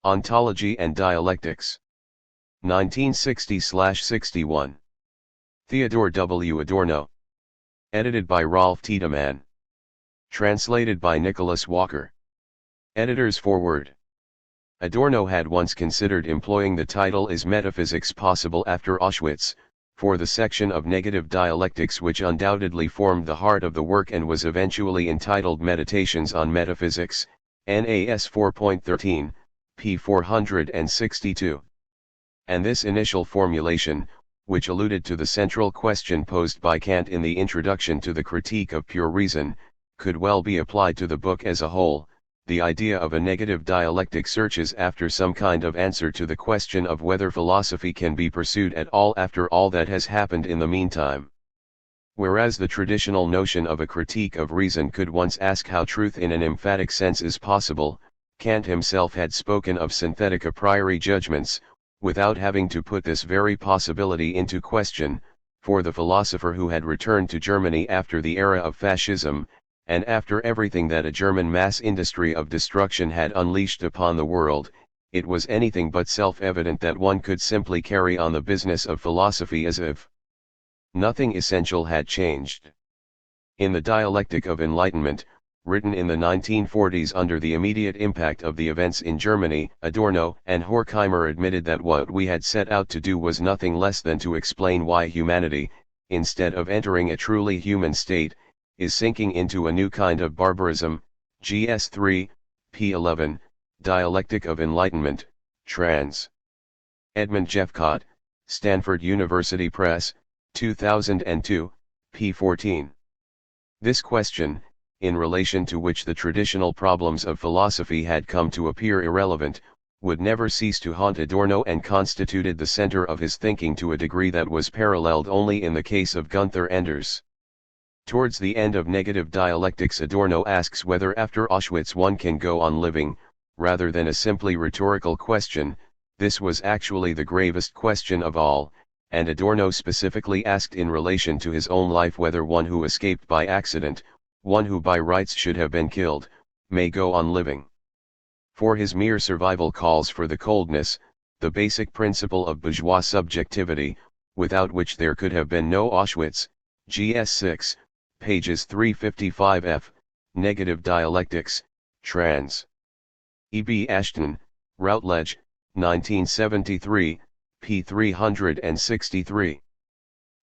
Ontology and Dialectics. 1960/61. Theodor W. Adorno. Edited by Rolf Tiedemann. Translated by Nicholas Walker. Editor's foreword. Adorno had once considered employing the title Is Metaphysics Possible After Auschwitz, for the section of negative dialectics which undoubtedly formed the heart of the work and was eventually entitled Meditations on Metaphysics, NAS 4.13, p. 462. And this initial formulation, which alluded to the central question posed by Kant in the introduction to the Critique of Pure Reason, could well be applied to the book as a whole. The idea of a negative dialectic searches after some kind of answer to the question of whether philosophy can be pursued at all after all that has happened in the meantime. Whereas the traditional notion of a critique of reason could once ask how truth in an emphatic sense is possible, Kant himself had spoken of synthetic a priori judgments, without having to put this very possibility into question, for the philosopher who had returned to Germany after the era of fascism, and after everything that a German mass industry of destruction had unleashed upon the world, it was anything but self-evident that one could simply carry on the business of philosophy as if nothing essential had changed. In the Dialectic of Enlightenment, written in the 1940s under the immediate impact of the events in Germany, Adorno and Horkheimer admitted that what we had set out to do was nothing less than to explain why humanity, instead of entering a truly human state, is sinking into a new kind of barbarism. GS 3, p. 11, Dialectic of Enlightenment, trans. Edmund Jeffcott, Stanford University Press, 2002, p. 14. This question, in relation to which the traditional problems of philosophy had come to appear irrelevant, would never cease to haunt Adorno and constituted the center of his thinking to a degree that was paralleled only in the case of Gunther Enders. Towards the end of Negative Dialectics, Adorno asks whether after Auschwitz one can go on living, rather than a simply rhetorical question. This was actually the gravest question of all, and Adorno specifically asked in relation to his own life whether one who escaped by accident, one who by rights should have been killed, may go on living. For his mere survival calls for the coldness, the basic principle of bourgeois subjectivity, without which there could have been no Auschwitz. GS 6, pages 355f, Negative Dialectics, trans. E. B. Ashton, Routledge, 1973, p. 363.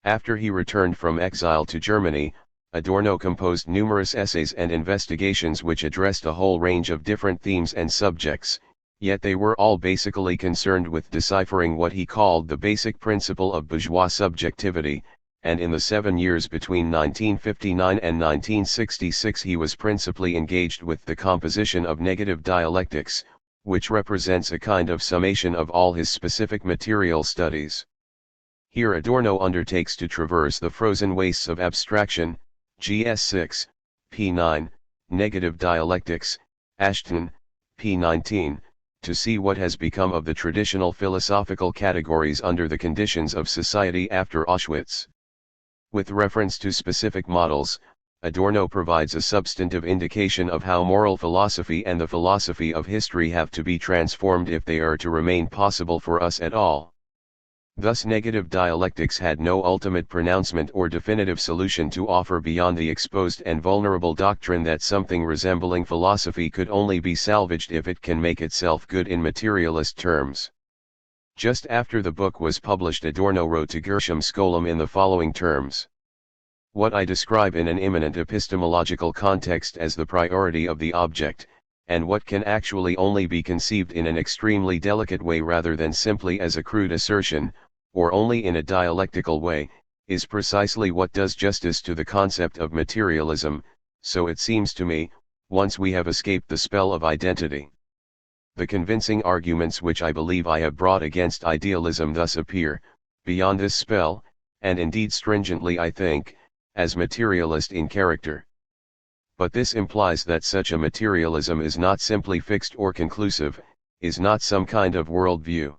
After he returned from exile to Germany, Adorno composed numerous essays and investigations which addressed a whole range of different themes and subjects, yet they were all basically concerned with deciphering what he called the basic principle of bourgeois subjectivity, and in the 7 years between 1959 and 1966 he was principally engaged with the composition of negative dialectics, which represents a kind of summation of all his specific material studies. Here Adorno undertakes to traverse the frozen wastes of abstraction. GS 6, p. 9, Negative Dialectics, Ashton, p. 19, to see what has become of the traditional philosophical categories under the conditions of society after Auschwitz. With reference to specific models, Adorno provides a substantive indication of how moral philosophy and the philosophy of history have to be transformed if they are to remain possible for us at all. Thus negative dialectics had no ultimate pronouncement or definitive solution to offer beyond the exposed and vulnerable doctrine that something resembling philosophy could only be salvaged if it can make itself good in materialist terms. Just after the book was published, Adorno wrote to Gershom Scholem in the following terms. What I describe in an immanent epistemological context as the priority of the object, and what can actually only be conceived in an extremely delicate way rather than simply as a crude assertion, or only in a dialectical way, is precisely what does justice to the concept of materialism, so it seems to me, once we have escaped the spell of identity. The convincing arguments which I believe I have brought against idealism thus appear, beyond this spell, and indeed stringently I think, as materialist in character. But this implies that such a materialism is not simply fixed or conclusive, is not some kind of worldview.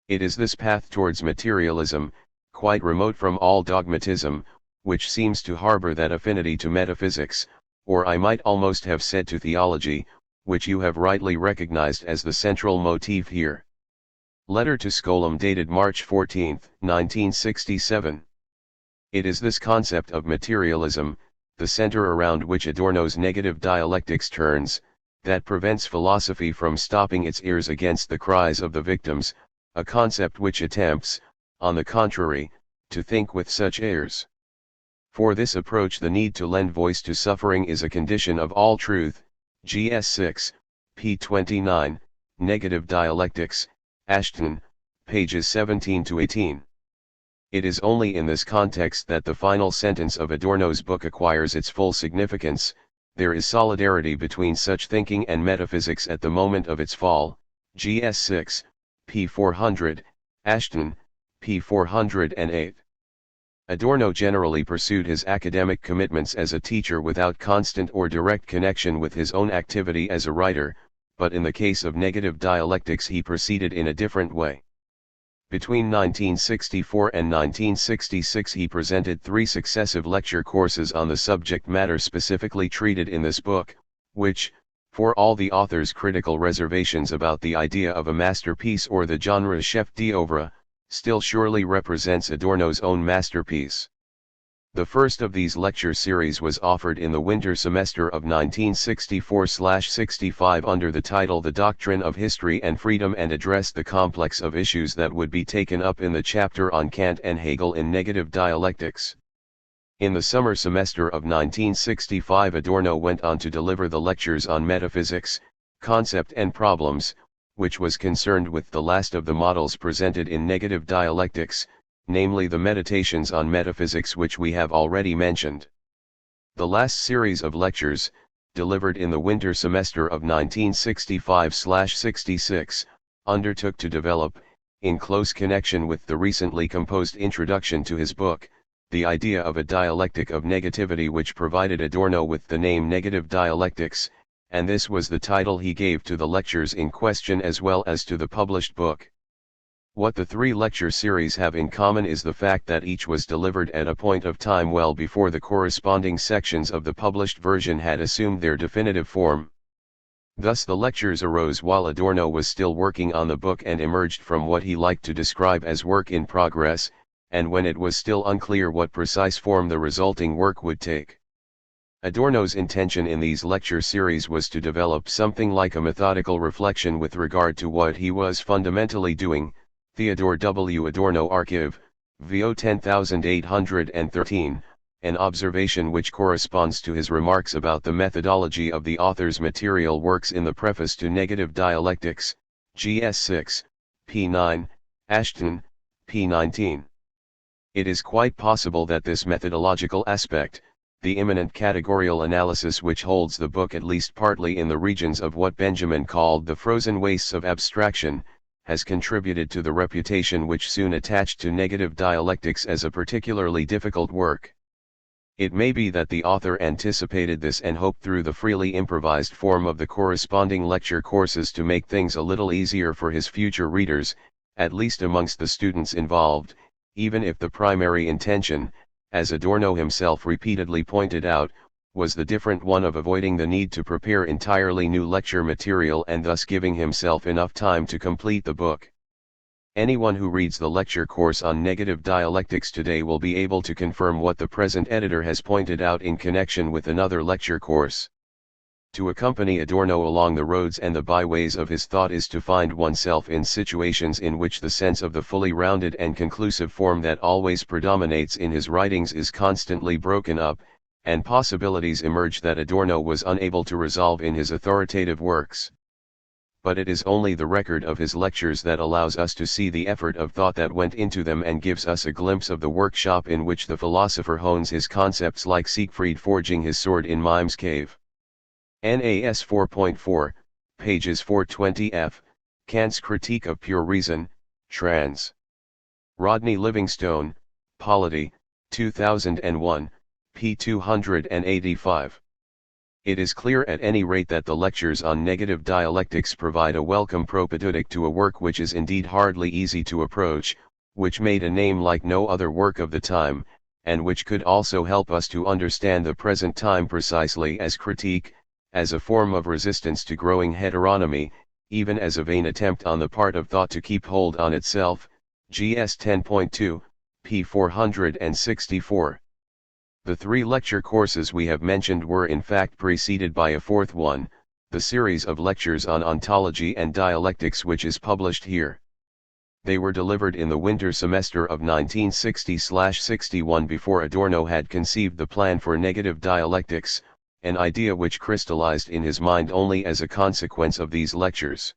It is this path towards materialism, quite remote from all dogmatism, which seems to harbor that affinity to metaphysics, or I might almost have said to theology, which you have rightly recognized as the central motif here. Letter to Skolem dated March 14, 1967. It is this concept of materialism, the center around which Adorno's negative dialectics turns, that prevents philosophy from stopping its ears against the cries of the victims, a concept which attempts, on the contrary, to think with such ears. For this approach the need to lend voice to suffering is a condition of all truth, GS 6, p. 29, Negative Dialectics, Ashton, pages 17 to 18. It is only in this context that the final sentence of Adorno's book acquires its full significance. There is solidarity between such thinking and metaphysics at the moment of its fall, GS 6, p. 400, Ashton, p. 408. Adorno generally pursued his academic commitments as a teacher without constant or direct connection with his own activity as a writer, but in the case of negative dialectics he proceeded in a different way. Between 1964 and 1966 he presented 3 successive lecture courses on the subject matter specifically treated in this book, which, for all the author's critical reservations about the idea of a masterpiece or the genre chef d'oeuvre, still surely represents Adorno's own masterpiece. The first of these lecture series was offered in the winter semester of 1964/65 under the title The Doctrine of History and Freedom and addressed the complex of issues that would be taken up in the chapter on Kant and Hegel in negative dialectics. In the summer semester of 1965 Adorno went on to deliver the lectures on metaphysics, concept and problems, which was concerned with the last of the models presented in negative dialectics, namely the meditations on metaphysics which we have already mentioned. The last series of lectures, delivered in the winter semester of 1965/66, undertook to develop, in close connection with the recently composed introduction to his book, the idea of a dialectic of negativity which provided Adorno with the name Negative Dialectics, and this was the title he gave to the lectures in question as well as to the published book. What the 3 lecture series have in common is the fact that each was delivered at a point of time well before the corresponding sections of the published version had assumed their definitive form. Thus the lectures arose while Adorno was still working on the book and emerged from what he liked to describe as work in progress, and when it was still unclear what precise form the resulting work would take. Adorno's intention in these lecture series was to develop something like a methodical reflection with regard to what he was fundamentally doing. Theodor W. Adorno Archive, VO 10813, an observation which corresponds to his remarks about the methodology of the author's material works in the preface to Negative Dialectics, GS 6, p. 9, Ashton, p. 19. It is quite possible that this methodological aspect, the immanent categorical analysis which holds the book at least partly in the regions of what Benjamin called the frozen wastes of abstraction, has contributed to the reputation which soon attached to negative dialectics as a particularly difficult work. It may be that the author anticipated this and hoped through the freely improvised form of the corresponding lecture courses to make things a little easier for his future readers, at least amongst the students involved, even if the primary intention, as Adorno himself repeatedly pointed out, was the different one of avoiding the need to prepare entirely new lecture material and thus giving himself enough time to complete the book. Anyone who reads the lecture course on negative dialectics today will be able to confirm what the present editor has pointed out in connection with another lecture course. To accompany Adorno along the roads and the byways of his thought is to find oneself in situations in which the sense of the fully rounded and conclusive form that always predominates in his writings is constantly broken up, and possibilities emerge that Adorno was unable to resolve in his authoritative works. But it is only the record of his lectures that allows us to see the effort of thought that went into them and gives us a glimpse of the workshop in which the philosopher hones his concepts like Siegfried forging his sword in Mime's cave. NAS 4.4, pages 420f, Kant's Critique of Pure Reason, trans. Rodney Livingstone, Polity, 2001, p. 285. It is clear at any rate that the lectures on negative dialectics provide a welcome propedeutic to a work which is indeed hardly easy to approach, which made a name like no other work of the time, and which could also help us to understand the present time precisely as critique, as a form of resistance to growing heteronomy, even as a vain attempt on the part of thought to keep hold on itself, GS 10.2, p. 464. The 3 lecture courses we have mentioned were in fact preceded by a 4th one, the series of lectures on ontology and dialectics, which is published here. They were delivered in the winter semester of 1960/61 before Adorno had conceived the plan for negative dialectics, an idea which crystallized in his mind only as a consequence of these lectures.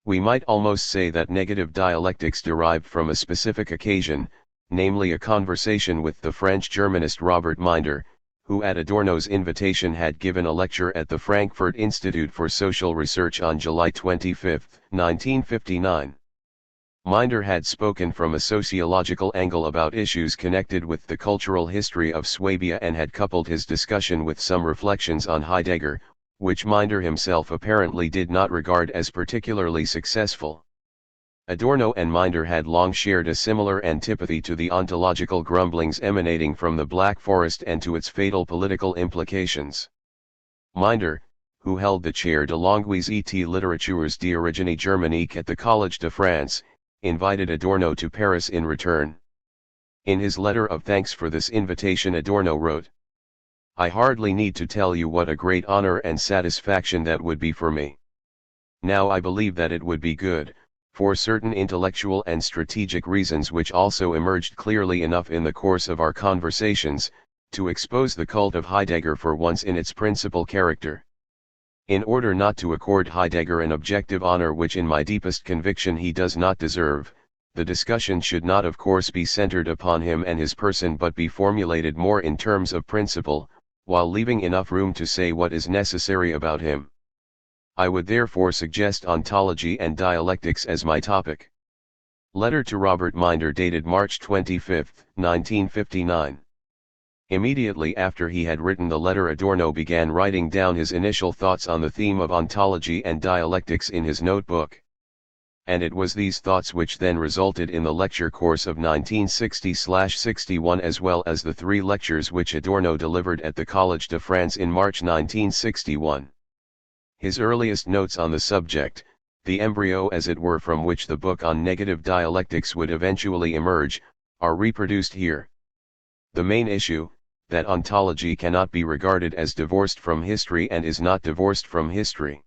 We might almost say that negative dialectics derived from a specific occasion, namely a conversation with the French Germanist Robert Minder, who at Adorno's invitation had given a lecture at the Frankfurt Institute for Social Research on July 25, 1959. Minder had spoken from a sociological angle about issues connected with the cultural history of Swabia and had coupled his discussion with some reflections on Heidegger, which Minder himself apparently did not regard as particularly successful. Adorno and Minder had long shared a similar antipathy to the ontological grumblings emanating from the Black Forest and to its fatal political implications. Minder, who held the chair de langues et littératures d'origine germanique at the Collège de France, invited Adorno to Paris in return. In his letter of thanks for this invitation, Adorno wrote, "I hardly need to tell you what a great honor and satisfaction that would be for me. Now I believe that it would be good, for certain intellectual and strategic reasons which also emerged clearly enough in the course of our conversations, to expose the cult of Heidegger for once in its principal character. In order not to accord Heidegger an objective honor which in my deepest conviction he does not deserve, the discussion should not of course be centered upon him and his person but be formulated more in terms of principle, while leaving enough room to say what is necessary about him. I would therefore suggest ontology and dialectics as my topic." Letter to Robert Minder dated March 25, 1959. Immediately after he had written the letter, Adorno began writing down his initial thoughts on the theme of ontology and dialectics in his notebook. And it was these thoughts which then resulted in the lecture course of 1960/61 as well as the 3 lectures which Adorno delivered at the Collège de France in March 1961. His earliest notes on the subject, the embryo as it were from which the book on negative dialectics would eventually emerge, are reproduced here. The main issue, that ontology cannot be regarded as divorced from history and is not divorced from history.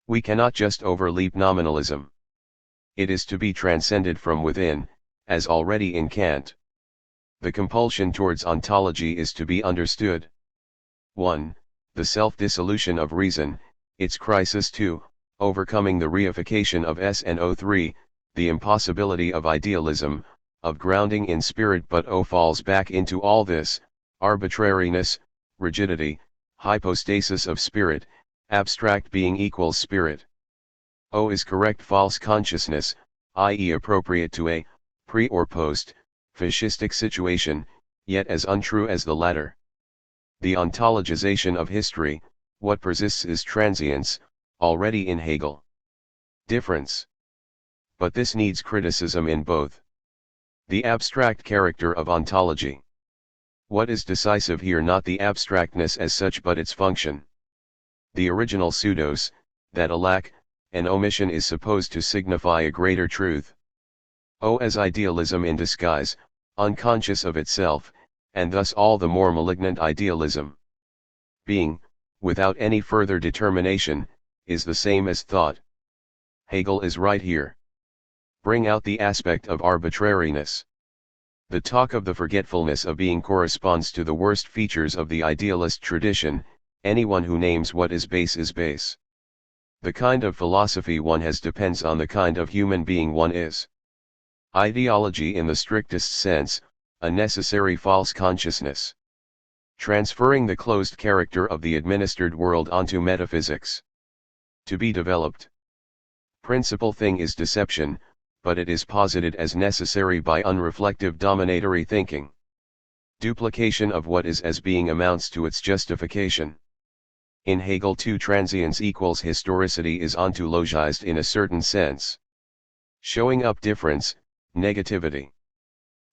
We cannot just overleap nominalism. It is to be transcended from within, as already in Kant. The compulsion towards ontology is to be understood. 1. The self-dissolution of reason, its crisis. 2. Overcoming the reification of SNO. 3. The impossibility of idealism, of grounding in spirit, but O falls back into all this, arbitrariness, rigidity, hypostasis of spirit, abstract being equals spirit. O is correct false consciousness, i.e. appropriate to a, pre or post, fascistic situation, yet as untrue as the latter. The ontologization of history, what persists is transience, already in Hegel. Difference. But this needs criticism in both. The abstract character of ontology. What is decisive here, not the abstractness as such but its function. The original pseudos, that a lack, an omission is supposed to signify a greater truth. O as idealism in disguise, unconscious of itself, and thus all the more malignant idealism. Being, without any further determination, is the same as thought. Hegel is right here. Bring out the aspect of arbitrariness. The talk of the forgetfulness of being corresponds to the worst features of the idealist tradition. Anyone who names what is base is base. The kind of philosophy one has depends on the kind of human being one is. Ideology in the strictest sense, a necessary false consciousness. Transferring the closed character of the administered world onto metaphysics. To be developed. Principal thing is deception, but it is posited as necessary by unreflective dominatory thinking. Duplication of what is as being amounts to its justification. In Hegel 2 transience equals historicity is ontologized in a certain sense. Showing up difference, negativity.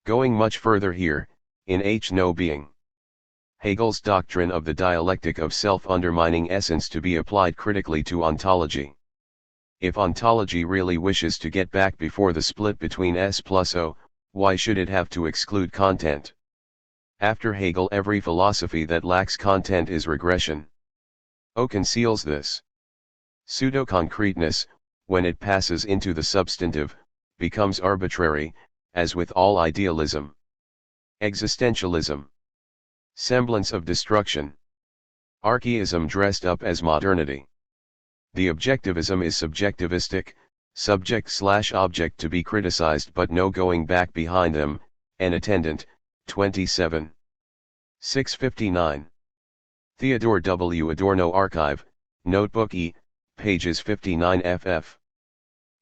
Going much further here, in H no being. Hegel's doctrine of the dialectic of self-undermining essence to be applied critically to ontology. If ontology really wishes to get back before the split between S plus O, why should it have to exclude content? After Hegel, every philosophy that lacks content is regression. O conceals this. Pseudo-concreteness, when it passes into the substantive, becomes arbitrary, as with all idealism. Existentialism. Semblance of destruction. Archaism dressed up as modernity. The objectivism is subjectivistic, subject/object to be criticized but no going back behind them, an attendant, 27. 659. Theodor W. Adorno Archive, Notebook E, pages 59 ff.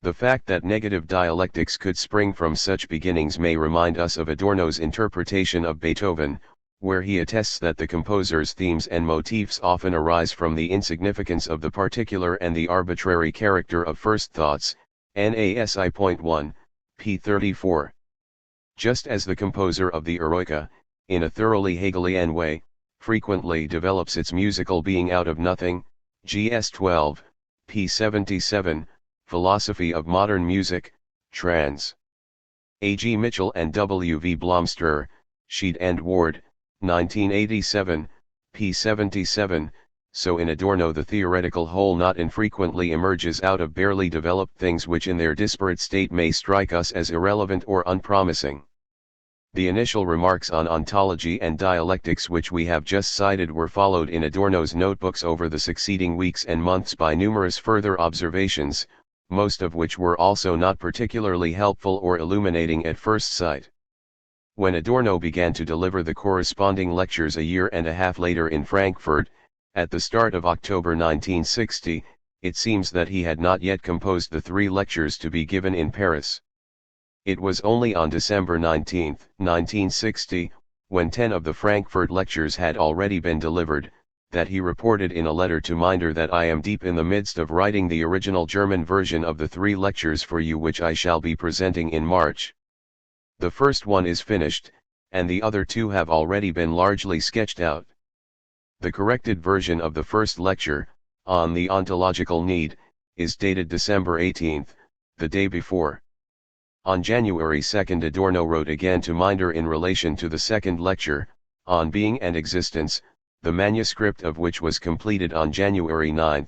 The fact that negative dialectics could spring from such beginnings may remind us of Adorno's interpretation of Beethoven, where he attests that the composer's themes and motifs often arise from the insignificance of the particular and the arbitrary character of first thoughts, NASI.1, p. 34. Just as the composer of the Eroica, in a thoroughly Hegelian way, frequently develops its musical being out of nothing, GS 12, p. 77, Philosophy of Modern Music, trans. A. G. Mitchell and W. V. Blomster, Sheed and Ward, 1987, p. 77, so in Adorno the theoretical whole not infrequently emerges out of barely developed things which in their disparate state may strike us as irrelevant or unpromising. The initial remarks on ontology and dialectics which we have just cited were followed in Adorno's notebooks over the succeeding weeks and months by numerous further observations, most of which were also not particularly helpful or illuminating at first sight. When Adorno began to deliver the corresponding lectures a year and a half later in Frankfurt, at the start of October 1960, it seems that he had not yet composed the 3 lectures to be given in Paris. It was only on December 19, 1960, when 10 of the Frankfurt lectures had already been delivered, that he reported in a letter to Minder that I am deep in the midst of writing the original German version of the 3 lectures for you which I shall be presenting in March. The first one is finished, and the other 2 have already been largely sketched out. The corrected version of the first lecture, on the ontological need, is dated December 18, the day before. On January 2 Adorno wrote again to Minder in relation to the second lecture, on being and existence, the manuscript of which was completed on January 9,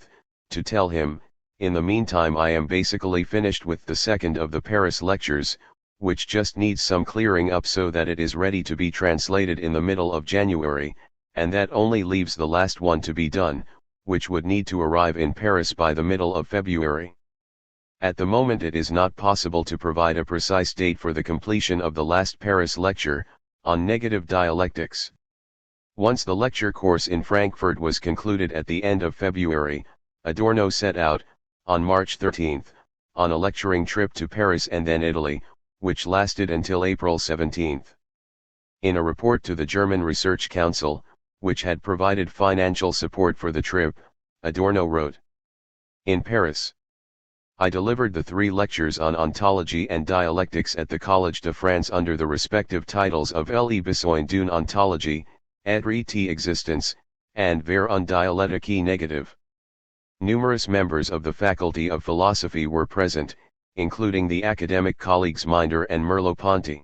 to tell him, in the meantime I am basically finished with the second of the Paris lectures, which just needs some clearing up so that it is ready to be translated in the middle of January, and that only leaves the last one to be done, which would need to arrive in Paris by the middle of February. At the moment it is not possible to provide a precise date for the completion of the last Paris lecture, on negative dialectics. Once the lecture course in Frankfurt was concluded at the end of February, Adorno set out, on March 13, on a lecturing trip to Paris and then Italy, which lasted until April 17. In a report to the German Research Council, which had provided financial support for the trip, Adorno wrote, "In Paris, I delivered the 3 lectures on ontology and dialectics at the Collège de France under the respective titles of Les besoins d'une ontologie, être existence, and vers une dialectique négative. Numerous members of the Faculty of Philosophy were present, including the academic colleagues Minder and Merleau-Ponty.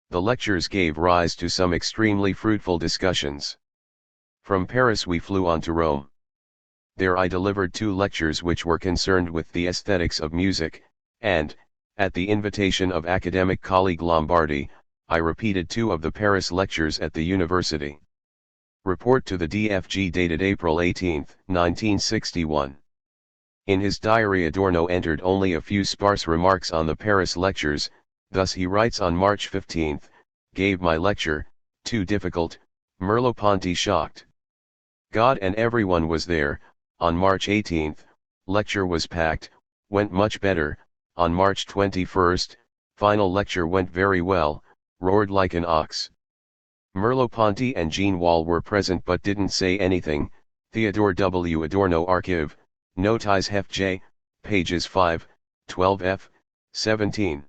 The lectures gave rise to some extremely fruitful discussions. From Paris we flew on to Rome. There I delivered 2 lectures which were concerned with the aesthetics of music, and, at the invitation of academic colleague Lombardi, I repeated 2 of the Paris lectures at the university." Report to the DFG dated April 18, 1961. In his diary Adorno entered only a few sparse remarks on the Paris lectures, thus he writes on March 15, "Gave my lecture, too difficult, Merleau-Ponty shocked. God and everyone was there." On March 18, lecture was packed, went much better. On March 21, final lecture went very well, roared like an ox. Merleau-Ponty and Jean Wall were present but didn't say anything. Theodor W. Adorno Archive, Notice Heft J, pages 5, 12 f, 17.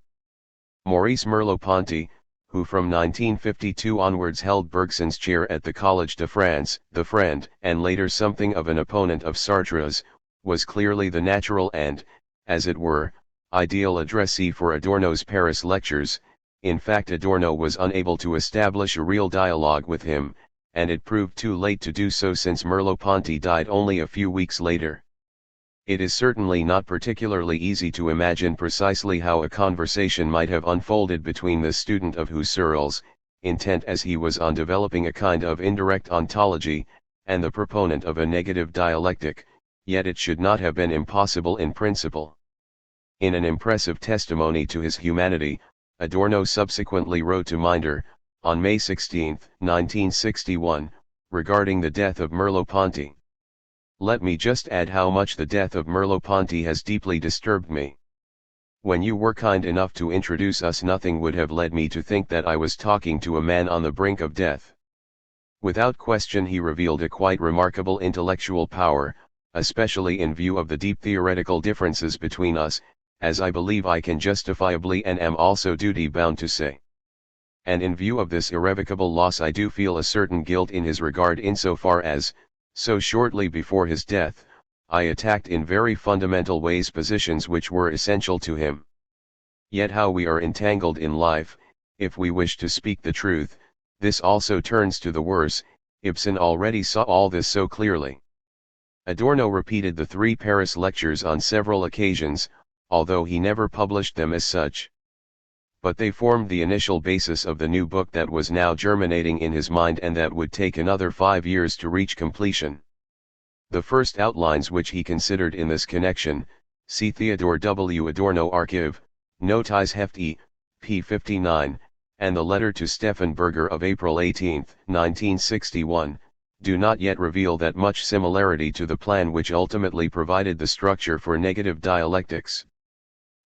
Maurice Merleau-Ponty, who from 1952 onwards held Bergson's chair at the Collège de France, the friend, and later something of an opponent of Sartre's, was clearly the natural and, as it were, ideal addressee for Adorno's Paris lectures. In fact, Adorno was unable to establish a real dialogue with him, and it proved too late to do so since Merleau-Ponty died only a few weeks later. It is certainly not particularly easy to imagine precisely how a conversation might have unfolded between the student of Husserl's, intent as he was on developing a kind of indirect ontology, and the proponent of a negative dialectic, yet it should not have been impossible in principle. In an impressive testimony to his humanity, Adorno subsequently wrote to Minder, on May 16, 1961, regarding the death of Merleau-Ponty. "Let me just add how much the death of Merleau-Ponty has deeply disturbed me. When you were kind enough to introduce us, nothing would have led me to think that I was talking to a man on the brink of death. Without question he revealed a quite remarkable intellectual power, especially in view of the deep theoretical differences between us, as I believe I can justifiably and am also duty-bound to say. And in view of this irrevocable loss I do feel a certain guilt in his regard insofar as, so shortly before his death, I attacked in very fundamental ways positions which were essential to him. Yet how we are entangled in life, if we wish to speak the truth, this also turns to the worse. Ibsen already saw all this so clearly." Adorno repeated the 3 Paris lectures on several occasions, although he never published them as such. But they formed the initial basis of the new book that was now germinating in his mind and that would take another 5 years to reach completion. The first outlines which he considered in this connection, see Theodor W. Adorno Archive, Notiz Hefty, p. 59, and the letter to Stefan Berger of April 18, 1961, do not yet reveal that much similarity to the plan which ultimately provided the structure for negative dialectics.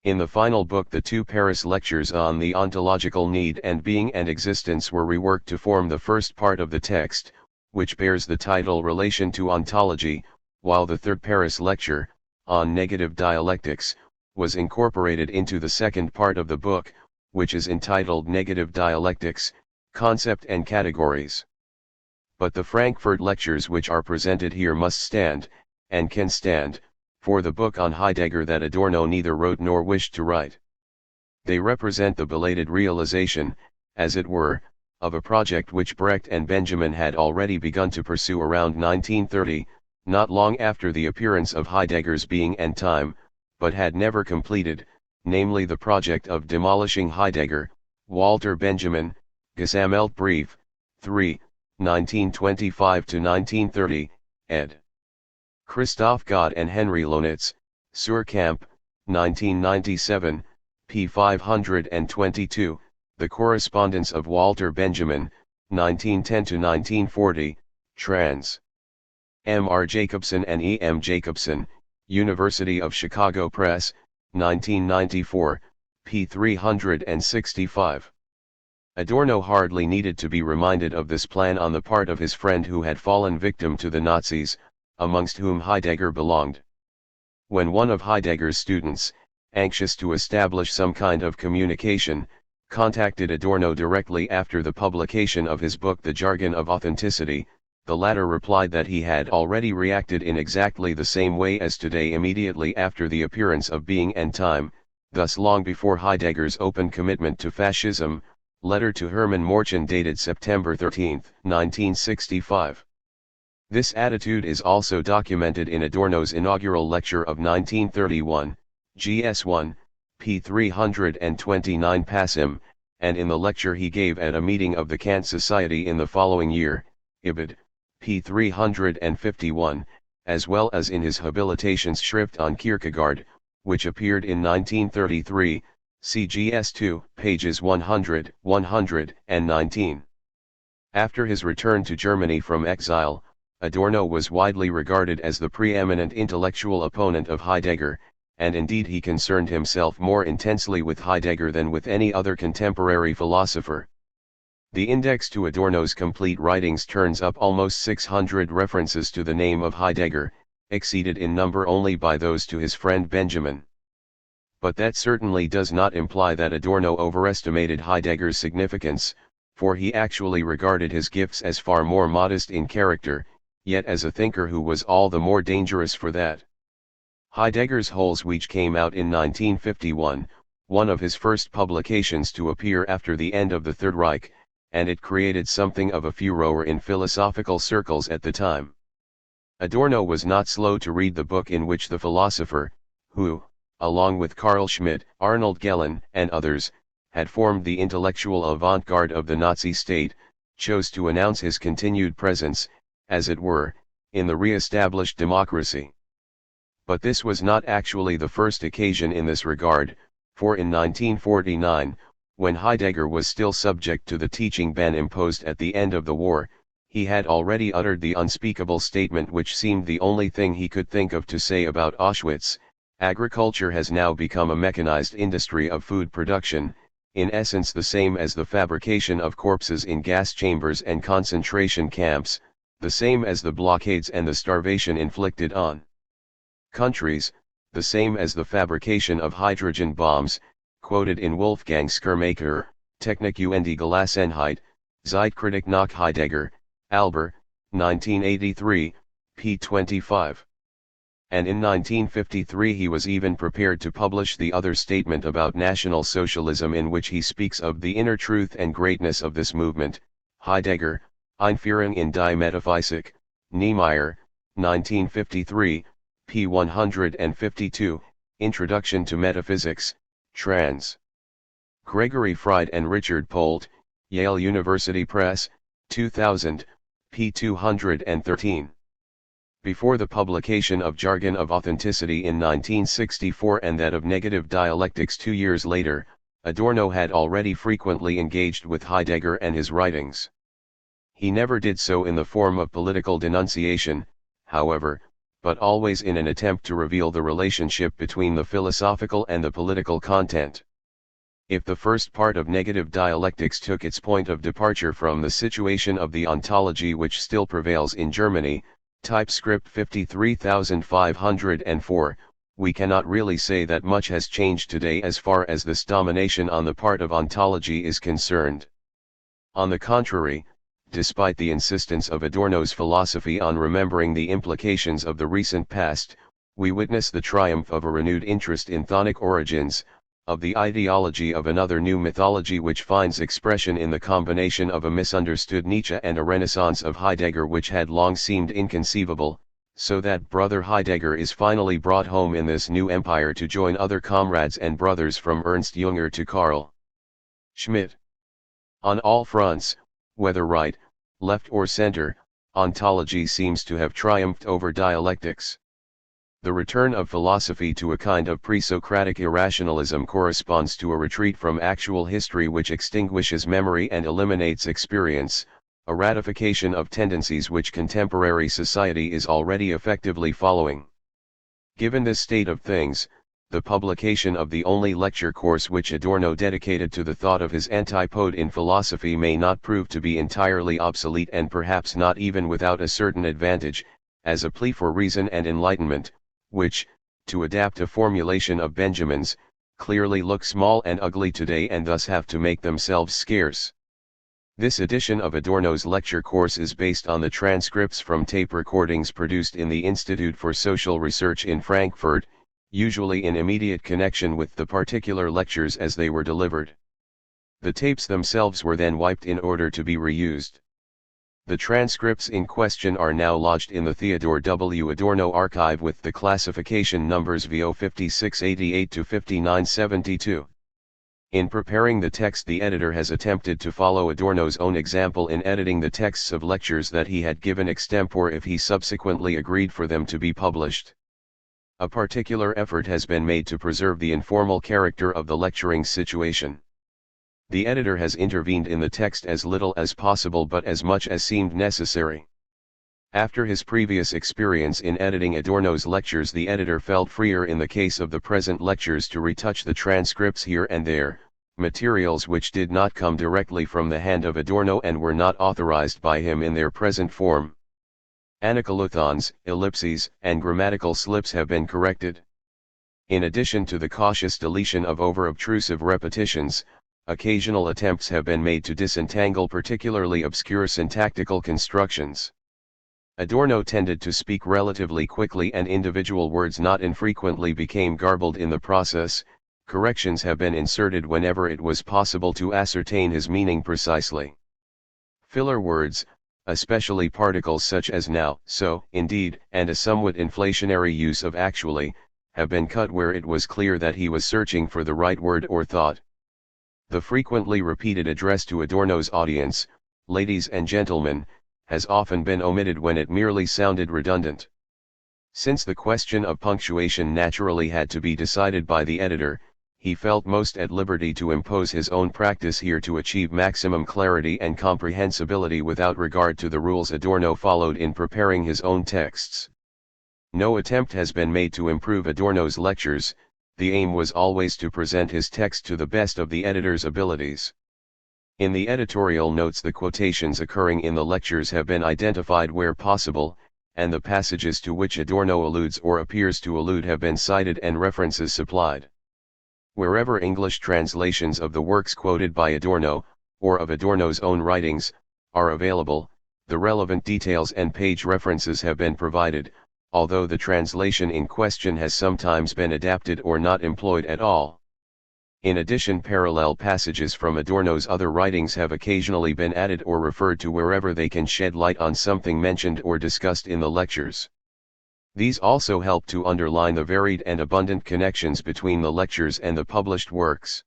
In the final book the 2 Paris lectures on the ontological need and being and existence were reworked to form the first part of the text, which bears the title Relation to Ontology, while the 3rd Paris lecture, on negative dialectics, was incorporated into the second part of the book, which is entitled Negative Dialectics, Concept and Categories. But the Frankfurt lectures which are presented here must stand, and can stand, for the book on Heidegger that Adorno neither wrote nor wished to write. They represent the belated realization, as it were, of a project which Brecht and Benjamin had already begun to pursue around 1930, not long after the appearance of Heidegger's Being and Time, but had never completed, namely the project of demolishing Heidegger. Walter Benjamin, Gesammeltbrief, 3, 1925-1930, ed. Christoph Gott and Henry Lonitz, Suhrkamp, 1997, p. 522, The Correspondence of Walter Benjamin, 1910-1940, trans. M. R. Jacobson and E. M. Jacobson, University of Chicago Press, 1994, p. 365. Adorno hardly needed to be reminded of this plan on the part of his friend who had fallen victim to the Nazis, amongst whom Heidegger belonged. When one of Heidegger's students, anxious to establish some kind of communication, contacted Adorno directly after the publication of his book The Jargon of Authenticity, the latter replied that he had already reacted in exactly the same way as today immediately after the appearance of Being and Time, thus long before Heidegger's open commitment to fascism. Letter to Hermann Morchen dated September 13, 1965. This attitude is also documented in Adorno's inaugural lecture of 1931, GS1, p. 329 Passim, and in the lecture he gave at a meeting of the Kant Society in the following year, Ibid, p. 351, as well as in his Habilitationsschrift on Kierkegaard, which appeared in 1933, CGS2, pages 100, 119. After his return to Germany from exile, Adorno was widely regarded as the preeminent intellectual opponent of Heidegger, and indeed he concerned himself more intensely with Heidegger than with any other contemporary philosopher. The index to Adorno's complete writings turns up almost 600 references to the name of Heidegger, exceeded in number only by those to his friend Benjamin. But that certainly does not imply that Adorno overestimated Heidegger's significance, for he actually regarded his gifts as far more modest in character, yet as a thinker who was all the more dangerous for that. Heidegger's Holzweg came out in 1951, one of his first publications to appear after the end of the Third Reich, and it created something of a furore in philosophical circles at the time. Adorno was not slow to read the book in which the philosopher, who, along with Carl Schmitt, Arnold Gehlen, and others, had formed the intellectual avant-garde of the Nazi state, chose to announce his continued presence, as it were, in the re-established democracy. But this was not actually the first occasion in this regard, for in 1949, when Heidegger was still subject to the teaching ban imposed at the end of the war, he had already uttered the unspeakable statement which seemed the only thing he could think of to say about Auschwitz: agriculture has now become a mechanized industry of food production, in essence the same as the fabrication of corpses in gas chambers and concentration camps, the same as the blockades and the starvation inflicted on countries, the same as the fabrication of hydrogen bombs, quoted in Wolfgang Schirmacher, Technik und die Gelassenheit, Zeitkritik nach Heidegger, Alber, 1983, p. 25. And in 1953 he was even prepared to publish the other statement about National Socialism, in which he speaks of the inner truth and greatness of this movement. Heidegger, Einführung in die Metaphysik, Niemeyer, 1953, p. 152, Introduction to Metaphysics, trans. Gregory Fried and Richard Polt, Yale University Press, 2000, p. 213. Before the publication of Jargon of Authenticity in 1964 and that of Negative Dialectics 2 years later, Adorno had already frequently engaged with Heidegger and his writings. He never did so in the form of political denunciation, however, but always in an attempt to reveal the relationship between the philosophical and the political content. If the first part of Negative Dialectics took its point of departure from the situation of the ontology which still prevails in Germany, typescript 53504, we cannot really say that much has changed today as far as this domination on the part of ontology is concerned. On the contrary, despite the insistence of Adorno's philosophy on remembering the implications of the recent past, we witness the triumph of a renewed interest in chthonic origins, of the ideology of another new mythology which finds expression in the combination of a misunderstood Nietzsche and a renaissance of Heidegger which had long seemed inconceivable, so that brother Heidegger is finally brought home in this new empire to join other comrades and brothers from Ernst Jünger to Carl Schmitt. On all fronts, whether right, left or center, ontology seems to have triumphed over dialectics. The return of philosophy to a kind of pre-Socratic irrationalism corresponds to a retreat from actual history which extinguishes memory and eliminates experience, a ratification of tendencies which contemporary society is already effectively following. Given this state of things, the publication of the only lecture course which Adorno dedicated to the thought of his antipode in philosophy may not prove to be entirely obsolete and perhaps not even without a certain advantage, as a plea for reason and enlightenment, which, to adapt a formulation of Benjamin's, clearly look small and ugly today and thus have to make themselves scarce. This edition of Adorno's lecture course is based on the transcripts from tape recordings produced in the Institute for Social Research in Frankfurt, usually in immediate connection with the particular lectures as they were delivered. The tapes themselves were then wiped in order to be reused. The transcripts in question are now lodged in the Theodor W. Adorno archive with the classification numbers VO 5688 to 5972. In preparing the text, the editor has attempted to follow Adorno's own example in editing the texts of lectures that he had given extempore if he subsequently agreed for them to be published. A particular effort has been made to preserve the informal character of the lecturing situation. The editor has intervened in the text as little as possible but as much as seemed necessary. After his previous experience in editing Adorno's lectures, the editor felt freer in the case of the present lectures to retouch the transcripts here and there, materials which did not come directly from the hand of Adorno and were not authorized by him in their present form. Anacoluthons, ellipses, and grammatical slips have been corrected. In addition to the cautious deletion of over-obtrusive repetitions, occasional attempts have been made to disentangle particularly obscure syntactical constructions. Adorno tended to speak relatively quickly and individual words not infrequently became garbled in the process. Corrections have been inserted whenever it was possible to ascertain his meaning precisely. Filler words, especially particles such as now, so, indeed, and a somewhat inflationary use of actually, have been cut where it was clear that he was searching for the right word or thought. The frequently repeated address to Adorno's audience, ladies and gentlemen, has often been omitted when it merely sounded redundant. Since the question of punctuation naturally had to be decided by the editor, he felt most at liberty to impose his own practice here to achieve maximum clarity and comprehensibility without regard to the rules Adorno followed in preparing his own texts. No attempt has been made to improve Adorno's lectures. The aim was always to present his text to the best of the editor's abilities. In the editorial notes, the quotations occurring in the lectures have been identified where possible, and the passages to which Adorno alludes or appears to allude have been cited and references supplied. Wherever English translations of the works quoted by Adorno, or of Adorno's own writings, are available, the relevant details and page references have been provided, although the translation in question has sometimes been adapted or not employed at all. In addition, parallel passages from Adorno's other writings have occasionally been added or referred to wherever they can shed light on something mentioned or discussed in the lectures. These also help to underline the varied and abundant connections between the lectures and the published works.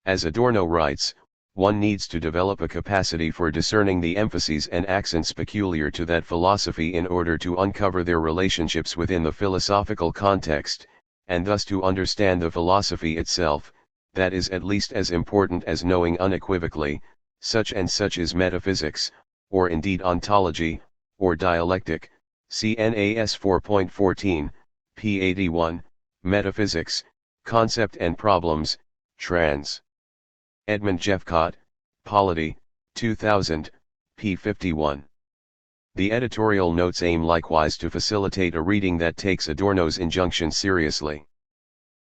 As Adorno writes, one needs to develop a capacity for discerning the emphases and accents peculiar to that philosophy in order to uncover their relationships within the philosophical context, and thus to understand the philosophy itself. That is at least as important as knowing unequivocally, such and such is metaphysics, or indeed ontology, or dialectic. CNAS 4.14, p. 81, Metaphysics, Concept and Problems, trans. Edmund Jeffcott, Polity, 2000, p. 51. The editorial notes aim likewise to facilitate a reading that takes Adorno's injunction seriously.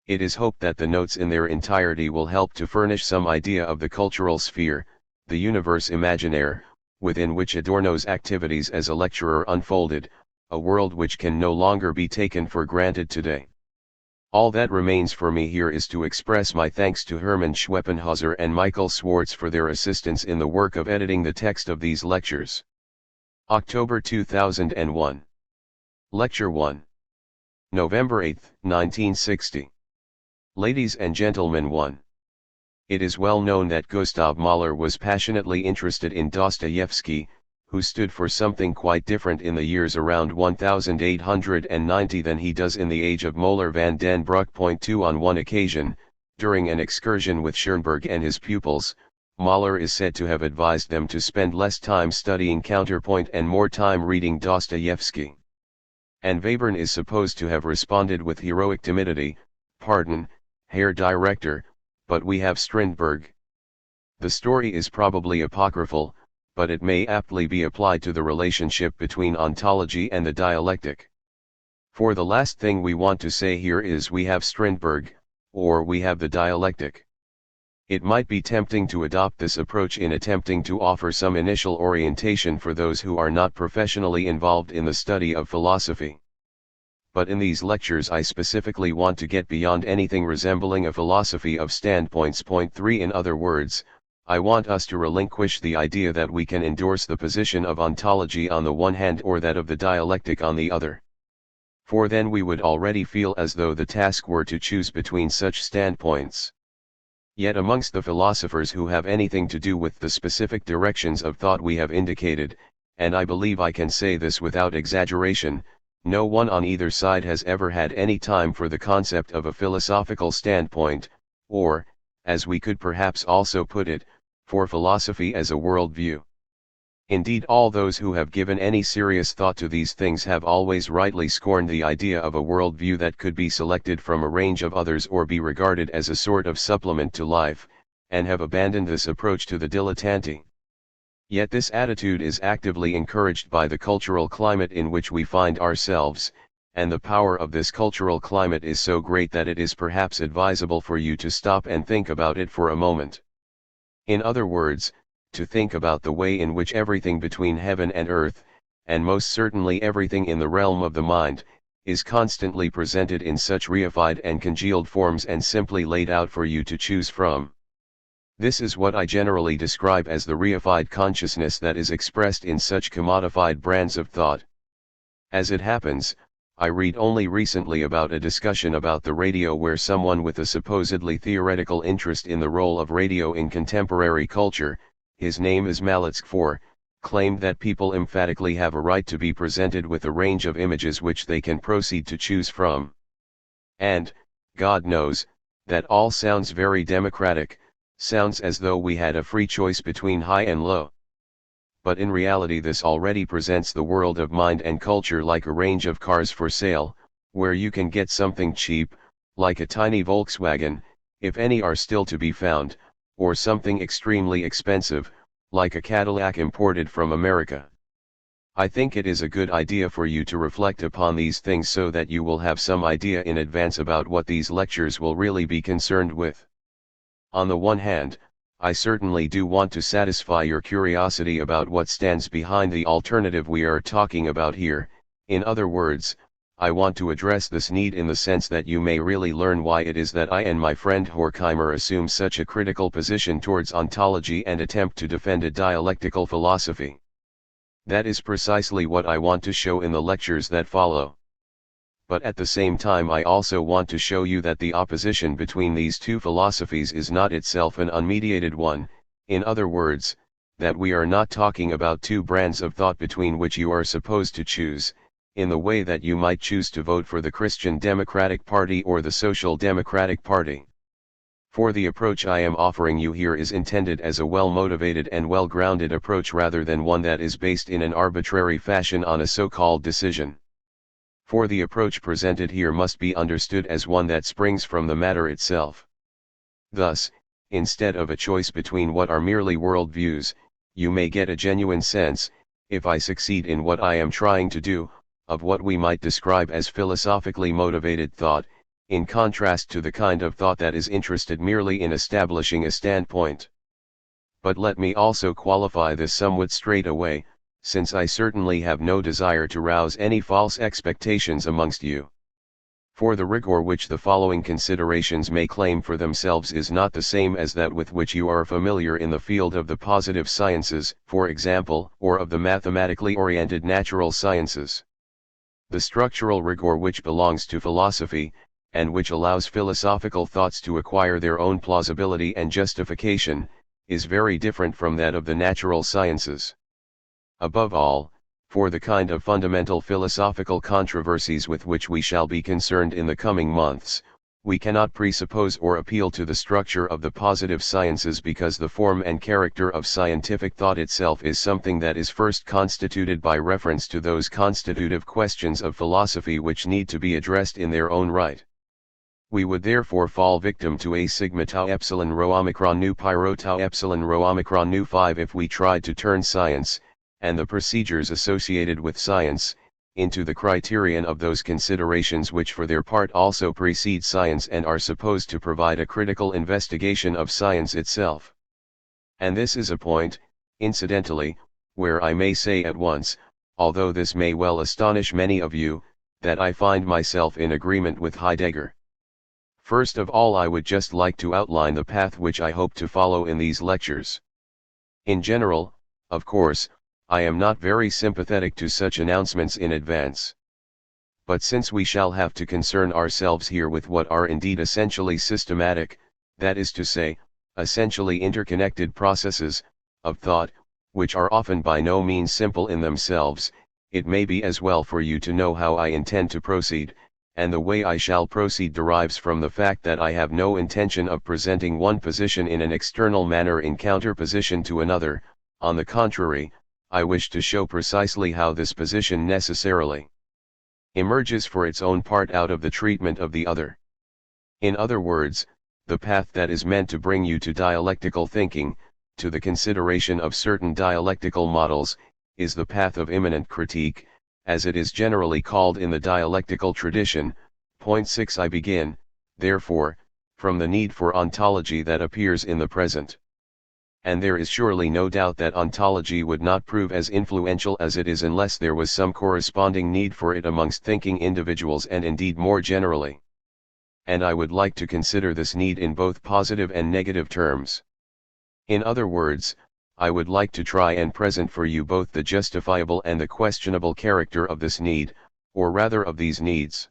It is hoped that the notes in their entirety will help to furnish some idea of the cultural sphere, the universe imaginaire, within which Adorno's activities as a lecturer unfolded, a world which can no longer be taken for granted today. All that remains for me here is to express my thanks to Hermann Schweppenhauser and Michael Swartz for their assistance in the work of editing the text of these lectures. October 2001. Lecture 1. November 8, 1960. Ladies and gentlemen, 1. It is well known that Gustav Mahler was passionately interested in Dostoevsky, who stood for something quite different in the years around 1890 than he does in the age of Moeller van den Broek. 2. On one occasion, during an excursion with Schoenberg and his pupils, Mahler is said to have advised them to spend less time studying counterpoint and more time reading Dostoevsky. And Webern is supposed to have responded with heroic timidity, "Pardon, Herr Director, but we have Strindberg." The story is probably apocryphal, but it may aptly be applied to the relationship between ontology and the dialectic. For the last thing we want to say here is we have Strindberg, or we have the dialectic. It might be tempting to adopt this approach in attempting to offer some initial orientation for those who are not professionally involved in the study of philosophy. But in these lectures I specifically want to get beyond anything resembling a philosophy of standpoints. 3. In other words, I want us to relinquish the idea that we can endorse the position of ontology on the one hand or that of the dialectic on the other. For then we would already feel as though the task were to choose between such standpoints. Yet amongst the philosophers who have anything to do with the specific directions of thought we have indicated, and I believe I can say this without exaggeration, no one on either side has ever had any time for the concept of a philosophical standpoint, or, as we could perhaps also put it, for philosophy as a worldview. Indeed, all those who have given any serious thought to these things have always rightly scorned the idea of a worldview that could be selected from a range of others or be regarded as a sort of supplement to life, and have abandoned this approach to the dilettanti. Yet this attitude is actively encouraged by the cultural climate in which we find ourselves, and the power of this cultural climate is so great that it is perhaps advisable for you to stop and think about it for a moment. In other words, to think about the way in which everything between heaven and earth, and most certainly everything in the realm of the mind, is constantly presented in such reified and congealed forms and simply laid out for you to choose from. This is what I generally describe as the reified consciousness that is expressed in such commodified brands of thought. As it happens, I read only recently about a discussion about the radio where someone with a supposedly theoretical interest in the role of radio in contemporary culture, his name is Malitsk, claimed that people emphatically have a right to be presented with a range of images which they can proceed to choose from. And, God knows, that all sounds very democratic, sounds as though we had a free choice between high and low. But in reality this already presents the world of mind and culture like a range of cars for sale, where you can get something cheap, like a tiny Volkswagen, if any are still to be found, or something extremely expensive, like a Cadillac imported from America. I think it is a good idea for you to reflect upon these things so that you will have some idea in advance about what these lectures will really be concerned with. On the one hand, I certainly do want to satisfy your curiosity about what stands behind the alternative we are talking about here. In other words, I want to address this need in the sense that you may really learn why it is that I and my friend Horkheimer assume such a critical position towards ontology and attempt to defend a dialectical philosophy. That is precisely what I want to show in the lectures that follow. But at the same time I also want to show you that the opposition between these two philosophies is not itself an unmediated one, in other words, that we are not talking about two brands of thought between which you are supposed to choose, in the way that you might choose to vote for the Christian Democratic Party or the Social Democratic Party. For the approach I am offering you here is intended as a well-motivated and well-grounded approach rather than one that is based in an arbitrary fashion on a so-called decision. For the approach presented here must be understood as one that springs from the matter itself. Thus, instead of a choice between what are merely worldviews, you may get a genuine sense, if I succeed in what I am trying to do, of what we might describe as philosophically motivated thought, in contrast to the kind of thought that is interested merely in establishing a standpoint. But let me also qualify this somewhat straight away, since I certainly have no desire to rouse any false expectations amongst you. For the rigor which the following considerations may claim for themselves is not the same as that with which you are familiar in the field of the positive sciences, for example, or of the mathematically oriented natural sciences. The structural rigor which belongs to philosophy, and which allows philosophical thoughts to acquire their own plausibility and justification, is very different from that of the natural sciences. Above all, for the kind of fundamental philosophical controversies with which we shall be concerned in the coming months, we cannot presuppose or appeal to the structure of the positive sciences because the form and character of scientific thought itself is something that is first constituted by reference to those constitutive questions of philosophy which need to be addressed in their own right. We would therefore fall victim to a sigma tau epsilon rho omicron nu pi rho tau epsilon rho omicron nu 5 if we tried to turn science, and the procedures associated with science, into the criterion of those considerations which for their part also precede science and are supposed to provide a critical investigation of science itself. And this is a point, incidentally, where I may say at once, although this may well astonish many of you, that I find myself in agreement with Heidegger. First of all, I would just like to outline the path which I hope to follow in these lectures. In general, of course, I am not very sympathetic to such announcements in advance. But since we shall have to concern ourselves here with what are indeed essentially systematic, that is to say, essentially interconnected processes, of thought, which are often by no means simple in themselves, it may be as well for you to know how I intend to proceed, and the way I shall proceed derives from the fact that I have no intention of presenting one position in an external manner in counterposition to another. On the contrary, I wish to show precisely how this position necessarily emerges for its own part out of the treatment of the other. In other words, the path that is meant to bring you to dialectical thinking, to the consideration of certain dialectical models, is the path of immanent critique, as it is generally called in the dialectical tradition. Point 6 I begin, therefore, from the need for ontology that appears in the present. And there is surely no doubt that ontology would not prove as influential as it is unless there was some corresponding need for it amongst thinking individuals and indeed more generally. And I would like to consider this need in both positive and negative terms. In other words, I would like to try and present for you both the justifiable and the questionable character of this need, or rather of these needs.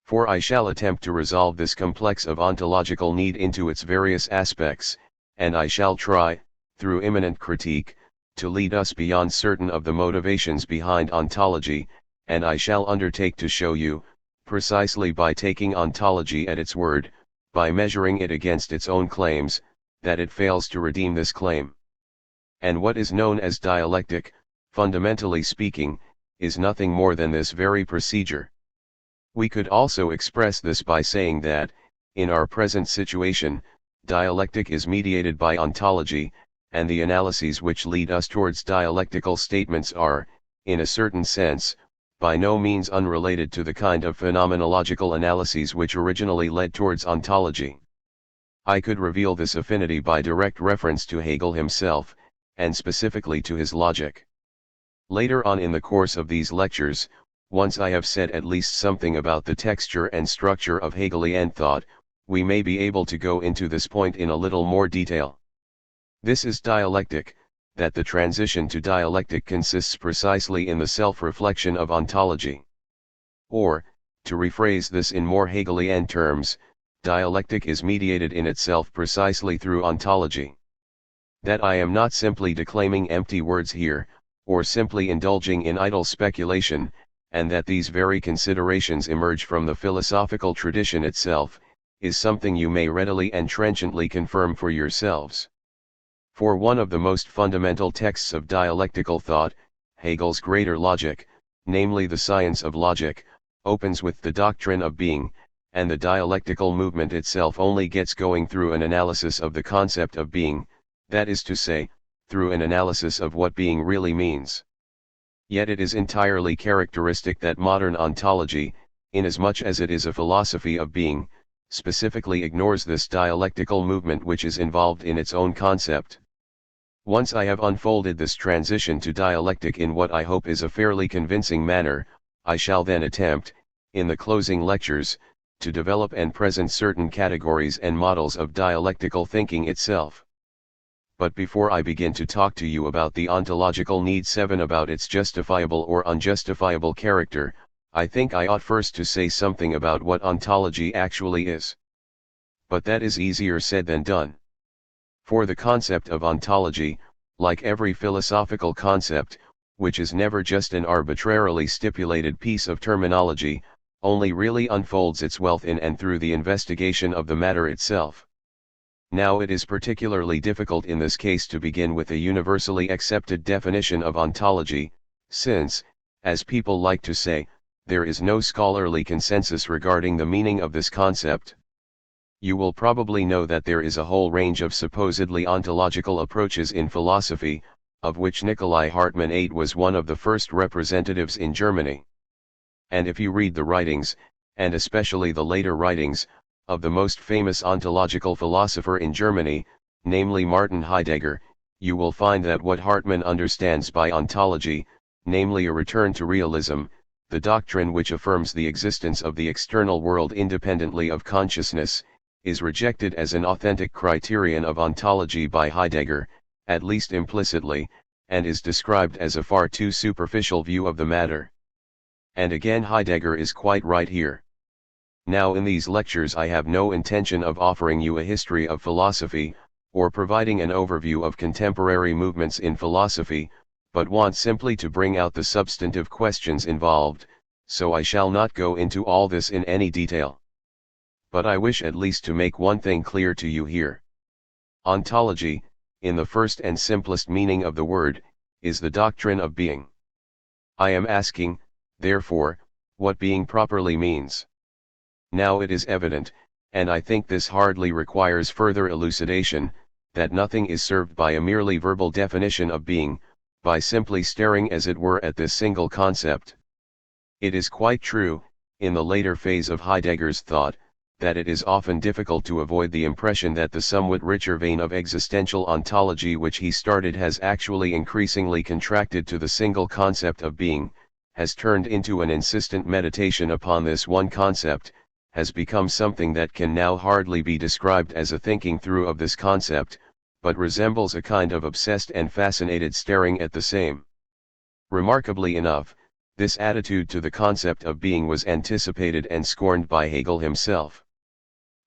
For I shall attempt to resolve this complex of ontological need into its various aspects, and I shall try, through immanent critique, to lead us beyond certain of the motivations behind ontology, and I shall undertake to show you, precisely by taking ontology at its word, by measuring it against its own claims, that it fails to redeem this claim. And what is known as dialectic, fundamentally speaking, is nothing more than this very procedure. We could also express this by saying that, in our present situation, dialectic is mediated by ontology, and the analyses which lead us towards dialectical statements are, in a certain sense, by no means unrelated to the kind of phenomenological analyses which originally led towards ontology. I could reveal this affinity by direct reference to Hegel himself, and specifically to his logic. Later on in the course of these lectures, once I have said at least something about the texture and structure of Hegelian thought, we may be able to go into this point in a little more detail. This is dialectic, that the transition to dialectic consists precisely in the self-reflection of ontology. Or, to rephrase this in more Hegelian terms, dialectic is mediated in itself precisely through ontology. That I am not simply declaiming empty words here, or simply indulging in idle speculation, and that these very considerations emerge from the philosophical tradition itself, is something you may readily and trenchantly confirm for yourselves. For one of the most fundamental texts of dialectical thought, Hegel's Greater Logic, namely the science of logic, opens with the doctrine of being, and the dialectical movement itself only gets going through an analysis of the concept of being, that is to say, through an analysis of what being really means. Yet it is entirely characteristic that modern ontology, inasmuch as it is a philosophy of being, specifically ignores this dialectical movement which is involved in its own concept. Once I have unfolded this transition to dialectic in what I hope is a fairly convincing manner, I shall then attempt, in the closing lectures, to develop and present certain categories and models of dialectical thinking itself. But before I begin to talk to you about the ontological need 7 about its justifiable or unjustifiable character, I think I ought first to say something about what ontology actually is. But that is easier said than done. For the concept of ontology, like every philosophical concept, which is never just an arbitrarily stipulated piece of terminology, only really unfolds its wealth in and through the investigation of the matter itself. Now it is particularly difficult in this case to begin with a universally accepted definition of ontology, since, as people like to say, there is no scholarly consensus regarding the meaning of this concept. You will probably know that there is a whole range of supposedly ontological approaches in philosophy, of which Nikolai Hartmann VIII was one of the first representatives in Germany. And if you read the writings, and especially the later writings, of the most famous ontological philosopher in Germany, namely Martin Heidegger, you will find that what Hartmann understands by ontology, namely a return to realism, the doctrine which affirms the existence of the external world independently of consciousness, is rejected as an authentic criterion of ontology by Heidegger, at least implicitly, and is described as a far too superficial view of the matter. And again Heidegger is quite right here. Now in these lectures I have no intention of offering you a history of philosophy, or providing an overview of contemporary movements in philosophy, but want simply to bring out the substantive questions involved, so I shall not go into all this in any detail. But I wish at least to make one thing clear to you here. Ontology, in the first and simplest meaning of the word, is the doctrine of being. I am asking, therefore, what being properly means. Now it is evident, and I think this hardly requires further elucidation, that nothing is served by a merely verbal definition of being, by simply staring as it were at this single concept. It is quite true, in the later phase of Heidegger's thought, that it is often difficult to avoid the impression that the somewhat richer vein of existential ontology which he started has actually increasingly contracted to the single concept of being, has turned into an insistent meditation upon this one concept, has become something that can now hardly be described as a thinking through of this concept, but resembles a kind of obsessed and fascinated staring at the same. Remarkably enough, this attitude to the concept of being was anticipated and scorned by Hegel himself.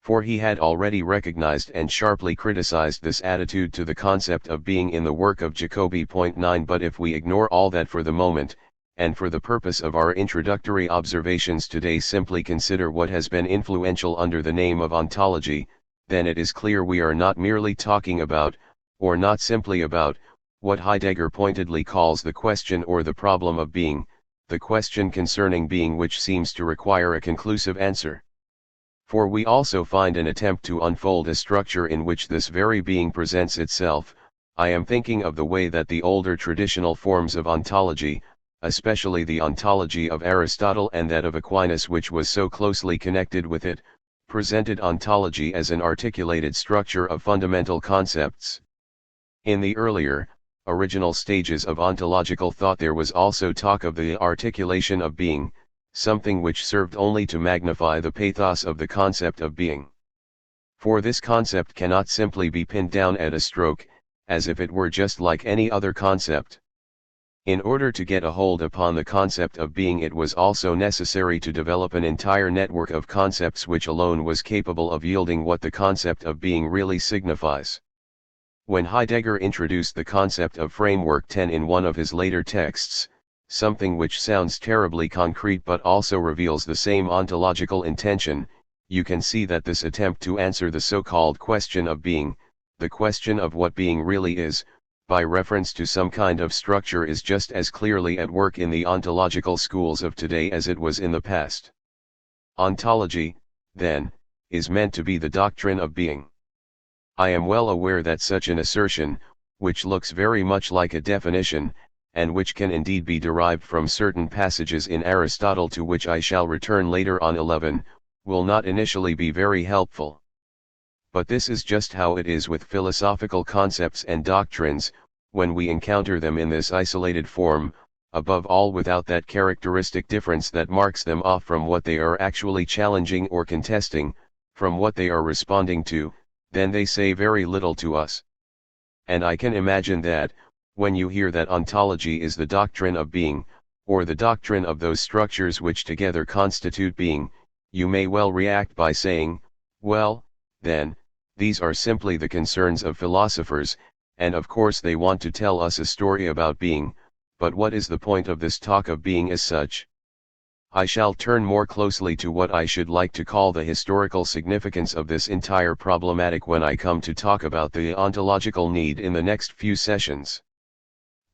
For he had already recognized and sharply criticized this attitude to the concept of being in the work of Jacobi. 9. But if we ignore all that for the moment, and for the purpose of our introductory observations today simply consider what has been influential under the name of ontology, then it is clear we are not merely talking about, or not simply about, what Heidegger pointedly calls the question or the problem of being, the question concerning being which seems to require a conclusive answer. For we also find an attempt to unfold a structure in which this very being presents itself. I am thinking of the way that the older traditional forms of ontology, especially the ontology of Aristotle and that of Aquinas which was so closely connected with it, presented ontology as an articulated structure of fundamental concepts. In the earlier, original stages of ontological thought there was also talk of the articulation of being, something which served only to magnify the pathos of the concept of being. For this concept cannot simply be pinned down at a stroke, as if it were just like any other concept. In order to get a hold upon the concept of being, it was also necessary to develop an entire network of concepts which alone was capable of yielding what the concept of being really signifies. When Heidegger introduced the concept of framework 10 in one of his later texts, something which sounds terribly concrete but also reveals the same ontological intention, you can see that this attempt to answer the so-called question of being, the question of what being really is, by reference to some kind of structure is just as clearly at work in the ontological schools of today as it was in the past. Ontology, then, is meant to be the doctrine of being. I am well aware that such an assertion, which looks very much like a definition, and which can indeed be derived from certain passages in Aristotle to which I shall return later on 11, will not initially be very helpful. But this is just how it is with philosophical concepts and doctrines, when we encounter them in this isolated form, above all without that characteristic difference that marks them off from what they are actually challenging or contesting, from what they are responding to, then they say very little to us. And I can imagine that, when you hear that ontology is the doctrine of being, or the doctrine of those structures which together constitute being, you may well react by saying, well, then, these are simply the concerns of philosophers, and of course they want to tell us a story about being, but what is the point of this talk of being as such? I shall turn more closely to what I should like to call the historical significance of this entire problematic when I come to talk about the ontological need in the next few sessions.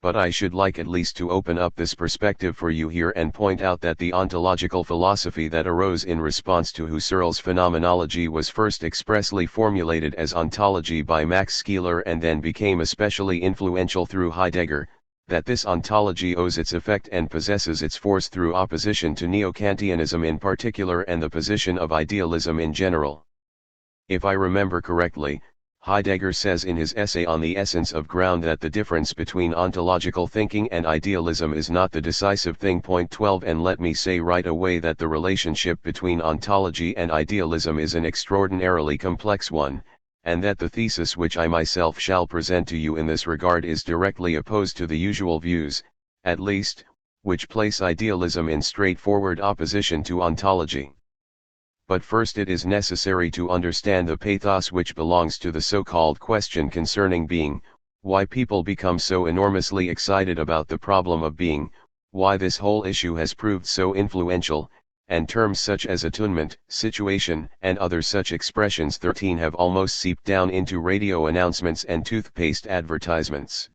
But I should like at least to open up this perspective for you here and point out that the ontological philosophy that arose in response to Husserl's phenomenology was first expressly formulated as ontology by Max Scheler and then became especially influential through Heidegger, that this ontology owes its effect and possesses its force through opposition to Neo-Kantianism in particular and the position of idealism in general. If I remember correctly, Heidegger says in his essay on the essence of ground that the difference between ontological thinking and idealism is not the decisive thing. 12 And let me say right away that the relationship between ontology and idealism is an extraordinarily complex one, and that the thesis which I myself shall present to you in this regard is directly opposed to the usual views, at least, which place idealism in straightforward opposition to ontology. But first it is necessary to understand the pathos which belongs to the so-called question concerning being, why people become so enormously excited about the problem of being, why this whole issue has proved so influential, and terms such as attunement, situation, and other such expressions 13 have almost seeped down into radio announcements and toothpaste advertisements.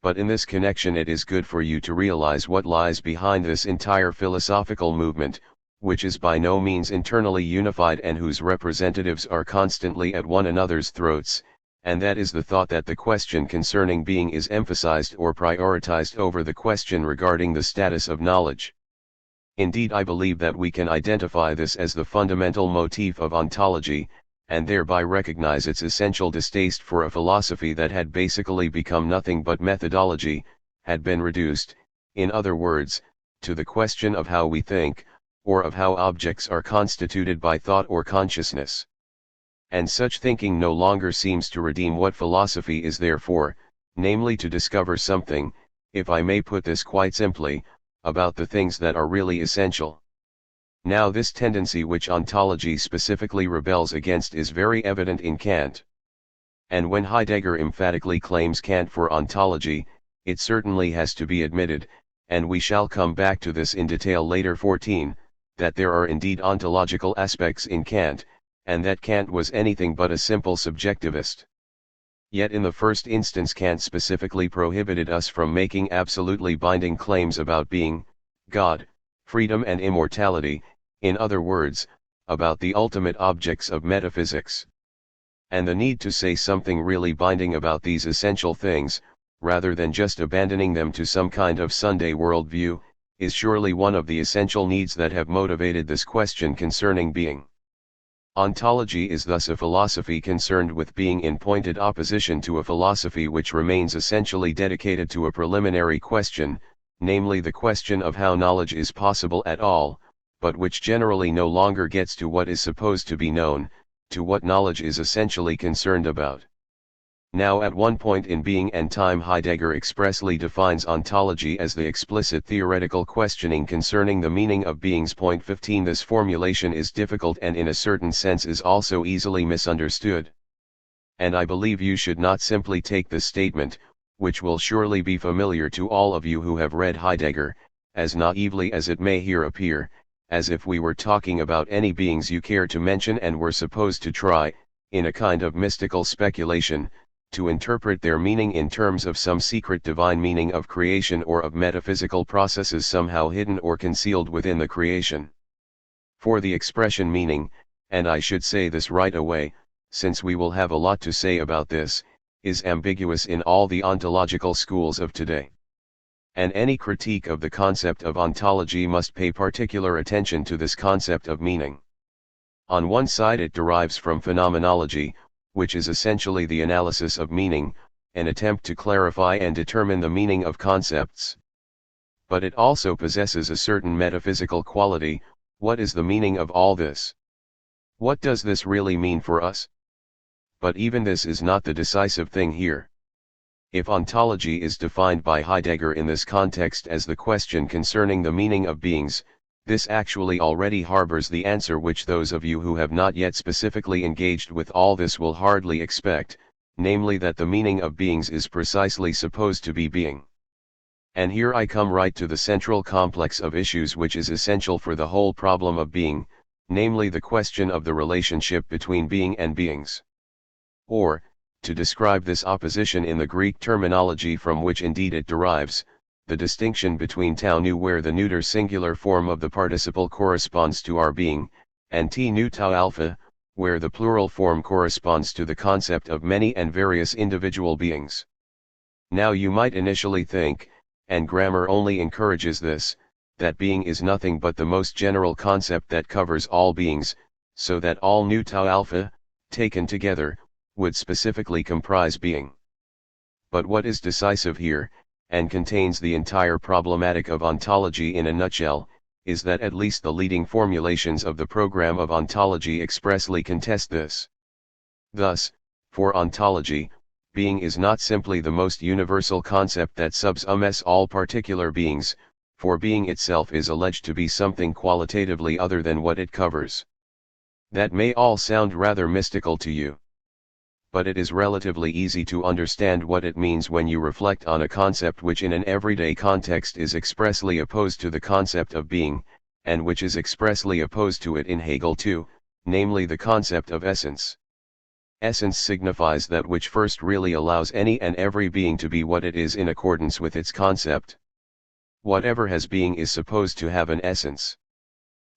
But in this connection it is good for you to realize what lies behind this entire philosophical movement, which is by no means internally unified and whose representatives are constantly at one another's throats, and that is the thought that the question concerning being is emphasized or prioritized over the question regarding the status of knowledge. Indeed, I believe that we can identify this as the fundamental motif of ontology, and thereby recognize its essential distaste for a philosophy that had basically become nothing but methodology, had been reduced, in other words, to the question of how we think, or of how objects are constituted by thought or consciousness. And such thinking no longer seems to redeem what philosophy is there for, namely to discover something, if I may put this quite simply, about the things that are really essential. Now this tendency which ontology specifically rebels against is very evident in Kant. And when Heidegger emphatically claims Kant for ontology, it certainly has to be admitted, and we shall come back to this in detail later 14, that there are indeed ontological aspects in Kant, and that Kant was anything but a simple subjectivist. Yet in the first instance Kant specifically prohibited us from making absolutely binding claims about being, God, freedom and immortality, in other words, about the ultimate objects of metaphysics. And the need to say something really binding about these essential things, rather than just abandoning them to some kind of Sunday worldview, is surely one of the essential needs that have motivated this question concerning being. Ontology is thus a philosophy concerned with being in pointed opposition to a philosophy which remains essentially dedicated to a preliminary question, namely the question of how knowledge is possible at all, but which generally no longer gets to what is supposed to be known, to what knowledge is essentially concerned about. Now at one point in Being and Time Heidegger expressly defines ontology as the explicit theoretical questioning concerning the meaning of beings. 15 This formulation is difficult and in a certain sense is also easily misunderstood. And I believe you should not simply take this statement, which will surely be familiar to all of you who have read Heidegger, as naively as it may here appear, as if we were talking about any beings you care to mention and were supposed to try, in a kind of mystical speculation, to interpret their meaning in terms of some secret divine meaning of creation or of metaphysical processes somehow hidden or concealed within the creation. For the expression meaning, and I should say this right away, since we will have a lot to say about this, is ambiguous in all the ontological schools of today. And any critique of the concept of ontology must pay particular attention to this concept of meaning. On one side it derives from phenomenology, which is essentially the analysis of meaning, an attempt to clarify and determine the meaning of concepts. But it also possesses a certain metaphysical quality. What is the meaning of all this? What does this really mean for us? But even this is not the decisive thing here. If ontology is defined by Heidegger in this context as the question concerning the meaning of beings, this actually already harbors the answer which those of you who have not yet specifically engaged with all this will hardly expect, namely that the meaning of beings is precisely supposed to be being. And here I come right to the central complex of issues which is essential for the whole problem of being, namely the question of the relationship between being and beings. Or, to describe this opposition in the Greek terminology from which indeed it derives, the distinction between tau nu where the neuter singular form of the participle corresponds to our being, and t nu tau alpha, where the plural form corresponds to the concept of many and various individual beings. Now you might initially think, and grammar only encourages this, that being is nothing but the most general concept that covers all beings, so that all nu tau alpha, taken together, would specifically comprise being. But what is decisive here, and contains the entire problematic of ontology in a nutshell, is that at least the leading formulations of the program of ontology expressly contest this. Thus, for ontology, being is not simply the most universal concept that subsumes all particular beings, for being itself is alleged to be something qualitatively other than what it covers. That may all sound rather mystical to you. But it is relatively easy to understand what it means when you reflect on a concept which in an everyday context is expressly opposed to the concept of being, and which is expressly opposed to it in Hegel too, namely the concept of essence. Essence signifies that which first really allows any and every being to be what it is in accordance with its concept. Whatever has being is supposed to have an essence.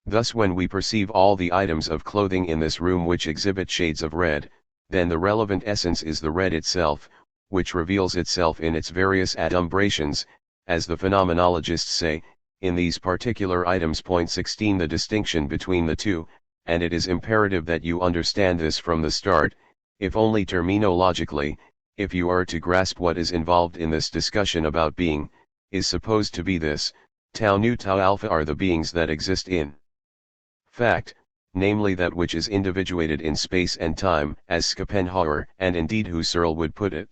Thus when we perceive all the items of clothing in this room which exhibit shades of red, then the relevant essence is the red itself, which reveals itself in its various adumbrations, as the phenomenologists say, in these particular items. Point 16 The distinction between the two, and it is imperative that you understand this from the start, if only terminologically, if you are to grasp what is involved in this discussion about being, is supposed to be this, tau nu tau alpha are the beings that exist in fact, namely that which is individuated in space and time, as Schopenhauer and indeed Husserl would put it.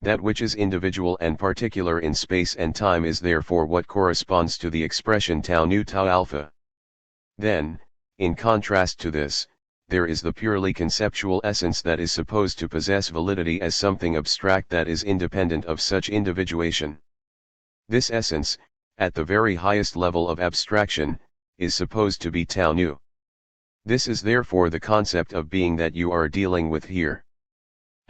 That which is individual and particular in space and time is therefore what corresponds to the expression tau nu tau alpha. Then, in contrast to this, there is the purely conceptual essence that is supposed to possess validity as something abstract that is independent of such individuation. This essence, at the very highest level of abstraction, is supposed to be tau nu. This is therefore the concept of being that you are dealing with here.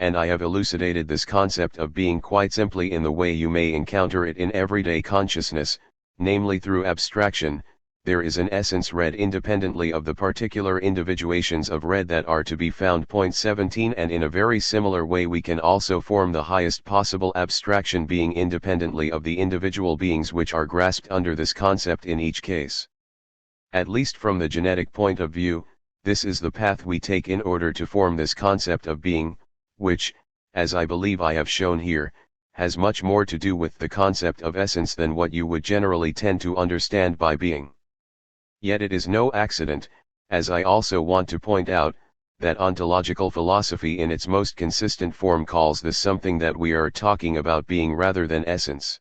And I have elucidated this concept of being quite simply in the way you may encounter it in everyday consciousness, namely through abstraction. There is an essence read independently of the particular individuations of read that are to be found. Point 17 And in a very similar way we can also form the highest possible abstraction being independently of the individual beings which are grasped under this concept in each case. At least from the genetic point of view, this is the path we take in order to form this concept of being, which, as I believe I have shown here, has much more to do with the concept of essence than what you would generally tend to understand by being. Yet it is no accident, as I also want to point out, that ontological philosophy in its most consistent form calls this something that we are talking about being rather than essence.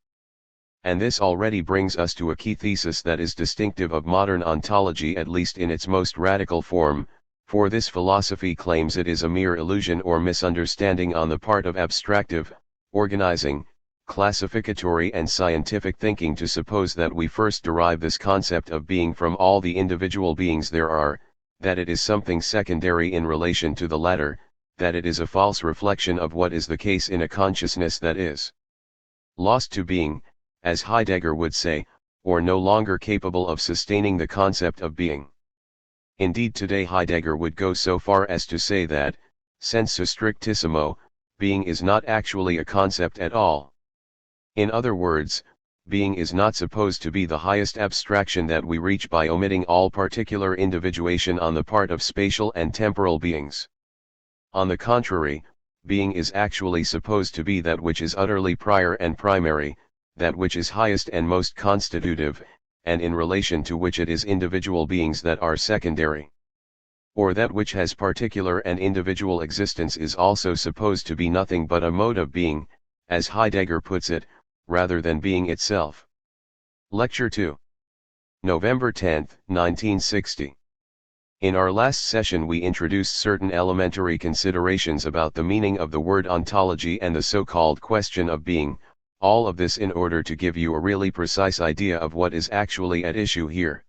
And this already brings us to a key thesis that is distinctive of modern ontology, at least in its most radical form, for this philosophy claims it is a mere illusion or misunderstanding on the part of abstractive, organizing, classificatory and scientific thinking to suppose that we first derive this concept of being from all the individual beings there are, that it is something secondary in relation to the latter, that it is a false reflection of what is the case in a consciousness that is lost to being, as Heidegger would say, or no longer capable of sustaining the concept of being. Indeed, today Heidegger would go so far as to say that, sensu strictissimo, being is not actually a concept at all. In other words, being is not supposed to be the highest abstraction that we reach by omitting all particular individuation on the part of spatial and temporal beings. On the contrary, being is actually supposed to be that which is utterly prior and primary, that which is highest and most constitutive, and in relation to which it is individual beings that are secondary. Or that which has particular and individual existence is also supposed to be nothing but a mode of being, as Heidegger puts it, rather than being itself. Lecture 2. November 10, 1960. In our last session we introduced certain elementary considerations about the meaning of the word ontology and the so-called question of being, all of this in order to give you a really precise idea of what is actually at issue here.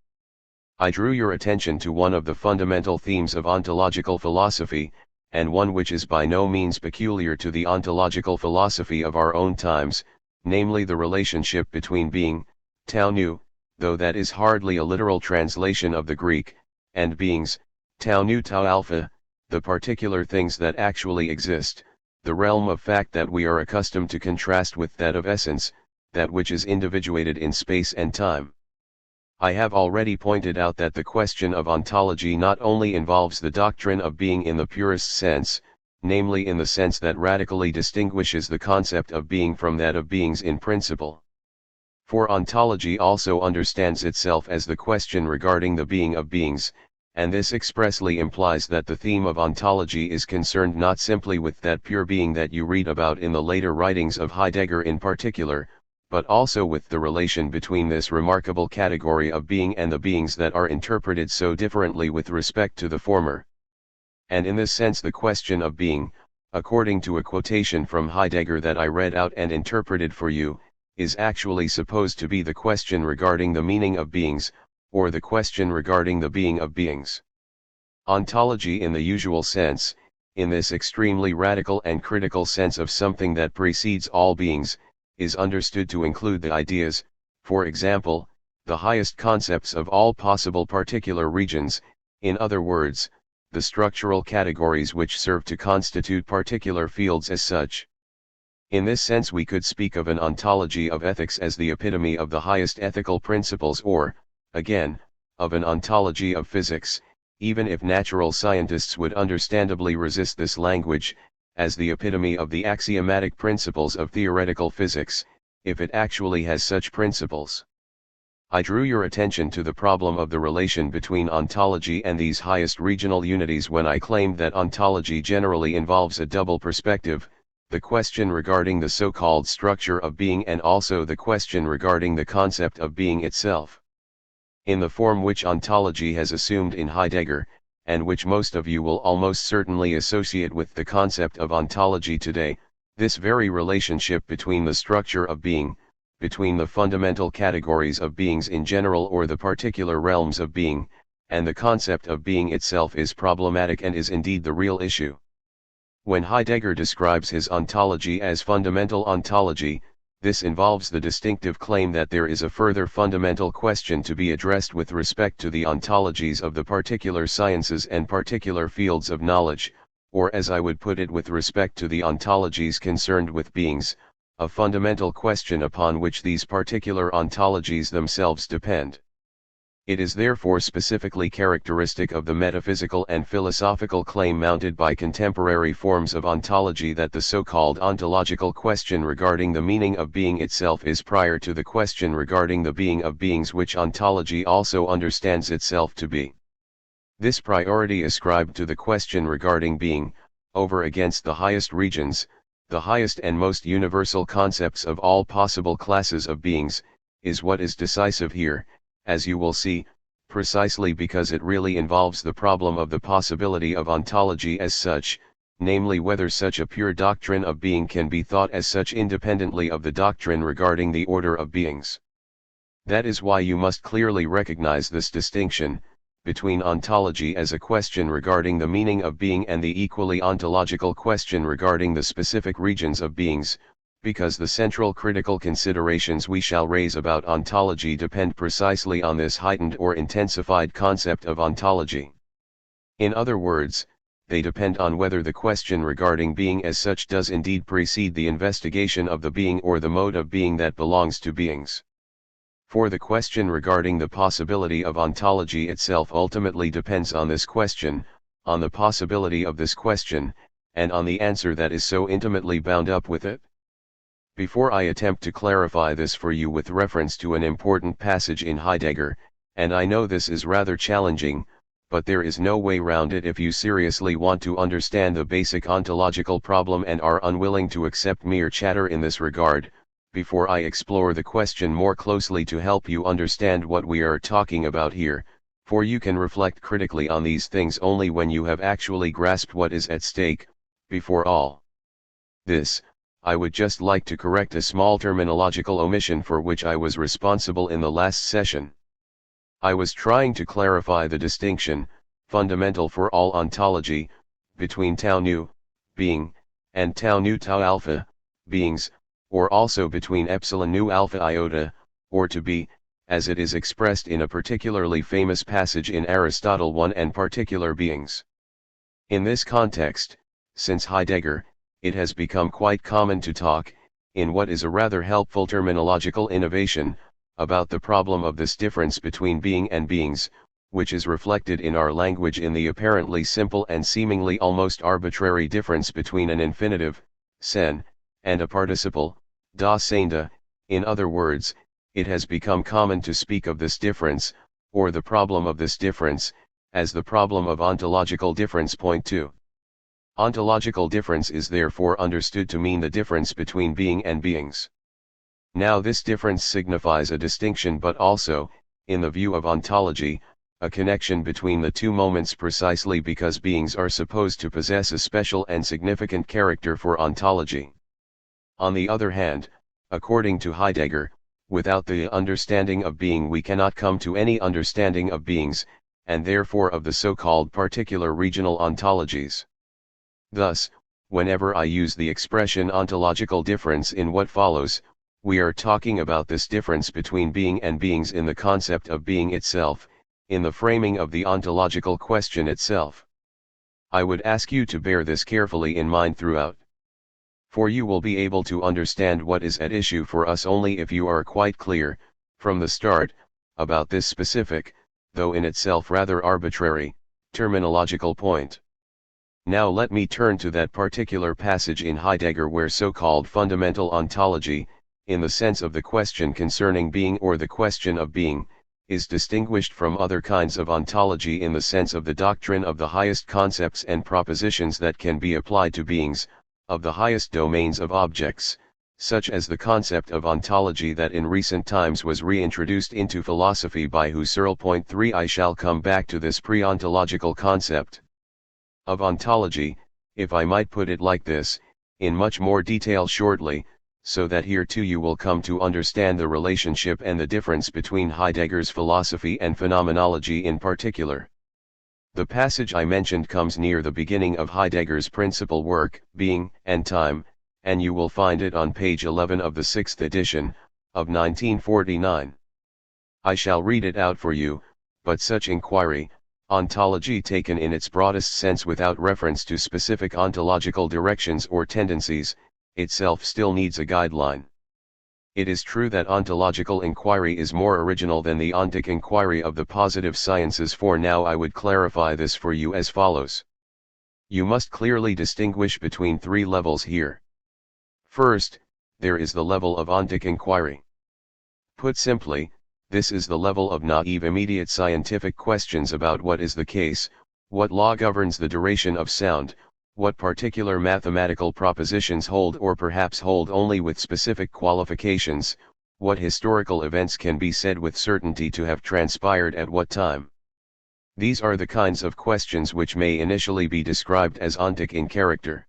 I drew your attention to one of the fundamental themes of ontological philosophy, and one which is by no means peculiar to the ontological philosophy of our own times, namely the relationship between being, tau nu, though that is hardly a literal translation of the Greek, and beings, tau nu tau alpha, the particular things that actually exist, the realm of fact that we are accustomed to contrast with that of essence, that which is individuated in space and time. I have already pointed out that the question of ontology not only involves the doctrine of being in the purest sense, namely in the sense that radically distinguishes the concept of being from that of beings in principle. For ontology also understands itself as the question regarding the being of beings, and this expressly implies that the theme of ontology is concerned not simply with that pure being that you read about in the later writings of Heidegger in particular, but also with the relation between this remarkable category of being and the beings that are interpreted so differently with respect to the former. And in this sense the question of being, according to a quotation from Heidegger that I read out and interpreted for you, is actually supposed to be the question regarding the meaning of beings, or the question regarding the being of beings. Ontology in the usual sense, in this extremely radical and critical sense of something that precedes all beings, is understood to include the ideas, for example, the highest concepts of all possible particular regions, in other words, the structural categories which serve to constitute particular fields as such. In this sense we could speak of an ontology of ethics as the epitome of the highest ethical principles, or, again, of an ontology of physics, even if natural scientists would understandably resist this language, as the epitome of the axiomatic principles of theoretical physics, if it actually has such principles. I drew your attention to the problem of the relation between ontology and these highest regional unities when I claimed that ontology generally involves a double perspective, the question regarding the so-called structure of being and also the question regarding the concept of being itself. In the form which ontology has assumed in Heidegger, and which most of you will almost certainly associate with the concept of ontology today, this very relationship between the structure of being, between the fundamental categories of beings in general or the particular realms of being, and the concept of being itself is problematic and is indeed the real issue. When Heidegger describes his ontology as fundamental ontology, this involves the distinctive claim that there is a further fundamental question to be addressed with respect to the ontologies of the particular sciences and particular fields of knowledge, or as I would put it with respect to the ontologies concerned with beings, a fundamental question upon which these particular ontologies themselves depend. It is therefore specifically characteristic of the metaphysical and philosophical claim mounted by contemporary forms of ontology that the so-called ontological question regarding the meaning of being itself is prior to the question regarding the being of beings, which ontology also understands itself to be. This priority ascribed to the question regarding being, over against the highest regions, the highest and most universal concepts of all possible classes of beings, is what is decisive here, as you will see, precisely because it really involves the problem of the possibility of ontology as such, namely whether such a pure doctrine of being can be thought as such independently of the doctrine regarding the order of beings. That is why you must clearly recognize this distinction, between ontology as a question regarding the meaning of being and the equally ontological question regarding the specific regions of beings, because the central critical considerations we shall raise about ontology depend precisely on this heightened or intensified concept of ontology. In other words, they depend on whether the question regarding being as such does indeed precede the investigation of the being or the mode of being that belongs to beings. For the question regarding the possibility of ontology itself ultimately depends on this question, on the possibility of this question, and on the answer that is so intimately bound up with it. Before I attempt to clarify this for you with reference to an important passage in Heidegger, and I know this is rather challenging, but there is no way round it if you seriously want to understand the basic ontological problem and are unwilling to accept mere chatter in this regard, before I explore the question more closely to help you understand what we are talking about here, for you can reflect critically on these things only when you have actually grasped what is at stake. Before all this, I would just like to correct a small terminological omission for which I was responsible in the last session. I was trying to clarify the distinction, fundamental for all ontology, between tau nu, being, and tau nu tau alpha, beings, or also between epsilon nu alpha iota, or to be, as it is expressed in a particularly famous passage in Aristotle 1, and particular beings. In this context, since Heidegger, it has become quite common to talk, in what is a rather helpful terminological innovation, about the problem of this difference between being and beings, which is reflected in our language in the apparently simple and seemingly almost arbitrary difference between an infinitive, sen, and a participle, das Seinende. In other words, it has become common to speak of this difference, or the problem of this difference, as the problem of ontological difference. Point 2. Ontological difference is therefore understood to mean the difference between being and beings. Now this difference signifies a distinction, but also, in the view of ontology, a connection between the two moments, precisely because beings are supposed to possess a special and significant character for ontology. On the other hand, according to Heidegger, without the understanding of being we cannot come to any understanding of beings, and therefore of the so-called particular regional ontologies. Thus, whenever I use the expression ontological difference in what follows, we are talking about this difference between being and beings in the concept of being itself, in the framing of the ontological question itself. I would ask you to bear this carefully in mind throughout. For you will be able to understand what is at issue for us only if you are quite clear, from the start, about this specific, though in itself rather arbitrary, terminological point. Now let me turn to that particular passage in Heidegger where so-called fundamental ontology, in the sense of the question concerning being or the question of being, is distinguished from other kinds of ontology in the sense of the doctrine of the highest concepts and propositions that can be applied to beings, of the highest domains of objects, such as the concept of ontology that in recent times was reintroduced into philosophy by Husserl. 3 I shall come back to this pre-ontological concept of ontology, if I might put it like this, in much more detail shortly, so that here too you will come to understand the relationship and the difference between Heidegger's philosophy and phenomenology in particular. The passage I mentioned comes near the beginning of Heidegger's principal work, Being and Time, and you will find it on page 11 of the 6th edition, of 1949. I shall read it out for you, but such inquiry, ontology taken in its broadest sense without reference to specific ontological directions or tendencies, itself still needs a guideline. It is true that ontological inquiry is more original than the ontic inquiry of the positive sciences, for now I would clarify this for you as follows. You must clearly distinguish between three levels here. First, there is the level of ontic inquiry. Put simply, this is the level of naive immediate scientific questions about what is the case, what law governs the duration of sound, what particular mathematical propositions hold or perhaps hold only with specific qualifications, what historical events can be said with certainty to have transpired at what time. These are the kinds of questions which may initially be described as ontic in character.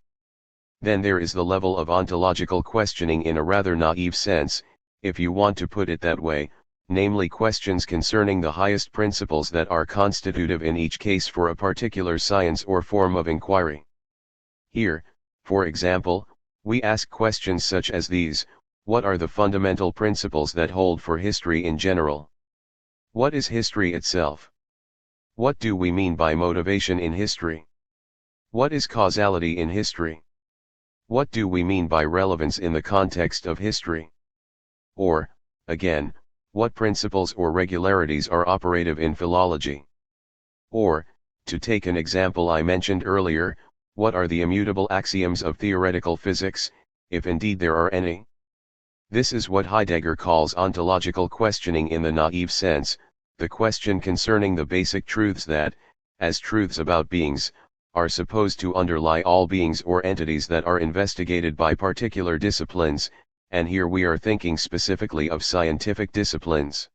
Then there is the level of ontological questioning in a rather naive sense, if you want to put it that way, namely questions concerning the highest principles that are constitutive in each case for a particular science or form of inquiry. Here, for example, we ask questions such as these: what are the fundamental principles that hold for history in general? What is history itself? What do we mean by motivation in history? What is causality in history? What do we mean by relevance in the context of history? Or, again, what principles or regularities are operative in philology? Or, to take an example I mentioned earlier, what are the immutable axioms of theoretical physics, if indeed there are any? This is what Heidegger calls ontological questioning in the naive sense, the question concerning the basic truths that, as truths about beings, are supposed to underlie all beings or entities that are investigated by particular disciplines, and here we are thinking specifically of scientific disciplines.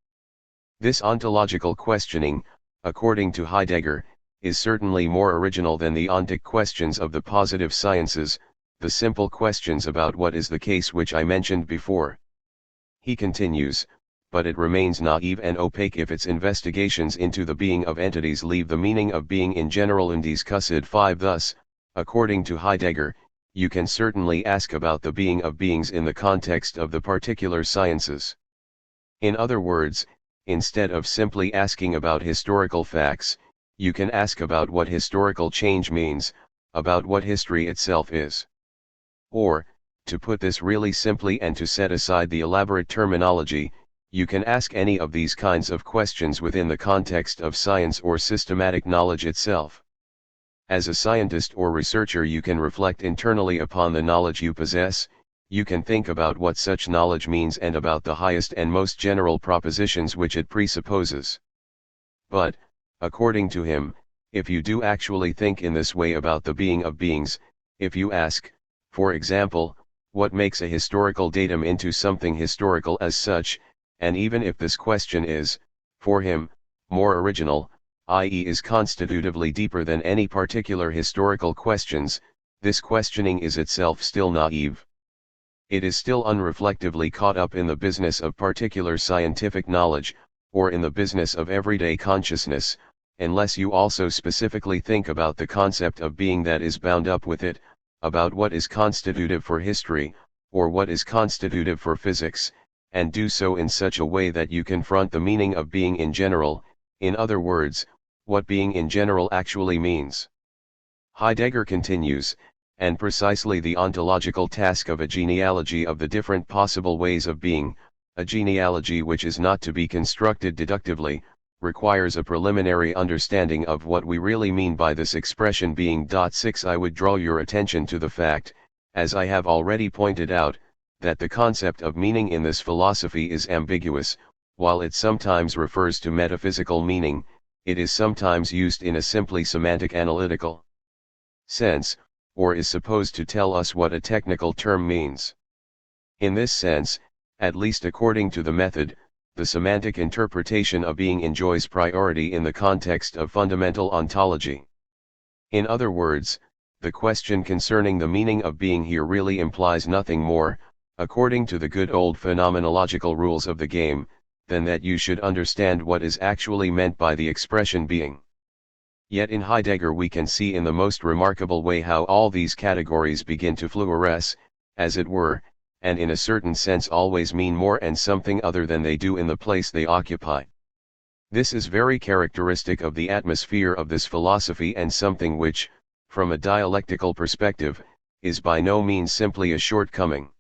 This ontological questioning, according to Heidegger, is certainly more original than the ontic questions of the positive sciences, the simple questions about what is the case which I mentioned before. He continues, but it remains naive and opaque if its investigations into the being of entities leave the meaning of being in general undiscussed. 5 Thus, according to Heidegger, you can certainly ask about the being of beings in the context of the particular sciences. In other words, instead of simply asking about historical facts, you can ask about what historical change means, about what history itself is. Or, to put this really simply and to set aside the elaborate terminology, you can ask any of these kinds of questions within the context of science or systematic knowledge itself. As a scientist or researcher, you can reflect internally upon the knowledge you possess, you can think about what such knowledge means and about the highest and most general propositions which it presupposes. But, according to him, if you do actually think in this way about the being of beings, if you ask, for example, what makes a historical datum into something historical as such, and even if this question is, for him, more original, i.e. is constitutively deeper than any particular historical questions, this questioning is itself still naive. It is still unreflectively caught up in the business of particular scientific knowledge, or in the business of everyday consciousness, unless you also specifically think about the concept of being that is bound up with it, about what is constitutive for history, or what is constitutive for physics, and do so in such a way that you confront the meaning of being in general, in other words, what being in general actually means. Heidegger continues, and precisely the ontological task of a genealogy of the different possible ways of being, a genealogy which is not to be constructed deductively, requires a preliminary understanding of what we really mean by this expression being. 6. I would draw your attention to the fact, as I have already pointed out, that the concept of meaning in this philosophy is ambiguous. While it sometimes refers to metaphysical meaning, it is sometimes used in a simply semantic analytical sense, or is supposed to tell us what a technical term means. In this sense, at least according to the method, the semantic interpretation of being enjoys priority in the context of fundamental ontology. In other words, the question concerning the meaning of being here really implies nothing more, according to the good old phenomenological rules of the game, than that you should understand what is actually meant by the expression being. Yet in Heidegger we can see in the most remarkable way how all these categories begin to fluoresce, as it were, and in a certain sense always mean more and something other than they do in the place they occupy. This is very characteristic of the atmosphere of this philosophy and something which, from a dialectical perspective, is by no means simply a shortcoming.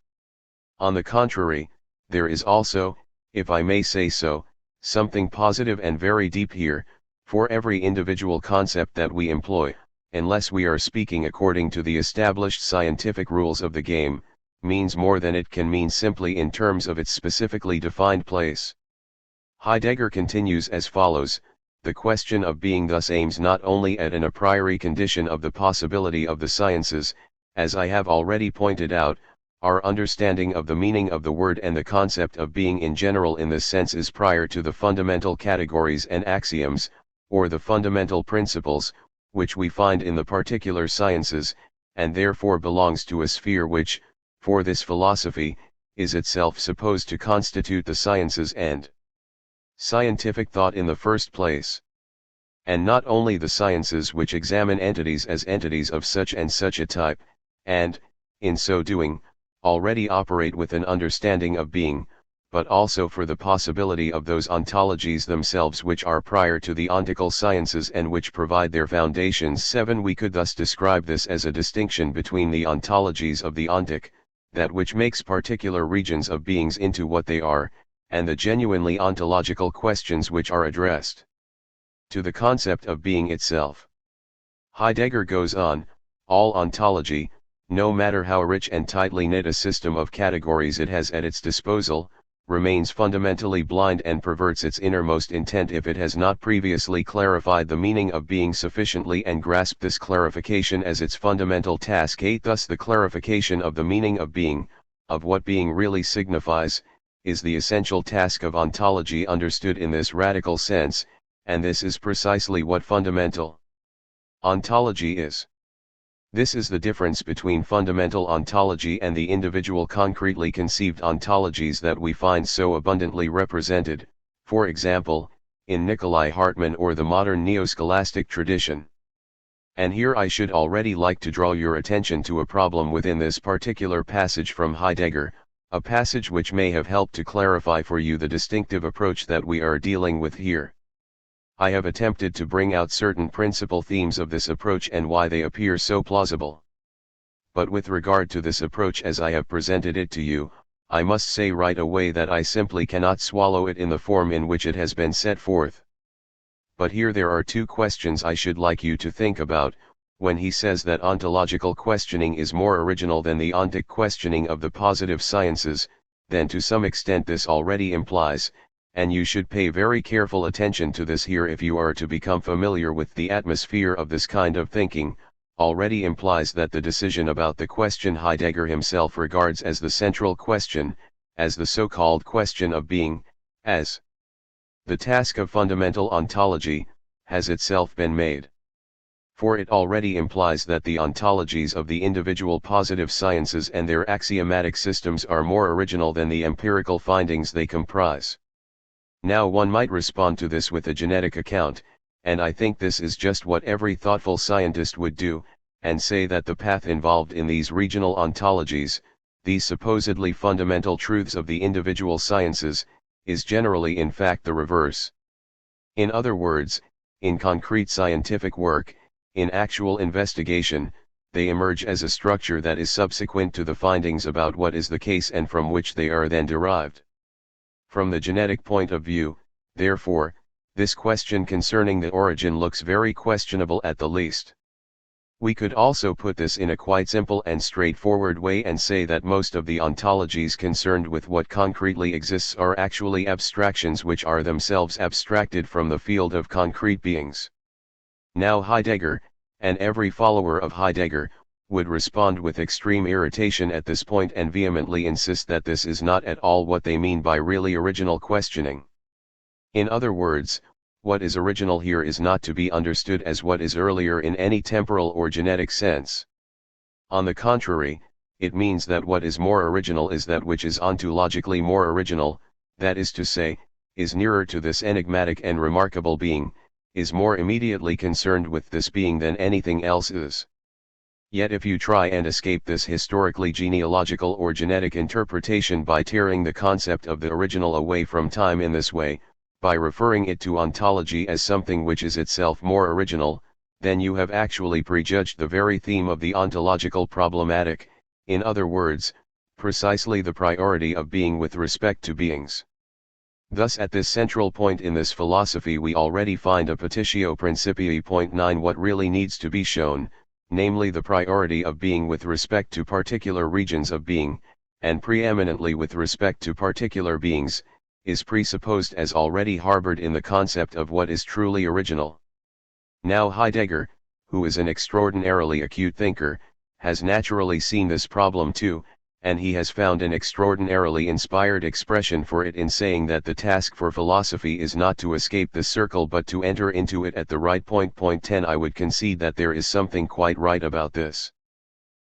On the contrary, there is also, if I may say so, something positive and very deep here, for every individual concept that we employ, unless we are speaking according to the established scientific rules of the game, means more than it can mean simply in terms of its specifically defined place. Heidegger continues as follows: the question of being thus aims not only at an a priori condition of the possibility of the sciences, as I have already pointed out, our understanding of the meaning of the word and the concept of being in general in this sense is prior to the fundamental categories and axioms, or the fundamental principles, which we find in the particular sciences, and therefore belongs to a sphere which, for this philosophy, is itself supposed to constitute the sciences and scientific thought in the first place. And not only the sciences which examine entities as entities of such and such a type, and, in so doing, already operate with an understanding of being, but also for the possibility of those ontologies themselves which are prior to the ontical sciences and which provide their foundations. 7. We could thus describe this as a distinction between the ontologies of the ontic, that which makes particular regions of beings into what they are, and the genuinely ontological questions which are addressed to the concept of being itself. Heidegger goes on: all ontology, no matter how rich and tightly knit a system of categories it has at its disposal, remains fundamentally blind and perverts its innermost intent if it has not previously clarified the meaning of being sufficiently and grasped this clarification as its fundamental task. 8. Thus the clarification of the meaning of being, of what being really signifies, is the essential task of ontology understood in this radical sense, and this is precisely what fundamental ontology is. This is the difference between fundamental ontology and the individual concretely conceived ontologies that we find so abundantly represented, for example, in Nikolai Hartmann or the modern neo-scholastic tradition. And here I should already like to draw your attention to a problem within this particular passage from Heidegger, a passage which may have helped to clarify for you the distinctive approach that we are dealing with here. I have attempted to bring out certain principal themes of this approach and why they appear so plausible. But with regard to this approach as I have presented it to you, I must say right away that I simply cannot swallow it in the form in which it has been set forth. But here there are two questions I should like you to think about. When he says that ontological questioning is more original than the ontic questioning of the positive sciences, then to some extent this already implies, and you should pay very careful attention to this here if you are to become familiar with the atmosphere of this kind of thinking, already implies that the decision about the question Heidegger himself regards as the central question, as the so-called question of being, as the task of fundamental ontology, has itself been made. For it already implies that the ontologies of the individual positive sciences and their axiomatic systems are more original than the empirical findings they comprise. Now one might respond to this with a genetic account, and I think this is just what every thoughtful scientist would do, and say that the path involved in these regional ontologies, these supposedly fundamental truths of the individual sciences, is generally in fact the reverse. In other words, in concrete scientific work, in actual investigation, they emerge as a structure that is subsequent to the findings about what is the case and from which they are then derived. From the genetic point of view, therefore, this question concerning the origin looks very questionable at the least. We could also put this in a quite simple and straightforward way and say that most of the ontologies concerned with what concretely exists are actually abstractions which are themselves abstracted from the field of concrete beings. Now Heidegger, and every follower of Heidegger, would respond with extreme irritation at this point and vehemently insist that this is not at all what they mean by really original questioning. In other words, what is original here is not to be understood as what is earlier in any temporal or genetic sense. On the contrary, it means that what is more original is that which is ontologically more original, that is to say, is nearer to this enigmatic and remarkable being, is more immediately concerned with this being than anything else is. Yet if you try and escape this historically genealogical or genetic interpretation by tearing the concept of the original away from time in this way, by referring it to ontology as something which is itself more original, then you have actually prejudged the very theme of the ontological problematic, in other words, precisely the priority of being with respect to beings. Thus at this central point in this philosophy we already find a petitio principii. 9 what really needs to be shown, namely the priority of being with respect to particular regions of being, and preeminently with respect to particular beings, is presupposed as already harbored in the concept of what is truly original. Now Heidegger, who is an extraordinarily acute thinker, has naturally seen this problem too, and he has found an extraordinarily inspired expression for it in saying that the task for philosophy is not to escape this circle but to enter into it at the right point. 10 I would concede that there is something quite right about this.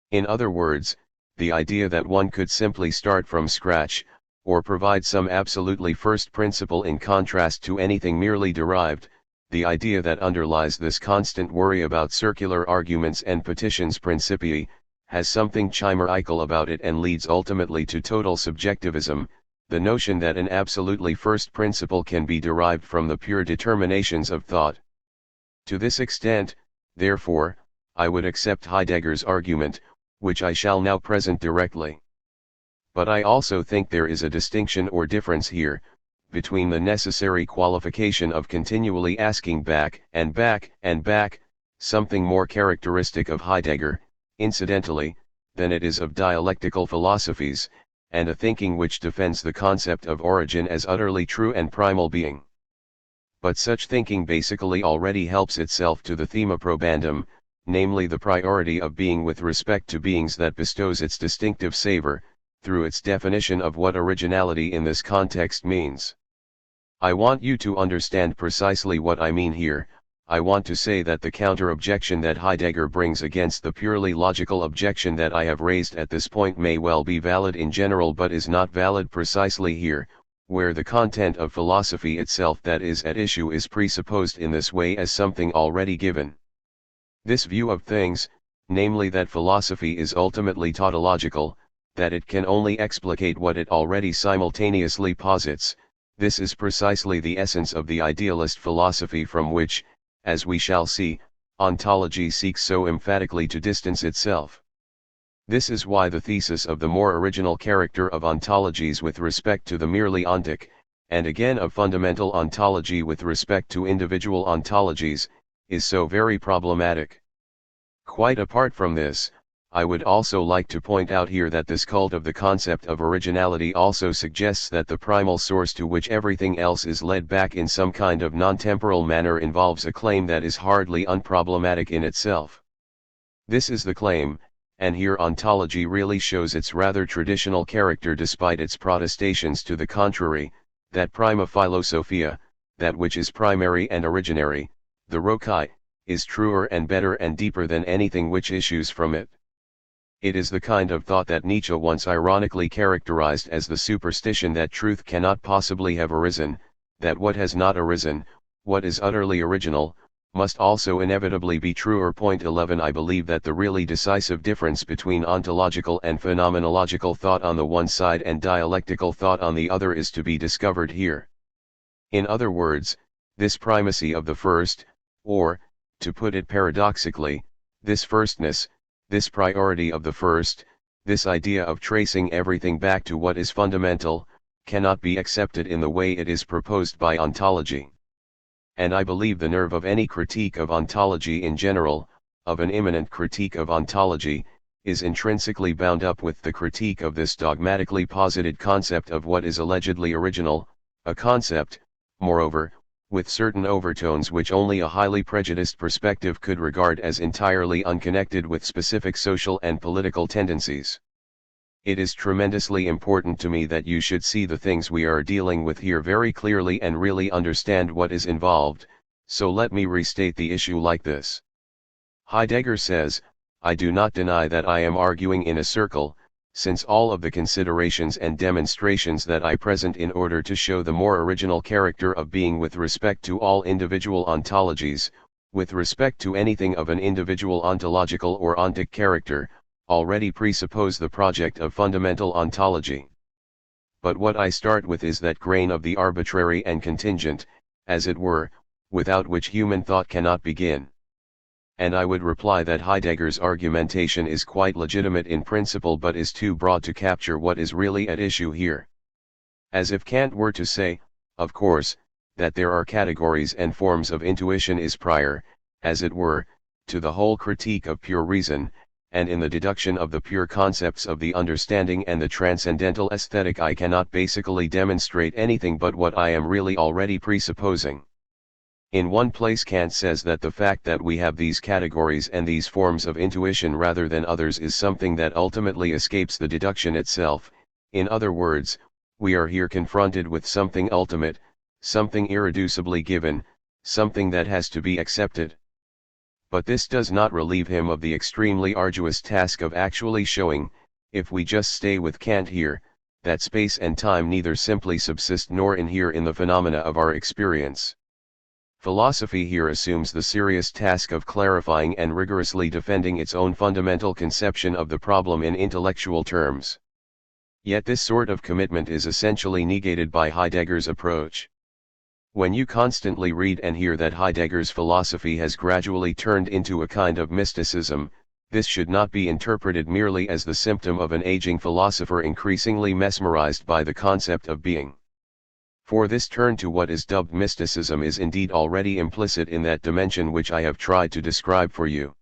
In other words, the idea that one could simply start from scratch, or provide some absolutely first principle in contrast to anything merely derived, the idea that underlies this constant worry about circular arguments and petitions principii, has something chimerical about it and leads ultimately to total subjectivism, the notion that an absolutely first principle can be derived from the pure determinations of thought. To this extent, therefore, I would accept Heidegger's argument, which I shall now present directly. But I also think there is a distinction or difference here, between the necessary qualification of continually asking back and back and back, something more characteristic of Heidegger, incidentally, than it is of dialectical philosophies, and a thinking which defends the concept of origin as utterly true and primal being. But such thinking basically already helps itself to the thema probandum, namely the priority of being with respect to beings that bestows its distinctive savor, through its definition of what originality in this context means. I want you to understand precisely what I mean here. I want to say that the counter-objection that Heidegger brings against the purely logical objection that I have raised at this point may well be valid in general but is not valid precisely here, where the content of philosophy itself that is at issue is presupposed in this way as something already given. This view of things, namely that philosophy is ultimately tautological, that it can only explicate what it already simultaneously posits, this is precisely the essence of the idealist philosophy from which, as we shall see, ontology seeks so emphatically to distance itself. This is why the thesis of the more original character of ontologies with respect to the merely ontic, and again of fundamental ontology with respect to individual ontologies, is so very problematic. Quite apart from this, I would also like to point out here that this cult of the concept of originality also suggests that the primal source to which everything else is led back in some kind of non-temporal manner involves a claim that is hardly unproblematic in itself. This is the claim, and here ontology really shows its rather traditional character despite its protestations to the contrary, that prima philosophia, that which is primary and originary, the rokai, is truer and better and deeper than anything which issues from it. It is the kind of thought that Nietzsche once ironically characterized as the superstition that truth cannot possibly have arisen, that what has not arisen, what is utterly original, must also inevitably be true. 11 I believe that the really decisive difference between ontological and phenomenological thought on the one side and dialectical thought on the other is to be discovered here. In other words, this primacy of the first, or, to put it paradoxically, this firstness, This priority of the first, this idea of tracing everything back to what is fundamental, cannot be accepted in the way it is proposed by ontology. And I believe the nerve of any critique of ontology in general, of an imminent critique of ontology, is intrinsically bound up with the critique of this dogmatically posited concept of what is allegedly original, a concept, moreover, with certain overtones which only a highly prejudiced perspective could regard as entirely unconnected with specific social and political tendencies. It is tremendously important to me that you should see the things we are dealing with here very clearly and really understand what is involved, so let me restate the issue like this. Heidegger says, I do not deny that I am arguing in a circle, since all of the considerations and demonstrations that I present in order to show the more original character of being with respect to all individual ontologies, with respect to anything of an individual ontological or ontic character, already presuppose the project of fundamental ontology. But what I start with is that grain of the arbitrary and contingent, as it were, without which human thought cannot begin. And I would reply that Heidegger's argumentation is quite legitimate in principle but is too broad to capture what is really at issue here. As if Kant were to say, of course, that there are categories and forms of intuition is prior, as it were, to the whole critique of pure reason, and in the deduction of the pure concepts of the understanding and the transcendental aesthetic I cannot basically demonstrate anything but what I am really already presupposing. In one place Kant says that the fact that we have these categories and these forms of intuition rather than others is something that ultimately escapes the deduction itself. In other words, we are here confronted with something ultimate, something irreducibly given, something that has to be accepted. But this does not relieve him of the extremely arduous task of actually showing, if we just stay with Kant here, that space and time neither simply subsist nor inhere in the phenomena of our experience. Philosophy here assumes the serious task of clarifying and rigorously defending its own fundamental conception of the problem in intellectual terms. Yet this sort of commitment is essentially negated by Heidegger's approach. When you constantly read and hear that Heidegger's philosophy has gradually turned into a kind of mysticism, this should not be interpreted merely as the symptom of an aging philosopher increasingly mesmerized by the concept of being. For this turn to what is dubbed mysticism is indeed already implicit in that dimension which I have tried to describe for you.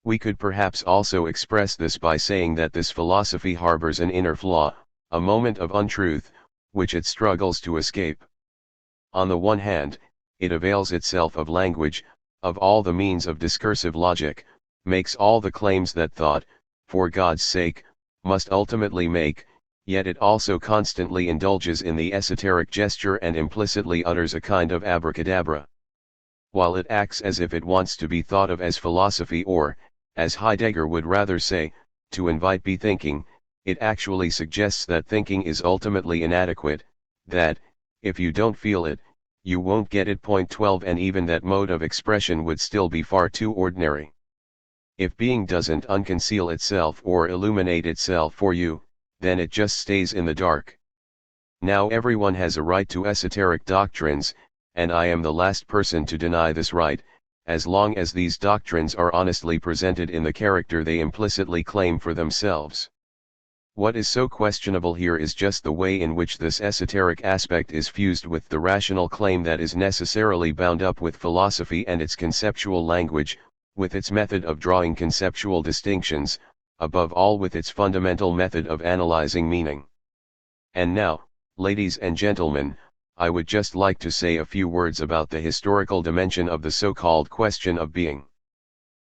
We could perhaps also express this by saying that this philosophy harbors an inner flaw, a moment of untruth, which it struggles to escape. On the one hand, it avails itself of language, of all the means of discursive logic, makes all the claims that thought, for God's sake, must ultimately make, yet it also constantly indulges in the esoteric gesture and implicitly utters a kind of abracadabra. While it acts as if it wants to be thought of as philosophy or, as Heidegger would rather say, to invite bethinking, it actually suggests that thinking is ultimately inadequate, that, if you don't feel it, you won't get it. Point 12. And even that mode of expression would still be far too ordinary. If being doesn't unconceal itself or illuminate itself for you, then it just stays in the dark. Now everyone has a right to esoteric doctrines, and I am the last person to deny this right, as long as these doctrines are honestly presented in the character they implicitly claim for themselves. What is so questionable here is just the way in which this esoteric aspect is fused with the rational claim that is necessarily bound up with philosophy and its conceptual language, with its method of drawing conceptual distinctions, above all with its fundamental method of analyzing meaning. And now, ladies and gentlemen, I would just like to say a few words about the historical dimension of the so-called question of being.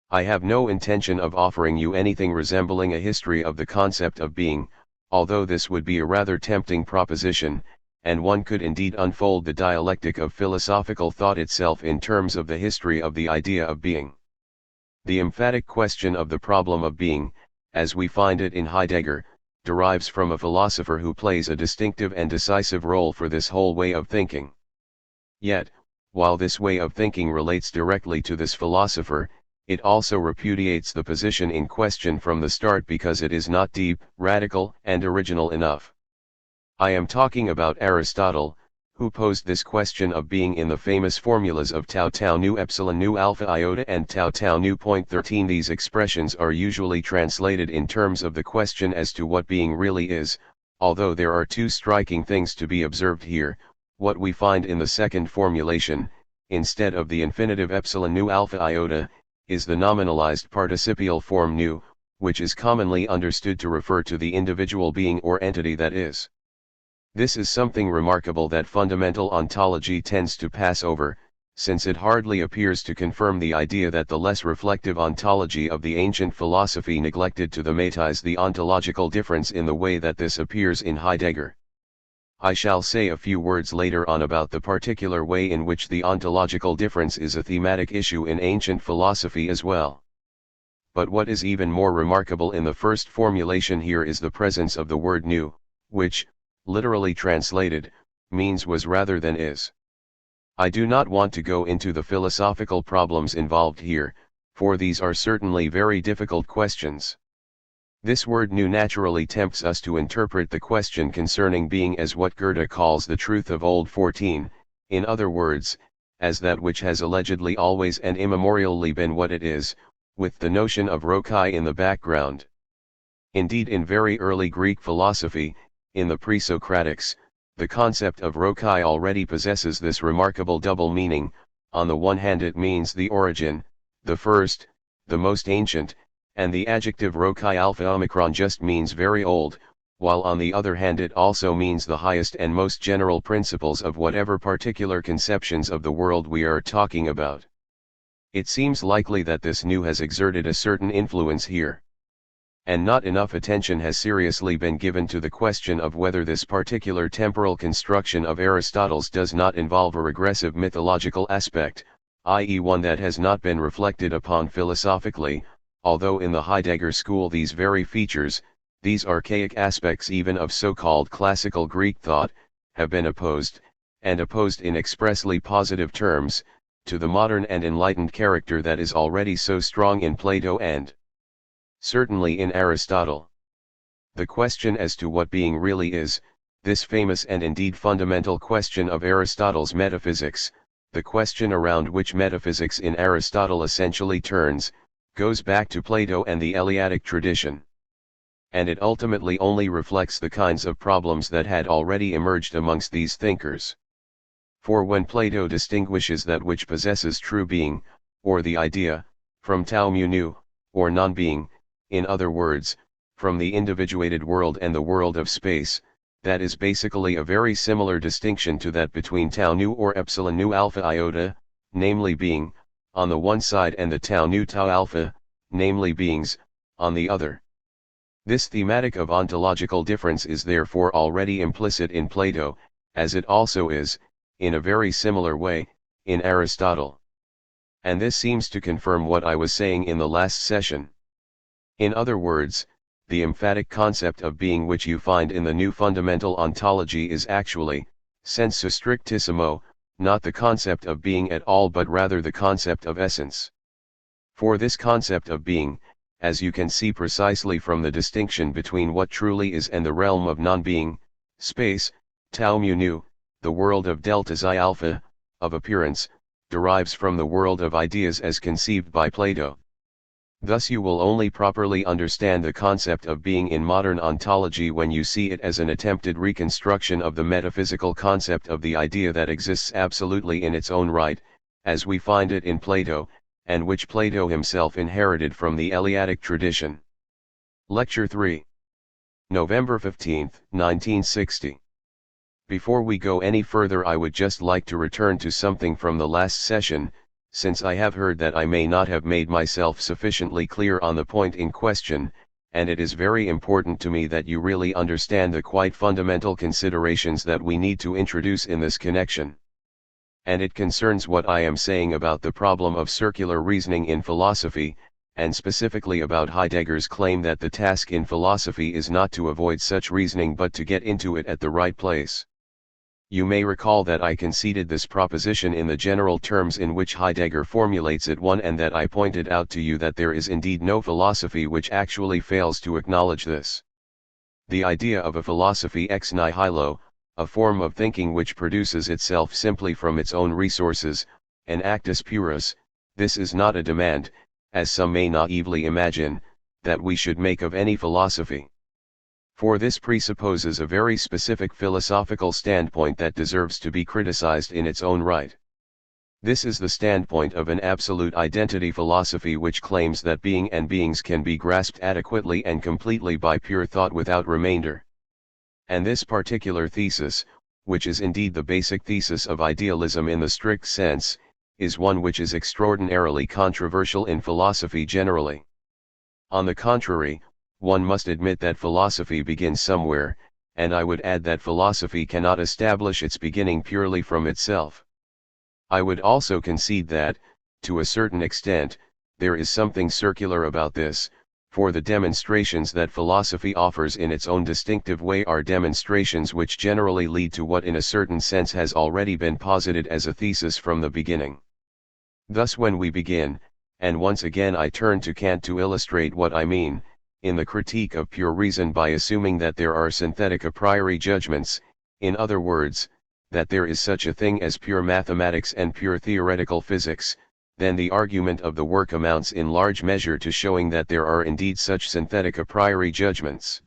I have no intention of offering you anything resembling a history of the concept of being, although this would be a rather tempting proposition, and one could indeed unfold the dialectic of philosophical thought itself in terms of the history of the idea of being. The emphatic question of the problem of being, as we find it in Heidegger, derives from a philosopher who plays a distinctive and decisive role for this whole way of thinking. Yet, while this way of thinking relates directly to this philosopher, it also repudiates the position in question from the start because it is not deep, radical, and original enough. I am talking about Aristotle, who posed this question of being in the famous formulas of tau tau nu epsilon nu alpha iota and tau tau nu point 13. These expressions are usually translated in terms of the question as to what being really is, although there are two striking things to be observed here. What we find in the second formulation, instead of the infinitive epsilon nu alpha iota, is the nominalized participial form nu, which is commonly understood to refer to the individual being or entity that is. This is something remarkable that fundamental ontology tends to pass over, since it hardly appears to confirm the idea that the less reflective ontology of the ancient philosophy neglected to thematize the ontological difference in the way that this appears in Heidegger. I shall say a few words later on about the particular way in which the ontological difference is a thematic issue in ancient philosophy as well. But what is even more remarkable in the first formulation here is the presence of the word nu, which, literally translated, means was rather than is. I do not want to go into the philosophical problems involved here, for these are certainly very difficult questions. This word nu naturally tempts us to interpret the question concerning being as what Goethe calls the truth of old 14, in other words, as that which has allegedly always and immemorially been what it is, with the notion of rokai in the background. Indeed, in very early Greek philosophy, in the pre-Socratics, the concept of rokai already possesses this remarkable double meaning. On the one hand it means the origin, the first, the most ancient, and the adjective rokai alpha omicron just means very old, while on the other hand it also means the highest and most general principles of whatever particular conceptions of the world we are talking about. It seems likely that this nu has exerted a certain influence here. And not enough attention has seriously been given to the question of whether this particular temporal construction of Aristotle's does not involve a regressive mythological aspect, i.e. one that has not been reflected upon philosophically, although in the Heidegger school these very features, these archaic aspects even of so-called classical Greek thought, have been opposed, and opposed in expressly positive terms, to the modern and enlightened character that is already so strong in Plato and certainly in Aristotle. The question as to what being really is, this famous and indeed fundamental question of Aristotle's metaphysics, the question around which metaphysics in Aristotle essentially turns, goes back to Plato and the Eleatic tradition. And it ultimately only reflects the kinds of problems that had already emerged amongst these thinkers. For when Plato distinguishes that which possesses true being, or the idea, from tau mu nu, or non-being, in other words, from the individuated world and the world of space, that is basically a very similar distinction to that between tau nu or epsilon nu alpha iota, namely being, on the one side and the tau nu tau alpha, namely beings, on the other. This thematic of ontological difference is therefore already implicit in Plato, as it also is, in a very similar way, in Aristotle. And this seems to confirm what I was saying in the last session. In other words, the emphatic concept of being which you find in the new fundamental ontology is actually, sensu strictissimo, not the concept of being at all but rather the concept of essence. For this concept of being, as you can see precisely from the distinction between what truly is and the realm of non-being, space, tau mu nu, the world of delta xi alpha, of appearance, derives from the world of ideas as conceived by Plato. Thus you will only properly understand the concept of being in modern ontology when you see it as an attempted reconstruction of the metaphysical concept of the idea that exists absolutely in its own right, as we find it in Plato, and which Plato himself inherited from the Eleatic tradition. Lecture 3. November 15, 1960. Before we go any further, I would just like to return to something from the last session, since I have heard that I may not have made myself sufficiently clear on the point in question, and it is very important to me that you really understand the quite fundamental considerations that we need to introduce in this connection. And it concerns what I am saying about the problem of circular reasoning in philosophy, and specifically about Heidegger's claim that the task in philosophy is not to avoid such reasoning but to get into it at the right place. You may recall that I conceded this proposition in the general terms in which Heidegger formulates it and that I pointed out to you that there is indeed no philosophy which actually fails to acknowledge this. The idea of a philosophy ex nihilo, a form of thinking which produces itself simply from its own resources, an actus purus. This is not a demand, as some may naively imagine, that we should make of any philosophy. For this presupposes a very specific philosophical standpoint that deserves to be criticized in its own right. This is the standpoint of an absolute identity philosophy which claims that being and beings can be grasped adequately and completely by pure thought without remainder. And this particular thesis, which is indeed the basic thesis of idealism in the strict sense, is one which is extraordinarily controversial in philosophy generally. On the contrary, one must admit that philosophy begins somewhere, and I would add that philosophy cannot establish its beginning purely from itself. I would also concede that, to a certain extent, there is something circular about this, for the demonstrations that philosophy offers in its own distinctive way are demonstrations which generally lead to what in a certain sense has already been posited as a thesis from the beginning. Thus when we begin, and once again I turn to Kant to illustrate what I mean, in the critique of pure reason by assuming that there are synthetic a priori judgments, in other words, that there is such a thing as pure mathematics and pure theoretical physics, then the argument of the work amounts in large measure to showing that there are indeed such synthetic a priori judgments.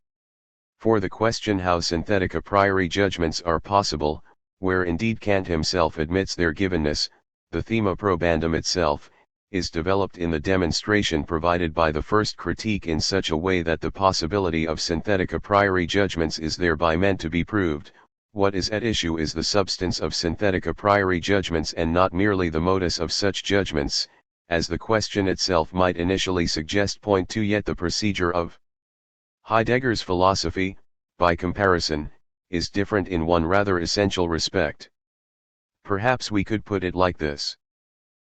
For the question how synthetic a priori judgments are possible, where indeed Kant himself admits their givenness, the thema probandum itself, is developed in the demonstration provided by the first critique in such a way that the possibility of synthetic a priori judgments is thereby meant to be proved. What is at issue is the substance of synthetic a priori judgments and not merely the modus of such judgments, as the question itself might initially suggest. Point 2. Yet the procedure of Heidegger's philosophy, by comparison, is different in one rather essential respect. Perhaps we could put it like this.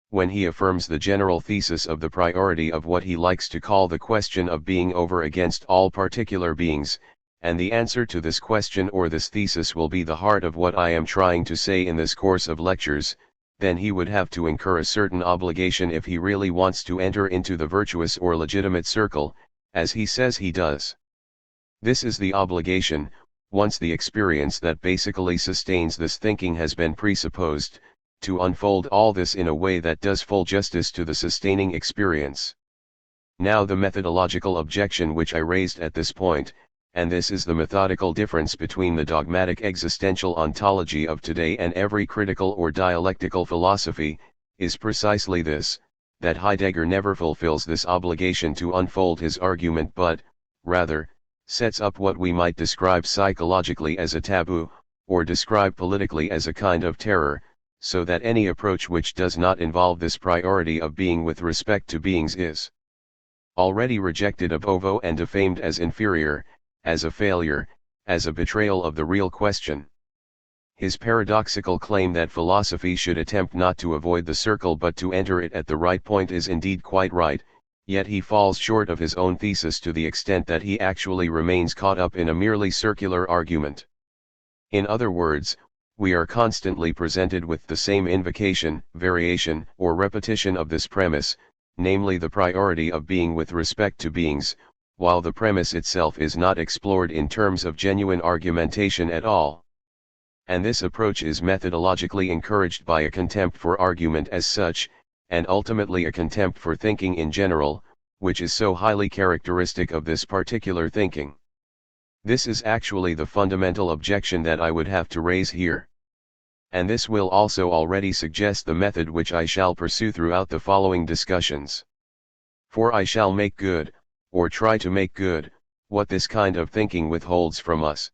When he affirms the general thesis of the priority of what he likes to call the question of being over against all particular beings, and the answer to this question or this thesis will be the heart of what I am trying to say in this course of lectures, then he would have to incur a certain obligation if he really wants to enter into the virtuous or legitimate circle, as he says he does. This is the obligation, once the experience that basically sustains this thinking has been presupposed, to unfold all this in a way that does full justice to the sustaining experience. Now the methodological objection which I raised at this point, and this is the methodical difference between the dogmatic existential ontology of today and every critical or dialectical philosophy, is precisely this, that Heidegger never fulfills this obligation to unfold his argument but, rather, sets up what we might describe psychologically as a taboo, or describe politically as a kind of terror, so that any approach which does not involve this priority of being with respect to beings is already rejected ab ovo and defamed as inferior, as a failure, as a betrayal of the real question. His paradoxical claim that philosophy should attempt not to avoid the circle but to enter it at the right point is indeed quite right, yet he falls short of his own thesis to the extent that he actually remains caught up in a merely circular argument. In other words, we are constantly presented with the same invocation, variation, or repetition of this premise, namely the priority of being with respect to beings, while the premise itself is not explored in terms of genuine argumentation at all. And this approach is methodologically encouraged by a contempt for argument as such, and ultimately a contempt for thinking in general, which is so highly characteristic of this particular thinking. This is actually the fundamental objection that I would have to raise here. And this will also already suggest the method which I shall pursue throughout the following discussions. For I shall make good, or try to make good, what this kind of thinking withholds from us.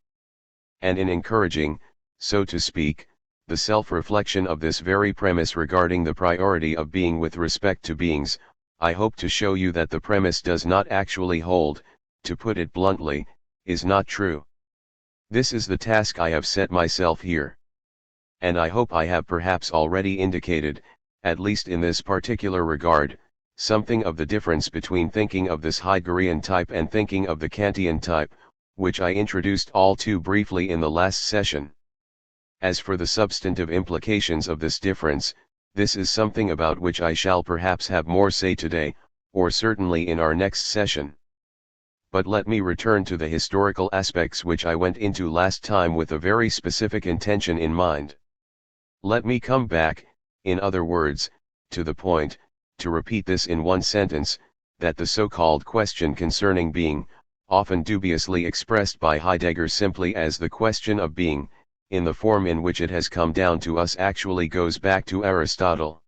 And in encouraging, so to speak, the self-reflection of this very premise regarding the priority of being with respect to beings, I hope to show you that the premise does not actually hold, to put it bluntly, is not true. This is the task I have set myself here. And I hope I have perhaps already indicated, at least in this particular regard, something of the difference between thinking of this Heideggerian type and thinking of the Kantian type, which I introduced all too briefly in the last session. As for the substantive implications of this difference, this is something about which I shall perhaps have more say today, or certainly in our next session. But let me return to the historical aspects which I went into last time with a very specific intention in mind. Let me come back, in other words, to the point, to repeat this in one sentence, that the so-called question concerning being, often dubiously expressed by Heidegger simply as the question of being, in the form in which it has come down to us actually goes back to Aristotle.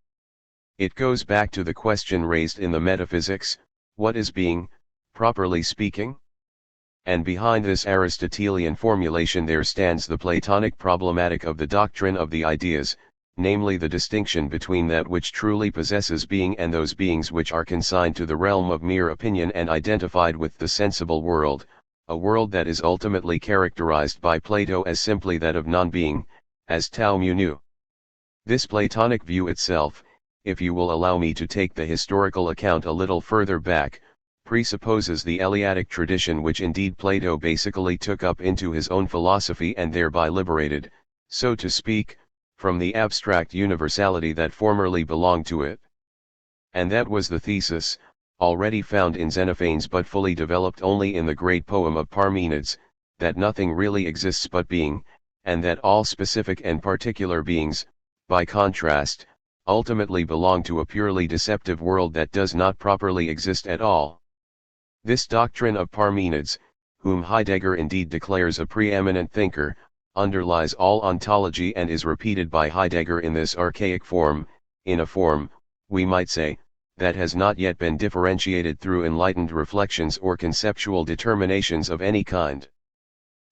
It goes back to the question raised in the Metaphysics, what is being, properly speaking? And behind this Aristotelian formulation there stands the Platonic problematic of the doctrine of the ideas, namely the distinction between that which truly possesses being and those beings which are consigned to the realm of mere opinion and identified with the sensible world, a world that is ultimately characterized by Plato as simply that of non-being, as tau mu nu. This Platonic view itself, if you will allow me to take the historical account a little further back, presupposes the Eleatic tradition which indeed Plato basically took up into his own philosophy and thereby liberated, so to speak, from the abstract universality that formerly belonged to it. And that was the thesis, already found in Xenophanes but fully developed only in the great poem of Parmenides, that nothing really exists but being, and that all specific and particular beings, by contrast, ultimately belong to a purely deceptive world that does not properly exist at all. This doctrine of Parmenides, whom Heidegger indeed declares a preeminent thinker, underlies all ontology and is repeated by Heidegger in this archaic form, in a form, we might say, that has not yet been differentiated through enlightened reflections or conceptual determinations of any kind.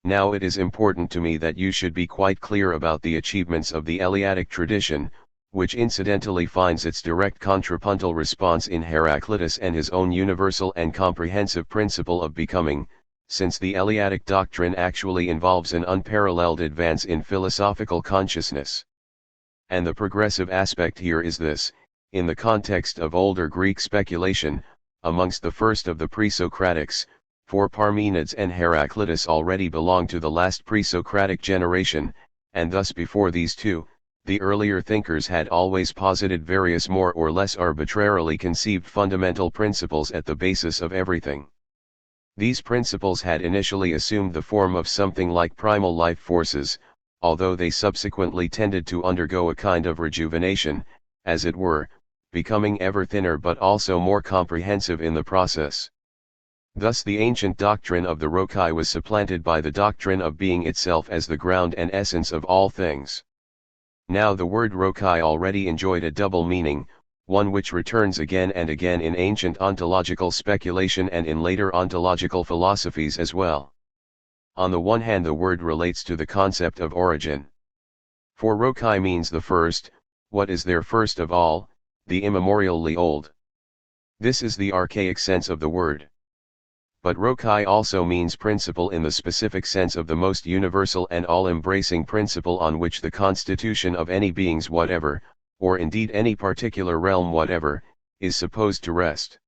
Now it is important to me that you should be quite clear about the achievements of the Eleatic tradition, which incidentally finds its direct contrapuntal response in Heraclitus and his own universal and comprehensive principle of becoming, since the Eleatic doctrine actually involves an unparalleled advance in philosophical consciousness. And the progressive aspect here is this: in the context of older Greek speculation, amongst the first of the pre-Socratics, for Parmenides and Heraclitus already belonged to the last pre-Socratic generation, and thus before these two, the earlier thinkers had always posited various more or less arbitrarily conceived fundamental principles at the basis of everything. These principles had initially assumed the form of something like primal life forces, although they subsequently tended to undergo a kind of rejuvenation, as it were, becoming ever thinner but also more comprehensive in the process. Thus the ancient doctrine of the Rokai was supplanted by the doctrine of being itself as the ground and essence of all things. Now the word Rokai already enjoyed a double meaning, one which returns again and again in ancient ontological speculation and in later ontological philosophies as well. On the one hand the word relates to the concept of origin. For Rokai means the first, what is there first of all, the immemorially old. This is the archaic sense of the word. But Rokai also means principle in the specific sense of the most universal and all-embracing principle on which the constitution of any beings whatever, or indeed any particular realm whatever, is supposed to rest.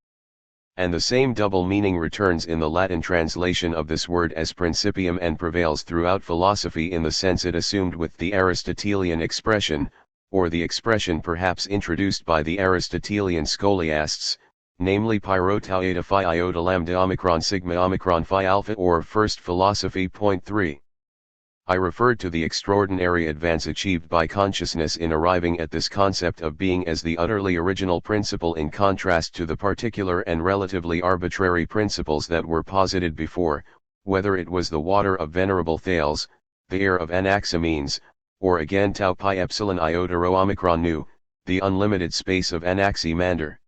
And the same double meaning returns in the Latin translation of this word as principium and prevails throughout philosophy in the sense it assumed with the Aristotelian expression, or the expression perhaps introduced by the Aristotelian scholiasts, namely Pyro tau eta phi iota lambda omicron sigma omicron phi alpha, or First Philosophy. Point 3. I referred to the extraordinary advance achieved by consciousness in arriving at this concept of being as the utterly original principle in contrast to the particular and relatively arbitrary principles that were posited before, whether it was the water of Venerable Thales, the air of Anaximenes, or again tau pi epsilon iota rho omicron nu, the unlimited space of Anaximander.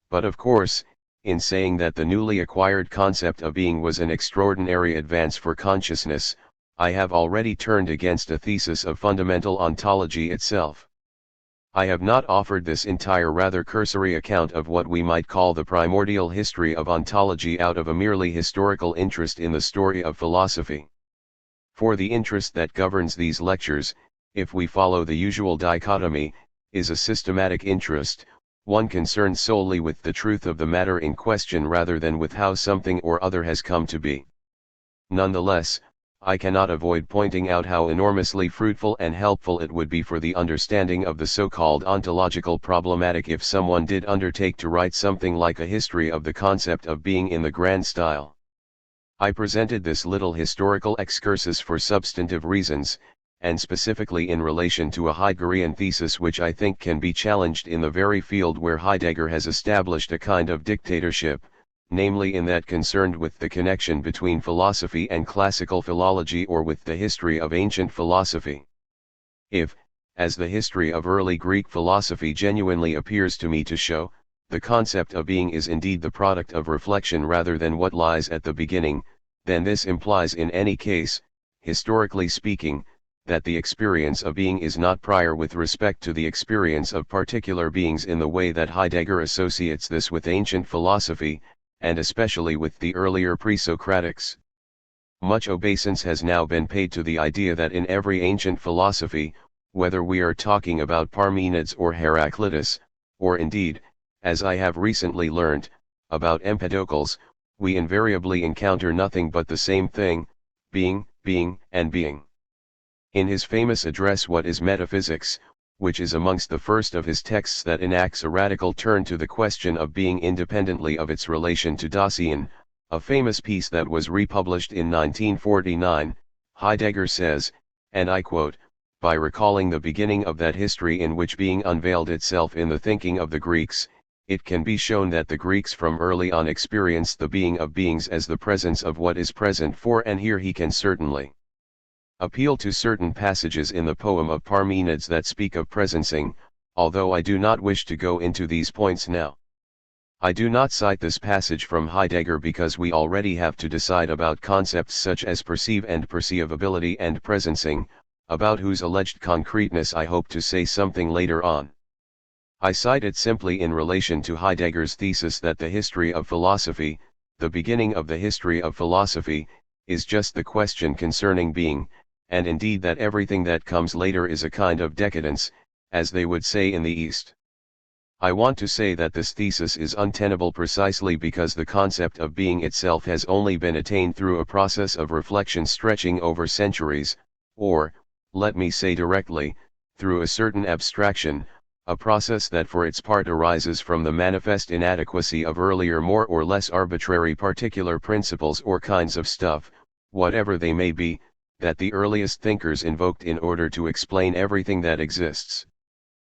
But of course, in saying that the newly acquired concept of being was an extraordinary advance for consciousness, I have already turned against a thesis of fundamental ontology itself. I have not offered this entire rather cursory account of what we might call the primordial history of ontology out of a merely historical interest in the story of philosophy. For the interest that governs these lectures, if we follow the usual dichotomy, is a systematic interest, one concerned solely with the truth of the matter in question rather than with how something or other has come to be. Nonetheless, I cannot avoid pointing out how enormously fruitful and helpful it would be for the understanding of the so-called ontological problematic if someone did undertake to write something like a history of the concept of being in the grand style. I presented this little historical excursus for substantive reasons, and specifically in relation to a Heideggerian thesis which I think can be challenged in the very field where Heidegger has established a kind of dictatorship, namely in that concerned with the connection between philosophy and classical philology, or with the history of ancient philosophy. If, as the history of early Greek philosophy genuinely appears to me to show, the concept of being is indeed the product of reflection rather than what lies at the beginning, then this implies in any case, historically speaking, that the experience of being is not prior with respect to the experience of particular beings in the way that Heidegger associates this with ancient philosophy, and especially with the earlier pre-Socratics. Much obeisance has now been paid to the idea that in every ancient philosophy, whether we are talking about Parmenides or Heraclitus, or indeed, as I have recently learned, about Empedocles, we invariably encounter nothing but the same thing, being, and being. In his famous address What is Metaphysics, which is amongst the first of his texts that enacts a radical turn to the question of being independently of its relation to Dasein, a famous piece that was republished in 1949, Heidegger says, and I quote, "By recalling the beginning of that history in which being unveiled itself in the thinking of the Greeks, it can be shown that the Greeks from early on experienced the being of beings as the presence of what is present for," and here he can certainly appeal to certain passages in the poem of Parmenides that speak of presencing, although I do not wish to go into these points now. I do not cite this passage from Heidegger because we already have to decide about concepts such as perceive and perceivability and presencing, about whose alleged concreteness I hope to say something later on. I cite it simply in relation to Heidegger's thesis that the history of philosophy, the beginning of the history of philosophy, is just the question concerning being, and indeed that everything that comes later is a kind of decadence, as they would say in the East. I want to say that this thesis is untenable precisely because the concept of being itself has only been attained through a process of reflection stretching over centuries, or, let me say directly, through a certain abstraction, a process that for its part arises from the manifest inadequacy of earlier more or less arbitrary particular principles or kinds of stuff, whatever they may be, that the earliest thinkers invoked in order to explain everything that exists.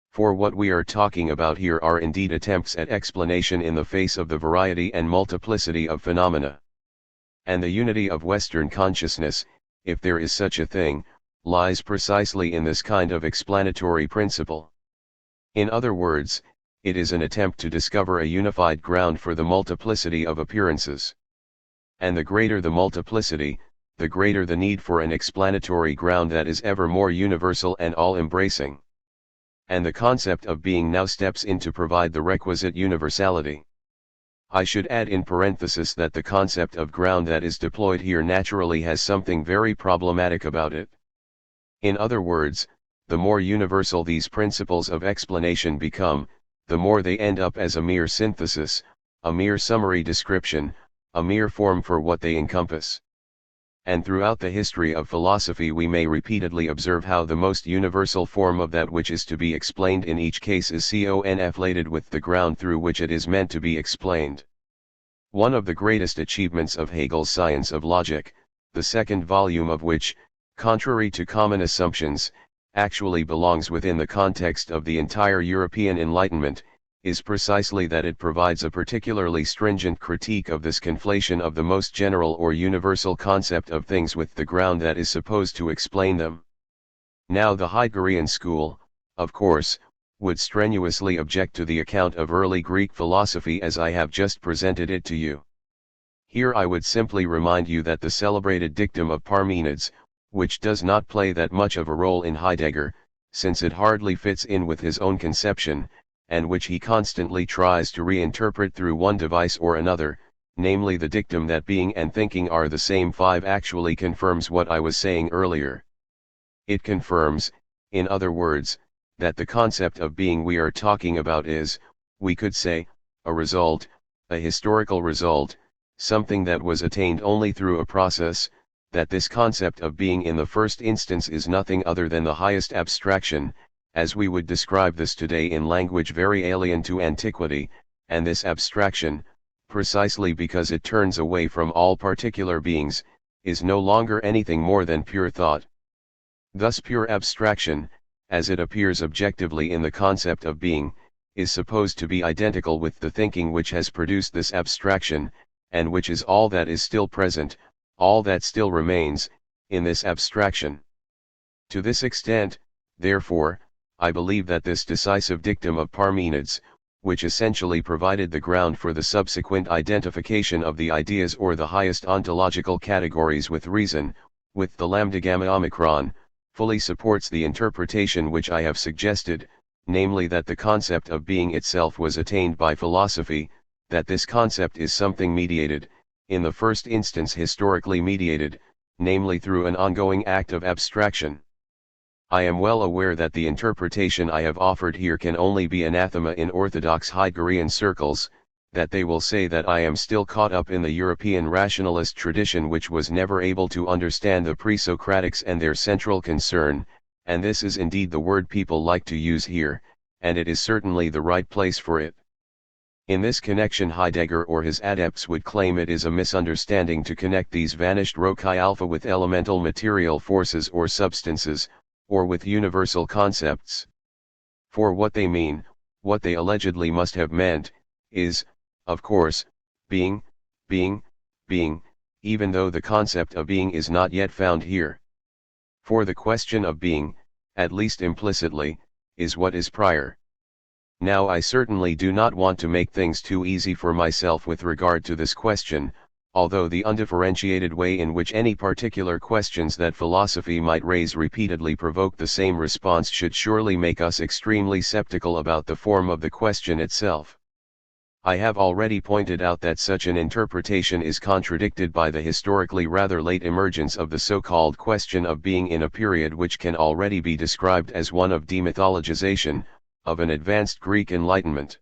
For what we are talking about here are indeed attempts at explanation in the face of the variety and multiplicity of phenomena. And the unity of Western consciousness, if there is such a thing, lies precisely in this kind of explanatory principle. In other words, it is an attempt to discover a unified ground for the multiplicity of appearances. And the greater the multiplicity, the greater the need for an explanatory ground that is ever more universal and all-embracing. And the concept of being now steps in to provide the requisite universality. I should add in parenthesis that the concept of ground that is deployed here naturally has something very problematic about it. In other words, the more universal these principles of explanation become, the more they end up as a mere synthesis, a mere summary description, a mere form for what they encompass. And throughout the history of philosophy we may repeatedly observe how the most universal form of that which is to be explained in each case is conflated with the ground through which it is meant to be explained. One of the greatest achievements of Hegel's Science of Logic, the second volume of which, contrary to common assumptions, actually belongs within the context of the entire European Enlightenment, is precisely that it provides a particularly stringent critique of this conflation of the most general or universal concept of things with the ground that is supposed to explain them. Now the Heideggerian school, of course, would strenuously object to the account of early Greek philosophy as I have just presented it to you. Here I would simply remind you that the celebrated dictum of Parmenides, which does not play that much of a role in Heidegger, since it hardly fits in with his own conception, and which he constantly tries to reinterpret through one device or another, namely the dictum that being and thinking are the same, actually confirms what I was saying earlier. It confirms, in other words, that the concept of being we are talking about is, we could say, a result, a historical result, something that was attained only through a process, that this concept of being in the first instance is nothing other than the highest abstraction, as we would describe this today in language very alien to antiquity, and this abstraction, precisely because it turns away from all particular beings, is no longer anything more than pure thought. Thus pure abstraction, as it appears objectively in the concept of being, is supposed to be identical with the thinking which has produced this abstraction, and which is all that is still present, all that still remains, in this abstraction. To this extent, therefore, I believe that this decisive dictum of Parmenides, which essentially provided the ground for the subsequent identification of the ideas or the highest ontological categories with reason, with the lambda gamma omicron, fully supports the interpretation which I have suggested, namely that the concept of being itself was attained by philosophy, that this concept is something mediated, in the first instance historically mediated, namely through an ongoing act of abstraction. I am well aware that the interpretation I have offered here can only be anathema in orthodox Heideggerian circles, that they will say that I am still caught up in the European rationalist tradition which was never able to understand the pre-Socratics and their central concern, and this is indeed the word people like to use here, and it is certainly the right place for it. In this connection Heidegger or his adepts would claim it is a misunderstanding to connect these vanished Rochi alpha with elemental material forces or substances, or with universal concepts. For what they mean, what they allegedly must have meant, is, of course, being, even though the concept of being is not yet found here. For the question of being, at least implicitly, is what is prior. Now I certainly do not want to make things too easy for myself with regard to this question, although the undifferentiated way in which any particular questions that philosophy might raise repeatedly provoke the same response should surely make us extremely skeptical about the form of the question itself. I have already pointed out that such an interpretation is contradicted by the historically rather late emergence of the so-called question of being in a period which can already be described as one of demythologization, of an advanced Greek Enlightenment.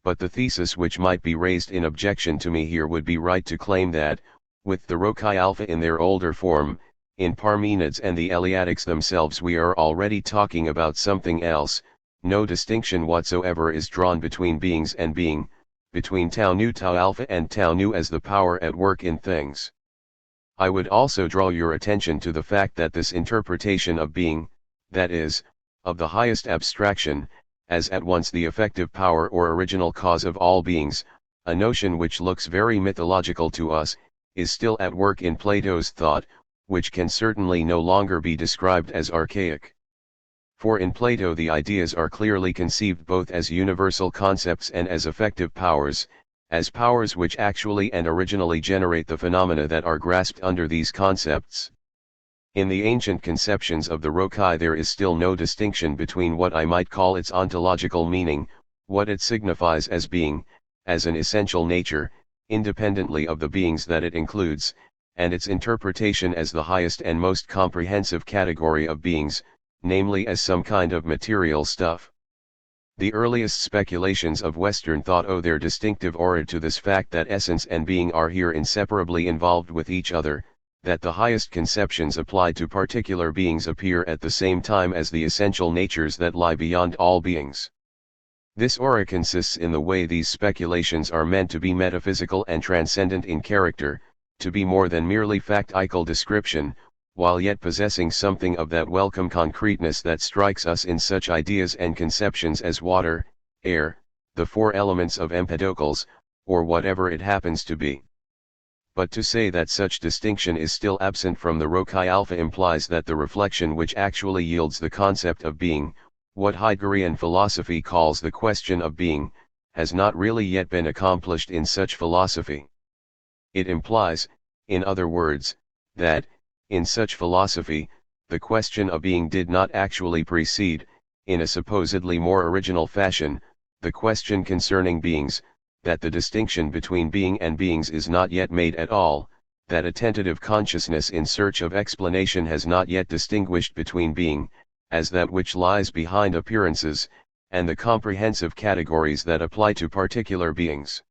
But the thesis which might be raised in objection to me here would be right to claim that, with the Rochi alpha in their older form, in Parmenides and the Eleatics themselves we are already talking about something else. No distinction whatsoever is drawn between beings and being, between tau nu tau alpha and tau nu as the power at work in things. I would also draw your attention to the fact that this interpretation of being, that is, of the highest abstraction, as at once the effective power or original cause of all beings, a notion which looks very mythological to us, is still at work in Plato's thought, which can certainly no longer be described as archaic. For in Plato the ideas are clearly conceived both as universal concepts and as effective powers, as powers which actually and originally generate the phenomena that are grasped under these concepts. In the ancient conceptions of the Rochi there is still no distinction between what I might call its ontological meaning, what it signifies as being, as an essential nature, independently of the beings that it includes, and its interpretation as the highest and most comprehensive category of beings, namely as some kind of material stuff. The earliest speculations of Western thought owe their distinctive origin to this fact that essence and being are here inseparably involved with each other, that the highest conceptions applied to particular beings appear at the same time as the essential natures that lie beyond all beings. This origin consists in the way these speculations are meant to be metaphysical and transcendent in character, to be more than merely factical description, while yet possessing something of that welcome concreteness that strikes us in such ideas and conceptions as water, air, the four elements of Empedocles, or whatever it happens to be. But to say that such distinction is still absent from the Rochi alpha implies that the reflection which actually yields the concept of being, what Heideggerian philosophy calls the question of being, has not really yet been accomplished in such philosophy. It implies, in other words, that, in such philosophy, the question of being did not actually precede, in a supposedly more original fashion, the question concerning beings, that the distinction between being and beings is not yet made at all, that a tentative consciousness in search of explanation has not yet distinguished between being, as that which lies behind appearances, and the comprehensive categories that apply to particular beings.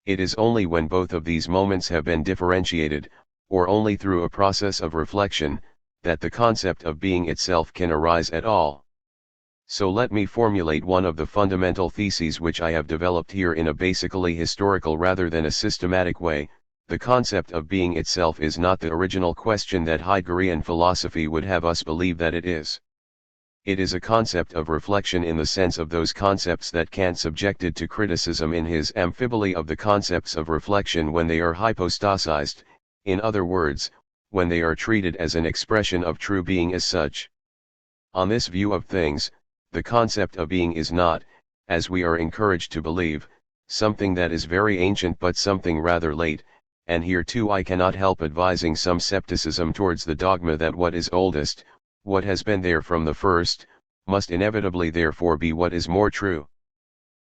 It is only when both of these moments have been differentiated, or only through a process of reflection, that the concept of being itself can arise at all. So let me formulate one of the fundamental theses which I have developed here in a basically historical rather than a systematic way. The concept of being itself is not the original question that Heideggerian philosophy would have us believe that it is. It is a concept of reflection in the sense of those concepts that Kant subjected to criticism in his Amphiboly of the concepts of reflection when they are hypostasized, in other words, when they are treated as an expression of true being as such. On this view of things, the concept of being is not, as we are encouraged to believe, something that is very ancient but something rather late, and here too I cannot help advising some skepticism towards the dogma that what is oldest, what has been there from the first, must inevitably therefore be what is more true.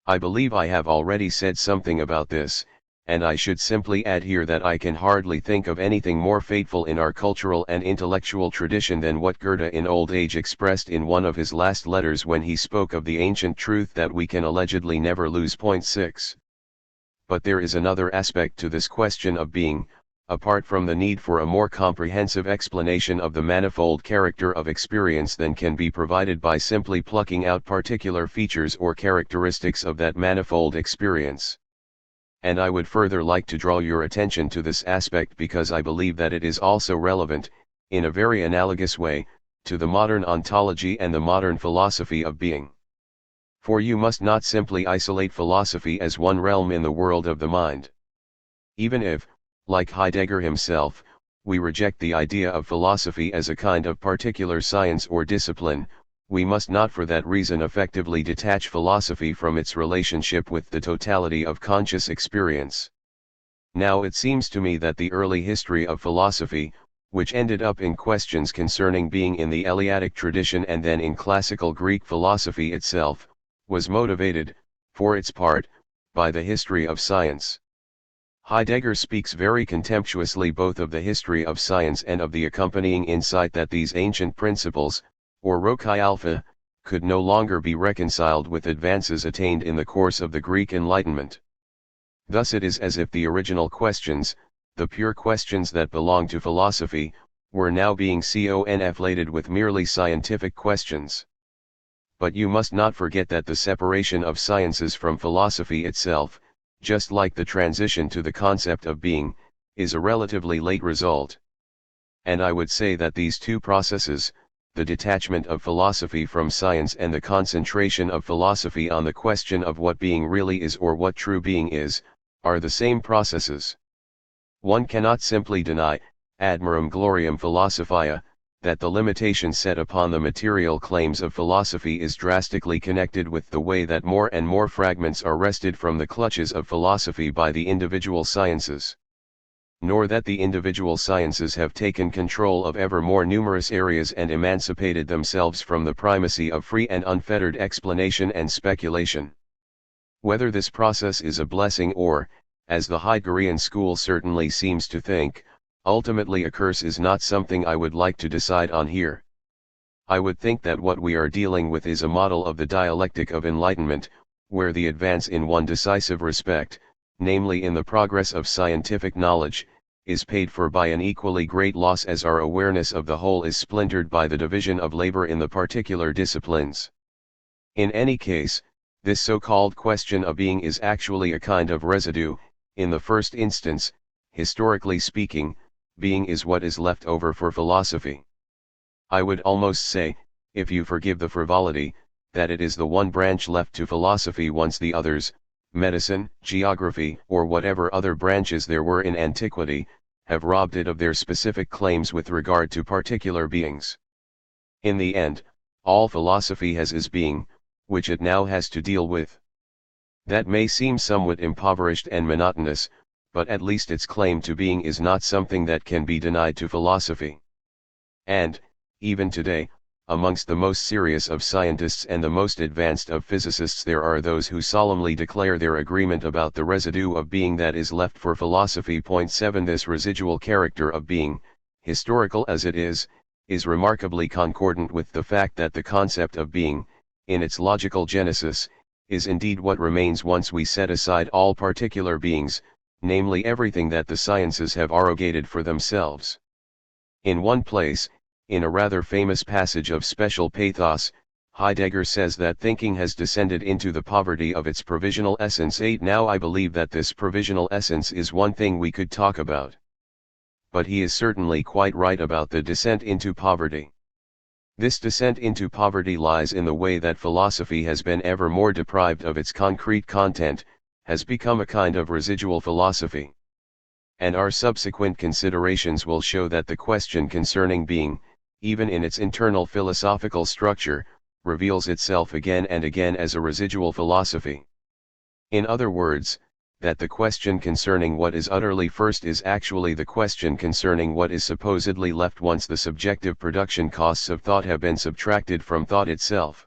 I believe I have already said something about this, and I should simply add here that I can hardly think of anything more fateful in our cultural and intellectual tradition than what Goethe in old age expressed in one of his last letters when he spoke of the ancient truth that we can allegedly never lose. 6. But there is another aspect to this question of being, apart from the need for a more comprehensive explanation of the manifold character of experience than can be provided by simply plucking out particular features or characteristics of that manifold experience. And I would further like to draw your attention to this aspect because I believe that it is also relevant, in a very analogous way, to the modern ontology and the modern philosophy of being. For you must not simply isolate philosophy as one realm in the world of the mind. Even if, like Heidegger himself, we reject the idea of philosophy as a kind of particular science or discipline, we must not for that reason effectively detach philosophy from its relationship with the totality of conscious experience. Now it seems to me that the early history of philosophy, which ended up in questions concerning being in the Eleatic tradition and then in classical Greek philosophy itself, was motivated, for its part, by the history of science. Heidegger speaks very contemptuously both of the history of science and of the accompanying insight that these ancient principles, or Rokai Alpha, could no longer be reconciled with advances attained in the course of the Greek Enlightenment. Thus it is as if the original questions, the pure questions that belong to philosophy, were now being conflated with merely scientific questions. But you must not forget that the separation of sciences from philosophy itself, just like the transition to the concept of being, is a relatively late result. And I would say that these two processes, the detachment of philosophy from science and the concentration of philosophy on the question of what being really is or what true being is, are the same processes. One cannot simply deny, admirum gloriam philosophia, that the limitation set upon the material claims of philosophy is drastically connected with the way that more and more fragments are wrested from the clutches of philosophy by the individual sciences. Nor that the individual sciences have taken control of ever more numerous areas and emancipated themselves from the primacy of free and unfettered explanation and speculation. Whether this process is a blessing or, as the Heideggerian school certainly seems to think, ultimately a curse is not something I would like to decide on here. I would think that what we are dealing with is a model of the dialectic of enlightenment, where the advance in one decisive respect, namely in the progress of scientific knowledge, is paid for by an equally great loss as our awareness of the whole is splintered by the division of labor in the particular disciplines. In any case, this so-called question of being is actually a kind of residue. In the first instance, historically speaking, being is what is left over for philosophy. I would almost say, if you forgive the frivolity, that it is the one branch left to philosophy once the others, medicine, geography, or whatever other branches there were in antiquity, have robbed it of their specific claims with regard to particular beings. In the end, all philosophy has is being, which it now has to deal with. That may seem somewhat impoverished and monotonous, but at least its claim to being is not something that can be denied to philosophy. And, even today, amongst the most serious of scientists and the most advanced of physicists there are those who solemnly declare their agreement about the residue of being that is left for philosophy. 7 This residual character of being, historical as it is remarkably concordant with the fact that the concept of being, in its logical genesis, is indeed what remains once we set aside all particular beings, namely everything that the sciences have arrogated for themselves. In one place, in a rather famous passage of special pathos, Heidegger says that thinking has descended into the poverty of its provisional essence. 8. Now I believe that this provisional essence is one thing we could talk about. But he is certainly quite right about the descent into poverty. This descent into poverty lies in the way that philosophy has been ever more deprived of its concrete content, has become a kind of residual philosophy. And our subsequent considerations will show that the question concerning being, even in its internal philosophical structure, reveals itself again and again as a residual philosophy. In other words, that the question concerning what is utterly first is actually the question concerning what is supposedly left once the subjective production costs of thought have been subtracted from thought itself.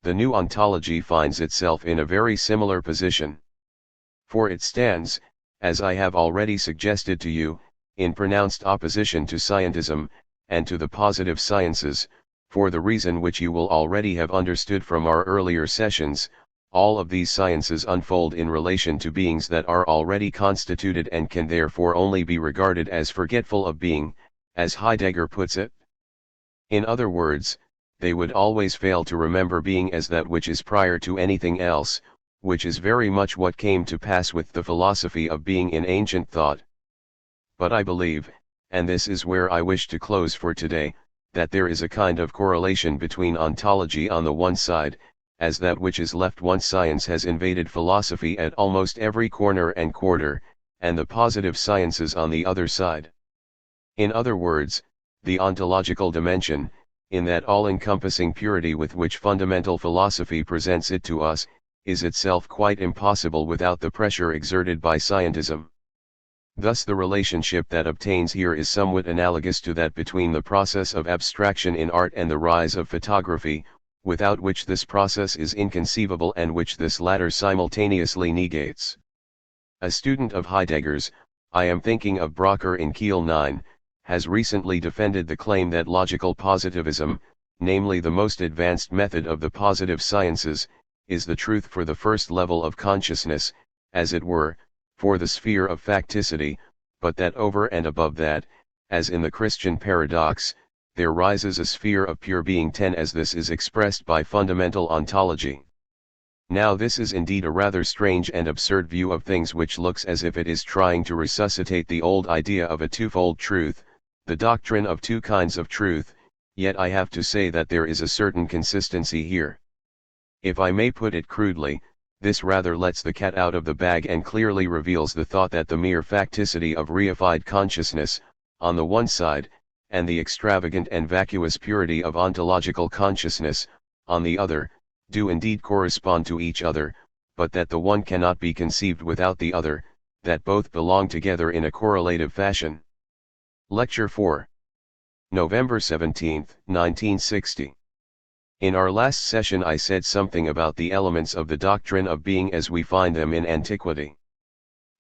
The new ontology finds itself in a very similar position. For it stands, as I have already suggested to you, in pronounced opposition to scientism, and to the positive sciences, for the reason which you will already have understood from our earlier sessions. All of these sciences unfold in relation to beings that are already constituted and can therefore only be regarded as forgetful of being, as Heidegger puts it. In other words, they would always fail to remember being as that which is prior to anything else, which is very much what came to pass with the philosophy of being in ancient thought. But I believe, and this is where I wish to close for today, that there is a kind of correlation between ontology on the one side, as that which is left once science has invaded philosophy at almost every corner and quarter, and the positive sciences on the other side. In other words, the ontological dimension, in that all-encompassing purity with which fundamental philosophy presents it to us, is itself quite impossible without the pressure exerted by scientism. Thus the relationship that obtains here is somewhat analogous to that between the process of abstraction in art and the rise of photography, without which this process is inconceivable and which this latter simultaneously negates. A student of Heidegger's, I am thinking of Brocker in Kiel 9, has recently defended the claim that logical positivism, namely the most advanced method of the positive sciences, is the truth for the first level of consciousness, as it were, for the sphere of facticity, but that over and above that, as in the Christian paradox, there rises a sphere of pure being 10 as this is expressed by fundamental ontology. Now this is indeed a rather strange and absurd view of things which looks as if it is trying to resuscitate the old idea of a twofold truth, the doctrine of two kinds of truth, yet I have to say that there is a certain consistency here. If I may put it crudely, this rather lets the cat out of the bag and clearly reveals the thought that the mere facticity of reified consciousness, on the one side, and the extravagant and vacuous purity of ontological consciousness, on the other, do indeed correspond to each other, but that the one cannot be conceived without the other, that both belong together in a correlative fashion. Lecture 4. November 17, 1960. In our last session I said something about the elements of the doctrine of being as we find them in antiquity.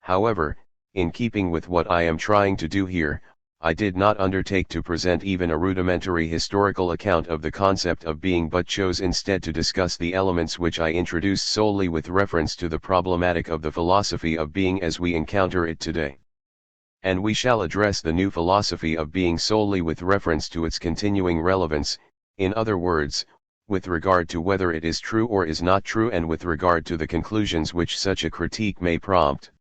However, in keeping with what I am trying to do here, I did not undertake to present even a rudimentary historical account of the concept of being but chose instead to discuss the elements which I introduced solely with reference to the problematic of the philosophy of being as we encounter it today. And we shall address the new philosophy of being solely with reference to its continuing relevance, in other words, with regard to whether it is true or is not true and with regard to the conclusions which such a critique may prompt.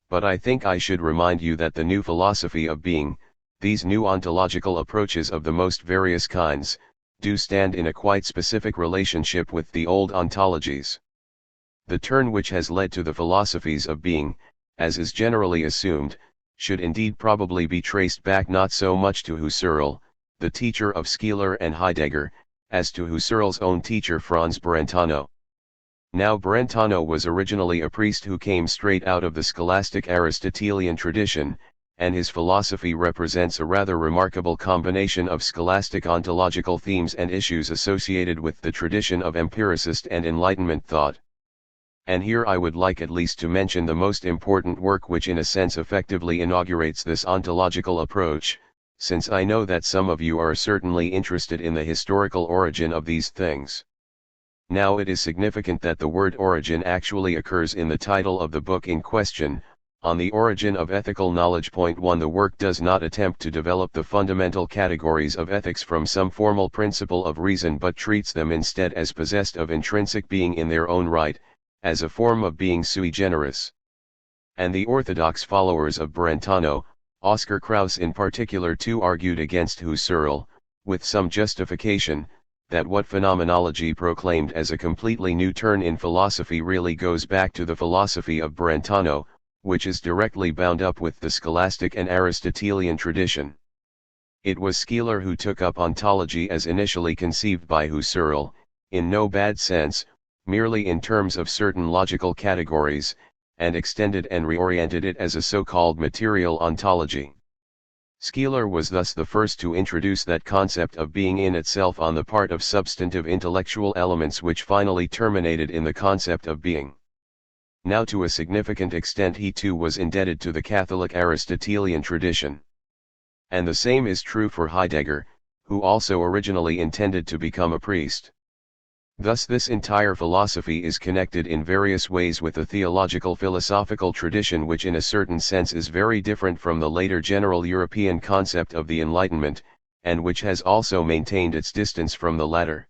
But I think I should remind you that the new philosophy of being, these new ontological approaches of the most various kinds, do stand in a quite specific relationship with the old ontologies. The turn which has led to the philosophies of being, as is generally assumed, should indeed probably be traced back not so much to Husserl, the teacher of Schiller and Heidegger, as to Husserl's own teacher Franz Brentano. Now Brentano was originally a priest who came straight out of the scholastic Aristotelian tradition, and his philosophy represents a rather remarkable combination of scholastic ontological themes and issues associated with the tradition of empiricist and Enlightenment thought. And here I would like at least to mention the most important work which in a sense effectively inaugurates this ontological approach, since I know that some of you are certainly interested in the historical origin of these things. Now it is significant that the word origin actually occurs in the title of the book in question, On the origin of ethical knowledge. Point 1. The work does not attempt to develop the fundamental categories of ethics from some formal principle of reason, but treats them instead as possessed of intrinsic being in their own right, as a form of being sui generis. And the orthodox followers of Brentano, Oscar Krauss in particular too, argued against Husserl, with some justification, that what phenomenology proclaimed as a completely new turn in philosophy really goes back to the philosophy of Brentano, which is directly bound up with the scholastic and Aristotelian tradition. It was Skeeler who took up ontology as initially conceived by Husserl, in no bad sense, merely in terms of certain logical categories, and extended and reoriented it as a so-called material ontology. Skeeler was thus the first to introduce that concept of being in itself on the part of substantive intellectual elements, which finally terminated in the concept of being. Now to a significant extent he too was indebted to the Catholic Aristotelian tradition. And the same is true for Heidegger, who also originally intended to become a priest. Thus this entire philosophy is connected in various ways with the theological philosophical tradition, which in a certain sense is very different from the later general European concept of the Enlightenment, and which has also maintained its distance from the latter.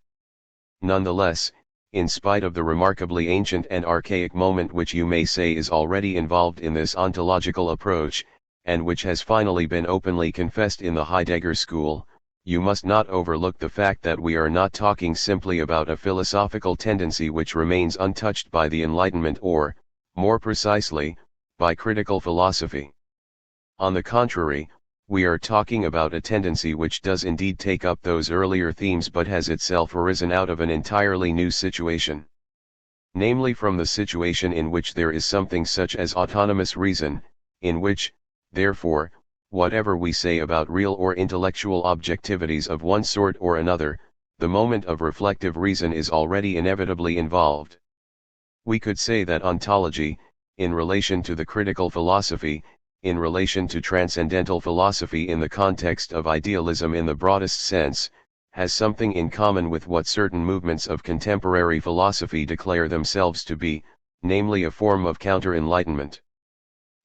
Nonetheless, in spite of the remarkably ancient and archaic moment which you may say is already involved in this ontological approach, and which has finally been openly confessed in the Heidegger school, you must not overlook the fact that we are not talking simply about a philosophical tendency which remains untouched by the Enlightenment or, more precisely, by critical philosophy. On the contrary, we are talking about a tendency which does indeed take up those earlier themes but has itself arisen out of an entirely new situation. Namely from the situation in which there is something such as autonomous reason, in which, therefore, whatever we say about real or intellectual objectivities of one sort or another, the moment of reflective reason is already inevitably involved. We could say that ontology, in relation to the critical philosophy, in relation to transcendental philosophy in the context of idealism in the broadest sense, has something in common with what certain movements of contemporary philosophy declare themselves to be, namely a form of counter-enlightenment.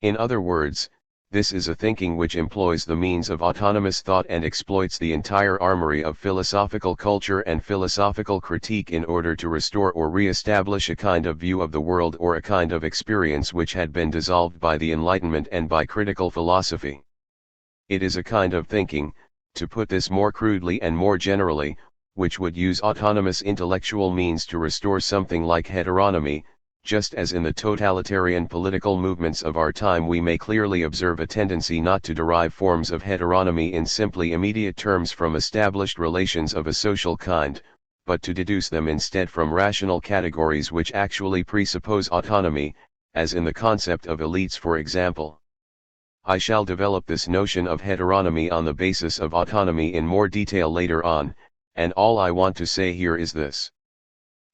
In other words, this is a thinking which employs the means of autonomous thought and exploits the entire armory of philosophical culture and philosophical critique in order to restore or re-establish a kind of view of the world or a kind of experience which had been dissolved by the Enlightenment and by critical philosophy. It is a kind of thinking, to put this more crudely and more generally, which would use autonomous intellectual means to restore something like heteronomy. Just as in the totalitarian political movements of our time we may clearly observe a tendency not to derive forms of heteronomy in simply immediate terms from established relations of a social kind, but to deduce them instead from rational categories which actually presuppose autonomy, as in the concept of elites for example. I shall develop this notion of heteronomy on the basis of autonomy in more detail later on, and all I want to say here is this.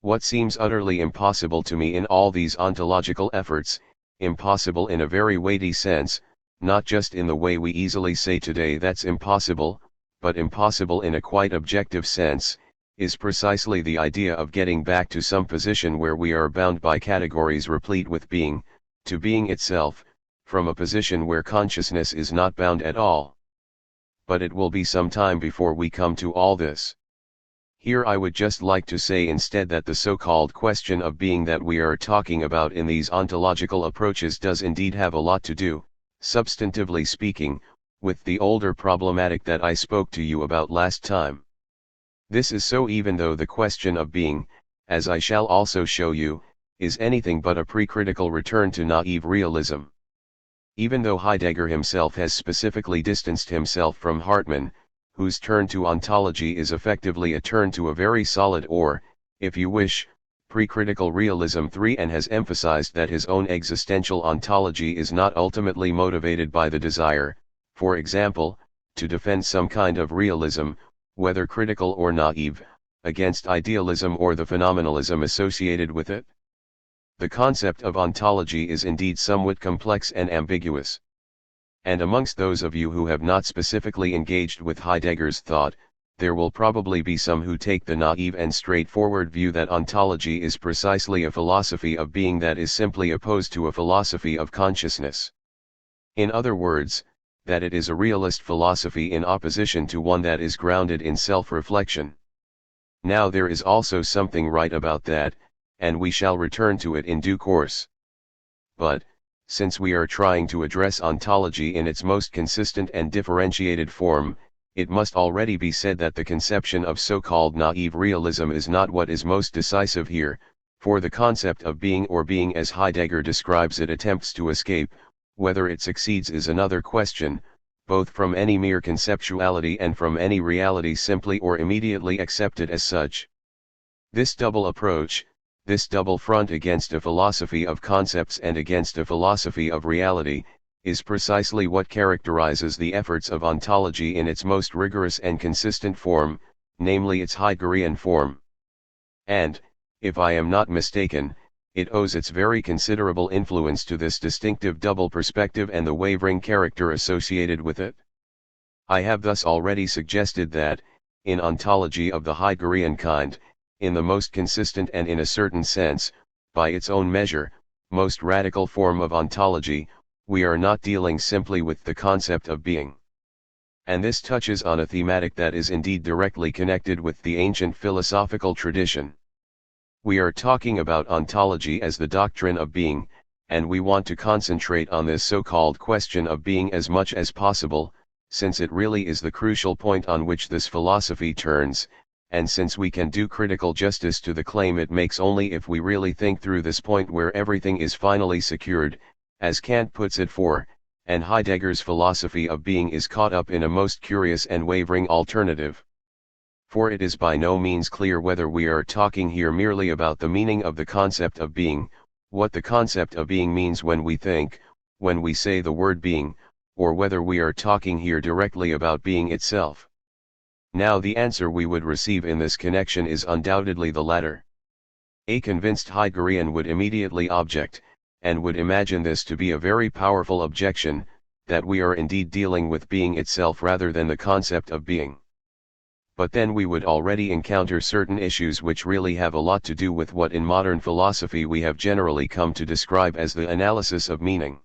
What seems utterly impossible to me in all these ontological efforts, impossible in a very weighty sense, not just in the way we easily say today that's impossible, but impossible in a quite objective sense, is precisely the idea of getting back to some position where we are bound by categories replete with being, to being itself, from a position where consciousness is not bound at all. But it will be some time before we come to all this. Here I would just like to say instead that the so-called question of being that we are talking about in these ontological approaches does indeed have a lot to do, substantively speaking, with the older problematic that I spoke to you about last time. This is so even though the question of being, as I shall also show you, is anything but a pre-critical return to naive realism. Even though Heidegger himself has specifically distanced himself from Hartmann, whose turn to ontology is effectively a turn to a very solid or, if you wish, pre-critical realism 3 and has emphasized that his own existential ontology is not ultimately motivated by the desire, for example, to defend some kind of realism, whether critical or naive, against idealism or the phenomenalism associated with it. The concept of ontology is indeed somewhat complex and ambiguous. And amongst those of you who have not specifically engaged with Heidegger's thought, there will probably be some who take the naive and straightforward view that ontology is precisely a philosophy of being that is simply opposed to a philosophy of consciousness. In other words, that it is a realist philosophy in opposition to one that is grounded in self-reflection. Now there is also something right about that, and we shall return to it in due course. But, since we are trying to address ontology in its most consistent and differentiated form, it must already be said that the conception of so-called naive realism is not what is most decisive here, for the concept of being or being as Heidegger describes it attempts to escape. Whether it succeeds is another question, both from any mere conceptuality and from any reality simply or immediately accepted as such. This double approach, this double front against a philosophy of concepts and against a philosophy of reality, is precisely what characterizes the efforts of ontology in its most rigorous and consistent form, namely its Heideggerian form. And, if I am not mistaken, it owes its very considerable influence to this distinctive double perspective and the wavering character associated with it. I have thus already suggested that, in ontology of the Heideggerian kind, in the most consistent and in a certain sense, by its own measure, most radical form of ontology, we are not dealing simply with the concept of being. And this touches on a thematic that is indeed directly connected with the ancient philosophical tradition. We are talking about ontology as the doctrine of being, and we want to concentrate on this so-called question of being as much as possible, since it really is the crucial point on which this philosophy turns, and since we can do critical justice to the claim it makes only if we really think through this point where everything is finally secured, as Kant puts it and Heidegger's philosophy of being is caught up in a most curious and wavering alternative. For it is by no means clear whether we are talking here merely about the meaning of the concept of being, what the concept of being means when we think, when we say the word being, or whether we are talking here directly about being itself. Now the answer we would receive in this connection is undoubtedly the latter. A convinced Heideggerian would immediately object, and would imagine this to be a very powerful objection, that we are indeed dealing with being itself rather than the concept of being. But then we would already encounter certain issues which really have a lot to do with what in modern philosophy we have generally come to describe as the analysis of meaning.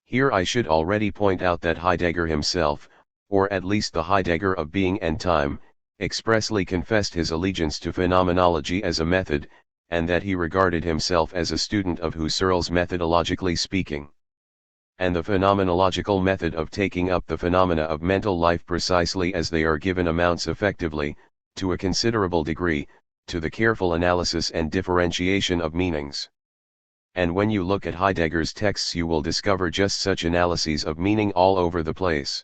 Here I should already point out that Heidegger himself, or at least the Heidegger of being and time, expressly confessed his allegiance to phenomenology as a method, and that he regarded himself as a student of Husserl's methodologically speaking. And the phenomenological method of taking up the phenomena of mental life precisely as they are given amounts effectively, to a considerable degree, to the careful analysis and differentiation of meanings. And when you look at Heidegger's texts you will discover just such analyses of meaning all over the place.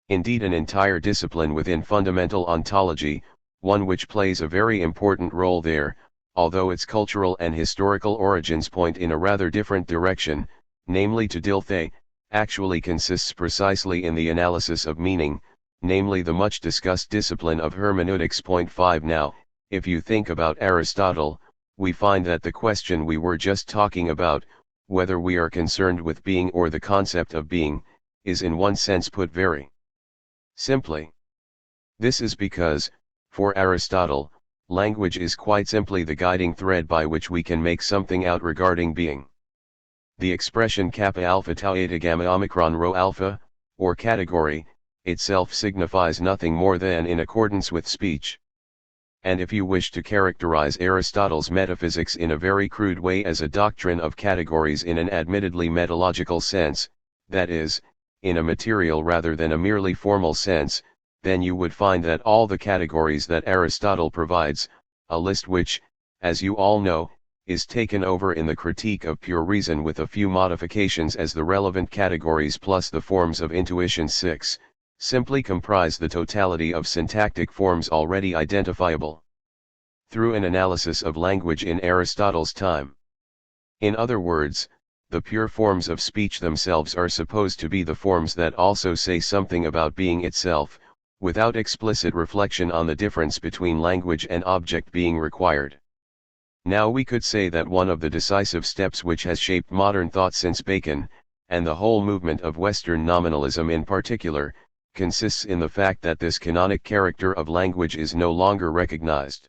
Indeed an entire discipline within fundamental ontology, one which plays a very important role there, although its cultural and historical origins point in a rather different direction, namely to Dilthey, actually consists precisely in the analysis of meaning, namely the much discussed discipline of hermeneutics. 5 Now, if you think about Aristotle, we find that the question we were just talking about, whether we are concerned with being or the concept of being, is in one sense put very simply. This is because, for Aristotle, language is quite simply the guiding thread by which we can make something out regarding being. The expression kappa alpha tau eta gamma omicron rho alpha, or category, itself signifies nothing more than in accordance with speech. And if you wish to characterize Aristotle's metaphysics in a very crude way as a doctrine of categories in an admittedly metalogical sense, that is, in a material rather than a merely formal sense, then you would find that all the categories that Aristotle provides, a list which, as you all know, is taken over in the Critique of Pure Reason with a few modifications as the relevant categories plus the forms of intuition 6, simply comprise the totality of syntactic forms already identifiable through an analysis of language in Aristotle's time. In other words, the pure forms of speech themselves are supposed to be the forms that also say something about being itself, without explicit reflection on the difference between language and object being required. Now we could say that one of the decisive steps which has shaped modern thought since Bacon, and the whole movement of Western nominalism in particular, consists in the fact that this canonic character of language is no longer recognized.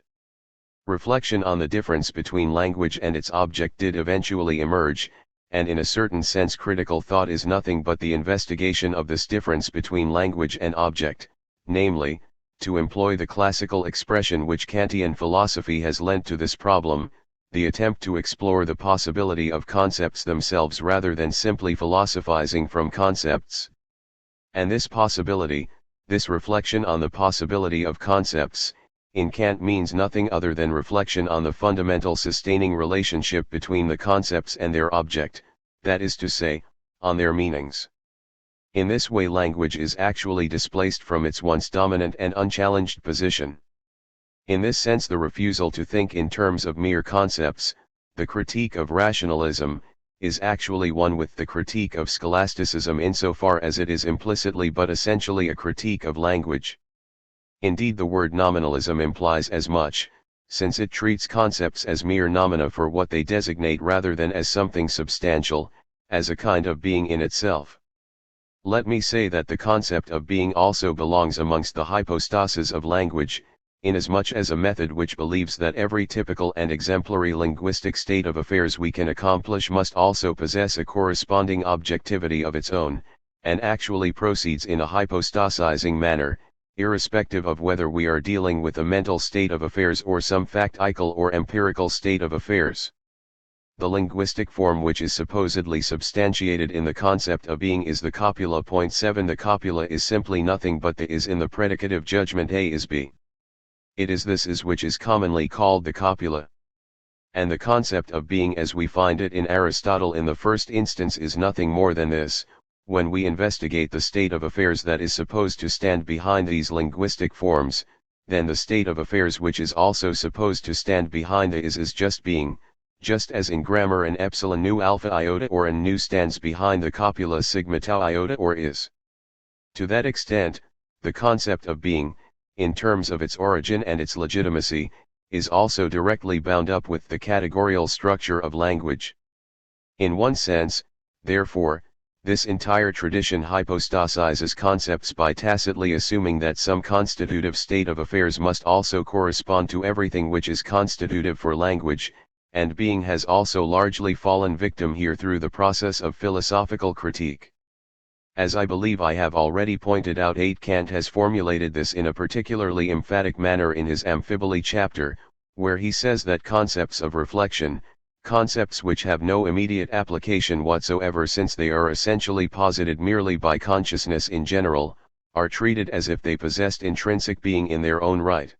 Reflection on the difference between language and its object did eventually emerge, and in a certain sense critical thought is nothing but the investigation of this difference between language and object, namely, to employ the classical expression which Kantian philosophy has lent to this problem, the attempt to explore the possibility of concepts themselves rather than simply philosophizing from concepts. And this possibility, this reflection on the possibility of concepts, in Kant means nothing other than reflection on the fundamental sustaining relationship between the concepts and their object, that is to say, on their meanings. In this way language is actually displaced from its once dominant and unchallenged position. In this sense the refusal to think in terms of mere concepts, the critique of rationalism, is actually one with the critique of scholasticism insofar as it is implicitly but essentially a critique of language. Indeed the word nominalism implies as much, since it treats concepts as mere noumena for what they designate rather than as something substantial, as a kind of being in itself. Let me say that the concept of being also belongs amongst the hypostases of language, inasmuch as a method which believes that every typical and exemplary linguistic state of affairs we can accomplish must also possess a corresponding objectivity of its own, and actually proceeds in a hypostasizing manner, irrespective of whether we are dealing with a mental state of affairs or some factical or empirical state of affairs. The linguistic form which is supposedly substantiated in the concept of being is the copula. 7 The copula is simply nothing but the is in the predicative judgment A is B. It is this is which is commonly called the copula. And the concept of being as we find it in Aristotle in the first instance is nothing more than this, when we investigate the state of affairs that is supposed to stand behind these linguistic forms, then the state of affairs which is also supposed to stand behind the is just being, just as in grammar an epsilon nu alpha iota or an nu stands behind the copula sigma tau iota or is. To that extent, the concept of being, in terms of its origin and its legitimacy, is also directly bound up with the categorical structure of language. In one sense, therefore, this entire tradition hypostasizes concepts by tacitly assuming that some constitutive state of affairs must also correspond to everything which is constitutive for language, and being has also largely fallen victim here through the process of philosophical critique. As I believe I have already pointed out, Kant has formulated this in a particularly emphatic manner in his Amphiboly chapter, where he says that concepts of reflection, concepts which have no immediate application whatsoever since they are essentially posited merely by consciousness in general, are treated as if they possessed intrinsic being in their own right.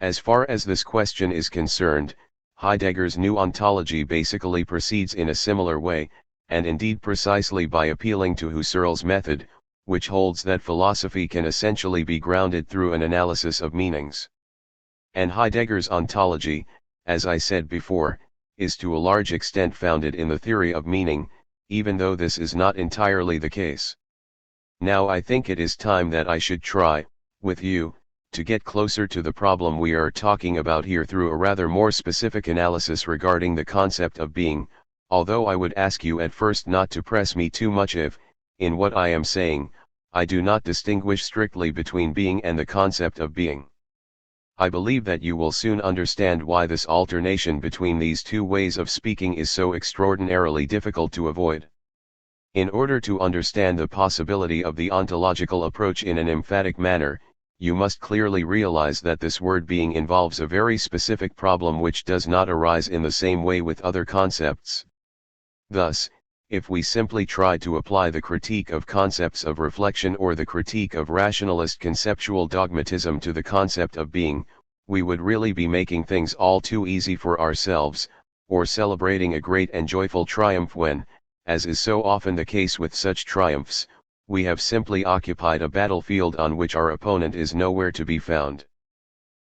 As far as this question is concerned, Heidegger's new ontology basically proceeds in a similar way, and indeed precisely by appealing to Husserl's method, which holds that philosophy can essentially be grounded through an analysis of meanings. And Heidegger's ontology, as I said before, is to a large extent founded in the theory of meaning, even though this is not entirely the case. Now I think it is time that I should try, with you, to get closer to the problem we are talking about here through a rather more specific analysis regarding the concept of being, although I would ask you at first not to press me too much if, in what I am saying, I do not distinguish strictly between being and the concept of being. I believe that you will soon understand why this alternation between these two ways of speaking is so extraordinarily difficult to avoid. In order to understand the possibility of the ontological approach in an emphatic manner, you must clearly realize that this word being involves a very specific problem which does not arise in the same way with other concepts. Thus, if we simply try to apply the critique of concepts of reflection or the critique of rationalist conceptual dogmatism to the concept of being, we would really be making things all too easy for ourselves, or celebrating a great and joyful triumph when, as is so often the case with such triumphs, we have simply occupied a battlefield on which our opponent is nowhere to be found.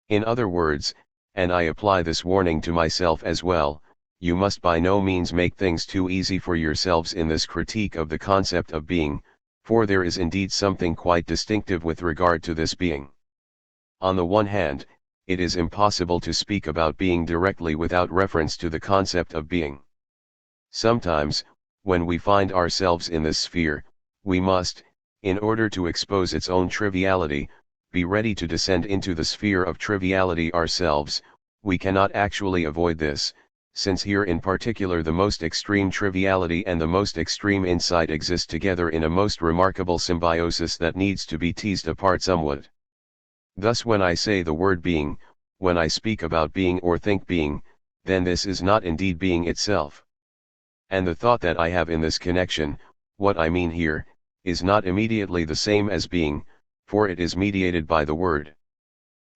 In other words, and I apply this warning to myself as well, you must by no means make things too easy for yourselves in this critique of the concept of being, for there is indeed something quite distinctive with regard to this being. On the one hand, it is impossible to speak about being directly without reference to the concept of being. Sometimes, when we find ourselves in this sphere, we must, in order to expose its own triviality, be ready to descend into the sphere of triviality ourselves. We cannot actually avoid this, since here in particular the most extreme triviality and the most extreme insight exist together in a most remarkable symbiosis that needs to be teased apart somewhat. Thus when I say the word being, when I speak about being or think being, then this is not indeed being itself. And the thought that I have in this connection, what I mean here, is not immediately the same as being, for it is mediated by the word.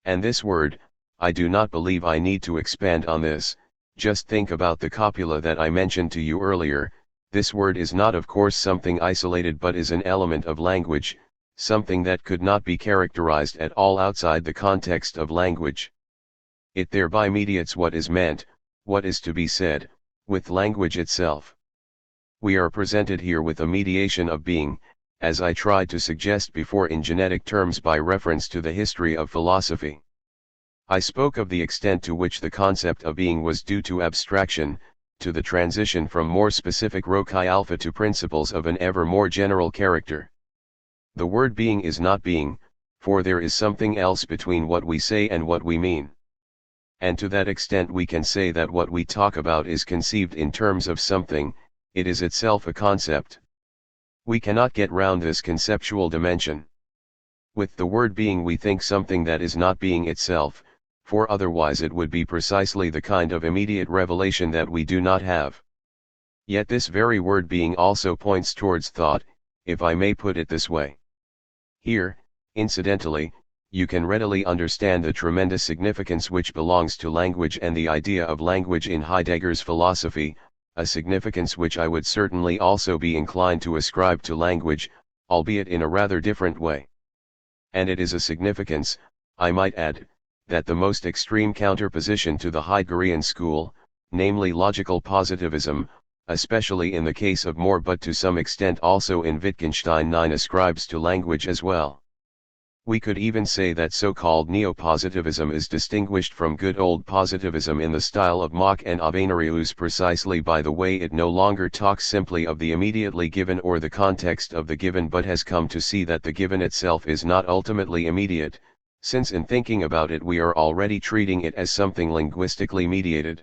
And this word, I do not believe I need to expand on this, just think about the copula that I mentioned to you earlier. This word is not of course something isolated but is an element of language, something that could not be characterized at all outside the context of language. It thereby mediates what is meant, what is to be said, with language itself. We are presented here with a mediation of being, as I tried to suggest before in genetic terms by reference to the history of philosophy. I spoke of the extent to which the concept of being was due to abstraction, to the transition from more specific roci alpha to principles of an ever more general character. The word being is not being, for there is something else between what we say and what we mean. And to that extent we can say that what we talk about is conceived in terms of something, it is itself a concept. We cannot get round this conceptual dimension. With the word being we think something that is not being itself, for otherwise it would be precisely the kind of immediate revelation that we do not have. Yet this very word being also points towards thought, if I may put it this way. Here, incidentally, you can readily understand the tremendous significance which belongs to language and the idea of language in Heidegger's philosophy, a significance which I would certainly also be inclined to ascribe to language, albeit in a rather different way. And it is a significance, I might add, that the most extreme counterposition to the Heideggerian school, namely logical positivism, especially in the case of More but to some extent also in Wittgenstein 9 ascribes to language as well. We could even say that so-called neo-positivism is distinguished from good old positivism in the style of Mach and Avenarius precisely by the way it no longer talks simply of the immediately given or the context of the given but has come to see that the given itself is not ultimately immediate, since in thinking about it we are already treating it as something linguistically mediated.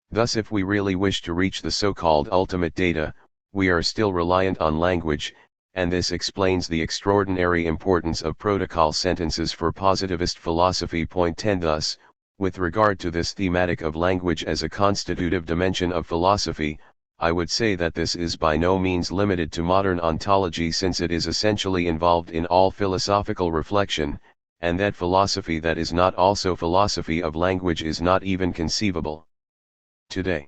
Thus if we really wish to reach the so-called ultimate data, we are still reliant on language, and this explains the extraordinary importance of protocol sentences for positivist philosophy. Point 10. Thus, with regard to this thematic of language as a constitutive dimension of philosophy, I would say that this is by no means limited to modern ontology since it is essentially involved in all philosophical reflection, and that philosophy that is not also philosophy of language is not even conceivable today.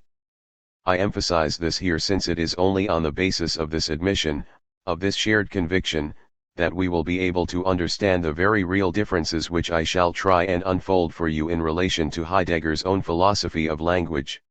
I emphasize this here since it is only on the basis of this admission, of this shared conviction, that we will be able to understand the very real differences which I shall try and unfold for you in relation to Heidegger's own philosophy of language.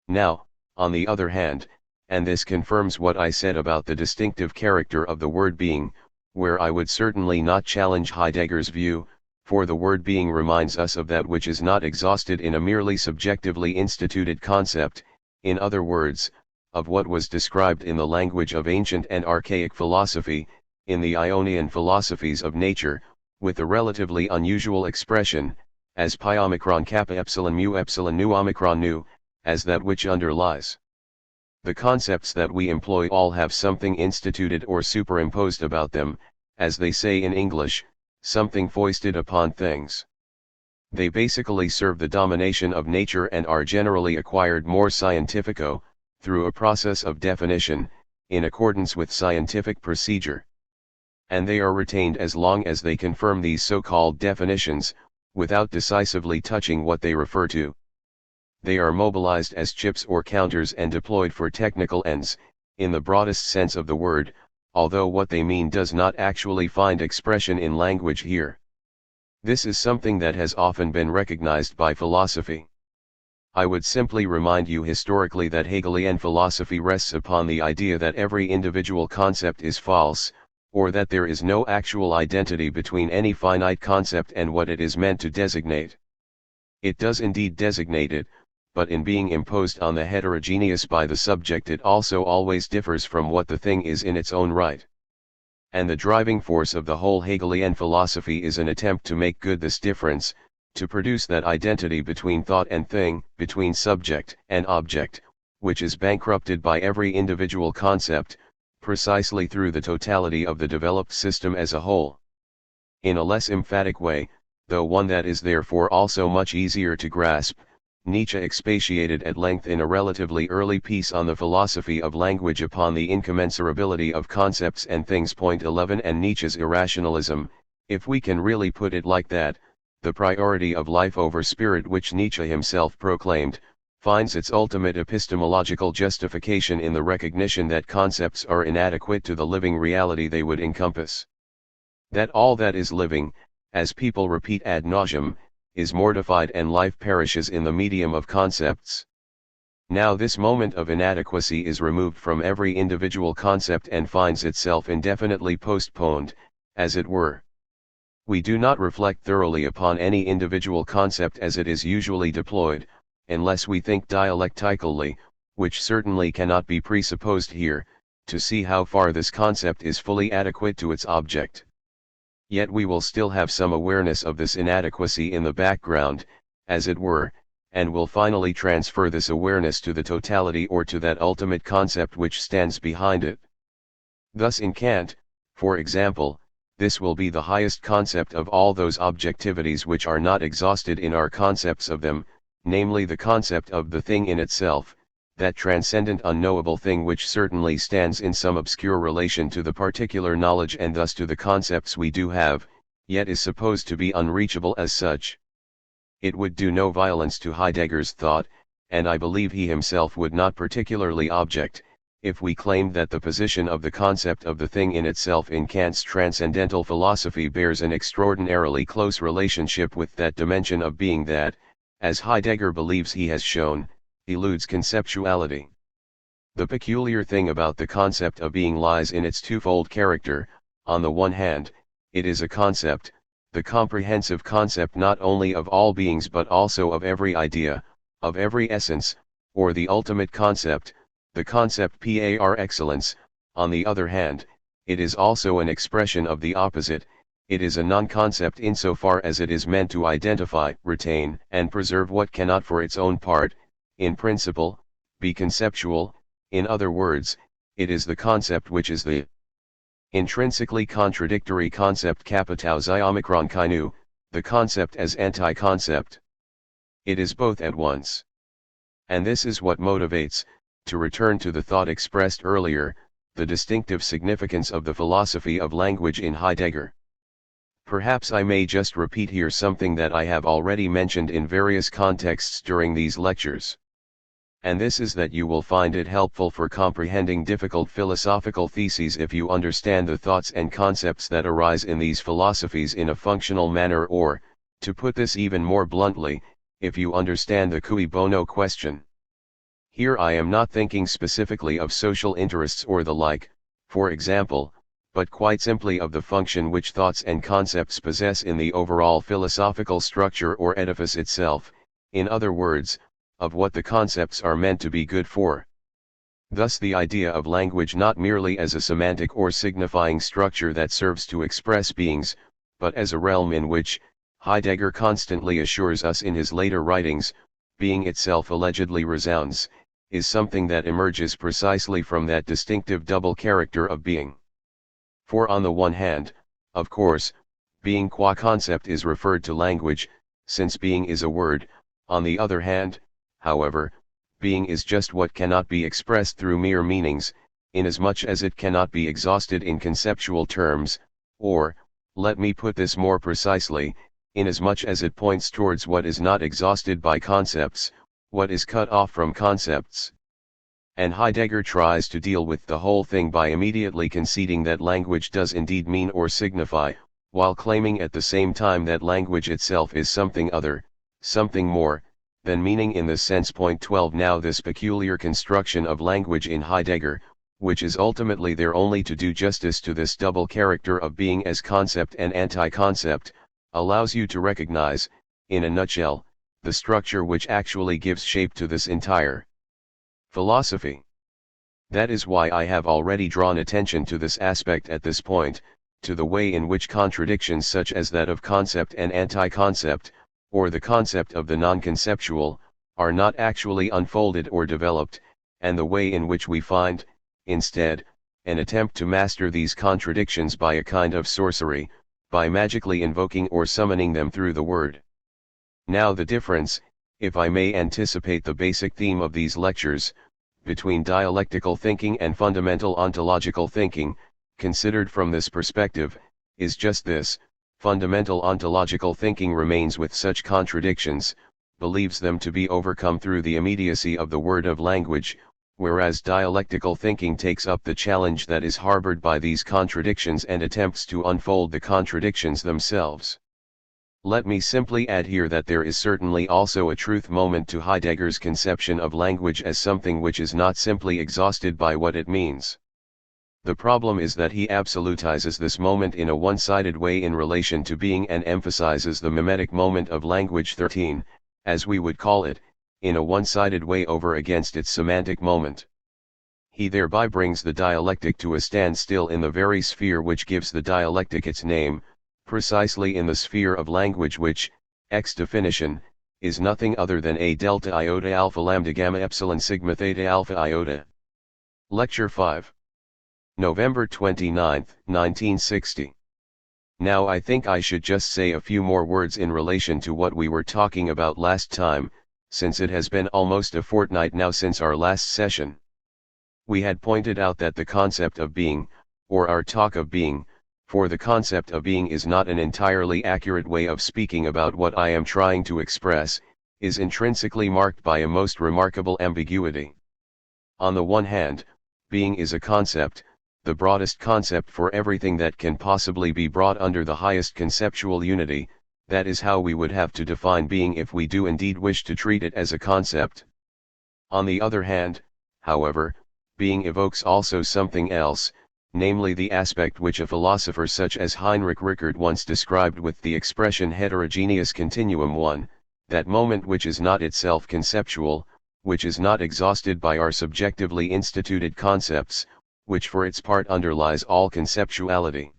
Now, on the other hand, and this confirms what I said about the distinctive character of the word being, where I would certainly not challenge Heidegger's view, for the word being reminds us of that which is not exhausted in a merely subjectively instituted concept, in other words, of what was described in the language of ancient and archaic philosophy, in the Ionian philosophies of nature, with a relatively unusual expression, as pi omicron kappa epsilon mu nu omicron nu, as that which underlies. The concepts that we employ all have something instituted or superimposed about them, as they say in English, something foisted upon things. They basically serve the domination of nature and are generally acquired more scientifico, through a process of definition, in accordance with scientific procedure. And they are retained as long as they confirm these so-called definitions, without decisively touching what they refer to. They are mobilized as chips or counters and deployed for technical ends, in the broadest sense of the word, although what they mean does not actually find expression in language here. This is something that has often been recognized by philosophy. I would simply remind you historically that Hegelian philosophy rests upon the idea that every individual concept is false, or that there is no actual identity between any finite concept and what it is meant to designate. It does indeed designate it, but in being imposed on the heterogeneous by the subject it also always differs from what the thing is in its own right. And the driving force of the whole Hegelian philosophy is an attempt to make good this difference, to produce that identity between thought and thing, between subject and object, which is bankrupted by every individual concept, precisely through the totality of the developed system as a whole. In a less emphatic way, though one that is therefore also much easier to grasp, Nietzsche expatiated at length in a relatively early piece on the philosophy of language upon the incommensurability of concepts and things. Point 11 And Nietzsche's irrationalism, if we can really put it like that, the priority of life over spirit which Nietzsche himself proclaimed, finds its ultimate epistemological justification in the recognition that concepts are inadequate to the living reality they would encompass. That all that is living, as people repeat ad nauseum, is mortified and life perishes in the medium of concepts. Now this moment of inadequacy is removed from every individual concept and finds itself indefinitely postponed, as it were. We do not reflect thoroughly upon any individual concept as it is usually deployed, unless we think dialectically, which certainly cannot be presupposed here, to see how far this concept is fully adequate to its object. Yet we will still have some awareness of this inadequacy in the background, as it were, and will finally transfer this awareness to the totality or to that ultimate concept which stands behind it. Thus in Kant, for example, this will be the highest concept of all those objectivities which are not exhausted in our concepts of them, namely the concept of the thing in itself, that transcendent unknowable thing which certainly stands in some obscure relation to the particular knowledge and thus to the concepts we do have, yet is supposed to be unreachable as such. It would do no violence to Heidegger's thought, and I believe he himself would not particularly object, if we claimed that the position of the concept of the thing in itself in Kant's transcendental philosophy bears an extraordinarily close relationship with that dimension of being that, as Heidegger believes he has shown, eludes conceptuality. The peculiar thing about the concept of being lies in its twofold character. On the one hand, it is a concept, the comprehensive concept not only of all beings but also of every idea, of every essence, or the ultimate concept, the concept par excellence. On the other hand, it is also an expression of the opposite. It is a non-concept insofar as it is meant to identify, retain, and preserve what cannot for its own part, in principle, be conceptual. In other words, it is the concept which is the intrinsically contradictory concept kapitao xi omicron chi nu, the concept as anti-concept. It is both at once. And this is what motivates, to return to the thought expressed earlier, the distinctive significance of the philosophy of language in Heidegger. Perhaps I may just repeat here something that I have already mentioned in various contexts during these lectures. And this is that you will find it helpful for comprehending difficult philosophical theses if you understand the thoughts and concepts that arise in these philosophies in a functional manner, or, to put this even more bluntly, if you understand the cui bono question. Here I am not thinking specifically of social interests or the like, for example, but quite simply of the function which thoughts and concepts possess in the overall philosophical structure or edifice itself, in other words, of what the concepts are meant to be good for. Thus the idea of language not merely as a semantic or signifying structure that serves to express beings, but as a realm in which, Heidegger constantly assures us in his later writings, being itself allegedly resounds, is something that emerges precisely from that distinctive double character of being. For on the one hand, of course, being qua concept is referred to language, since being is a word. On the other hand, however, being is just what cannot be expressed through mere meanings, inasmuch as it cannot be exhausted in conceptual terms, or, let me put this more precisely, inasmuch as it points towards what is not exhausted by concepts, what is cut off from concepts. And Heidegger tries to deal with the whole thing by immediately conceding that language does indeed mean or signify, while claiming at the same time that language itself is something other, something more, than meaning in this sense. Point 12 Now this peculiar construction of language in Heidegger, which is ultimately there only to do justice to this double character of being as concept and anti-concept, allows you to recognize, in a nutshell, the structure which actually gives shape to this entire philosophy. That is why I have already drawn attention to this aspect at this point, to the way in which contradictions such as that of concept and anti-concept, or the concept of the non-conceptual, are not actually unfolded or developed, and the way in which we find, instead, an attempt to master these contradictions by a kind of sorcery, by magically invoking or summoning them through the word. Now the difference, if I may anticipate the basic theme of these lectures, between dialectical thinking and fundamental ontological thinking, considered from this perspective, is just this: fundamental ontological thinking remains with such contradictions, believes them to be overcome through the immediacy of the word of language, whereas dialectical thinking takes up the challenge that is harbored by these contradictions and attempts to unfold the contradictions themselves. Let me simply add here that there is certainly also a truth moment to Heidegger's conception of language as something which is not simply exhausted by what it means. The problem is that he absolutizes this moment in a one-sided way in relation to being and emphasizes the mimetic moment of language 13, as we would call it, in a one-sided way over against its semantic moment. He thereby brings the dialectic to a standstill in the very sphere which gives the dialectic its name, precisely in the sphere of language which, ex definition, is nothing other than a delta iota alpha lambda gamma epsilon sigma theta alpha iota. Lecture 5. November 29, 1960. Now I think I should just say a few more words in relation to what we were talking about last time, since it has been almost a fortnight now since our last session. We had pointed out that the concept of being, or our talk of being, for the concept of being is not an entirely accurate way of speaking about what I am trying to express, is intrinsically marked by a most remarkable ambiguity. On the one hand, being is a concept, the broadest concept for everything that can possibly be brought under the highest conceptual unity. That is how we would have to define being if we do indeed wish to treat it as a concept. On the other hand, however, being evokes also something else, namely the aspect which a philosopher such as Heinrich Rickert once described with the expression heterogeneous continuum 1, that moment which is not itself conceptual, which is not exhausted by our subjectively instituted concepts, which for its part underlies all conceptuality.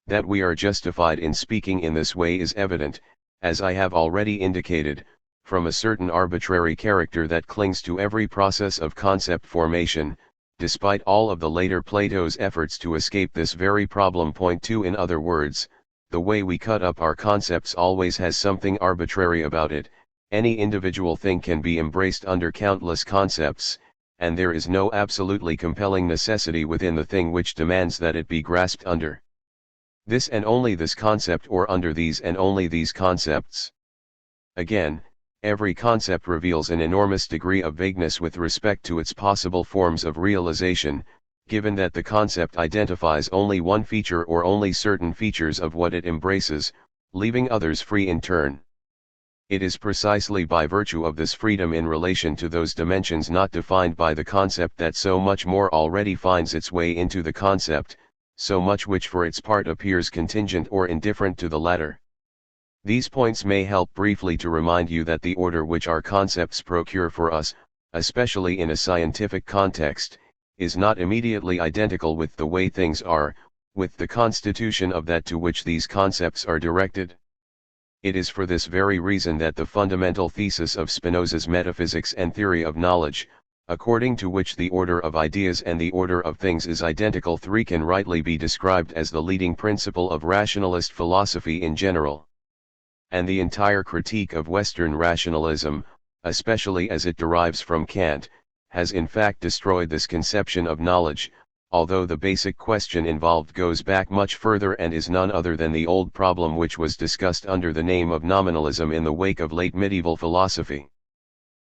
That we are justified in speaking in this way is evident, as I have already indicated, from a certain arbitrary character that clings to every process of concept formation, despite all of the later Plato's efforts to escape this very problem. Point 2. In other words, the way we cut up our concepts always has something arbitrary about it. Any individual thing can be embraced under countless concepts, and there is no absolutely compelling necessity within the thing which demands that it be grasped under this and only this concept, or under these and only these concepts. Again, every concept reveals an enormous degree of vagueness with respect to its possible forms of realization, given that the concept identifies only one feature or only certain features of what it embraces, leaving others free in turn. It is precisely by virtue of this freedom in relation to those dimensions not defined by the concept that so much more already finds its way into the concept, so much which for its part appears contingent or indifferent to the latter. These points may help briefly to remind you that the order which our concepts procure for us, especially in a scientific context, is not immediately identical with the way things are, with the constitution of that to which these concepts are directed. It is for this very reason that the fundamental thesis of Spinoza's metaphysics and theory of knowledge, according to which the order of ideas and the order of things is identical, can rightly be described as the leading principle of rationalist philosophy in general. And the entire critique of Western rationalism, especially as it derives from Kant, has in fact destroyed this conception of knowledge, although the basic question involved goes back much further and is none other than the old problem which was discussed under the name of nominalism in the wake of late medieval philosophy.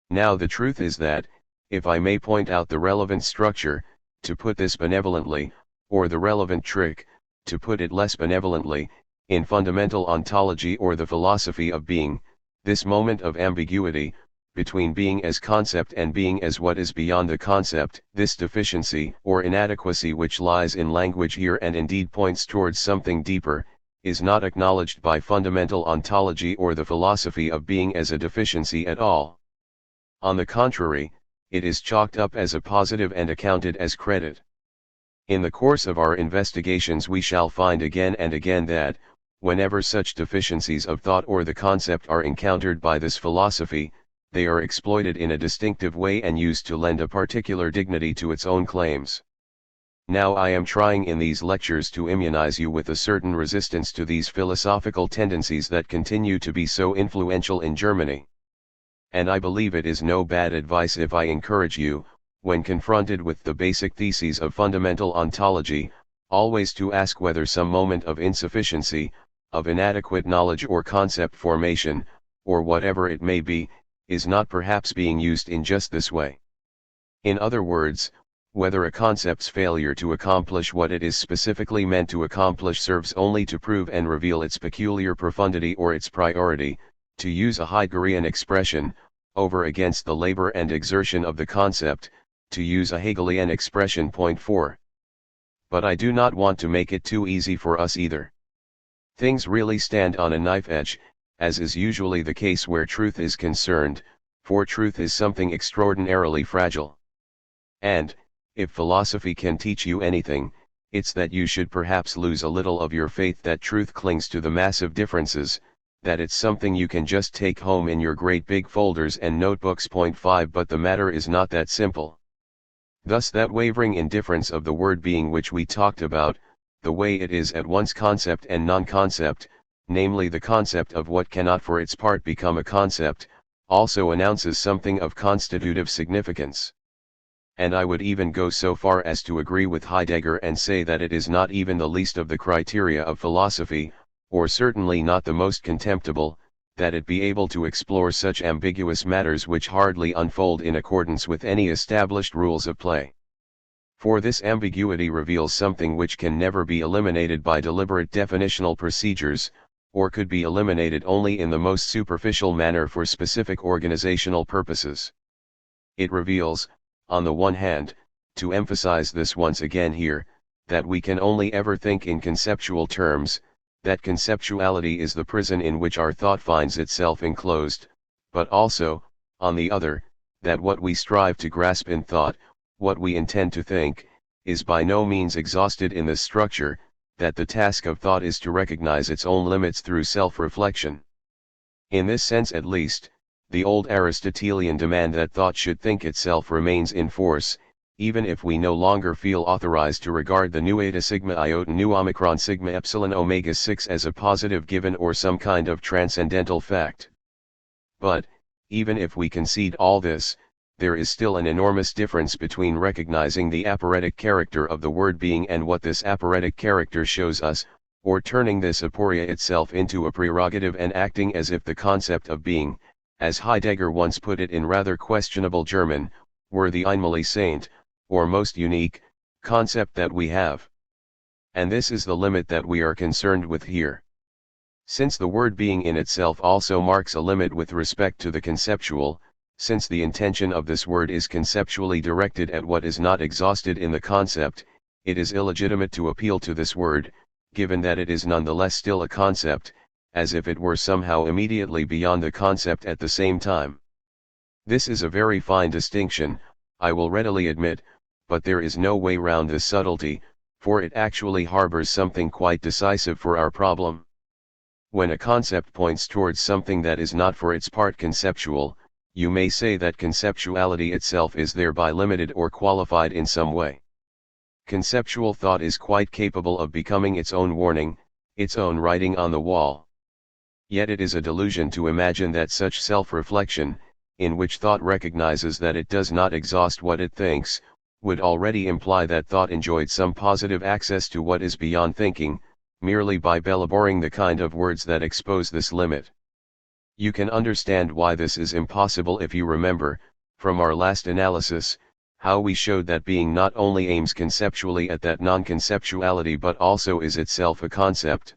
Now the truth is that, if I may point out the relevant structure, to put this benevolently, or the relevant trick, to put it less benevolently, in fundamental ontology or the philosophy of being, this moment of ambiguity, between being as concept and being as what is beyond the concept, this deficiency or inadequacy which lies in language here and indeed points towards something deeper, is not acknowledged by fundamental ontology or the philosophy of being as a deficiency at all. On the contrary, it is chalked up as a positive and accounted as credit. In the course of our investigations we shall find again and again that, Whenever such deficiencies of thought or the concept are encountered by this philosophy, they are exploited in a distinctive way and used to lend a particular dignity to its own claims. Now I am trying in these lectures to immunize you with a certain resistance to these philosophical tendencies that continue to be so influential in Germany. And I believe it is no bad advice if I encourage you, when confronted with the basic theses of fundamental ontology, always to ask whether some moment of insufficiency, of inadequate knowledge or concept formation, or whatever it may be, is not perhaps being used in just this way. In other words, whether a concept's failure to accomplish what it is specifically meant to accomplish serves only to prove and reveal its peculiar profundity or its priority, to use a Heideggerian expression, over against the labor and exertion of the concept, to use a Hegelian expression. Point 4. But I do not want to make it too easy for us either. Things really stand on a knife edge, as is usually the case where truth is concerned, for truth is something extraordinarily fragile. And, if philosophy can teach you anything, it's that you should perhaps lose a little of your faith that truth clings to the massive differences, that it's something you can just take home in your great big folders and notebooks. Point 5. But the matter is not that simple. Thus that wavering indifference of the word being which we talked about, the way it is at once concept and non-concept, namely the concept of what cannot for its part become a concept, also announces something of constitutive significance. And I would even go so far as to agree with Heidegger and say that it is not even the least of the criteria of philosophy, or certainly not the most contemptible, that it be able to explore such ambiguous matters which hardly unfold in accordance with any established rules of play. For this ambiguity reveals something which can never be eliminated by deliberate definitional procedures, or could be eliminated only in the most superficial manner for specific organizational purposes. It reveals, on the one hand, to emphasize this once again here, that we can only ever think in conceptual terms, that conceptuality is the prison in which our thought finds itself enclosed, but also, on the other, that what we strive to grasp in thought, what we intend to think, is by no means exhausted in this structure, that the task of thought is to recognize its own limits through self-reflection. In this sense at least, the old Aristotelian demand that thought should think itself remains in force, even if we no longer feel authorized to regard the nu eta sigma iota nu omicron sigma epsilon omega 6 as a positive given or some kind of transcendental fact. But, even if we concede all this, there is still an enormous difference between recognizing the aporetic character of the word being and what this aporetic character shows us, or turning this aporia itself into a prerogative and acting as if the concept of being, as Heidegger once put it in rather questionable German, were the einmalig Saint, or most unique, concept that we have. And this is the limit that we are concerned with here. Since the word being in itself also marks a limit with respect to the conceptual, since the intention of this word is conceptually directed at what is not exhausted in the concept, it is illegitimate to appeal to this word, given that it is nonetheless still a concept, as if it were somehow immediately beyond the concept at the same time. This is a very fine distinction, I will readily admit, but there is no way round this subtlety, for it actually harbors something quite decisive for our problem. When a concept points towards something that is not for its part conceptual, you may say that conceptuality itself is thereby limited or qualified in some way. Conceptual thought is quite capable of becoming its own warning, its own writing on the wall. Yet it is a delusion to imagine that such self-reflection, in which thought recognizes that it does not exhaust what it thinks, would already imply that thought enjoyed some positive access to what is beyond thinking, merely by belaboring the kind of words that expose this limit. You can understand why this is impossible if you remember, from our last analysis, how we showed that being not only aims conceptually at that non-conceptuality but also is itself a concept.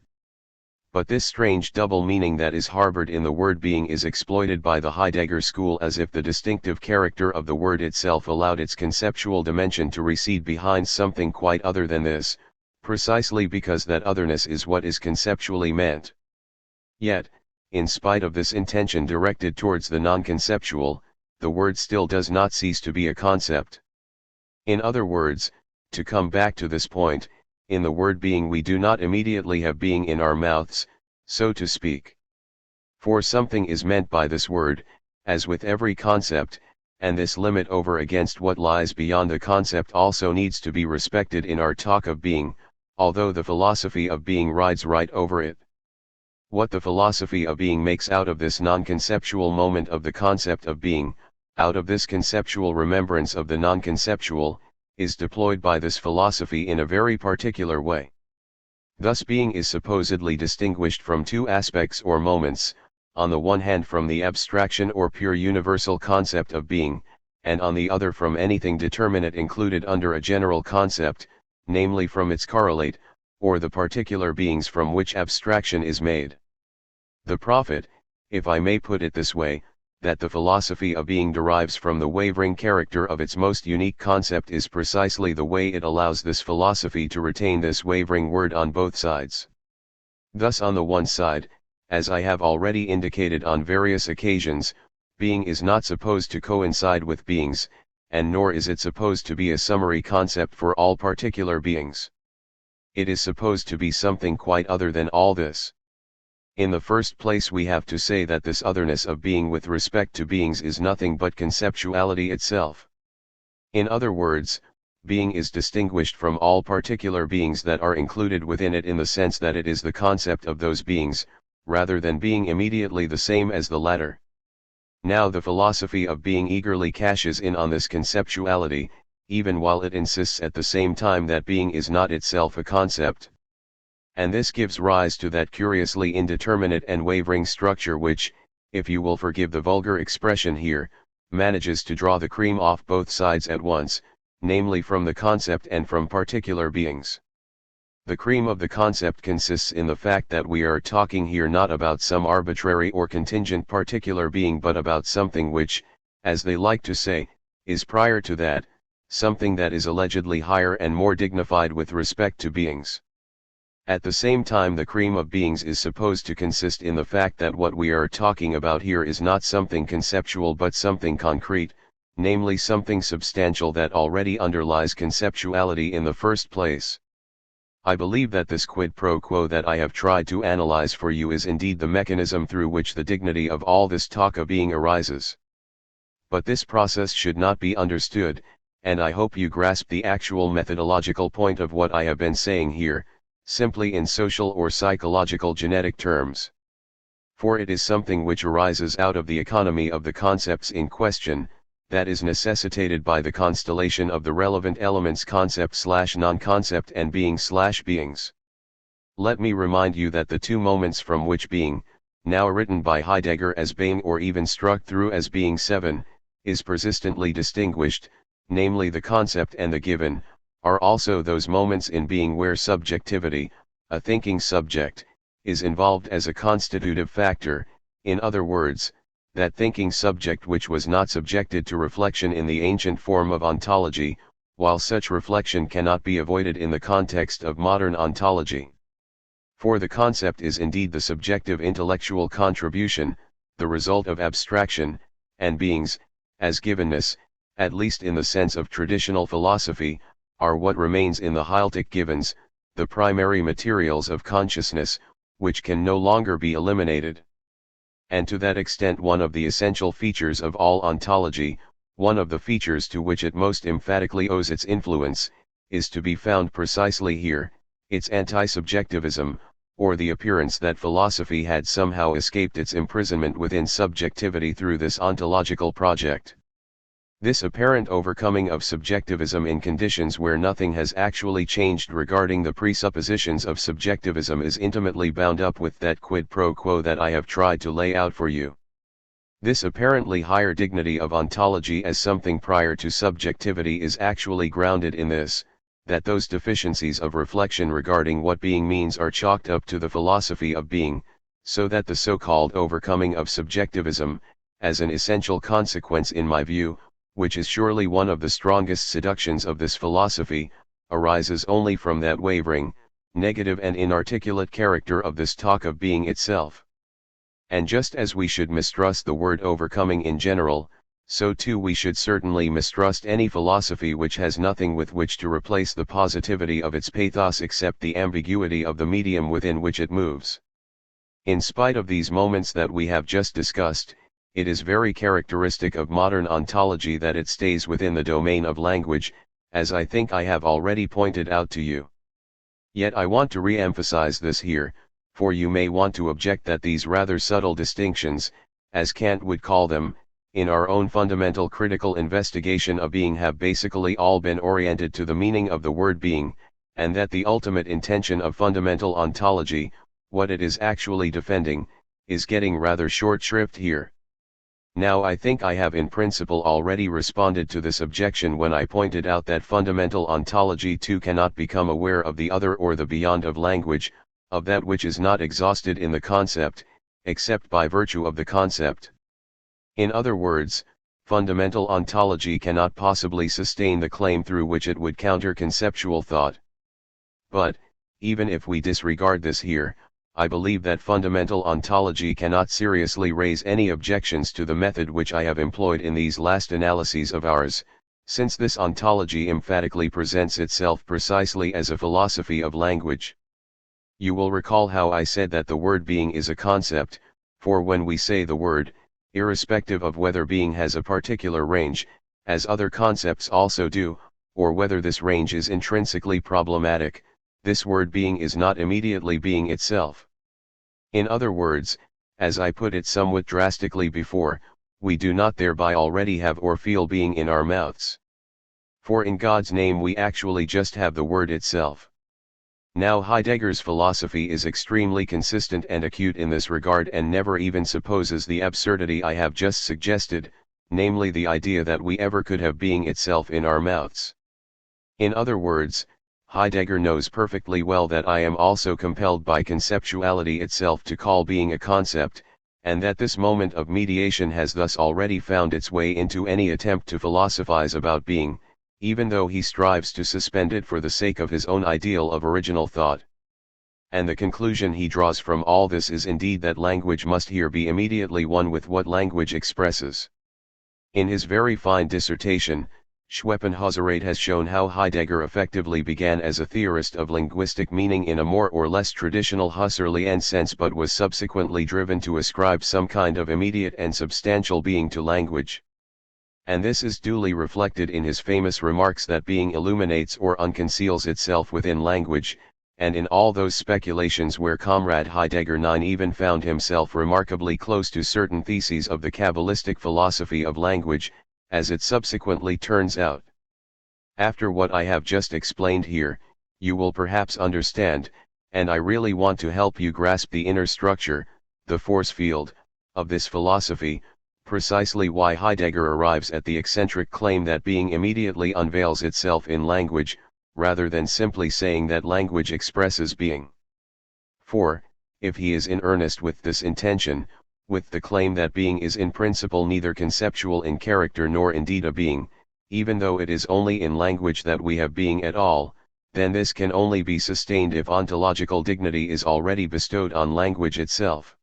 But this strange double meaning that is harbored in the word being is exploited by the Heidegger school as if the distinctive character of the word itself allowed its conceptual dimension to recede behind something quite other than this, precisely because that otherness is what is conceptually meant. Yet, in spite of this intention directed towards the non-conceptual, the word still does not cease to be a concept. In other words, to come back to this point, in the word being we do not immediately have being in our mouths, so to speak. For something is meant by this word, as with every concept, and this limit over against what lies beyond the concept also needs to be respected in our talk of being, although the philosophy of being rides right over it. What the philosophy of being makes out of this non-conceptual moment of the concept of being, out of this conceptual remembrance of the non-conceptual, is deployed by this philosophy in a very particular way. Thus being is supposedly distinguished from two aspects or moments, on the one hand from the abstraction or pure universal concept of being, and on the other from anything determinate included under a general concept, namely from its correlate, or the particular beings from which abstraction is made. The profit, if I may put it this way, that the philosophy of being derives from the wavering character of its most unique concept is precisely the way it allows this philosophy to retain this wavering word on both sides. Thus on the one side, as I have already indicated on various occasions, being is not supposed to coincide with beings, and nor is it supposed to be a summary concept for all particular beings. It is supposed to be something quite other than all this. In the first place we have to say that this otherness of being with respect to beings is nothing but conceptuality itself. In other words, being is distinguished from all particular beings that are included within it in the sense that it is the concept of those beings, rather than being immediately the same as the latter. Now the philosophy of being eagerly cashes in on this conceptuality, even while it insists at the same time that being is not itself a concept. And this gives rise to that curiously indeterminate and wavering structure which, if you will forgive the vulgar expression here, manages to draw the cream off both sides at once, namely from the concept and from particular beings. The cream of the concept consists in the fact that we are talking here not about some arbitrary or contingent particular being but about something which, as they like to say, is prior to that, something that is allegedly higher and more dignified with respect to beings. At the same time the cream of beings is supposed to consist in the fact that what we are talking about here is not something conceptual but something concrete, namely something substantial that already underlies conceptuality in the first place. I believe that this quid pro quo that I have tried to analyze for you is indeed the mechanism through which the dignity of all this talk of being arises. But this process should not be understood, and I hope you grasp the actual methodological point of what I have been saying here, simply in social or psychological genetic terms. For it is something which arises out of the economy of the concepts in question, that is necessitated by the constellation of the relevant elements concept/non-concept and beings. Let me remind you that the two moments from which being, now written by Heidegger as being or even struck through as being seven, is persistently distinguished, namely the concept and the given, are also those moments in being where subjectivity, a thinking subject, is involved as a constitutive factor, in other words, that thinking subject which was not subjected to reflection in the ancient form of ontology, while such reflection cannot be avoided in the context of modern ontology. For the concept is indeed the subjective intellectual contribution, the result of abstraction, and beings, as givenness, at least in the sense of traditional philosophy, are what remains in the heiltic givens, the primary materials of consciousness, which can no longer be eliminated. And to that extent one of the essential features of all ontology, one of the features to which it most emphatically owes its influence, is to be found precisely here, its anti-subjectivism, or the appearance that philosophy had somehow escaped its imprisonment within subjectivity through this ontological project. This apparent overcoming of subjectivism in conditions where nothing has actually changed regarding the presuppositions of subjectivism is intimately bound up with that quid pro quo that I have tried to lay out for you. This apparently higher dignity of ontology as something prior to subjectivity is actually grounded in this, that those deficiencies of reflection regarding what being means are chalked up to the philosophy of being, so that the so-called overcoming of subjectivism, as an essential consequence in my view, which is surely one of the strongest seductions of this philosophy, arises only from that wavering, negative and inarticulate character of this talk of being itself. And just as we should mistrust the word overcoming in general, so too we should certainly mistrust any philosophy which has nothing with which to replace the positivity of its pathos except the ambiguity of the medium within which it moves. In spite of these moments that we have just discussed, it is very characteristic of modern ontology that it stays within the domain of language, as I think I have already pointed out to you. Yet I want to re-emphasize this here, for you may want to object that these rather subtle distinctions, as Kant would call them, in our own fundamental critical investigation of being have basically all been oriented to the meaning of the word being, and that the ultimate intention of fundamental ontology, what it is actually defending, is getting rather short shrift here. Now I think I have in principle already responded to this objection when I pointed out that fundamental ontology too cannot become aware of the other or the beyond of language, of that which is not exhausted in the concept, except by virtue of the concept. In other words, fundamental ontology cannot possibly sustain the claim through which it would counter conceptual thought. But, even if we disregard this here, I believe that fundamental ontology cannot seriously raise any objections to the method which I have employed in these last analyses of ours, since this ontology emphatically presents itself precisely as a philosophy of language. You will recall how I said that the word being is a concept, for when we say the word, irrespective of whether being has a particular range, as other concepts also do, or whether this range is intrinsically problematic, this word being is not immediately being itself. In other words, as I put it somewhat drastically before, we do not thereby already have or feel being in our mouths. For in God's name we actually just have the word itself. Now Heidegger's philosophy is extremely consistent and acute in this regard and never even supposes the absurdity I have just suggested, namely the idea that we ever could have being itself in our mouths. In other words, Heidegger knows perfectly well that I am also compelled by conceptuality itself to call being a concept, and that this moment of mediation has thus already found its way into any attempt to philosophize about being, even though he strives to suspend it for the sake of his own ideal of original thought. And the conclusion he draws from all this is indeed that language must here be immediately one with what language expresses. In his very fine dissertation, Schweppenhauserate has shown how Heidegger effectively began as a theorist of linguistic meaning in a more or less traditional Husserlian sense but was subsequently driven to ascribe some kind of immediate and substantial being to language. And this is duly reflected in his famous remarks that being illuminates or unconceals itself within language, and in all those speculations where Comrade Heidegger even found himself remarkably close to certain theses of the Kabbalistic philosophy of language, as it subsequently turns out. After what I have just explained here, you will perhaps understand, and I really want to help you grasp the inner structure, the force field, of this philosophy, precisely why Heidegger arrives at the eccentric claim that being immediately unveils itself in language, rather than simply saying that language expresses being. For, if he is in earnest with this intention, with the claim that being is in principle neither conceptual in character nor indeed a being, even though it is only in language that we have being at all, then this can only be sustained if ontological dignity is already bestowed on language itself.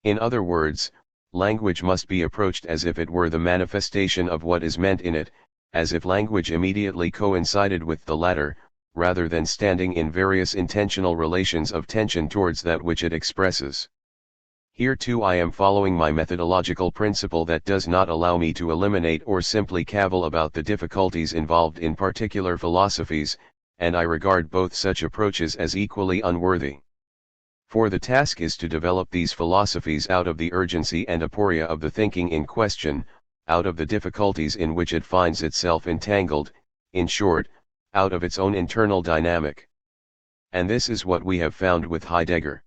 In other words, language must be approached as if it were the manifestation of what is meant in it, as if language immediately coincided with the latter, rather than standing in various intentional relations of tension towards that which it expresses. Here too I am following my methodological principle that does not allow me to eliminate or simply cavil about the difficulties involved in particular philosophies, and I regard both such approaches as equally unworthy. For the task is to develop these philosophies out of the urgency and aporia of the thinking in question, out of the difficulties in which it finds itself entangled, in short, out of its own internal dynamic. And this is what we have found with Heidegger.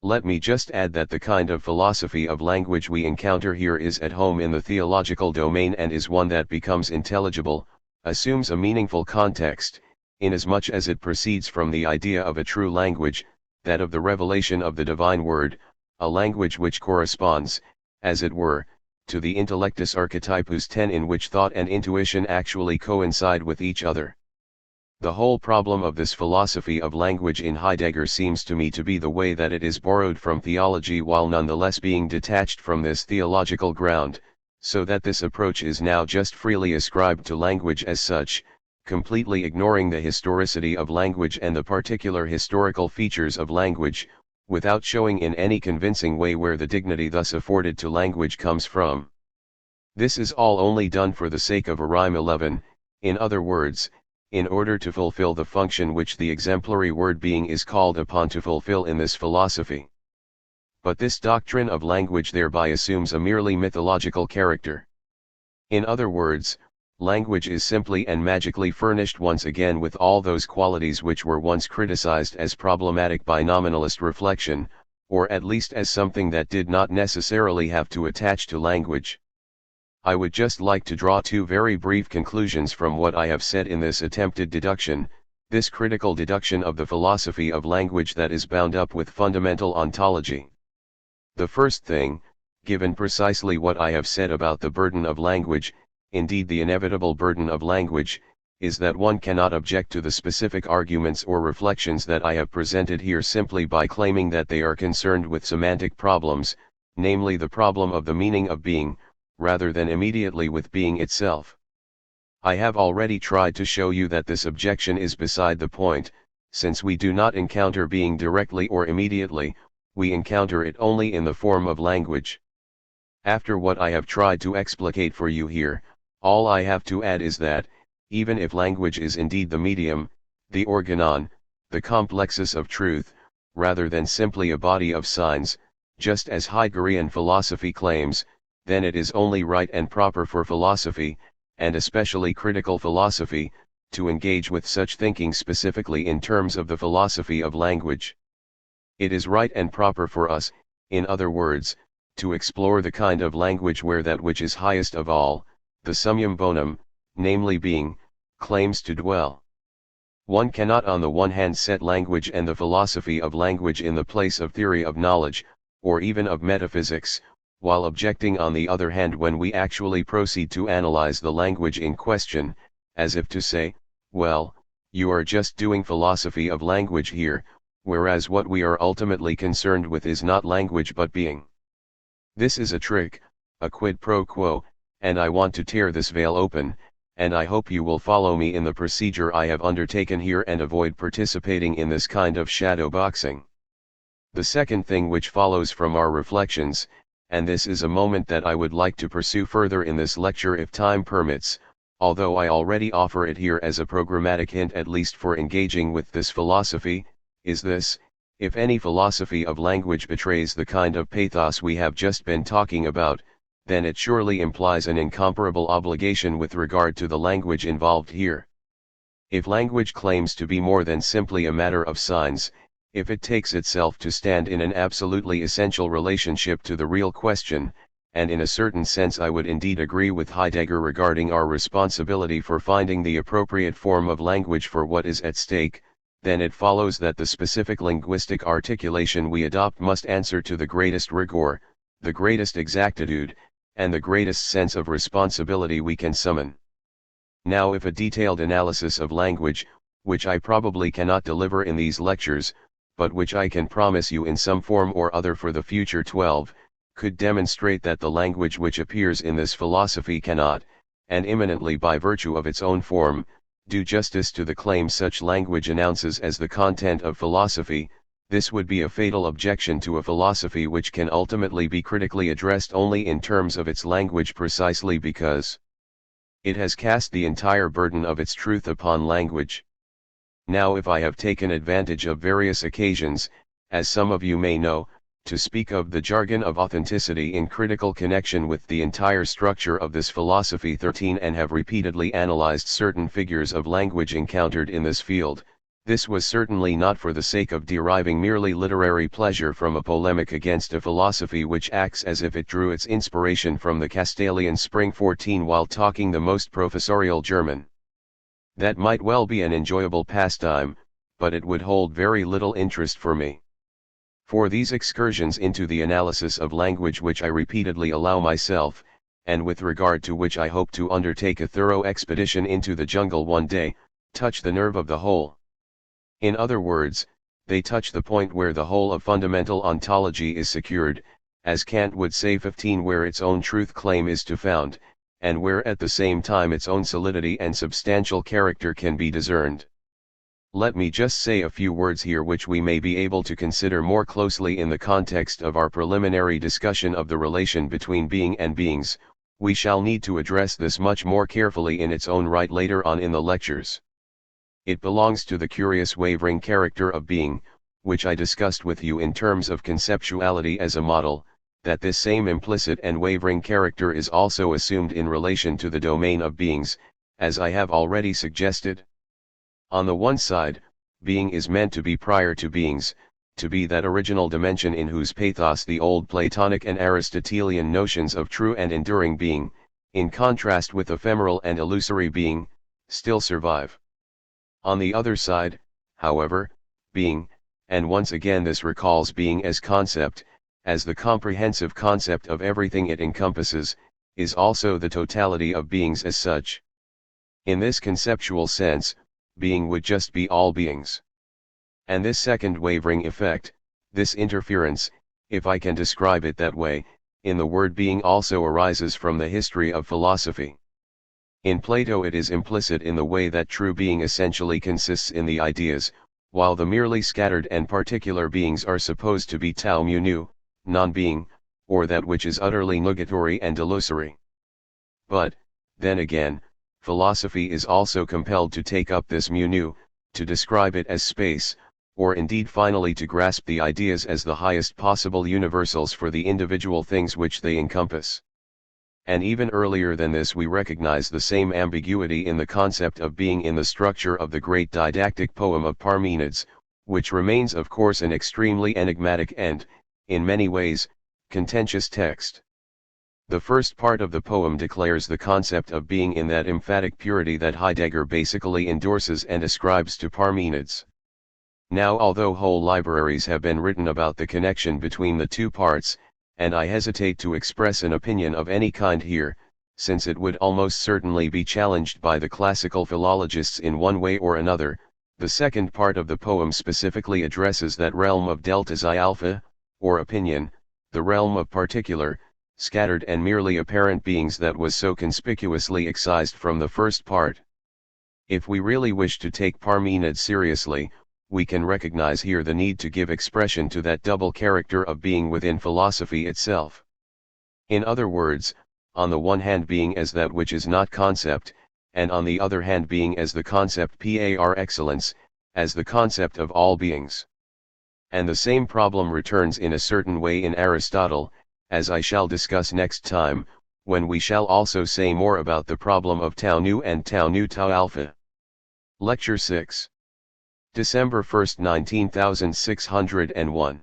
Let me just add that the kind of philosophy of language we encounter here is at home in the theological domain and is one that becomes intelligible, assumes a meaningful context, inasmuch as it proceeds from the idea of a true language, that of the revelation of the divine word, a language which corresponds, as it were, to the intellectus archetypus ten in which thought and intuition actually coincide with each other. The whole problem of this philosophy of language in Heidegger seems to me to be the way that it is borrowed from theology while nonetheless being detached from this theological ground, so that this approach is now just freely ascribed to language as such, completely ignoring the historicity of language and the particular historical features of language, without showing in any convincing way where the dignity thus afforded to language comes from. This is all only done for the sake of a rhyme 11, in other words, in order to fulfill the function which the exemplary word being is called upon to fulfill in this philosophy. But this doctrine of language thereby assumes a merely mythological character. In other words, language is simply and magically furnished once again with all those qualities which were once criticized as problematic by nominalist reflection, or at least as something that did not necessarily have to attach to language. I would just like to draw two very brief conclusions from what I have said in this attempted deduction, this critical deduction of the philosophy of language that is bound up with fundamental ontology. The first thing, given precisely what I have said about the burden of language, indeed the inevitable burden of language, is that one cannot object to the specific arguments or reflections that I have presented here simply by claiming that they are concerned with semantic problems, namely the problem of the meaning of being, rather than immediately with being itself. I have already tried to show you that this objection is beside the point, since we do not encounter being directly or immediately, we encounter it only in the form of language. After what I have tried to explicate for you here, all I have to add is that, even if language is indeed the medium, the organon, the complexus of truth, rather than simply a body of signs, just as Heideggerian philosophy claims, then it is only right and proper for philosophy, and especially critical philosophy, to engage with such thinking specifically in terms of the philosophy of language. It is right and proper for us, in other words, to explore the kind of language where that which is highest of all, the summum bonum, namely being, claims to dwell. One cannot on the one hand set language and the philosophy of language in the place of theory of knowledge, or even of metaphysics, while objecting on the other hand when we actually proceed to analyze the language in question, as if to say, well, you are just doing philosophy of language here, whereas what we are ultimately concerned with is not language but being. This is a trick, a quid pro quo, and I want to tear this veil open, and I hope you will follow me in the procedure I have undertaken here and avoid participating in this kind of shadow boxing. The second thing which follows from our reflections, and this is a moment that I would like to pursue further in this lecture if time permits, although I already offer it here as a programmatic hint at least for engaging with this philosophy, is this: if any philosophy of language betrays the kind of pathos we have just been talking about, then it surely implies an incomparable obligation with regard to the language involved here. If language claims to be more than simply a matter of signs, if it takes itself to stand in an absolutely essential relationship to the real question, and in a certain sense I would indeed agree with Heidegger regarding our responsibility for finding the appropriate form of language for what is at stake, then it follows that the specific linguistic articulation we adopt must answer to the greatest rigor, the greatest exactitude, and the greatest sense of responsibility we can summon. Now if a detailed analysis of language, which I probably cannot deliver in these lectures, but which I can promise you in some form or other for the future 12, could demonstrate that the language which appears in this philosophy cannot, and imminently by virtue of its own form, do justice to the claim such language announces as the content of philosophy, this would be a fatal objection to a philosophy which can ultimately be critically addressed only in terms of its language precisely because it has cast the entire burden of its truth upon language. Now if I have taken advantage of various occasions, as some of you may know, to speak of the jargon of authenticity in critical connection with the entire structure of this philosophy 13 and have repeatedly analyzed certain figures of language encountered in this field, this was certainly not for the sake of deriving merely literary pleasure from a polemic against a philosophy which acts as if it drew its inspiration from the Castilian Spring 14 while talking the most professorial German. That might well be an enjoyable pastime, but it would hold very little interest for me. For these excursions into the analysis of language which I repeatedly allow myself, and with regard to which I hope to undertake a thorough expedition into the jungle one day, touch the nerve of the whole. In other words, they touch the point where the whole of fundamental ontology is secured, as Kant would say 15, where its own truth claim is to found, and where at the same time its own solidity and substantial character can be discerned. Let me just say a few words here which we may be able to consider more closely in the context of our preliminary discussion of the relation between being and beings. We shall need to address this much more carefully in its own right later on in the lectures. It belongs to the curious wavering character of being, which I discussed with you in terms of conceptuality as a model, that this same implicit and wavering character is also assumed in relation to the domain of beings, as I have already suggested. On the one side, being is meant to be prior to beings, to be that original dimension in whose pathos the old Platonic and Aristotelian notions of true and enduring being, in contrast with ephemeral and illusory being, still survive. On the other side, however, being, and once again this recalls being as concept, as the comprehensive concept of everything it encompasses, is also the totality of beings as such. In this conceptual sense, being would just be all beings. And this second wavering effect, this interference, if I can describe it that way, in the word being also arises from the history of philosophy. In Plato it is implicit in the way that true being essentially consists in the ideas, while the merely scattered and particular beings are supposed to be tau mu nu, non-being, or that which is utterly nugatory and illusory. But, then again, philosophy is also compelled to take up this mu nu, to describe it as space, or indeed finally to grasp the ideas as the highest possible universals for the individual things which they encompass. And even earlier than this we recognize the same ambiguity in the concept of being in the structure of the great didactic poem of Parmenides, which remains of course an extremely enigmatic and, in many ways, contentious text. The first part of the poem declares the concept of being in that emphatic purity that Heidegger basically endorses and ascribes to Parmenides. Now although whole libraries have been written about the connection between the two parts, and I hesitate to express an opinion of any kind here, since it would almost certainly be challenged by the classical philologists in one way or another, the second part of the poem specifically addresses that realm of delta xi alpha, or opinion, the realm of particular, scattered and merely apparent beings that was so conspicuously excised from the first part. If we really wish to take Parmenides seriously, we can recognize here the need to give expression to that double character of being within philosophy itself. In other words, on the one hand being as that which is not concept, and on the other hand being as the concept par excellence, as the concept of all beings. And the same problem returns in a certain way in Aristotle, as I shall discuss next time, when we shall also say more about the problem of tau nu and tau nu tau alpha. Lecture 6. December 1, 19601.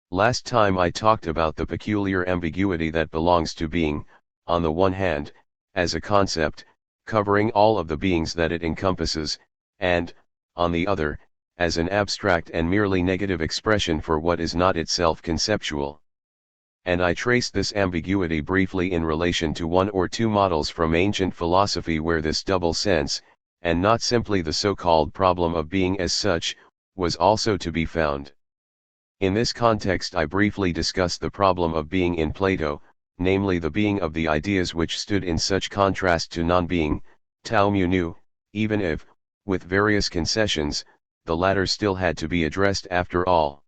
Last time I talked about the peculiar ambiguity that belongs to being, on the one hand, as a concept, covering all of the beings that it encompasses, and, on the other, as an abstract and merely negative expression for what is not itself conceptual. And I traced this ambiguity briefly in relation to one or two models from ancient philosophy where this double sense, and not simply the so-called problem of being as such, was also to be found. In this context I briefly discussed the problem of being in Plato, namely the being of the ideas which stood in such contrast to non-being, tau mu nu, even if, with various concessions, the latter still had to be addressed after all.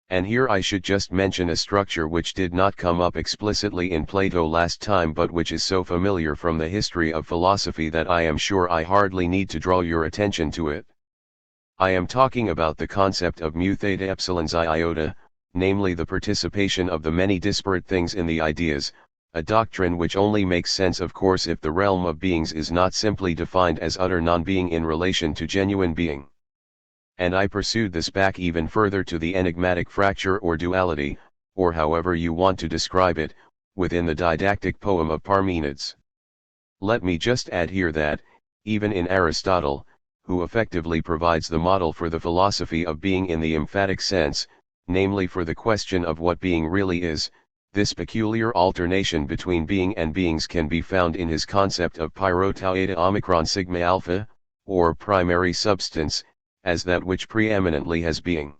And here I should just mention a structure which did not come up explicitly in Plato last time but which is so familiar from the history of philosophy that I am sure I hardly need to draw your attention to it. I am talking about the concept of mu theta epsilon xi iota, namely the participation of the many disparate things in the ideas, a doctrine which only makes sense of course if the realm of beings is not simply defined as utter non-being in relation to genuine being. And I pursued this back even further to the enigmatic fracture or duality, or however you want to describe it, within the didactic poem of Parmenides. Let me just add here that, even in Aristotle, who effectively provides the model for the philosophy of being in the emphatic sense, namely for the question of what being really is, this peculiar alternation between being and beings can be found in his concept of pyro tau eta omicron sigma alpha, or primary substance, as that which preeminently has being.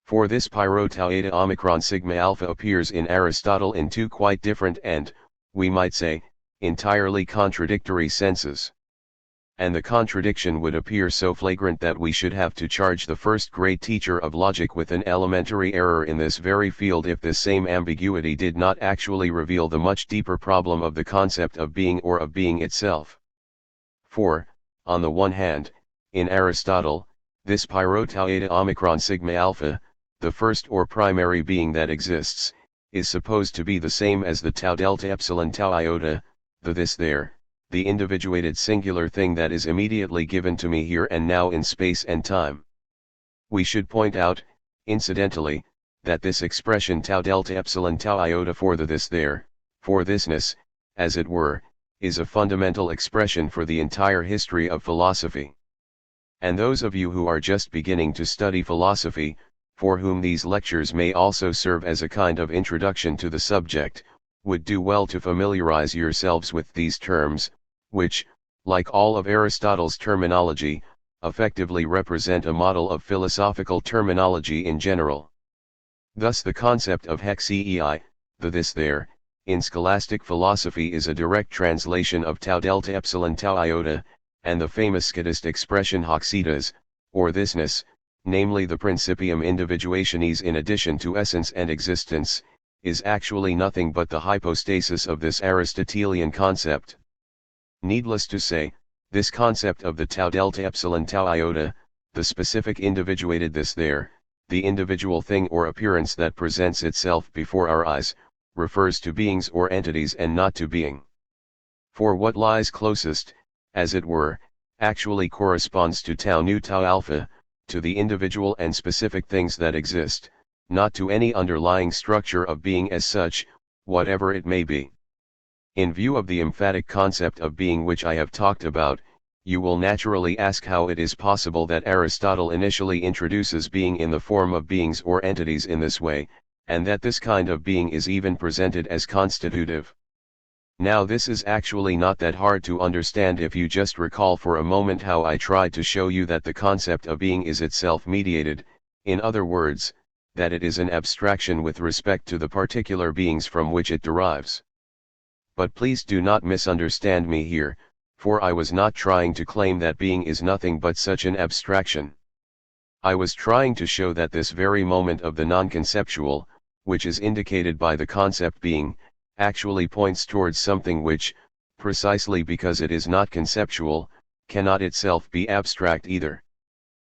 For this pyro tau eta omicron sigma alpha appears in Aristotle in two quite different and, we might say, entirely contradictory senses. and the contradiction would appear so flagrant that we should have to charge the first great teacher of logic with an elementary error in this very field if this same ambiguity did not actually reveal the much deeper problem of the concept of being or of being itself. For, on the one hand, in Aristotle, this pyro tau eta omicron sigma alpha, the first or primary being that exists, is supposed to be the same as the tau delta epsilon tau iota, the this there, the individuated singular thing that is immediately given to me here and now in space and time. We should point out, incidentally, that this expression tau delta epsilon tau iota for the this there, for thisness, as it were, is a fundamental expression for the entire history of philosophy. And those of you who are just beginning to study philosophy, for whom these lectures may also serve as a kind of introduction to the subject, would do well to familiarize yourselves with these terms, which, like all of Aristotle's terminology, effectively represent a model of philosophical terminology in general. Thus the concept of hexei, the this there, in scholastic philosophy is a direct translation of tau delta epsilon tau iota, and the famous scotist expression hoxitas, or thisness, namely the principium individuationis in addition to essence and existence, is actually nothing but the hypostasis of this Aristotelian concept. Needless to say, this concept of the tau delta epsilon tau iota, the specific individuated this there, the individual thing or appearance that presents itself before our eyes, refers to beings or entities and not to being. For what lies closest, as it were, actually corresponds to tau nu tau alpha, to the individual and specific things that exist, not to any underlying structure of being as such, whatever it may be. In view of the emphatic concept of being which I have talked about, you will naturally ask how it is possible that Aristotle initially introduces being in the form of beings or entities in this way, and that this kind of being is even presented as constitutive. Now this is actually not that hard to understand if you just recall for a moment how I tried to show you that the concept of being is itself mediated, in other words, that it is an abstraction with respect to the particular beings from which it derives. But please do not misunderstand me here, for I was not trying to claim that being is nothing but such an abstraction. I was trying to show that this very moment of the non-conceptual, which is indicated by the concept being, actually points towards something which, precisely because it is not conceptual, cannot itself be abstract either.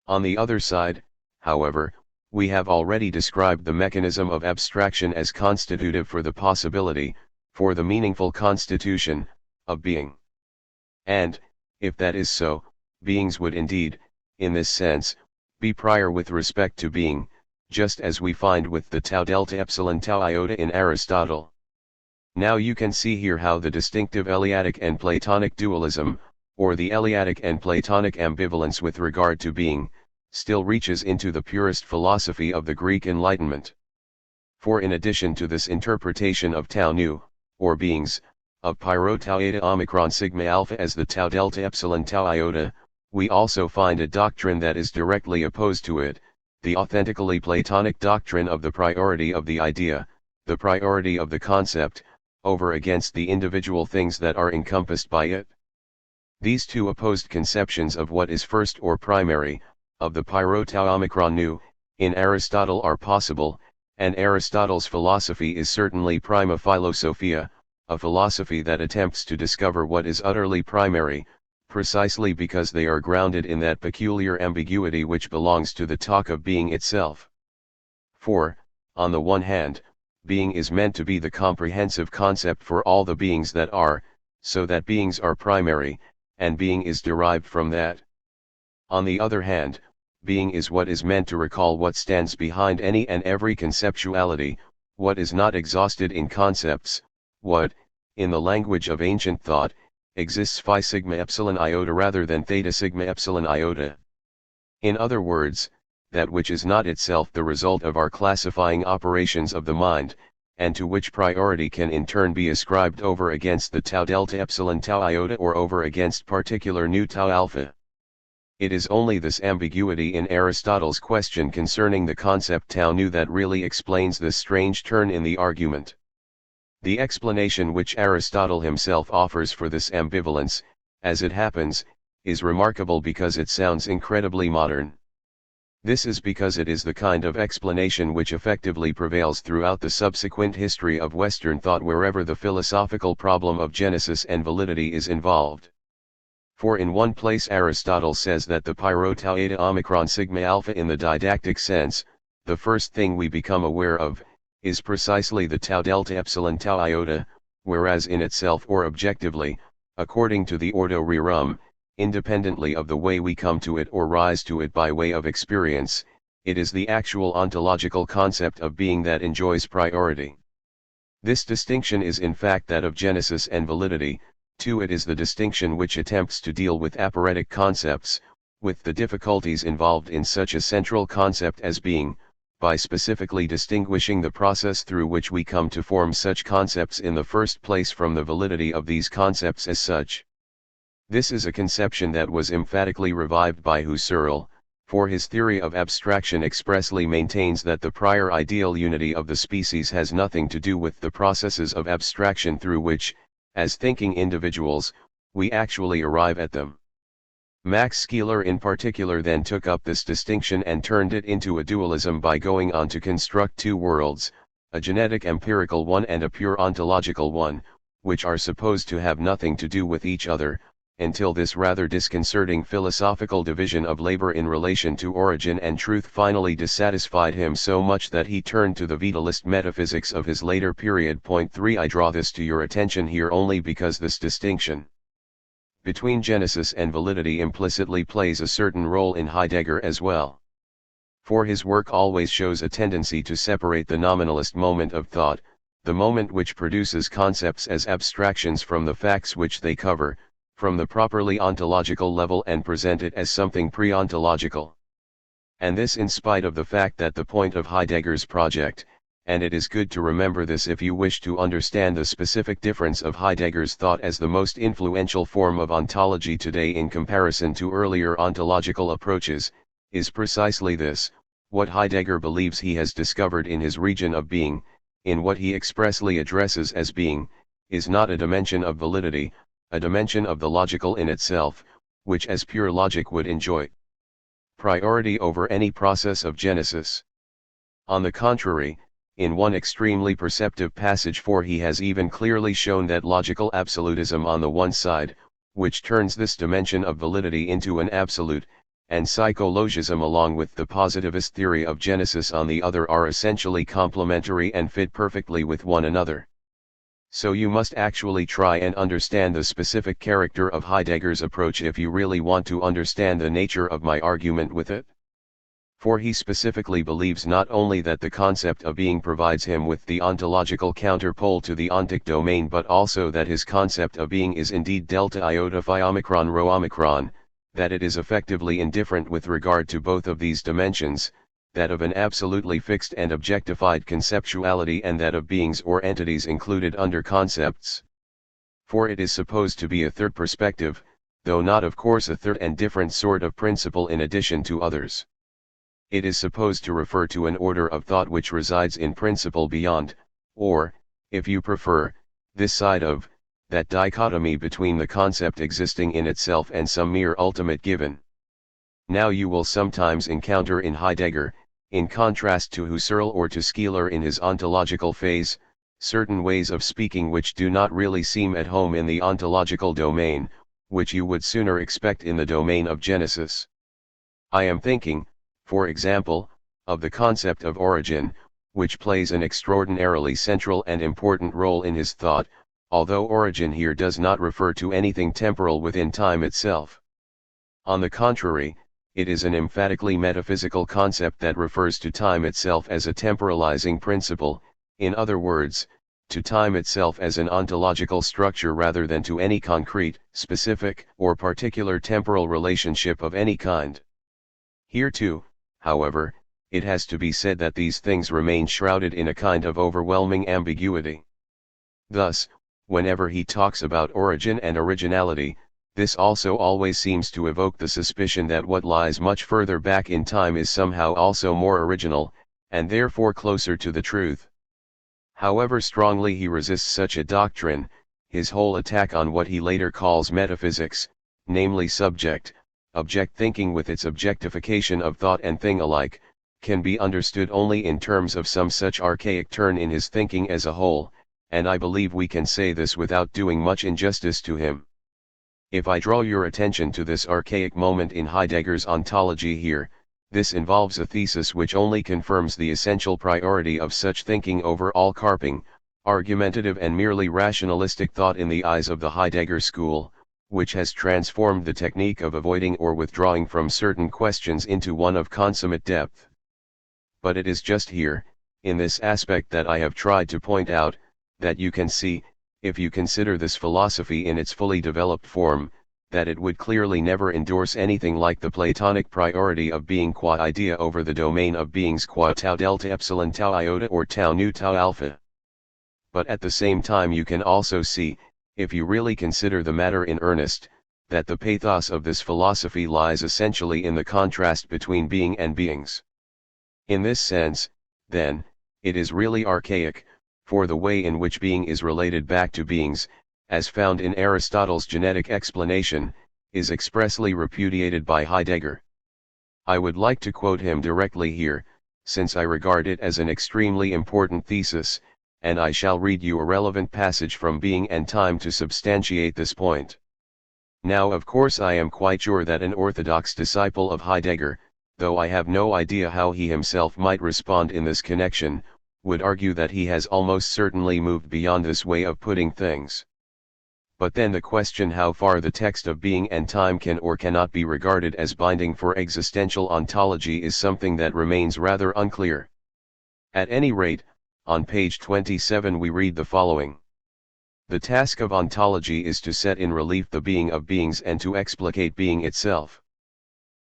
On the other side, however, we have already described the mechanism of abstraction as constitutive for the possibility, for the meaningful constitution, of being. And, if that is so, beings would indeed, in this sense, be prior with respect to being, just as we find with the tau delta epsilon tau iota in Aristotle. Now you can see here how the distinctive Eleatic and Platonic dualism, or the Eleatic and Platonic ambivalence with regard to being, still reaches into the purest philosophy of the Greek Enlightenment. For in addition to this interpretation of tau nu, or beings, of pyro tau eta omicron sigma alpha as the tau delta epsilon tau iota, we also find a doctrine that is directly opposed to it, the authentically Platonic doctrine of the priority of the idea, the priority of the concept, over against the individual things that are encompassed by it. These two opposed conceptions of what is first or primary, of the pyro tau omicron nu, in Aristotle are possible, and Aristotle's philosophy is certainly prima philosophia, a philosophy that attempts to discover what is utterly primary, precisely because they are grounded in that peculiar ambiguity which belongs to the talk of being itself. For, on the one hand, being is meant to be the comprehensive concept for all the beings that are, so that beings are primary, and being is derived from that. On the other hand, being is what is meant to recall what stands behind any and every conceptuality, what is not exhausted in concepts, what, in the language of ancient thought, exists phi sigma epsilon iota rather than theta sigma epsilon iota. In other words, that which is not itself the result of our classifying operations of the mind, and to which priority can in turn be ascribed over against the tau delta epsilon tau iota or over against particular nu tau alpha. It is only this ambiguity in Aristotle's question concerning the concept tau nu that really explains this strange turn in the argument. The explanation which Aristotle himself offers for this ambivalence, as it happens, is remarkable because it sounds incredibly modern. This is because it is the kind of explanation which effectively prevails throughout the subsequent history of Western thought wherever the philosophical problem of genesis and validity is involved. For in one place Aristotle says that the pyro tau eta omicron sigma alpha in the didactic sense, the first thing we become aware of, is precisely the tau delta epsilon tau iota, whereas in itself or objectively, according to the ordo rerum, independently of the way we come to it or rise to it by way of experience, it is the actual ontological concept of being that enjoys priority. This distinction is in fact that of genesis and validity. Too, it is the distinction which attempts to deal with aporetic concepts, with the difficulties involved in such a central concept as being, by specifically distinguishing the process through which we come to form such concepts in the first place from the validity of these concepts as such. This is a conception that was emphatically revived by Husserl, for his theory of abstraction expressly maintains that the prior ideal unity of the species has nothing to do with the processes of abstraction through which, as thinking individuals, we actually arrive at them. Max Scheler in particular then took up this distinction and turned it into a dualism by going on to construct two worlds, a genetic empirical one and a pure ontological one, which are supposed to have nothing to do with each other, until this rather disconcerting philosophical division of labor in relation to origin and truth finally dissatisfied him so much that he turned to the vitalist metaphysics of his later period. Point 3. I draw this to your attention here only because this distinction between genesis and validity implicitly plays a certain role in Heidegger as well. For his work always shows a tendency to separate the nominalist moment of thought, the moment which produces concepts as abstractions from the facts which they cover, from the properly ontological level and present it as something pre-ontological. And this in spite of the fact that the point of Heidegger's project, and it is good to remember this if you wish to understand the specific difference of Heidegger's thought as the most influential form of ontology today in comparison to earlier ontological approaches, is precisely this: what Heidegger believes he has discovered in his region of being, in what he expressly addresses as being, is not a dimension of validity, a dimension of the logical in itself, which as pure logic would enjoy priority over any process of genesis. On the contrary, in one extremely perceptive passage, for he has even clearly shown that logical absolutism on the one side, which turns this dimension of validity into an absolute, and psychologism along with the positivist theory of genesis on the other are essentially complementary and fit perfectly with one another. So you must actually try and understand the specific character of Heidegger's approach if you really want to understand the nature of my argument with it. For he specifically believes not only that the concept of being provides him with the ontological counterpole to the ontic domain, but also that his concept of being is indeed delta iota phi omicron rho omicron, that it is effectively indifferent with regard to both of these dimensions, that of an absolutely fixed and objectified conceptuality and that of beings or entities included under concepts. For it is supposed to be a third perspective, though not of course a third and different sort of principle in addition to others. It is supposed to refer to an order of thought which resides in principle beyond, or, if you prefer, this side of, that dichotomy between the concept existing in itself and some mere ultimate given. Now you will sometimes encounter in Heidegger, in contrast to Husserl or to Scheler in his ontological phase, certain ways of speaking which do not really seem at home in the ontological domain, which you would sooner expect in the domain of genesis. I am thinking, for example, of the concept of origin, which plays an extraordinarily central and important role in his thought, although origin here does not refer to anything temporal within time itself. On the contrary, it is an emphatically metaphysical concept that refers to time itself as a temporalizing principle, in other words, to time itself as an ontological structure rather than to any concrete, specific, or particular temporal relationship of any kind. Here too, however, it has to be said that these things remain shrouded in a kind of overwhelming ambiguity. Thus, whenever he talks about origin and originality, this also always seems to evoke the suspicion that what lies much further back in time is somehow also more original, and therefore closer to the truth. However strongly he resists such a doctrine, his whole attack on what he later calls metaphysics, namely subject, object thinking with its objectification of thought and thing alike, can be understood only in terms of some such archaic turn in his thinking as a whole, and I believe we can say this without doing much injustice to him. If I draw your attention to this archaic moment in Heidegger's ontology here, this involves a thesis which only confirms the essential priority of such thinking over all carping, argumentative and merely rationalistic thought in the eyes of the Heidegger school, which has transformed the technique of avoiding or withdrawing from certain questions into one of consummate depth. But it is just here, in this aspect that I have tried to point out, that you can see, if you consider this philosophy in its fully developed form, that it would clearly never endorse anything like the Platonic priority of being qua idea over the domain of beings qua tau delta epsilon tau iota or tau nu tau alpha. But at the same time you can also see, if you really consider the matter in earnest, that the pathos of this philosophy lies essentially in the contrast between being and beings. In this sense, then, it is really archaic, for the way in which being is related back to beings, as found in Aristotle's genetic explanation, is expressly repudiated by Heidegger. I would like to quote him directly here, since I regard it as an extremely important thesis, and I shall read you a relevant passage from Being and Time to substantiate this point. Now of course I am quite sure that an orthodox disciple of Heidegger, though I have no idea how he himself might respond in this connection, would argue that he has almost certainly moved beyond this way of putting things. But then the question how far the text of Being and Time can or cannot be regarded as binding for existential ontology is something that remains rather unclear. At any rate, on page 27 we read the following. The task of ontology is to set in relief the being of beings and to explicate being itself.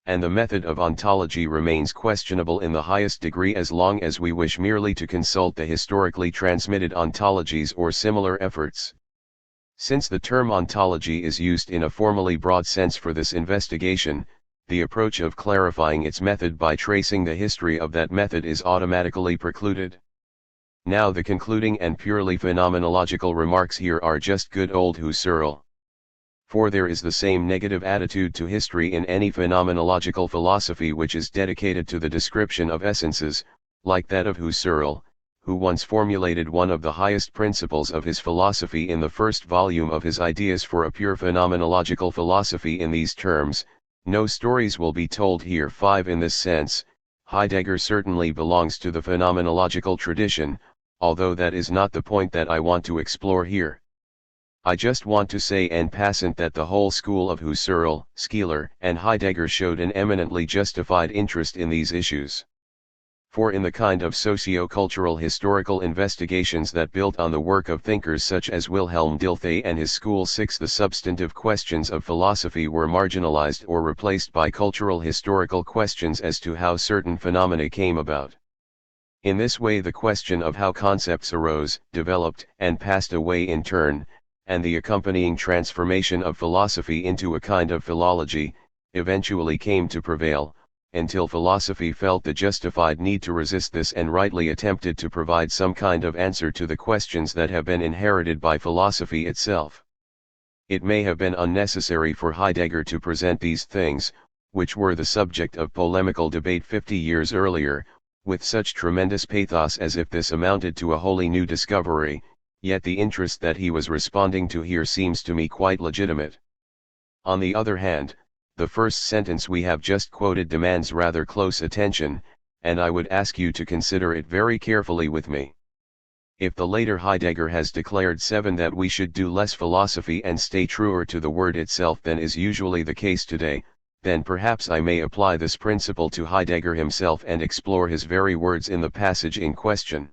And the method of ontology remains questionable in the highest degree as long as we wish merely to consult the historically transmitted ontologies or similar efforts. Since the term ontology is used in a formally broad sense for this investigation, the approach of clarifying its method by tracing the history of that method is automatically precluded. Now the concluding and purely phenomenological remarks here are just good old Husserl. For there is the same negative attitude to history in any phenomenological philosophy which is dedicated to the description of essences, like that of Husserl, who once formulated one of the highest principles of his philosophy in the first volume of his Ideas for a Pure Phenomenological Philosophy in these terms: no stories will be told here. 5. In this sense, Heidegger certainly belongs to the phenomenological tradition, although that is not the point that I want to explore here. I just want to say en passant that the whole school of Husserl, Skeeler, and Heidegger showed an eminently justified interest in these issues. For in the kind of socio-cultural historical investigations that built on the work of thinkers such as Wilhelm Dilthey and his school 6, the substantive questions of philosophy were marginalized or replaced by cultural historical questions as to how certain phenomena came about. In this way the question of how concepts arose, developed, and passed away in turn, and the accompanying transformation of philosophy into a kind of philology, eventually came to prevail, until philosophy felt the justified need to resist this and rightly attempted to provide some kind of answer to the questions that have been inherited by philosophy itself. It may have been unnecessary for Heidegger to present these things, which were the subject of polemical debate 50 years earlier, with such tremendous pathos as if this amounted to a wholly new discovery, yet the interest that he was responding to here seems to me quite legitimate. On the other hand, the first sentence we have just quoted demands rather close attention, and I would ask you to consider it very carefully with me. If the later Heidegger has declared 7 that we should do less philosophy and stay truer to the word itself than is usually the case today, then perhaps I may apply this principle to Heidegger himself and explore his very words in the passage in question.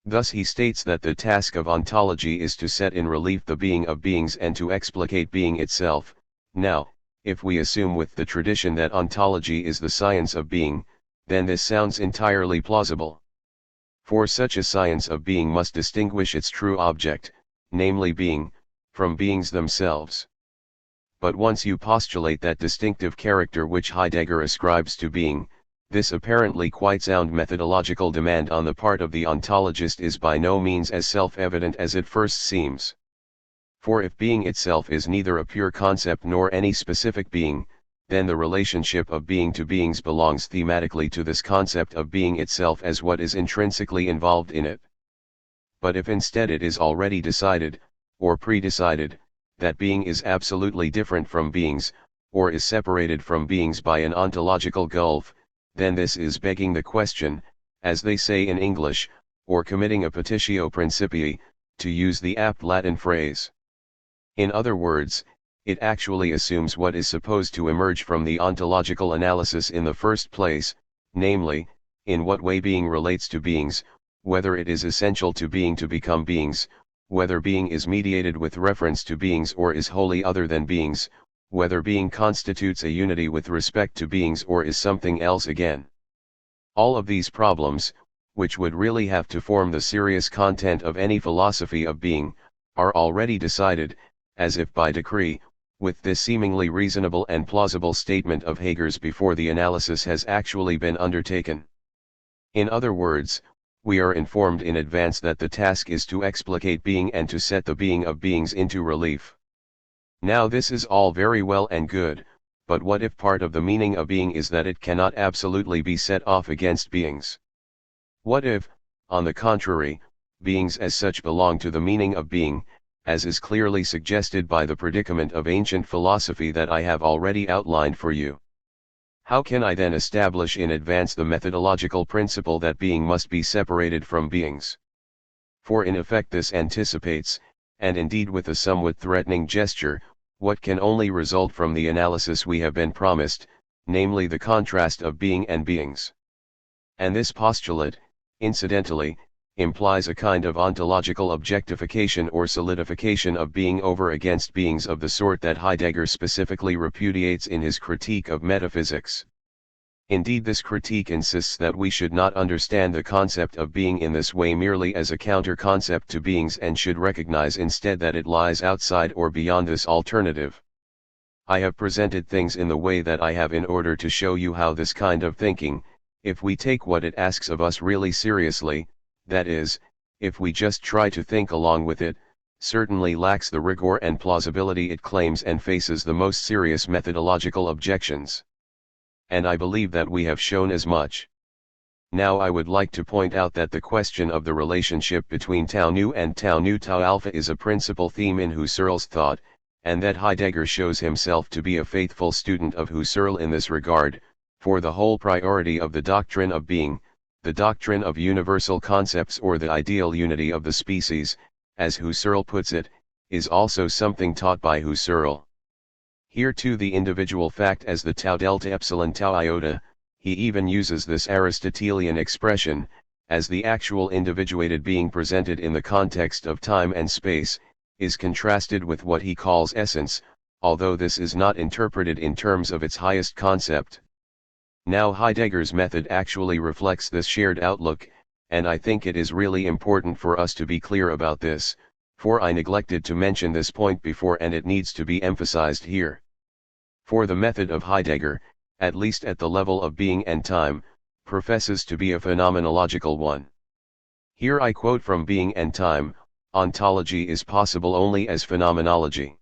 Thus he states that the task of ontology is to set in relief the being of beings and to explicate being itself. Now, if we assume with the tradition that ontology is the science of being, then this sounds entirely plausible. For such a science of being must distinguish its true object, namely being, from beings themselves. But once you postulate that distinctive character which Heidegger ascribes to being, this apparently quite sound methodological demand on the part of the ontologist is by no means as self-evident as it first seems. For if being itself is neither a pure concept nor any specific being, then the relationship of being to beings belongs thematically to this concept of being itself as what is intrinsically involved in it. But if instead it is already decided, or pre-decided, that being is absolutely different from beings, or is separated from beings by an ontological gulf, then this is begging the question, as they say in English, or committing a petitio principii, to use the apt Latin phrase. In other words, it actually assumes what is supposed to emerge from the ontological analysis in the first place, namely, in what way being relates to beings, whether it is essential to being to become beings, whether being is mediated with reference to beings or is wholly other than beings, whether being constitutes a unity with respect to beings or is something else again. All of these problems, which would really have to form the serious content of any philosophy of being, are already decided, as if by decree, with this seemingly reasonable and plausible statement of Heger's before the analysis has actually been undertaken. In other words, we are informed in advance that the task is to explicate being and to set the being of beings into relief. Now this is all very well and good, but what if part of the meaning of being is that it cannot absolutely be set off against beings? What if, on the contrary, beings as such belong to the meaning of being, as is clearly suggested by the predicament of ancient philosophy that I have already outlined for you? How can I then establish in advance the methodological principle that being must be separated from beings? For in effect this anticipates, and indeed with a somewhat threatening gesture, what can only result from the analysis we have been promised, namely the contrast of being and beings. And this postulate, incidentally, implies a kind of ontological objectification or solidification of being over against beings of the sort that Heidegger specifically repudiates in his critique of metaphysics. Indeed, this critique insists that we should not understand the concept of being in this way merely as a counter-concept to beings and should recognize instead that it lies outside or beyond this alternative. I have presented things in the way that I have in order to show you how this kind of thinking, if we take what it asks of us really seriously, that is, if we just try to think along with it, certainly lacks the rigor and plausibility it claims and faces the most serious methodological objections. And I believe that we have shown as much. Now I would like to point out that the question of the relationship between tau nu and tau nu tau alpha is a principal theme in Husserl's thought, and that Heidegger shows himself to be a faithful student of Husserl in this regard, for the whole priority of the doctrine of being, the doctrine of universal concepts or the ideal unity of the species, as Husserl puts it, is also something taught by Husserl. Here too the individual fact as the tau delta epsilon tau iota, he even uses this Aristotelian expression, as the actual individuated being presented in the context of time and space, is contrasted with what he calls essence, although this is not interpreted in terms of its highest concept. Now Heidegger's method actually reflects this shared outlook, and I think it is really important for us to be clear about this, for I neglected to mention this point before and it needs to be emphasized here. For the method of Heidegger, at least at the level of being and time, professes to be a phenomenological one. Here I quote from Being and Time, ontology is possible only as phenomenology.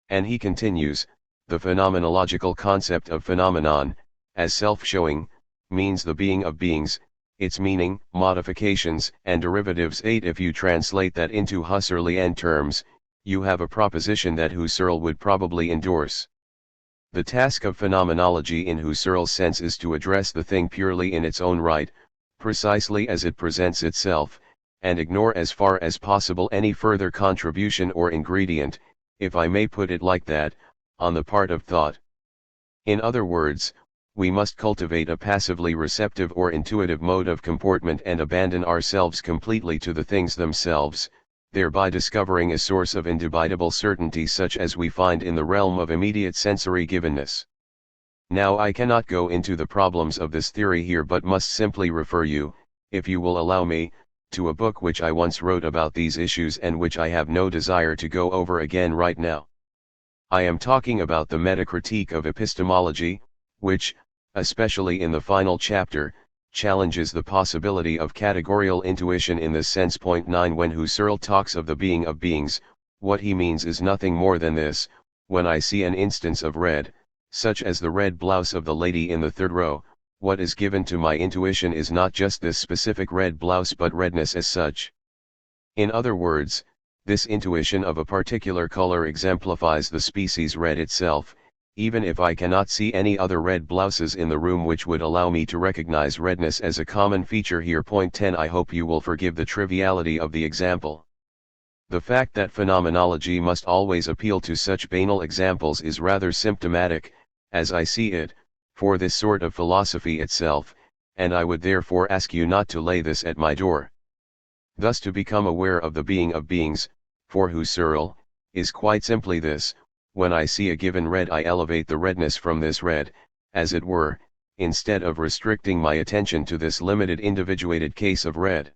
And he continues, the phenomenological concept of phenomenon, as self-showing, means the being of beings, its meaning, modifications, and derivatives. 8. If you translate that into Husserlian terms, you have a proposition that Husserl would probably endorse. The task of phenomenology in Husserl's sense is to address the thing purely in its own right, precisely as it presents itself, and ignore as far as possible any further contribution or ingredient, if I may put it like that, on the part of thought. In other words, we must cultivate a passively receptive or intuitive mode of comportment and abandon ourselves completely to the things themselves, thereby discovering a source of indubitable certainty such as we find in the realm of immediate sensory givenness. Now I cannot go into the problems of this theory here but must simply refer you, if you will allow me, to a book which I once wrote about these issues and which I have no desire to go over again right now. I am talking about the Metacritique of Epistemology, which, especially in the final chapter, challenges the possibility of categorical intuition in this sense. 9. When Husserl talks of the being of beings, what he means is nothing more than this: when I see an instance of red, such as the red blouse of the lady in the third row, what is given to my intuition is not just this specific red blouse but redness as such. In other words, this intuition of a particular color exemplifies the species red itself, even if I cannot see any other red blouses in the room which would allow me to recognize redness as a common feature here. Point 10. I hope you will forgive the triviality of the example. The fact that phenomenology must always appeal to such banal examples is rather symptomatic, as I see it, for this sort of philosophy itself, and I would therefore ask you not to lay this at my door. Thus to become aware of the being of beings, for Husserl, is quite simply this: when I see a given red I elevate the redness from this red, as it were, instead of restricting my attention to this limited individuated case of red.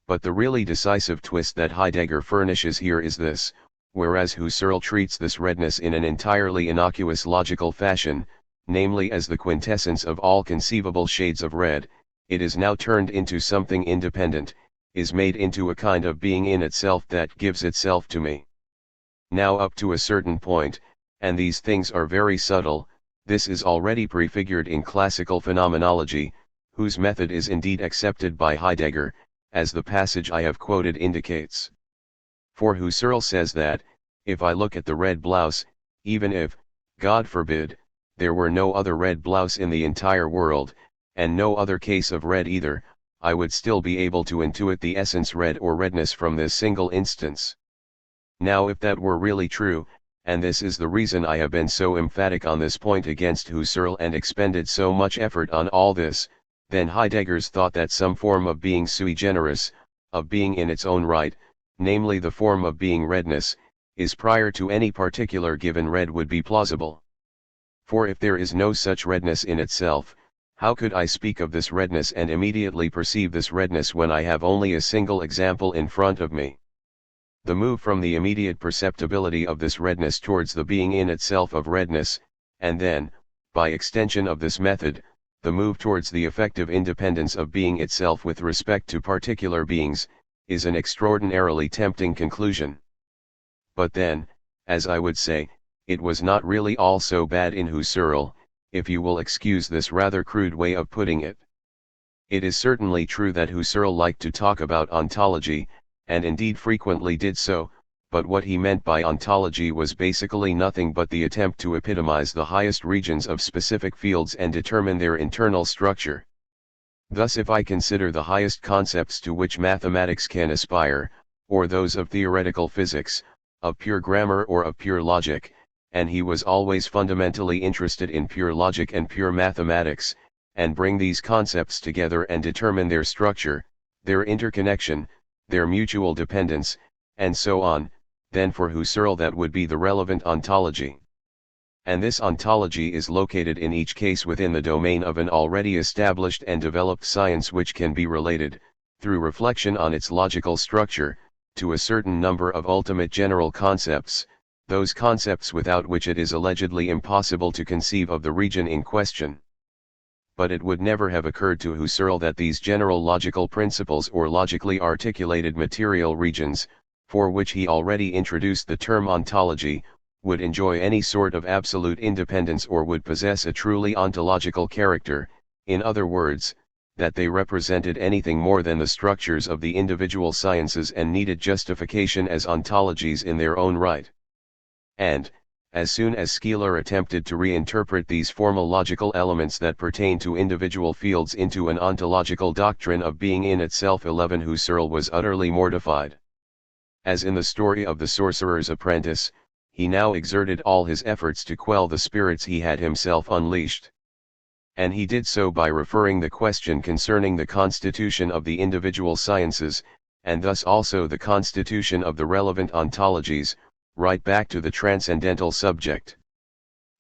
But the really decisive twist that Heidegger furnishes here is this: whereas Husserl treats this redness in an entirely innocuous logical fashion, namely as the quintessence of all conceivable shades of red, it is now turned into something independent, is made into a kind of being in itself that gives itself to me. Now up to a certain point, and these things are very subtle, this is already prefigured in classical phenomenology, whose method is indeed accepted by Heidegger, as the passage I have quoted indicates. For Husserl says that, if I look at the red blouse, even if, God forbid, there were no other red blouse in the entire world, and no other case of red either, I would still be able to intuit the essence red or redness from this single instance. Now if that were really true, and this is the reason I have been so emphatic on this point against Husserl and expended so much effort on all this, then Heidegger's thought that some form of being sui generis, of being in its own right, namely the form of being redness, is prior to any particular given red would be plausible. For if there is no such redness in itself, how could I speak of this redness and immediately perceive this redness when I have only a single example in front of me? The move from the immediate perceptibility of this redness towards the being in itself of redness, and then, by extension of this method, the move towards the effective independence of being itself with respect to particular beings, is an extraordinarily tempting conclusion. But then, as I would say, it was not really all so bad in Husserl, if you will excuse this rather crude way of putting it. It is certainly true that Husserl liked to talk about ontology, and indeed frequently did so, but what he meant by ontology was basically nothing but the attempt to epitomize the highest regions of specific fields and determine their internal structure. Thus if I consider the highest concepts to which mathematics can aspire, or those of theoretical physics, of pure grammar or of pure logic, and he was always fundamentally interested in pure logic and pure mathematics, and bring these concepts together and determine their structure, their interconnection, their mutual dependence, and so on, then for Husserl that would be the relevant ontology. And this ontology is located in each case within the domain of an already established and developed science which can be related, through reflection on its logical structure, to a certain number of ultimate general concepts, those concepts without which it is allegedly impossible to conceive of the region in question. But it would never have occurred to Husserl that these general logical principles or logically articulated material regions, for which he already introduced the term ontology, would enjoy any sort of absolute independence or would possess a truly ontological character, in other words, that they represented anything more than the structures of the individual sciences and needed justification as ontologies in their own right. And, as soon as Skeeler attempted to reinterpret these formal logical elements that pertain to individual fields into an ontological doctrine of being in itself, Husserl was utterly mortified. As in the story of the sorcerer's apprentice, he now exerted all his efforts to quell the spirits he had himself unleashed. And he did so by referring the question concerning the constitution of the individual sciences, and thus also the constitution of the relevant ontologies, right back to the transcendental subject.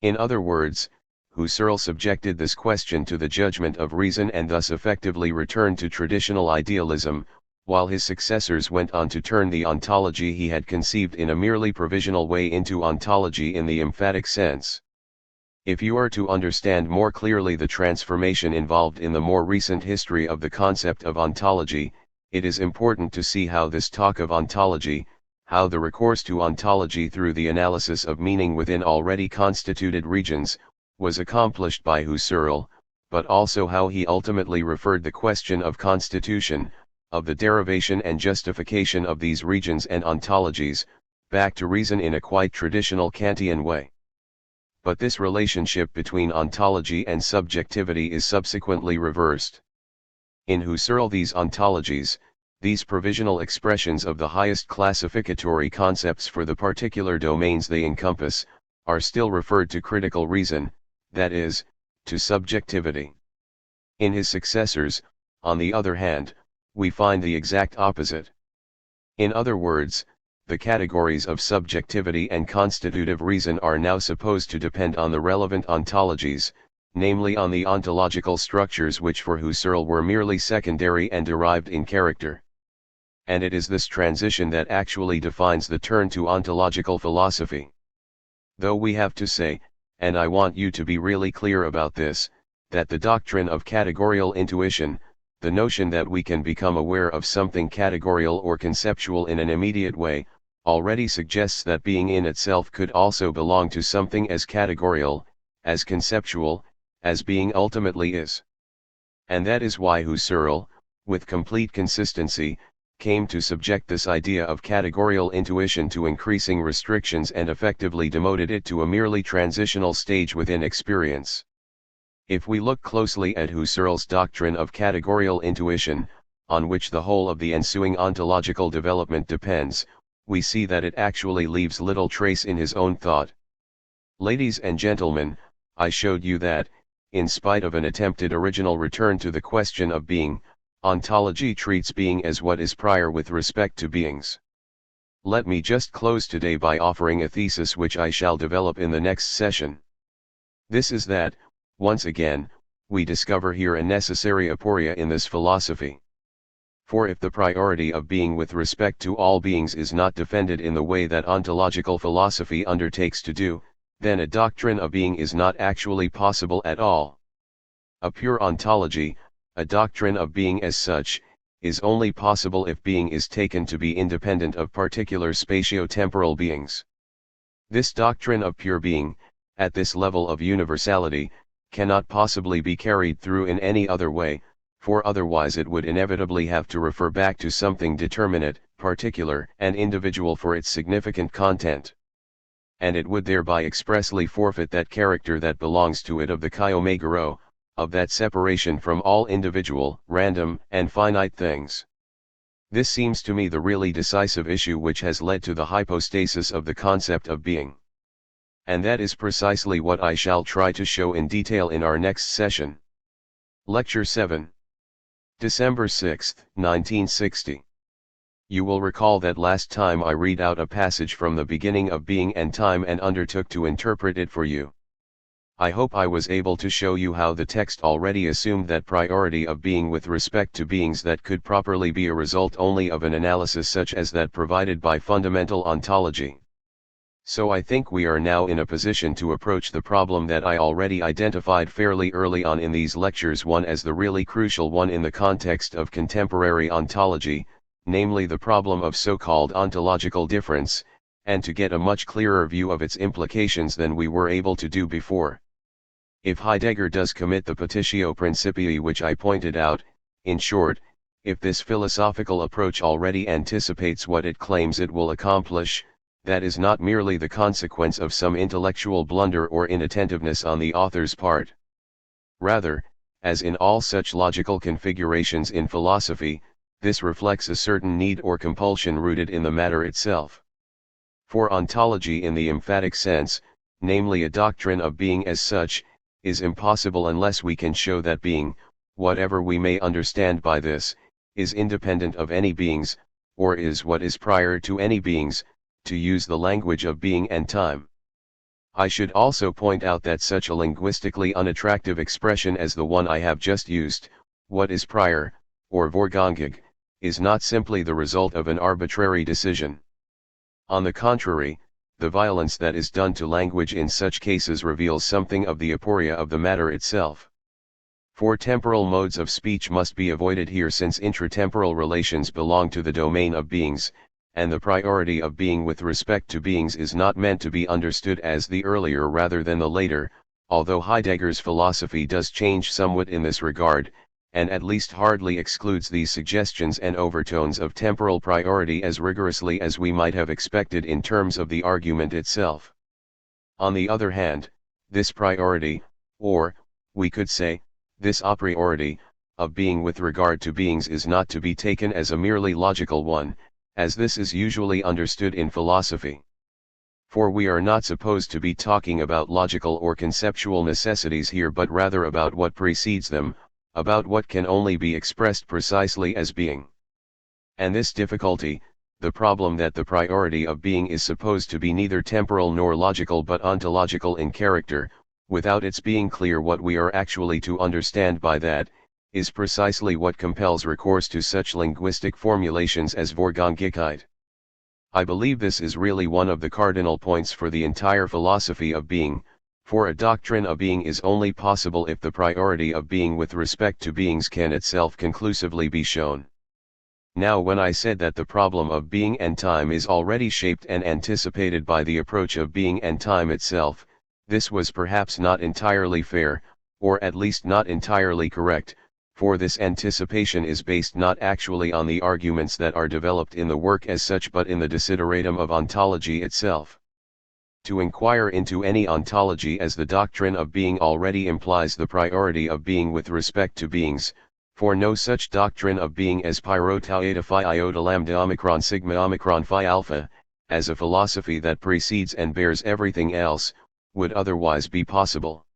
In other words, Husserl subjected this question to the judgment of reason and thus effectively returned to traditional idealism, while his successors went on to turn the ontology he had conceived in a merely provisional way into ontology in the emphatic sense. If you are to understand more clearly the transformation involved in the more recent history of the concept of ontology, it is important to see how this talk of ontology, how the recourse to ontology through the analysis of meaning within already constituted regions, was accomplished by Husserl, but also how he ultimately referred the question of constitution, of the derivation and justification of these regions and ontologies, back to reason in a quite traditional Kantian way. But this relationship between ontology and subjectivity is subsequently reversed. In Husserl, these ontologies, these provisional expressions of the highest classificatory concepts for the particular domains they encompass, are still referred to critical reason, that is, to subjectivity. In his successors, on the other hand, we find the exact opposite. In other words, the categories of subjectivity and constitutive reason are now supposed to depend on the relevant ontologies, namely on the ontological structures which for Husserl were merely secondary and derived in character. And it is this transition that actually defines the turn to ontological philosophy. Though we have to say, and I want you to be really clear about this, that the doctrine of categorical intuition, the notion that we can become aware of something categorical or conceptual in an immediate way, already suggests that being in itself could also belong to something as categorical, as conceptual, as being ultimately is. And that is why Husserl, with complete consistency, came to subject this idea of categorical intuition to increasing restrictions and effectively demoted it to a merely transitional stage within experience. If we look closely at Husserl's doctrine of categorical intuition, on which the whole of the ensuing ontological development depends, we see that it actually leaves little trace in his own thought. Ladies and gentlemen, I showed you that, in spite of an attempted original return to the question of being, ontology treats being as what is prior with respect to beings. Let me just close today by offering a thesis which I shall develop in the next session. This is that, once again, we discover here a necessary aporia in this philosophy. For if the priority of being with respect to all beings is not defended in the way that ontological philosophy undertakes to do, then a doctrine of being is not actually possible at all. A pure ontology, a doctrine of being as such, is only possible if being is taken to be independent of particular spatio-temporal beings. This doctrine of pure being, at this level of universality, cannot possibly be carried through in any other way, for otherwise it would inevitably have to refer back to something determinate, particular, and individual for its significant content. And it would thereby expressly forfeit that character that belongs to it of the chi omega rho, of that separation from all individual, random, and finite things. This seems to me the really decisive issue which has led to the hypostasis of the concept of being. And that is precisely what I shall try to show in detail in our next session. Lecture 7. December 6, 1960. You will recall that last time I read out a passage from the beginning of Being and Time and undertook to interpret it for you. I hope I was able to show you how the text already assumed that priority of being with respect to beings that could properly be a result only of an analysis such as that provided by fundamental ontology. So I think we are now in a position to approach the problem that I already identified fairly early on in these lectures, one as the really crucial one in the context of contemporary ontology, namely the problem of so-called ontological difference, and to get a much clearer view of its implications than we were able to do before. If Heidegger does commit the petitio principii which I pointed out, in short, if this philosophical approach already anticipates what it claims it will accomplish, that is not merely the consequence of some intellectual blunder or inattentiveness on the author's part. Rather, as in all such logical configurations in philosophy, this reflects a certain need or compulsion rooted in the matter itself. For ontology in the emphatic sense, namely a doctrine of being as such, is impossible unless we can show that being, whatever we may understand by this, is independent of any beings, or is what is prior to any beings, to use the language of being and time. I should also point out that such a linguistically unattractive expression as the one I have just used, what is prior, or vorrangig, is not simply the result of an arbitrary decision. On the contrary, the violence that is done to language in such cases reveals something of the aporia of the matter itself. For temporal modes of speech must be avoided here, since intratemporal relations belong to the domain of beings, and the priority of being with respect to beings is not meant to be understood as the earlier rather than the later, although Heidegger's philosophy does change somewhat in this regard, and at least hardly excludes these suggestions and overtones of temporal priority as rigorously as we might have expected in terms of the argument itself. On the other hand, this priority, or, we could say, this a priority, of being with regard to beings is not to be taken as a merely logical one, as this is usually understood in philosophy. For we are not supposed to be talking about logical or conceptual necessities here but rather about what precedes them, about what can only be expressed precisely as being. And this difficulty, the problem that the priority of being is supposed to be neither temporal nor logical but ontological in character, without its being clear what we are actually to understand by that, is precisely what compels recourse to such linguistic formulations as Vorgängigkeit. I believe this is really one of the cardinal points for the entire philosophy of being, for a doctrine of being is only possible if the priority of being with respect to beings can itself conclusively be shown. Now when I said that the problem of being and time is already shaped and anticipated by the approach of being and time itself, this was perhaps not entirely fair, or at least not entirely correct, for this anticipation is based not actually on the arguments that are developed in the work as such but in the desideratum of ontology itself. To inquire into any ontology as the doctrine of being already implies the priority of being with respect to beings, for no such doctrine of being as pyro tau eta phi iota lambda omicron sigma omicron phi alpha, as a philosophy that precedes and bears everything else, would otherwise be possible.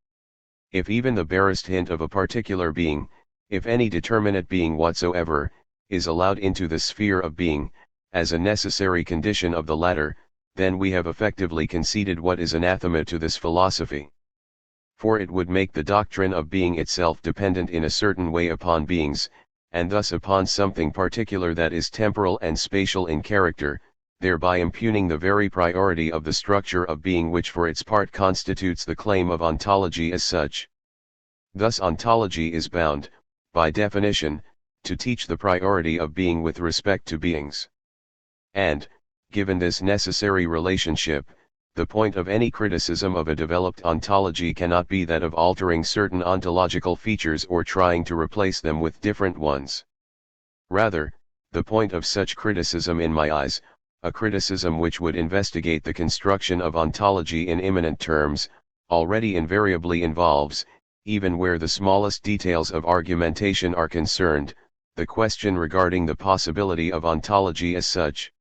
If even the barest hint of a particular being, if any determinate being whatsoever, is allowed into the sphere of being, as a necessary condition of the latter, then we have effectively conceded what is anathema to this philosophy. For it would make the doctrine of being itself dependent in a certain way upon beings, and thus upon something particular that is temporal and spatial in character, thereby impugning the very priority of the structure of being which for its part constitutes the claim of ontology as such. Thus ontology is bound, by definition, to teach the priority of being with respect to beings. And, given this necessary relationship, the point of any criticism of a developed ontology cannot be that of altering certain ontological features or trying to replace them with different ones. Rather, the point of such criticism in my eyes, a criticism which would investigate the construction of ontology in immanent terms, already invariably involves, even where the smallest details of argumentation are concerned, the question regarding the possibility of ontology as such.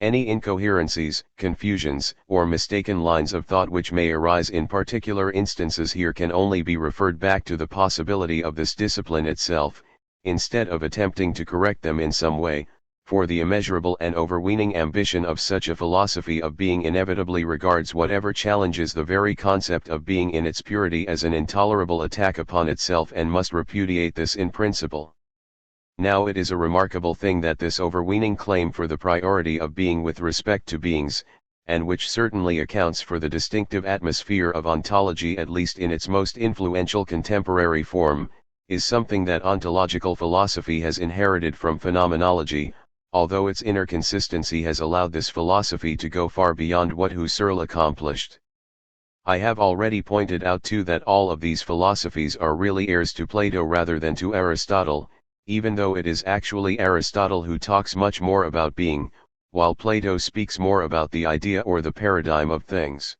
Any incoherencies, confusions, or mistaken lines of thought which may arise in particular instances here can only be referred back to the possibility of this discipline itself, instead of attempting to correct them in some way, for the immeasurable and overweening ambition of such a philosophy of being inevitably regards whatever challenges the very concept of being in its purity as an intolerable attack upon itself and must repudiate this in principle. Now it is a remarkable thing that this overweening claim for the priority of being with respect to beings, and which certainly accounts for the distinctive atmosphere of ontology at least in its most influential contemporary form, is something that ontological philosophy has inherited from phenomenology, although its inner consistency has allowed this philosophy to go far beyond what Husserl accomplished. I have already pointed out too that all of these philosophies are really heirs to Plato rather than to Aristotle, even though it is actually Aristotle who talks much more about being, while Plato speaks more about the idea or the paradigm of things.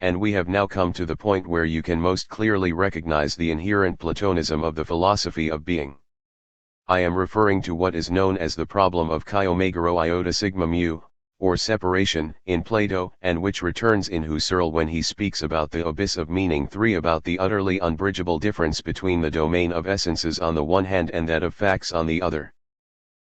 And we have now come to the point where you can most clearly recognize the inherent Platonism of the philosophy of being. I am referring to what is known as the problem of chi omega rho iota sigma mu, or separation, in Plato, and which returns in Husserl when he speaks about the abyss of meaning 3 about the utterly unbridgeable difference between the domain of essences on the one hand and that of facts on the other.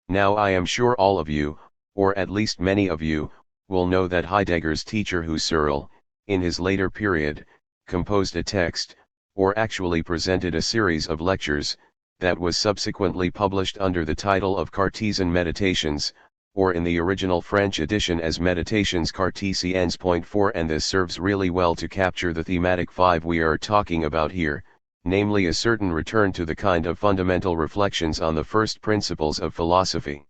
Now I am sure all of you, or at least many of you, will know that Heidegger's teacher Husserl, in his later period, composed a text, or actually presented a series of lectures, that was subsequently published under the title of Cartesian Meditations, or in the original French edition as Meditations Cartésiennes. 4, and this serves really well to capture the thematic 5 we are talking about here, namely a certain return to the kind of fundamental reflections on the first principles of philosophy.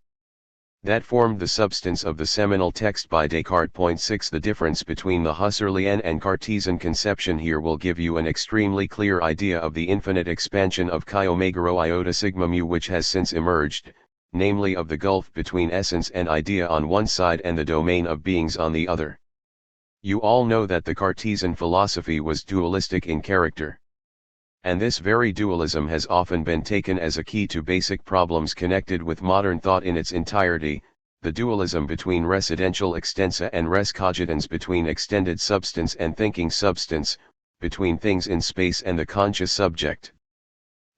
that formed the substance of the seminal text by Descartes. 6 The difference between the Husserlian and Cartesian conception here will give you an extremely clear idea of the infinite expansion of chi omega rho iota sigma mu which has since emerged, namely of the gulf between essence and idea on one side and the domain of beings on the other. You all know that the Cartesian philosophy was dualistic in character. And this very dualism has often been taken as a key to basic problems connected with modern thought in its entirety, the dualism between residential extensa and res cogitans, between extended substance and thinking substance, between things in space and the conscious subject.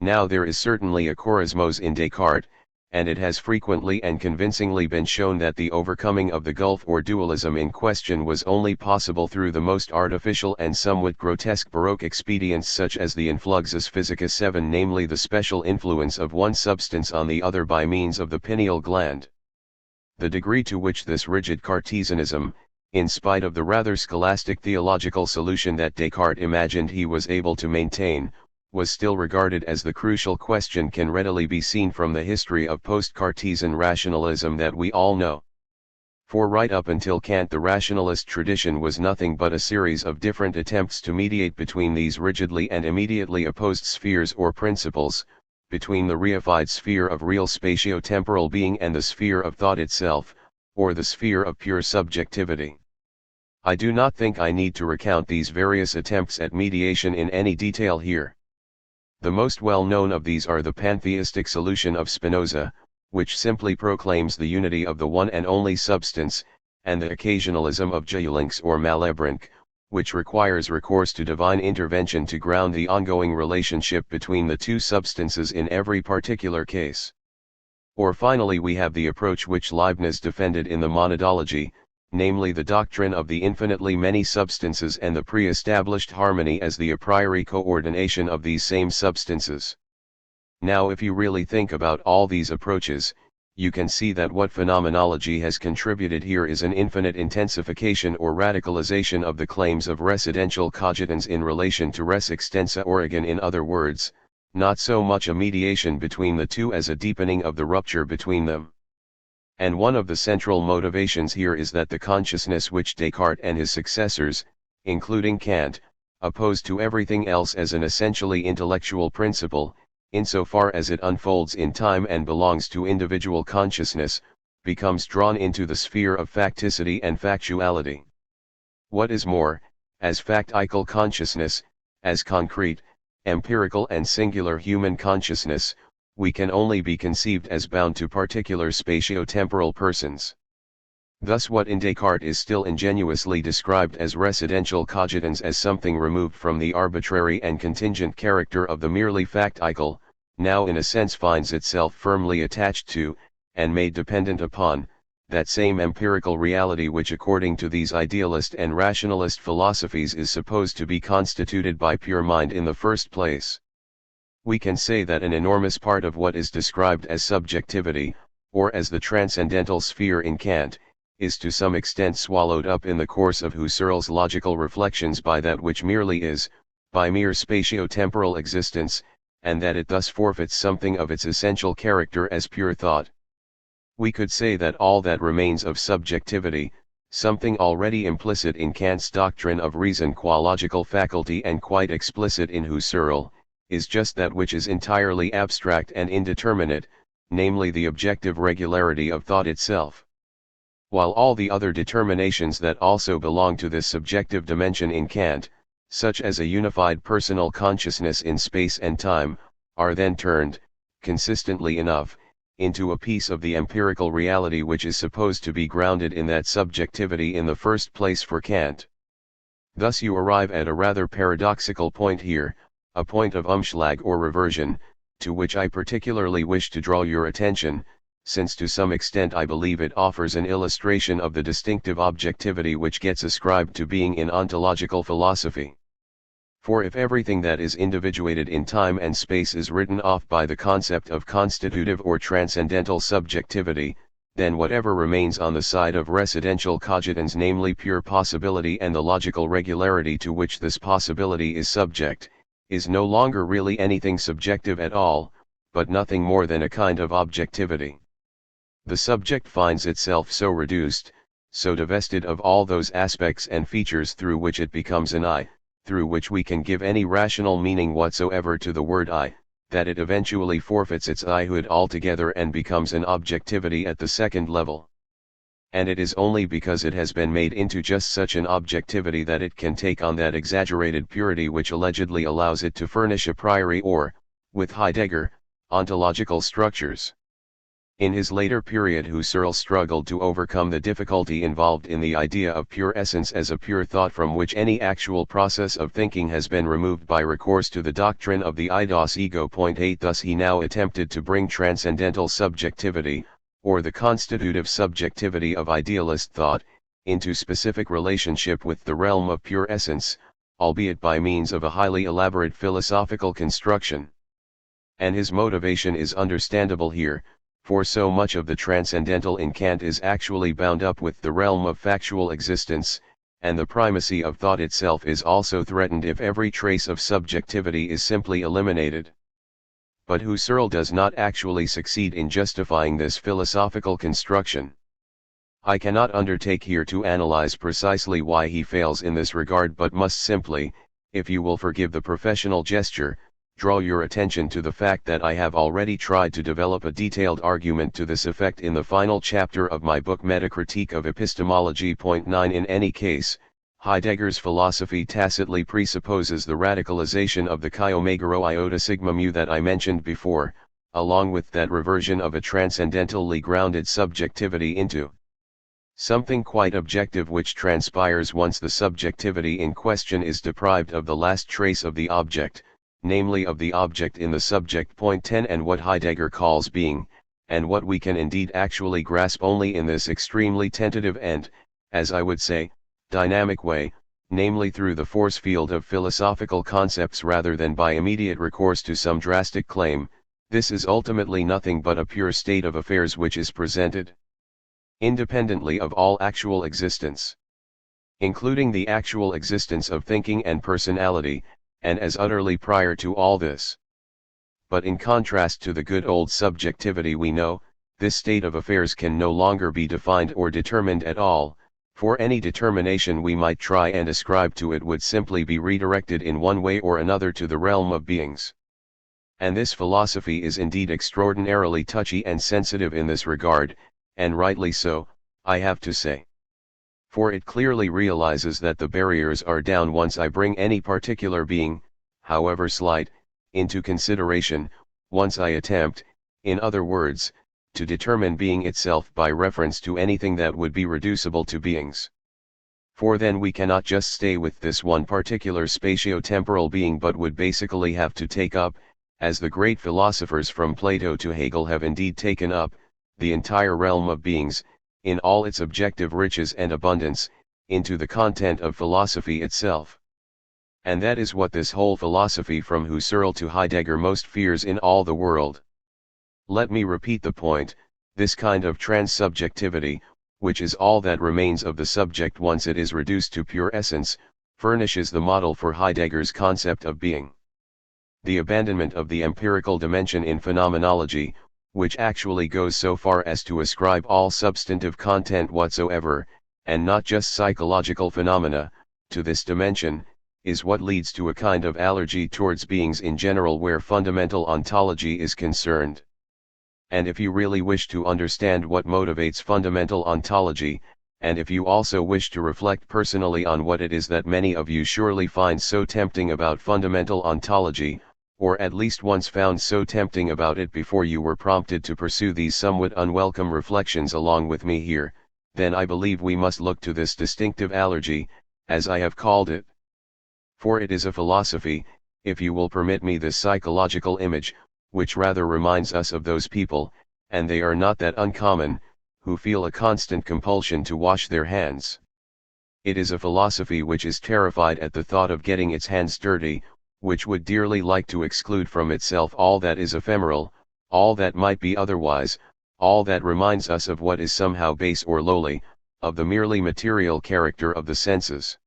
Now there is certainly a chorismos in Descartes, and it has frequently and convincingly been shown that the overcoming of the gulf or dualism in question was only possible through the most artificial and somewhat grotesque Baroque expedients such as the influxus physicus 7, namely the special influence of one substance on the other by means of the pineal gland. The degree to which this rigid Cartesianism, in spite of the rather scholastic theological solution that Descartes imagined he was able to maintain, was still regarded as the crucial question can readily be seen from the history of post-Cartesian rationalism that we all know. For right up until Kant the rationalist tradition was nothing but a series of different attempts to mediate between these rigidly and immediately opposed spheres or principles, between the reified sphere of real spatio-temporal being and the sphere of thought itself, or the sphere of pure subjectivity. I do not think I need to recount these various attempts at mediation in any detail here. The most well-known of these are the pantheistic solution of Spinoza, which simply proclaims the unity of the one and only substance, and the occasionalism of Jehlinckx or Malebranche, which requires recourse to divine intervention to ground the ongoing relationship between the two substances in every particular case. Or finally we have the approach which Leibniz defended in the monadology, namely the doctrine of the infinitely many substances and the pre-established harmony as the a priori coordination of these same substances. Now if you really think about all these approaches, you can see that what phenomenology has contributed here is an infinite intensification or radicalization of the claims of residential cogitans in relation to res extensa origin, in other words, not so much a mediation between the two as a deepening of the rupture between them. And one of the central motivations here is that the consciousness which Descartes and his successors, including Kant, opposed to everything else as an essentially intellectual principle, insofar as it unfolds in time and belongs to individual consciousness, becomes drawn into the sphere of facticity and factuality. What is more, as factical consciousness, as concrete, empirical and singular human consciousness, we can only be conceived as bound to particular spatio-temporal persons. Thus what in Descartes is still ingenuously described as residential cogitans as something removed from the arbitrary and contingent character of the merely factical, now in a sense finds itself firmly attached to, and made dependent upon, that same empirical reality which according to these idealist and rationalist philosophies is supposed to be constituted by pure mind in the first place. We can say that an enormous part of what is described as subjectivity, or as the transcendental sphere in Kant, is to some extent swallowed up in the course of Husserl's logical reflections by that which merely is, by mere spatio-temporal existence, and that it thus forfeits something of its essential character as pure thought. We could say that all that remains of subjectivity, something already implicit in Kant's doctrine of reason qua logical faculty and quite explicit in Husserl, is just that which is entirely abstract and indeterminate, namely the objective regularity of thought itself. While all the other determinations that also belong to this subjective dimension in Kant, such as a unified personal consciousness in space and time, are then turned, consistently enough, into a piece of the empirical reality which is supposed to be grounded in that subjectivity in the first place for Kant. Thus you arrive at a rather paradoxical point here, a point of Umschlag or reversion, to which I particularly wish to draw your attention, since to some extent I believe it offers an illustration of the distinctive objectivity which gets ascribed to being in ontological philosophy. For if everything that is individuated in time and space is written off by the concept of constitutive or transcendental subjectivity, then whatever remains on the side of residential cogitans, namely pure possibility and the logical regularity to which this possibility is subject, is no longer really anything subjective at all, but nothing more than a kind of objectivity. The subject finds itself so reduced, so divested of all those aspects and features through which it becomes an I, through which we can give any rational meaning whatsoever to the word I, that it eventually forfeits its I-hood altogether and becomes an objectivity at the second level. And it is only because it has been made into just such an objectivity that it can take on that exaggerated purity which allegedly allows it to furnish a priori or, with Heidegger, ontological structures. In his later period Husserl struggled to overcome the difficulty involved in the idea of pure essence as a pure thought from which any actual process of thinking has been removed by recourse to the doctrine of the eidos ego. 8 Thus he now attempted to bring transcendental subjectivity, or the constitutive subjectivity of idealist thought, into specific relationship with the realm of pure essence, albeit by means of a highly elaborate philosophical construction. And his motivation is understandable here, for so much of the transcendental in Kant is actually bound up with the realm of factual existence, and the primacy of thought itself is also threatened if every trace of subjectivity is simply eliminated. But Husserl does not actually succeed in justifying this philosophical construction. I cannot undertake here to analyze precisely why he fails in this regard, but must simply, if you will forgive the professional gesture, draw your attention to the fact that I have already tried to develop a detailed argument to this effect in the final chapter of my book Metacritique of Epistemology. 9 In any case, Heidegger's philosophy tacitly presupposes the radicalization of the chi omega rho iota sigma mu that I mentioned before, along with that reversion of a transcendentally grounded subjectivity into something quite objective which transpires once the subjectivity in question is deprived of the last trace of the object, namely of the object in the subject. 10 And what Heidegger calls being, and what we can indeed actually grasp only in this extremely tentative and, as I would say, dynamic way, namely through the force field of philosophical concepts rather than by immediate recourse to some drastic claim, this is ultimately nothing but a pure state of affairs which is presented independently of all actual existence, including the actual existence of thinking and personality, and as utterly prior to all this. But in contrast to the good old subjectivity we know, this state of affairs can no longer be defined or determined at all, for any determination we might try and ascribe to it would simply be redirected in one way or another to the realm of beings. And this philosophy is indeed extraordinarily touchy and sensitive in this regard, and rightly so, I have to say. For it clearly realizes that the barriers are down once I bring any particular being, however slight, into consideration, once I attempt, in other words, to determine being itself by reference to anything that would be reducible to beings. For then we cannot just stay with this one particular spatio-temporal being but would basically have to take up, as the great philosophers from Plato to Hegel have indeed taken up, the entire realm of beings, in all its objective riches and abundance, into the content of philosophy itself. And that is what this whole philosophy from Husserl to Heidegger most fears in all the world. Let me repeat the point: this kind of transsubjectivity, which is all that remains of the subject once it is reduced to pure essence, furnishes the model for Heidegger's concept of being. The abandonment of the empirical dimension in phenomenology, which actually goes so far as to ascribe all substantive content whatsoever, and not just psychological phenomena, to this dimension, is what leads to a kind of allergy towards beings in general where fundamental ontology is concerned. And if you really wish to understand what motivates fundamental ontology, and if you also wish to reflect personally on what it is that many of you surely find so tempting about fundamental ontology, or at least once found so tempting about it before you were prompted to pursue these somewhat unwelcome reflections along with me here, then I believe we must look to this distinctive allergy, as I have called it. For it is a philosophy, if you will permit me this psychological image, which rather reminds us of those people, and they are not that uncommon, who feel a constant compulsion to wash their hands. It is a philosophy which is terrified at the thought of getting its hands dirty, which would dearly like to exclude from itself all that is ephemeral, all that might be otherwise, all that reminds us of what is somehow base or lowly, of the merely material character of the senses.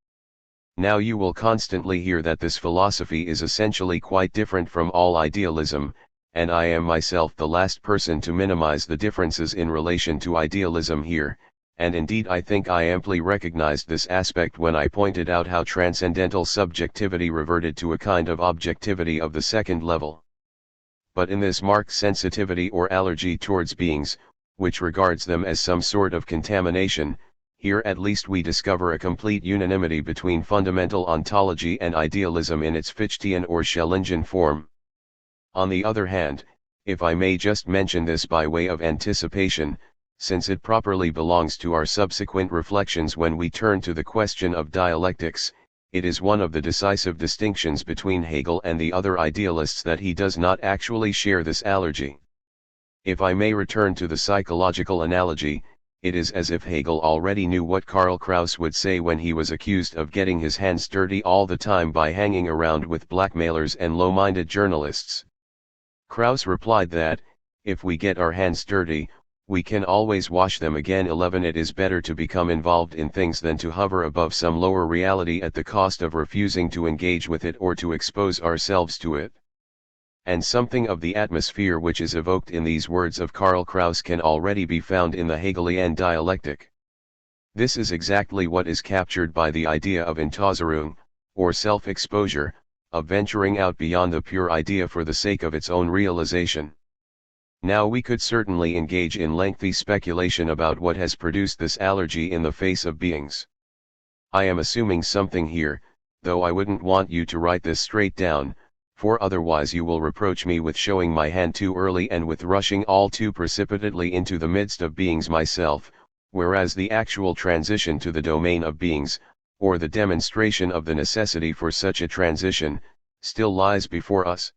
Now you will constantly hear that this philosophy is essentially quite different from all idealism, and I am myself the last person to minimize the differences in relation to idealism here, and indeed I think I amply recognized this aspect when I pointed out how transcendental subjectivity reverted to a kind of objectivity of the second level. But in this marked sensitivity or allergy towards beings, which regards them as some sort of contamination, here at least we discover a complete unanimity between fundamental ontology and idealism in its Fichtean or Schellingian form. On the other hand, if I may just mention this by way of anticipation, since it properly belongs to our subsequent reflections when we turn to the question of dialectics, it is one of the decisive distinctions between Hegel and the other idealists that he does not actually share this allergy. If I may return to the psychological analogy, it is as if Hegel already knew what Karl Kraus would say when he was accused of getting his hands dirty all the time by hanging around with blackmailers and low-minded journalists. Kraus replied that, if we get our hands dirty, we can always wash them again. 11 It is better to become involved in things than to hover above some lower reality at the cost of refusing to engage with it or to expose ourselves to it. And something of the atmosphere which is evoked in these words of Karl Kraus can already be found in the Hegelian dialectic. This is exactly what is captured by the idea of Entäußerung, or self-exposure, of venturing out beyond the pure idea for the sake of its own realization. Now we could certainly engage in lengthy speculation about what has produced this allergy in the face of beings. I am assuming something here, though I wouldn't want you to write this straight down, for otherwise you will reproach me with showing my hand too early and with rushing all too precipitately into the midst of beings myself, whereas the actual transition to the domain of beings, or the demonstration of the necessity for such a transition, still lies before us.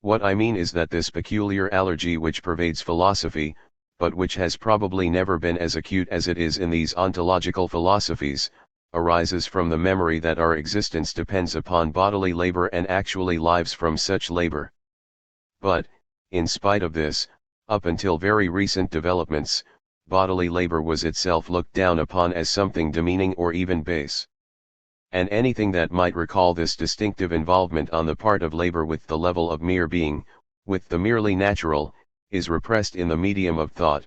What I mean is that this peculiar allergy which pervades philosophy, but which has probably never been as acute as it is in these ontological philosophies, arises from the memory that our existence depends upon bodily labor and actually lives from such labor. But, in spite of this, up until very recent developments, bodily labor was itself looked down upon as something demeaning or even base. And anything that might recall this distinctive involvement on the part of labor with the level of mere being, with the merely natural, is repressed in the medium of thought.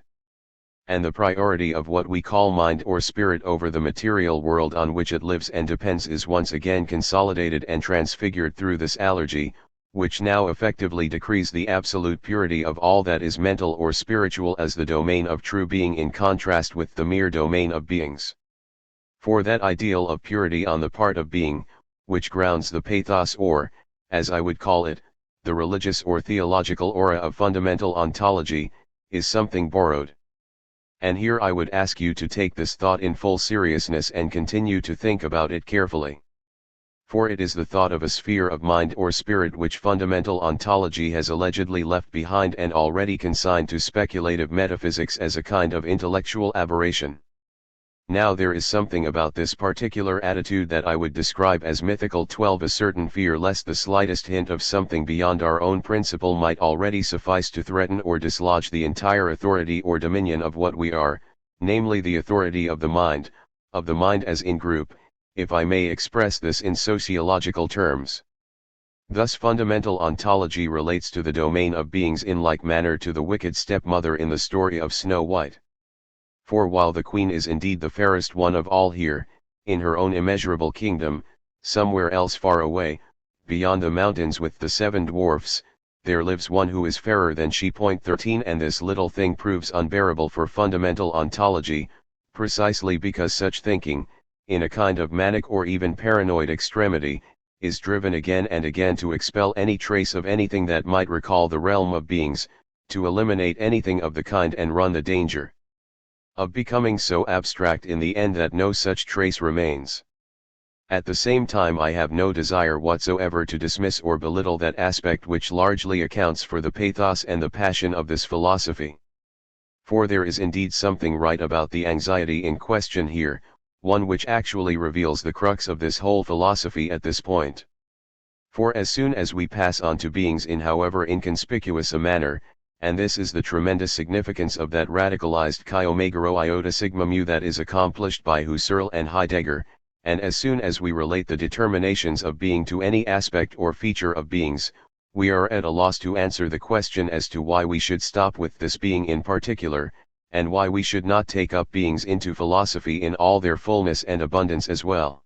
And the priority of what we call mind or spirit over the material world on which it lives and depends is once again consolidated and transfigured through this allergy, which now effectively decrees the absolute purity of all that is mental or spiritual as the domain of true being in contrast with the mere domain of beings. For that ideal of purity on the part of being, which grounds the pathos or, as I would call it, the religious or theological aura of fundamental ontology, is something borrowed. And here I would ask you to take this thought in full seriousness and continue to think about it carefully. For it is the thought of a sphere of mind or spirit which fundamental ontology has allegedly left behind and already consigned to speculative metaphysics as a kind of intellectual aberration. Now there is something about this particular attitude that I would describe as mythical. 12 A certain fear lest the slightest hint of something beyond our own principle might already suffice to threaten or dislodge the entire authority or dominion of what we are, namely the authority of the mind as in group, if I may express this in sociological terms. Thus fundamental ontology relates to the domain of beings in like manner to the wicked stepmother in the story of Snow White. For while the queen is indeed the fairest one of all here, in her own immeasurable kingdom, somewhere else far away, beyond the mountains with the 7 dwarfs, there lives one who is fairer than she. 13 And this little thing proves unbearable for fundamental ontology, precisely because such thinking, in a kind of manic or even paranoid extremity, is driven again and again to expel any trace of anything that might recall the realm of beings, to eliminate anything of the kind and run the danger of becoming so abstract in the end that no such trace remains. At the same time I have no desire whatsoever to dismiss or belittle that aspect which largely accounts for the pathos and the passion of this philosophy. For there is indeed something right about the anxiety in question here, one which actually reveals the crux of this whole philosophy at this point. For as soon as we pass on to beings in however inconspicuous a manner, and this is the tremendous significance of that radicalized chi omega rho iota sigma mu that is accomplished by Husserl and Heidegger, and as soon as we relate the determinations of being to any aspect or feature of beings, we are at a loss to answer the question as to why we should stop with this being in particular, and why we should not take up beings into philosophy in all their fullness and abundance as well.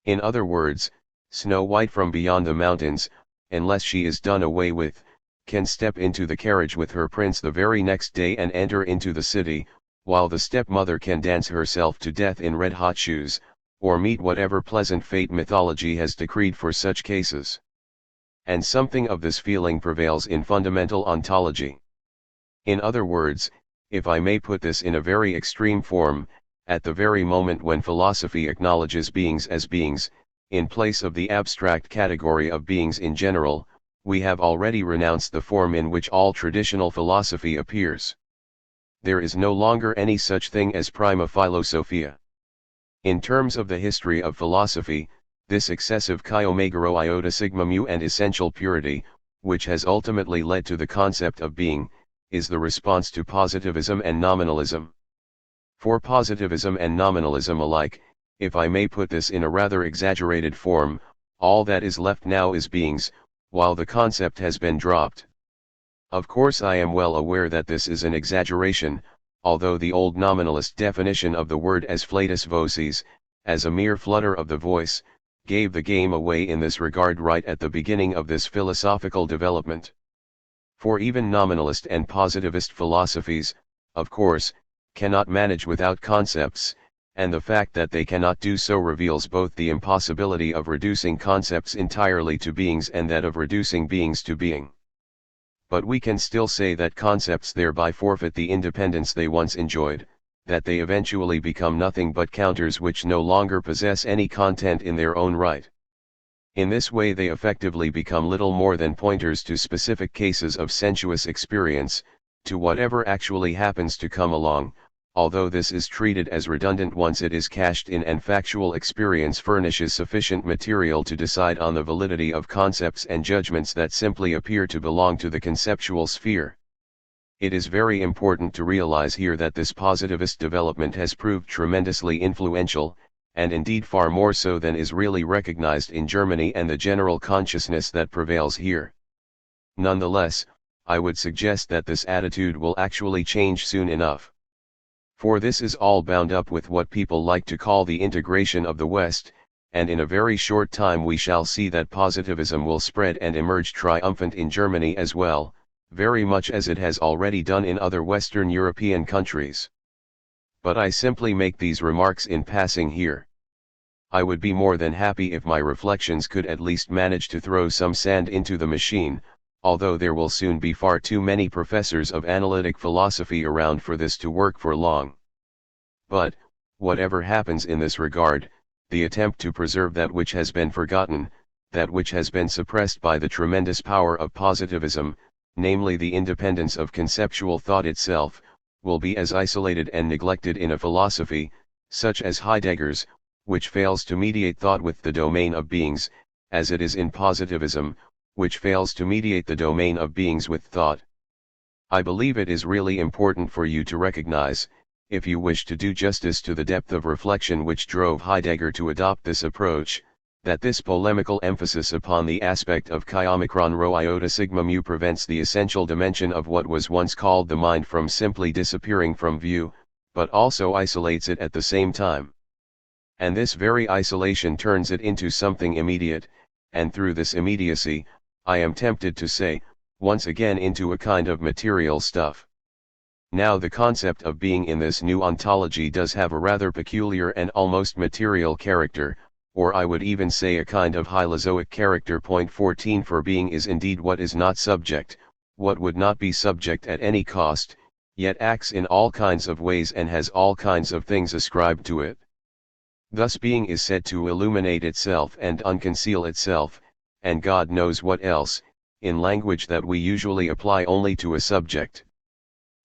In other words, Snow White from beyond the mountains, unless she is done away with, can step into the carriage with her prince the very next day and enter into the city, while the stepmother can dance herself to death in red-hot shoes, or meet whatever pleasant fate mythology has decreed for such cases. And something of this feeling prevails in fundamental ontology. In other words, if I may put this in a very extreme form, at the very moment when philosophy acknowledges beings as beings, in place of the abstract category of beings in general, we have already renounced the form in which all traditional philosophy appears. There is no longer any such thing as prima philosophia. In terms of the history of philosophy, this excessive chi omega rho iota sigma mu and essential purity, which has ultimately led to the concept of being, is the response to positivism and nominalism. For positivism and nominalism alike, if I may put this in a rather exaggerated form, all that is left now is beings, while the concept has been dropped. Of course I am well aware that this is an exaggeration, although the old nominalist definition of the word as flatus vocis, as a mere flutter of the voice, gave the game away in this regard right at the beginning of this philosophical development. For even nominalist and positivist philosophies, of course, cannot manage without concepts, and the fact that they cannot do so reveals both the impossibility of reducing concepts entirely to beings and that of reducing beings to being. But we can still say that concepts thereby forfeit the independence they once enjoyed, that they eventually become nothing but counters which no longer possess any content in their own right. In this way they effectively become little more than pointers to specific cases of sensuous experience, to whatever actually happens to come along, although this is treated as redundant once it is cashed in and factual experience furnishes sufficient material to decide on the validity of concepts and judgments that simply appear to belong to the conceptual sphere. It is very important to realize here that this positivist development has proved tremendously influential, and indeed far more so than is really recognized in Germany and the general consciousness that prevails here. Nonetheless, I would suggest that this attitude will actually change soon enough. For this is all bound up with what people like to call the integration of the West, and in a very short time we shall see that positivism will spread and emerge triumphant in Germany as well, very much as it has already done in other Western European countries. But I simply make these remarks in passing here. I would be more than happy if my reflections could at least manage to throw some sand into the machine, although there will soon be far too many professors of analytic philosophy around for this to work for long. But, whatever happens in this regard, the attempt to preserve that which has been forgotten, that which has been suppressed by the tremendous power of positivism, namely the independence of conceptual thought itself, will be as isolated and neglected in a philosophy, such as Heidegger's, which fails to mediate thought with the domain of beings, as it is in positivism, which fails to mediate the domain of beings with thought. I believe it is really important for you to recognize, if you wish to do justice to the depth of reflection which drove Heidegger to adopt this approach, that this polemical emphasis upon the aspect of chi omicron rho iota sigma mu prevents the essential dimension of what was once called the mind from simply disappearing from view, but also isolates it at the same time. And this very isolation turns it into something immediate, and through this immediacy, I am tempted to say, once again into a kind of material stuff. Now the concept of being in this new ontology does have a rather peculiar and almost material character, or I would even say a kind of hylozoic character. Point 14 For being is indeed what is not subject, what would not be subject at any cost, yet acts in all kinds of ways and has all kinds of things ascribed to it. Thus being is said to illuminate itself and unconceal itself, and God knows what else, in language that we usually apply only to a subject.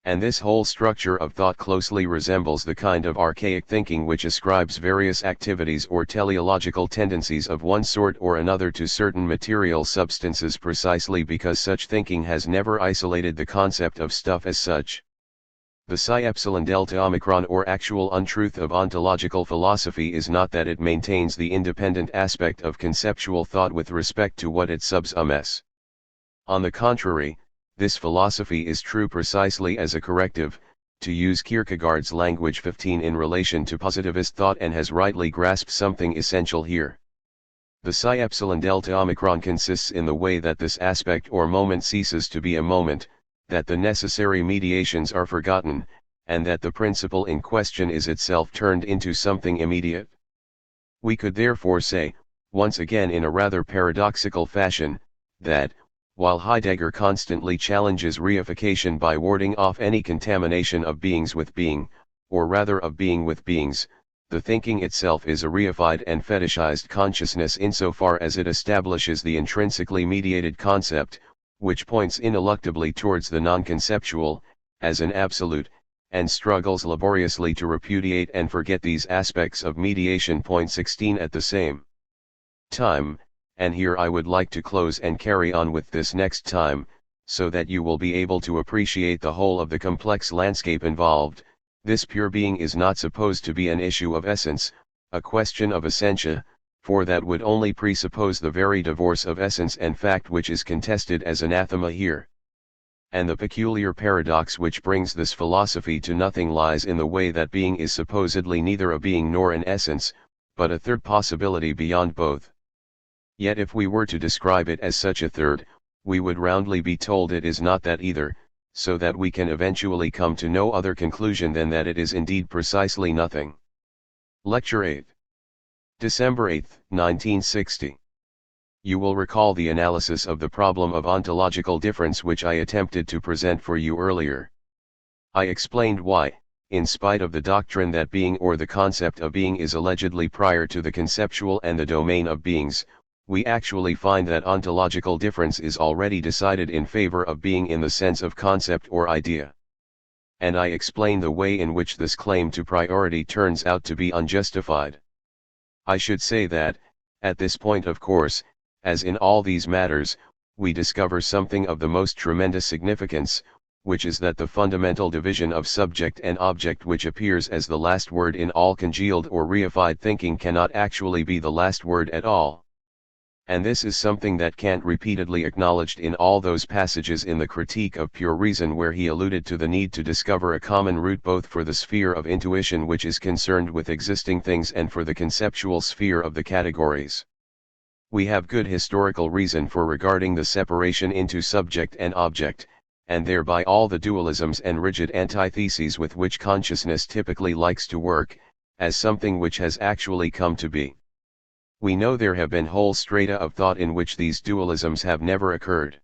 And this whole structure of thought closely resembles the kind of archaic thinking which ascribes various activities or teleological tendencies of one sort or another to certain material substances precisely because such thinking has never isolated the concept of stuff as such. The psi epsilon delta omicron or actual untruth of ontological philosophy is not that it maintains the independent aspect of conceptual thought with respect to what it subsumes. On the contrary, this philosophy is true precisely as a corrective, to use Kierkegaard's language 15 in relation to positivist thought, and has rightly grasped something essential here. The psi epsilon delta omicron consists in the way that this aspect or moment ceases to be a moment, that the necessary mediations are forgotten, and that the principle in question is itself turned into something immediate. We could therefore say, once again in a rather paradoxical fashion, that, while Heidegger constantly challenges reification by warding off any contamination of beings with being, or rather of being with beings, the thinking itself is a reified and fetishized consciousness insofar as it establishes the intrinsically mediated concept, which points ineluctably towards the non-conceptual, as an absolute, and struggles laboriously to repudiate and forget these aspects of mediation. 16 At the same time, and here I would like to close and carry on with this next time, so that you will be able to appreciate the whole of the complex landscape involved, this pure being is not supposed to be an issue of essence, a question of essentia, for that would only presuppose the very divorce of essence and fact which is contested as anathema here. And the peculiar paradox which brings this philosophy to nothing lies in the way that being is supposedly neither a being nor an essence, but a third possibility beyond both. Yet if we were to describe it as such a third, we would roundly be told it is not that either, so that we can eventually come to no other conclusion than that it is indeed precisely nothing. Lecture 8. December 8, 1960. You will recall the analysis of the problem of ontological difference which I attempted to present for you earlier. I explained why, in spite of the doctrine that being or the concept of being is allegedly prior to the conceptual and the domain of beings, we actually find that ontological difference is already decided in favor of being in the sense of concept or idea. And I explain the way in which this claim to priority turns out to be unjustified. I should say that, at this point of course, as in all these matters, we discover something of the most tremendous significance, which is that the fundamental division of subject and object which appears as the last word in all congealed or reified thinking cannot actually be the last word at all. And this is something that Kant repeatedly acknowledged in all those passages in the Critique of Pure Reason where he alluded to the need to discover a common root both for the sphere of intuition which is concerned with existing things and for the conceptual sphere of the categories. We have good historical reason for regarding the separation into subject and object, and thereby all the dualisms and rigid antitheses with which consciousness typically likes to work, as something which has actually come to be. We know there have been whole strata of thought in which these dualisms have never occurred.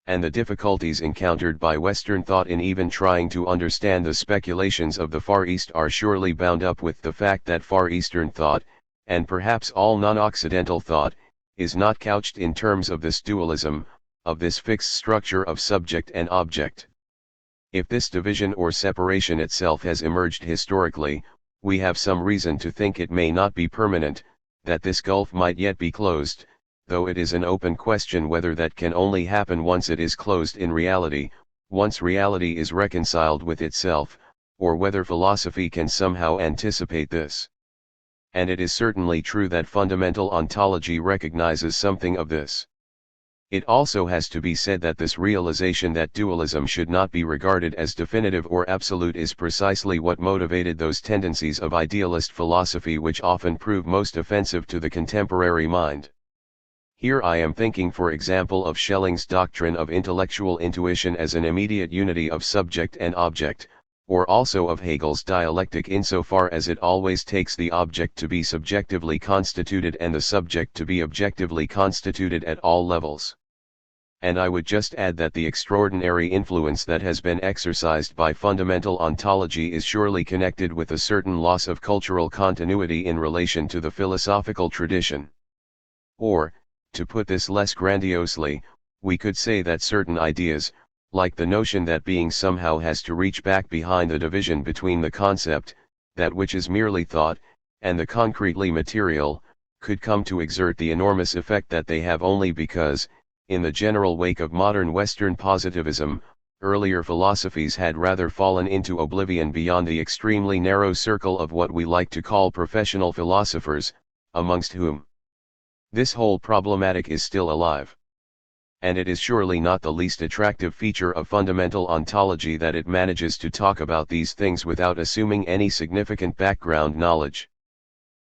And the difficulties encountered by Western thought in even trying to understand the speculations of the Far East are surely bound up with the fact that Far Eastern thought, and perhaps all non-Occidental thought, is not couched in terms of this dualism, of this fixed structure of subject and object. If this division or separation itself has emerged historically, we have some reason to think it may not be permanent, that this gulf might yet be closed, though it is an open question whether that can only happen once it is closed in reality, once reality is reconciled with itself, or whether philosophy can somehow anticipate this. And it is certainly true that fundamental ontology recognizes something of this. It also has to be said that this realization that dualism should not be regarded as definitive or absolute is precisely what motivated those tendencies of idealist philosophy which often prove most offensive to the contemporary mind. Here I am thinking for example of Schelling's doctrine of intellectual intuition as an immediate unity of subject and object, or also of Hegel's dialectic insofar as it always takes the object to be subjectively constituted and the subject to be objectively constituted at all levels. And I would just add that the extraordinary influence that has been exercised by fundamental ontology is surely connected with a certain loss of cultural continuity in relation to the philosophical tradition. Or, to put this less grandiosely, we could say that certain ideas, like the notion that being somehow has to reach back behind the division between the concept, that which is merely thought, and the concretely material, could come to exert the enormous effect that they have only because, in the general wake of modern Western positivism, earlier philosophies had rather fallen into oblivion beyond the extremely narrow circle of what we like to call professional philosophers, amongst whom this whole problematic is still alive. and it is surely not the least attractive feature of fundamental ontology that it manages to talk about these things without assuming any significant background knowledge.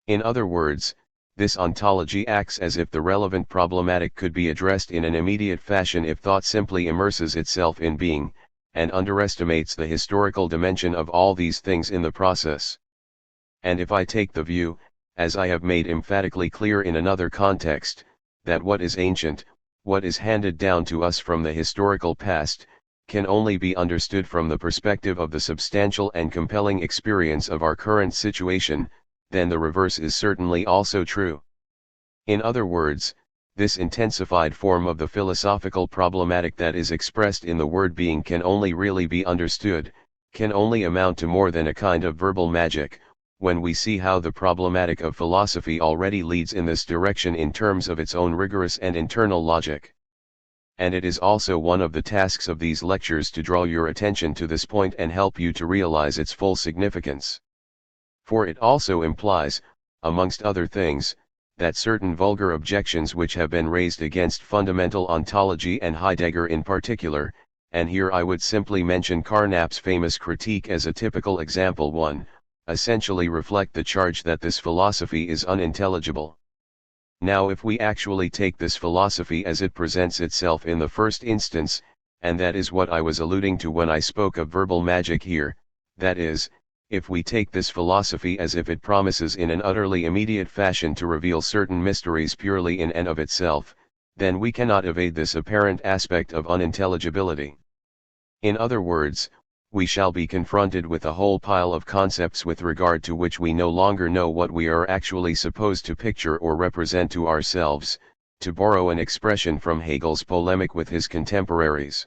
In other words, this ontology acts as if the relevant problematic could be addressed in an immediate fashion if thought simply immerses itself in being, and underestimates the historical dimension of all these things in the process. And if I take the view, as I have made emphatically clear in another context, that what is ancient, what is handed down to us from the historical past, can only be understood from the perspective of the substantial and compelling experience of our current situation, then the reverse is certainly also true. In other words, this intensified form of the philosophical problematic that is expressed in the word being can only really be understood, can only amount to more than a kind of verbal magic, when we see how the problematic of philosophy already leads in this direction in terms of its own rigorous and internal logic. And it is also one of the tasks of these lectures to draw your attention to this point and help you to realize its full significance. For it also implies, amongst other things, that certain vulgar objections which have been raised against fundamental ontology and Heidegger in particular, and here I would simply mention Carnap's famous critique as a typical example one, essentially reflect the charge that this philosophy is unintelligible. Now if we actually take this philosophy as it presents itself in the first instance, and that is what I was alluding to when I spoke of verbal magic here, that is, if we take this philosophy as if it promises in an utterly immediate fashion to reveal certain mysteries purely in and of itself, then we cannot evade this apparent aspect of unintelligibility. In other words, we shall be confronted with a whole pile of concepts with regard to which we no longer know what we are actually supposed to picture or represent to ourselves, to borrow an expression from Hegel's polemic with his contemporaries.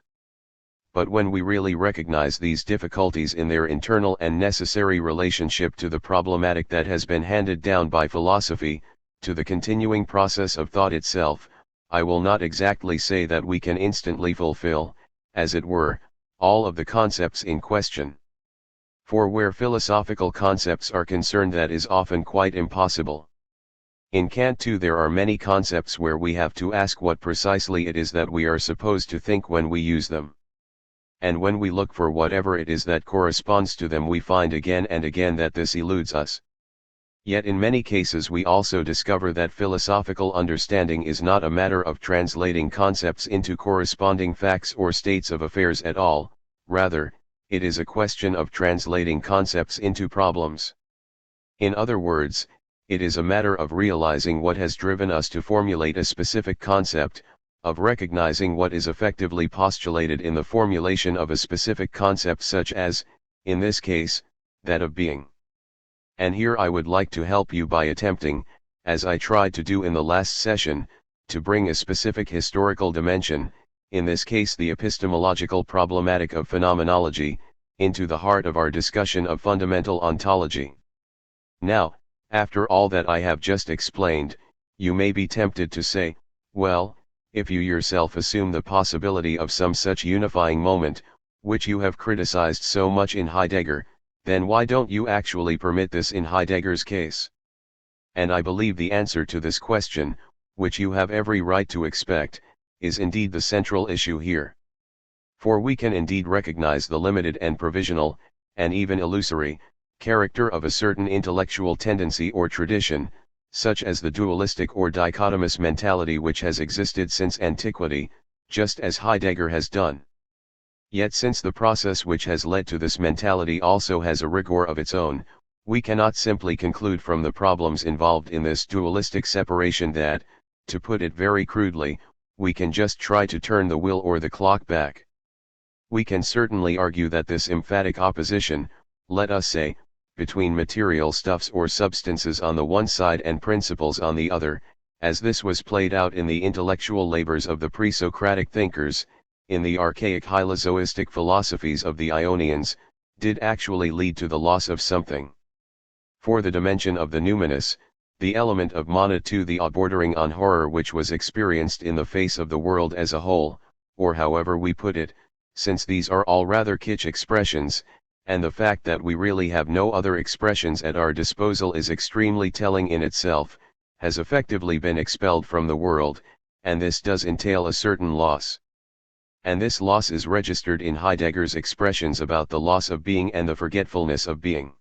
But when we really recognize these difficulties in their internal and necessary relationship to the problematic that has been handed down by philosophy, to the continuing process of thought itself, I will not exactly say that we can instantly fulfill, as it were, all of the concepts in question. For where philosophical concepts are concerned, that is often quite impossible. In Kant too there are many concepts where we have to ask what precisely it is that we are supposed to think when we use them. And when we look for whatever it is that corresponds to them, we find again and again that this eludes us. Yet in many cases we also discover that philosophical understanding is not a matter of translating concepts into corresponding facts or states of affairs at all, rather, it is a question of translating concepts into problems. In other words, it is a matter of realizing what has driven us to formulate a specific concept, of recognizing what is effectively postulated in the formulation of a specific concept, such as, in this case, that of being. And here I would like to help you by attempting, as I tried to do in the last session, to bring a specific historical dimension, in this case the epistemological problematic of phenomenology, into the heart of our discussion of fundamental ontology. Now, after all that I have just explained, you may be tempted to say, well, if you yourself assume the possibility of some such unifying moment, which you have criticized so much in Heidegger, then why don't you actually permit this in Heidegger's case? And I believe the answer to this question, which you have every right to expect, is indeed the central issue here. For we can indeed recognize the limited and provisional, and even illusory, character of a certain intellectual tendency or tradition, such as the dualistic or dichotomous mentality which has existed since antiquity, just as Heidegger has done. Yet since the process which has led to this mentality also has a rigor of its own, we cannot simply conclude from the problems involved in this dualistic separation that, to put it very crudely, we can just try to turn the wheel or the clock back. We can certainly argue that this emphatic opposition, let us say, between material stuffs or substances on the one side and principles on the other, as this was played out in the intellectual labors of the pre-Socratic thinkers, in the archaic hylozoistic philosophies of the Ionians, did actually lead to the loss of something. For the dimension of the numinous, the element of mana to the bordering on horror which was experienced in the face of the world as a whole, or however we put it, since these are all rather kitsch expressions, and the fact that we really have no other expressions at our disposal is extremely telling in itself, has effectively been expelled from the world, and this does entail a certain loss. And this loss is registered in Heidegger's expressions about the loss of being and the forgetfulness of being.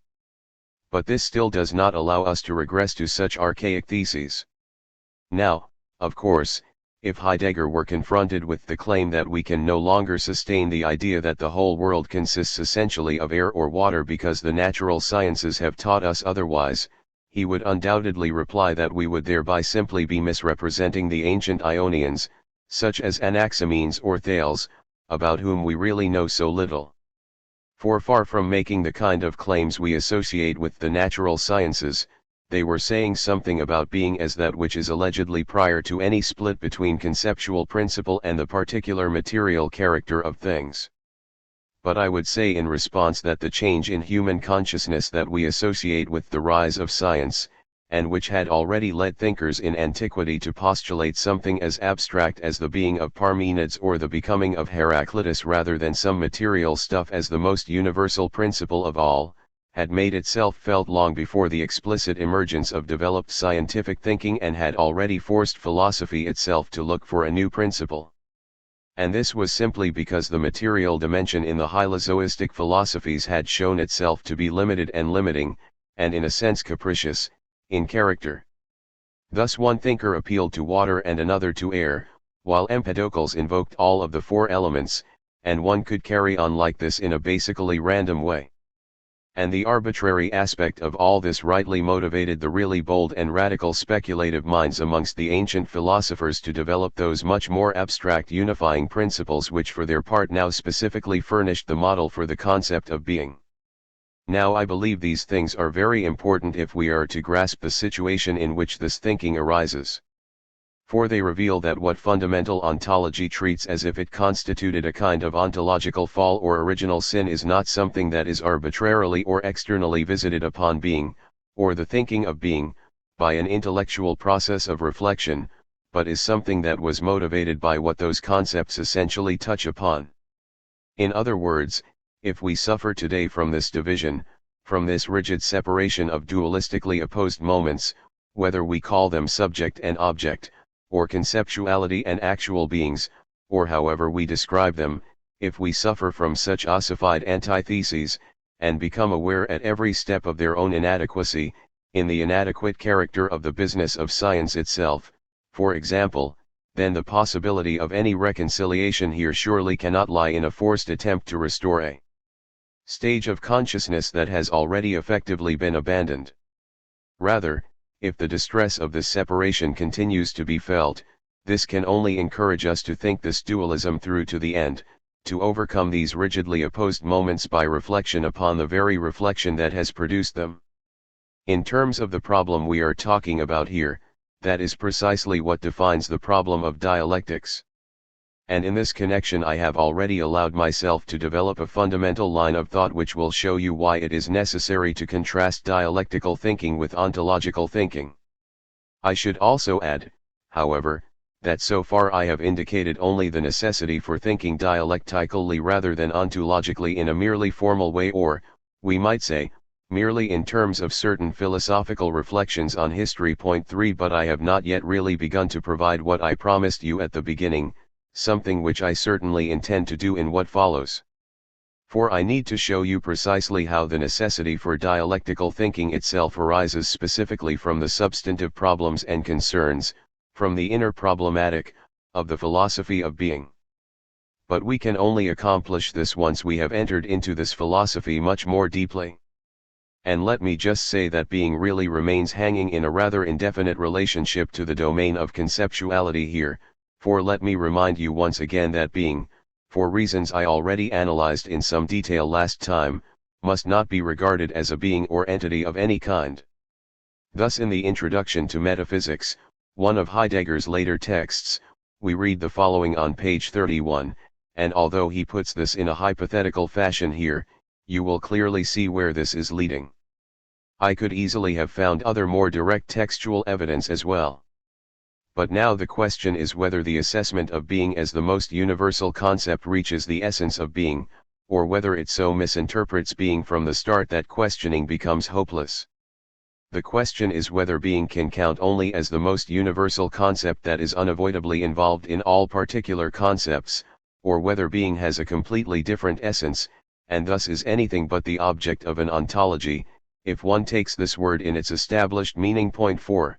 But this still does not allow us to regress to such archaic theses. Now, of course, if Heidegger were confronted with the claim that we can no longer sustain the idea that the whole world consists essentially of air or water because the natural sciences have taught us otherwise, he would undoubtedly reply that we would thereby simply be misrepresenting the ancient Ionians, such as Anaximenes or Thales, about whom we really know so little. For far from making the kind of claims we associate with the natural sciences, they were saying something about being as that which is allegedly prior to any split between conceptual principle and the particular material character of things. But I would say in response that the change in human consciousness that we associate with the rise of science, and which had already led thinkers in antiquity to postulate something as abstract as the being of Parmenides or the becoming of Heraclitus rather than some material stuff as the most universal principle of all, had made itself felt long before the explicit emergence of developed scientific thinking and had already forced philosophy itself to look for a new principle. And this was simply because the material dimension in the hylozoistic philosophies had shown itself to be limited and limiting, and in a sense capricious, in character. Thus one thinker appealed to water and another to air, while Empedocles invoked all of the four elements, and one could carry on like this in a basically random way. And the arbitrary aspect of all this rightly motivated the really bold and radical speculative minds amongst the ancient philosophers to develop those much more abstract unifying principles which for their part now specifically furnished the model for the concept of being. Now I believe these things are very important if we are to grasp the situation in which this thinking arises. For they reveal that what fundamental ontology treats as if it constituted a kind of ontological fall or original sin is not something that is arbitrarily or externally visited upon being, or the thinking of being, by an intellectual process of reflection, but is something that was motivated by what those concepts essentially touch upon. In other words, if we suffer today from this division, from this rigid separation of dualistically opposed moments, whether we call them subject and object, or conceptuality and actual beings, or however we describe them, if we suffer from such ossified antitheses, and become aware at every step of their own inadequacy, in the inadequate character of the business of science itself, for example, then the possibility of any reconciliation here surely cannot lie in a forced attempt to restore a stage of consciousness that has already effectively been abandoned. Rather, if the distress of this separation continues to be felt, this can only encourage us to think this dualism through to the end, to overcome these rigidly opposed moments by reflection upon the very reflection that has produced them. In terms of the problem we are talking about here, that is precisely what defines the problem of dialectics. And in this connection I have already allowed myself to develop a fundamental line of thought which will show you why it is necessary to contrast dialectical thinking with ontological thinking. I should also add, however, that so far I have indicated only the necessity for thinking dialectically rather than ontologically in a merely formal way or, we might say, merely in terms of certain philosophical reflections on history. Point 3 But I have not yet really begun to provide what I promised you at the beginning, something which I certainly intend to do in what follows. For I need to show you precisely how the necessity for dialectical thinking itself arises specifically from the substantive problems and concerns, from the inner problematic, of the philosophy of being. But we can only accomplish this once we have entered into this philosophy much more deeply. And let me just say that being really remains hanging in a rather indefinite relationship to the domain of conceptuality here, for let me remind you once again that being, for reasons I already analyzed in some detail last time, must not be regarded as a being or entity of any kind. Thus in the introduction to Metaphysics, one of Heidegger's later texts, we read the following on page 31, and although he puts this in a hypothetical fashion here, you will clearly see where this is leading. I could easily have found other more direct textual evidence as well. But now the question is whether the assessment of being as the most universal concept reaches the essence of being, or whether it so misinterprets being from the start that questioning becomes hopeless. The question is whether being can count only as the most universal concept that is unavoidably involved in all particular concepts, or whether being has a completely different essence, and thus is anything but the object of an ontology, if one takes this word in its established meaning. Point 4.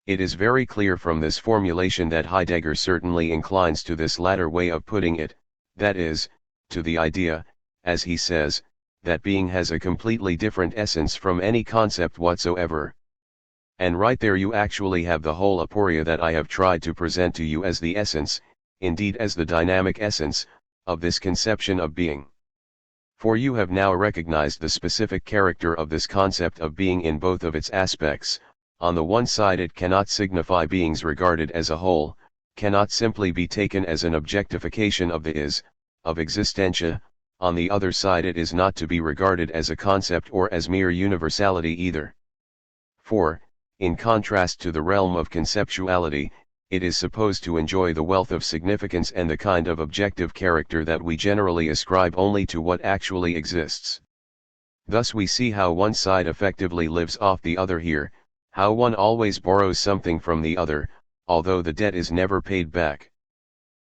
It is very clear from this formulation that Heidegger certainly inclines to this latter way of putting it, that is, to the idea, as he says, that being has a completely different essence from any concept whatsoever. And right there you actually have the whole aporia that I have tried to present to you as the essence, indeed as the dynamic essence, of this conception of being. For you have now recognized the specific character of this concept of being in both of its aspects. On the one side it cannot signify beings regarded as a whole, cannot simply be taken as an objectification of the is, of existentia. On the other side it is not to be regarded as a concept or as mere universality either. For, in contrast to the realm of conceptuality, it is supposed to enjoy the wealth of significance and the kind of objective character that we generally ascribe only to what actually exists. Thus we see how one side effectively lives off the other here, how one always borrows something from the other, although the debt is never paid back.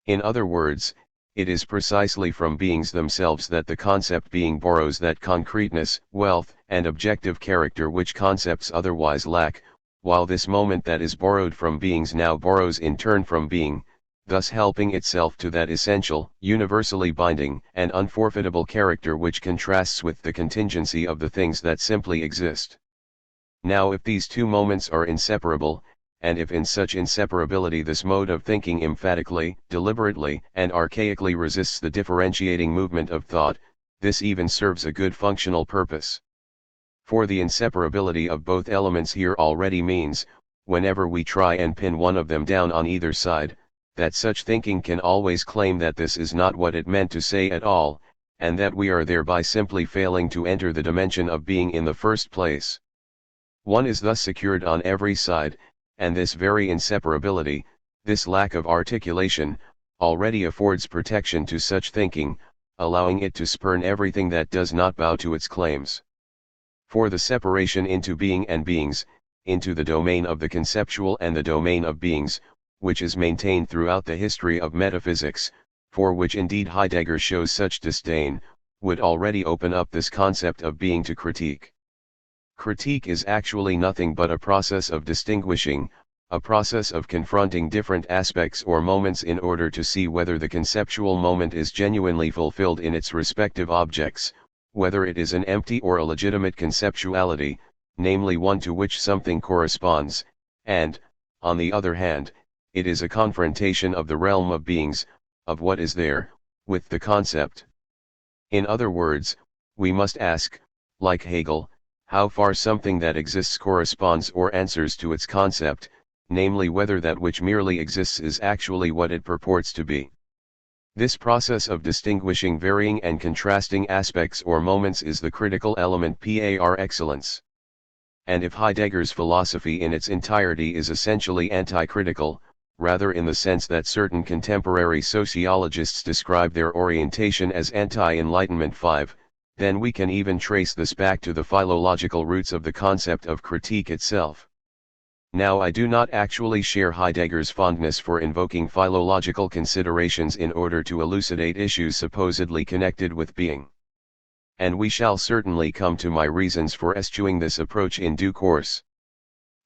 In other words, it is precisely from beings themselves that the concept being borrows that concreteness, wealth, and objective character which concepts otherwise lack, while this moment that is borrowed from beings now borrows in turn from being, thus helping itself to that essential, universally binding, and unforfeitable character which contrasts with the contingency of the things that simply exist. Now if these two moments are inseparable, and if in such inseparability this mode of thinking emphatically, deliberately, and archaically resists the differentiating movement of thought, this even serves a good functional purpose. For the inseparability of both elements here already means, whenever we try and pin one of them down on either side, that such thinking can always claim that this is not what it meant to say at all, and that we are thereby simply failing to enter the dimension of being in the first place. One is thus secured on every side, and this very inseparability, this lack of articulation, already affords protection to such thinking, allowing it to spurn everything that does not bow to its claims. For the separation into being and beings, into the domain of the conceptual and the domain of beings, which is maintained throughout the history of metaphysics, for which indeed Heidegger shows such disdain, would already open up this concept of being to critique. Critique is actually nothing but a process of distinguishing, a process of confronting different aspects or moments in order to see whether the conceptual moment is genuinely fulfilled in its respective objects, whether it is an empty or a legitimate conceptuality, namely one to which something corresponds, and, on the other hand, it is a confrontation of the realm of beings, of what is there, with the concept. In other words, we must ask, like Hegel, how far something that exists corresponds or answers to its concept, namely whether that which merely exists is actually what it purports to be. This process of distinguishing varying and contrasting aspects or moments is the critical element par excellence. And if Heidegger's philosophy in its entirety is essentially anti-critical, rather in the sense that certain contemporary sociologists describe their orientation as anti-Enlightenment 5, then we can even trace this back to the philological roots of the concept of critique itself. Now I do not actually share Heidegger's fondness for invoking philological considerations in order to elucidate issues supposedly connected with being. And we shall certainly come to my reasons for eschewing this approach in due course.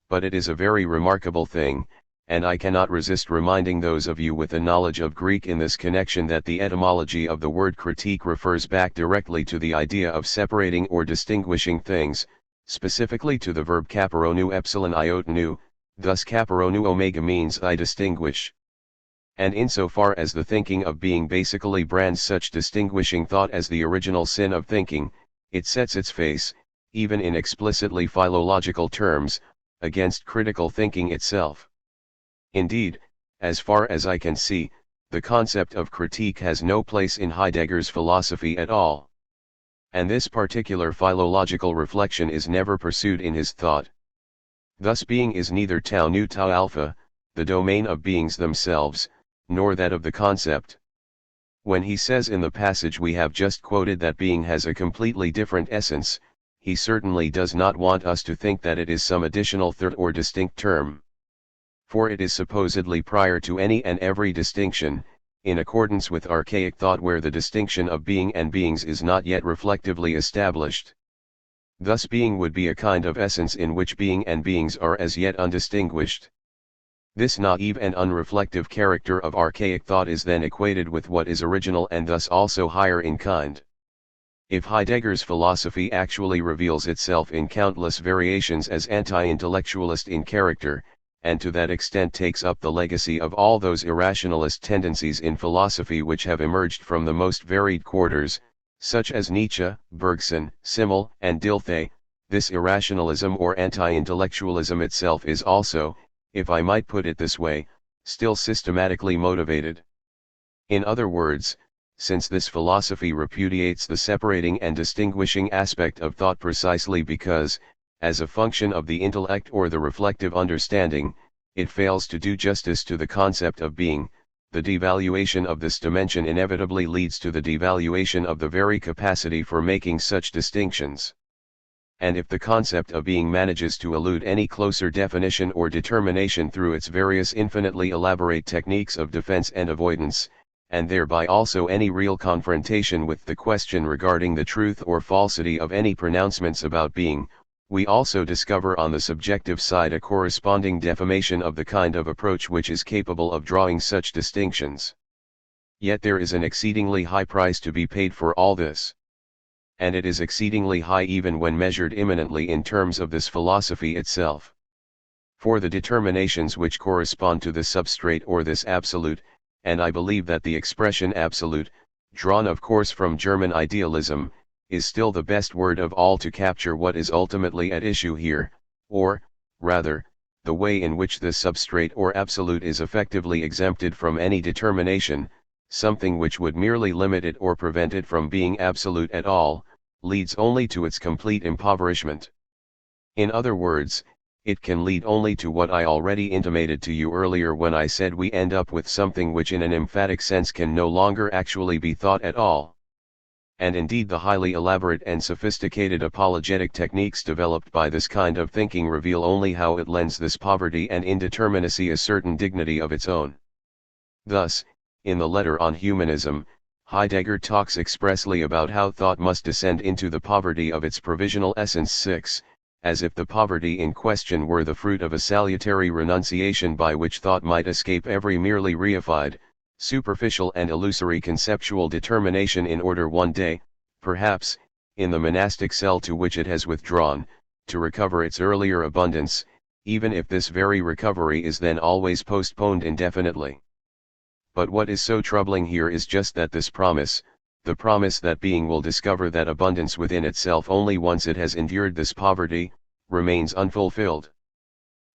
But it is a very remarkable thing, and I cannot resist reminding those of you with a knowledge of Greek in this connection that the etymology of the word critique refers back directly to the idea of separating or distinguishing things, specifically to the verb kaparonu epsilon iotenu, thus kaparonu omega means I distinguish. And insofar as the thinking of being basically brands such distinguishing thought as the original sin of thinking, it sets its face, even in explicitly philological terms, against critical thinking itself. Indeed, as far as I can see, the concept of critique has no place in Heidegger's philosophy at all. And this particular philological reflection is never pursued in his thought. Thus being is neither tau nu tau alpha, the domain of beings themselves, nor that of the concept. When he says in the passage we have just quoted that being has a completely different essence, he certainly does not want us to think that it is some additional third or distinct term. For it is supposedly prior to any and every distinction, in accordance with archaic thought where the distinction of being and beings is not yet reflectively established. Thus being would be a kind of essence in which being and beings are as yet undistinguished. This naive and unreflective character of archaic thought is then equated with what is original and thus also higher in kind. If Heidegger's philosophy actually reveals itself in countless variations as anti-intellectualist in character, and to that extent takes up the legacy of all those irrationalist tendencies in philosophy which have emerged from the most varied quarters, such as Nietzsche, Bergson, Simmel, and Dilthey, this irrationalism or anti-intellectualism itself is also, if I might put it this way, still systematically motivated. In other words, since this philosophy repudiates the separating and distinguishing aspect of thought precisely because, as a function of the intellect or the reflective understanding, it fails to do justice to the concept of being, the devaluation of this dimension inevitably leads to the devaluation of the very capacity for making such distinctions. And if the concept of being manages to elude any closer definition or determination through its various infinitely elaborate techniques of defense and avoidance, and thereby also any real confrontation with the question regarding the truth or falsity of any pronouncements about being, we also discover on the subjective side a corresponding deformation of the kind of approach which is capable of drawing such distinctions. Yet there is an exceedingly high price to be paid for all this. And it is exceedingly high even when measured immanently in terms of this philosophy itself. For the determinations which correspond to the substrate or this absolute, and I believe that the expression absolute, drawn of course from German idealism, is still the best word of all to capture what is ultimately at issue here, or, rather, the way in which this substrate or absolute is effectively exempted from any determination, something which would merely limit it or prevent it from being absolute at all, leads only to its complete impoverishment. In other words, it can lead only to what I already intimated to you earlier when I said we end up with something which in an emphatic sense can no longer actually be thought at all. And indeed the highly elaborate and sophisticated apologetic techniques developed by this kind of thinking reveal only how it lends this poverty and indeterminacy a certain dignity of its own. Thus, in the letter on humanism, Heidegger talks expressly about how thought must descend into the poverty of its provisional essence 6, as if the poverty in question were the fruit of a salutary renunciation by which thought might escape every merely reified, superficial and illusory conceptual determination in order one day, perhaps, in the monastic cell to which it has withdrawn, to recover its earlier abundance, even if this very recovery is then always postponed indefinitely. But what is so troubling here is just that this promise, the promise that being will discover that abundance within itself only once it has endured this poverty, remains unfulfilled.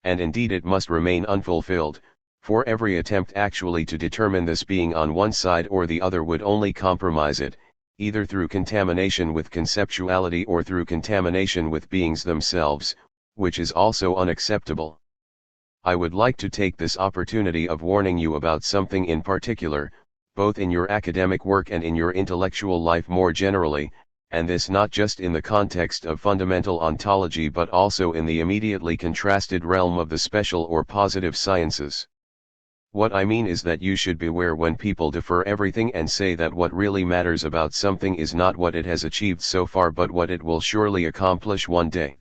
And indeed it must remain unfulfilled, for every attempt actually to determine this being on one side or the other would only compromise it, either through contamination with conceptuality or through contamination with beings themselves, which is also unacceptable. I would like to take this opportunity of warning you about something in particular, both in your academic work and in your intellectual life more generally, and this not just in the context of fundamental ontology but also in the immediately contrasted realm of the special or positive sciences. What I mean is that you should beware when people defer everything and say that what really matters about something is not what it has achieved so far but what it will surely accomplish one day.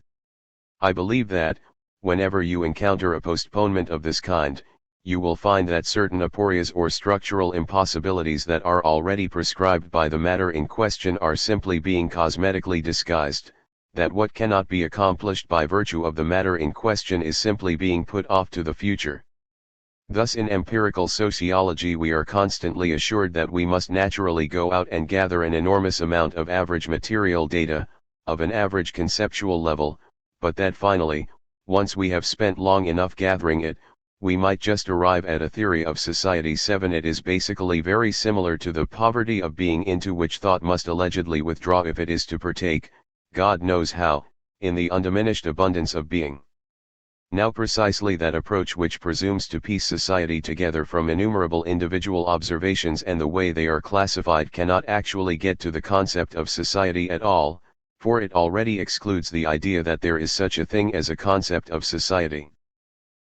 I believe that, whenever you encounter a postponement of this kind, you will find that certain aporias or structural impossibilities that are already prescribed by the matter in question are simply being cosmetically disguised, that what cannot be accomplished by virtue of the matter in question is simply being put off to the future. Thus in empirical sociology we are constantly assured that we must naturally go out and gather an enormous amount of average material data, of an average conceptual level, but that finally, once we have spent long enough gathering it, we might just arrive at a theory of society 7. It is basically very similar to the poverty of being into which thought must allegedly withdraw if it is to partake, God knows how, in the undiminished abundance of being. Now precisely that approach which presumes to piece society together from innumerable individual observations and the way they are classified cannot actually get to the concept of society at all, For it already excludes the idea that there is such a thing as a concept of society.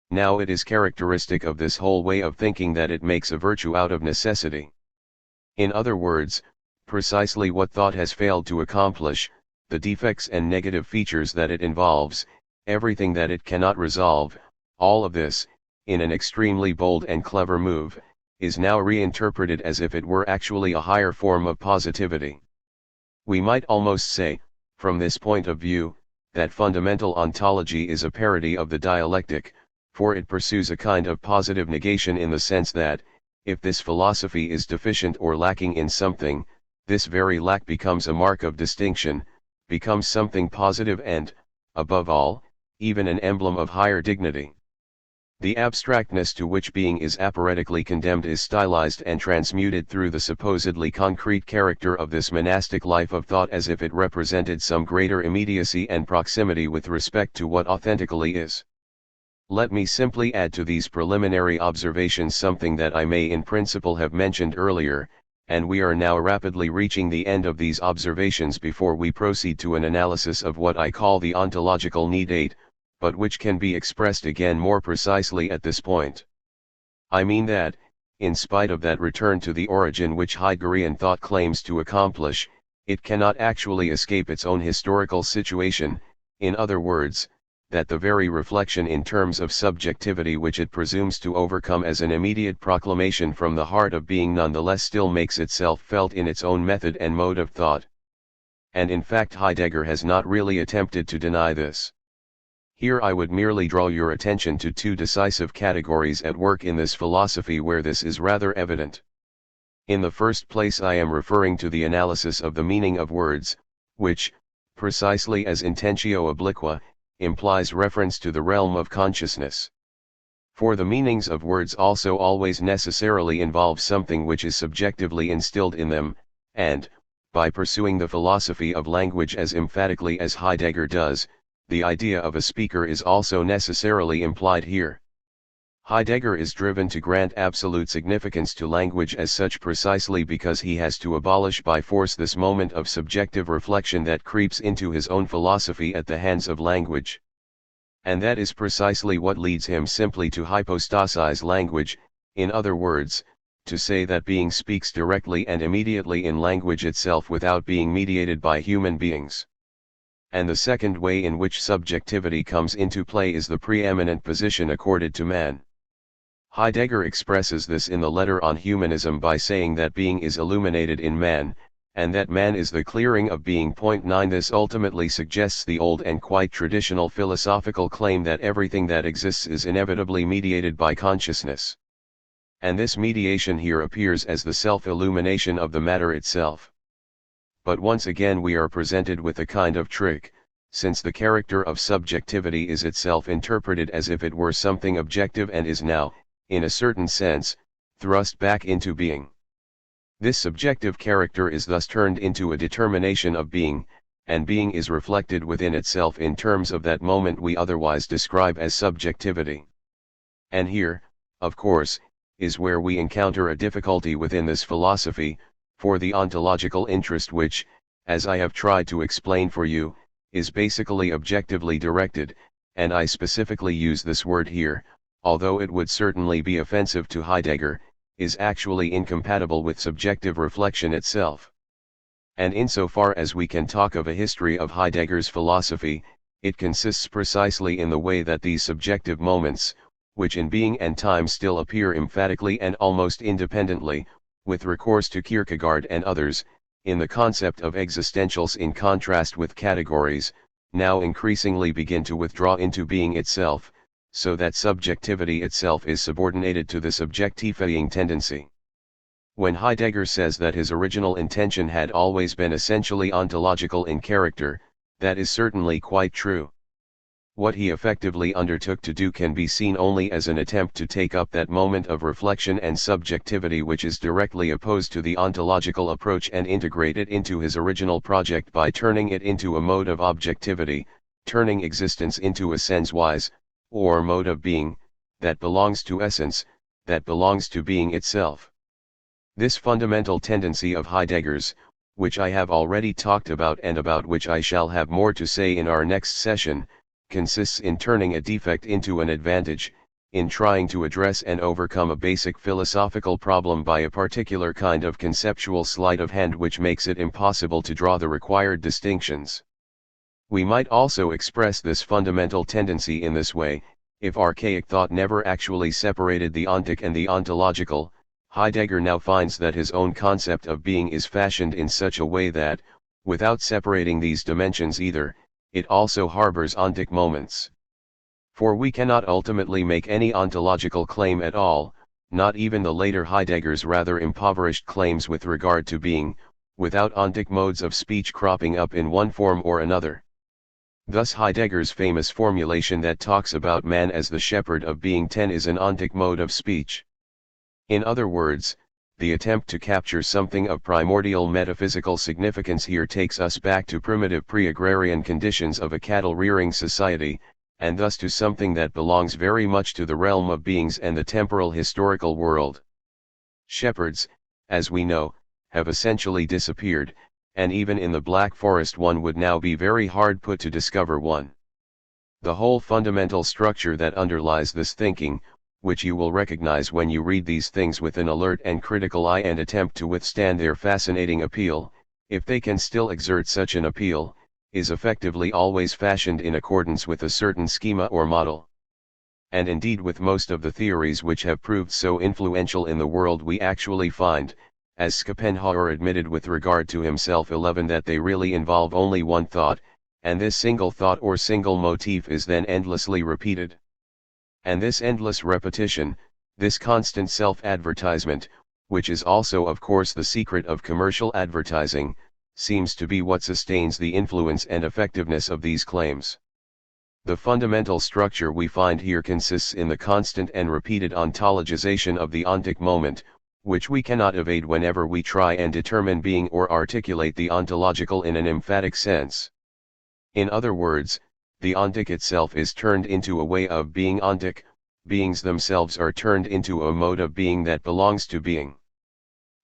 Now it is characteristic of this whole way of thinking that it makes a virtue out of necessity. In other words, precisely what thought has failed to accomplish, the defects and negative features that it involves, everything that it cannot resolve, all of this, in an extremely bold and clever move, is now reinterpreted as if it were actually a higher form of positivity. We might almost say, from this point of view, that fundamental ontology is a parody of the dialectic, for it pursues a kind of positive negation in the sense that, if this philosophy is deficient or lacking in something, this very lack becomes a mark of distinction, becomes something positive and, above all, even an emblem of higher dignity. The abstractness to which being is aporetically condemned is stylized and transmuted through the supposedly concrete character of this monastic life of thought as if it represented some greater immediacy and proximity with respect to what authentically is. Let me simply add to these preliminary observations something that I may in principle have mentioned earlier, and we are now rapidly reaching the end of these observations before we proceed to an analysis of what I call the ontological need, but which can be expressed again more precisely at this point. I mean that, in spite of that return to the origin which Heideggerian thought claims to accomplish, it cannot actually escape its own historical situation, in other words, that the very reflection in terms of subjectivity which it presumes to overcome as an immediate proclamation from the heart of being nonetheless still makes itself felt in its own method and mode of thought. And in fact Heidegger has not really attempted to deny this. Here I would merely draw your attention to two decisive categories at work in this philosophy where this is rather evident. In the first place I am referring to the analysis of the meaning of words, which, precisely as intentio obliqua, implies reference to the realm of consciousness. For the meanings of words also always necessarily involve something which is subjectively instilled in them, and, by pursuing the philosophy of language as emphatically as Heidegger does, the idea of a speaker is also necessarily implied here. Heidegger is driven to grant absolute significance to language as such precisely because he has to abolish by force this moment of subjective reflection that creeps into his own philosophy at the hands of language. And that is precisely what leads him simply to hypostasize language, in other words, to say that being speaks directly and immediately in language itself without being mediated by human beings. And the second way in which subjectivity comes into play is the preeminent position accorded to man. Heidegger expresses this in the letter on humanism by saying that being is illuminated in man, and that man is the clearing of being. 9 This ultimately suggests the old and quite traditional philosophical claim that everything that exists is inevitably mediated by consciousness. And this mediation here appears as the self-illumination of the matter itself. But once again we are presented with a kind of trick, since the character of subjectivity is itself interpreted as if it were something objective and is now, in a certain sense, thrust back into being. This subjective character is thus turned into a determination of being, and being is reflected within itself in terms of that moment we otherwise describe as subjectivity. And here, of course, is where we encounter a difficulty within this philosophy, for the ontological interest which, as I have tried to explain for you, is basically objectively directed, and I specifically use this word here, although it would certainly be offensive to Heidegger, is actually incompatible with subjective reflection itself. And insofar as we can talk of a history of Heidegger's philosophy, it consists precisely in the way that these subjective moments, which in being and time still appear emphatically and almost independently, with recourse to Kierkegaard and others, in the concept of existentials in contrast with categories, now increasingly begin to withdraw into being itself, so that subjectivity itself is subordinated to the subjectifying tendency. When Heidegger says that his original intention had always been essentially ontological in character, that is certainly quite true. What he effectively undertook to do can be seen only as an attempt to take up that moment of reflection and subjectivity which is directly opposed to the ontological approach and integrate it into his original project by turning it into a mode of objectivity, turning existence into a sense-wise, or mode of being, that belongs to essence, that belongs to being itself. This fundamental tendency of Heidegger's, which I have already talked about and about which I shall have more to say in our next session, consists in turning a defect into an advantage, in trying to address and overcome a basic philosophical problem by a particular kind of conceptual sleight of hand which makes it impossible to draw the required distinctions. We might also express this fundamental tendency in this way: if archaic thought never actually separated the ontic and the ontological, Heidegger now finds that his own concept of being is fashioned in such a way that, without separating these dimensions either, it also harbors ontic moments. For we cannot ultimately make any ontological claim at all, not even the later Heidegger's rather impoverished claims with regard to being, without ontic modes of speech cropping up in one form or another. Thus Heidegger's famous formulation that talks about man as the shepherd of being is an ontic mode of speech. In other words, the attempt to capture something of primordial metaphysical significance here takes us back to primitive pre-agrarian conditions of a cattle-rearing society, and thus to something that belongs very much to the realm of beings and the temporal historical world. Shepherds, as we know, have essentially disappeared, and even in the Black Forest one would now be very hard put to discover one. The whole fundamental structure that underlies this thinking, which you will recognize when you read these things with an alert and critical eye and attempt to withstand their fascinating appeal, if they can still exert such an appeal, is effectively always fashioned in accordance with a certain schema or model. And indeed with most of the theories which have proved so influential in the world we actually find, as Schopenhauer admitted with regard to himself 11, that they really involve only one thought, and this single thought or single motif is then endlessly repeated. And this endless repetition, this constant self-advertisement, which is also of course the secret of commercial advertising, seems to be what sustains the influence and effectiveness of these claims. The fundamental structure we find here consists in the constant and repeated ontologization of the ontic moment, which we cannot evade whenever we try and determine being or articulate the ontological in an emphatic sense. In other words, the ontic itself is turned into a way of being ontic, beings themselves are turned into a mode of being that belongs to being.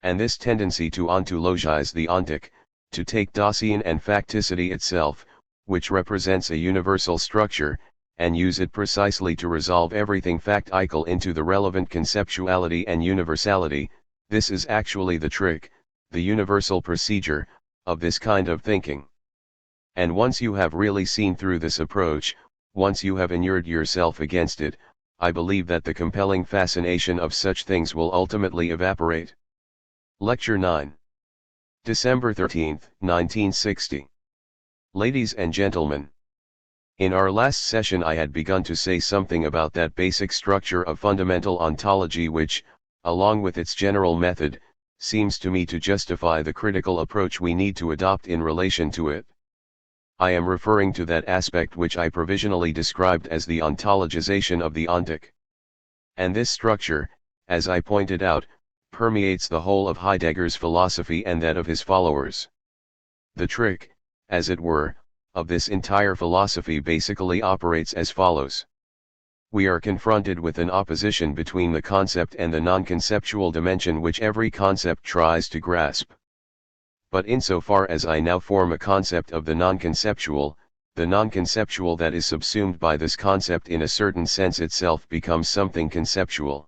And this tendency to ontologize the ontic, to take Dasein and facticity itself, which represents a universal structure, and use it precisely to resolve everything factical into the relevant conceptuality and universality, this is actually the trick, the universal procedure, of this kind of thinking. And once you have really seen through this approach, once you have inured yourself against it, I believe that the compelling fascination of such things will ultimately evaporate. Lecture 9. December 13, 1960. Ladies and gentlemen, in our last session I had begun to say something about that basic structure of fundamental ontology which, along with its general method, seems to me to justify the critical approach we need to adopt in relation to it. I am referring to that aspect which I provisionally described as the ontologization of the ontic. And this structure, as I pointed out, permeates the whole of Heidegger's philosophy and that of his followers. The trick, as it were, of this entire philosophy basically operates as follows. We are confronted with an opposition between the concept and the non-conceptual dimension which every concept tries to grasp. But insofar as I now form a concept of the non-conceptual that is subsumed by this concept in a certain sense itself becomes something conceptual.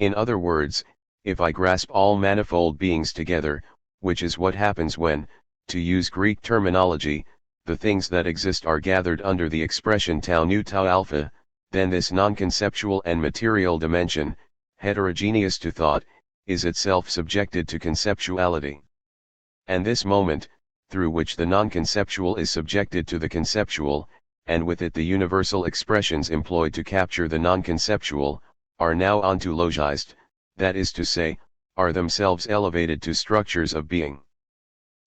In other words, if I grasp all manifold beings together, which is what happens when, to use Greek terminology, the things that exist are gathered under the expression tau nu tau alpha, then this non-conceptual and material dimension, heterogeneous to thought, is itself subjected to conceptuality. And this moment, through which the non-conceptual is subjected to the conceptual, and with it the universal expressions employed to capture the non-conceptual, are now ontologized, that is to say, are themselves elevated to structures of being.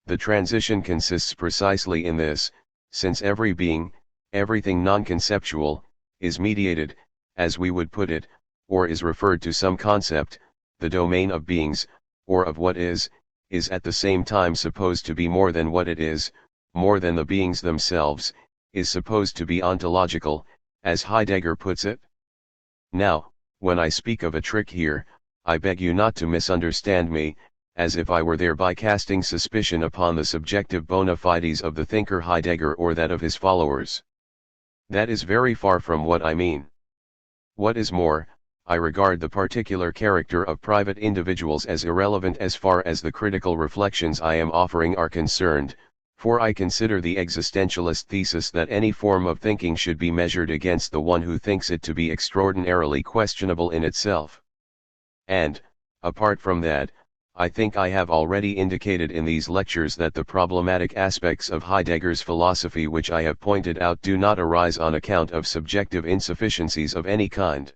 The transition consists precisely in this, since every being, everything non-conceptual, is mediated, as we would put it, or is referred to some concept, the domain of beings, or of what is at the same time supposed to be more than what it is, more than the beings themselves, is supposed to be ontological, as Heidegger puts it. Now, when I speak of a trick here, I beg you not to misunderstand me, as if I were thereby casting suspicion upon the subjective bona fides of the thinker Heidegger or that of his followers. That is very far from what I mean. What is more, I regard the particular character of private individuals as irrelevant as far as the critical reflections I am offering are concerned, for I consider the existentialist thesis that any form of thinking should be measured against the one who thinks it to be extraordinarily questionable in itself. And, apart from that, I think I have already indicated in these lectures that the problematic aspects of Heidegger's philosophy which I have pointed out do not arise on account of subjective insufficiencies of any kind.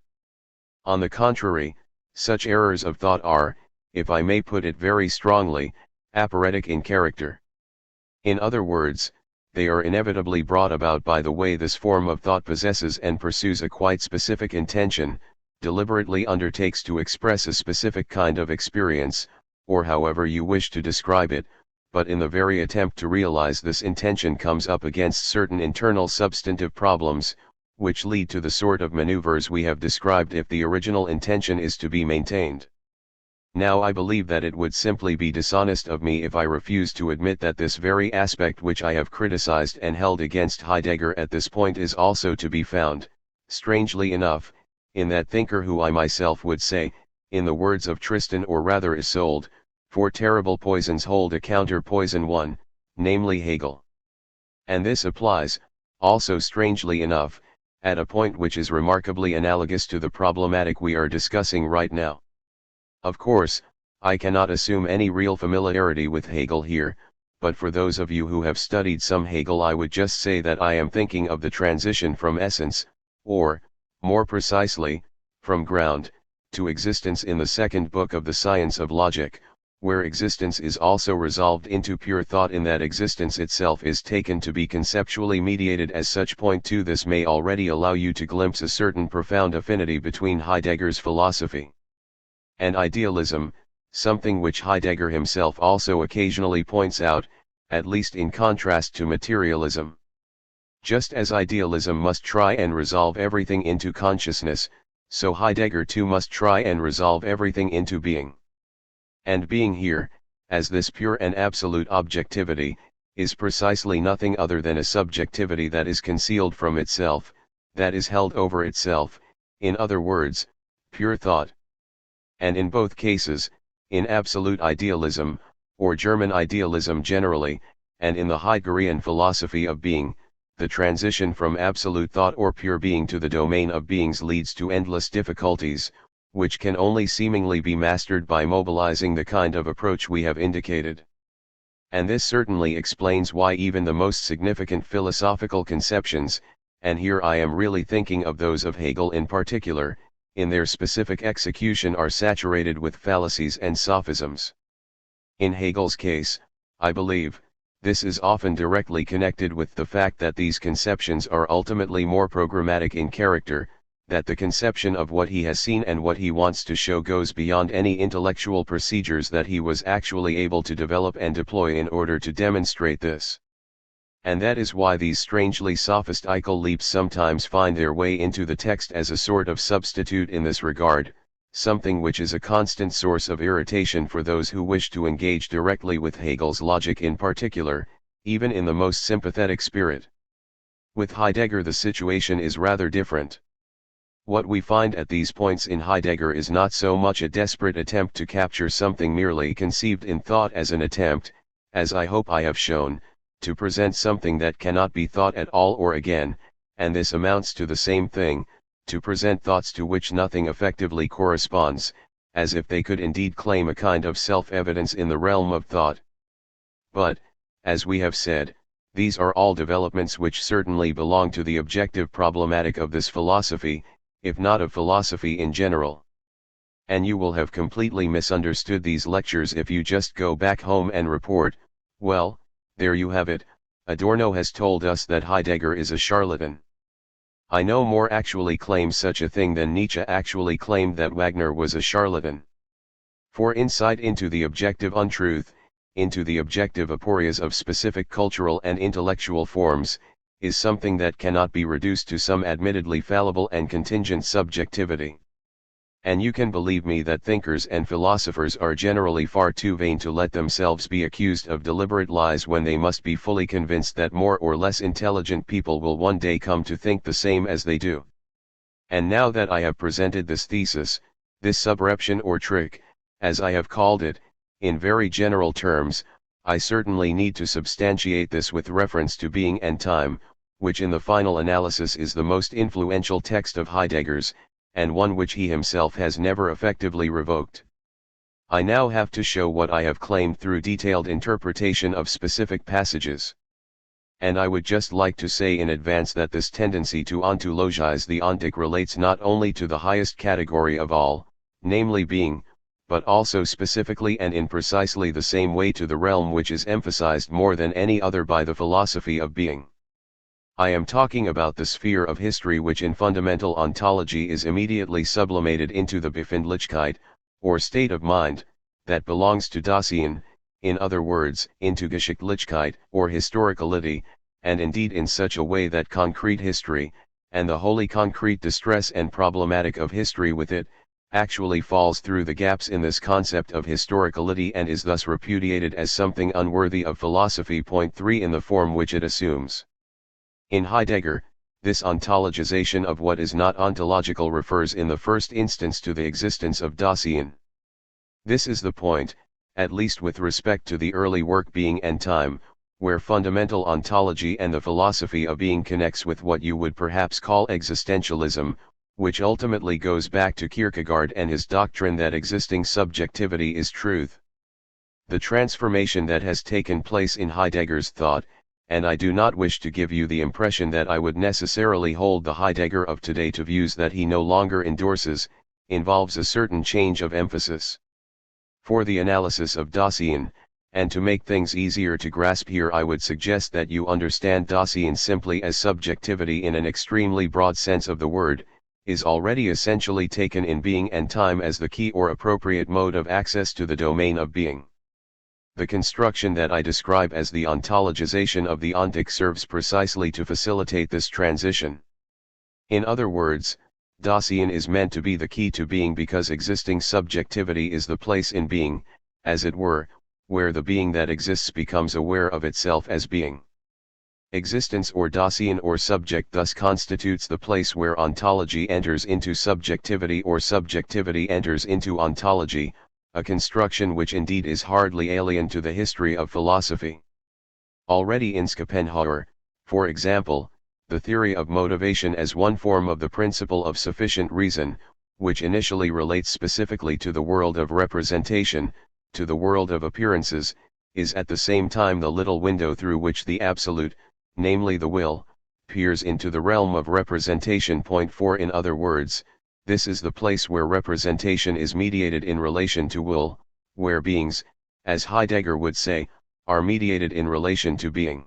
On the contrary, such errors of thought are, if I may put it very strongly, aporetic in character. In other words, they are inevitably brought about by the way this form of thought possesses and pursues a quite specific intention, deliberately undertakes to express a specific kind of experience, or however you wish to describe it, but in the very attempt to realize this intention comes up against certain internal substantive problems, which lead to the sort of maneuvers we have described if the original intention is to be maintained. Now I believe that it would simply be dishonest of me if I refused to admit that this very aspect which I have criticized and held against Heidegger at this point is also to be found, strangely enough, in that thinker who I myself would say, in the words of Tristan or rather Isolde, "For terrible poisons hold a counter-poison one, namely Hegel." And this applies, also strangely enough, at a point which is remarkably analogous to the problematic we are discussing right now. Of course, I cannot assume any real familiarity with Hegel here, but for those of you who have studied some Hegel I would just say that I am thinking of the transition from essence, or, more precisely, from ground, to existence in the second book of the Science of Logic, where existence is also resolved into pure thought in that existence itself is taken to be conceptually mediated as such. Point 2. This may already allow you to glimpse a certain profound affinity between Heidegger's philosophy and idealism, something which Heidegger himself also occasionally points out, at least in contrast to materialism. Just as idealism must try and resolve everything into consciousness, so Heidegger too must try and resolve everything into being. And being here, as this pure and absolute objectivity, is precisely nothing other than a subjectivity that is concealed from itself, that is held over itself, in other words, pure thought. And in both cases, in absolute idealism, or German idealism generally, and in the Heideggerian philosophy of being, the transition from absolute thought or pure being to the domain of beings leads to endless difficulties, which can only seemingly be mastered by mobilizing the kind of approach we have indicated. And this certainly explains why even the most significant philosophical conceptions, and here I am really thinking of those of Hegel in particular, in their specific execution are saturated with fallacies and sophisms. In Hegel's case, I believe, this is often directly connected with the fact that these conceptions are ultimately more programmatic in character, that the conception of what he has seen and what he wants to show goes beyond any intellectual procedures that he was actually able to develop and deploy in order to demonstrate this. And that is why these strangely sophistical leaps sometimes find their way into the text as a sort of substitute in this regard, something which is a constant source of irritation for those who wish to engage directly with Hegel's logic in particular, even in the most sympathetic spirit. With Heidegger the situation is rather different. What we find at these points in Heidegger is not so much a desperate attempt to capture something merely conceived in thought as an attempt, as I hope I have shown, to present something that cannot be thought at all or again, and this amounts to the same thing, to present thoughts to which nothing effectively corresponds, as if they could indeed claim a kind of self-evidence in the realm of thought. But, as we have said, these are all developments which certainly belong to the objective problematic of this philosophy, if not of philosophy in general. And you will have completely misunderstood these lectures if you just go back home and report, well, there you have it, Adorno has told us that Heidegger is a charlatan. I no more actually claim such a thing than Nietzsche actually claimed that Wagner was a charlatan. For insight into the objective untruth, into the objective aporias of specific cultural and intellectual forms, is something that cannot be reduced to some admittedly fallible and contingent subjectivity. And you can believe me that thinkers and philosophers are generally far too vain to let themselves be accused of deliberate lies when they must be fully convinced that more or less intelligent people will one day come to think the same as they do. And now that I have presented this thesis, this subreption or trick, as I have called it, in very general terms, I certainly need to substantiate this with reference to Being and Time, which in the final analysis is the most influential text of Heidegger's, and one which he himself has never effectively revoked. I now have to show what I have claimed through detailed interpretation of specific passages. And I would just like to say in advance that this tendency to ontologize the ontic relates not only to the highest category of all, namely being, but also specifically and in precisely the same way to the realm which is emphasized more than any other by the philosophy of being. I am talking about the sphere of history which in fundamental ontology is immediately sublimated into the Befindlichkeit, or state of mind, that belongs to Dasein, in other words, into Geschichtlichkeit, or historicality, and indeed in such a way that concrete history, and the wholly concrete distress and problematic of history with it, actually falls through the gaps in this concept of historicality and is thus repudiated as something unworthy of philosophy. Point 3 in the form which it assumes. In Heidegger, this ontologization of what is not ontological refers in the first instance to the existence of Dasein. This is the point, at least with respect to the early work Being and Time, where fundamental ontology and the philosophy of being connects with what you would perhaps call existentialism, which ultimately goes back to Kierkegaard and his doctrine that existing subjectivity is truth. The transformation that has taken place in Heidegger's thought, and I do not wish to give you the impression that I would necessarily hold the Heidegger of today to views that he no longer endorses, involves a certain change of emphasis. For the analysis of Dasein, and to make things easier to grasp here, I would suggest that you understand Dasein simply as subjectivity in an extremely broad sense of the word, is already essentially taken in Being and Time as the key or appropriate mode of access to the domain of being. The construction that I describe as the ontologization of the ontic serves precisely to facilitate this transition. In other words, Dasein is meant to be the key to being because existing subjectivity is the place in being, as it were, where the being that exists becomes aware of itself as being. Existence or Dasein or subject thus constitutes the place where ontology enters into subjectivity or subjectivity enters into ontology, a construction which indeed is hardly alien to the history of philosophy. Already in Schopenhauer, for example, the theory of motivation as one form of the principle of sufficient reason, which initially relates specifically to the world of representation, to the world of appearances, is at the same time the little window through which the absolute, namely the will, peers into the realm of representation. Point 4 in other words, this is the place where representation is mediated in relation to will, where beings, as Heidegger would say, are mediated in relation to being.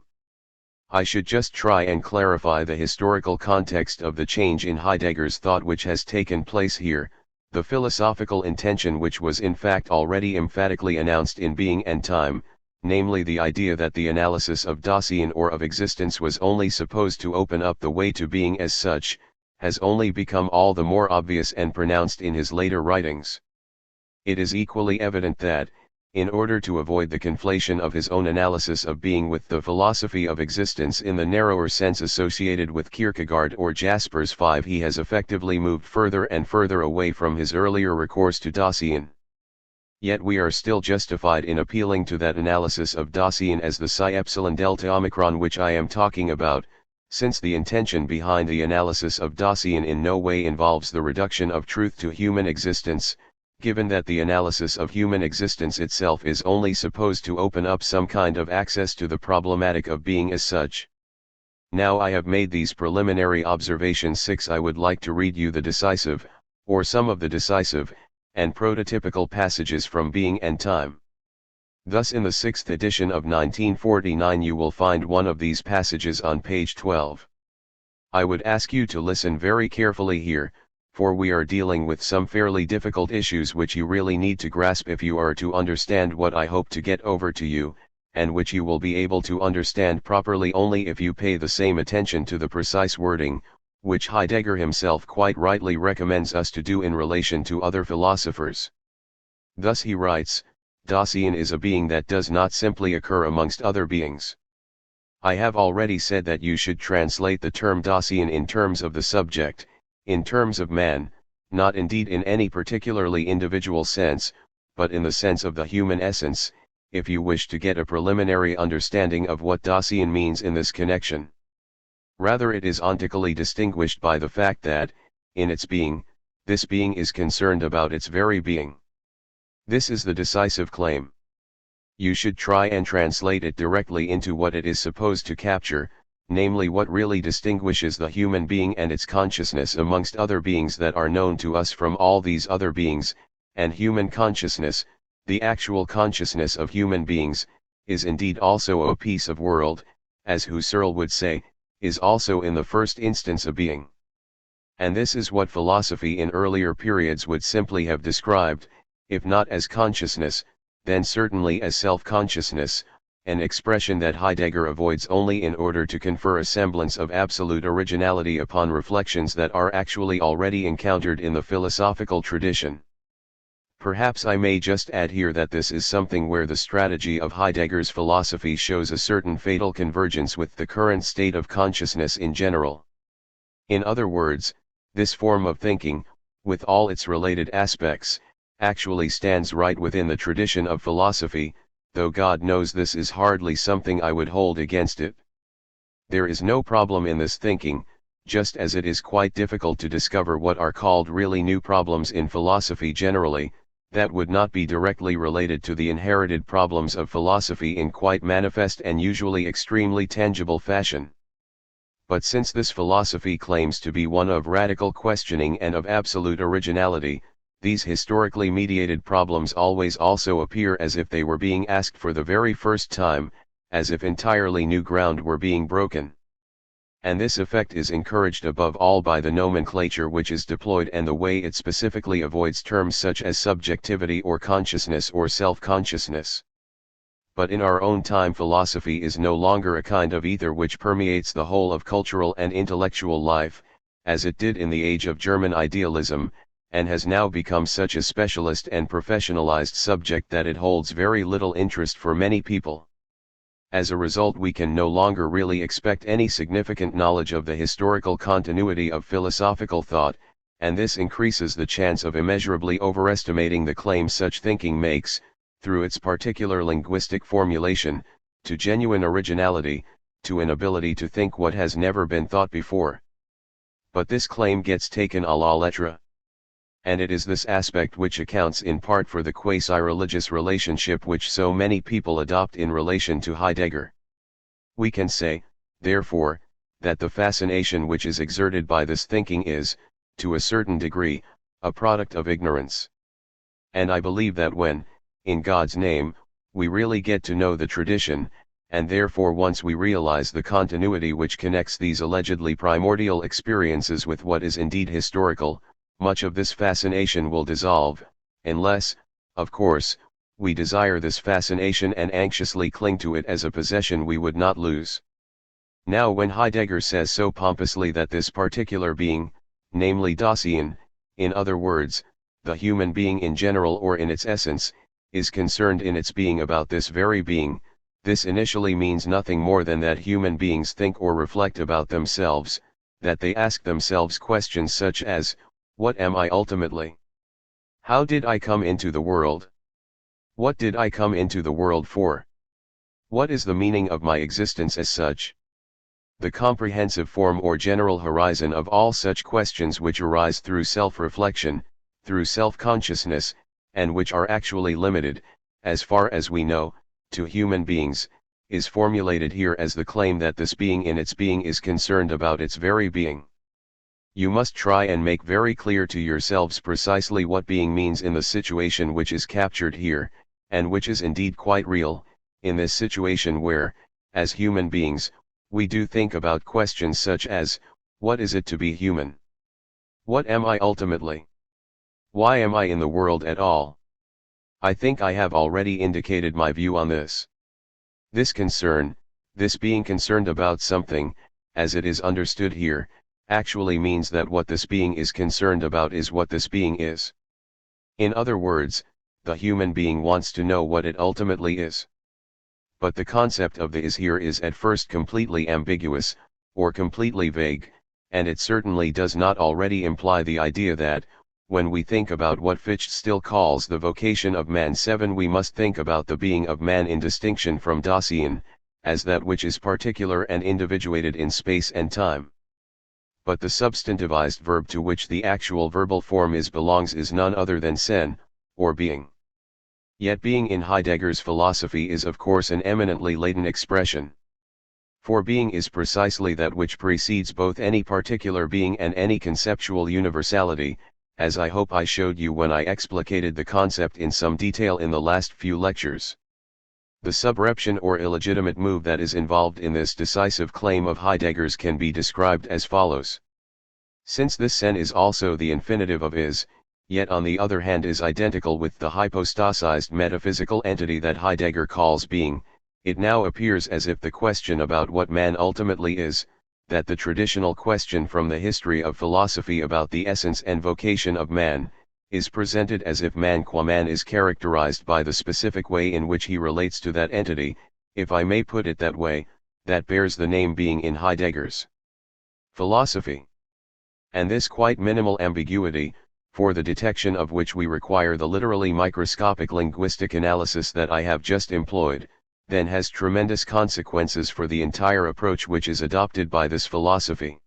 I should just try and clarify the historical context of the change in Heidegger's thought which has taken place here, the philosophical intention which was in fact already emphatically announced in Being and Time, namely the idea that the analysis of Dasein or of existence was only supposed to open up the way to being as such, has only become all the more obvious and pronounced in his later writings. It is equally evident that, in order to avoid the conflation of his own analysis of being with the philosophy of existence in the narrower sense associated with Kierkegaard or Jaspers 5, he has effectively moved further and further away from his earlier recourse to Dasein. Yet we are still justified in appealing to that analysis of Dasein as the psi epsilon delta omicron which I am talking about, since the intention behind the analysis of Dasein in no way involves the reduction of truth to human existence, given that the analysis of human existence itself is only supposed to open up some kind of access to the problematic of being as such. Now I have made these preliminary observations 6. I would like to read you the decisive, or some of the decisive, and prototypical passages from Being and Time. Thus in the 6th edition of 1949 you will find one of these passages on page 12. I would ask you to listen very carefully here, for we are dealing with some fairly difficult issues which you really need to grasp if you are to understand what I hope to get over to you, and which you will be able to understand properly only if you pay the same attention to the precise wording, which Heidegger himself quite rightly recommends us to do in relation to other philosophers. Thus he writes, Dasein is a being that does not simply occur amongst other beings. I have already said that you should translate the term Dasein in terms of the subject, in terms of man, not indeed in any particularly individual sense, but in the sense of the human essence, if you wish to get a preliminary understanding of what Dasein means in this connection. Rather, it is ontologically distinguished by the fact that, in its being, this being is concerned about its very being. This is the decisive claim. You should try and translate it directly into what it is supposed to capture, namely what really distinguishes the human being and its consciousness amongst other beings that are known to us from all these other beings, and human consciousness, the actual consciousness of human beings, is indeed also a piece of world, as Husserl would say, is also in the first instance a being. And this is what philosophy in earlier periods would simply have described, if not as consciousness, then certainly as self-consciousness, an expression that Heidegger avoids only in order to confer a semblance of absolute originality upon reflections that are actually already encountered in the philosophical tradition. Perhaps I may just add here that this is something where the strategy of Heidegger's philosophy shows a certain fatal convergence with the current state of consciousness in general. In other words, this form of thinking, with all its related aspects, actually stands right within the tradition of philosophy, though God knows this is hardly something I would hold against it. There is no problem in this thinking, just as it is quite difficult to discover what are called really new problems in philosophy generally, that would not be directly related to the inherited problems of philosophy in quite manifest and usually extremely tangible fashion. But since this philosophy claims to be one of radical questioning and of absolute originality, these historically mediated problems always also appear as if they were being asked for the very first time, as if entirely new ground were being broken. And this effect is encouraged above all by the nomenclature which is deployed and the way it specifically avoids terms such as subjectivity or consciousness or self-consciousness. But in our own time philosophy is no longer a kind of ether which permeates the whole of cultural and intellectual life, as it did in the age of German idealism, and has now become such a specialist and professionalized subject that it holds very little interest for many people. As a result, we can no longer really expect any significant knowledge of the historical continuity of philosophical thought, and this increases the chance of immeasurably overestimating the claim such thinking makes, through its particular linguistic formulation, to genuine originality, to an ability to think what has never been thought before. But this claim gets taken à la lettre. And it is this aspect which accounts in part for the quasi-religious relationship which so many people adopt in relation to Heidegger. We can say, therefore, that the fascination which is exerted by this thinking is, to a certain degree, a product of ignorance. And I believe that when, in God's name, we really get to know the tradition, and therefore once we realize the continuity which connects these allegedly primordial experiences with what is indeed historical, much of this fascination will dissolve, unless, of course, we desire this fascination and anxiously cling to it as a possession we would not lose. Now when Heidegger says so pompously that this particular being, namely Dasein, in other words, the human being in general or in its essence, is concerned in its being about this very being, this initially means nothing more than that human beings think or reflect about themselves, that they ask themselves questions such as, what am I ultimately? How did I come into the world? What did I come into the world for? What is the meaning of my existence as such? The comprehensive form or general horizon of all such questions which arise through self-reflection, through self-consciousness, and which are actually limited, as far as we know, to human beings, is formulated here as the claim that this being in its being is concerned about its very being. You must try and make very clear to yourselves precisely what being means in the situation which is captured here, and which is indeed quite real, in this situation where, as human beings, we do think about questions such as, what is it to be human? What am I ultimately? Why am I in the world at all? I think I have already indicated my view on this. This concern, this being concerned about something, as it is understood here, actually means that what this being is concerned about is what this being is. In other words, the human being wants to know what it ultimately is. But the concept of the is here is at first completely ambiguous, or completely vague, and it certainly does not already imply the idea that, when we think about what Fichte still calls the vocation of man 7, we must think about the being of man in distinction from Dasein, as that which is particular and individuated in space and time. But the substantivized verb to which the actual verbal form belongs is none other than Sein, or being. Yet being in Heidegger's philosophy is of course an eminently latent expression. For being is precisely that which precedes both any particular being and any conceptual universality, as I hope I showed you when I explicated the concept in some detail in the last few lectures. The subreption or illegitimate move that is involved in this decisive claim of Heidegger's can be described as follows. Since this Sein is also the infinitive of is, yet on the other hand is identical with the hypostasized metaphysical entity that Heidegger calls being, it now appears as if the question about what man ultimately is, that the traditional question from the history of philosophy about the essence and vocation of man, is presented as if man qua man is characterized by the specific way in which he relates to that entity, if I may put it that way, that bears the name being in Heidegger's philosophy. And this quite minimal ambiguity, for the detection of which we require the literally microscopic linguistic analysis that I have just employed, then has tremendous consequences for the entire approach which is adopted by this philosophy.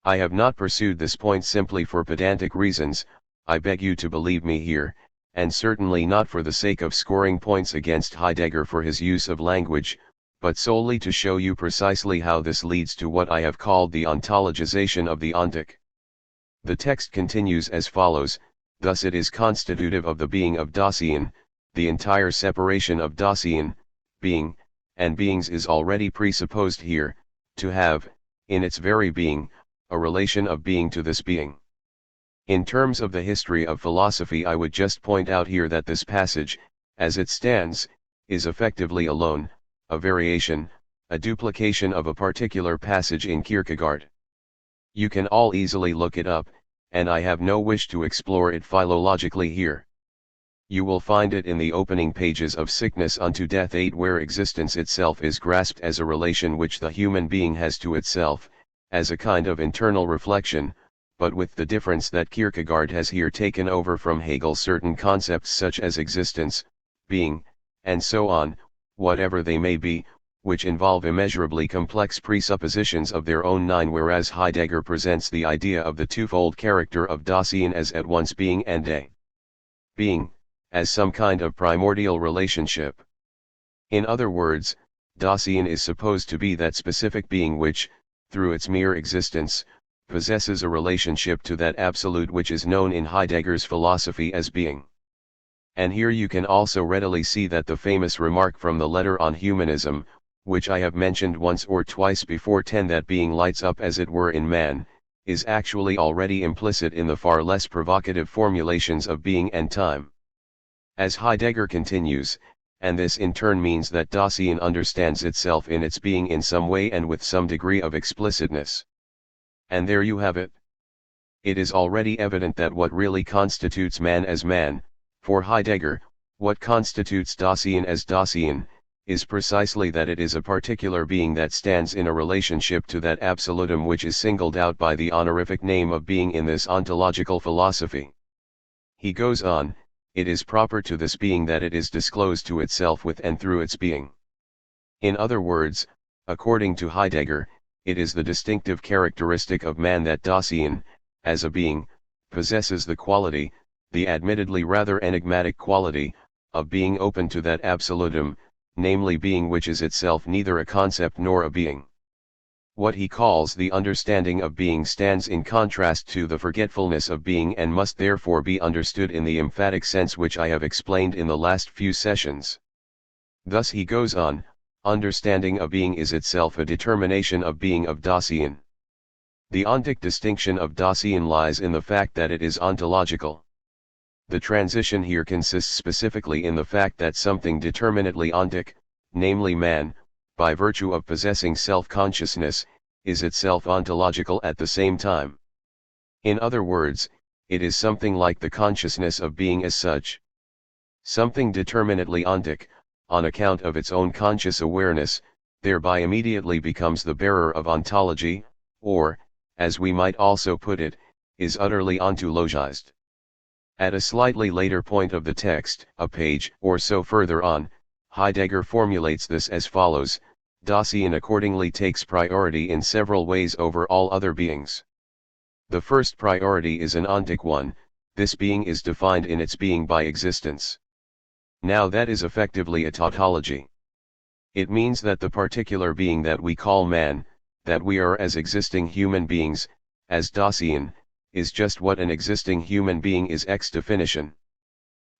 I have not pursued this point simply for pedantic reasons, I beg you to believe me here, and certainly not for the sake of scoring points against Heidegger for his use of language, but solely to show you precisely how this leads to what I have called the ontologization of the ontic. The text continues as follows: thus it is constitutive of the being of Dasein, the entire separation of Dasein, being, and beings is already presupposed here, to have, in its very being, a relation of being to this being. In terms of the history of philosophy, I would just point out here that this passage, as it stands, is effectively alone, a variation, a duplication of a particular passage in Kierkegaard. You can all easily look it up, and I have no wish to explore it philologically here. You will find it in the opening pages of Sickness unto Death 8, where existence itself is grasped as a relation which the human being has to itself, as a kind of internal reflection, but with the difference that Kierkegaard has here taken over from Hegel certain concepts such as existence, being, and so on, whatever they may be, which involve immeasurably complex presuppositions of their own, whereas Heidegger presents the idea of the twofold character of Dasein as at once being and a being, as some kind of primordial relationship. In other words, Dasein is supposed to be that specific being which, through its mere existence, possesses a relationship to that absolute which is known in Heidegger's philosophy as being. And here you can also readily see that the famous remark from the letter on humanism, which I have mentioned once or twice before, that being lights up as it were in man, is actually already implicit in the far less provocative formulations of being and time. As Heidegger continues, and this in turn means that Dasein understands itself in its being in some way and with some degree of explicitness. And there you have it. It is already evident that what really constitutes man as man, for Heidegger, what constitutes Dasein as Dasein, is precisely that it is a particular being that stands in a relationship to that absolutum which is singled out by the honorific name of being in this ontological philosophy. He goes on, it is proper to this being that it is disclosed to itself with and through its being. In other words, according to Heidegger, it is the distinctive characteristic of man that Dasein, as a being, possesses the quality, the admittedly rather enigmatic quality, of being open to that absolutum, namely being which is itself neither a concept nor a being. What he calls the understanding of being stands in contrast to the forgetfulness of being and must therefore be understood in the emphatic sense which I have explained in the last few sessions. Thus he goes on, understanding of being is itself a determination of being of Dasein. The ontic distinction of Dasein lies in the fact that it is ontological. The transition here consists specifically in the fact that something determinately ontic, namely man, by virtue of possessing self-consciousness, is itself ontological at the same time. In other words, it is something like the consciousness of being as such. Something determinately ontic, on account of its own conscious awareness, thereby immediately becomes the bearer of ontology, or, as we might also put it, is utterly ontologized. At a slightly later point of the text, a page or so further on, Heidegger formulates this as follows: Dasein accordingly takes priority in several ways over all other beings. The first priority is an ontic one. This being is defined in its being by existence. Now that is effectively a tautology. It means that the particular being that we call man, that we are as existing human beings, as Dasein, is just what an existing human being is ex definition.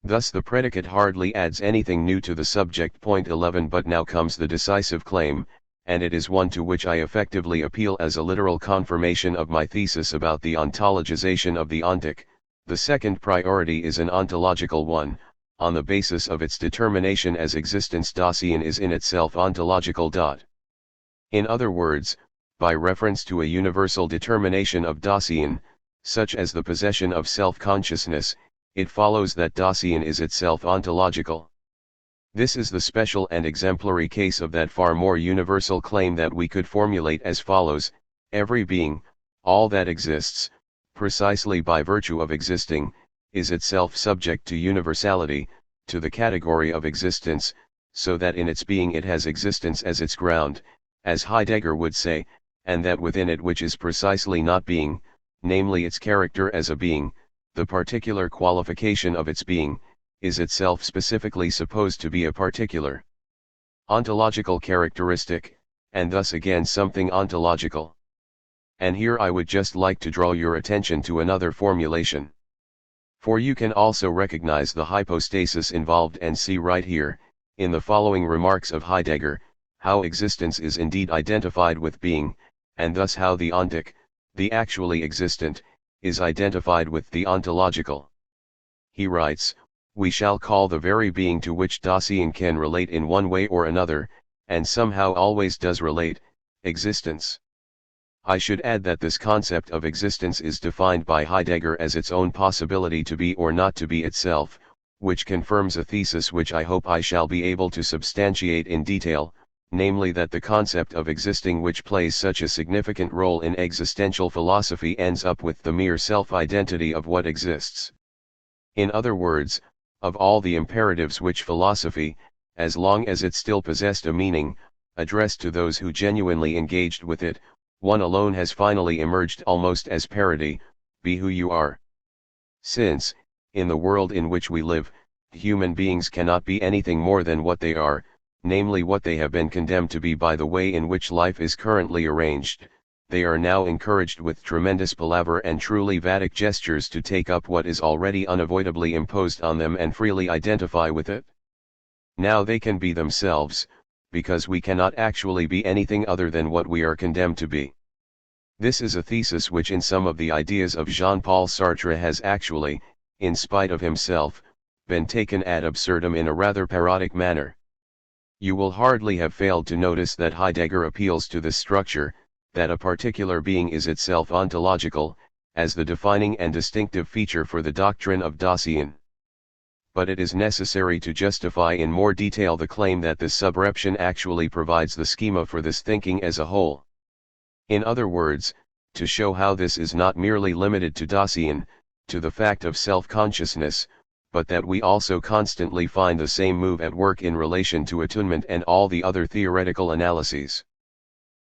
Thus the predicate hardly adds anything new to the subject. Point 11. But now comes the decisive claim, and it is one to which I effectively appeal as a literal confirmation of my thesis about the ontologization of the ontic. The second priority is an ontological one, on the basis of its determination as existence. Dasein is in itself ontological. In other words, by reference to a universal determination of Dasein, such as the possession of self-consciousness, it follows that Dasein is itself ontological. This is the special and exemplary case of that far more universal claim that we could formulate as follows: every being, all that exists, precisely by virtue of existing, is itself subject to universality, to the category of existence, so that in its being it has existence as its ground, as Heidegger would say, and that within it which is precisely not being, namely its character as a being, the particular qualification of its being, is itself specifically supposed to be a particular ontological characteristic, and thus again something ontological. And here I would just like to draw your attention to another formulation. For you can also recognize the hypostasis involved and see right here, in the following remarks of Heidegger, how existence is indeed identified with being, and thus how the ontic, the actually existent, is identified with the ontological. He writes, "We shall call the very being to which Dasein can relate in one way or another, and somehow always does relate, existence." I should add that this concept of existence is defined by Heidegger as its own possibility to be or not to be itself, which confirms a thesis which I hope I shall be able to substantiate in detail, namely that the concept of existing which plays such a significant role in existential philosophy ends up with the mere self-identity of what exists. In other words, of all the imperatives which philosophy, as long as it still possessed a meaning, addressed to those who genuinely engaged with it, one alone has finally emerged almost as parody: be who you are. Since, in the world in which we live, human beings cannot be anything more than what they are, namely what they have been condemned to be by the way in which life is currently arranged, they are now encouraged with tremendous palaver and truly Vedic gestures to take up what is already unavoidably imposed on them and freely identify with it. Now they can be themselves, because we cannot actually be anything other than what we are condemned to be. This is a thesis which in some of the ideas of Jean-Paul Sartre has actually, in spite of himself, been taken ad absurdum in a rather parodic manner. You will hardly have failed to notice that Heidegger appeals to this structure, that a particular being is itself ontological, as the defining and distinctive feature for the doctrine of Dasein. But it is necessary to justify in more detail the claim that this subreption actually provides the schema for this thinking as a whole. In other words, to show how this is not merely limited to Dasein, to the fact of self-consciousness, but that we also constantly find the same move at work in relation to attunement and all the other theoretical analyses.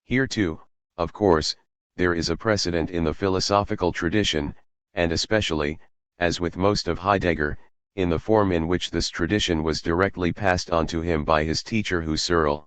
Here too, of course, there is a precedent in the philosophical tradition, and especially, as with most of Heidegger, in the form in which this tradition was directly passed on to him by his teacher Husserl.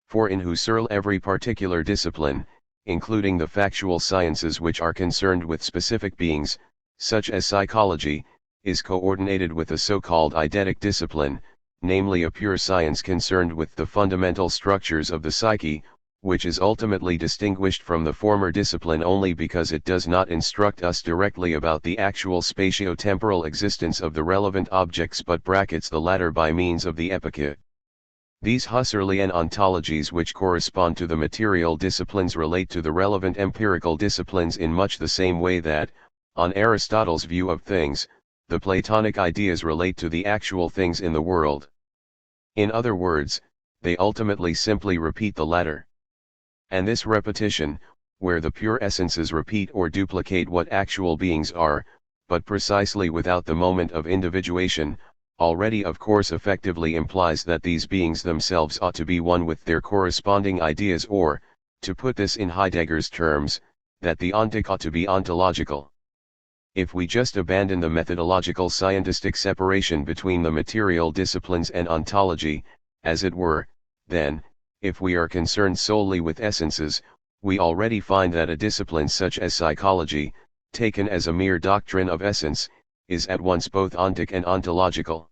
For in Husserl every particular discipline, including the factual sciences which are concerned with specific beings, such as psychology, is coordinated with a so-called eidetic discipline, namely a pure science concerned with the fundamental structures of the psyche, which is ultimately distinguished from the former discipline only because it does not instruct us directly about the actual spatio-temporal existence of the relevant objects but brackets the latter by means of the epicure. These Husserlian ontologies which correspond to the material disciplines relate to the relevant empirical disciplines in much the same way that, on Aristotle's view of things, the Platonic ideas relate to the actual things in the world. In other words, they ultimately simply repeat the latter. And this repetition, where the pure essences repeat or duplicate what actual beings are, but precisely without the moment of individuation, already of course effectively implies that these beings themselves ought to be one with their corresponding ideas, or, to put this in Heidegger's terms, that the ontic ought to be ontological. If we just abandon the methodological scientistic separation between the material disciplines and ontology, as it were, then, if we are concerned solely with essences, we already find that a discipline such as psychology, taken as a mere doctrine of essence, is at once both ontic and ontological.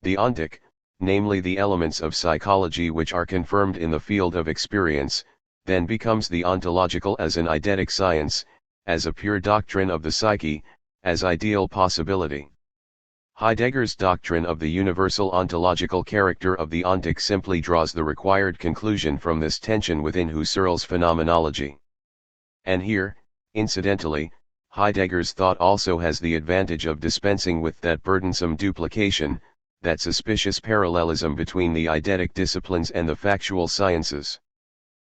The ontic, namely the elements of psychology which are confirmed in the field of experience, then becomes the ontological as an eidetic science, as a pure doctrine of the psyche, as ideal possibility. Heidegger's doctrine of the universal ontological character of the ontic simply draws the required conclusion from this tension within Husserl's phenomenology. And here, incidentally, Heidegger's thought also has the advantage of dispensing with that burdensome duplication, that suspicious parallelism between the eidetic disciplines and the factual sciences.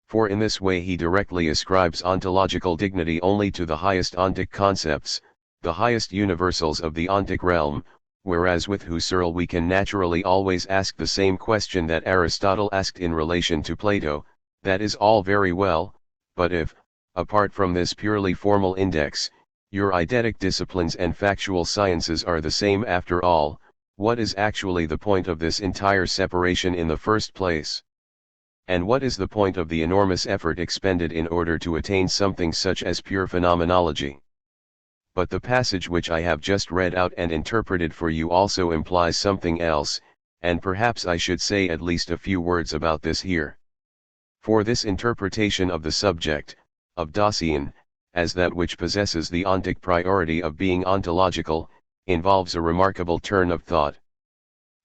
For in this way he directly ascribes ontological dignity only to the highest ontic concepts, the highest universals of the ontic realm, whereas with Husserl we can naturally always ask the same question that Aristotle asked in relation to Plato: that is all very well, but if, apart from this purely formal index, your eidetic disciplines and factual sciences are the same after all, what is actually the point of this entire separation in the first place? And what is the point of the enormous effort expended in order to attain something such as pure phenomenology? But the passage which I have just read out and interpreted for you also implies something else, and perhaps I should say at least a few words about this here. For this interpretation of the subject, of Dasein, as that which possesses the ontic priority of being ontological, involves a remarkable turn of thought.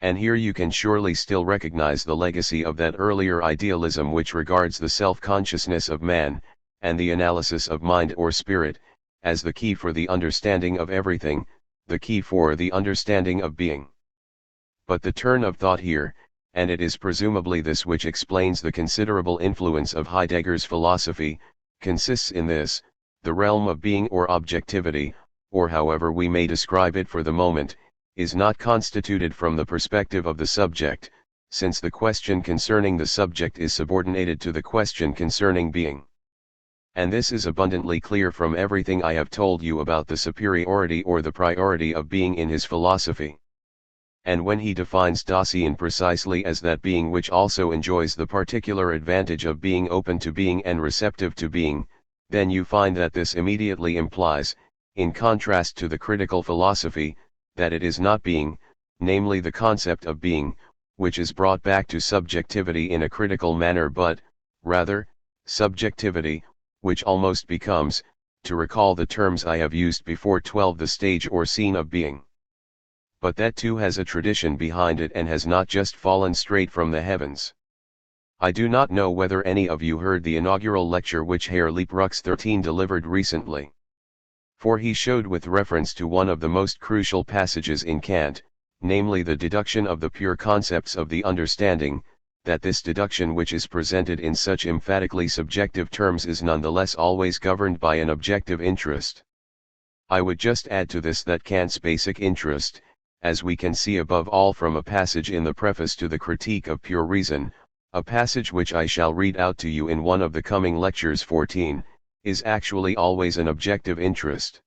And here you can surely still recognize the legacy of that earlier idealism which regards the self-consciousness of man, and the analysis of mind or spirit, as the key for the understanding of everything, the key for the understanding of being. But the turn of thought here, and it is presumably this which explains the considerable influence of Heidegger's philosophy, consists in this: the realm of being or objectivity, or however we may describe it for the moment, is not constituted from the perspective of the subject, since the question concerning the subject is subordinated to the question concerning being. And this is abundantly clear from everything I have told you about the superiority or the priority of being in his philosophy. And when he defines Dasein precisely as that being which also enjoys the particular advantage of being open to being and receptive to being, then you find that this immediately implies, in contrast to the critical philosophy, that it is not being, namely the concept of being, which is brought back to subjectivity in a critical manner, but, rather, subjectivity, which almost becomes, to recall the terms I have used before, the stage or scene of being. But that too has a tradition behind it and has not just fallen straight from the heavens. I do not know whether any of you heard the inaugural lecture which Herr Liebruck's 13 delivered recently. For he showed with reference to one of the most crucial passages in Kant, namely the deduction of the pure concepts of the understanding, that this deduction which is presented in such emphatically subjective terms is nonetheless always governed by an objective interest. I would just add to this that Kant's basic interest, as we can see above all from a passage in the preface to the Critique of Pure Reason, a passage which I shall read out to you in one of the coming lectures 14, is actually always an objective interest.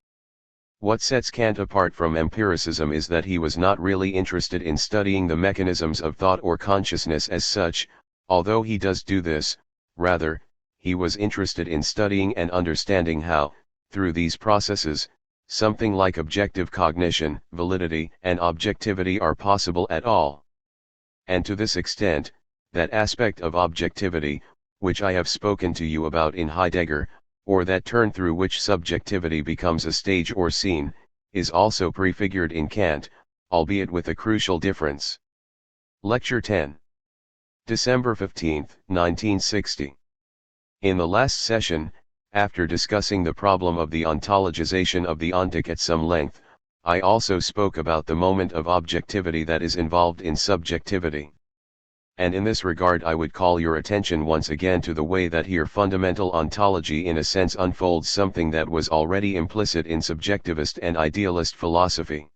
What sets Kant apart from empiricism is that he was not really interested in studying the mechanisms of thought or consciousness as such, although he does do this; rather, he was interested in studying and understanding how, through these processes, something like objective cognition, validity, and objectivity are possible at all. And to this extent, that aspect of objectivity, which I have spoken to you about in Heidegger, or that turn through which subjectivity becomes a stage or scene, is also prefigured in Kant, albeit with a crucial difference. Lecture 10. December 15, 1960. In the last session, after discussing the problem of the ontologization of the ontic at some length, I also spoke about the moment of objectivity that is involved in subjectivity. And in this regard I would call your attention once again to the way that here fundamental ontology in a sense unfolds something that was already implicit in subjectivist and idealist philosophy.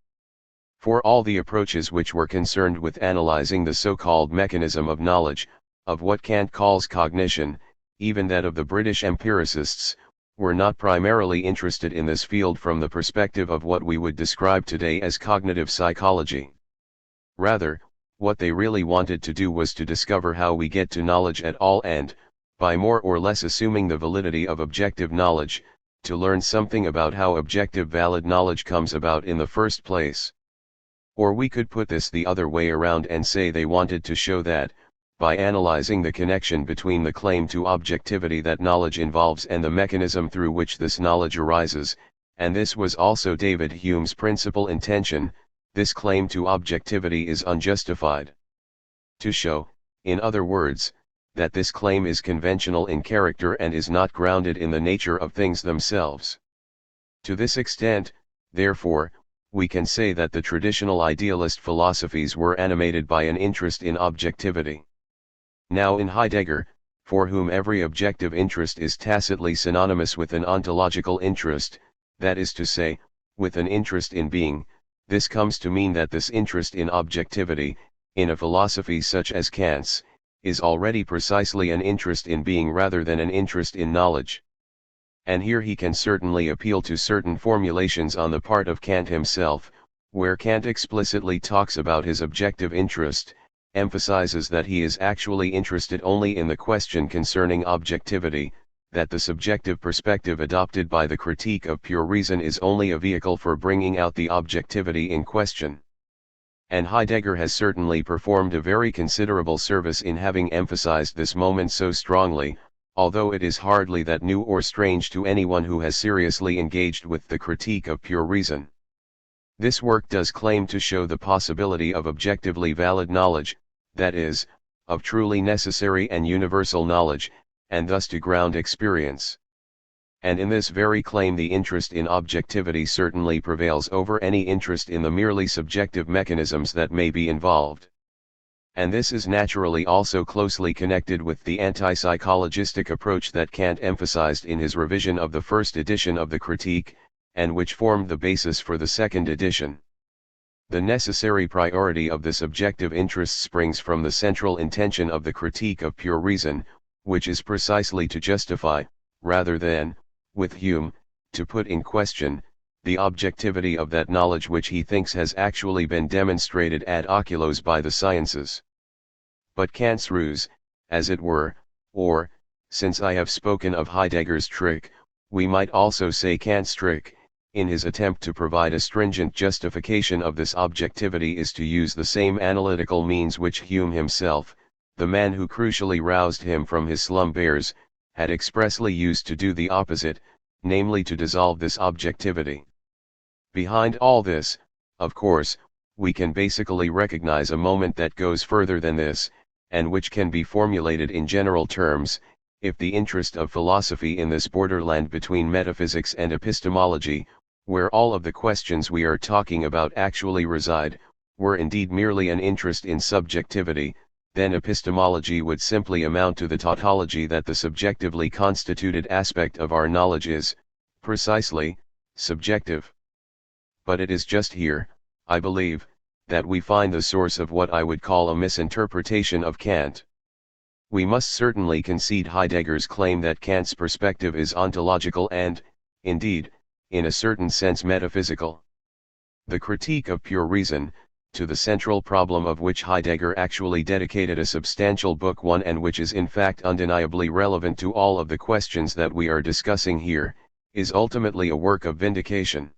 For all the approaches which were concerned with analyzing the so-called mechanism of knowledge, of what Kant calls cognition, even that of the British empiricists, were not primarily interested in this field from the perspective of what we would describe today as cognitive psychology. Rather, what they really wanted to do was to discover how we get to knowledge at all and, by more or less assuming the validity of objective knowledge, to learn something about how objective valid knowledge comes about in the first place. Or we could put this the other way around and say they wanted to show that, by analyzing the connection between the claim to objectivity that knowledge involves and the mechanism through which this knowledge arises, and this was also David Hume's principal intention, this claim to objectivity is unjustified. To show, in other words, that this claim is conventional in character and is not grounded in the nature of things themselves. To this extent, therefore, we can say that the traditional idealist philosophies were animated by an interest in objectivity. Now in Heidegger, for whom every objective interest is tacitly synonymous with an ontological interest, that is to say, with an interest in being, this comes to mean that this interest in objectivity, in a philosophy such as Kant's, is already precisely an interest in being rather than an interest in knowledge. And here he can certainly appeal to certain formulations on the part of Kant himself, where Kant explicitly talks about his objective interest, emphasizes that he is actually interested only in the question concerning objectivity, that the subjective perspective adopted by the critique of pure reason is only a vehicle for bringing out the objectivity in question. And Heidegger has certainly performed a very considerable service in having emphasized this moment so strongly, although it is hardly that new or strange to anyone who has seriously engaged with the critique of pure reason. This work does claim to show the possibility of objectively valid knowledge, that is, of truly necessary and universal knowledge, and thus to ground experience. And in this very claim the interest in objectivity certainly prevails over any interest in the merely subjective mechanisms that may be involved. And this is naturally also closely connected with the anti-psychologistic approach that Kant emphasized in his revision of the first edition of the Critique, and which formed the basis for the second edition. The necessary priority of this objective interest springs from the central intention of the Critique of Pure Reason, which is precisely to justify, rather than, with Hume, to put in question, the objectivity of that knowledge which he thinks has actually been demonstrated ad oculos by the sciences. But Kant's ruse, as it were, or, since I have spoken of Heidegger's trick, we might also say Kant's trick, in his attempt to provide a stringent justification of this objectivity is to use the same analytical means which Hume himself, the man who crucially roused him from his slumbers, had expressly used to do the opposite, namely to dissolve this objectivity. Behind all this, of course, we can basically recognize a moment that goes further than this, and which can be formulated in general terms, if the interest of philosophy in this borderland between metaphysics and epistemology, where all of the questions we are talking about actually reside, were indeed merely an interest in subjectivity, then epistemology would simply amount to the tautology that the subjectively constituted aspect of our knowledge is, precisely, subjective. But it is just here, I believe, that we find the source of what I would call a misinterpretation of Kant. We must certainly concede Heidegger's claim that Kant's perspective is ontological and, indeed, in a certain sense metaphysical. The Critique of Pure Reason, to the central problem of which Heidegger actually dedicated a substantial book 1 and which is in fact undeniably relevant to all of the questions that we are discussing here, is ultimately a work of vindication.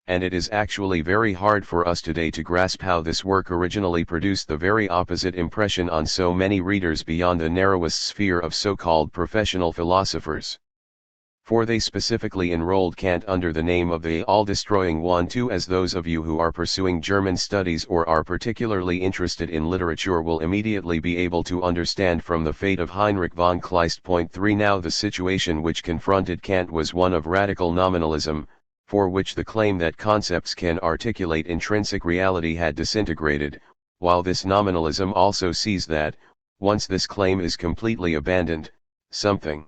And it is actually very hard for us today to grasp how this work originally produced the very opposite impression on so many readers beyond the narrowest sphere of so-called professional philosophers. For they specifically enrolled Kant under the name of the all-destroying one too, as those of you who are pursuing German studies or are particularly interested in literature will immediately be able to understand from the fate of Heinrich von Kleist. Point 3. Now the situation which confronted Kant was one of radical nominalism, for which the claim that concepts can articulate intrinsic reality had disintegrated, while this nominalism also sees that, once this claim is completely abandoned, something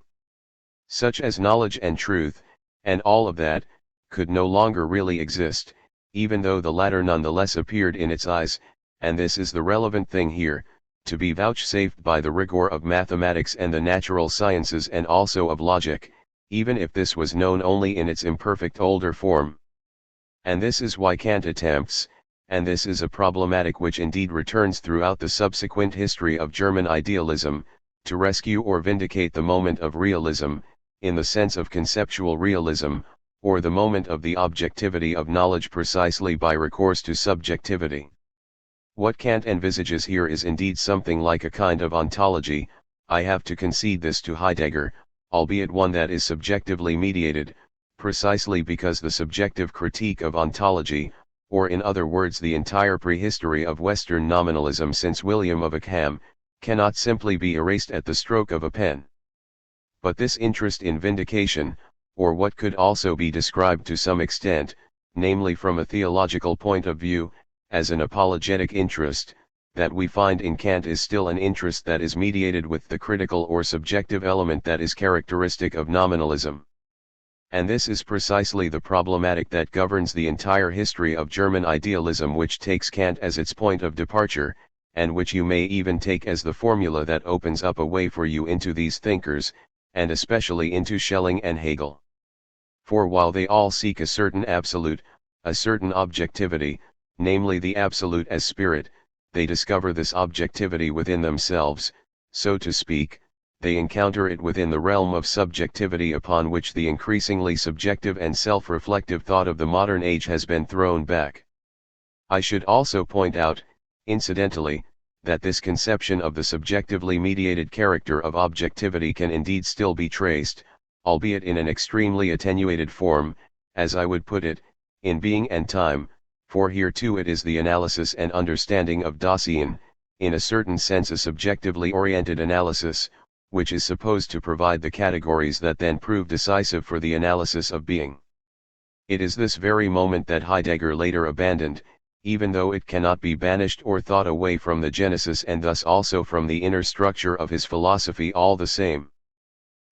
such as knowledge and truth, and all of that, could no longer really exist, even though the latter nonetheless appeared in its eyes, and this is the relevant thing here, to be vouchsafed by the rigor of mathematics and the natural sciences and also of logic, even if this was known only in its imperfect older form. And this is why Kant attempts, and this is a problematic which indeed returns throughout the subsequent history of German idealism, to rescue or vindicate the moment of realism, in the sense of conceptual realism, or the moment of the objectivity of knowledge precisely by recourse to subjectivity. What Kant envisages here is indeed something like a kind of ontology. I have to concede this to Heidegger, albeit one that is subjectively mediated, precisely because the subjective critique of ontology, or in other words the entire prehistory of Western nominalism since William of Ockham, cannot simply be erased at the stroke of a pen. But this interest in vindication, or what could also be described to some extent, namely from a theological point of view, as an apologetic interest, that we find in Kant is still an interest that is mediated with the critical or subjective element that is characteristic of nominalism. And this is precisely the problematic that governs the entire history of German idealism, which takes Kant as its point of departure, and which you may even take as the formula that opens up a way for you into these thinkers, and especially into Schelling and Hegel. For while they all seek a certain absolute, a certain objectivity, namely the absolute as spirit, they discover this objectivity within themselves, so to speak, they encounter it within the realm of subjectivity upon which the increasingly subjective and self-reflective thought of the modern age has been thrown back. I should also point out, incidentally, that this conception of the subjectively mediated character of objectivity can indeed still be traced, albeit in an extremely attenuated form, as I would put it, in Being and Time, for here too it is the analysis and understanding of Dasein, in a certain sense a subjectively oriented analysis, which is supposed to provide the categories that then prove decisive for the analysis of being. It is this very moment that Heidegger later abandoned, even though it cannot be banished or thought away from the genesis and thus also from the inner structure of his philosophy all the same.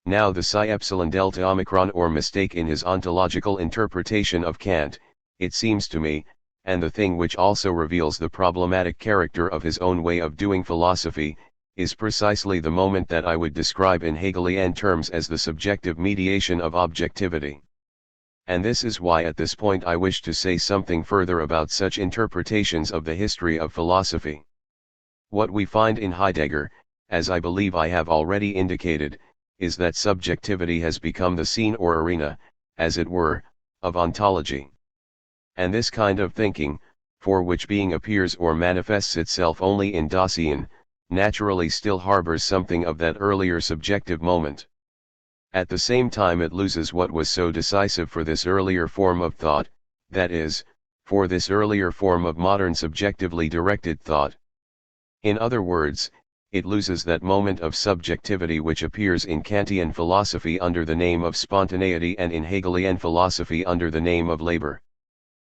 Now the psi epsilon delta omicron or mistake in his ontological interpretation of Kant, it seems to me, and the thing which also reveals the problematic character of his own way of doing philosophy, is precisely the moment that I would describe in Hegelian terms as the subjective mediation of objectivity. And this is why at this point I wish to say something further about such interpretations of the history of philosophy. What we find in Heidegger, as I believe I have already indicated, is that subjectivity has become the scene or arena, as it were, of ontology. And this kind of thinking, for which being appears or manifests itself only in Dasein, naturally still harbors something of that earlier subjective moment. At the same time it loses what was so decisive for this earlier form of thought, that is, for this earlier form of modern subjectively directed thought. In other words, it loses that moment of subjectivity which appears in Kantian philosophy under the name of spontaneity and in Hegelian philosophy under the name of labor.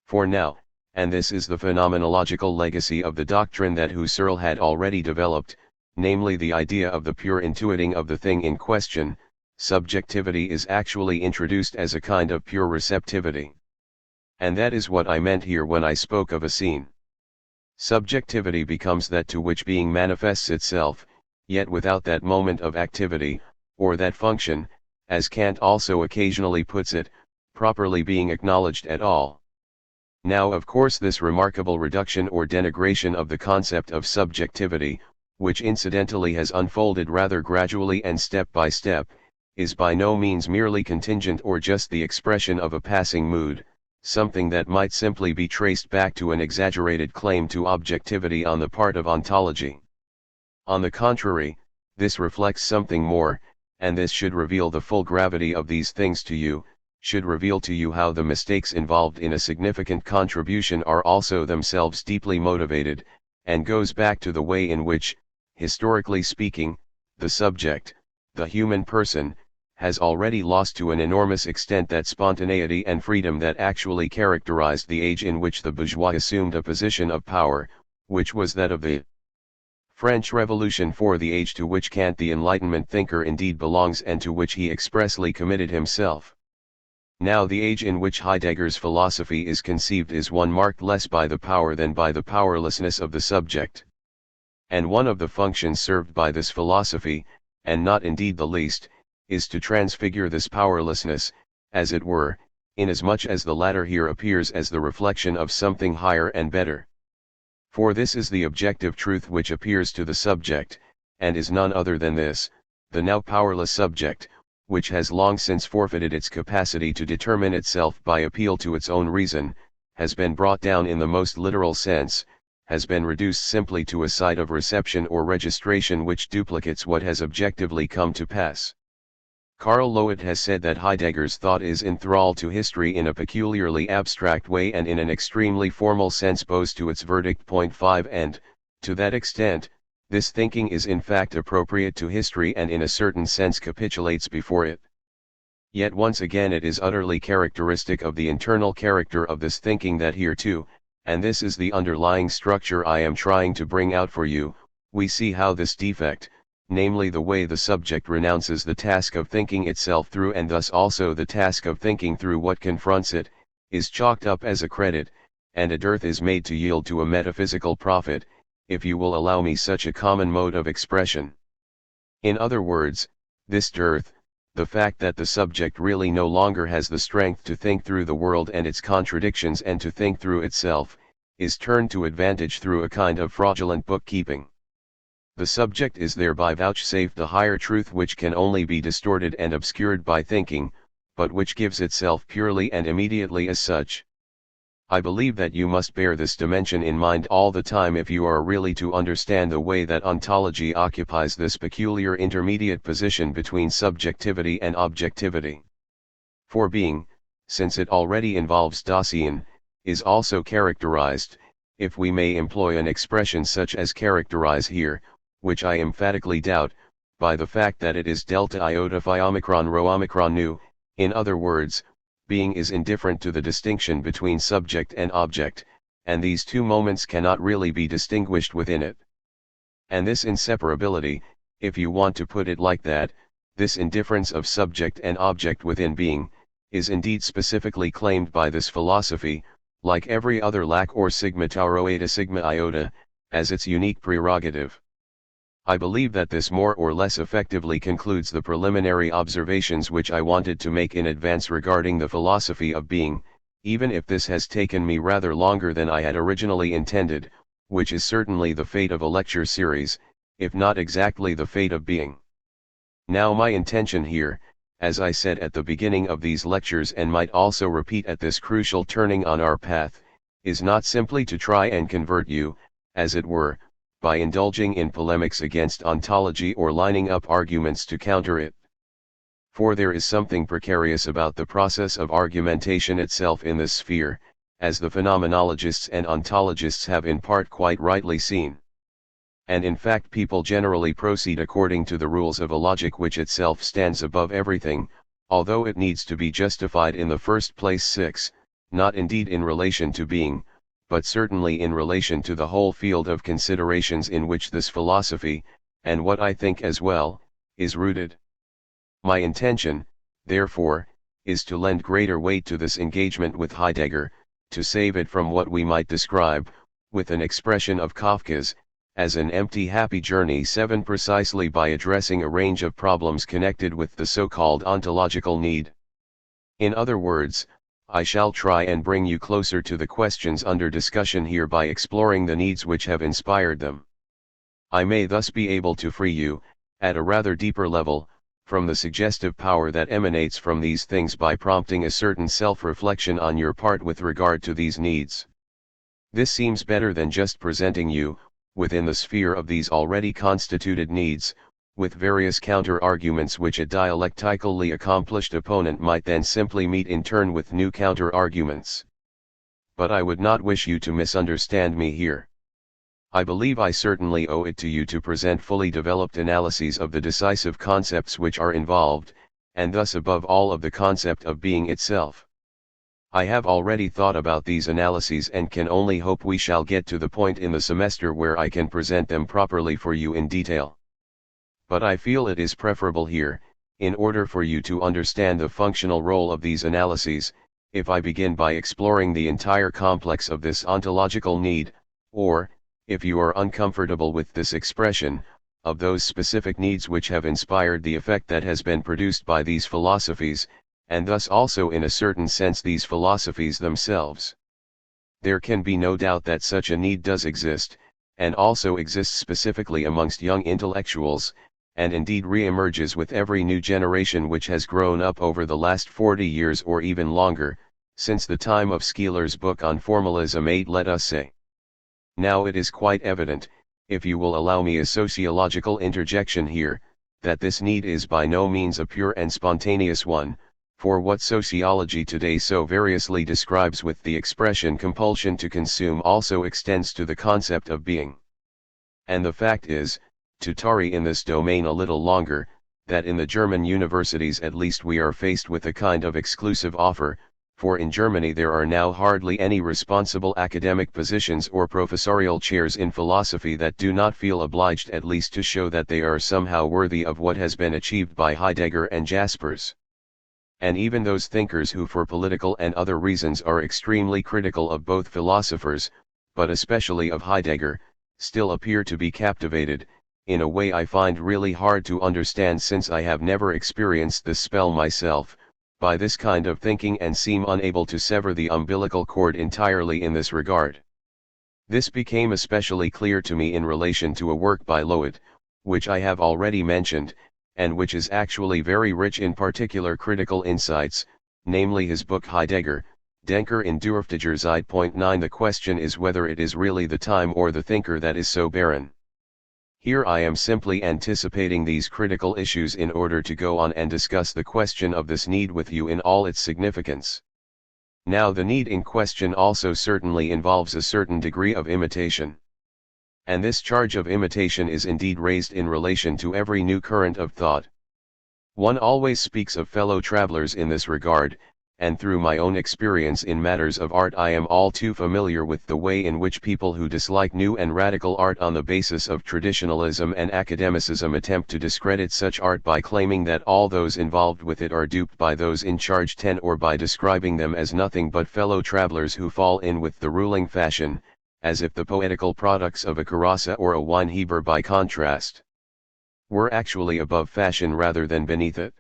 For now, and this is the phenomenological legacy of the doctrine that Husserl had already developed, namely the idea of the pure intuiting of the thing in question, subjectivity is actually introduced as a kind of pure receptivity. And that is what I meant here when I spoke of a scene. Subjectivity becomes that to which being manifests itself, yet without that moment of activity, or that function, as Kant also occasionally puts it, properly being acknowledged at all. Now of course this remarkable reduction or denigration of the concept of subjectivity, which incidentally has unfolded rather gradually and step by step, is by no means merely contingent or just the expression of a passing mood, something that might simply be traced back to an exaggerated claim to objectivity on the part of ontology. On the contrary, this reflects something more, and this should reveal the full gravity of these things to you, should reveal to you how the mistakes involved in a significant contribution are also themselves deeply motivated, and goes back to the way in which, historically speaking, the subject, the human person, has already lost to an enormous extent that spontaneity and freedom that actually characterized the age in which the bourgeois assumed a position of power, which was that of the French Revolution, for the age to which Kant the Enlightenment thinker indeed belongs and to which he expressly committed himself. Now the age in which Heidegger's philosophy is conceived is one marked less by the power than by the powerlessness of the subject. And one of the functions served by this philosophy, and not indeed the least, is to transfigure this powerlessness, as it were, inasmuch as the latter here appears as the reflection of something higher and better. For this is the objective truth which appears to the subject, and is none other than this: the now powerless subject, which has long since forfeited its capacity to determine itself by appeal to its own reason, has been brought down in the most literal sense, has been reduced simply to a site of reception or registration which duplicates what has objectively come to pass. Karl Loewe has said that Heidegger's thought is enthralled to history in a peculiarly abstract way and in an extremely formal sense bows to its verdict. 5 And, to that extent, this thinking is in fact appropriate to history and in a certain sense capitulates before it. Yet once again it is utterly characteristic of the internal character of this thinking that here too, and this is the underlying structure I am trying to bring out for you, we see how this defect, namely the way the subject renounces the task of thinking itself through and thus also the task of thinking through what confronts it, is chalked up as a credit, and a dearth is made to yield to a metaphysical profit, if you will allow me such a common mode of expression. In other words, this dearth, the fact that the subject really no longer has the strength to think through the world and its contradictions and to think through itself, is turned to advantage through a kind of fraudulent bookkeeping. The subject is thereby vouchsafed a higher truth which can only be distorted and obscured by thinking, but which gives itself purely and immediately as such. I believe that you must bear this dimension in mind all the time if you are really to understand the way that ontology occupies this peculiar intermediate position between subjectivity and objectivity. For being, since it already involves Dasein, is also characterized, if we may employ an expression such as characterize here, which I emphatically doubt, by the fact that it is delta iota phi omicron rho omicron nu. In other words, being is indifferent to the distinction between subject and object, and these two moments cannot really be distinguished within it. And this inseparability, if you want to put it like that, this indifference of subject and object within being, is indeed specifically claimed by this philosophy, like every other lac or sigma tau rho eta sigma iota, as its unique prerogative. I believe that this more or less effectively concludes the preliminary observations which I wanted to make in advance regarding the philosophy of being, even if this has taken me rather longer than I had originally intended, which is certainly the fate of a lecture series, if not exactly the fate of being. Now my intention here, as I said at the beginning of these lectures and might also repeat at this crucial turning on our path, is not simply to try and convert you, as it were, by indulging in polemics against ontology or lining up arguments to counter it. For there is something precarious about the process of argumentation itself in this sphere, as the phenomenologists and ontologists have in part quite rightly seen. And in fact people generally proceed according to the rules of a logic which itself stands above everything, although it needs to be justified in the first place. 6. Not indeed in relation to being, but certainly in relation to the whole field of considerations in which this philosophy, and what I think as well, is rooted. My intention, therefore, is to lend greater weight to this engagement with Heidegger, to save it from what we might describe, with an expression of Kafka's, as an empty happy journey. 7. Precisely by addressing a range of problems connected with the so-called ontological need. In other words, I shall try and bring you closer to the questions under discussion here by exploring the needs which have inspired them. I may thus be able to free you, at a rather deeper level, from the suggestive power that emanates from these things by prompting a certain self-reflection on your part with regard to these needs. This seems better than just presenting you, within the sphere of these already constituted needs, with various counter-arguments which a dialectically accomplished opponent might then simply meet in turn with new counter-arguments. But I would not wish you to misunderstand me here. I believe I certainly owe it to you to present fully developed analyses of the decisive concepts which are involved, and thus above all of the concept of being itself. I have already thought about these analyses and can only hope we shall get to the point in the semester where I can present them properly for you in detail. But I feel it is preferable here, in order for you to understand the functional role of these analyses, if I begin by exploring the entire complex of this ontological need, or, if you are uncomfortable with this expression, of those specific needs which have inspired the effect that has been produced by these philosophies, and thus also in a certain sense these philosophies themselves. There can be no doubt that such a need does exist, and also exists specifically amongst young intellectuals, and indeed re-emerges with every new generation which has grown up over the last 40 years or even longer, since the time of Skeeler's book on formalism 8, let us say. Now it is quite evident, if you will allow me a sociological interjection here, that this need is by no means a pure and spontaneous one, for what sociology today so variously describes with the expression compulsion to consume also extends to the concept of being. And the fact is, to tarry in this domain a little longer, that in the German universities at least we are faced with a kind of exclusive offer, for in Germany there are now hardly any responsible academic positions or professorial chairs in philosophy that do not feel obliged at least to show that they are somehow worthy of what has been achieved by Heidegger and Jaspers. And even those thinkers who for political and other reasons are extremely critical of both philosophers, but especially of Heidegger, still appear to be captivated, in a way I find really hard to understand since I have never experienced this spell myself, by this kind of thinking and seem unable to sever the umbilical cord entirely in this regard. This became especially clear to me in relation to a work by Löwit, which I have already mentioned, and which is actually very rich in particular critical insights, namely his book Heidegger, Denker in Dürftiger Zeit. 9. The question is whether it is really the time or the thinker that is so barren. Here I am simply anticipating these critical issues in order to go on and discuss the question of this need with you in all its significance. Now the need in question also certainly involves a certain degree of imitation. And this charge of imitation is indeed raised in relation to every new current of thought. One always speaks of fellow travelers in this regard, and through my own experience in matters of art I am all too familiar with the way in which people who dislike new and radical art on the basis of traditionalism and academicism attempt to discredit such art by claiming that all those involved with it are duped by those in charge, or by describing them as nothing but fellow travelers who fall in with the ruling fashion, as if the poetical products of a Carassa or a Weinheber by contrast were actually above fashion rather than beneath it.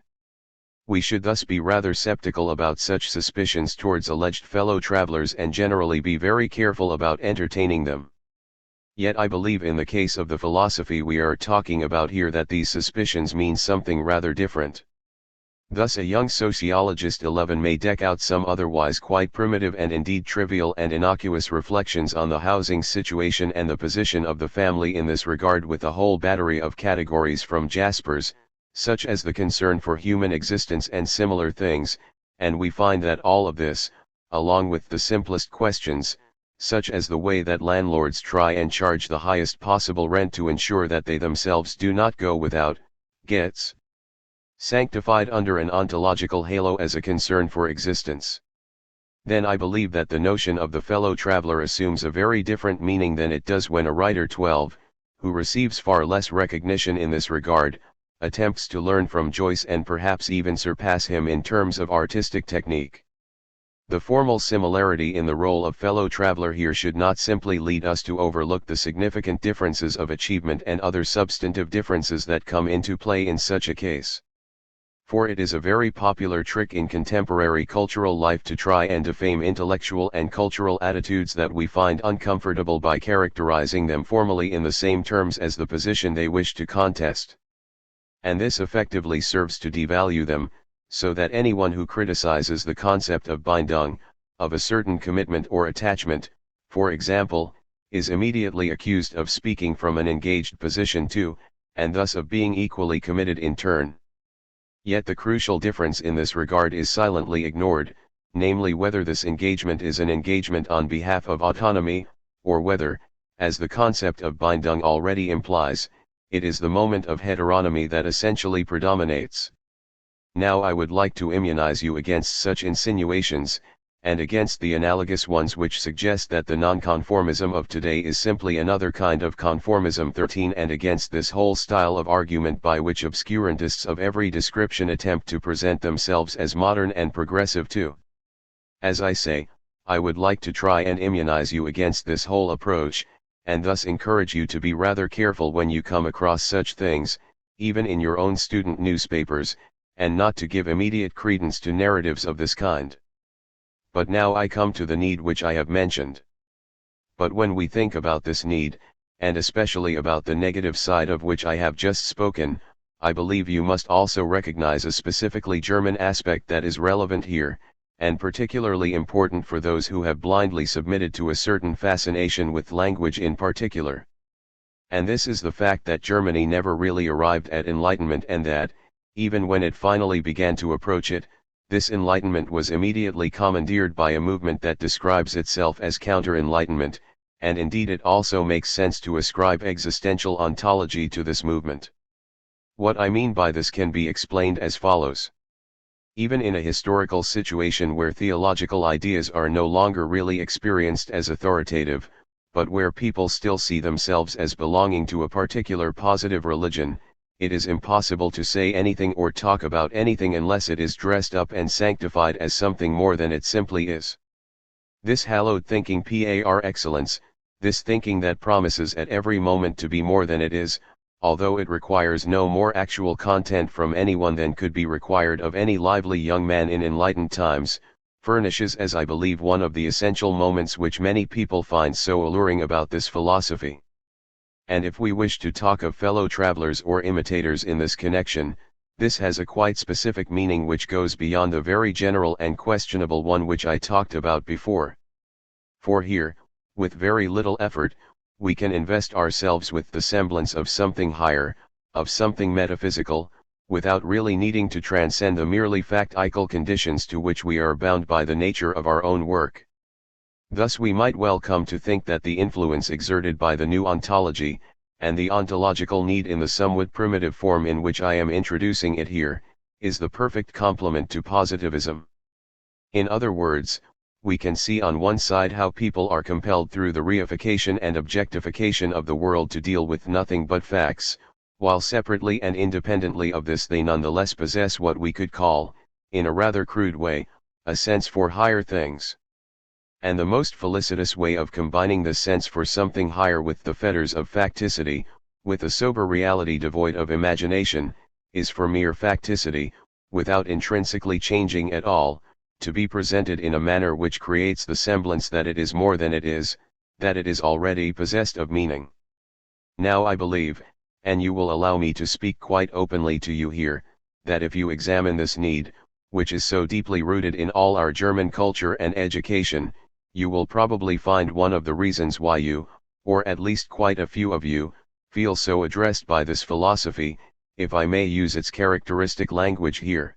We should thus be rather skeptical about such suspicions towards alleged fellow travelers and generally be very careful about entertaining them. Yet I believe in the case of the philosophy we are talking about here that these suspicions mean something rather different. Thus a young sociologist 11 may deck out some otherwise quite primitive and indeed trivial and innocuous reflections on the housing situation and the position of the family in this regard with a whole battery of categories from Jaspers, such as the concern for human existence and similar things, and we find that all of this, along with the simplest questions, such as the way that landlords try and charge the highest possible rent to ensure that they themselves do not go without, gets sanctified under an ontological halo as a concern for existence. Then I believe that the notion of the fellow traveler assumes a very different meaning than it does when a writer 12, who receives far less recognition in this regard, attempts to learn from Joyce and perhaps even surpass him in terms of artistic technique. The formal similarity in the role of fellow traveler here should not simply lead us to overlook the significant differences of achievement and other substantive differences that come into play in such a case. For it is a very popular trick in contemporary cultural life to try and defame intellectual and cultural attitudes that we find uncomfortable by characterizing them formally in the same terms as the position they wish to contest. And this effectively serves to devalue them, so that anyone who criticizes the concept of Bindung, of a certain commitment or attachment, for example, is immediately accused of speaking from an engaged position to, and thus of being equally committed in turn. Yet the crucial difference in this regard is silently ignored, namely whether this engagement is an engagement on behalf of autonomy, or whether, as the concept of Bindung already implies, it is the moment of heteronomy that essentially predominates. Now I would like to immunize you against such insinuations, and against the analogous ones which suggest that the nonconformism of today is simply another kind of conformism 13, and against this whole style of argument by which obscurantists of every description attempt to present themselves as modern and progressive too. As I say, I would like to try and immunize you against this whole approach, and thus encourage you to be rather careful when you come across such things, even in your own student newspapers, and not to give immediate credence to narratives of this kind. But now I come to the need which I have mentioned. But when we think about this need, and especially about the negative side of which I have just spoken, I believe you must also recognize a specifically German aspect that is relevant here, and particularly important for those who have blindly submitted to a certain fascination with language in particular. And this is the fact that Germany never really arrived at enlightenment, and that, even when it finally began to approach it, this enlightenment was immediately commandeered by a movement that describes itself as counter-enlightenment, and indeed it also makes sense to ascribe existential ontology to this movement. What I mean by this can be explained as follows. Even in a historical situation where theological ideas are no longer really experienced as authoritative, but where people still see themselves as belonging to a particular positive religion, it is impossible to say anything or talk about anything unless it is dressed up and sanctified as something more than it simply is. This hallowed thinking par excellence, this thinking that promises at every moment to be more than it is, although it requires no more actual content from anyone than could be required of any lively young man in enlightened times, furnishes, as I believe, one of the essential moments which many people find so alluring about this philosophy. And if we wish to talk of fellow travelers or imitators in this connection, this has a quite specific meaning which goes beyond the very general and questionable one which I talked about before. For here, with very little effort, we can invest ourselves with the semblance of something higher, of something metaphysical, without really needing to transcend the merely factical conditions to which we are bound by the nature of our own work. Thus we might well come to think that the influence exerted by the new ontology, and the ontological need in the somewhat primitive form in which I am introducing it here, is the perfect complement to positivism. In other words, we can see on one side how people are compelled through the reification and objectification of the world to deal with nothing but facts, while separately and independently of this they nonetheless possess what we could call, in a rather crude way, a sense for higher things. And the most felicitous way of combining this sense for something higher with the fetters of facticity, with a sober reality devoid of imagination, is for mere facticity, without intrinsically changing at all, to be presented in a manner which creates the semblance that it is more than it is, that it is already possessed of meaning. Now I believe, and you will allow me to speak quite openly to you here, that if you examine this need, which is so deeply rooted in all our German culture and education, you will probably find one of the reasons why you, or at least quite a few of you, feel so addressed by this philosophy, if I may use its characteristic language here.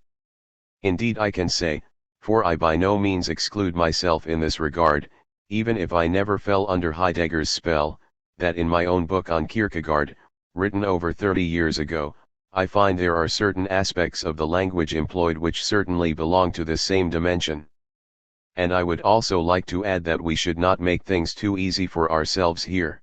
Indeed I can say, for I by no means exclude myself in this regard, even if I never fell under Heidegger's spell, that in my own book on Kierkegaard, written over 30 years ago, I find there are certain aspects of the language employed which certainly belong to this same dimension. And I would also like to add that we should not make things too easy for ourselves here.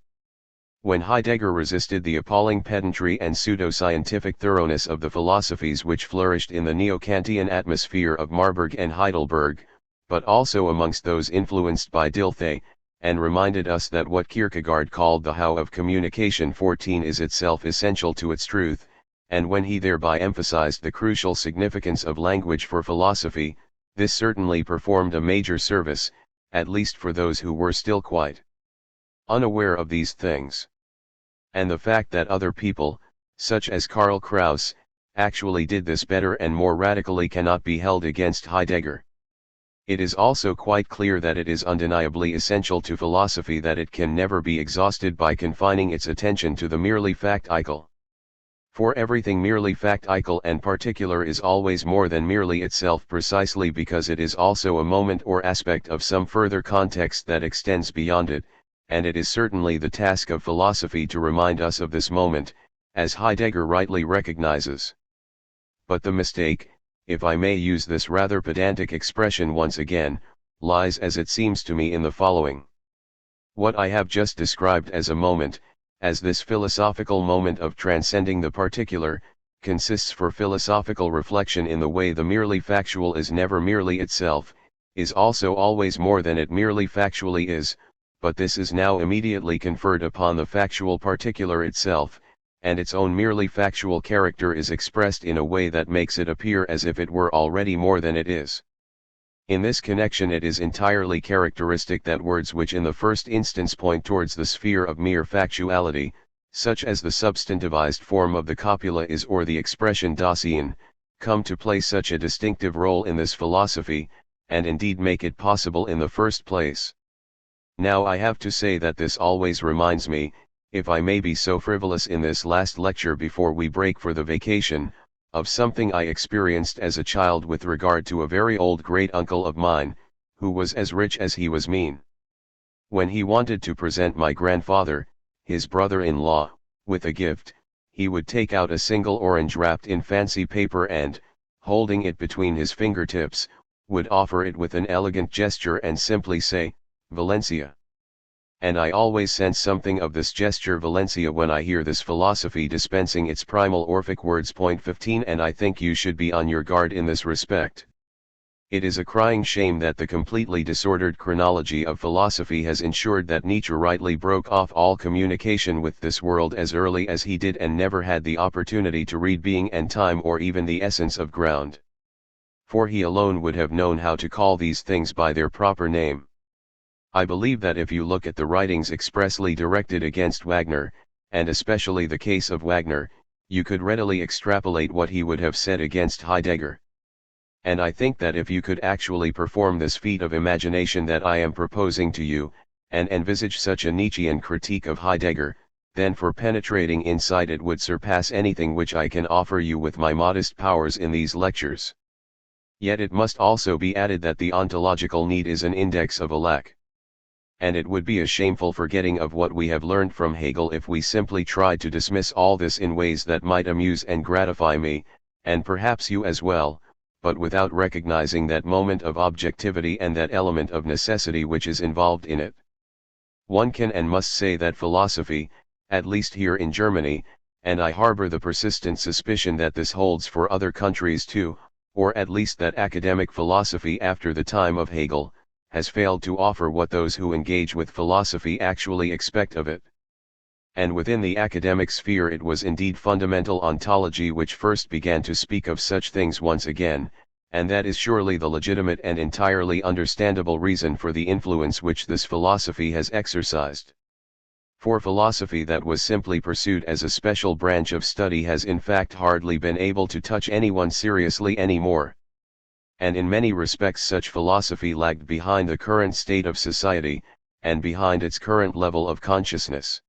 When Heidegger resisted the appalling pedantry and pseudo-scientific thoroughness of the philosophies which flourished in the neo-Kantian atmosphere of Marburg and Heidelberg, but also amongst those influenced by Dilthey, and reminded us that what Kierkegaard called the how of communication 14 is itself essential to its truth, and when he thereby emphasized the crucial significance of language for philosophy, this certainly performed a major service, at least for those who were still quite unaware of these things. And the fact that other people, such as Karl Kraus, actually did this better and more radically cannot be held against Heidegger. It is also quite clear that it is undeniably essential to philosophy that it can never be exhausted by confining its attention to the merely factical. For everything merely factical and particular is always more than merely itself, precisely because it is also a moment or aspect of some further context that extends beyond it, and it is certainly the task of philosophy to remind us of this moment, as Heidegger rightly recognizes. But the mistake, if I may use this rather pedantic expression once again, lies as it seems to me in the following. What I have just described as a moment, as this philosophical moment of transcending the particular, consists for philosophical reflection in the way the merely factual is never merely itself, is also always more than it merely factually is, but this is now immediately conferred upon the factual particular itself, and its own merely factual character is expressed in a way that makes it appear as if it were already more than it is. In this connection it is entirely characteristic that words which in the first instance point towards the sphere of mere factuality, such as the substantivized form of the copula is or the expression Dasein, come to play such a distinctive role in this philosophy, and indeed make it possible in the first place. Now I have to say that this always reminds me, if I may be so frivolous in this last lecture before we break for the vacation, of something I experienced as a child with regard to a very old great-uncle of mine, who was as rich as he was mean. When he wanted to present my grandfather, his brother-in-law, with a gift, he would take out a single orange wrapped in fancy paper and, holding it between his fingertips, would offer it with an elegant gesture and simply say, "Valencia." And I always sense something of this gesture Valencia when I hear this philosophy dispensing its primal Orphic words. Point 15. And I think you should be on your guard in this respect. It is a crying shame that the completely disordered chronology of philosophy has ensured that Nietzsche rightly broke off all communication with this world as early as he did and never had the opportunity to read Being and Time or even the essence of ground. For he alone would have known how to call these things by their proper name. I believe that if you look at the writings expressly directed against Wagner, and especially the case of Wagner, you could readily extrapolate what he would have said against Heidegger. And I think that if you could actually perform this feat of imagination that I am proposing to you, and envisage such a Nietzschean critique of Heidegger, then for penetrating insight it would surpass anything which I can offer you with my modest powers in these lectures. Yet it must also be added that the ontological need is an index of a lack. And it would be a shameful forgetting of what we have learned from Hegel if we simply tried to dismiss all this in ways that might amuse and gratify me, and perhaps you as well, but without recognizing that moment of objectivity and that element of necessity which is involved in it. One can and must say that philosophy, at least here in Germany, and I harbor the persistent suspicion that this holds for other countries too, or at least that academic philosophy after the time of Hegel, has failed to offer what those who engage with philosophy actually expect of it. And within the academic sphere it was indeed fundamental ontology which first began to speak of such things once again, and that is surely the legitimate and entirely understandable reason for the influence which this philosophy has exercised. For philosophy that was simply pursued as a special branch of study has in fact hardly been able to touch anyone seriously anymore. And in many respects such philosophy lagged behind the current state of society, and behind its current level of consciousness.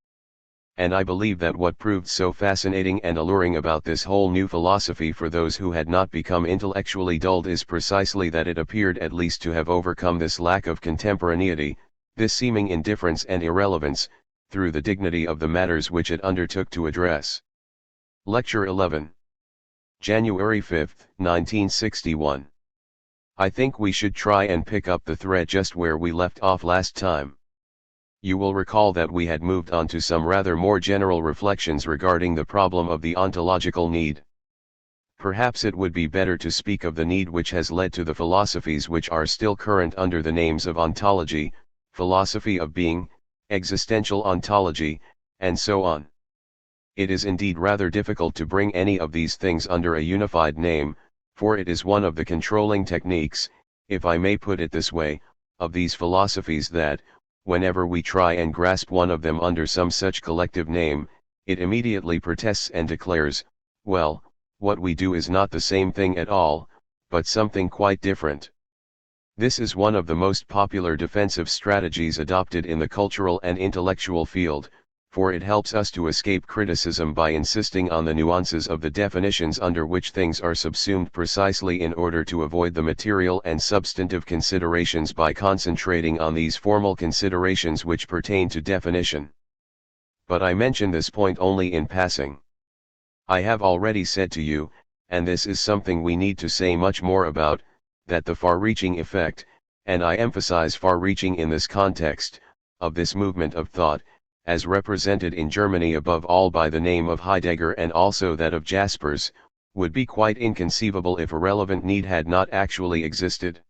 And I believe that what proved so fascinating and alluring about this whole new philosophy for those who had not become intellectually dulled is precisely that it appeared at least to have overcome this lack of contemporaneity, this seeming indifference and irrelevance, through the dignity of the matters which it undertook to address. Lecture 11. January 5, 1961. I think we should try and pick up the thread just where we left off last time. You will recall that we had moved on to some rather more general reflections regarding the problem of the ontological need. Perhaps it would be better to speak of the need which has led to the philosophies which are still current under the names of ontology, philosophy of being, existential ontology, and so on. It is indeed rather difficult to bring any of these things under a unified name, for it is one of the controlling techniques, if I may put it this way, of these philosophies that, whenever we try and grasp one of them under some such collective name, it immediately protests and declares, well, what we do is not the same thing at all, but something quite different. This is one of the most popular defensive strategies adopted in the cultural and intellectual field, for it helps us to escape criticism by insisting on the nuances of the definitions under which things are subsumed precisely in order to avoid the material and substantive considerations by concentrating on these formal considerations which pertain to definition. But I mention this point only in passing. I have already said to you, and this is something we need to say much more about, that the far-reaching effect, and I emphasize far-reaching in this context, of this movement of thought, as represented in Germany above all by the name of Heidegger and also that of Jaspers, would be quite inconceivable if a relevant need had not actually existed.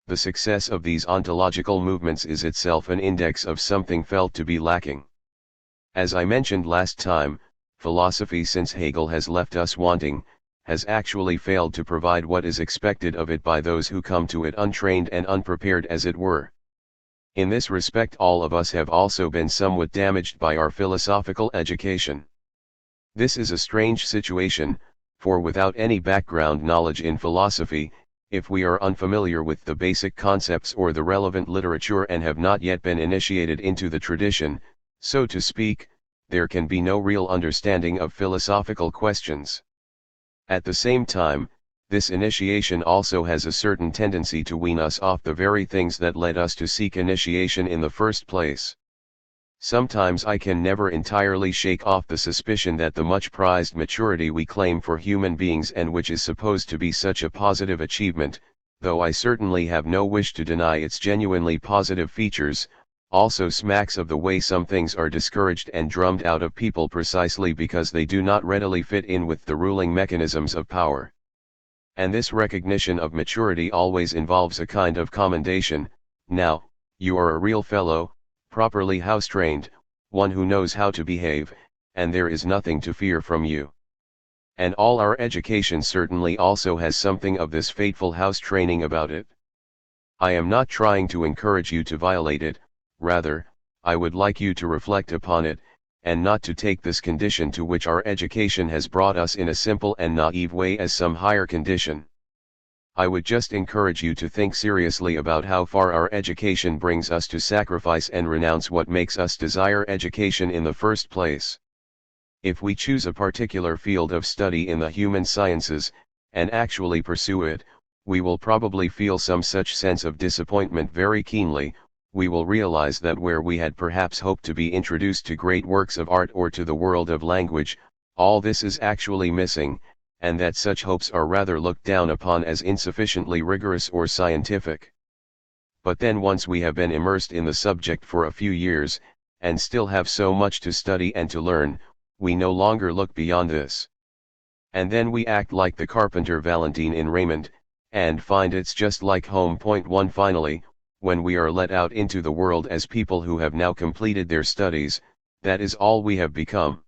The success of these ontological movements is itself an index of something felt to be lacking. As I mentioned last time, philosophy, since Hegel has left us wanting, has actually failed to provide what is expected of it by those who come to it untrained and unprepared, as it were. In this respect all of us have also been somewhat damaged by our philosophical education. This is a strange situation, for without any background knowledge in philosophy, if we are unfamiliar with the basic concepts or the relevant literature and have not yet been initiated into the tradition, so to speak, there can be no real understanding of philosophical questions. At the same time, this initiation also has a certain tendency to wean us off the very things that led us to seek initiation in the first place. Sometimes I can never entirely shake off the suspicion that the much prized maturity we claim for human beings, and which is supposed to be such a positive achievement, though I certainly have no wish to deny its genuinely positive features, also smacks of the way some things are discouraged and drummed out of people precisely because they do not readily fit in with the ruling mechanisms of power. And this recognition of maturity always involves a kind of commendation. Now, you are a real fellow, properly house-trained, one who knows how to behave, and there is nothing to fear from you. And all our education certainly also has something of this fateful house-training about it. I am not trying to encourage you to violate it, rather, I would like you to reflect upon it, and not to take this condition to which our education has brought us in a simple and naive way as some higher condition. I would just encourage you to think seriously about how far our education brings us to sacrifice and renounce what makes us desire education in the first place. If we choose a particular field of study in the human sciences, and actually pursue it, we will probably feel some such sense of disappointment very keenly. We will realize that where we had perhaps hoped to be introduced to great works of art or to the world of language, all this is actually missing, and that such hopes are rather looked down upon as insufficiently rigorous or scientific. But then once we have been immersed in the subject for a few years, and still have so much to study and to learn, we no longer look beyond this. And then we act like the carpenter Valentine in Raymond, and find it's just like home. Point one. Finally, when we are let out into the world as people who have now completed their studies, that is all we have become.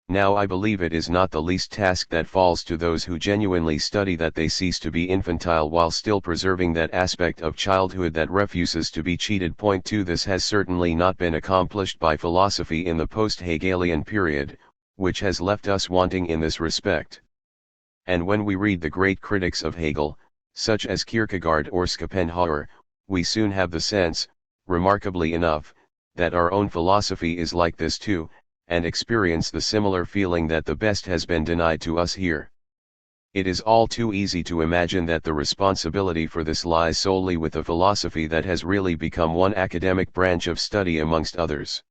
Now I believe it is not the least task that falls to those who genuinely study that they cease to be infantile while still preserving that aspect of childhood that refuses to be cheated. Point 2. This has certainly not been accomplished by philosophy in the post-Hegelian period, which has left us wanting in this respect. And when we read the great critics of Hegel, such as Kierkegaard or Schopenhauer, we soon have the sense, remarkably enough, that our own philosophy is like this too, and experience the similar feeling that the best has been denied to us here. It is all too easy to imagine that the responsibility for this lies solely with a philosophy that has really become one academic branch of study amongst others.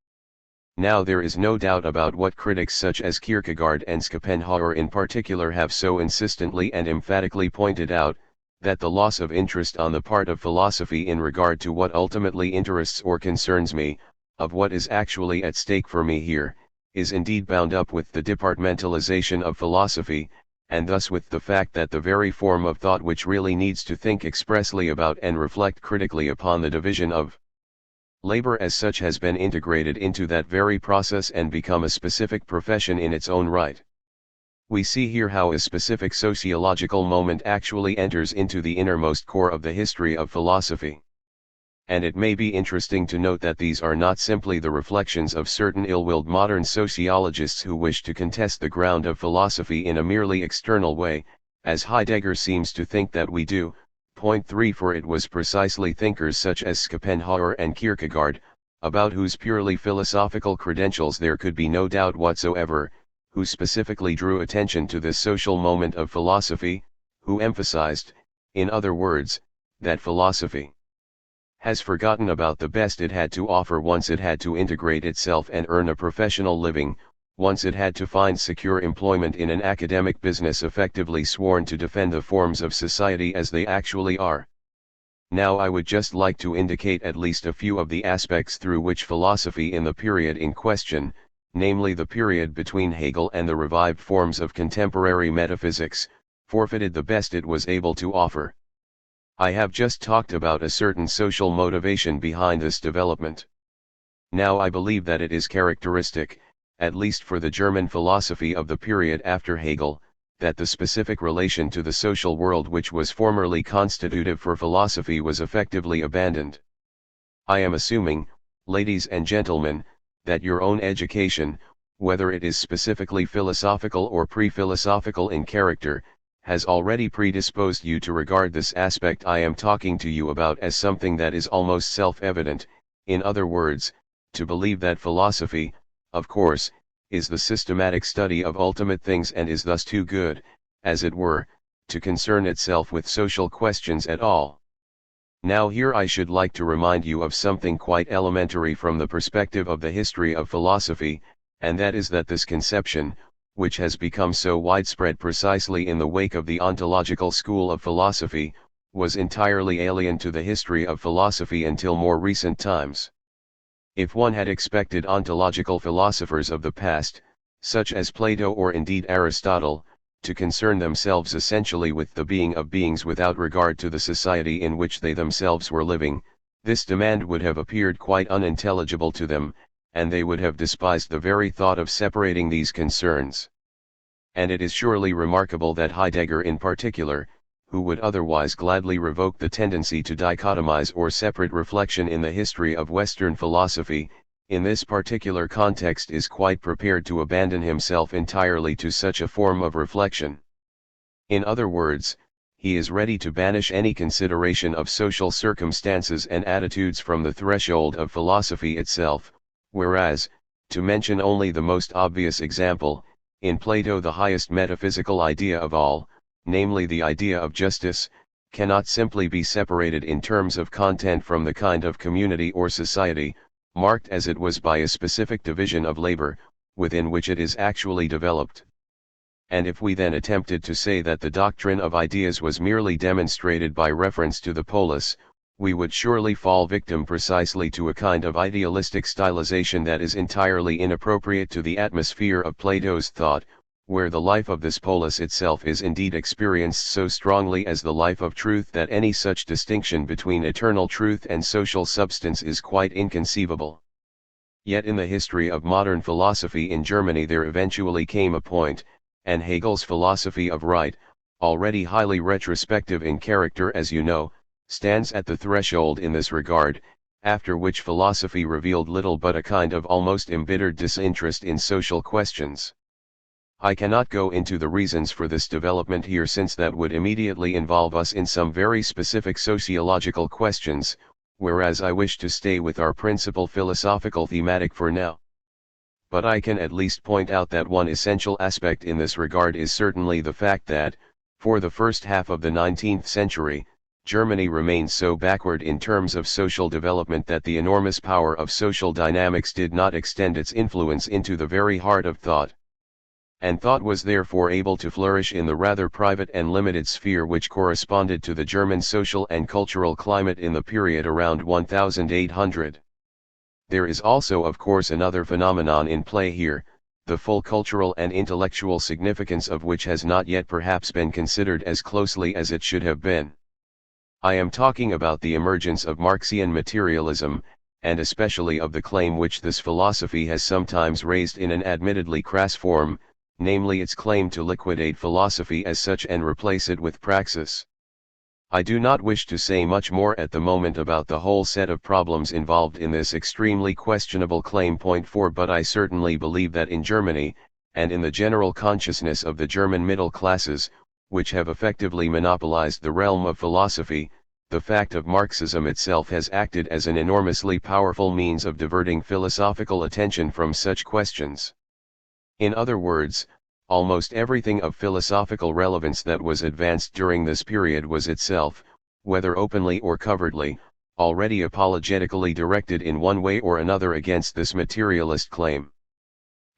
Now there is no doubt about what critics such as Kierkegaard and Schopenhauer in particular have so insistently and emphatically pointed out, that the loss of interest on the part of philosophy in regard to what ultimately interests or concerns me, of what is actually at stake for me here, is indeed bound up with the departmentalization of philosophy, and thus with the fact that the very form of thought which really needs to think expressly about and reflect critically upon the division of labor as such has been integrated into that very process and become a specific profession in its own right. We see here how a specific sociological moment actually enters into the innermost core of the history of philosophy. And it may be interesting to note that these are not simply the reflections of certain ill-willed modern sociologists who wish to contest the ground of philosophy in a merely external way, as Heidegger seems to think that we do. Point 3. For it was precisely thinkers such as Schopenhauer and Kierkegaard, about whose purely philosophical credentials there could be no doubt whatsoever, who specifically drew attention to this social moment of philosophy, who emphasized, in other words, that philosophy has forgotten about the best it had to offer once it had to integrate itself and earn a professional living, once it had to find secure employment in an academic business effectively sworn to defend the forms of society as they actually are. Now I would just like to indicate at least a few of the aspects through which philosophy in the period in question, namely the period between Hegel and the revived forms of contemporary metaphysics, forfeited the best it was able to offer. I have just talked about a certain social motivation behind this development. Now I believe that it is characteristic, at least for the German philosophy of the period after Hegel, that the specific relation to the social world which was formerly constitutive for philosophy was effectively abandoned. I am assuming, ladies and gentlemen, that your own education, whether it is specifically philosophical or pre-philosophical in character, has already predisposed you to regard this aspect I am talking to you about as something that is almost self-evident, in other words, to believe that philosophy, of course, is the systematic study of ultimate things and is thus too good, as it were, to concern itself with social questions at all. Now here I should like to remind you of something quite elementary from the perspective of the history of philosophy, and that is that this conception, which has become so widespread precisely in the wake of the ontological school of philosophy, was entirely alien to the history of philosophy until more recent times. If one had expected ontological philosophers of the past, such as Plato or indeed Aristotle, to concern themselves essentially with the being of beings without regard to the society in which they themselves were living, this demand would have appeared quite unintelligible to them, and they would have despised the very thought of separating these concerns. And it is surely remarkable that Heidegger in particular, who would otherwise gladly revoke the tendency to dichotomize or separate reflection in the history of Western philosophy, in this particular context is quite prepared to abandon himself entirely to such a form of reflection. In other words, he is ready to banish any consideration of social circumstances and attitudes from the threshold of philosophy itself, whereas, to mention only the most obvious example, in Plato the highest metaphysical idea of all, namely the idea of justice, cannot simply be separated in terms of content from the kind of community or society, marked as it was by a specific division of labor, within which it is actually developed. And if we then attempted to say that the doctrine of ideas was merely demonstrated by reference to the polis, we would surely fall victim precisely to a kind of idealistic stylization that is entirely inappropriate to the atmosphere of Plato's thought, where the life of this polis itself is indeed experienced so strongly as the life of truth that any such distinction between eternal truth and social substance is quite inconceivable. Yet in the history of modern philosophy in Germany there eventually came a point, and Hegel's philosophy of right, already highly retrospective in character as you know, stands at the threshold in this regard, after which philosophy revealed little but a kind of almost embittered disinterest in social questions. I cannot go into the reasons for this development here since that would immediately involve us in some very specific sociological questions, whereas I wish to stay with our principal philosophical thematic for now. But I can at least point out that one essential aspect in this regard is certainly the fact that, for the first half of the 19th century, Germany remained so backward in terms of social development that the enormous power of social dynamics did not extend its influence into the very heart of thought. And thought was therefore able to flourish in the rather private and limited sphere which corresponded to the German social and cultural climate in the period around 1800. There is also of course another phenomenon in play here, the full cultural and intellectual significance of which has not yet perhaps been considered as closely as it should have been. I am talking about the emergence of Marxian materialism, and especially of the claim which this philosophy has sometimes raised in an admittedly crass form, namely its claim to liquidate philosophy as such and replace it with praxis. I do not wish to say much more at the moment about the whole set of problems involved in this extremely questionable claim. Point 4 But I certainly believe that in Germany, and in the general consciousness of the German middle classes, which have effectively monopolized the realm of philosophy, the fact of Marxism itself has acted as an enormously powerful means of diverting philosophical attention from such questions. In other words, almost everything of philosophical relevance that was advanced during this period was itself, whether openly or covertly, already apologetically directed in one way or another against this materialist claim.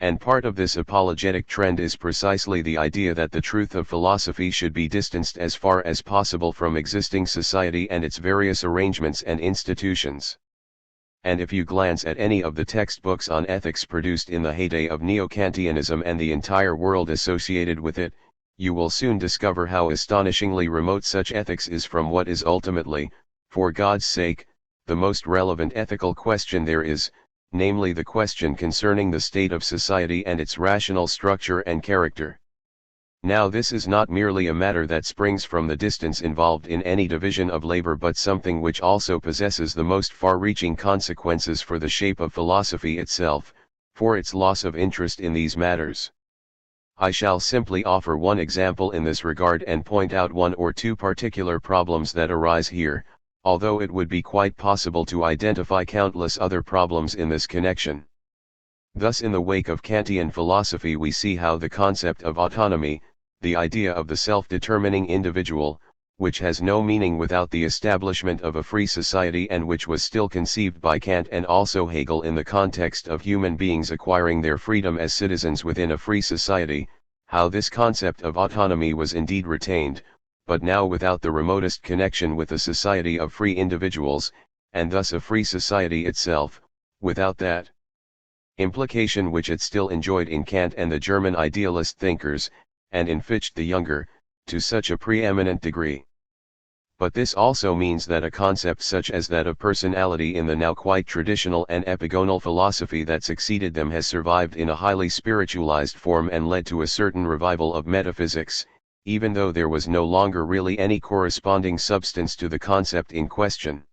And part of this apologetic trend is precisely the idea that the truth of philosophy should be distanced as far as possible from existing society and its various arrangements and institutions. And if you glance at any of the textbooks on ethics produced in the heyday of Neo-Kantianism and the entire world associated with it, you will soon discover how astonishingly remote such ethics is from what is ultimately, for God's sake, the most relevant ethical question there is, namely the question concerning the state of society and its rational structure and character. Now this is not merely a matter that springs from the distance involved in any division of labor, but something which also possesses the most far-reaching consequences for the shape of philosophy itself, for its loss of interest in these matters. I shall simply offer one example in this regard and point out one or two particular problems that arise here, although it would be quite possible to identify countless other problems in this connection. Thus, in the wake of Kantian philosophy, we see how the concept of autonomy, the idea of the self-determining individual, which has no meaning without the establishment of a free society and which was still conceived by Kant and also Hegel in the context of human beings acquiring their freedom as citizens within a free society, how this concept of autonomy was indeed retained, but now without the remotest connection with a society of free individuals, and thus a free society itself, without that implication which it still enjoyed in Kant and the German idealist thinkers, and in Fichte the Younger, to such a preeminent degree. But this also means that a concept such as that of personality in the now quite traditional and epigonal philosophy that succeeded them has survived in a highly spiritualized form and led to a certain revival of metaphysics, even though there was no longer really any corresponding substance to the concept in question.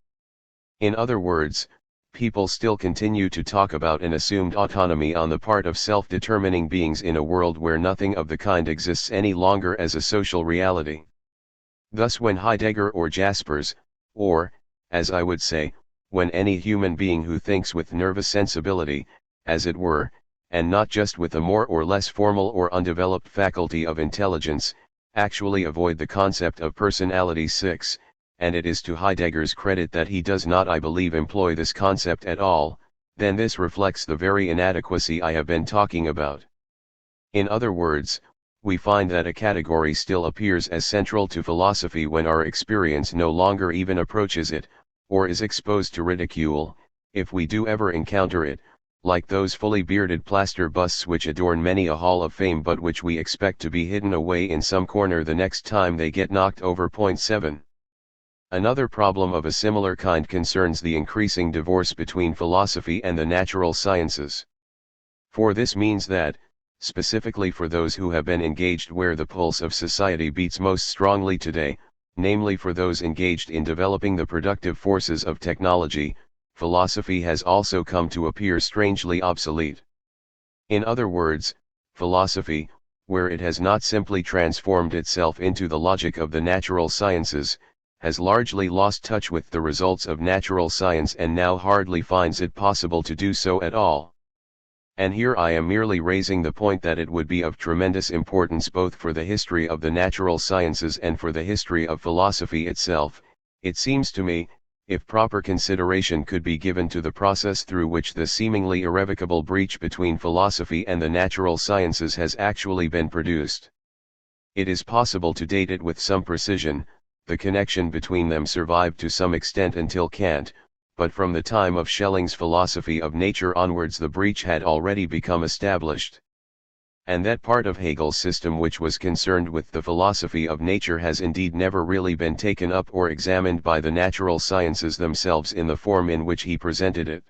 In other words, people still continue to talk about an assumed autonomy on the part of self-determining beings in a world where nothing of the kind exists any longer as a social reality. Thus, when Heidegger or Jaspers, or, as I would say, when any human being who thinks with nervous sensibility, as it were, and not just with a more or less formal or undeveloped faculty of intelligence, actually avoid the concept of personality 6, and it is to Heidegger's credit that he does not, I believe, employ this concept at all, then this reflects the very inadequacy I have been talking about. In other words, we find that a category still appears as central to philosophy when our experience no longer even approaches it, or is exposed to ridicule, if we do ever encounter it, like those fully bearded plaster busts which adorn many a hall of fame but which we expect to be hidden away in some corner the next time they get knocked over. 7. Another problem of a similar kind concerns the increasing divorce between philosophy and the natural sciences. For this means that, specifically for those who have been engaged where the pulse of society beats most strongly today, namely for those engaged in developing the productive forces of technology, philosophy has also come to appear strangely obsolete. In other words, philosophy, where it has not simply transformed itself into the logic of the natural sciences, has largely lost touch with the results of natural science and now hardly finds it possible to do so at all. And here I am merely raising the point that it would be of tremendous importance both for the history of the natural sciences and for the history of philosophy itself, it seems to me, if proper consideration could be given to the process through which the seemingly irrevocable breach between philosophy and the natural sciences has actually been produced. It is possible to date it with some precision. The connection between them survived to some extent until Kant, but from the time of Schelling's philosophy of nature onwards the breach had already become established. And that part of Hegel's system which was concerned with the philosophy of nature has indeed never really been taken up or examined by the natural sciences themselves in the form in which he presented it.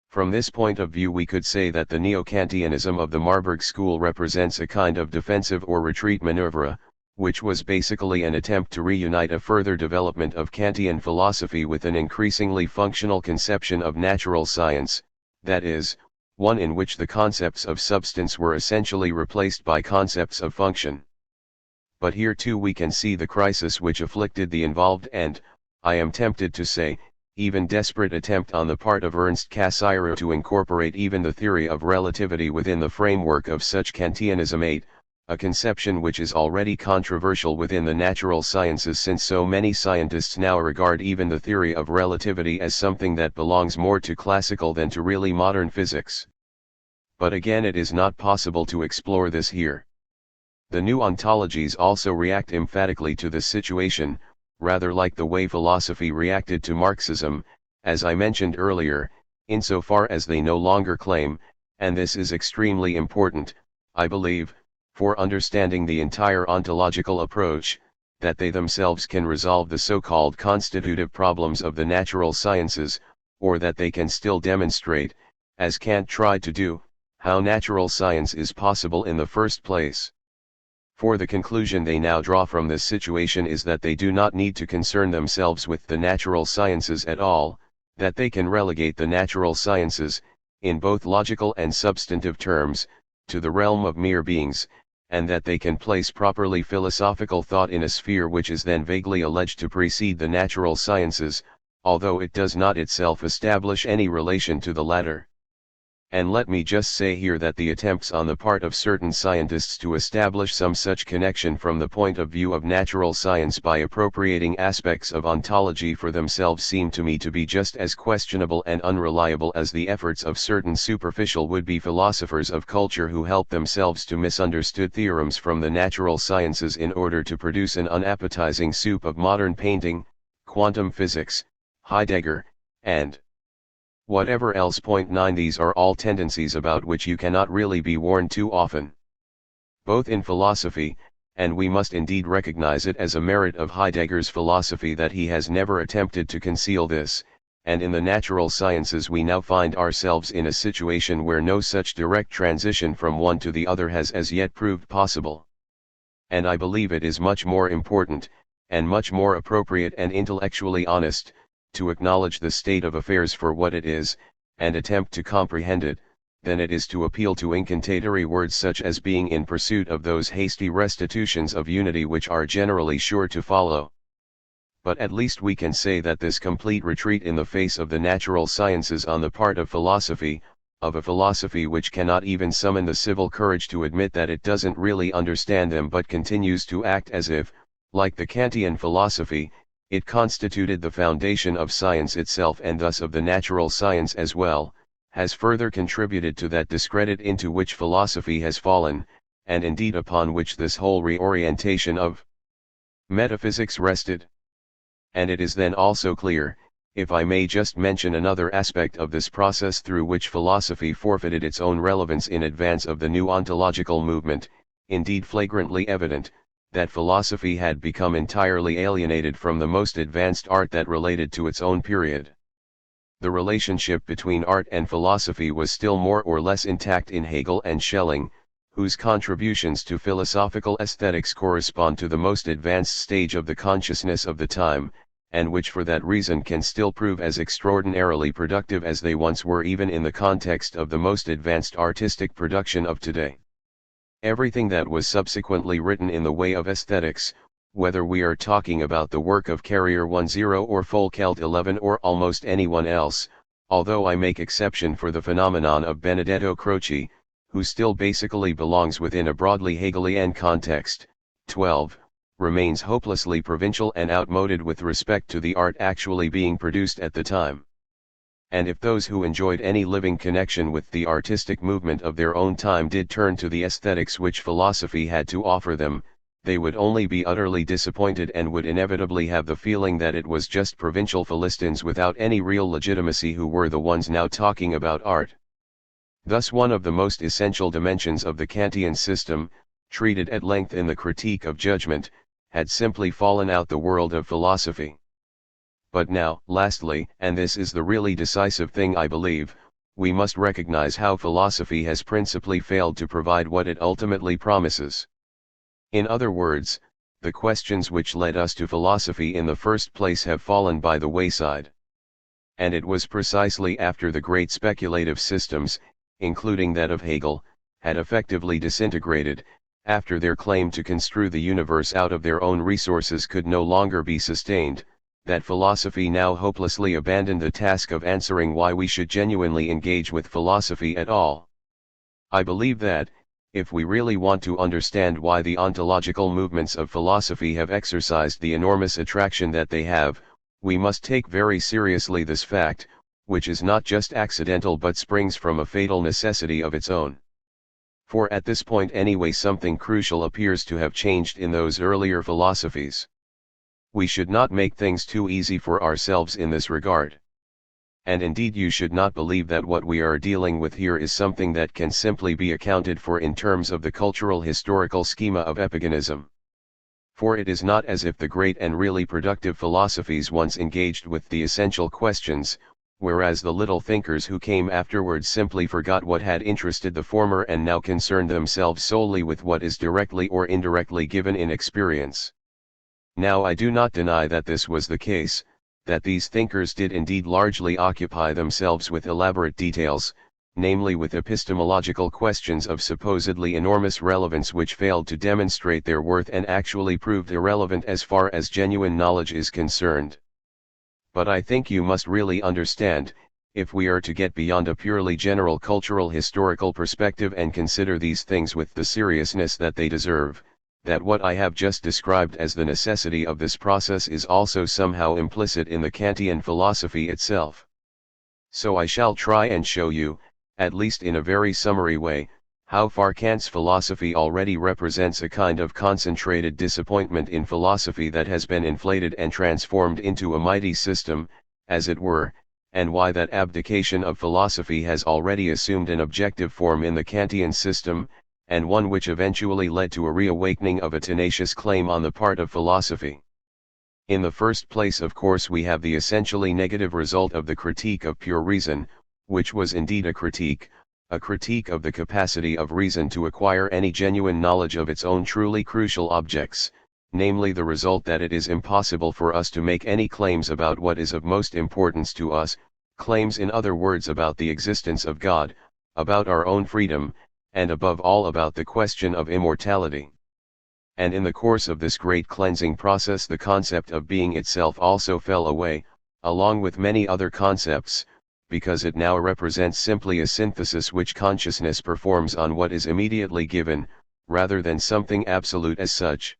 From this point of view we could say that the Neo-Kantianism of the Marburg school represents a kind of defensive or retreat maneuver, which was basically an attempt to reunite a further development of Kantian philosophy with an increasingly functional conception of natural science, that is, one in which the concepts of substance were essentially replaced by concepts of function. But here too we can see the crisis which afflicted the involved and, I am tempted to say, even desperate attempt on the part of Ernst Cassirer to incorporate even the theory of relativity within the framework of such Kantianism 8, a conception which is already controversial within the natural sciences, since so many scientists now regard even the theory of relativity as something that belongs more to classical than to really modern physics. But again, it is not possible to explore this here. The new ontologies also react emphatically to this situation, rather like the way philosophy reacted to Marxism, as I mentioned earlier, insofar as they no longer claim, and this is extremely important, I believe, for understanding the entire ontological approach, that they themselves can resolve the so-called constitutive problems of the natural sciences, or that they can still demonstrate, as Kant tried to do, how natural science is possible in the first place. For the conclusion they now draw from this situation is that they do not need to concern themselves with the natural sciences at all, that they can relegate the natural sciences, in both logical and substantive terms, to the realm of mere beings, and that they can place properly philosophical thought in a sphere which is then vaguely alleged to precede the natural sciences, although it does not itself establish any relation to the latter. And let me just say here that the attempts on the part of certain scientists to establish some such connection from the point of view of natural science by appropriating aspects of ontology for themselves seem to me to be just as questionable and unreliable as the efforts of certain superficial would-be philosophers of culture who help themselves to misunderstood theorems from the natural sciences in order to produce an unappetizing soup of modern painting, quantum physics, Heidegger, and whatever else. 9 These are all tendencies about which you cannot really be warned too often. Both in philosophy, and we must indeed recognize it as a merit of Heidegger's philosophy that he has never attempted to conceal this, and in the natural sciences we now find ourselves in a situation where no such direct transition from one to the other has as yet proved possible. And I believe it is much more important, and much more appropriate and intellectually honest, to acknowledge the state of affairs for what it is, and attempt to comprehend it, than it is to appeal to incantatory words such as being in pursuit of those hasty restitutions of unity which are generally sure to follow. But at least we can say that this complete retreat in the face of the natural sciences on the part of philosophy, of a philosophy which cannot even summon the civil courage to admit that it doesn't really understand them but continues to act as if, like the Kantian philosophy, it constituted the foundation of science itself and thus of the natural science as well, has further contributed to that discredit into which philosophy has fallen, and indeed upon which this whole reorientation of metaphysics rested. And it is then also clear, if I may just mention another aspect of this process through which philosophy forfeited its own relevance in advance of the new ontological movement, indeed flagrantly evident, that philosophy had become entirely alienated from the most advanced art that related to its own period. The relationship between art and philosophy was still more or less intact in Hegel and Schelling, whose contributions to philosophical aesthetics correspond to the most advanced stage of the consciousness of the time, and which for that reason can still prove as extraordinarily productive as they once were even in the context of the most advanced artistic production of today. Everything that was subsequently written in the way of aesthetics, whether we are talking about the work of Carrier 10 or Folkelt 11 or almost anyone else, although I make exception for the phenomenon of Benedetto Croce, who still basically belongs within a broadly Hegelian context, 12, remains hopelessly provincial and outmoded with respect to the art actually being produced at the time. And if those who enjoyed any living connection with the artistic movement of their own time did turn to the aesthetics which philosophy had to offer them, they would only be utterly disappointed and would inevitably have the feeling that it was just provincial Philistines without any real legitimacy who were the ones now talking about art. Thus one of the most essential dimensions of the Kantian system, treated at length in the Critique of Judgment, had simply fallen out the world of philosophy. But now, lastly, and this is the really decisive thing I believe, we must recognize how philosophy has principally failed to provide what it ultimately promises. In other words, the questions which led us to philosophy in the first place have fallen by the wayside. And it was precisely after the great speculative systems, including that of Hegel, had effectively disintegrated, after their claim to construe the universe out of their own resources could no longer be sustained, that philosophy now hopelessly abandoned the task of answering why we should genuinely engage with philosophy at all. I believe that, if we really want to understand why the ontological movements of philosophy have exercised the enormous attraction that they have, we must take very seriously this fact, which is not just accidental but springs from a fatal necessity of its own. For at this point anyway something crucial appears to have changed in those earlier philosophies. We should not make things too easy for ourselves in this regard. And indeed you should not believe that what we are dealing with here is something that can simply be accounted for in terms of the cultural historical schema of epigonism. For it is not as if the great and really productive philosophies once engaged with the essential questions, whereas the little thinkers who came afterwards simply forgot what had interested the former and now concerned themselves solely with what is directly or indirectly given in experience. Now I do not deny that this was the case, that these thinkers did indeed largely occupy themselves with elaborate details, namely with epistemological questions of supposedly enormous relevance which failed to demonstrate their worth and actually proved irrelevant as far as genuine knowledge is concerned. But I think you must really understand, if we are to get beyond a purely general cultural historical perspective and consider these things with the seriousness that they deserve, that what I have just described as the necessity of this process is also somehow implicit in the Kantian philosophy itself. So I shall try and show you, at least in a very summary way, how far Kant's philosophy already represents a kind of concentrated disappointment in philosophy that has been inflated and transformed into a mighty system, as it were, and why that abdication of philosophy has already assumed an objective form in the Kantian system, and one which eventually led to a reawakening of a tenacious claim on the part of philosophy. In the first place, of course, we have the essentially negative result of the critique of pure reason, which was indeed a critique of the capacity of reason to acquire any genuine knowledge of its own truly crucial objects, namely the result that it is impossible for us to make any claims about what is of most importance to us, claims in other words about the existence of God, about our own freedom, and above all about the question of immortality. And in the course of this great cleansing process the concept of being itself also fell away, along with many other concepts, because it now represents simply a synthesis which consciousness performs on what is immediately given, rather than something absolute as such.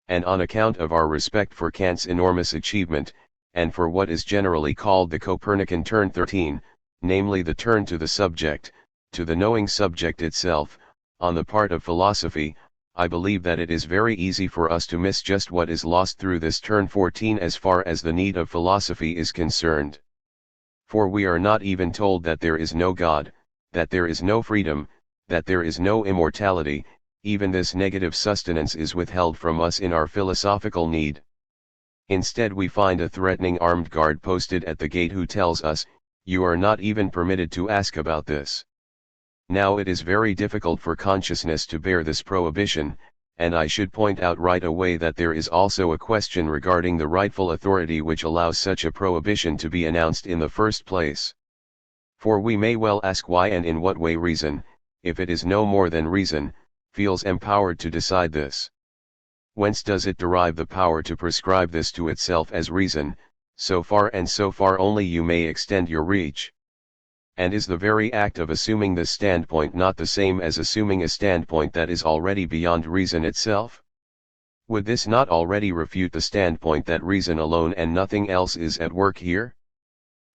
And on account of our respect for Kant's enormous achievement, and for what is generally called the Copernican turn 13, namely the turn to the subject, to the knowing subject itself, on the part of philosophy, I believe that it is very easy for us to miss just what is lost through this turn 14 as far as the need of philosophy is concerned. For we are not even told that there is no God, that there is no freedom, that there is no immortality, even this negative sustenance is withheld from us in our philosophical need. Instead we find a threatening armed guard posted at the gate who tells us, you are not even permitted to ask about this. Now it is very difficult for consciousness to bear this prohibition, and I should point out right away that there is also a question regarding the rightful authority which allows such a prohibition to be announced in the first place. For we may well ask why and in what way reason, if it is no more than reason, feels empowered to decide this. Whence does it derive the power to prescribe this to itself as reason, so far and so far only you may extend your reach? And is the very act of assuming this standpoint not the same as assuming a standpoint that is already beyond reason itself? Would this not already refute the standpoint that reason alone and nothing else is at work here?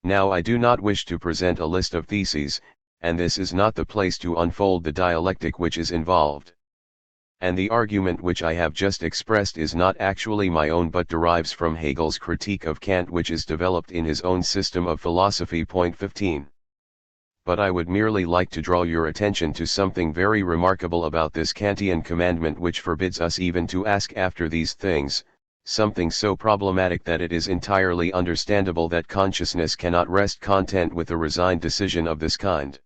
Now I do not wish to present a list of theses, and this is not the place to unfold the dialectic which is involved. And the argument which I have just expressed is not actually my own but derives from Hegel's critique of Kant which is developed in his own system of philosophy. Point 15. But I would merely like to draw your attention to something very remarkable about this Kantian commandment which forbids us even to ask after these things, something so problematic that it is entirely understandable that consciousness cannot rest content with a resigned decision of this kind.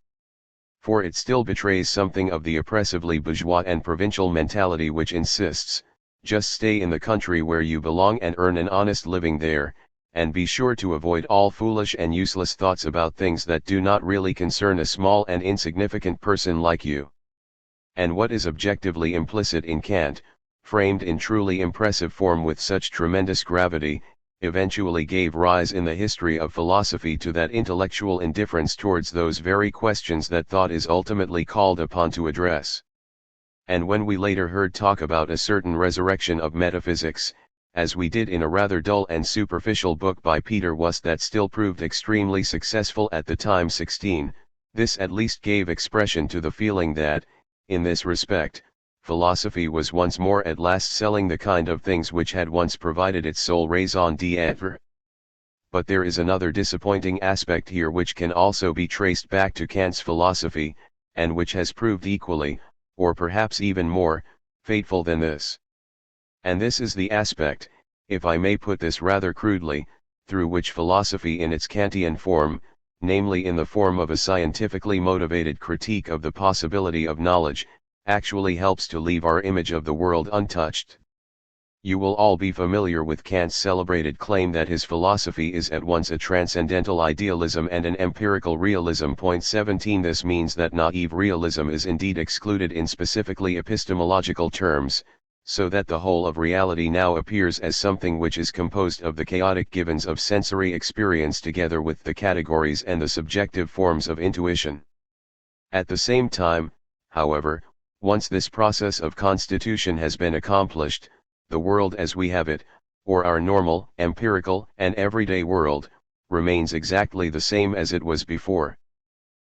For it still betrays something of the oppressively bourgeois and provincial mentality which insists, just stay in the country where you belong and earn an honest living there, and be sure to avoid all foolish and useless thoughts about things that do not really concern a small and insignificant person like you. And what is objectively implicit in Kant, framed in truly impressive form with such tremendous gravity, eventually gave rise in the history of philosophy to that intellectual indifference towards those very questions that thought is ultimately called upon to address. And when we later heard talk about a certain resurrection of metaphysics, as we did in a rather dull and superficial book by Peter Wuss that still proved extremely successful at the time 16, this at least gave expression to the feeling that, in this respect, philosophy was once more at last selling the kind of things which had once provided its sole raison d'être. But there is another disappointing aspect here which can also be traced back to Kant's philosophy, and which has proved equally, or perhaps even more, fateful than this. And this is the aspect, if I may put this rather crudely, through which philosophy in its Kantian form, namely in the form of a scientifically motivated critique of the possibility of knowledge, actually helps to leave our image of the world untouched. You will all be familiar with Kant's celebrated claim that his philosophy is at once a transcendental idealism and an empirical realism. 17 This means that naive realism is indeed excluded in specifically epistemological terms, so that the whole of reality now appears as something which is composed of the chaotic givens of sensory experience together with the categories and the subjective forms of intuition. At the same time, however, once this process of constitution has been accomplished, the world as we have it, or our normal, empirical, and everyday world, remains exactly the same as it was before.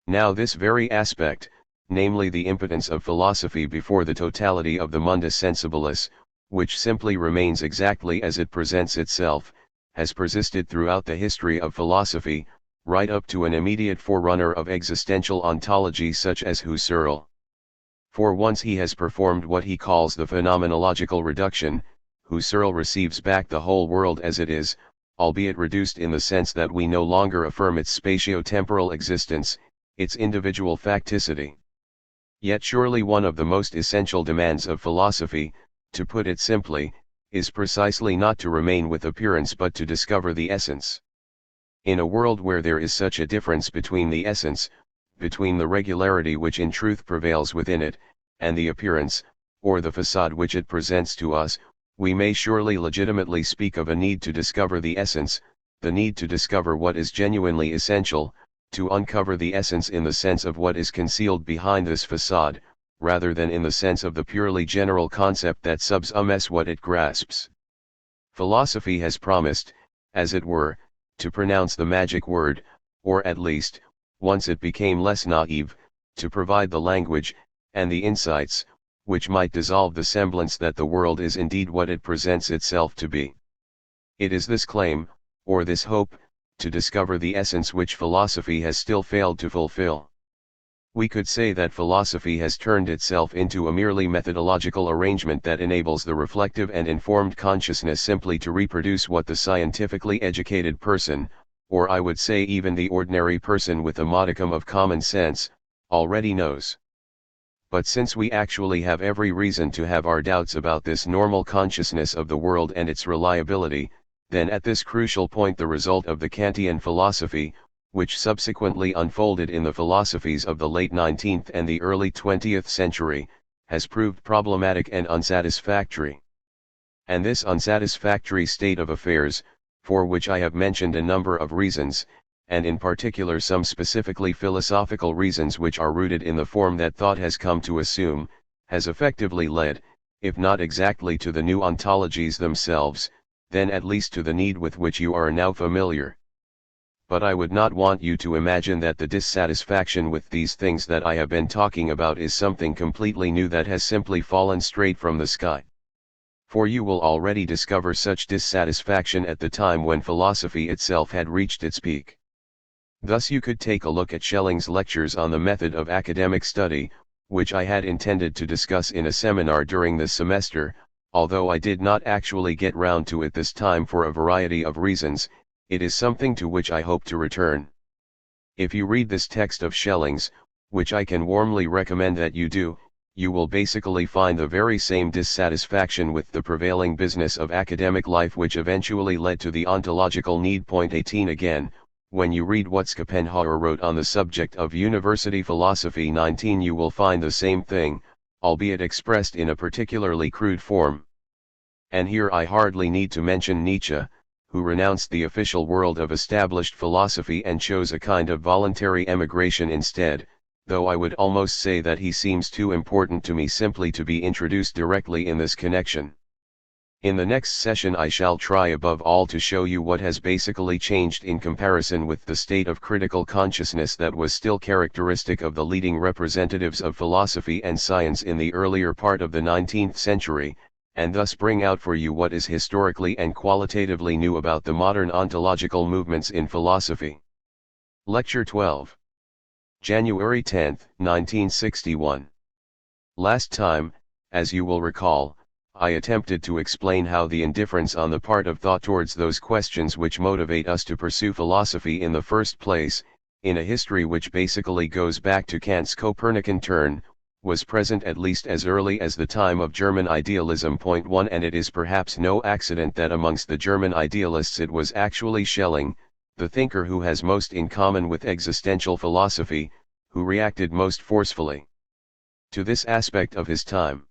Now this very aspect, namely the impotence of philosophy before the totality of the mundus sensibilis, which simply remains exactly as it presents itself, has persisted throughout the history of philosophy, right up to an immediate forerunner of existential ontology such as Husserl. For once he has performed what he calls the phenomenological reduction, Husserl receives back the whole world as it is, albeit reduced in the sense that we no longer affirm its spatio-temporal existence, its individual facticity. Yet surely one of the most essential demands of philosophy, to put it simply, is precisely not to remain with appearance but to discover the essence. In a world where there is such a difference between the essence, between the regularity which in truth prevails within it, and the appearance, or the facade which it presents to us, we may surely legitimately speak of a need to discover the essence, the need to discover what is genuinely essential, to uncover the essence in the sense of what is concealed behind this facade, rather than in the sense of the purely general concept that subsumes what it grasps. Philosophy has promised, as it were, to pronounce the magic word, or at least, once it became less naive, to provide the language, and the insights, which might dissolve the semblance that the world is indeed what it presents itself to be. It is this claim, or this hope, to discover the essence which philosophy has still failed to fulfill. We could say that philosophy has turned itself into a merely methodological arrangement that enables the reflective and informed consciousness simply to reproduce what the scientifically educated person, or I would say even the ordinary person with a modicum of common sense, already knows. But since we actually have every reason to have our doubts about this normal consciousness of the world and its reliability, then at this crucial point the result of the Kantian philosophy, which subsequently unfolded in the philosophies of the late 19th and the early 20th century, has proved problematic and unsatisfactory. And this unsatisfactory state of affairs, for which I have mentioned a number of reasons, and in particular some specifically philosophical reasons which are rooted in the form that thought has come to assume, has effectively led, if not exactly to the new ontologies themselves, then at least to the need with which you are now familiar. But I would not want you to imagine that the dissatisfaction with these things that I have been talking about is something completely new that has simply fallen straight from the sky. For you will already discover such dissatisfaction at the time when philosophy itself had reached its peak. Thus you could take a look at Schelling's lectures on the method of academic study, which I had intended to discuss in a seminar during this semester, although I did not actually get round to it this time for a variety of reasons. It is something to which I hope to return. If you read this text of Schelling's, which I can warmly recommend that you do, you will basically find the very same dissatisfaction with the prevailing business of academic life which eventually led to the ontological need. 18 Again, when you read what Schopenhauer wrote on the subject of university philosophy 19 you will find the same thing, albeit expressed in a particularly crude form. And here I hardly need to mention Nietzsche, who renounced the official world of established philosophy and chose a kind of voluntary emigration instead, though I would almost say that he seems too important to me simply to be introduced directly in this connection. In the next session I shall try above all to show you what has basically changed in comparison with the state of critical consciousness that was still characteristic of the leading representatives of philosophy and science in the earlier part of the 19th century, and thus bring out for you what is historically and qualitatively new about the modern ontological movements in philosophy. Lecture 12. January 10, 1961. Last time, as you will recall, I attempted to explain how the indifference on the part of thought towards those questions which motivate us to pursue philosophy in the first place, in a history which basically goes back to Kant's Copernican turn, was present at least as early as the time of German idealism. 1 And it is perhaps no accident that amongst the German idealists it was actually Schelling, the thinker who has most in common with existential philosophy, who reacted most forcefully to this aspect of his time.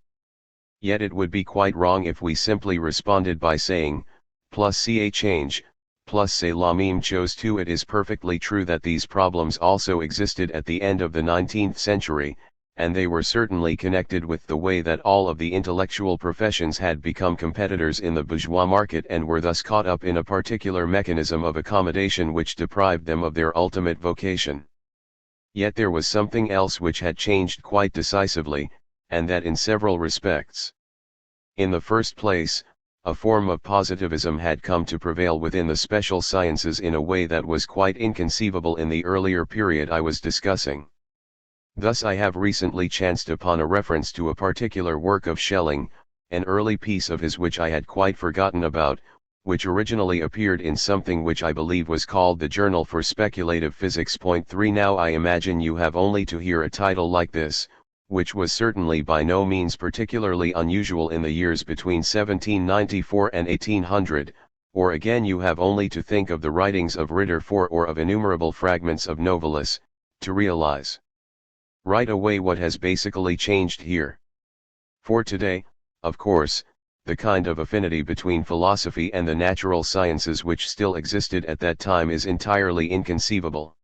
Yet it would be quite wrong if we simply responded by saying, plus ca change, plus c'est la même chose too. It is perfectly true that these problems also existed at the end of the 19th century, and they were certainly connected with the way that all of the intellectual professions had become competitors in the bourgeois market and were thus caught up in a particular mechanism of accommodation which deprived them of their ultimate vocation. Yet there was something else which had changed quite decisively, and that in several respects. In the first place, a form of positivism had come to prevail within the special sciences in a way that was quite inconceivable in the earlier period I was discussing. Thus I have recently chanced upon a reference to a particular work of Schelling, an early piece of his which I had quite forgotten about, which originally appeared in something which I believe was called the Journal for Speculative Physics. 3 Now I imagine you have only to hear a title like this, which was certainly by no means particularly unusual in the years between 1794 and 1800, or again you have only to think of the writings of Ritter or of innumerable fragments of Novalis, to realize right away what has basically changed here. For today, of course, the kind of affinity between philosophy and the natural sciences which still existed at that time is entirely inconceivable.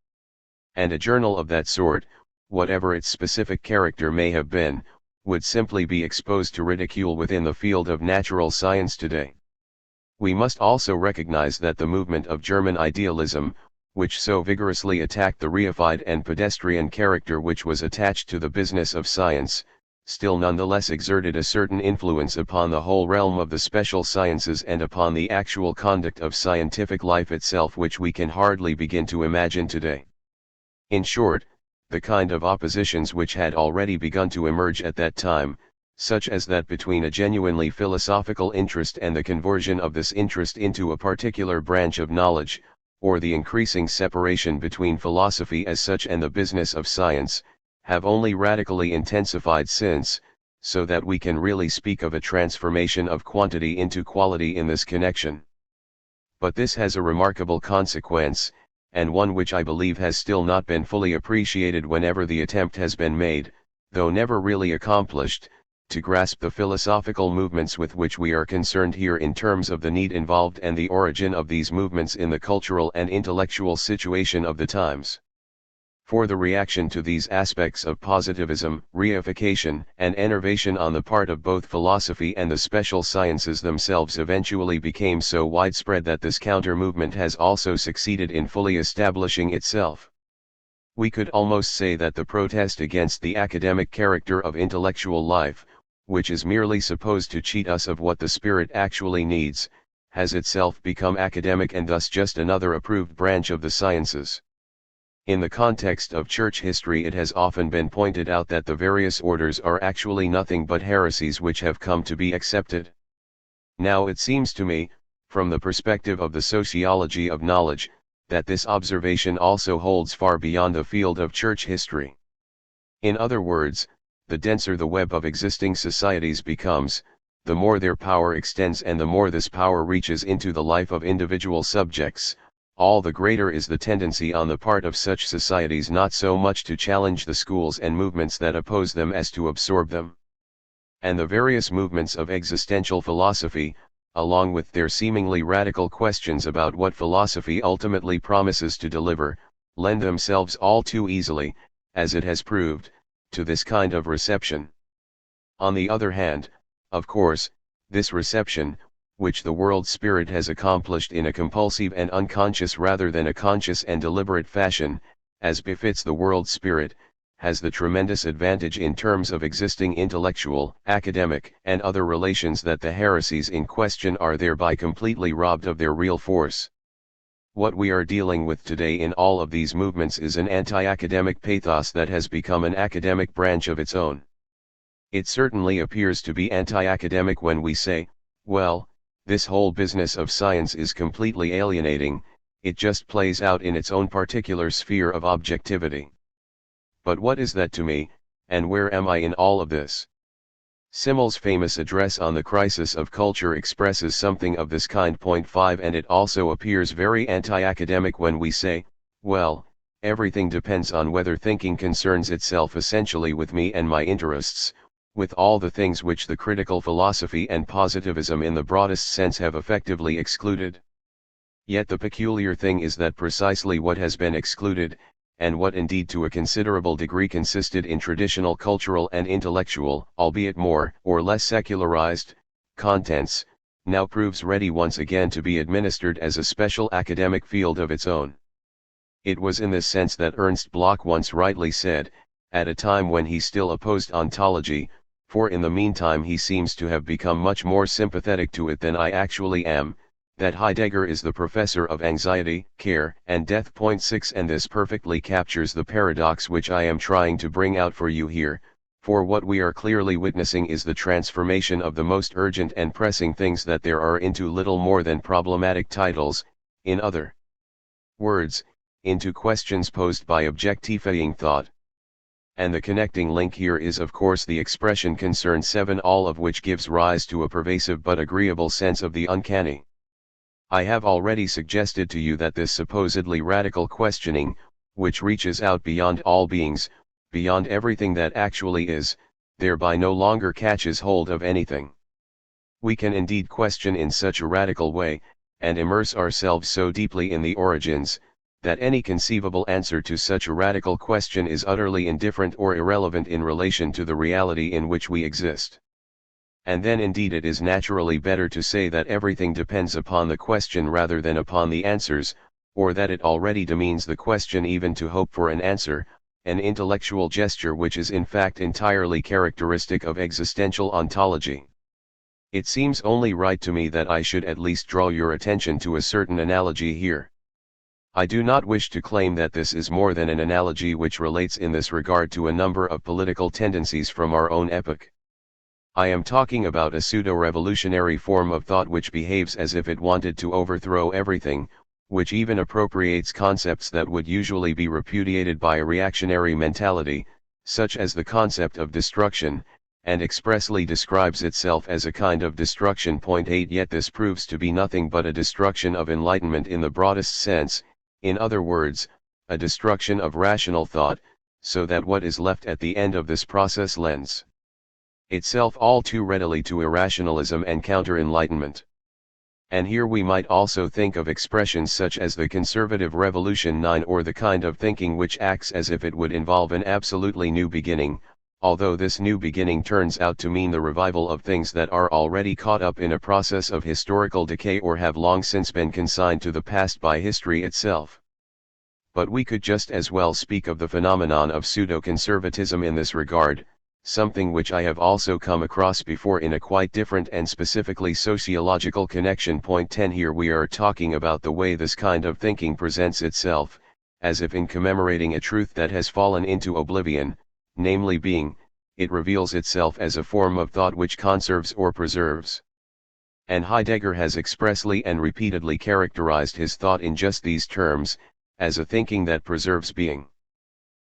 And a journal of that sort, whatever its specific character may have been, would simply be exposed to ridicule within the field of natural science today. We must also recognize that the movement of German idealism, which so vigorously attacked the reified and pedestrian character which was attached to the business of science, still nonetheless exerted a certain influence upon the whole realm of the special sciences and upon the actual conduct of scientific life itself which we can hardly begin to imagine today. In short, the kind of oppositions which had already begun to emerge at that time, such as that between a genuinely philosophical interest and the conversion of this interest into a particular branch of knowledge, or the increasing separation between philosophy as such and the business of science, have only radically intensified since, so that we can really speak of a transformation of quantity into quality in this connection. But this has a remarkable consequence, and one which I believe has still not been fully appreciated whenever the attempt has been made, though never really accomplished, to grasp the philosophical movements with which we are concerned here in terms of the need involved and the origin of these movements in the cultural and intellectual situation of the times. For the reaction to these aspects of positivism, reification, and enervation on the part of both philosophy and the special sciences themselves eventually became so widespread that this counter-movement has also succeeded in fully establishing itself. We could almost say that the protest against the academic character of intellectual life, which is merely supposed to cheat us of what the spirit actually needs, has itself become academic and thus just another approved branch of the sciences. In the context of church history it has often been pointed out that the various orders are actually nothing but heresies which have come to be accepted. Now it seems to me, from the perspective of the sociology of knowledge, that this observation also holds far beyond the field of church history. In other words, the denser the web of existing societies becomes, the more their power extends and the more this power reaches into the life of individual subjects, all the greater is the tendency on the part of such societies not so much to challenge the schools and movements that oppose them as to absorb them. And the various movements of existential philosophy, along with their seemingly radical questions about what philosophy ultimately promises to deliver, lend themselves all too easily, as it has proved, to this kind of reception. On the other hand, of course, this reception, which the world spirit has accomplished in a compulsive and unconscious rather than a conscious and deliberate fashion, as befits the world spirit, has the tremendous advantage in terms of existing intellectual, academic, and other relations that the heresies in question are thereby completely robbed of their real force. What we are dealing with today in all of these movements is an anti-academic pathos that has become an academic branch of its own. It certainly appears to be anti-academic when we say, well, this whole business of science is completely alienating, it just plays out in its own particular sphere of objectivity. But what is that to me, and where am I in all of this? Simmel's famous address on the crisis of culture expresses something of this kind. Point 5. And it also appears very anti-academic when we say, well, everything depends on whether thinking concerns itself essentially with me and my interests, with all the things which the critical philosophy and positivism in the broadest sense have effectively excluded. Yet the peculiar thing is that precisely what has been excluded, and what indeed to a considerable degree consisted in traditional cultural and intellectual, albeit more or less secularized, contents, now proves ready once again to be administered as a special academic field of its own. It was in this sense that Ernst Bloch once rightly said, at a time when he still opposed ontology, for in the meantime he seems to have become much more sympathetic to it than I actually am, that Heidegger is the professor of anxiety, care, and death. Point 6. And this perfectly captures the paradox which I am trying to bring out for you here, for what we are clearly witnessing is the transformation of the most urgent and pressing things that there are into little more than problematic titles, in other words, into questions posed by objectifying thought. And the connecting link here is of course the expression concern 7, all of which gives rise to a pervasive but agreeable sense of the uncanny. I have already suggested to you that this supposedly radical questioning, which reaches out beyond all beings, beyond everything that actually is, thereby no longer catches hold of anything. We can indeed question in such a radical way, and immerse ourselves so deeply in the origins, that any conceivable answer to such a radical question is utterly indifferent or irrelevant in relation to the reality in which we exist. And then indeed it is naturally better to say that everything depends upon the question rather than upon the answers, or that it already demeans the question even to hope for an answer, an intellectual gesture which is in fact entirely characteristic of existential ontology. It seems only right to me that I should at least draw your attention to a certain analogy here. I do not wish to claim that this is more than an analogy which relates in this regard to a number of political tendencies from our own epoch. I am talking about a pseudo-revolutionary form of thought which behaves as if it wanted to overthrow everything, which even appropriates concepts that would usually be repudiated by a reactionary mentality, such as the concept of destruction, and expressly describes itself as a kind of destruction. Point 8. Yet this proves to be nothing but a destruction of enlightenment in the broadest sense, in other words, a destruction of rational thought, so that what is left at the end of this process lends itself all too readily to irrationalism and counter-enlightenment. And here we might also think of expressions such as the conservative revolution 9, or the kind of thinking which acts as if it would involve an absolutely new beginning, although this new beginning turns out to mean the revival of things that are already caught up in a process of historical decay or have long since been consigned to the past by history itself. But we could just as well speak of the phenomenon of pseudo-conservatism in this regard, something which I have also come across before in a quite different and specifically sociological connection. Point 10. Here we are talking about the way this kind of thinking presents itself, as if in commemorating a truth that has fallen into oblivion, namely being, it reveals itself as a form of thought which conserves or preserves. And Heidegger has expressly and repeatedly characterized his thought in just these terms, as a thinking that preserves being.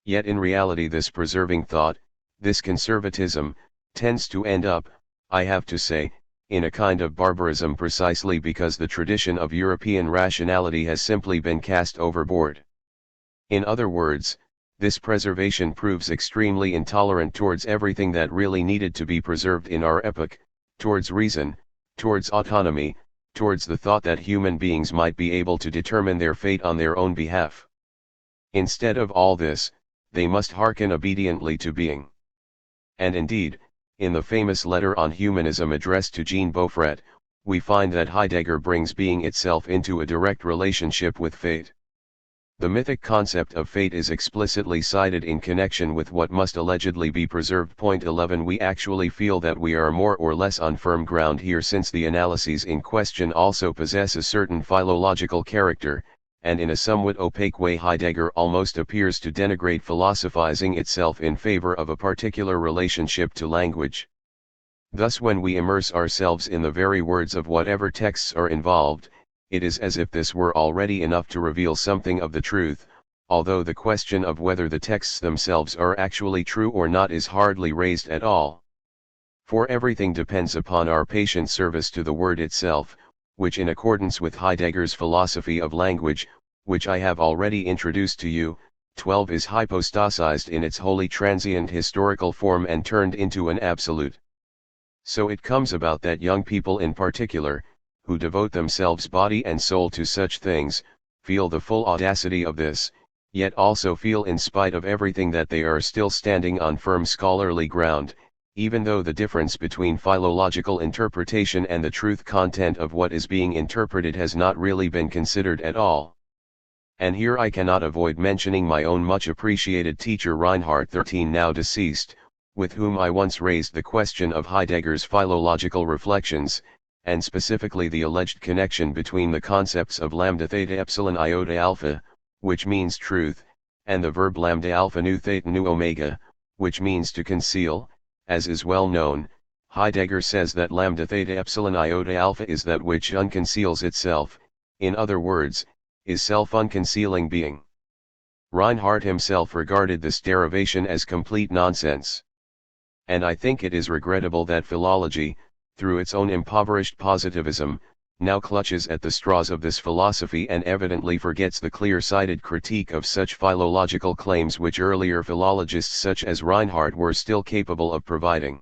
Yet in reality this preserving thought, this conservatism, tends to end up, I have to say, in a kind of barbarism precisely because the tradition of European rationality has simply been cast overboard. In other words, this preservation proves extremely intolerant towards everything that really needed to be preserved in our epoch, towards reason, towards autonomy, towards the thought that human beings might be able to determine their fate on their own behalf. Instead of all this, they must hearken obediently to being. And indeed, in the famous letter on humanism addressed to Jean Beaufret, we find that Heidegger brings being itself into a direct relationship with fate. The mythic concept of fate is explicitly cited in connection with what must allegedly be preserved. Point 11. We actually feel that we are more or less on firm ground here, since the analyses in question also possess a certain philological character, and in a somewhat opaque way Heidegger almost appears to denigrate philosophizing itself in favor of a particular relationship to language. Thus, when we immerse ourselves in the very words of whatever texts are involved, it is as if this were already enough to reveal something of the truth, although the question of whether the texts themselves are actually true or not is hardly raised at all. For everything depends upon our patient service to the word itself, which, in accordance with Heidegger's philosophy of language, which I have already introduced to you, 12, is hypostasized in its wholly transient historical form and turned into an absolute. So it comes about that young people in particular, who devote themselves body and soul to such things, feel the full audacity of this, yet also feel in spite of everything that they are still standing on firm scholarly ground, even though the difference between philological interpretation and the truth content of what is being interpreted has not really been considered at all. And here I cannot avoid mentioning my own much appreciated teacher Reinhard 13, now deceased, with whom I once raised the question of Heidegger's philological reflections, and specifically the alleged connection between the concepts of lambda theta epsilon iota alpha, which means truth, and the verb lambda alpha nu theta nu omega, which means to conceal. As is well known, Heidegger says that lambda theta epsilon iota alpha is that which unconceals itself, in other words, is self-unconcealing being. Reinhard himself regarded this derivation as complete nonsense. And I think it is regrettable that philology, through its own impoverished positivism, now clutches at the straws of this philosophy and evidently forgets the clear-sighted critique of such philological claims which earlier philologists such as Reinhard were still capable of providing.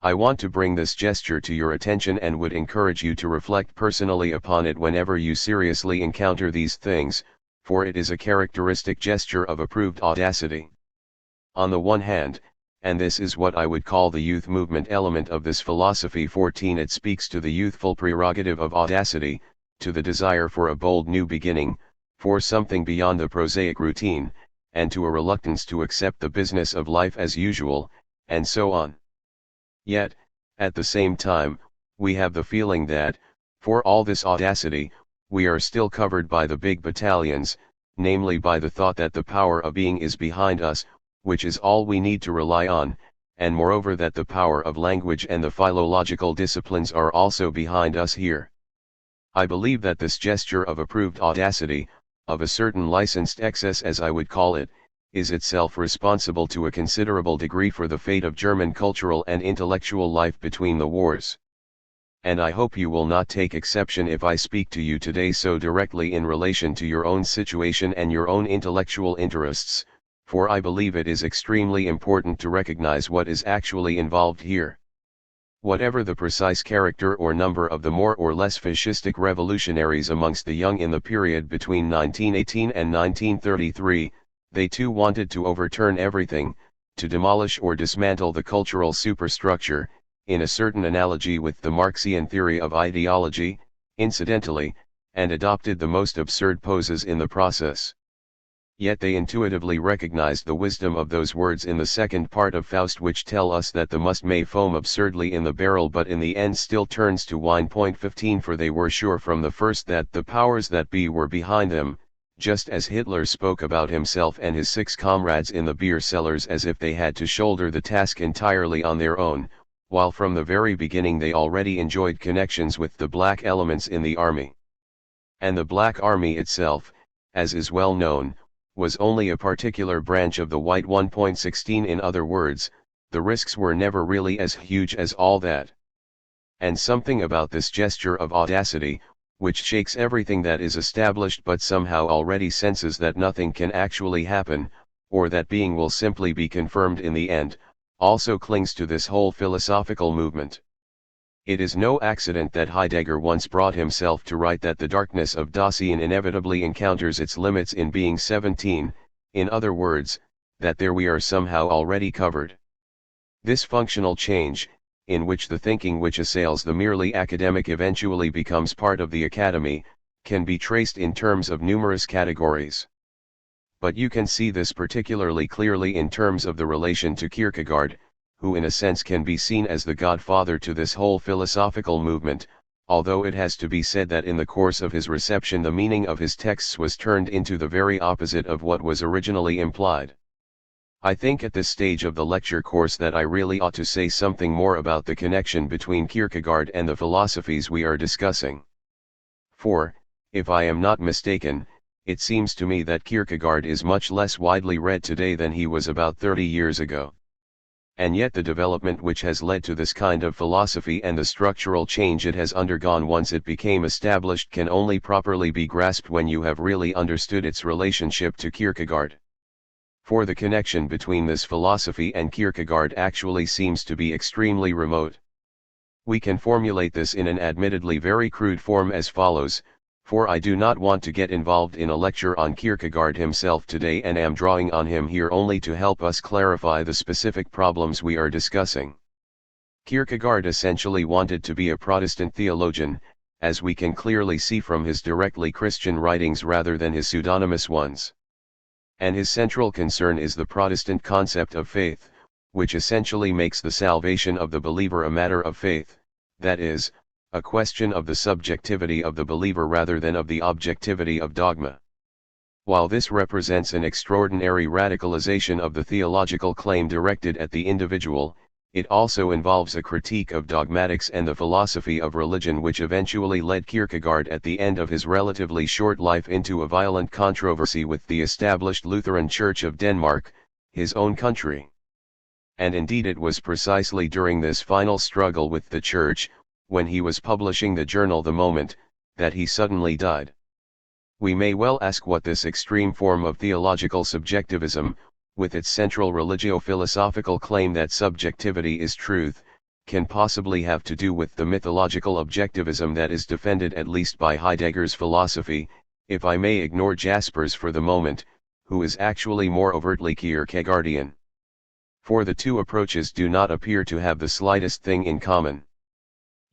I want to bring this gesture to your attention and would encourage you to reflect personally upon it whenever you seriously encounter these things, for it is a characteristic gesture of approved audacity. On the one hand, and this is what I would call the youth movement element of this philosophy. 14. It speaks to the youthful prerogative of audacity, to the desire for a bold new beginning, for something beyond the prosaic routine, and to a reluctance to accept the business of life as usual, and so on. Yet, at the same time, we have the feeling that, for all this audacity, we are still covered by the big battalions, namely by the thought that the power of being is behind us, which is all we need to rely on, and moreover that the power of language and the philological disciplines are also behind us here. I believe that this gesture of approved audacity, of a certain licensed excess as I would call it, is itself responsible to a considerable degree for the fate of German cultural and intellectual life between the wars. And I hope you will not take exception if I speak to you today so directly in relation to your own situation and your own intellectual interests, for I believe it is extremely important to recognize what is actually involved here. Whatever the precise character or number of the more or less fascistic revolutionaries amongst the young in the period between 1918 and 1933, they too wanted to overturn everything, to demolish or dismantle the cultural superstructure, in a certain analogy with the Marxian theory of ideology, incidentally, and adopted the most absurd poses in the process. Yet they intuitively recognized the wisdom of those words in the second part of Faust which tell us that the must may foam absurdly in the barrel but in the end still turns to wine. 15 For they were sure from the first that the powers that be were behind them, just as Hitler spoke about himself and his 6 comrades in the beer cellars as if they had to shoulder the task entirely on their own, while from the very beginning they already enjoyed connections with the black elements in the army. And the Black Army itself, as is well known, was only a particular branch of the White one. 16 In other words, the risks were never really as huge as all that. And something about this gesture of audacity, which shakes everything that is established but somehow already senses that nothing can actually happen, or that being will simply be confirmed in the end, also clings to this whole philosophical movement. It is no accident that Heidegger once brought himself to write that the darkness of Dasein inevitably encounters its limits in being 17, in other words, that there we are somehow already covered. This functional change, in which the thinking which assails the merely academic eventually becomes part of the academy, can be traced in terms of numerous categories. But you can see this particularly clearly in terms of the relation to Kierkegaard, who in a sense can be seen as the godfather to this whole philosophical movement, although it has to be said that in the course of his reception the meaning of his texts was turned into the very opposite of what was originally implied. I think at this stage of the lecture course that I really ought to say something more about the connection between Kierkegaard and the philosophies we are discussing. For, if I am not mistaken, it seems to me that Kierkegaard is much less widely read today than he was about 30 years ago. And yet the development which has led to this kind of philosophy and the structural change it has undergone once it became established can only properly be grasped when you have really understood its relationship to Kierkegaard. For the connection between this philosophy and Kierkegaard actually seems to be extremely remote. We can formulate this in an admittedly very crude form as follows, for I do not want to get involved in a lecture on Kierkegaard himself today and am drawing on him here only to help us clarify the specific problems we are discussing. Kierkegaard essentially wanted to be a Protestant theologian, as we can clearly see from his directly Christian writings rather than his pseudonymous ones. And his central concern is the Protestant concept of faith, which essentially makes the salvation of the believer a matter of faith, that is, a question of the subjectivity of the believer rather than of the objectivity of dogma. While this represents an extraordinary radicalization of the theological claim directed at the individual, it also involves a critique of dogmatics and the philosophy of religion which eventually led Kierkegaard at the end of his relatively short life into a violent controversy with the established Lutheran Church of Denmark, his own country. And indeed it was precisely during this final struggle with the Church, when he was publishing the journal The Moment, that he suddenly died. We may well ask what this extreme form of theological subjectivism, with its central religio-philosophical claim that subjectivity is truth, can possibly have to do with the mythological objectivism that is defended at least by Heidegger's philosophy, if I may ignore Jaspers for the moment, who is actually more overtly Kierkegaardian. For the two approaches do not appear to have the slightest thing in common.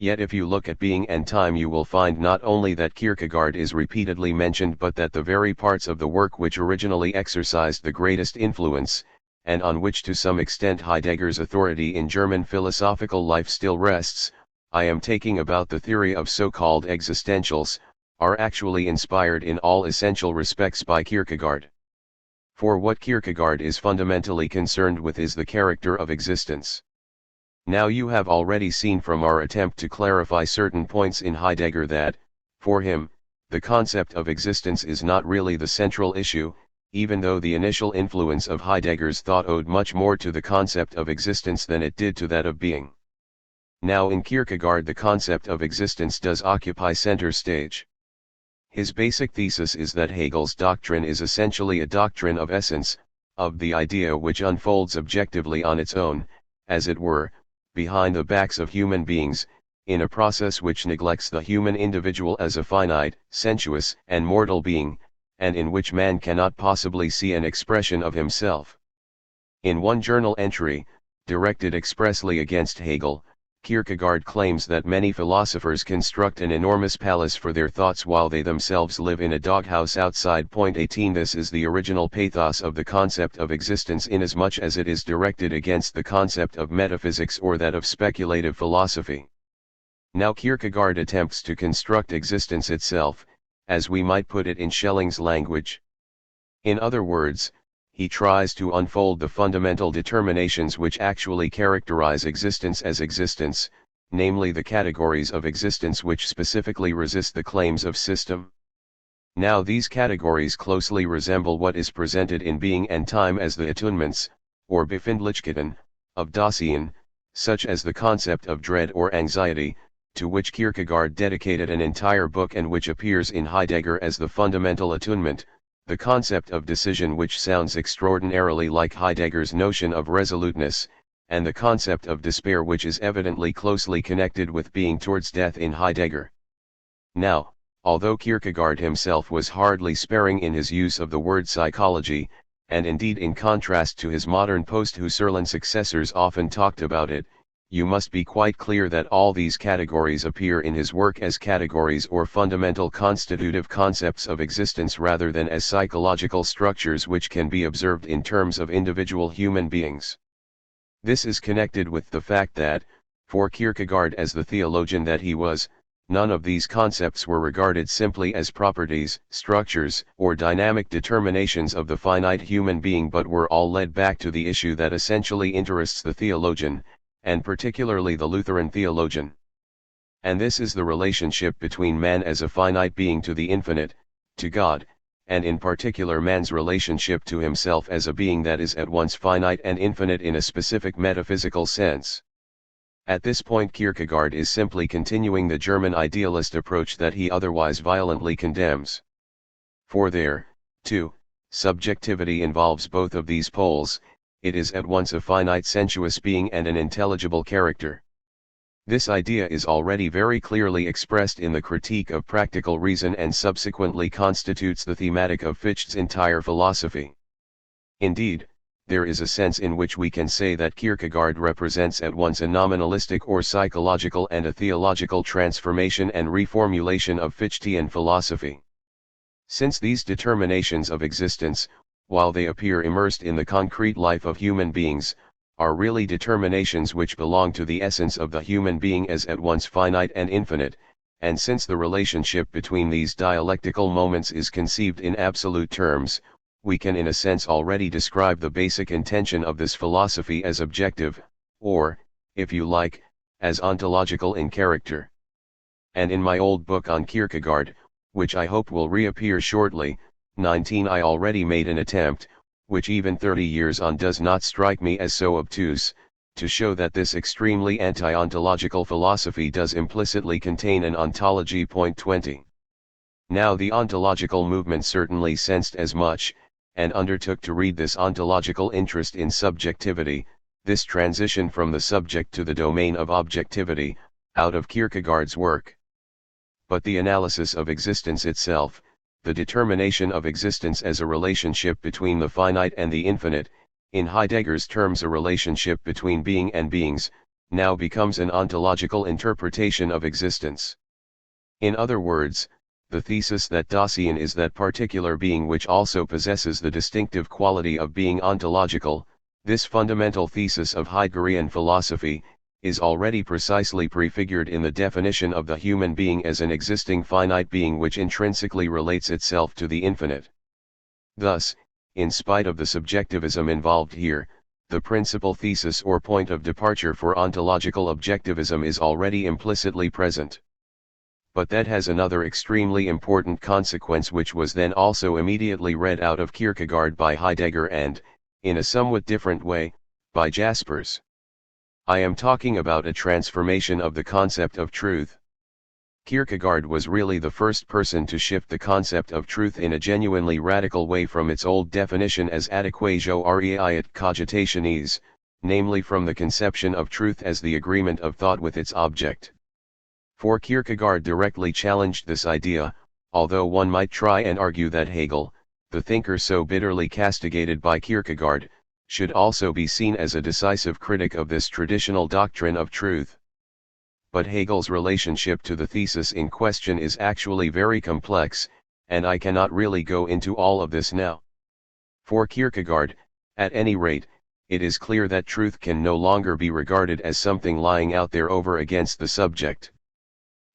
Yet if you look at Being and Time you will find not only that Kierkegaard is repeatedly mentioned but that the very parts of the work which originally exercised the greatest influence, and on which to some extent Heidegger's authority in German philosophical life still rests, I am taking about the theory of so-called existentials, are actually inspired in all essential respects by Kierkegaard. For what Kierkegaard is fundamentally concerned with is the character of existence. Now you have already seen from our attempt to clarify certain points in Heidegger that, for him, the concept of existence is not really the central issue, even though the initial influence of Heidegger's thought owed much more to the concept of existence than it did to that of being. Now in Kierkegaard the concept of existence does occupy center stage. His basic thesis is that Hegel's doctrine is essentially a doctrine of essence, of the idea which unfolds objectively on its own, as it were, behind the backs of human beings, in a process which neglects the human individual as a finite, sensuous, and mortal being, and in which man cannot possibly see an expression of himself. In one journal entry, directed expressly against Hegel, Kierkegaard claims that many philosophers construct an enormous palace for their thoughts while they themselves live in a doghouse outside. 18 This is the original pathos of the concept of existence inasmuch as it is directed against the concept of metaphysics or that of speculative philosophy. Now Kierkegaard attempts to construct existence itself, as we might put it in Schelling's language. In other words, he tries to unfold the fundamental determinations which actually characterize existence as existence, namely the categories of existence which specifically resist the claims of system. Now these categories closely resemble what is presented in Being and Time as the attunements, or Befindlichkeiten, of Dasein, such as the concept of dread or anxiety, to which Kierkegaard dedicated an entire book and which appears in Heidegger as the fundamental attunement, the concept of decision which sounds extraordinarily like Heidegger's notion of resoluteness, and the concept of despair, which is evidently closely connected with being towards death in Heidegger. Now, although Kierkegaard himself was hardly sparing in his use of the word psychology, and indeed in contrast to his modern post-Husserlian successors often talked about it, you must be quite clear that all these categories appear in his work as categories or fundamental constitutive concepts of existence rather than as psychological structures which can be observed in terms of individual human beings. This is connected with the fact that, for Kierkegaard as the theologian that he was, none of these concepts were regarded simply as properties, structures, or dynamic determinations of the finite human being, but were all led back to the issue that essentially interests the theologian, and particularly the Lutheran theologian. And this is the relationship between man as a finite being to the infinite, to God, and in particular man's relationship to himself as a being that is at once finite and infinite in a specific metaphysical sense. At this point Kierkegaard is simply continuing the German idealist approach that he otherwise violently condemns. For there, too, subjectivity involves both of these poles. It is at once a finite sensuous being and an intelligible character. This idea is already very clearly expressed in the Critique of Practical Reason and subsequently constitutes the thematic of Fichte's entire philosophy. Indeed, there is a sense in which we can say that Kierkegaard represents at once a nominalistic or psychological and a theological transformation and reformulation of Fichtean philosophy. Since these determinations of existence, while they appear immersed in the concrete life of human beings, are really determinations which belong to the essence of the human being as at once finite and infinite, and since the relationship between these dialectical moments is conceived in absolute terms, we can in a sense already describe the basic intention of this philosophy as objective, or, if you like, as ontological in character. And in my old book on Kierkegaard, which I hope will reappear shortly, 19, I already made an attempt, which even 30 years on does not strike me as so obtuse, to show that this extremely anti-ontological philosophy does implicitly contain an ontology. 20. Now the ontological movement certainly sensed as much, and undertook to read this ontological interest in subjectivity, this transition from the subject to the domain of objectivity, out of Kierkegaard's work. But the analysis of existence itself, the determination of existence as a relationship between the finite and the infinite, in Heidegger's terms a relationship between being and beings, now becomes an ontological interpretation of existence. In other words, the thesis that Dasein is that particular being which also possesses the distinctive quality of being ontological, this fundamental thesis of Heideggerian philosophy, is already precisely prefigured in the definition of the human being as an existing finite being which intrinsically relates itself to the infinite. Thus, in spite of the subjectivism involved here, the principal thesis or point of departure for ontological objectivism is already implicitly present. But that has another extremely important consequence which was then also immediately read out of Kierkegaard by Heidegger and, in a somewhat different way, by Jaspers. I am talking about a transformation of the concept of truth. Kierkegaard was really the first person to shift the concept of truth in a genuinely radical way from its old definition as adequatio reait cogitationis, namely from the conception of truth as the agreement of thought with its object. For Kierkegaard directly challenged this idea, although one might try and argue that Hegel, the thinker so bitterly castigated by Kierkegaard, should also be seen as a decisive critic of this traditional doctrine of truth. But Hegel's relationship to the thesis in question is actually very complex, and I cannot really go into all of this now. For Kierkegaard, at any rate, it is clear that truth can no longer be regarded as something lying out there over against the subject.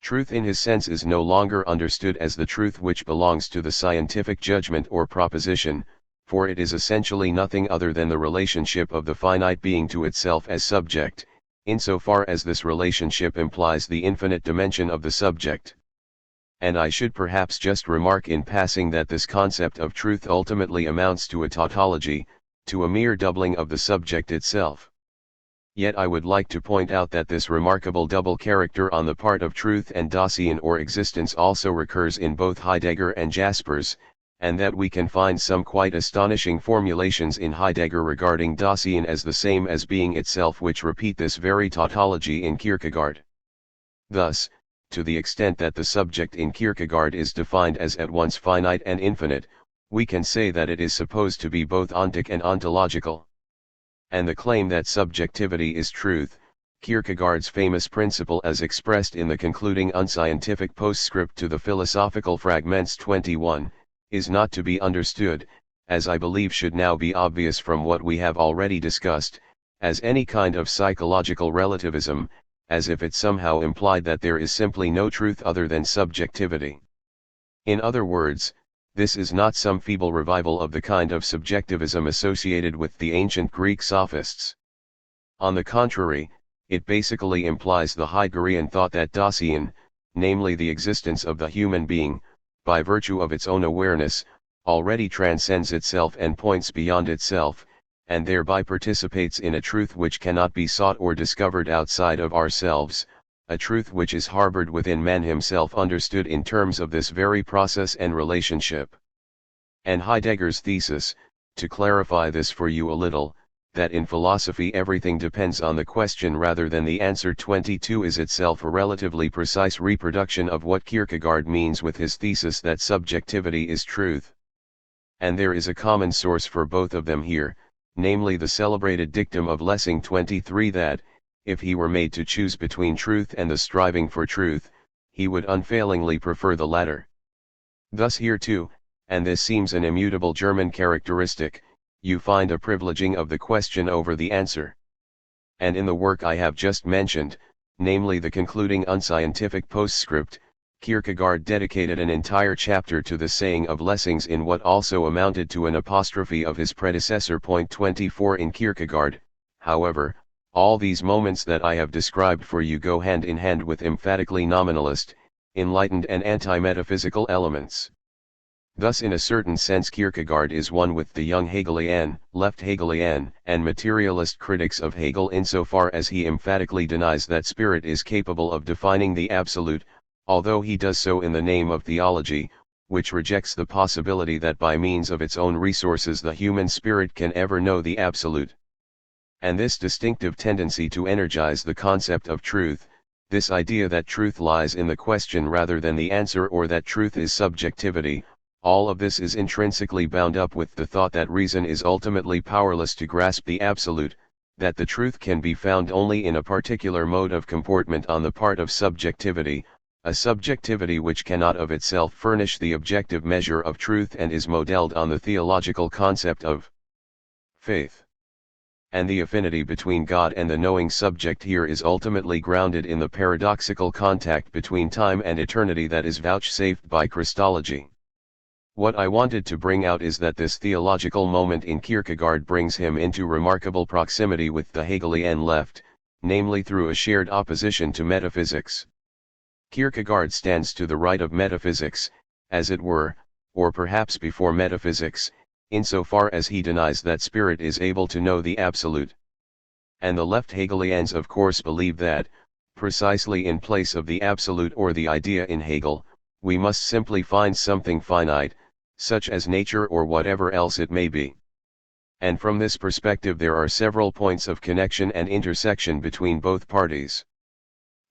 Truth in his sense is no longer understood as the truth which belongs to the scientific judgment or proposition, for it is essentially nothing other than the relationship of the finite being to itself as subject, insofar as this relationship implies the infinite dimension of the subject. And I should perhaps just remark in passing that this concept of truth ultimately amounts to a tautology, to a mere doubling of the subject itself. Yet I would like to point out that this remarkable double character on the part of truth and Dasein or existence also recurs in both Heidegger and Jaspers, and that we can find some quite astonishing formulations in Heidegger regarding Dasein as the same as being itself, which repeat this very tautology in Kierkegaard. Thus, to the extent that the subject in Kierkegaard is defined as at once finite and infinite, we can say that it is supposed to be both ontic and ontological. And the claim that subjectivity is truth, Kierkegaard's famous principle as expressed in the concluding unscientific postscript to the Philosophical Fragments 21, is not to be understood, as I believe should now be obvious from what we have already discussed, as any kind of psychological relativism, as if it somehow implied that there is simply no truth other than subjectivity. In other words, this is not some feeble revival of the kind of subjectivism associated with the ancient Greek sophists. On the contrary, it basically implies the Heideggerian thought that Dasein, namely the existence of the human being, by virtue of its own awareness, already transcends itself and points beyond itself, and thereby participates in a truth which cannot be sought or discovered outside of ourselves, a truth which is harbored within man himself understood in terms of this very process and relationship. And Heidegger's thesis, to clarify this for you a little, that in philosophy everything depends on the question rather than the answer 22 is itself a relatively precise reproduction of what Kierkegaard means with his thesis that subjectivity is truth. And there is a common source for both of them here, namely the celebrated dictum of Lessing 23 that, if he were made to choose between truth and the striving for truth, he would unfailingly prefer the latter. Thus here too, and this seems an immutable German characteristic, you find a privileging of the question over the answer. And in the work I have just mentioned, namely the concluding unscientific postscript, Kierkegaard dedicated an entire chapter to the saying of Lessing's in what also amounted to an apostrophe of his predecessor. Point 24 in Kierkegaard, however, all these moments that I have described for you go hand in hand with emphatically nominalist, enlightened and anti-metaphysical elements. Thus in a certain sense Kierkegaard is one with the young Hegelian, left Hegelian, and materialist critics of Hegel insofar as he emphatically denies that spirit is capable of defining the absolute, although he does so in the name of theology, which rejects the possibility that by means of its own resources the human spirit can ever know the absolute. And this distinctive tendency to energize the concept of truth, this idea that truth lies in the question rather than the answer or that truth is subjectivity, all of this is intrinsically bound up with the thought that reason is ultimately powerless to grasp the absolute, that the truth can be found only in a particular mode of comportment on the part of subjectivity, a subjectivity which cannot of itself furnish the objective measure of truth and is modelled on the theological concept of faith. And the affinity between God and the knowing subject here is ultimately grounded in the paradoxical contact between time and eternity that is vouchsafed by Christology. What I wanted to bring out is that this theological moment in Kierkegaard brings him into remarkable proximity with the Hegelian left, namely through a shared opposition to metaphysics. Kierkegaard stands to the right of metaphysics, as it were, or perhaps before metaphysics, insofar as he denies that spirit is able to know the absolute. And the left Hegelians of course believe that, precisely in place of the absolute or the idea in Hegel, we must simply find something finite, such as nature or whatever else it may be. And from this perspective there are several points of connection and intersection between both parties.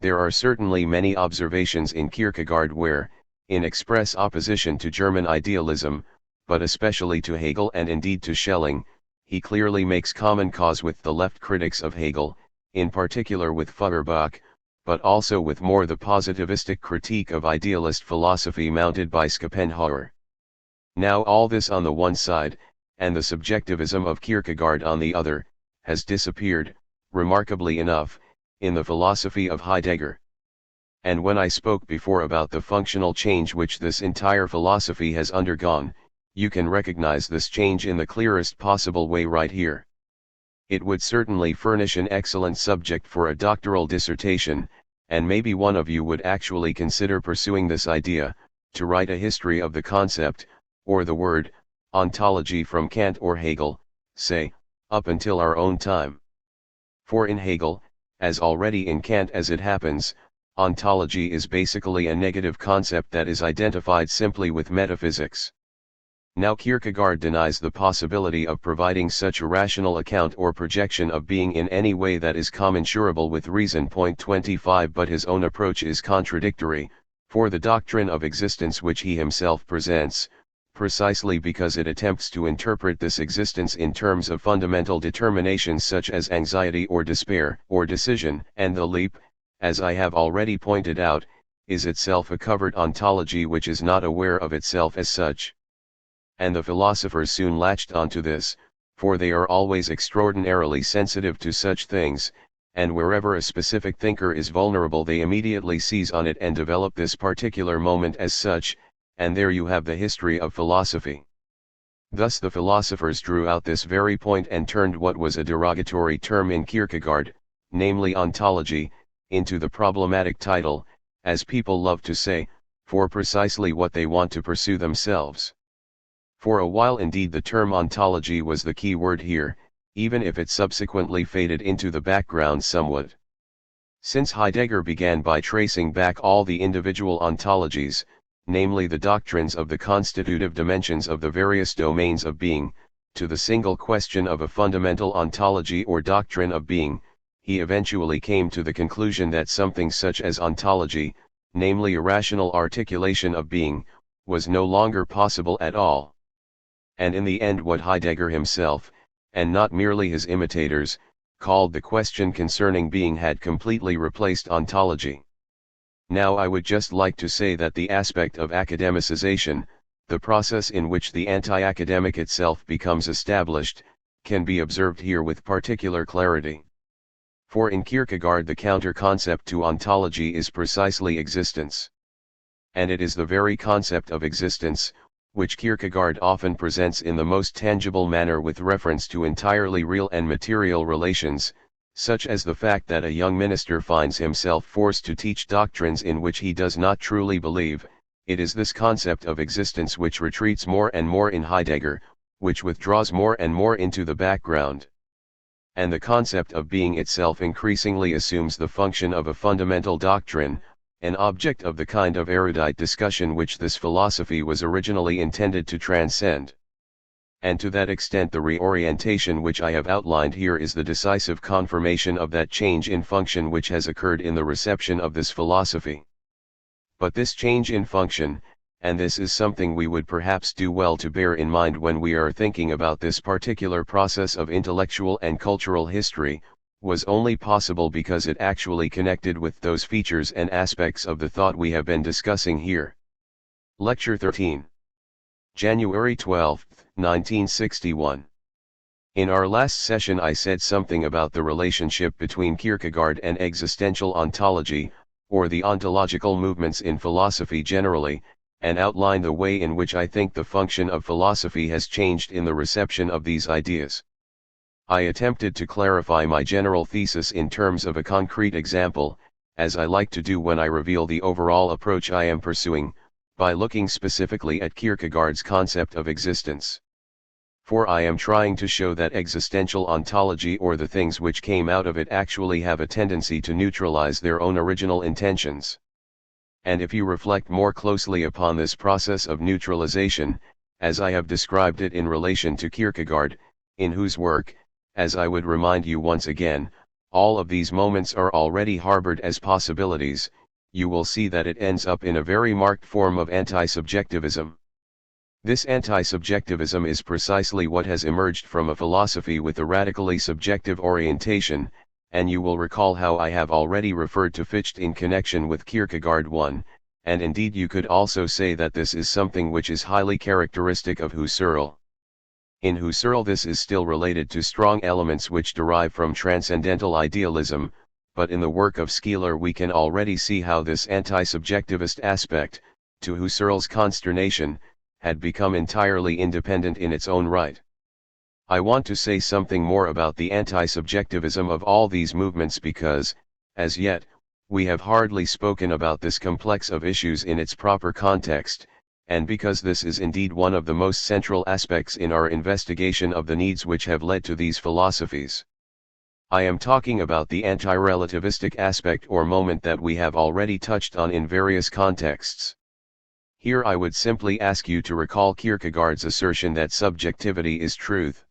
There are certainly many observations in Kierkegaard where, in express opposition to German idealism, but especially to Hegel and indeed to Schelling, he clearly makes common cause with the left critics of Hegel, in particular with Feuerbach, but also with more the positivistic critique of idealist philosophy mounted by Schopenhauer. Now all this on the one side, and the subjectivism of Kierkegaard on the other, has disappeared, remarkably enough, in the philosophy of Heidegger. And when I spoke before about the functional change which this entire philosophy has undergone, you can recognize this change in the clearest possible way right here. It would certainly furnish an excellent subject for a doctoral dissertation, and maybe one of you would actually consider pursuing this idea, to write a history of the concept, or the word, ontology from Kant or Hegel, say, up until our own time. For in Hegel, as already in Kant as it happens, ontology is basically a negative concept that is identified simply with metaphysics. Now Kierkegaard denies the possibility of providing such a rational account or projection of being in any way that is commensurable with reason. Point 25. But his own approach is contradictory, for the doctrine of existence which he himself presents, precisely because it attempts to interpret this existence in terms of fundamental determinations such as anxiety or despair or decision, and the leap, as I have already pointed out, is itself a covered ontology which is not aware of itself as such. And the philosophers soon latched onto this, for they are always extraordinarily sensitive to such things, and wherever a specific thinker is vulnerable they immediately seize on it and develop this particular moment as such, and there you have the history of philosophy. Thus the philosophers drew out this very point and turned what was a derogatory term in Kierkegaard, namely ontology, into the problematic title, as people love to say, for precisely what they want to pursue themselves. For a while indeed the term ontology was the key word here, even if it subsequently faded into the background somewhat. Since Heidegger began by tracing back all the individual ontologies, namely the doctrines of the constitutive dimensions of the various domains of being, to the single question of a fundamental ontology or doctrine of being, he eventually came to the conclusion that something such as ontology, namely a rational articulation of being, was no longer possible at all. And in the end what Heidegger himself, and not merely his imitators, called the question concerning being had completely replaced ontology. Now I would just like to say that the aspect of academicization, the process in which the anti-academic itself becomes established, can be observed here with particular clarity. For in Kierkegaard the counter-concept to ontology is precisely existence. And it is the very concept of existence, which Kierkegaard often presents in the most tangible manner with reference to entirely real and material relations, such as the fact that a young minister finds himself forced to teach doctrines in which he does not truly believe. It is this concept of existence which retreats more and more in Heidegger, which withdraws more and more into the background. And the concept of being itself increasingly assumes the function of a fundamental doctrine, an object of the kind of erudite discussion which this philosophy was originally intended to transcend. And to that extent the reorientation which I have outlined here is the decisive confirmation of that change in function which has occurred in the reception of this philosophy. But this change in function, and this is something we would perhaps do well to bear in mind when we are thinking about this particular process of intellectual and cultural history, was only possible because it actually connected with those features and aspects of the thought we have been discussing here. Lecture 13. January 12, 1961. In our last session I said something about the relationship between Kierkegaard and existential ontology, or the ontological movements in philosophy generally, and outlined the way in which I think the function of philosophy has changed in the reception of these ideas. I attempted to clarify my general thesis in terms of a concrete example, as I like to do when I reveal the overall approach I am pursuing, by looking specifically at Kierkegaard's concept of existence. For I am trying to show that existential ontology or the things which came out of it actually have a tendency to neutralize their own original intentions. And if you reflect more closely upon this process of neutralization, as I have described it in relation to Kierkegaard, in whose work, as I would remind you once again, all of these moments are already harbored as possibilities, you will see that it ends up in a very marked form of anti-subjectivism. This anti-subjectivism is precisely what has emerged from a philosophy with a radically subjective orientation, and you will recall how I have already referred to Fichte in connection with Kierkegaard 1, and indeed you could also say that this is something which is highly characteristic of Husserl. In Husserl this is still related to strong elements which derive from transcendental idealism, but in the work of Skeeler we can already see how this anti-subjectivist aspect, to Husserl's consternation, had become entirely independent in its own right. I want to say something more about the anti-subjectivism of all these movements because, as yet, we have hardly spoken about this complex of issues in its proper context, and because this is indeed one of the most central aspects in our investigation of the needs which have led to these philosophies. I am talking about the anti-relativistic aspect or moment that we have already touched on in various contexts. Here I would simply ask you to recall Kierkegaard's assertion that subjectivity is truth.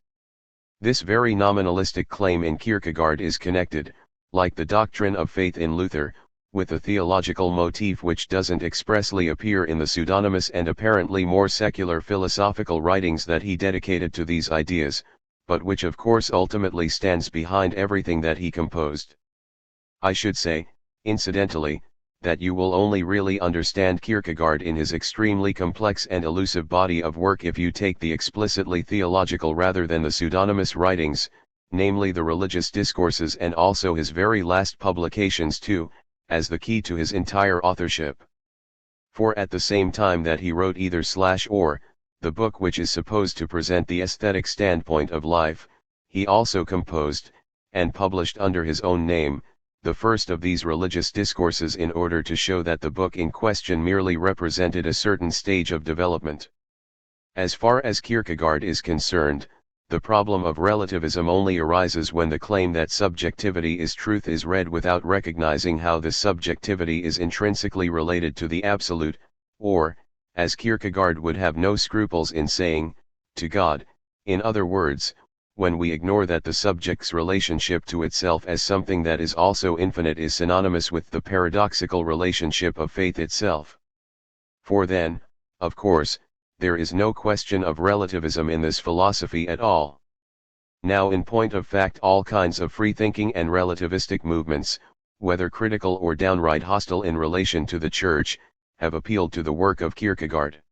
This very nominalistic claim in Kierkegaard is connected, like the doctrine of faith in Luther, with a theological motif which doesn't expressly appear in the pseudonymous and apparently more secular philosophical writings that he dedicated to these ideas, but which of course ultimately stands behind everything that he composed. I should say, incidentally, that you will only really understand Kierkegaard in his extremely complex and elusive body of work if you take the explicitly theological rather than the pseudonymous writings, namely the religious discourses and also his very last publications too, as the key to his entire authorship. For at the same time that he wrote either/or, the book which is supposed to present the aesthetic standpoint of life, he also composed, and published under his own name, the first of these religious discourses in order to show that the book in question merely represented a certain stage of development. As far as Kierkegaard is concerned, the problem of relativism only arises when the claim that subjectivity is truth is read without recognizing how this subjectivity is intrinsically related to the absolute, or, as Kierkegaard would have no scruples in saying, to God. In other words, when we ignore that the subject's relationship to itself as something that is also infinite is synonymous with the paradoxical relationship of faith itself. For then, of course, there is no question of relativism in this philosophy at all. Now in point of fact all kinds of free-thinking and relativistic movements, whether critical or downright hostile in relation to the Church, have appealed to the work of Kierkegaard.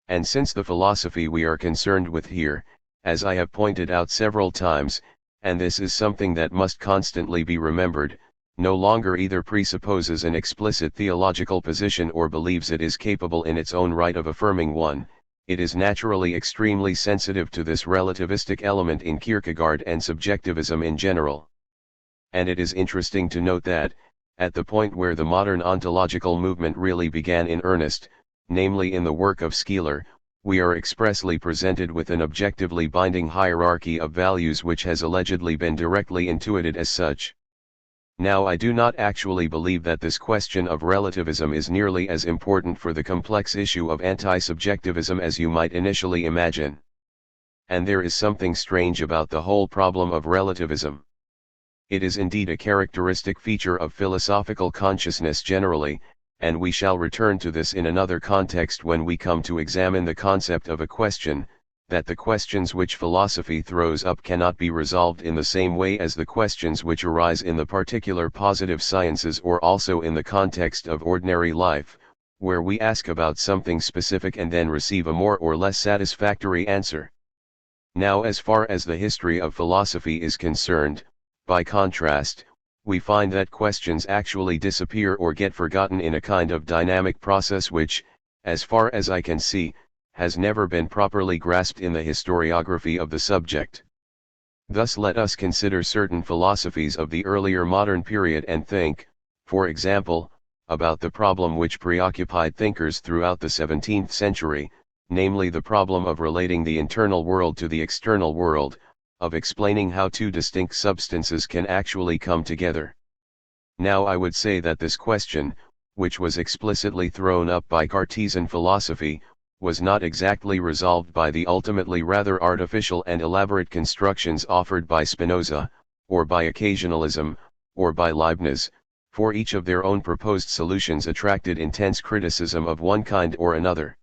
And since the philosophy we are concerned with here, as I have pointed out several times, and this is something that must constantly be remembered, no longer either presupposes an explicit theological position or believes it is capable in its own right of affirming one, it is naturally extremely sensitive to this relativistic element in Kierkegaard and subjectivism in general. And it is interesting to note that, at the point where the modern ontological movement really began in earnest, namely in the work of Skeeler, we are expressly presented with an objectively binding hierarchy of values which has allegedly been directly intuited as such. Now I do not actually believe that this question of relativism is nearly as important for the complex issue of anti-subjectivism as you might initially imagine. And there is something strange about the whole problem of relativism. It is indeed a characteristic feature of philosophical consciousness generally, and we shall return to this in another context when we come to examine the concept of a question, that the questions which philosophy throws up cannot be resolved in the same way as the questions which arise in the particular positive sciences or also in the context of ordinary life, where we ask about something specific and then receive a more or less satisfactory answer. Now as far as the history of philosophy is concerned, by contrast, we find that questions actually disappear or get forgotten in a kind of dynamic process which, as far as I can see, has never been properly grasped in the historiography of the subject. Thus let us consider certain philosophies of the earlier modern period and think, for example, about the problem which preoccupied thinkers throughout the 17th century, namely the problem of relating the internal world to the external world, of explaining how two distinct substances can actually come together. Now I would say that this question, which was explicitly thrown up by Cartesian philosophy, was not exactly resolved by the ultimately rather artificial and elaborate constructions offered by Spinoza, or by occasionalism, or by Leibniz, for each of their own proposed solutions attracted intense criticism of one kind or another.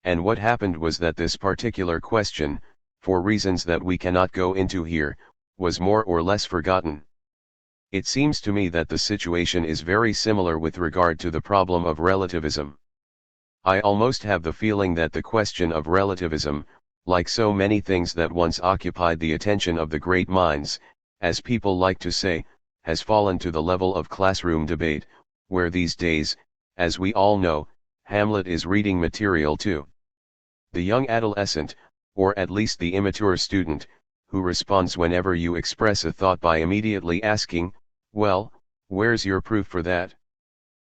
And what happened was that this particular question, for reasons that we cannot go into here, was more or less forgotten. It seems to me that the situation is very similar with regard to the problem of relativism. I almost have the feeling that the question of relativism, like so many things that once occupied the attention of the great minds, as people like to say, has fallen to the level of classroom debate, where these days, as we all know, Hamlet is reading material to the young adolescent, or at least the immature student, who responds whenever you express a thought by immediately asking, well, where's your proof for that?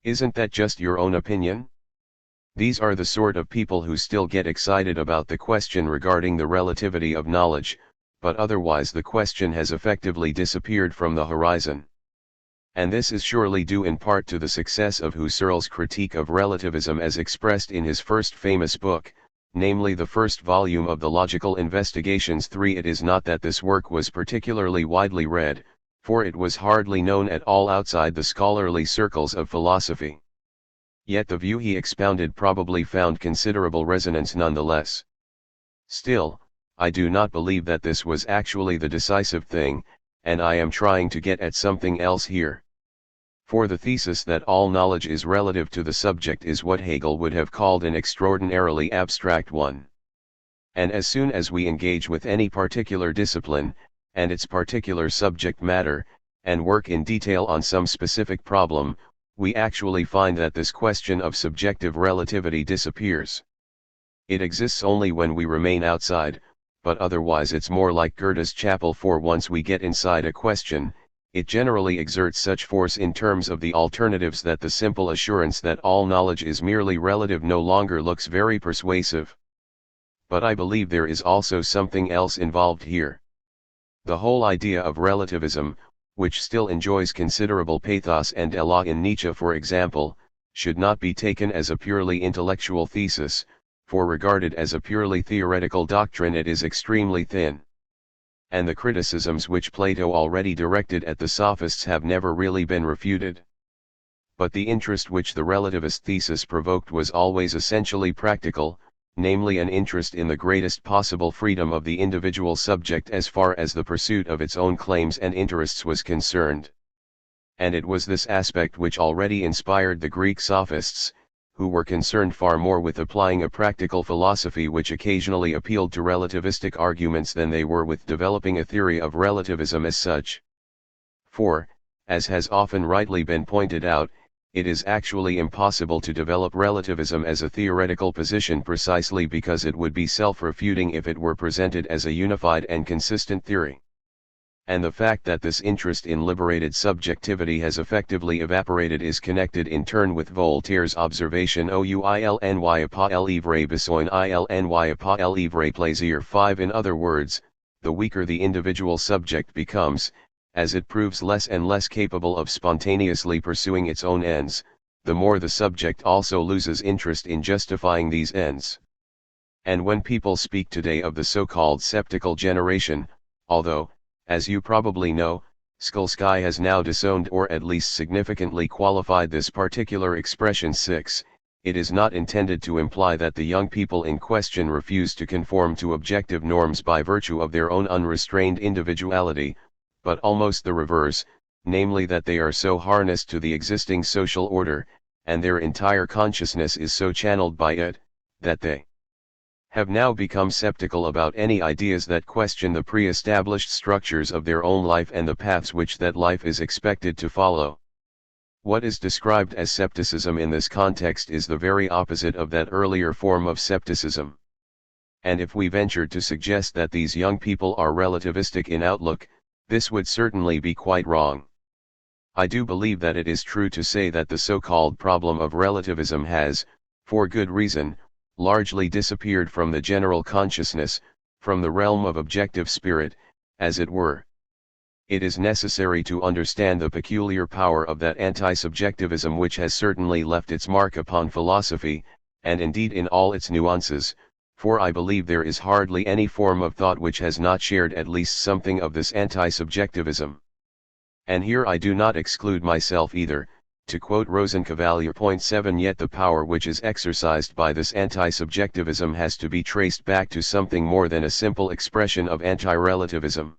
Isn't that just your own opinion? These are the sort of people who still get excited about the question regarding the relativity of knowledge, but otherwise the question has effectively disappeared from the horizon. And this is surely due in part to the success of Husserl's critique of relativism as expressed in his first famous book, namely the first volume of the Logical Investigations 3. It is not that this work was particularly widely read, for it was hardly known at all outside the scholarly circles of philosophy. Yet the view he expounded probably found considerable resonance nonetheless. Still, I do not believe that this was actually the decisive thing, and I am trying to get at something else here. For the thesis that all knowledge is relative to the subject is what Hegel would have called an extraordinarily abstract one. And as soon as we engage with any particular discipline, and its particular subject matter, and work in detail on some specific problem, we actually find that this question of subjective relativity disappears. It exists only when we remain outside, but otherwise it's more like Goethe's chapel, for once we get inside a question, it generally exerts such force in terms of the alternatives that the simple assurance that all knowledge is merely relative no longer looks very persuasive. But I believe there is also something else involved here. The whole idea of relativism, which still enjoys considerable pathos and élan in Nietzsche for example, should not be taken as a purely intellectual thesis, for regarded as a purely theoretical doctrine it is extremely thin. And the criticisms which Plato already directed at the sophists have never really been refuted. But the interest which the relativist thesis provoked was always essentially practical, namely an interest in the greatest possible freedom of the individual subject as far as the pursuit of its own claims and interests was concerned. And it was this aspect which already inspired the Greek sophists, who were concerned far more with applying a practical philosophy which occasionally appealed to relativistic arguments than they were with developing a theory of relativism as such. For, as has often rightly been pointed out, it is actually impossible to develop relativism as a theoretical position precisely because it would be self-refuting if it were presented as a unified and consistent theory. And the fact that this interest in liberated subjectivity has effectively evaporated is connected in turn with Voltaire's observation ouilny pas livre besoin ilny pas livre plaisir. 5. In other words, the weaker the individual subject becomes, as it proves less and less capable of spontaneously pursuing its own ends, the more the subject also loses interest in justifying these ends. And when people speak today of the so-called sceptical generation, although, as you probably know, Skolsky has now disowned or at least significantly qualified this particular expression. 6. It is not intended to imply that the young people in question refuse to conform to objective norms by virtue of their own unrestrained individuality, but almost the reverse, namely that they are so harnessed to the existing social order, and their entire consciousness is so channeled by it, that they have now become skeptical about any ideas that question the pre-established structures of their own life and the paths which that life is expected to follow. What is described as skepticism in this context is the very opposite of that earlier form of skepticism. And if we ventured to suggest that these young people are relativistic in outlook, this would certainly be quite wrong. I do believe that it is true to say that the so-called problem of relativism has, for good reason, largely disappeared from the general consciousness, from the realm of objective spirit, as it were. It is necessary to understand the peculiar power of that anti-subjectivism which has certainly left its mark upon philosophy, and indeed in all its nuances, for I believe there is hardly any form of thought which has not shared at least something of this anti-subjectivism. And here I do not exclude myself either. To quote Rosenkavalier. 7. Yet the power which is exercised by this anti-subjectivism has to be traced back to something more than a simple expression of anti-relativism.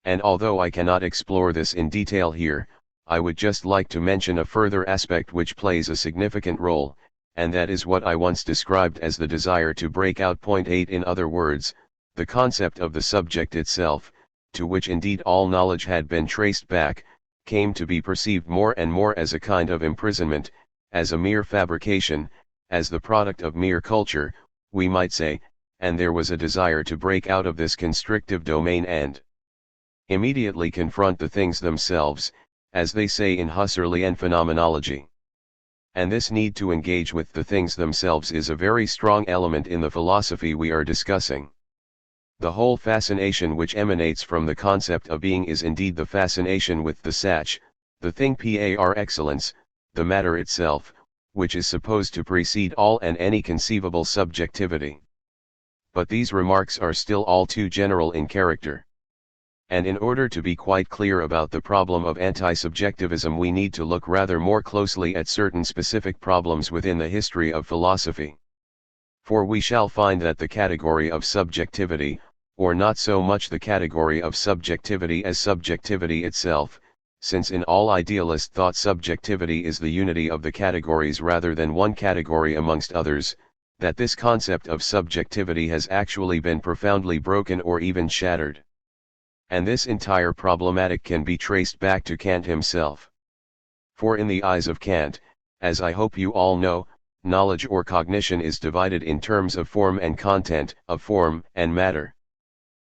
And although I cannot explore this in detail here, I would just like to mention a further aspect which plays a significant role, and that is what I once described as the desire to break out. 8. In other words, the concept of the subject itself, to which indeed all knowledge had been traced back, came to be perceived more and more as a kind of imprisonment, as a mere fabrication, as the product of mere culture, we might say, and there was a desire to break out of this constrictive domain and immediately confront the things themselves, as they say in Husserlian phenomenology. And this need to engage with the things themselves is a very strong element in the philosophy we are discussing. The whole fascination which emanates from the concept of being is indeed the fascination with the Sach, the thing par excellence, the matter itself, which is supposed to precede all and any conceivable subjectivity. But these remarks are still all too general in character. And in order to be quite clear about the problem of anti-subjectivism, we need to look rather more closely at certain specific problems within the history of philosophy. For we shall find that the category of subjectivity, or not so much the category of subjectivity as subjectivity itself, since in all idealist thought subjectivity is the unity of the categories rather than one category amongst others, that this concept of subjectivity has actually been profoundly broken or even shattered. And this entire problematic can be traced back to Kant himself. For in the eyes of Kant, as I hope you all know, knowledge or cognition is divided in terms of form and content, of form and matter.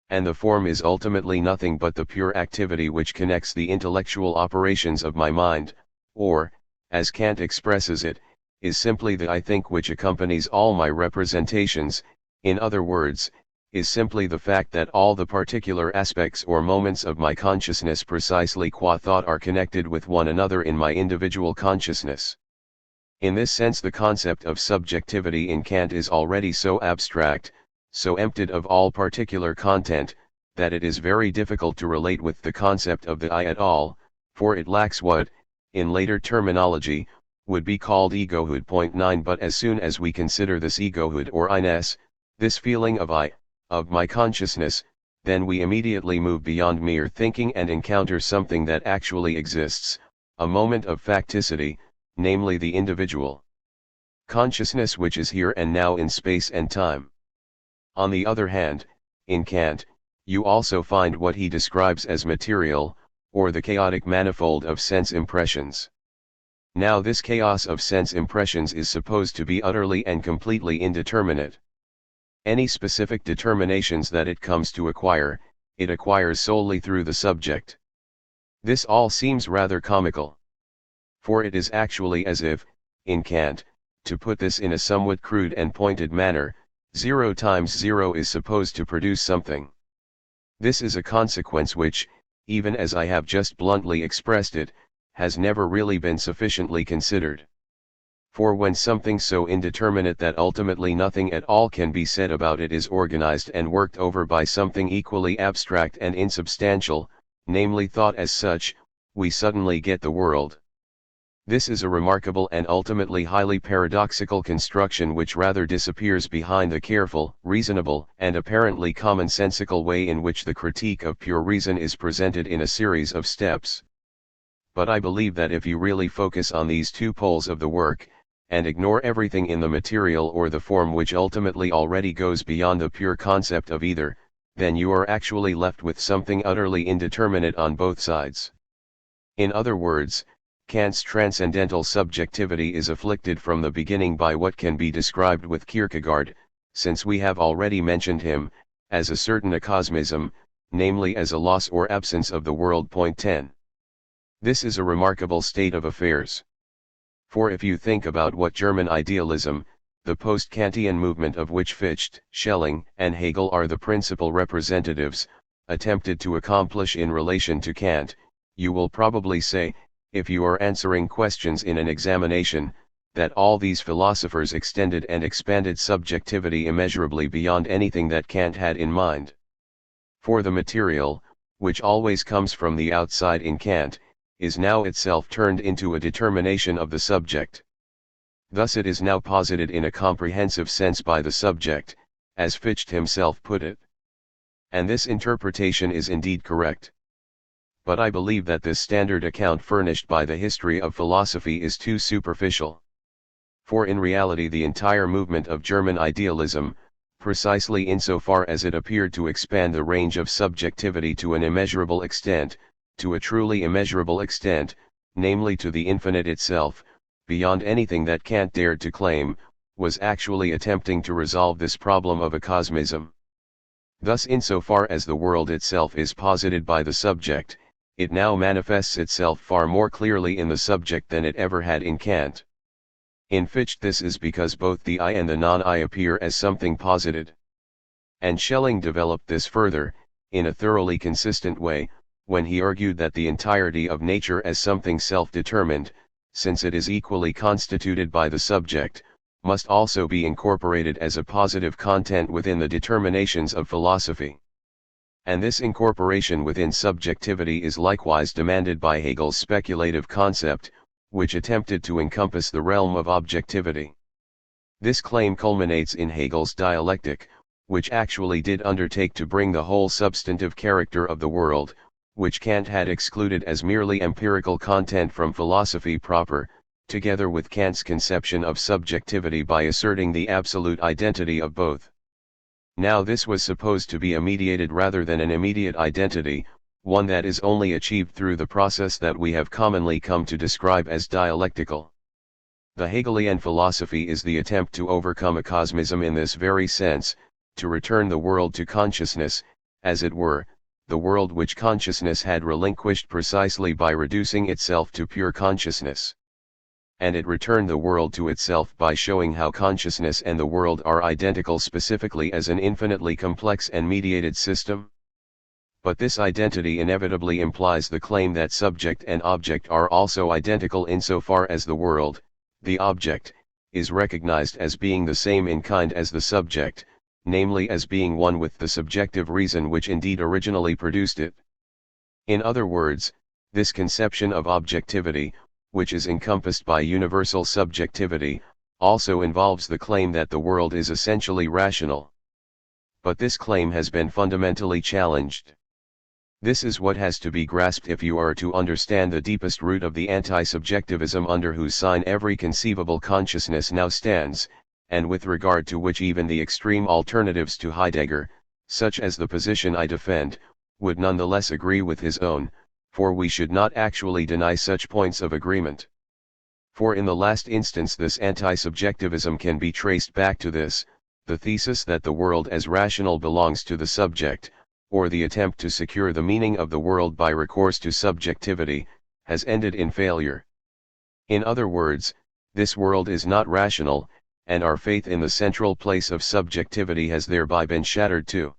And the form is ultimately nothing but the pure activity which connects the intellectual operations of my mind, or, as Kant expresses it, is simply the I think which accompanies all my representations, in other words, is simply the fact that all the particular aspects or moments of my consciousness precisely qua thought are connected with one another in my individual consciousness. In this sense the concept of subjectivity in Kant is already so abstract, so emptied of all particular content, that it is very difficult to relate with the concept of the I at all, for it lacks what, in later terminology, would be called egohood. 9 But as soon as we consider this egohood or I-ness, this feeling of I, of my consciousness, then we immediately move beyond mere thinking and encounter something that actually exists, a moment of facticity, namely the individual consciousness which is here and now in space and time. On the other hand, in Kant, you also find what he describes as material, or the chaotic manifold of sense impressions. Now this chaos of sense impressions is supposed to be utterly and completely indeterminate. Any specific determinations that it comes to acquire, it acquires solely through the subject. This all seems rather comical. For it is actually as if, in Kant, to put this in a somewhat crude and pointed manner, 0 times 0 is supposed to produce something. This is a consequence which, even as I have just bluntly expressed it, has never really been sufficiently considered. For when something so indeterminate that ultimately nothing at all can be said about it is organized and worked over by something equally abstract and insubstantial, namely thought as such, we suddenly get the world. This is a remarkable and ultimately highly paradoxical construction which rather disappears behind the careful, reasonable, and apparently commonsensical way in which the critique of pure reason is presented in a series of steps. But I believe that if you really focus on these two poles of the work, and ignore everything in the material or the form which ultimately already goes beyond the pure concept of either, then you are actually left with something utterly indeterminate on both sides. In other words, Kant's transcendental subjectivity is afflicted from the beginning by what can be described with Kierkegaard, since we have already mentioned him, as a certain acosmism, namely as a loss or absence of the world. 10. This is a remarkable state of affairs. For if you think about what German idealism, the post-Kantian movement of which Fichte, Schelling, and Hegel are the principal representatives, attempted to accomplish in relation to Kant, you will probably say, if you are answering questions in an examination, that all these philosophers extended and expanded subjectivity immeasurably beyond anything that Kant had in mind. For the material, which always comes from the outside in Kant, is now itself turned into a determination of the subject. Thus it is now posited in a comprehensive sense by the subject, as Fichte himself put it. And this interpretation is indeed correct. But I believe that this standard account furnished by the history of philosophy is too superficial. For in reality the entire movement of German idealism, precisely insofar as it appeared to expand the range of subjectivity to an immeasurable extent, to a truly immeasurable extent, namely to the infinite itself, beyond anything that Kant dared to claim, was actually attempting to resolve this problem of acosmism. Thus insofar as the world itself is posited by the subject, it now manifests itself far more clearly in the subject than it ever had in Kant. In Fichte this is because both the I and the non-I appear as something posited. And Schelling developed this further, in a thoroughly consistent way, when he argued that the entirety of nature as something self-determined, since it is equally constituted by the subject, must also be incorporated as a positive content within the determinations of philosophy. And this incorporation within subjectivity is likewise demanded by Hegel's speculative concept, which attempted to encompass the realm of objectivity. This claim culminates in Hegel's dialectic, which actually did undertake to bring the whole substantive character of the world, which Kant had excluded as merely empirical content from philosophy proper, together with Kant's conception of subjectivity by asserting the absolute identity of both. Now this was supposed to be a mediated rather than an immediate identity, one that is only achieved through the process that we have commonly come to describe as dialectical. The Hegelian philosophy is the attempt to overcome acosmism in this very sense, to return the world to consciousness, as it were, the world which consciousness had relinquished precisely by reducing itself to pure consciousness. And it returned the world to itself by showing how consciousness and the world are identical specifically as an infinitely complex and mediated system. But this identity inevitably implies the claim that subject and object are also identical insofar as the world, the object, is recognized as being the same in kind as the subject, namely as being one with the subjective reason which indeed originally produced it. In other words, this conception of objectivity, which is encompassed by universal subjectivity, also involves the claim that the world is essentially rational. But this claim has been fundamentally challenged. This is what has to be grasped if you are to understand the deepest root of the anti-subjectivism under whose sign every conceivable consciousness now stands, and with regard to which even the extreme alternatives to Heidegger, such as the position I defend, would nonetheless agree with his own, for we should not actually deny such points of agreement. For in the last instance this anti-subjectivism can be traced back to this, the thesis that the world as rational belongs to the subject, or the attempt to secure the meaning of the world by recourse to subjectivity, has ended in failure. In other words, this world is not rational, and our faith in the central place of subjectivity has thereby been shattered too.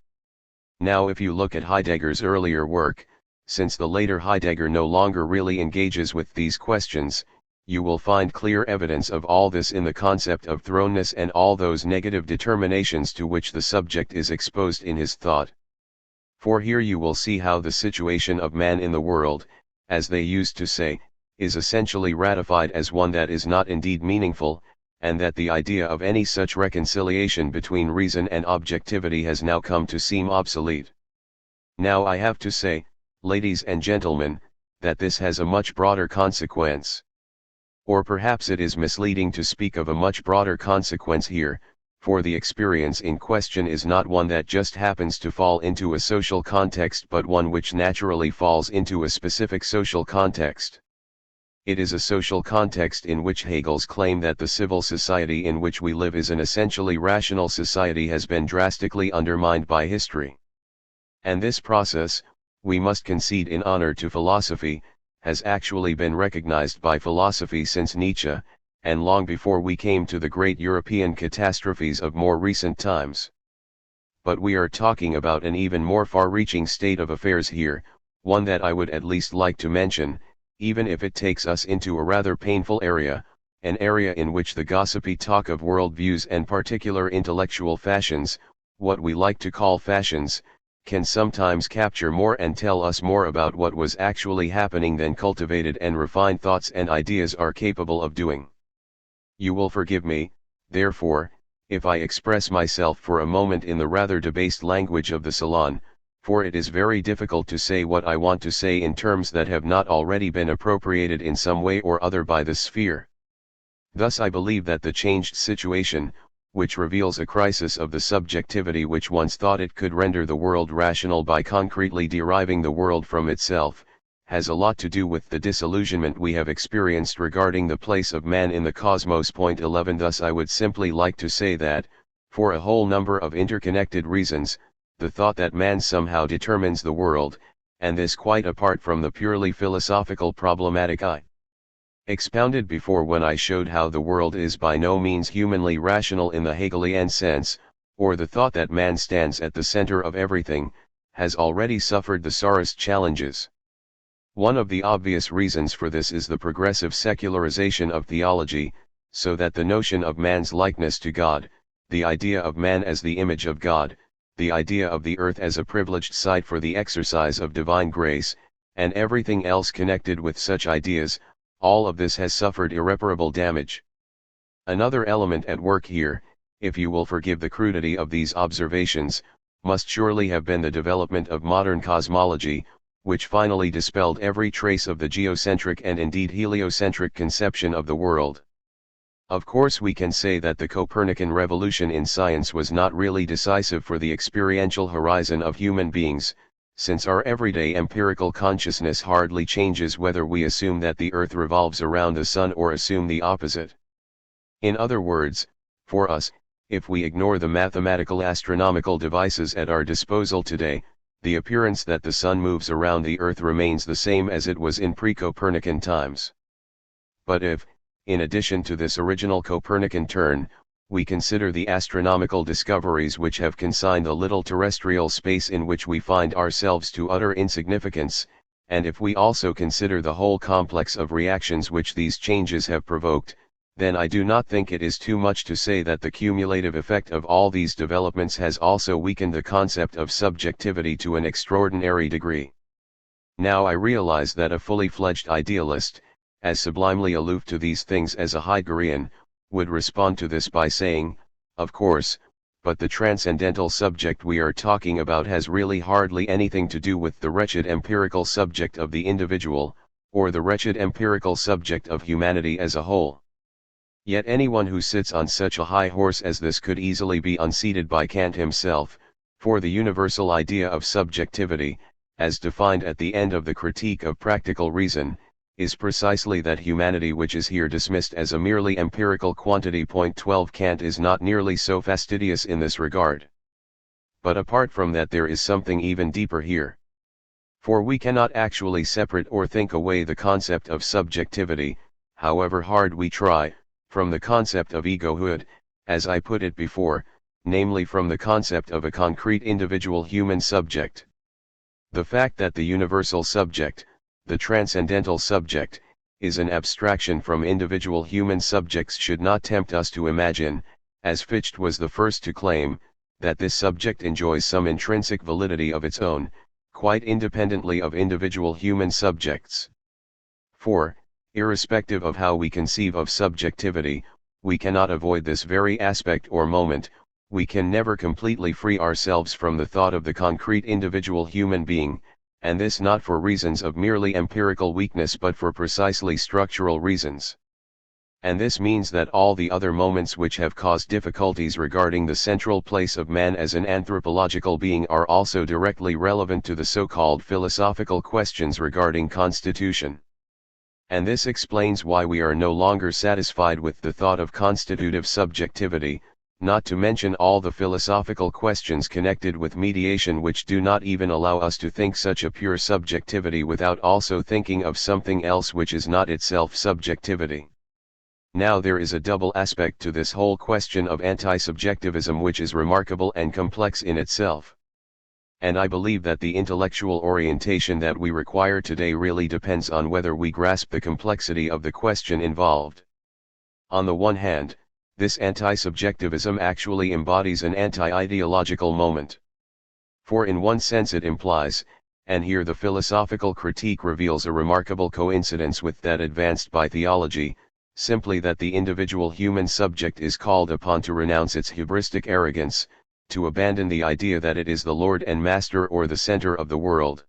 Now if you look at Heidegger's earlier work, since the later Heidegger no longer really engages with these questions, you will find clear evidence of all this in the concept of thrownness and all those negative determinations to which the subject is exposed in his thought. For here you will see how the situation of man in the world, as they used to say, is essentially ratified as one that is not indeed meaningful, and that the idea of any such reconciliation between reason and objectivity has now come to seem obsolete. Now I have to say, ladies and gentlemen, that this has a much broader consequence. Or perhaps it is misleading to speak of a much broader consequence here, for the experience in question is not one that just happens to fall into a social context but one which naturally falls into a specific social context. It is a social context in which Hegel's claim that the civil society in which we live is an essentially rational society has been drastically undermined by history. And this process, we must concede in honor to philosophy, has actually been recognized by philosophy since Nietzsche, and long before we came to the great European catastrophes of more recent times. But we are talking about an even more far-reaching state of affairs here, one that I would at least like to mention, even if it takes us into a rather painful area, an area in which the gossipy talk of worldviews and particular intellectual fashions, what we like to call fashions, can sometimes capture more and tell us more about what was actually happening than cultivated and refined thoughts and ideas are capable of doing. You will forgive me, therefore, if I express myself for a moment in the rather debased language of the salon, for it is very difficult to say what I want to say in terms that have not already been appropriated in some way or other by the sphere. Thus I believe that the changed situation, which reveals a crisis of the subjectivity which once thought it could render the world rational by concretely deriving the world from itself, has a lot to do with the disillusionment we have experienced regarding the place of man in the cosmos. 11 Thus I would simply like to say that, for a whole number of interconnected reasons, the thought that man somehow determines the world, and this quite apart from the purely philosophical problematic I expounded before when I showed how the world is by no means humanly rational in the Hegelian sense, or the thought that man stands at the center of everything, has already suffered the sorest challenges. One of the obvious reasons for this is the progressive secularization of theology, so that the notion of man's likeness to God, the idea of man as the image of God, the idea of the earth as a privileged site for the exercise of divine grace, and everything else connected with such ideas, all of this has suffered irreparable damage. Another element at work here, if you will forgive the crudity of these observations, must surely have been the development of modern cosmology, which finally dispelled every trace of the geocentric and indeed heliocentric conception of the world. Of course we can say that the Copernican revolution in science was not really decisive for the experiential horizon of human beings, since our everyday empirical consciousness hardly changes whether we assume that the Earth revolves around the Sun or assume the opposite. In other words, for us, if we ignore the mathematical astronomical devices at our disposal today, the appearance that the Sun moves around the Earth remains the same as it was in pre-Copernican times. But if, in addition to this original Copernican turn, we consider the astronomical discoveries which have consigned the little terrestrial space in which we find ourselves to utter insignificance, and if we also consider the whole complex of reactions which these changes have provoked, then I do not think it is too much to say that the cumulative effect of all these developments has also weakened the concept of subjectivity to an extraordinary degree. Now I realize that a fully fledged idealist, as sublimely aloof to these things as a Heideggerian, would respond to this by saying, of course, but the transcendental subject we are talking about has really hardly anything to do with the wretched empirical subject of the individual, or the wretched empirical subject of humanity as a whole. Yet anyone who sits on such a high horse as this could easily be unseated by Kant himself, for the universal idea of subjectivity, as defined at the end of the Critique of Practical Reason, is precisely that humanity which is here dismissed as a merely empirical quantity. 12 Kant is not nearly so fastidious in this regard. But apart from that there is something even deeper here. For we cannot actually separate or think away the concept of subjectivity, however hard we try, from the concept of egohood, as I put it before, namely from the concept of a concrete individual human subject. The fact that the universal subject, the transcendental subject, is an abstraction from individual human subjects should not tempt us to imagine, as Fichte was the first to claim, that this subject enjoys some intrinsic validity of its own, quite independently of individual human subjects. For, irrespective of how we conceive of subjectivity, we cannot avoid this very aspect or moment. We can never completely free ourselves from the thought of the concrete individual human being, and this not for reasons of merely empirical weakness but for precisely structural reasons. And this means that all the other moments which have caused difficulties regarding the central place of man as an anthropological being are also directly relevant to the so-called philosophical questions regarding constitution. And this explains why we are no longer satisfied with the thought of constitutive subjectivity, not to mention all the philosophical questions connected with mediation which do not even allow us to think such a pure subjectivity without also thinking of something else which is not itself subjectivity. Now there is a double aspect to this whole question of anti-subjectivism which is remarkable and complex in itself. And I believe that the intellectual orientation that we require today really depends on whether we grasp the complexity of the question involved. On the one hand, this anti-subjectivism actually embodies an anti-ideological moment. For in one sense it implies, and here the philosophical critique reveals a remarkable coincidence with that advanced by theology, simply that the individual human subject is called upon to renounce its hubristic arrogance, to abandon the idea that it is the Lord and Master or the center of the world.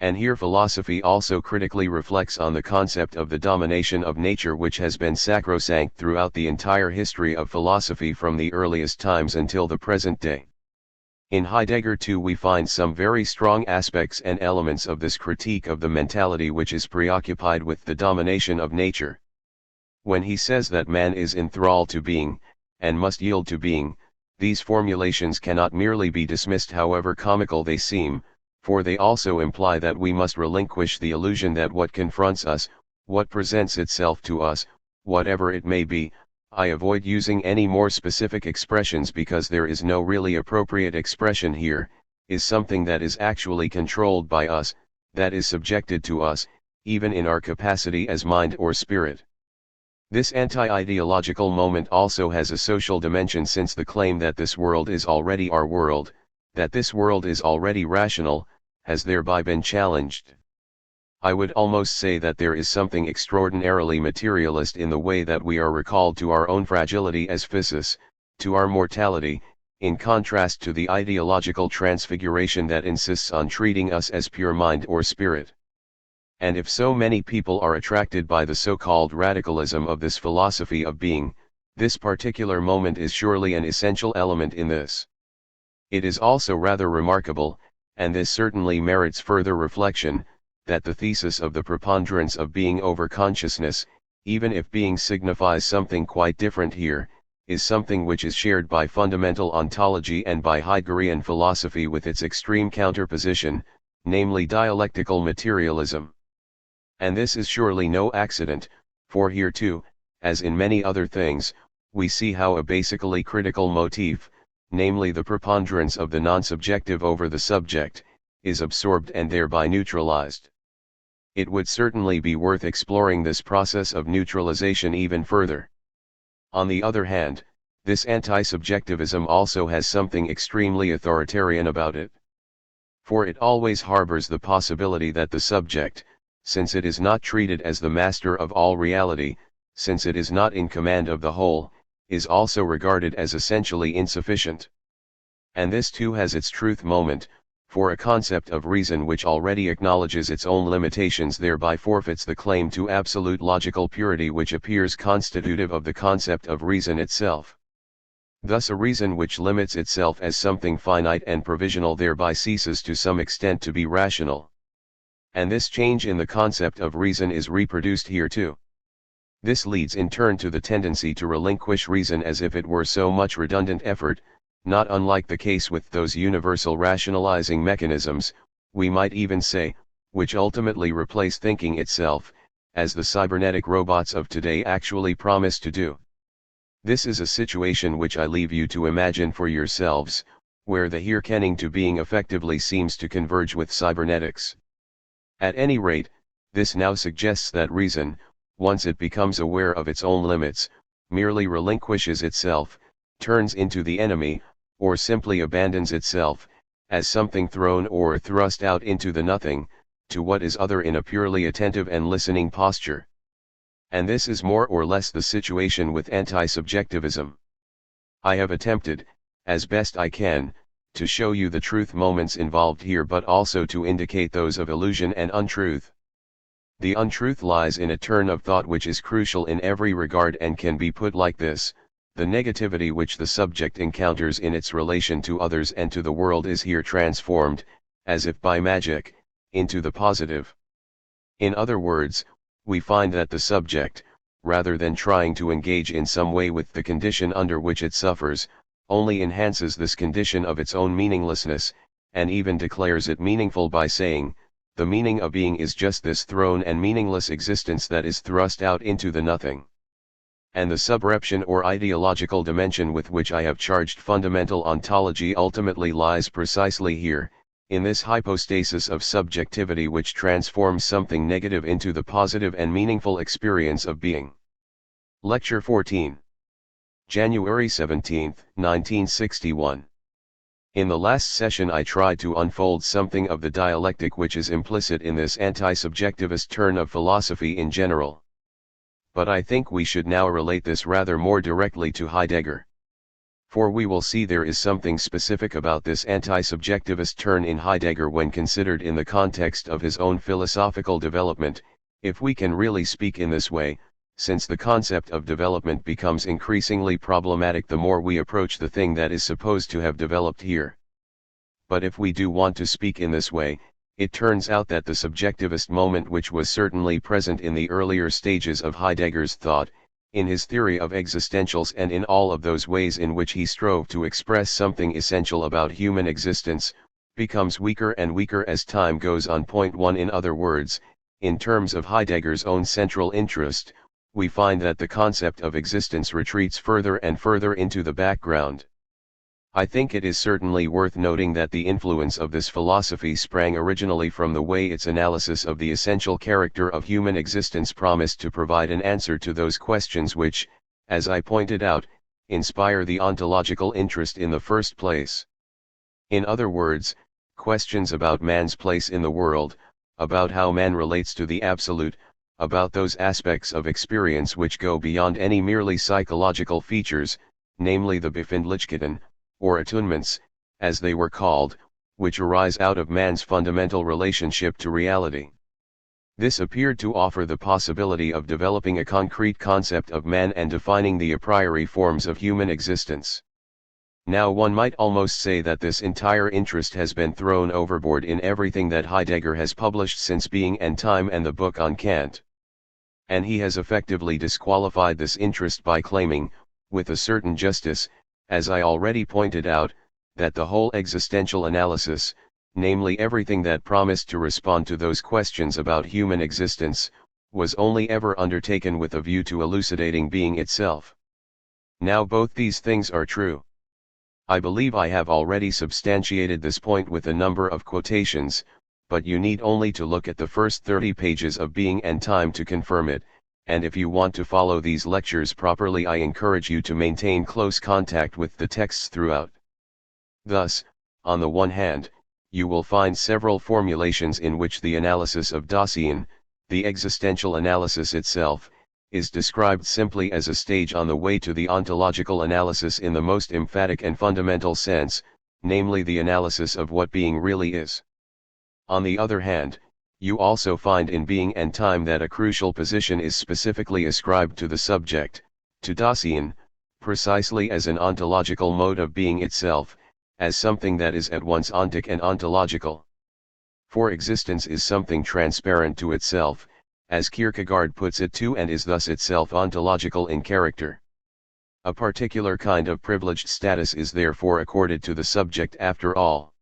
And here philosophy also critically reflects on the concept of the domination of nature which has been sacrosanct throughout the entire history of philosophy from the earliest times until the present day. In Heidegger too we find some very strong aspects and elements of this critique of the mentality which is preoccupied with the domination of nature. When he says that man is enthralled to being, and must yield to being, these formulations cannot merely be dismissed however comical they seem, for they also imply that we must relinquish the illusion that what confronts us, what presents itself to us, whatever it may be, I avoid using any more specific expressions because there is no really appropriate expression here, is something that is actually controlled by us, that is subjected to us, even in our capacity as mind or spirit. This anti-ideological moment also has a social dimension, since the claim that this world is already our world, that this world is already rational, has thereby been challenged. I would almost say that there is something extraordinarily materialist in the way that we are recalled to our own fragility as physis, to our mortality, in contrast to the ideological transfiguration that insists on treating us as pure mind or spirit. And if so many people are attracted by the so-called radicalism of this philosophy of being, this particular moment is surely an essential element in this. It is also rather remarkable, and this certainly merits further reflection, that the thesis of the preponderance of being over consciousness, even if being signifies something quite different here, is something which is shared by fundamental ontology and by Heideggerian philosophy with its extreme counterposition, namely dialectical materialism. And this is surely no accident, for here too, as in many other things, we see how a basically critical motif, namely the preponderance of the non-subjective over the subject, is absorbed and thereby neutralized. It would certainly be worth exploring this process of neutralization even further. On the other hand, this anti-subjectivism also has something extremely authoritarian about it. For it always harbors the possibility that the subject, since it is not treated as the master of all reality, since it is not in command of the whole, is also regarded as essentially insufficient. And this too has its truth moment, for a concept of reason which already acknowledges its own limitations thereby forfeits the claim to absolute logical purity which appears constitutive of the concept of reason itself. Thus a reason which limits itself as something finite and provisional thereby ceases to some extent to be rational. And this change in the concept of reason is reproduced here too. This leads in turn to the tendency to relinquish reason as if it were so much redundant effort, not unlike the case with those universal rationalizing mechanisms, we might even say, which ultimately replace thinking itself, as the cybernetic robots of today actually promise to do. This is a situation which I leave you to imagine for yourselves, where the hearkening to being effectively seems to converge with cybernetics. At any rate, this now suggests that reason, once it becomes aware of its own limits, merely relinquishes itself, turns into the enemy, or simply abandons itself, as something thrown or thrust out into the nothing, to what is other in a purely attentive and listening posture. And this is more or less the situation with anti-subjectivism. I have attempted, as best I can, to show you the truth moments involved here but also to indicate those of illusion and untruth. The untruth lies in a turn of thought which is crucial in every regard and can be put like this: the negativity which the subject encounters in its relation to others and to the world is here transformed, as if by magic, into the positive. In other words, we find that the subject, rather than trying to engage in some way with the condition under which it suffers, only enhances this condition of its own meaninglessness, and even declares it meaningful by saying, the meaning of being is just this thrown and meaningless existence that is thrust out into the nothing. And the subreption or ideological dimension with which I have charged fundamental ontology ultimately lies precisely here, in this hypostasis of subjectivity which transforms something negative into the positive and meaningful experience of being. Lecture 14. January 17, 1961. In the last session I tried to unfold something of the dialectic which is implicit in this anti-subjectivist turn of philosophy in general. But I think we should now relate this rather more directly to Heidegger. For we will see there is something specific about this anti-subjectivist turn in Heidegger when considered in the context of his own philosophical development, if we can really speak in this way, since the concept of development becomes increasingly problematic the more we approach the thing that is supposed to have developed here. But if we do want to speak in this way, it turns out that the subjectivist moment which was certainly present in the earlier stages of Heidegger's thought, in his theory of existentials and in all of those ways in which he strove to express something essential about human existence, becomes weaker and weaker as time goes on. Point 1. In other words, in terms of Heidegger's own central interest, we find that the concept of existence retreats further and further into the background. I think it is certainly worth noting that the influence of this philosophy sprang originally from the way its analysis of the essential character of human existence promised to provide an answer to those questions which, as I pointed out, inspire the ontological interest in the first place. In other words, questions about man's place in the world, about how man relates to the absolute, about those aspects of experience which go beyond any merely psychological features, namely the Befindlichkeiten, or attunements, as they were called, which arise out of man's fundamental relationship to reality. This appeared to offer the possibility of developing a concrete concept of man and defining the a priori forms of human existence. Now one might almost say that this entire interest has been thrown overboard in everything that Heidegger has published since Being and Time and the book on Kant. And he has effectively disqualified this interest by claiming, with a certain justice, as I already pointed out, that the whole existential analysis, namely everything that promised to respond to those questions about human existence, was only ever undertaken with a view to elucidating being itself. Now both these things are true. I believe I have already substantiated this point with a number of quotations, but you need only to look at the first 30 pages of Being and Time to confirm it, and if you want to follow these lectures properly, I encourage you to maintain close contact with the texts throughout. Thus, on the one hand, you will find several formulations in which the analysis of Dasein, the existential analysis itself, is described simply as a stage on the way to the ontological analysis in the most emphatic and fundamental sense, namely the analysis of what being really is. On the other hand, you also find in Being and Time that a crucial position is specifically ascribed to the subject, to Dasein, precisely as an ontological mode of being itself, as something that is at once ontic and ontological. For existence is something transparent to itself, as Kierkegaard puts it too, and is thus itself ontological in character. A particular kind of privileged status is therefore accorded to the subject after all.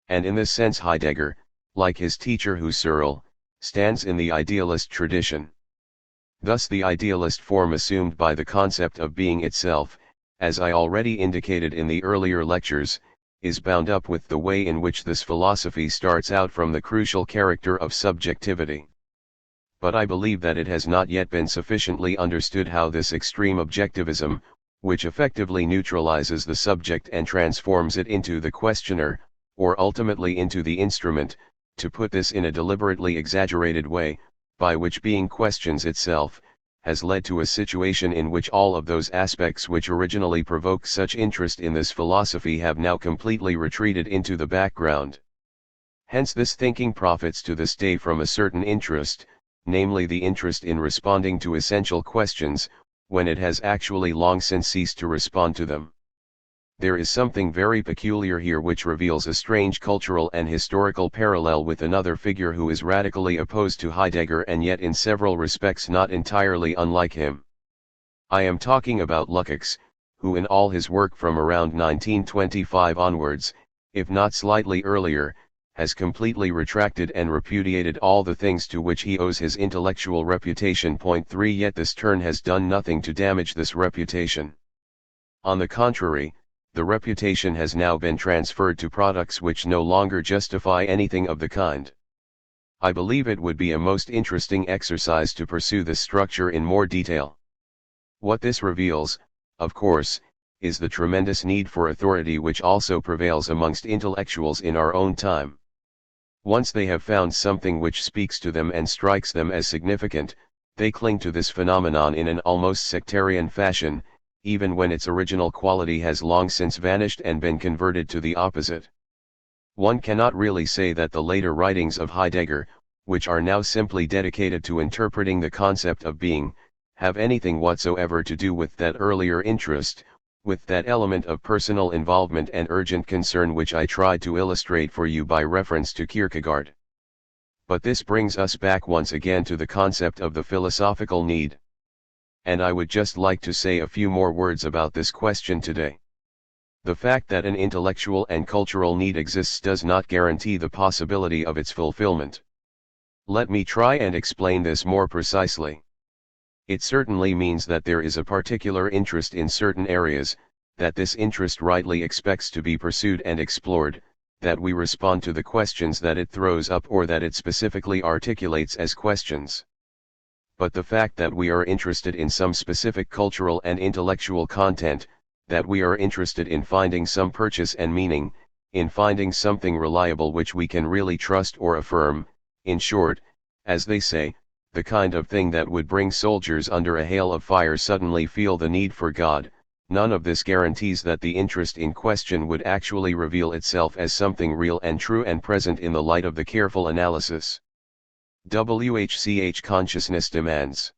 And in this sense Heidegger, like his teacher Husserl, stands in the idealist tradition. Thus the idealist form assumed by the concept of being itself, as I already indicated in the earlier lectures, is bound up with the way in which this philosophy starts out from the crucial character of subjectivity. But I believe that it has not yet been sufficiently understood how this extreme objectivism, which effectively neutralizes the subject and transforms it into the questioner, or ultimately into the instrument, to put this in a deliberately exaggerated way, by which being questions itself, has led to a situation in which all of those aspects which originally provoked such interest in this philosophy have now completely retreated into the background. Hence this thinking profits to this day from a certain interest, namely the interest in responding to essential questions, when it has actually long since ceased to respond to them. There is something very peculiar here which reveals a strange cultural and historical parallel with another figure who is radically opposed to Heidegger and yet in several respects not entirely unlike him. I am talking about Lukács, who in all his work from around 1925 onwards, if not slightly earlier, has completely retracted and repudiated all the things to which he owes his intellectual reputation. Point 3 Yet this turn has done nothing to damage this reputation. On the contrary, the reputation has now been transferred to products which no longer justify anything of the kind. I believe it would be a most interesting exercise to pursue this structure in more detail. What this reveals, of course, is the tremendous need for authority which also prevails amongst intellectuals in our own time. Once they have found something which speaks to them and strikes them as significant, they cling to this phenomenon in an almost sectarian fashion, even when its original quality has long since vanished and been converted to the opposite. One cannot really say that the later writings of Heidegger, which are now simply dedicated to interpreting the concept of being, have anything whatsoever to do with that earlier interest, with that element of personal involvement and urgent concern which I tried to illustrate for you by reference to Kierkegaard. But this brings us back once again to the concept of the philosophical need. And I would just like to say a few more words about this question today. The fact that an intellectual and cultural need exists does not guarantee the possibility of its fulfillment. Let me try and explain this more precisely. It certainly means that there is a particular interest in certain areas, that this interest rightly expects to be pursued and explored, that we respond to the questions that it throws up or that it specifically articulates as questions. But the fact that we are interested in some specific cultural and intellectual content, that we are interested in finding some purchase and meaning, in finding something reliable which we can really trust or affirm, in short, as they say, the kind of thing that would bring soldiers under a hail of fire suddenly feel the need for God, none of this guarantees that the interest in question would actually reveal itself as something real and true and present in the light of the careful analysis WHCH consciousness demands.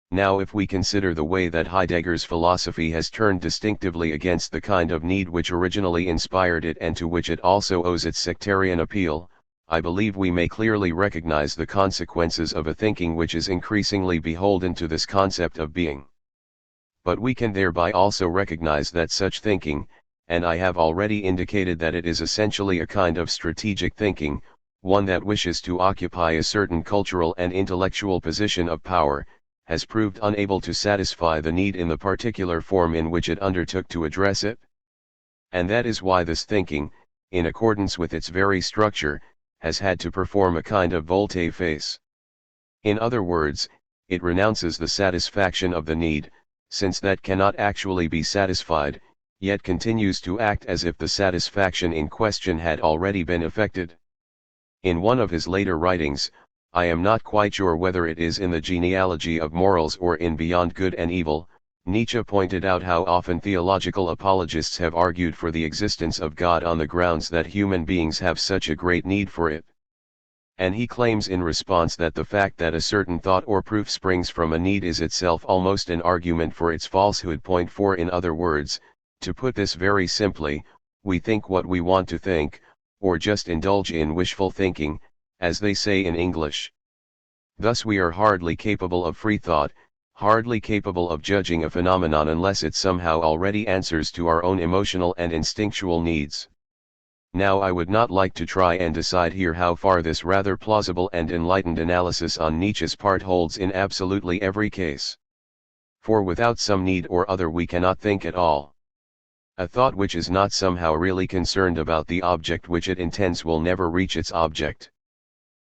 Now if we consider the way that Heidegger's philosophy has turned distinctively against the kind of need which originally inspired it and to which it also owes its sectarian appeal, I believe we may clearly recognize the consequences of a thinking which is increasingly beholden to this concept of being. But we can thereby also recognize that such thinking, and I have already indicated that it is essentially a kind of strategic thinking, one that wishes to occupy a certain cultural and intellectual position of power, has proved unable to satisfy the need in the particular form in which it undertook to address it. And that is why this thinking, in accordance with its very structure, has had to perform a kind of volte-face. In other words, it renounces the satisfaction of the need, since that cannot actually be satisfied, yet continues to act as if the satisfaction in question had already been effected. In one of his later writings, I am not quite sure whether it is in the Genealogy of Morals or in Beyond Good and Evil, Nietzsche pointed out how often theological apologists have argued for the existence of God on the grounds that human beings have such a great need for it. And he claims in response that the fact that a certain thought or proof springs from a need is itself almost an argument for its falsehood. Point 4. In other words, to put this very simply, we think what we want to think, or just indulge in wishful thinking, as they say in English. Thus we are hardly capable of free thought, hardly capable of judging a phenomenon unless it somehow already answers to our own emotional and instinctual needs. Now I would not like to try and decide here how far this rather plausible and enlightened analysis on Nietzsche's part holds in absolutely every case. For without some need or other we cannot think at all. A thought which is not somehow really concerned about the object which it intends will never reach its object.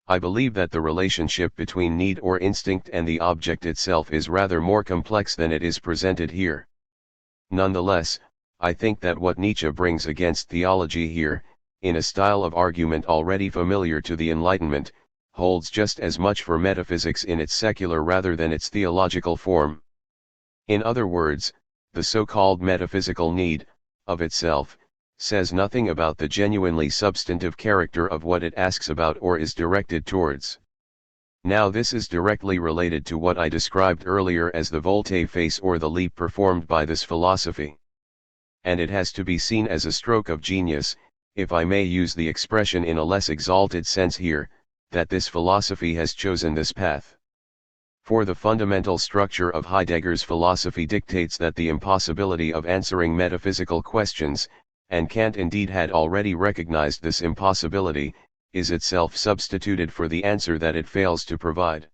I believe that the relationship between need or instinct and the object itself is rather more complex than it is presented here. Nonetheless, I think that what Nietzsche brings against theology here, in a style of argument already familiar to the Enlightenment, holds just as much for metaphysics in its secular rather than its theological form. In other words, the so-called metaphysical need, of itself, says nothing about the genuinely substantive character of what it asks about or is directed towards. Now this is directly related to what I described earlier as the volte-face or the leap performed by this philosophy. And it has to be seen as a stroke of genius, if I may use the expression in a less exalted sense here, that this philosophy has chosen this path. For the fundamental structure of Heidegger's philosophy dictates that the impossibility of answering metaphysical questions, and Kant indeed had already recognized this impossibility, is itself substituted for the answer that it fails to provide.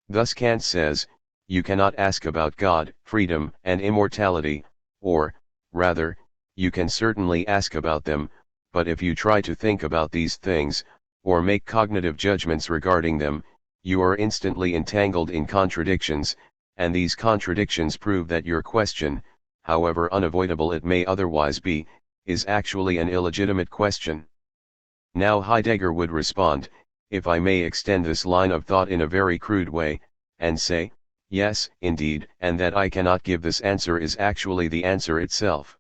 Thus Kant says, you cannot ask about God, freedom, and immortality, or, rather, you can certainly ask about them, but if you try to think about these things, or make cognitive judgments regarding them, you are instantly entangled in contradictions, and these contradictions prove that your question, however unavoidable it may otherwise be, is actually an illegitimate question. Now Heidegger would respond, if I may extend this line of thought in a very crude way, and say, yes, indeed, and that I cannot give this answer is actually the answer itself.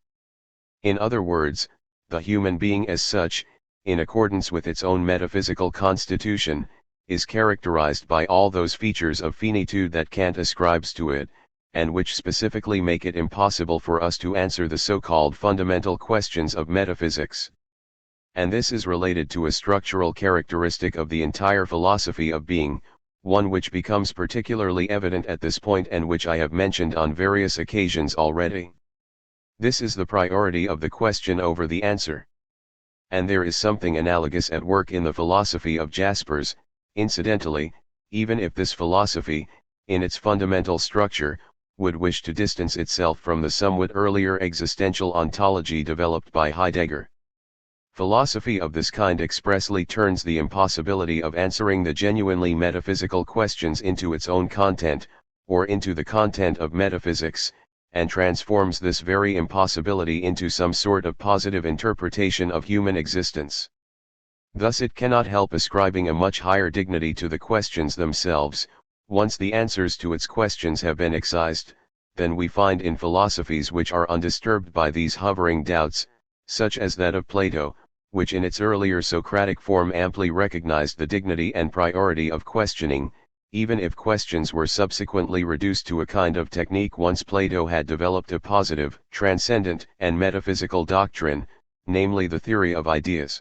In other words, the human being as such, in accordance with its own metaphysical constitution, is characterized by all those features of finitude that Kant ascribes to it, and which specifically make it impossible for us to answer the so-called fundamental questions of metaphysics. And this is related to a structural characteristic of the entire philosophy of being, one which becomes particularly evident at this point and which I have mentioned on various occasions already. This is the priority of the question over the answer. And there is something analogous at work in the philosophy of Jaspers, incidentally, even if this philosophy, in its fundamental structure, would wish to distance itself from the somewhat earlier existential ontology developed by Heidegger. Philosophy of this kind expressly turns the impossibility of answering the genuinely metaphysical questions into its own content, or into the content of metaphysics, and transforms this very impossibility into some sort of positive interpretation of human existence. Thus it cannot help ascribing a much higher dignity to the questions themselves, once the answers to its questions have been excised, than we find in philosophies which are undisturbed by these hovering doubts, such as that of Plato, which in its earlier Socratic form amply recognized the dignity and priority of questioning, even if questions were subsequently reduced to a kind of technique once Plato had developed a positive, transcendent, and metaphysical doctrine, namely the theory of ideas.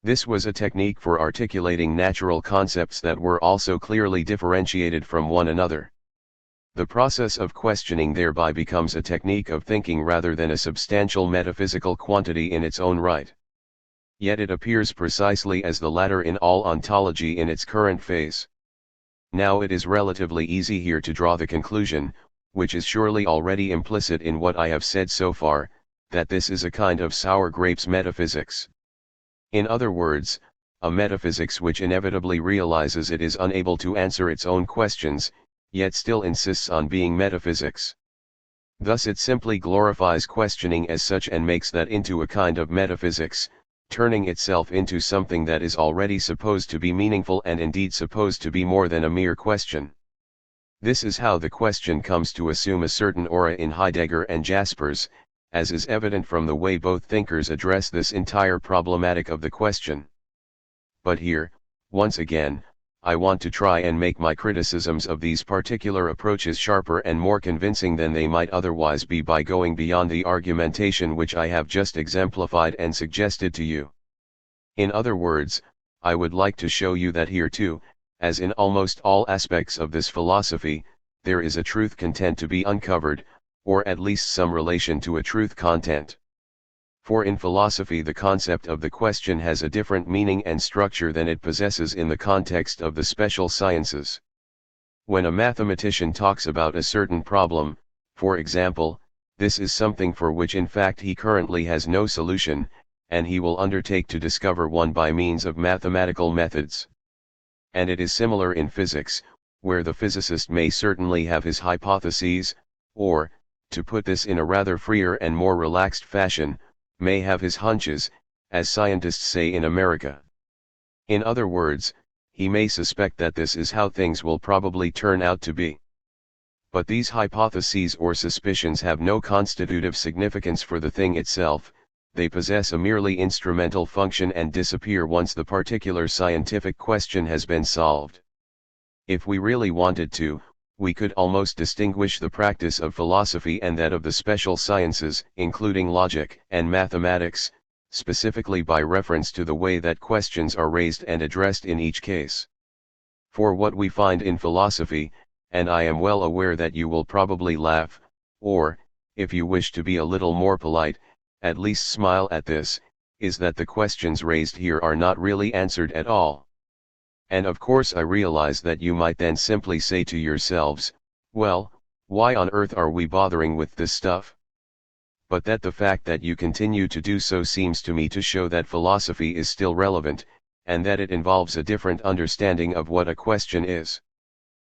This was a technique for articulating natural concepts that were also clearly differentiated from one another. The process of questioning thereby becomes a technique of thinking rather than a substantial metaphysical quantity in its own right. Yet it appears precisely as the latter in all ontology in its current phase. Now it is relatively easy here to draw the conclusion, which is surely already implicit in what I have said so far, that this is a kind of sour grapes metaphysics. In other words, a metaphysics which inevitably realizes it is unable to answer its own questions, yet still insists on being metaphysics. Thus it simply glorifies questioning as such and makes that into a kind of metaphysics, turning itself into something that is already supposed to be meaningful and indeed supposed to be more than a mere question. This is how the question comes to assume a certain aura in Heidegger and Jaspers, as is evident from the way both thinkers address this entire problematic of the question. But here, once again, I want to try and make my criticisms of these particular approaches sharper and more convincing than they might otherwise be by going beyond the argumentation which I have just exemplified and suggested to you. In other words, I would like to show you that here too, as in almost all aspects of this philosophy, there is a truth content to be uncovered, or at least some relation to a truth content. For in philosophy the concept of the question has a different meaning and structure than it possesses in the context of the special sciences. When a mathematician talks about a certain problem, for example, this is something for which in fact he currently has no solution, and he will undertake to discover one by means of mathematical methods. And it is similar in physics, where the physicist may certainly have his hypotheses, or, to put this in a rather freer and more relaxed fashion, may have his hunches, as scientists say in America. In other words, he may suspect that this is how things will probably turn out to be. But these hypotheses or suspicions have no constitutive significance for the thing itself, they possess a merely instrumental function and disappear once the particular scientific question has been solved. If we really wanted to, we could almost distinguish the practice of philosophy and that of the special sciences, including logic and mathematics, specifically by reference to the way that questions are raised and addressed in each case. For what we find in philosophy, and I am well aware that you will probably laugh, or, if you wish to be a little more polite, at least smile at this, is that the questions raised here are not really answered at all. And of course I realize that you might then simply say to yourselves, well, why on earth are we bothering with this stuff? But that the fact that you continue to do so seems to me to show that philosophy is still relevant, and that it involves a different understanding of what a question is.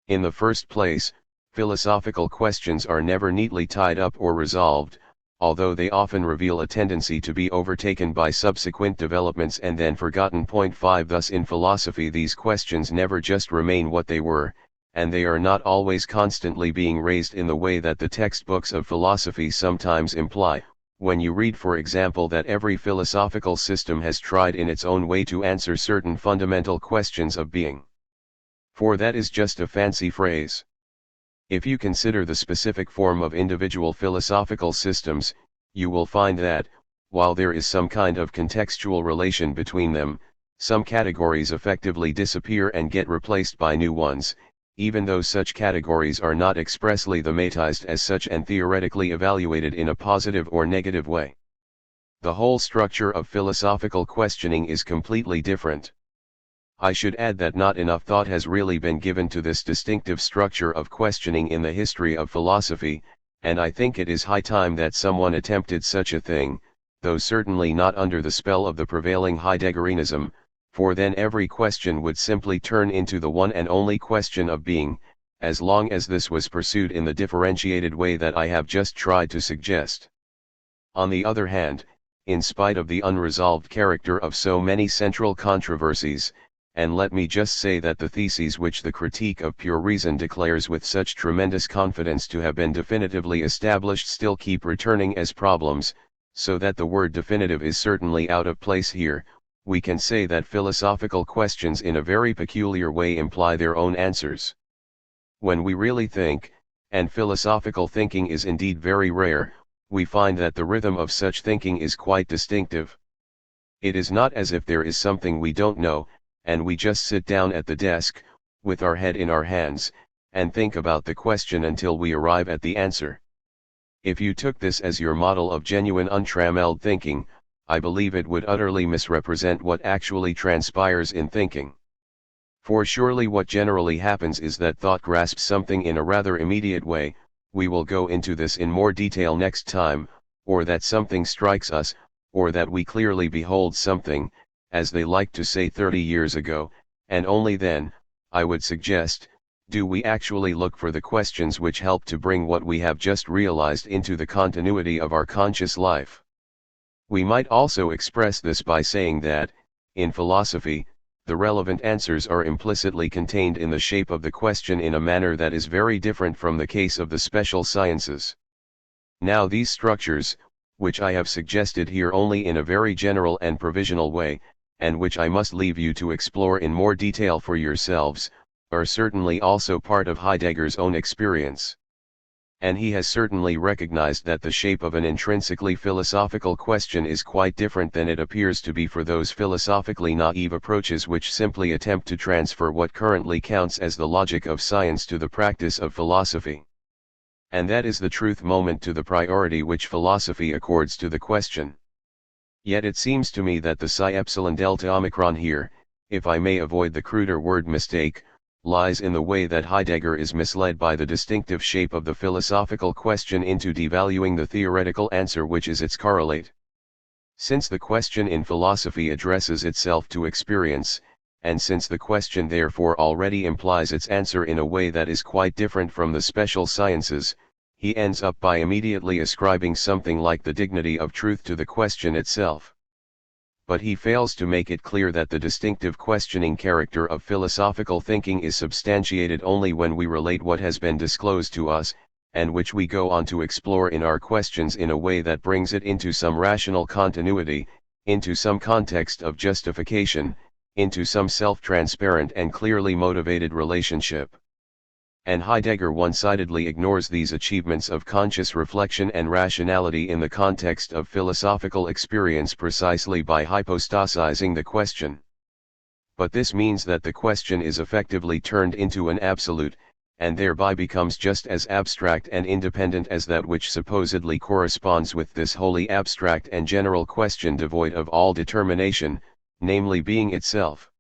In the first place, philosophical questions are never neatly tied up or resolved, although they often reveal a tendency to be overtaken by subsequent developments and then forgotten. 5 Thus in philosophy these questions never just remain what they were, and they are not always constantly being raised in the way that the textbooks of philosophy sometimes imply, when you read for example that every philosophical system has tried in its own way to answer certain fundamental questions of being. For that is just a fancy phrase. If you consider the specific form of individual philosophical systems, you will find that, while there is some kind of contextual relation between them, some categories effectively disappear and get replaced by new ones, even though such categories are not expressly thematized as such and theoretically evaluated in a positive or negative way. The whole structure of philosophical questioning is completely different. I should add that not enough thought has really been given to this distinctive structure of questioning in the history of philosophy, and I think it is high time that someone attempted such a thing, though certainly not under the spell of the prevailing Heideggerianism, for then every question would simply turn into the one and only question of being, as long as this was pursued in the differentiated way that I have just tried to suggest. On the other hand, in spite of the unresolved character of so many central controversies, and let me just say that the theses which the critique of pure reason declares with such tremendous confidence to have been definitively established still keep returning as problems, so that the word definitive is certainly out of place here, we can say that philosophical questions in a very peculiar way imply their own answers. When we really think, and philosophical thinking is indeed very rare, we find that the rhythm of such thinking is quite distinctive. It is not as if there is something we don't know, and we just sit down at the desk, with our head in our hands, and think about the question until we arrive at the answer. If you took this as your model of genuine untrammeled thinking, I believe it would utterly misrepresent what actually transpires in thinking. For surely what generally happens is that thought grasps something in a rather immediate way, we will go into this in more detail next time, or that something strikes us, or that we clearly behold something, as they liked to say 30 years ago, and only then, I would suggest, do we actually look for the questions which help to bring what we have just realized into the continuity of our conscious life. We might also express this by saying that, in philosophy, the relevant answers are implicitly contained in the shape of the question in a manner that is very different from the case of the special sciences. Now these structures, which I have suggested here only in a very general and provisional way, and which I must leave you to explore in more detail for yourselves, are certainly also part of Heidegger's own experience. And he has certainly recognized that the shape of an intrinsically philosophical question is quite different than it appears to be for those philosophically naive approaches which simply attempt to transfer what currently counts as the logic of science to the practice of philosophy. And that is the truth moment to the priority which philosophy accords to the question. Yet it seems to me that the psi epsilon delta omicron here, if I may avoid the cruder word mistake, lies in the way that Heidegger is misled by the distinctive shape of the philosophical question into devaluing the theoretical answer which is its correlate. Since the question in philosophy addresses itself to experience, and since the question therefore already implies its answer in a way that is quite different from the special sciences, he ends up by immediately ascribing something like the dignity of truth to the question itself. But he fails to make it clear that the distinctive questioning character of philosophical thinking is substantiated only when we relate what has been disclosed to us, and which we go on to explore in our questions in a way that brings it into some rational continuity, into some context of justification, into some self-transparent and clearly motivated relationship. And Heidegger one-sidedly ignores these achievements of conscious reflection and rationality in the context of philosophical experience precisely by hypostasizing the question. But this means that the question is effectively turned into an absolute, and thereby becomes just as abstract and independent as that which supposedly corresponds with this wholly abstract and general question devoid of all determination, namely being itself.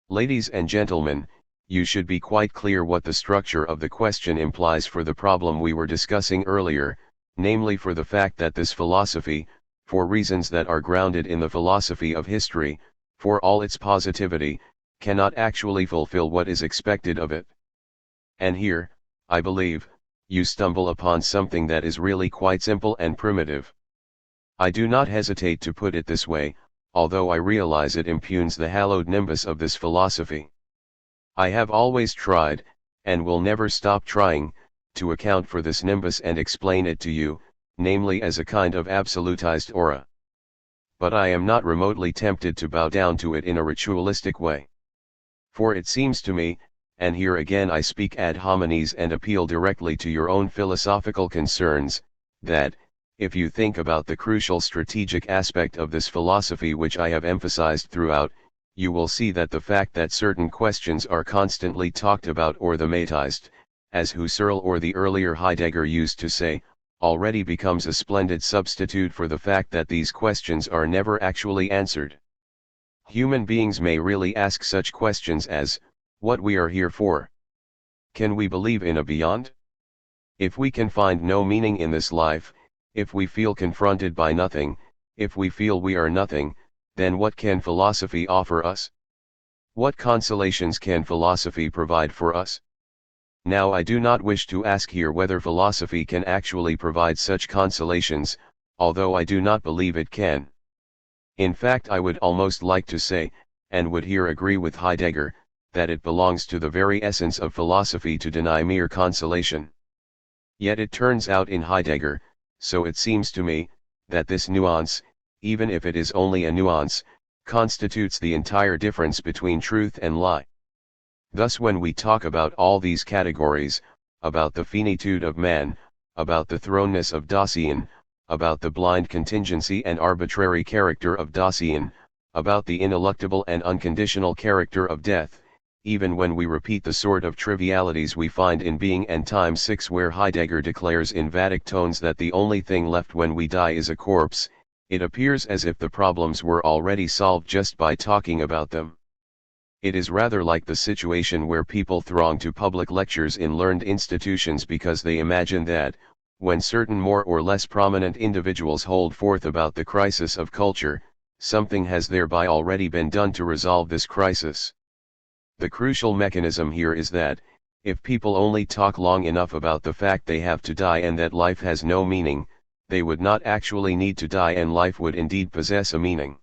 Ladies and gentlemen, you should be quite clear what the structure of the question implies for the problem we were discussing earlier, namely for the fact that this philosophy, for reasons that are grounded in the philosophy of history, for all its positivity, cannot actually fulfill what is expected of it. And here, I believe, you stumble upon something that is really quite simple and primitive. I do not hesitate to put it this way, although I realize it impugns the hallowed nimbus of this philosophy. I have always tried, and will never stop trying, to account for this nimbus and explain it to you, namely as a kind of absolutized aura. But I am not remotely tempted to bow down to it in a ritualistic way. For it seems to me, and here again I speak ad homines and appeal directly to your own philosophical concerns, that, if you think about the crucial strategic aspect of this philosophy which I have emphasized throughout, you will see that the fact that certain questions are constantly talked about or thematized, as Husserl or the earlier Heidegger used to say, already becomes a splendid substitute for the fact that these questions are never actually answered. Human beings may really ask such questions as, what we are here for? Can we believe in a beyond? If we can find no meaning in this life, if we feel confronted by nothing, if we feel we are nothing, then what can philosophy offer us? What consolations can philosophy provide for us? Now I do not wish to ask here whether philosophy can actually provide such consolations, although I do not believe it can. In fact, I would almost like to say, and would here agree with Heidegger, that it belongs to the very essence of philosophy to deny mere consolation. Yet it turns out in Heidegger, so it seems to me, that this nuance, even if it is only a nuance, constitutes the entire difference between truth and lie. Thus when we talk about all these categories, about the finitude of man, about the thrownness of Dasein, about the blind contingency and arbitrary character of Dasein, about the ineluctable and unconditional character of death, even when we repeat the sort of trivialities we find in Being and Time 6 where Heidegger declares in vatic tones that the only thing left when we die is a corpse, it appears as if the problems were already solved just by talking about them. It is rather like the situation where people throng to public lectures in learned institutions because they imagine that, when certain more or less prominent individuals hold forth about the crisis of culture, something has thereby already been done to resolve this crisis. The crucial mechanism here is that, if people only talk long enough about the fact they have to die and that life has no meaning, they would not actually need to die and life would indeed possess a meaning.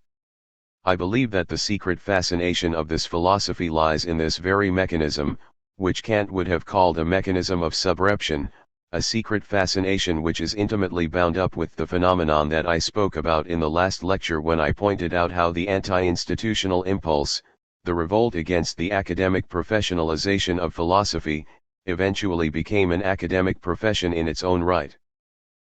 I believe that the secret fascination of this philosophy lies in this very mechanism, which Kant would have called a mechanism of subreption, a secret fascination which is intimately bound up with the phenomenon that I spoke about in the last lecture when I pointed out how the anti-institutional impulse, the revolt against the academic professionalization of philosophy, eventually became an academic profession in its own right.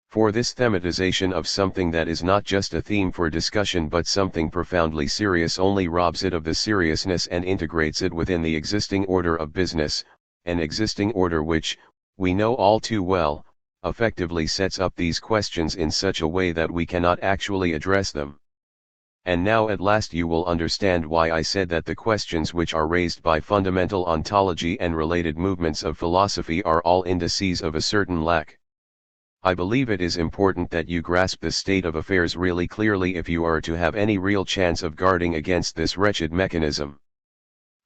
For this thematization of something that is not just a theme for discussion but something profoundly serious only robs it of the seriousness and integrates it within the existing order of business, an existing order which, we know all too well, effectively sets up these questions in such a way that we cannot actually address them. And now at last you will understand why I said that the questions which are raised by fundamental ontology and related movements of philosophy are all indices of a certain lack. I believe it is important that you grasp the state of affairs really clearly if you are to have any real chance of guarding against this wretched mechanism.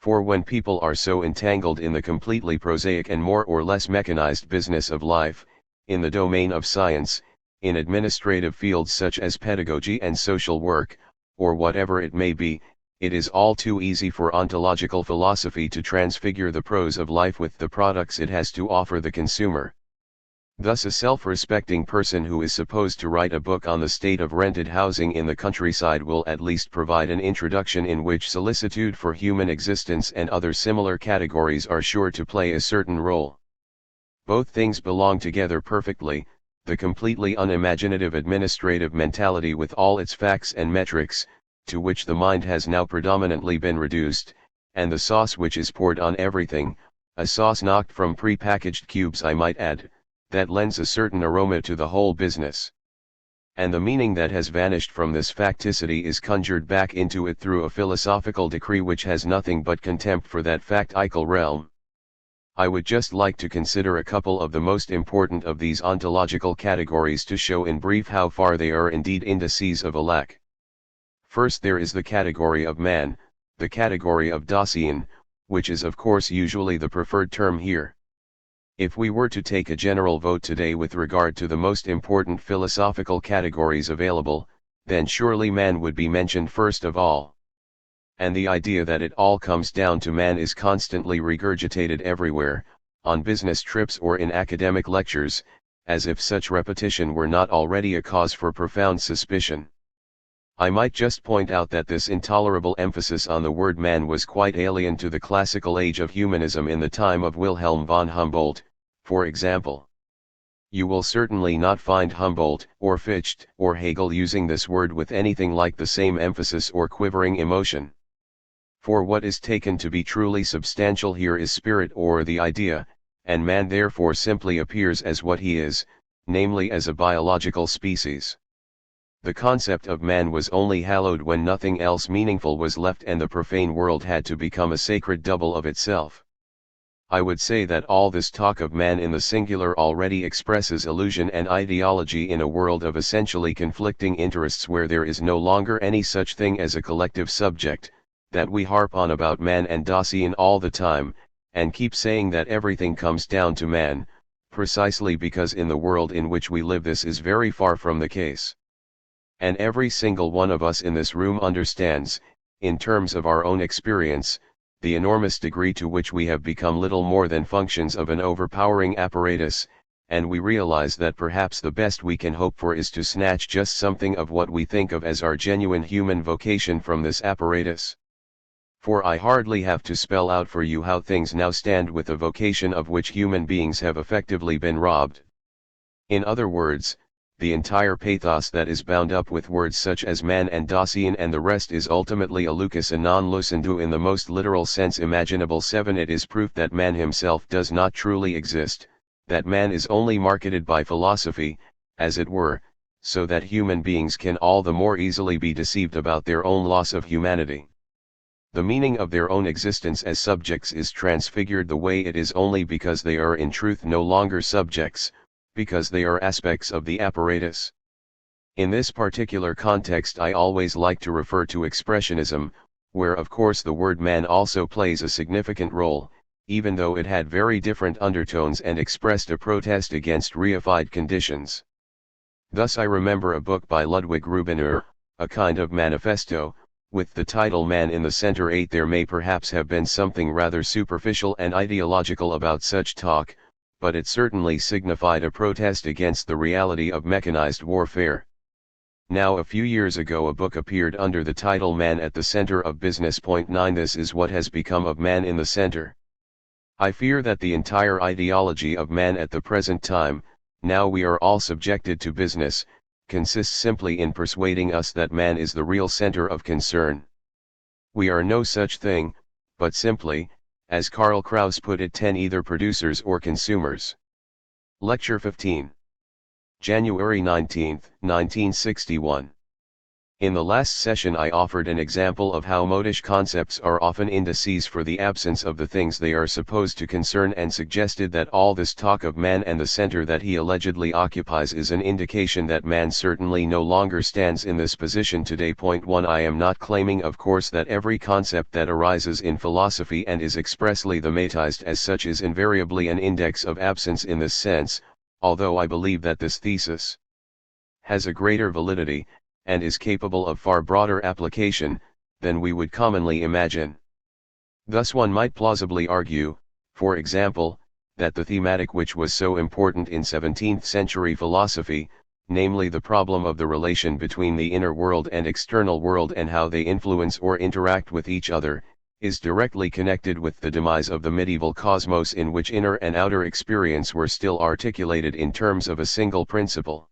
For when people are so entangled in the completely prosaic and more or less mechanized business of life, in the domain of science, in administrative fields such as pedagogy and social work, or whatever it may be, it is all too easy for ontological philosophy to transfigure the prose of life with the products it has to offer the consumer. Thus a self-respecting person who is supposed to write a book on the state of rented housing in the countryside will at least provide an introduction in which solicitude for human existence and other similar categories are sure to play a certain role. Both things belong together perfectly, the completely unimaginative administrative mentality with all its facts and metrics, to which the mind has now predominantly been reduced, and the sauce which is poured on everything, a sauce knocked from pre-packaged cubes I might add, that lends a certain aroma to the whole business. And the meaning that has vanished from this facticity is conjured back into it through a philosophical decree which has nothing but contempt for that factical realm. I would just like to consider a couple of the most important of these ontological categories to show in brief how far they are indeed indices of a lack. First there is the category of man, the category of Dasein, which is of course usually the preferred term here. If we were to take a general vote today with regard to the most important philosophical categories available, then surely man would be mentioned first of all. And the idea that it all comes down to man is constantly regurgitated everywhere, on business trips or in academic lectures, as if such repetition were not already a cause for profound suspicion. I might just point out that this intolerable emphasis on the word man was quite alien to the classical age of humanism in the time of Wilhelm von Humboldt, for example. You will certainly not find Humboldt, or Fichte, or Hegel using this word with anything like the same emphasis or quivering emotion. For what is taken to be truly substantial here is spirit or the idea, and man therefore simply appears as what he is, namely as a biological species. The concept of man was only hallowed when nothing else meaningful was left and the profane world had to become a sacred double of itself. I would say that all this talk of man in the singular already expresses illusion and ideology in a world of essentially conflicting interests where there is no longer any such thing as a collective subject, that we harp on about man and Dasein all the time, and keep saying that everything comes down to man, precisely because in the world in which we live this is very far from the case. And every single one of us in this room understands, in terms of our own experience, the enormous degree to which we have become little more than functions of an overpowering apparatus, and we realize that perhaps the best we can hope for is to snatch just something of what we think of as our genuine human vocation from this apparatus. For I hardly have to spell out for you how things now stand with the vocation of which human beings have effectively been robbed. In other words, the entire pathos that is bound up with words such as man and Dasein and the rest is ultimately a lucus a non lucendo in the most literal sense imaginable. 7. It is proof that man himself does not truly exist, that man is only marketed by philosophy, as it were, so that human beings can all the more easily be deceived about their own loss of humanity. The meaning of their own existence as subjects is transfigured the way it is only because they are in truth no longer subjects, because they are aspects of the apparatus. In this particular context I always like to refer to expressionism, where of course the word man also plays a significant role, even though it had very different undertones and expressed a protest against reified conditions. Thus I remember a book by Ludwig Rubiner, a kind of manifesto, with the title Man in the Center. 8. There may perhaps have been something rather superficial and ideological about such talk, but it certainly signified a protest against the reality of mechanized warfare. Now a few years ago a book appeared under the title Man at the Center of Business. 9. This is what has become of Man in the Center. I fear that the entire ideology of man at the present time, now we are all subjected to business, consists simply in persuading us that man is the real center of concern. We are no such thing, but simply, as Karl Kraus put it, 10 either producers or consumers. Lecture 15. January 19, 1961. In the last session I offered an example of how modish concepts are often indices for the absence of the things they are supposed to concern and suggested that all this talk of man and the center that he allegedly occupies is an indication that man certainly no longer stands in this position today. 1. I am not claiming of course that every concept that arises in philosophy and is expressly thematized as such is invariably an index of absence in this sense, although I believe that this thesis has a greater validity, and is capable of far broader application, than we would commonly imagine. Thus one might plausibly argue, for example, that the thematic which was so important in 17th-century philosophy, namely the problem of the relation between the inner world and external world and how they influence or interact with each other, is directly connected with the demise of the medieval cosmos in which inner and outer experience were still articulated in terms of a single principle.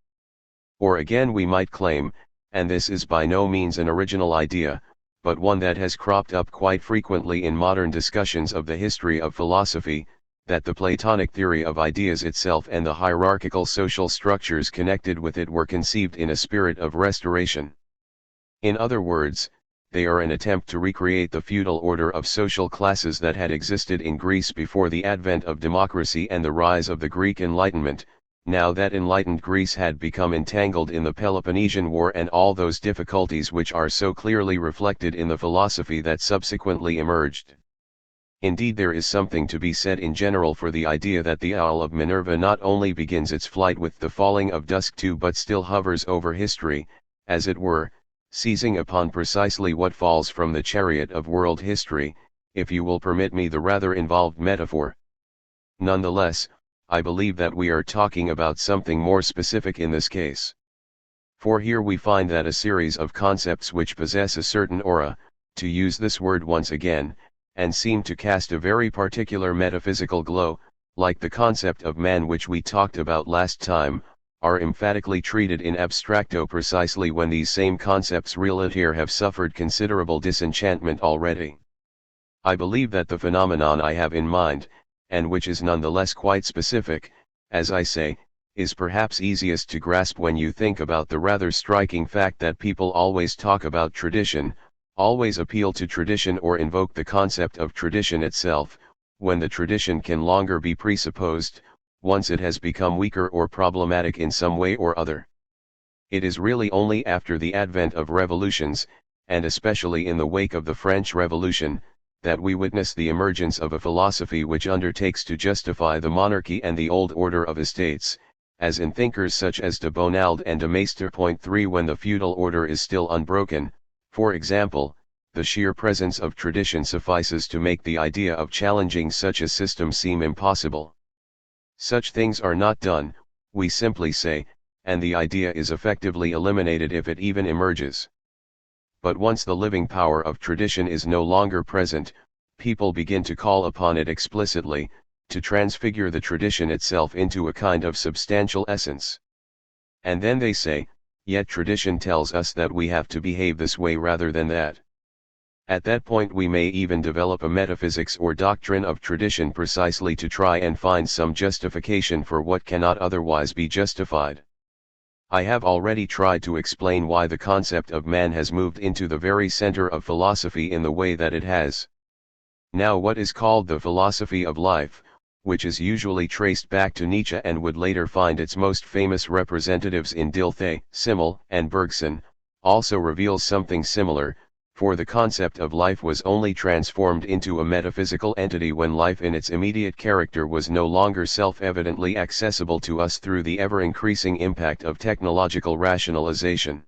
Or again we might claim, and this is by no means an original idea, but one that has cropped up quite frequently in modern discussions of the history of philosophy, that the Platonic theory of ideas itself and the hierarchical social structures connected with it were conceived in a spirit of restoration. In other words, they are an attempt to recreate the feudal order of social classes that had existed in Greece before the advent of democracy and the rise of the Greek Enlightenment, now that enlightened Greece had become entangled in the Peloponnesian War and all those difficulties which are so clearly reflected in the philosophy that subsequently emerged. Indeed, there is something to be said in general for the idea that the owl of Minerva not only begins its flight with the falling of dusk too, but still hovers over history, as it were, seizing upon precisely what falls from the chariot of world history, if you will permit me the rather involved metaphor. Nonetheless, I believe that we are talking about something more specific in this case. For here we find that a series of concepts which possess a certain aura, to use this word once again, and seem to cast a very particular metaphysical glow, like the concept of man which we talked about last time, are emphatically treated in abstracto precisely when these same concepts relatere have suffered considerable disenchantment already. I believe that the phenomenon I have in mind, and which is nonetheless quite specific, as I say, is perhaps easiest to grasp when you think about the rather striking fact that people always talk about tradition, always appeal to tradition or invoke the concept of tradition itself, when the tradition can longer be presupposed, once it has become weaker or problematic in some way or other. It is really only after the advent of revolutions, and especially in the wake of the French Revolution, that we witness the emergence of a philosophy which undertakes to justify the monarchy and the old order of estates, as in thinkers such as de Bonald and de Maistre. 3 When the feudal order is still unbroken, for example, the sheer presence of tradition suffices to make the idea of challenging such a system seem impossible. Such things are not done, we simply say, and the idea is effectively eliminated if it even emerges. But once the living power of tradition is no longer present, people begin to call upon it explicitly, to transfigure the tradition itself into a kind of substantial essence. And then they say, yet tradition tells us that we have to behave this way rather than that. At that point we may even develop a metaphysics or doctrine of tradition precisely to try and find some justification for what cannot otherwise be justified. I have already tried to explain why the concept of man has moved into the very center of philosophy in the way that it has. Now what is called the philosophy of life, which is usually traced back to Nietzsche and would later find its most famous representatives in Dilthey, Simmel, and Bergson, also reveals something similar, for the concept of life was only transformed into a metaphysical entity when life in its immediate character was no longer self-evidently accessible to us through the ever-increasing impact of technological rationalization.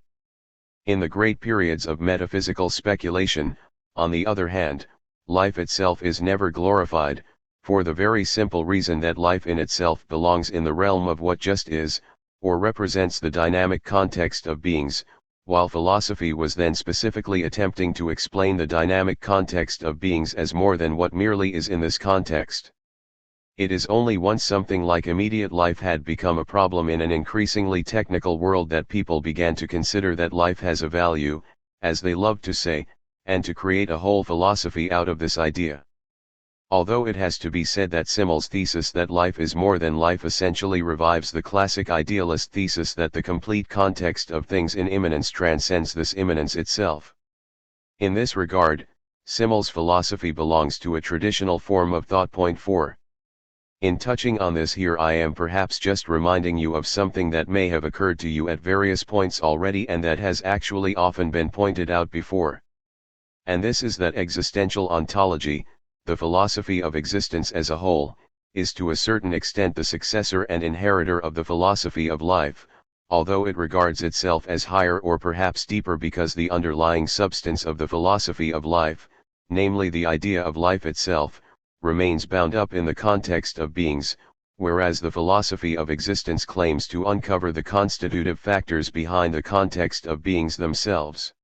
In the great periods of metaphysical speculation, on the other hand, life itself is never glorified, for the very simple reason that life in itself belongs in the realm of what just is, or represents the dynamic context of beings, while philosophy was then specifically attempting to explain the dynamic context of beings as more than what merely is in this context. It is only once something like immediate life had become a problem in an increasingly technical world that people began to consider that life has a value, as they love to say, and to create a whole philosophy out of this idea. Although it has to be said that Simmel's thesis that life is more than life essentially revives the classic idealist thesis that the complete context of things in immanence transcends this immanence itself. In this regard, Simmel's philosophy belongs to a traditional form of thought. 4. In touching on this here I am perhaps just reminding you of something that may have occurred to you at various points already and that has actually often been pointed out before. And this is that existential ontology, the philosophy of existence as a whole, is to a certain extent the successor and inheritor of the philosophy of life, although it regards itself as higher or perhaps deeper because the underlying substance of the philosophy of life, namely the idea of life itself, remains bound up in the context of beings, whereas the philosophy of existence claims to uncover the constitutive factors behind the context of beings themselves.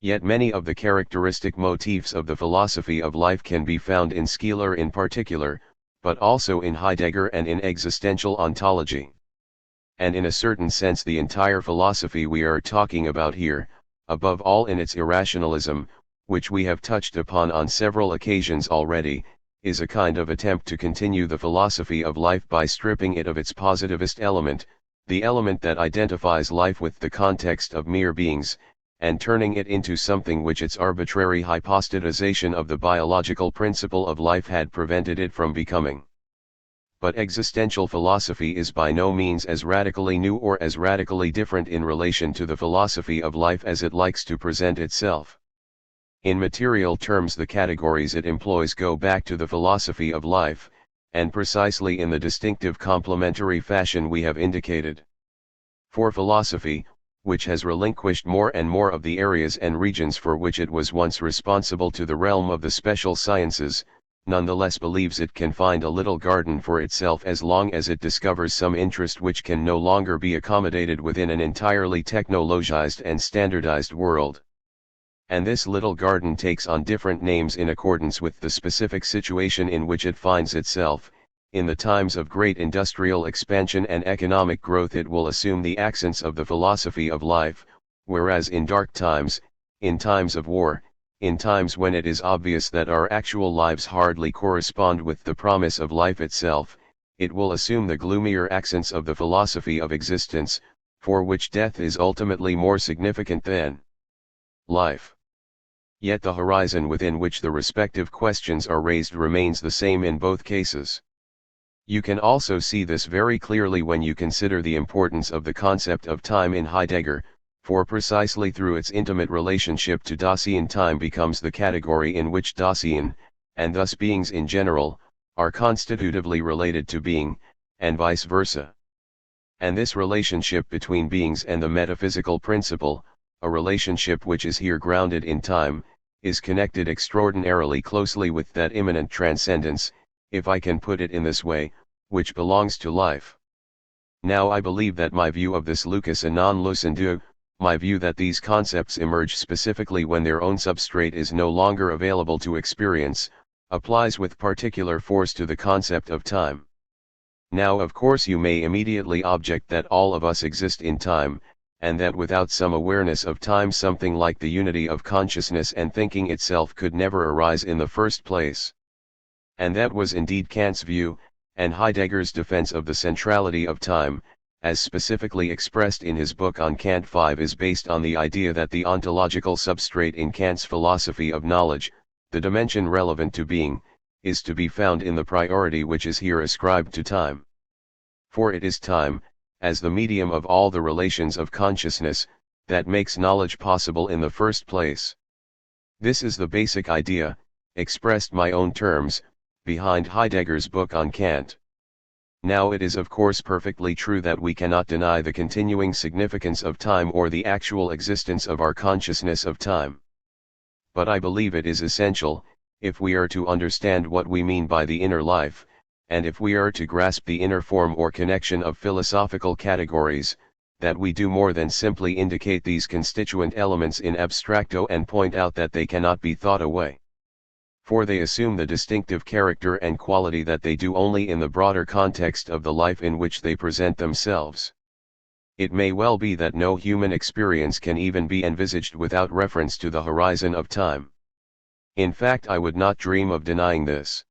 Yet many of the characteristic motifs of the philosophy of life can be found in Skeler in particular, but also in Heidegger and in existential ontology. And in a certain sense the entire philosophy we are talking about here, above all in its irrationalism, which we have touched upon on several occasions already, is a kind of attempt to continue the philosophy of life by stripping it of its positivist element, the element that identifies life with the context of mere beings, and turning it into something which its arbitrary hypostatization of the biological principle of life had prevented it from becoming. But existential philosophy is by no means as radically new or as radically different in relation to the philosophy of life as it likes to present itself. In material terms the categories it employs go back to the philosophy of life, and precisely in the distinctive complementary fashion we have indicated. For philosophy, which has relinquished more and more of the areas and regions for which it was once responsible to the realm of the special sciences, nonetheless believes it can find a little garden for itself as long as it discovers some interest which can no longer be accommodated within an entirely technologized and standardized world. And this little garden takes on different names in accordance with the specific situation in which it finds itself. In the times of great industrial expansion and economic growth it will assume the accents of the philosophy of life, whereas in dark times, in times of war, in times when it is obvious that our actual lives hardly correspond with the promise of life itself, it will assume the gloomier accents of the philosophy of existence, for which death is ultimately more significant than life. Yet the horizon within which the respective questions are raised remains the same in both cases. You can also see this very clearly when you consider the importance of the concept of time in Heidegger, for precisely through its intimate relationship to Dasein, time becomes the category in which Dasein, and thus beings in general, are constitutively related to being, and vice versa. And this relationship between beings and the metaphysical principle, a relationship which is here grounded in time, is connected extraordinarily closely with that immanent transcendence, if I can put it in this way, which belongs to life. Now I believe that my view of this lucus a non lucendo, my view that these concepts emerge specifically when their own substrate is no longer available to experience, applies with particular force to the concept of time. Now of course you may immediately object that all of us exist in time, and that without some awareness of time something like the unity of consciousness and thinking itself could never arise in the first place. And that was indeed Kant's view, and Heidegger's defense of the centrality of time, as specifically expressed in his book on Kant 5, is based on the idea that the ontological substrate in Kant's philosophy of knowledge, the dimension relevant to being, is to be found in the priority which is here ascribed to time. For it is time, as the medium of all the relations of consciousness, that makes knowledge possible in the first place. This is the basic idea, expressed my own terms, behind Heidegger's book on Kant. Now it is of course perfectly true that we cannot deny the continuing significance of time or the actual existence of our consciousness of time. But I believe it is essential, if we are to understand what we mean by the inner life, and if we are to grasp the inner form or connection of philosophical categories, that we do more than simply indicate these constituent elements in abstracto and point out that they cannot be thought away. For they assume the distinctive character and quality that they do only in the broader context of the life in which they present themselves. It may well be that no human experience can even be envisaged without reference to the horizon of time. In fact, I would not dream of denying this.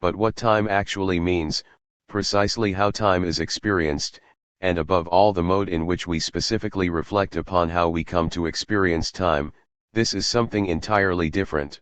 But what time actually means, precisely how time is experienced, and above all the mode in which we specifically reflect upon how we come to experience time, this is something entirely different.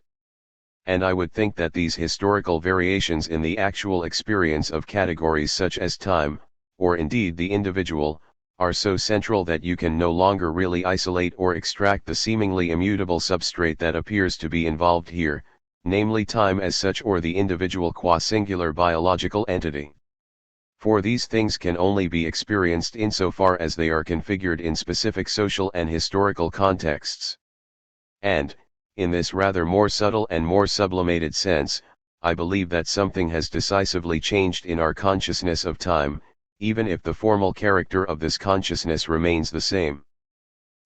And I would think that these historical variations in the actual experience of categories such as time, or indeed the individual, are so central that you can no longer really isolate or extract the seemingly immutable substrate that appears to be involved here, namely time as such or the individual qua singular biological entity. For these things can only be experienced insofar as they are configured in specific social and historical contexts. And, in this rather more subtle and more sublimated sense, I believe that something has decisively changed in our consciousness of time, even if the formal character of this consciousness remains the same.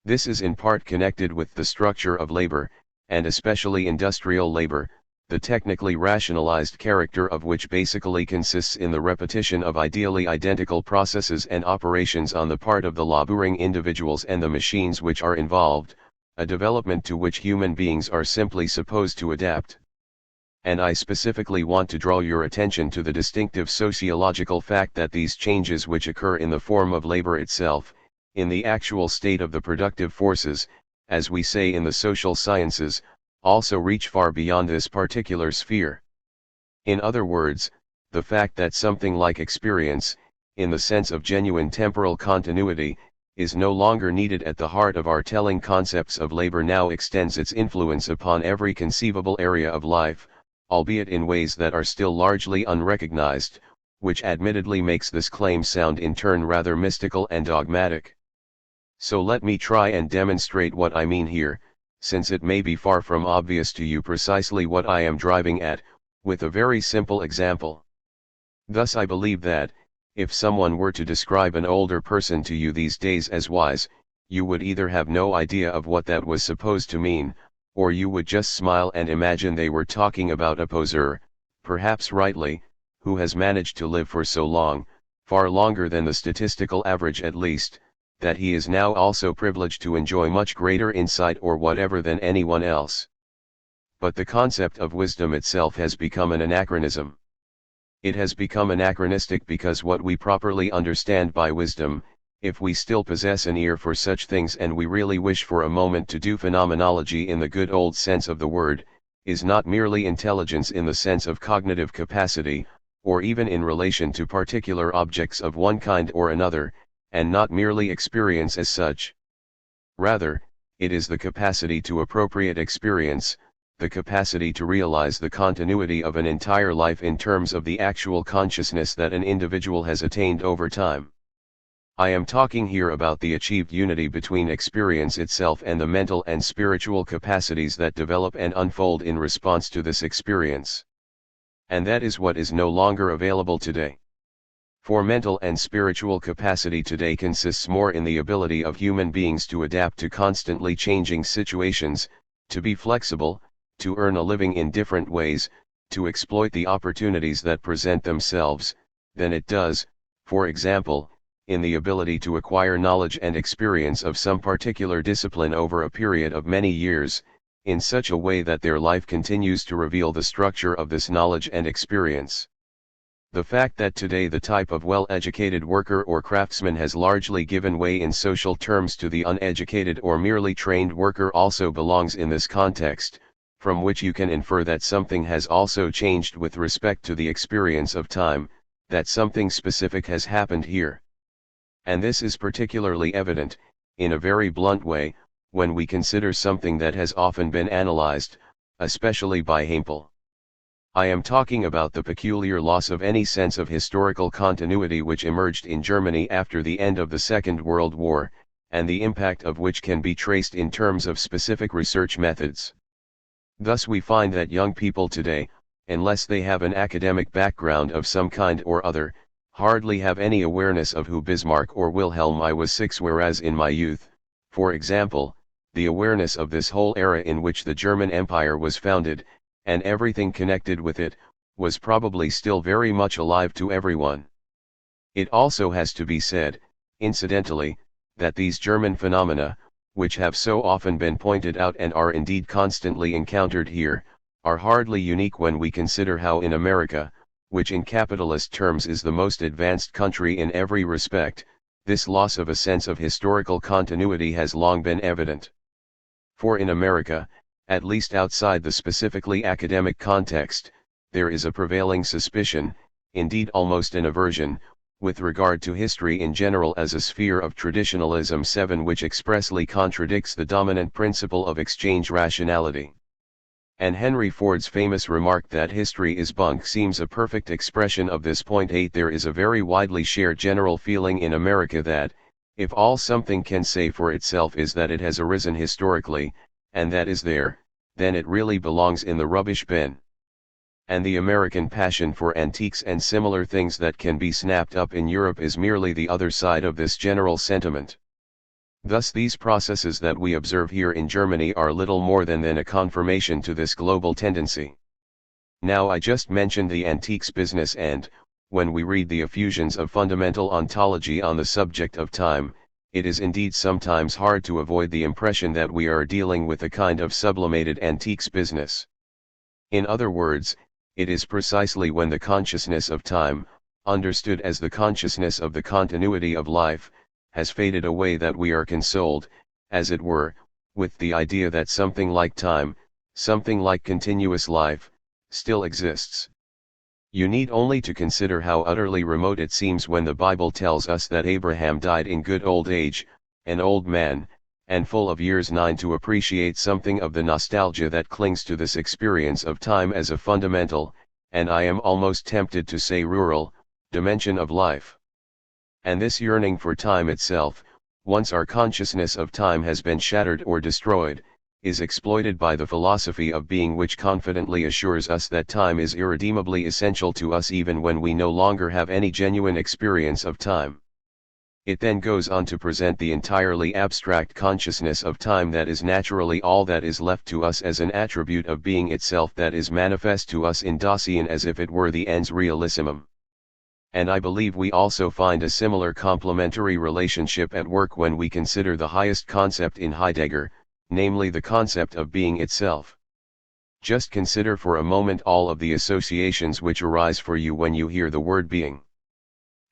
This is in part connected with the structure of labor, and especially industrial labor, the technically rationalized character of which basically consists in the repetition of ideally identical processes and operations on the part of the laboring individuals and the machines which are involved, a development to which human beings are simply supposed to adapt. And I specifically want to draw your attention to the distinctive sociological fact that these changes which occur in the form of labor itself, in the actual state of the productive forces, as we say in the social sciences, also reach far beyond this particular sphere. In other words, the fact that something like experience, in the sense of genuine temporal continuity, is no longer needed at the heart of our telling concepts of labor now extends its influence upon every conceivable area of life, albeit in ways that are still largely unrecognized, which admittedly makes this claim sound in turn rather mystical and dogmatic. So let me try and demonstrate what I mean here, since it may be far from obvious to you precisely what I am driving at, with a very simple example. Thus I believe that, if someone were to describe an older person to you these days as wise, you would either have no idea of what that was supposed to mean, or you would just smile and imagine they were talking about a poser, perhaps rightly, who has managed to live for so long, far longer than the statistical average at least, that he is now also privileged to enjoy much greater insight or whatever than anyone else. But the concept of wisdom itself has become an anachronism. It has become anachronistic because what we properly understand by wisdom, if we still possess an ear for such things and we really wish for a moment to do phenomenology in the good old sense of the word, is not merely intelligence in the sense of cognitive capacity, or even in relation to particular objects of one kind or another, and not merely experience as such. Rather, it is the capacity to appropriate experience, the capacity to realize the continuity of an entire life in terms of the actual consciousness that an individual has attained over time. I am talking here about the achieved unity between experience itself and the mental and spiritual capacities that develop and unfold in response to this experience. And that is what is no longer available today. For mental and spiritual capacity today consists more in the ability of human beings to adapt to constantly changing situations, to be flexible, to earn a living in different ways, to exploit the opportunities that present themselves, than it does, for example, in the ability to acquire knowledge and experience of some particular discipline over a period of many years, in such a way that their life continues to reveal the structure of this knowledge and experience. The fact that today the type of well-educated worker or craftsman has largely given way in social terms to the uneducated or merely trained worker also belongs in this context, from which you can infer that something has also changed with respect to the experience of time, that something specific has happened here. And this is particularly evident, in a very blunt way, when we consider something that has often been analyzed, especially by Haempel. I am talking about the peculiar loss of any sense of historical continuity which emerged in Germany after the end of the Second World War, and the impact of which can be traced in terms of specific research methods. Thus we find that young people today, unless they have an academic background of some kind or other, hardly have any awareness of who Bismarck or Wilhelm I was, whereas in my youth, for example, the awareness of this whole era in which the German Empire was founded, and everything connected with it, was probably still very much alive to everyone. It also has to be said, incidentally, that these German phenomena, which have so often been pointed out and are indeed constantly encountered here, are hardly unique when we consider how in America, which in capitalist terms is the most advanced country in every respect, this loss of a sense of historical continuity has long been evident. For in America, at least outside the specifically academic context, there is a prevailing suspicion, indeed almost an aversion, with regard to history in general as a sphere of traditionalism 7 which expressly contradicts the dominant principle of exchange rationality. And Henry Ford's famous remark that history is bunk seems a perfect expression of this point. 8 There is a very widely shared general feeling in America that, if all something can say for itself is that it has arisen historically, and that is there, then it really belongs in the rubbish bin. And the American passion for antiques and similar things that can be snapped up in Europe is merely the other side of this general sentiment. Thus these processes that we observe here in Germany are little more than a confirmation to this global tendency. Now I just mentioned the antiques business, and, when we read the effusions of fundamental ontology on the subject of time, it is indeed sometimes hard to avoid the impression that we are dealing with a kind of sublimated antiques business. In other words, it is precisely when the consciousness of time, understood as the consciousness of the continuity of life, has faded away that we are consoled, as it were, with the idea that something like time, something like continuous life, still exists. You need only to consider how utterly remote it seems when the Bible tells us that Abraham died in good old age, an old man, and full of years 9 to appreciate something of the nostalgia that clings to this experience of time as a fundamental, and I am almost tempted to say rural, dimension of life. And this yearning for time itself, once our consciousness of time has been shattered or destroyed, is exploited by the philosophy of being, which confidently assures us that time is irredeemably essential to us even when we no longer have any genuine experience of time. It then goes on to present the entirely abstract consciousness of time that is naturally all that is left to us as an attribute of being itself that is manifest to us in Dasein as if it were the ens realissimum. And I believe we also find a similar complementary relationship at work when we consider the highest concept in Heidegger, namely the concept of being itself. Just consider for a moment all of the associations which arise for you when you hear the word being.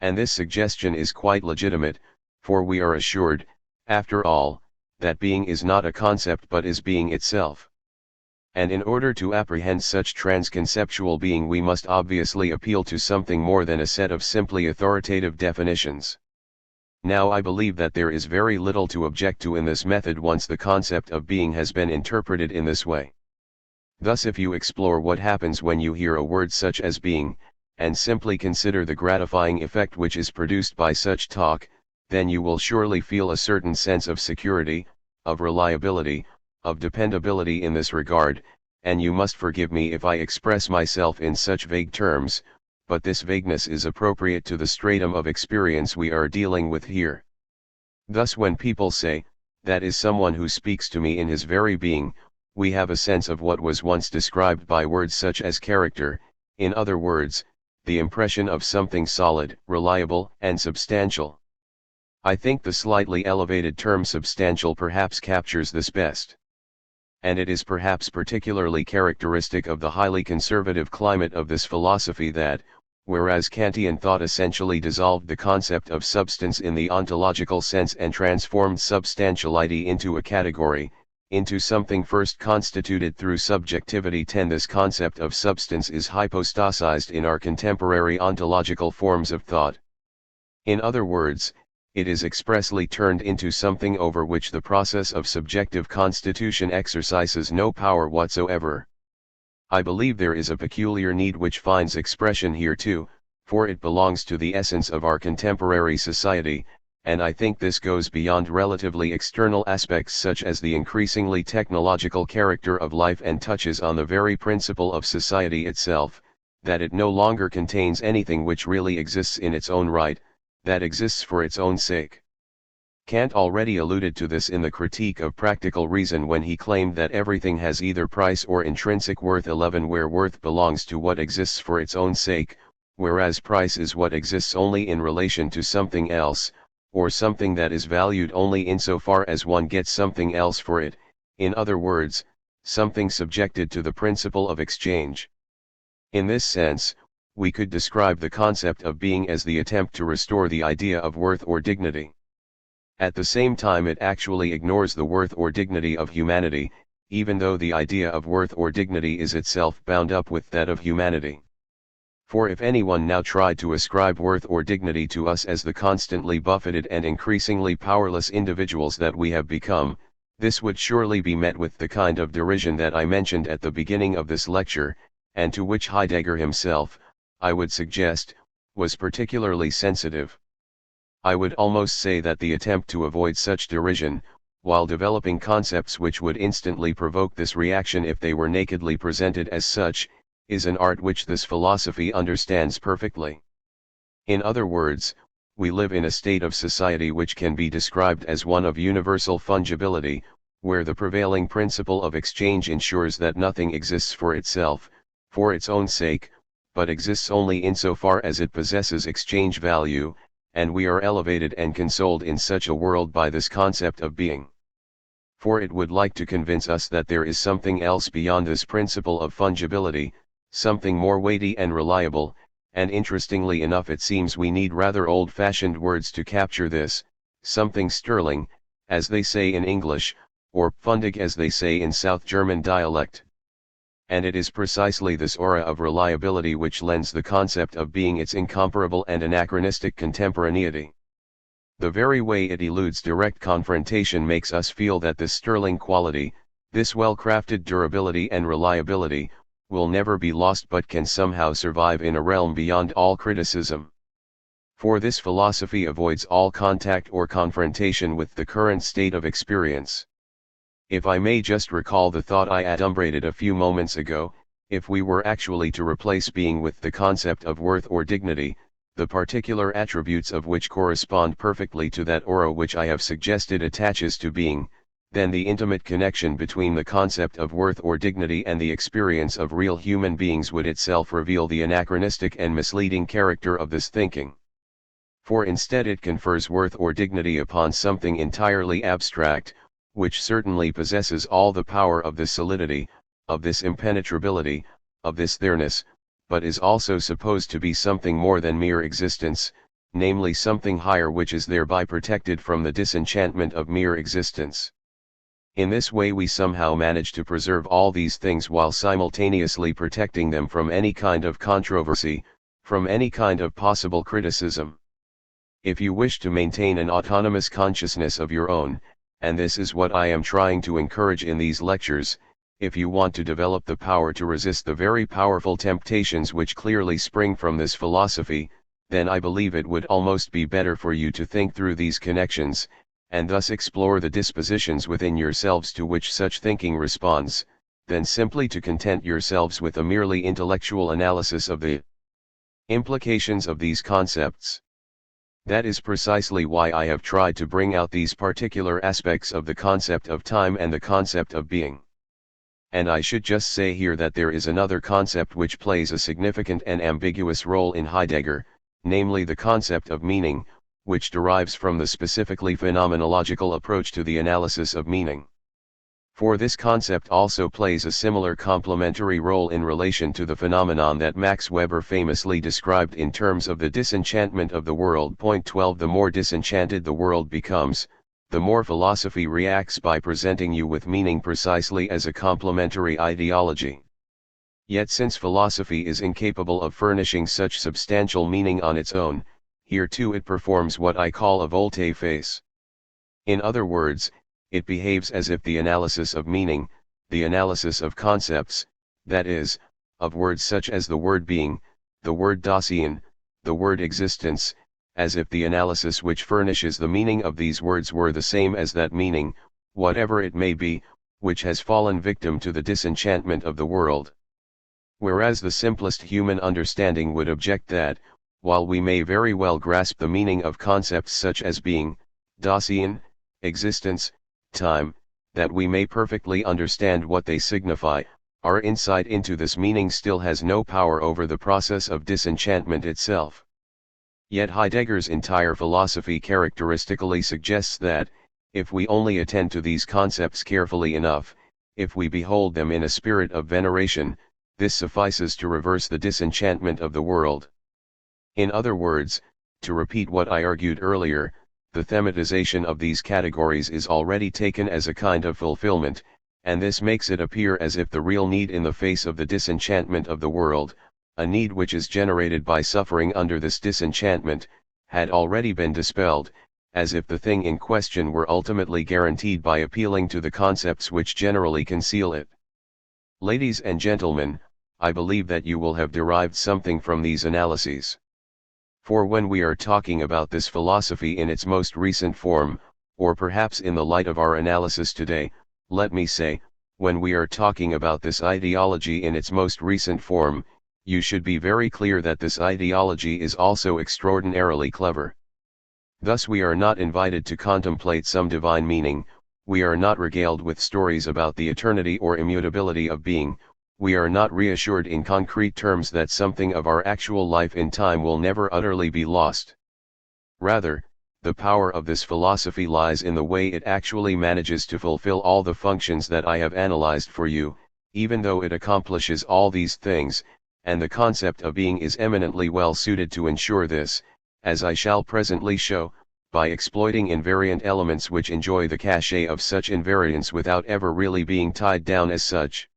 And this suggestion is quite legitimate, for we are assured, after all, that being is not a concept but is being itself. And in order to apprehend such transconceptual being we must obviously appeal to something more than a set of simply authoritative definitions. Now I believe that there is very little to object to in this method once the concept of being has been interpreted in this way. Thus if you explore what happens when you hear a word such as being, and simply consider the gratifying effect which is produced by such talk, then you will surely feel a certain sense of security, of reliability, of dependability in this regard, and you must forgive me if I express myself in such vague terms, but this vagueness is appropriate to the stratum of experience we are dealing with here. Thus when people say, that is someone who speaks to me in his very being, we have a sense of what was once described by words such as character, in other words, the impression of something solid, reliable, and substantial. I think the slightly elevated term substantial perhaps captures this best. And it is perhaps particularly characteristic of the highly conservative climate of this philosophy that, whereas Kantian thought essentially dissolved the concept of substance in the ontological sense and transformed substantiality into a category, into something first constituted through subjectivity, this concept of substance is hypostasized in our contemporary ontological forms of thought. In other words, it is expressly turned into something over which the process of subjective constitution exercises no power whatsoever. I believe there is a peculiar need which finds expression here too, for it belongs to the essence of our contemporary society, and I think this goes beyond relatively external aspects such as the increasingly technological character of life and touches on the very principle of society itself, that it no longer contains anything which really exists in its own right, that exists for its own sake. Kant already alluded to this in the Critique of Practical Reason when he claimed that everything has either price or intrinsic worth, 11, where worth belongs to what exists for its own sake, whereas price is what exists only in relation to something else, or something that is valued only insofar as one gets something else for it, in other words, something subjected to the principle of exchange. In this sense, we could describe the concept of being as the attempt to restore the idea of worth or dignity. At the same time it actually ignores the worth or dignity of humanity, even though the idea of worth or dignity is itself bound up with that of humanity. For if anyone now tried to ascribe worth or dignity to us as the constantly buffeted and increasingly powerless individuals that we have become, this would surely be met with the kind of derision that I mentioned at the beginning of this lecture, and to which Heidegger himself, I would suggest, was particularly sensitive. I would almost say that the attempt to avoid such derision, while developing concepts which would instantly provoke this reaction if they were nakedly presented as such, is an art which this philosophy understands perfectly. In other words, we live in a state of society which can be described as one of universal fungibility, where the prevailing principle of exchange ensures that nothing exists for itself, for its own sake, but exists only insofar as it possesses exchange value, and we are elevated and consoled in such a world by this concept of being. For it would like to convince us that there is something else beyond this principle of fungibility, something more weighty and reliable, and interestingly enough it seems we need rather old-fashioned words to capture this, something sterling, as they say in English, or pfundig as they say in South German dialect. And it is precisely this aura of reliability which lends the concept of being its incomparable and anachronistic contemporaneity. The very way it eludes direct confrontation makes us feel that this sterling quality, this well-crafted durability and reliability, will never be lost but can somehow survive in a realm beyond all criticism. For this philosophy avoids all contact or confrontation with the current state of experience. If I may just recall the thought I adumbrated a few moments ago, if we were actually to replace being with the concept of worth or dignity, the particular attributes of which correspond perfectly to that aura which I have suggested attaches to being, then the intimate connection between the concept of worth or dignity and the experience of real human beings would itself reveal the anachronistic and misleading character of this thinking. For instead it confers worth or dignity upon something entirely abstract, which certainly possesses all the power of the solidity, of this impenetrability, of this there-ness, but is also supposed to be something more than mere existence, namely something higher which is thereby protected from the disenchantment of mere existence. In this way we somehow manage to preserve all these things while simultaneously protecting them from any kind of controversy, from any kind of possible criticism. If you wish to maintain an autonomous consciousness of your own, and this is what I am trying to encourage in these lectures, if you want to develop the power to resist the very powerful temptations which clearly spring from this philosophy, then I believe it would almost be better for you to think through these connections, and thus explore the dispositions within yourselves to which such thinking responds, than simply to content yourselves with a merely intellectual analysis of the implications of these concepts. That is precisely why I have tried to bring out these particular aspects of the concept of time and the concept of being. And I should just say here that there is another concept which plays a significant and ambiguous role in Heidegger, namely the concept of meaning, which derives from the specifically phenomenological approach to the analysis of meaning. For this concept also plays a similar complementary role in relation to the phenomenon that Max Weber famously described in terms of the disenchantment of the world. Point 12. The more disenchanted the world becomes, the more philosophy reacts by presenting you with meaning precisely as a complementary ideology. Yet since philosophy is incapable of furnishing such substantial meaning on its own, here too it performs what I call a volte-face. In other words, it behaves as if the analysis of meaning, the analysis of concepts, that is, of words such as the word being, the word Dasein, the word existence, as if the analysis which furnishes the meaning of these words were the same as that meaning, whatever it may be, which has fallen victim to the disenchantment of the world. Whereas the simplest human understanding would object that, while we may very well grasp the meaning of concepts such as being, Dasein, existence, time, that we may perfectly understand what they signify, our insight into this meaning still has no power over the process of disenchantment itself. Yet Heidegger's entire philosophy characteristically suggests that, if we only attend to these concepts carefully enough, if we behold them in a spirit of veneration, this suffices to reverse the disenchantment of the world. In other words, to repeat what I argued earlier, the thematization of these categories is already taken as a kind of fulfillment, and this makes it appear as if the real need in the face of the disenchantment of the world, a need which is generated by suffering under this disenchantment, had already been dispelled, as if the thing in question were ultimately guaranteed by appealing to the concepts which generally conceal it. Ladies and gentlemen, I believe that you will have derived something from these analyses. For when we are talking about this philosophy in its most recent form, or perhaps in the light of our analysis today, let me say, when we are talking about this ideology in its most recent form, you should be very clear that this ideology is also extraordinarily clever. Thus we are not invited to contemplate some divine meaning, we are not regaled with stories about the eternity or immutability of being, we are not reassured in concrete terms that something of our actual life in time will never utterly be lost. Rather, the power of this philosophy lies in the way it actually manages to fulfill all the functions that I have analyzed for you, even though it accomplishes all these things, and the concept of being is eminently well suited to ensure this, as I shall presently show, by exploiting invariant elements which enjoy the cachet of such invariance without ever really being tied down as such.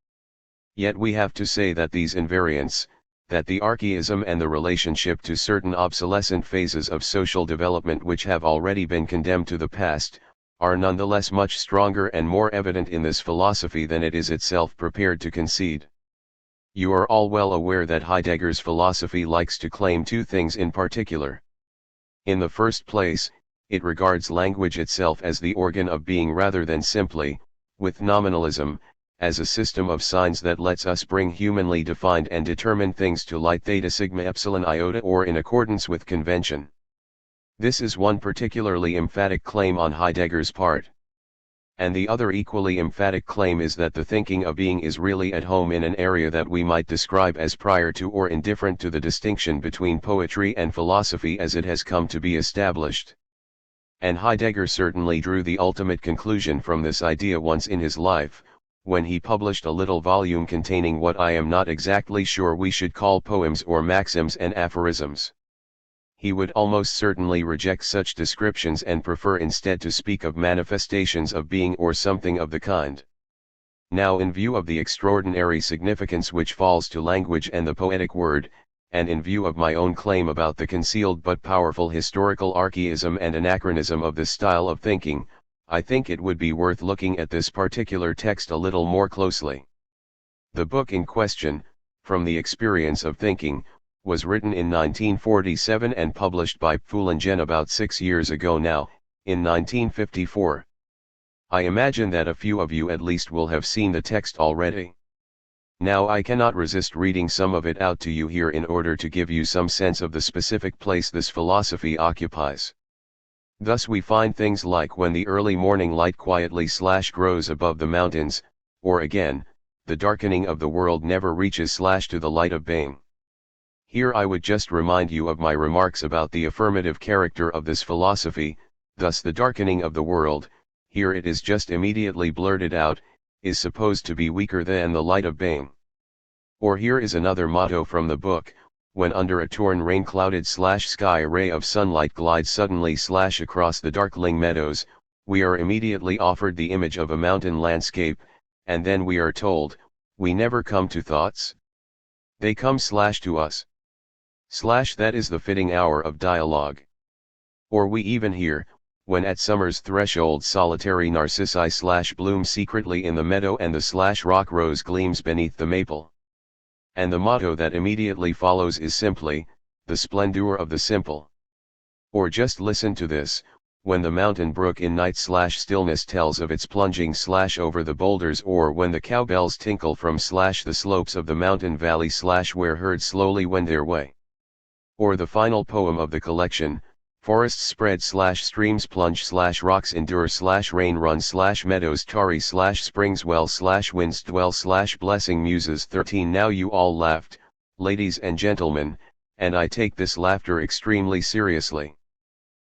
Yet we have to say that these invariants, that the archaism and the relationship to certain obsolescent phases of social development which have already been condemned to the past, are nonetheless much stronger and more evident in this philosophy than it is itself prepared to concede. You are all well aware that Heidegger's philosophy likes to claim two things in particular. In the first place, it regards language itself as the organ of being rather than simply, with nominalism, as a system of signs that lets us bring humanly defined and determined things to light theta sigma epsilon iota or in accordance with convention. This is one particularly emphatic claim on Heidegger's part. And the other equally emphatic claim is that the thinking of being is really at home in an area that we might describe as prior to or indifferent to the distinction between poetry and philosophy as it has come to be established. And Heidegger certainly drew the ultimate conclusion from this idea once in his life, when he published a little volume containing what I am not exactly sure we should call poems or maxims and aphorisms. He would almost certainly reject such descriptions and prefer instead to speak of manifestations of being or something of the kind. Now, in view of the extraordinary significance which falls to language and the poetic word, and in view of my own claim about the concealed but powerful historical archaism and anachronism of this style of thinking, I think it would be worth looking at this particular text a little more closely. The book in question, From the Experience of Thinking, was written in 1947 and published by Pfullingen about 6 years ago now, in 1954. I imagine that a few of you at least will have seen the text already. Now I cannot resist reading some of it out to you here in order to give you some sense of the specific place this philosophy occupies. Thus we find things like when the early morning light quietly grows above the mountains, or again, the darkening of the world never reaches to the light of being. Here I would just remind you of my remarks about the affirmative character of this philosophy. Thus the darkening of the world, here it is just immediately blurted out, is supposed to be weaker than the light of being. Or here is another motto from the book: when under a torn rain-clouded sky a ray of sunlight glides suddenly across the darkling meadows, we are immediately offered the image of a mountain landscape, and then we are told, we never come to thoughts. They come to us. That is the fitting hour of dialogue. Or we even hear, when at summer's threshold solitary narcissi bloom secretly in the meadow and the rock rose gleams beneath the maple. And the motto that immediately follows is simply, the splendor of the simple. Or just listen to this, when the mountain brook in night stillness tells of its plunging over the boulders, or when the cowbells tinkle from the slopes of the mountain valley where herds slowly wend their way. Or the final poem of the collection, forests spread streams plunge rocks endure rain run meadows tarry springs well winds dwell blessing muses 13. Now you all laughed, ladies and gentlemen, and I take this laughter extremely seriously.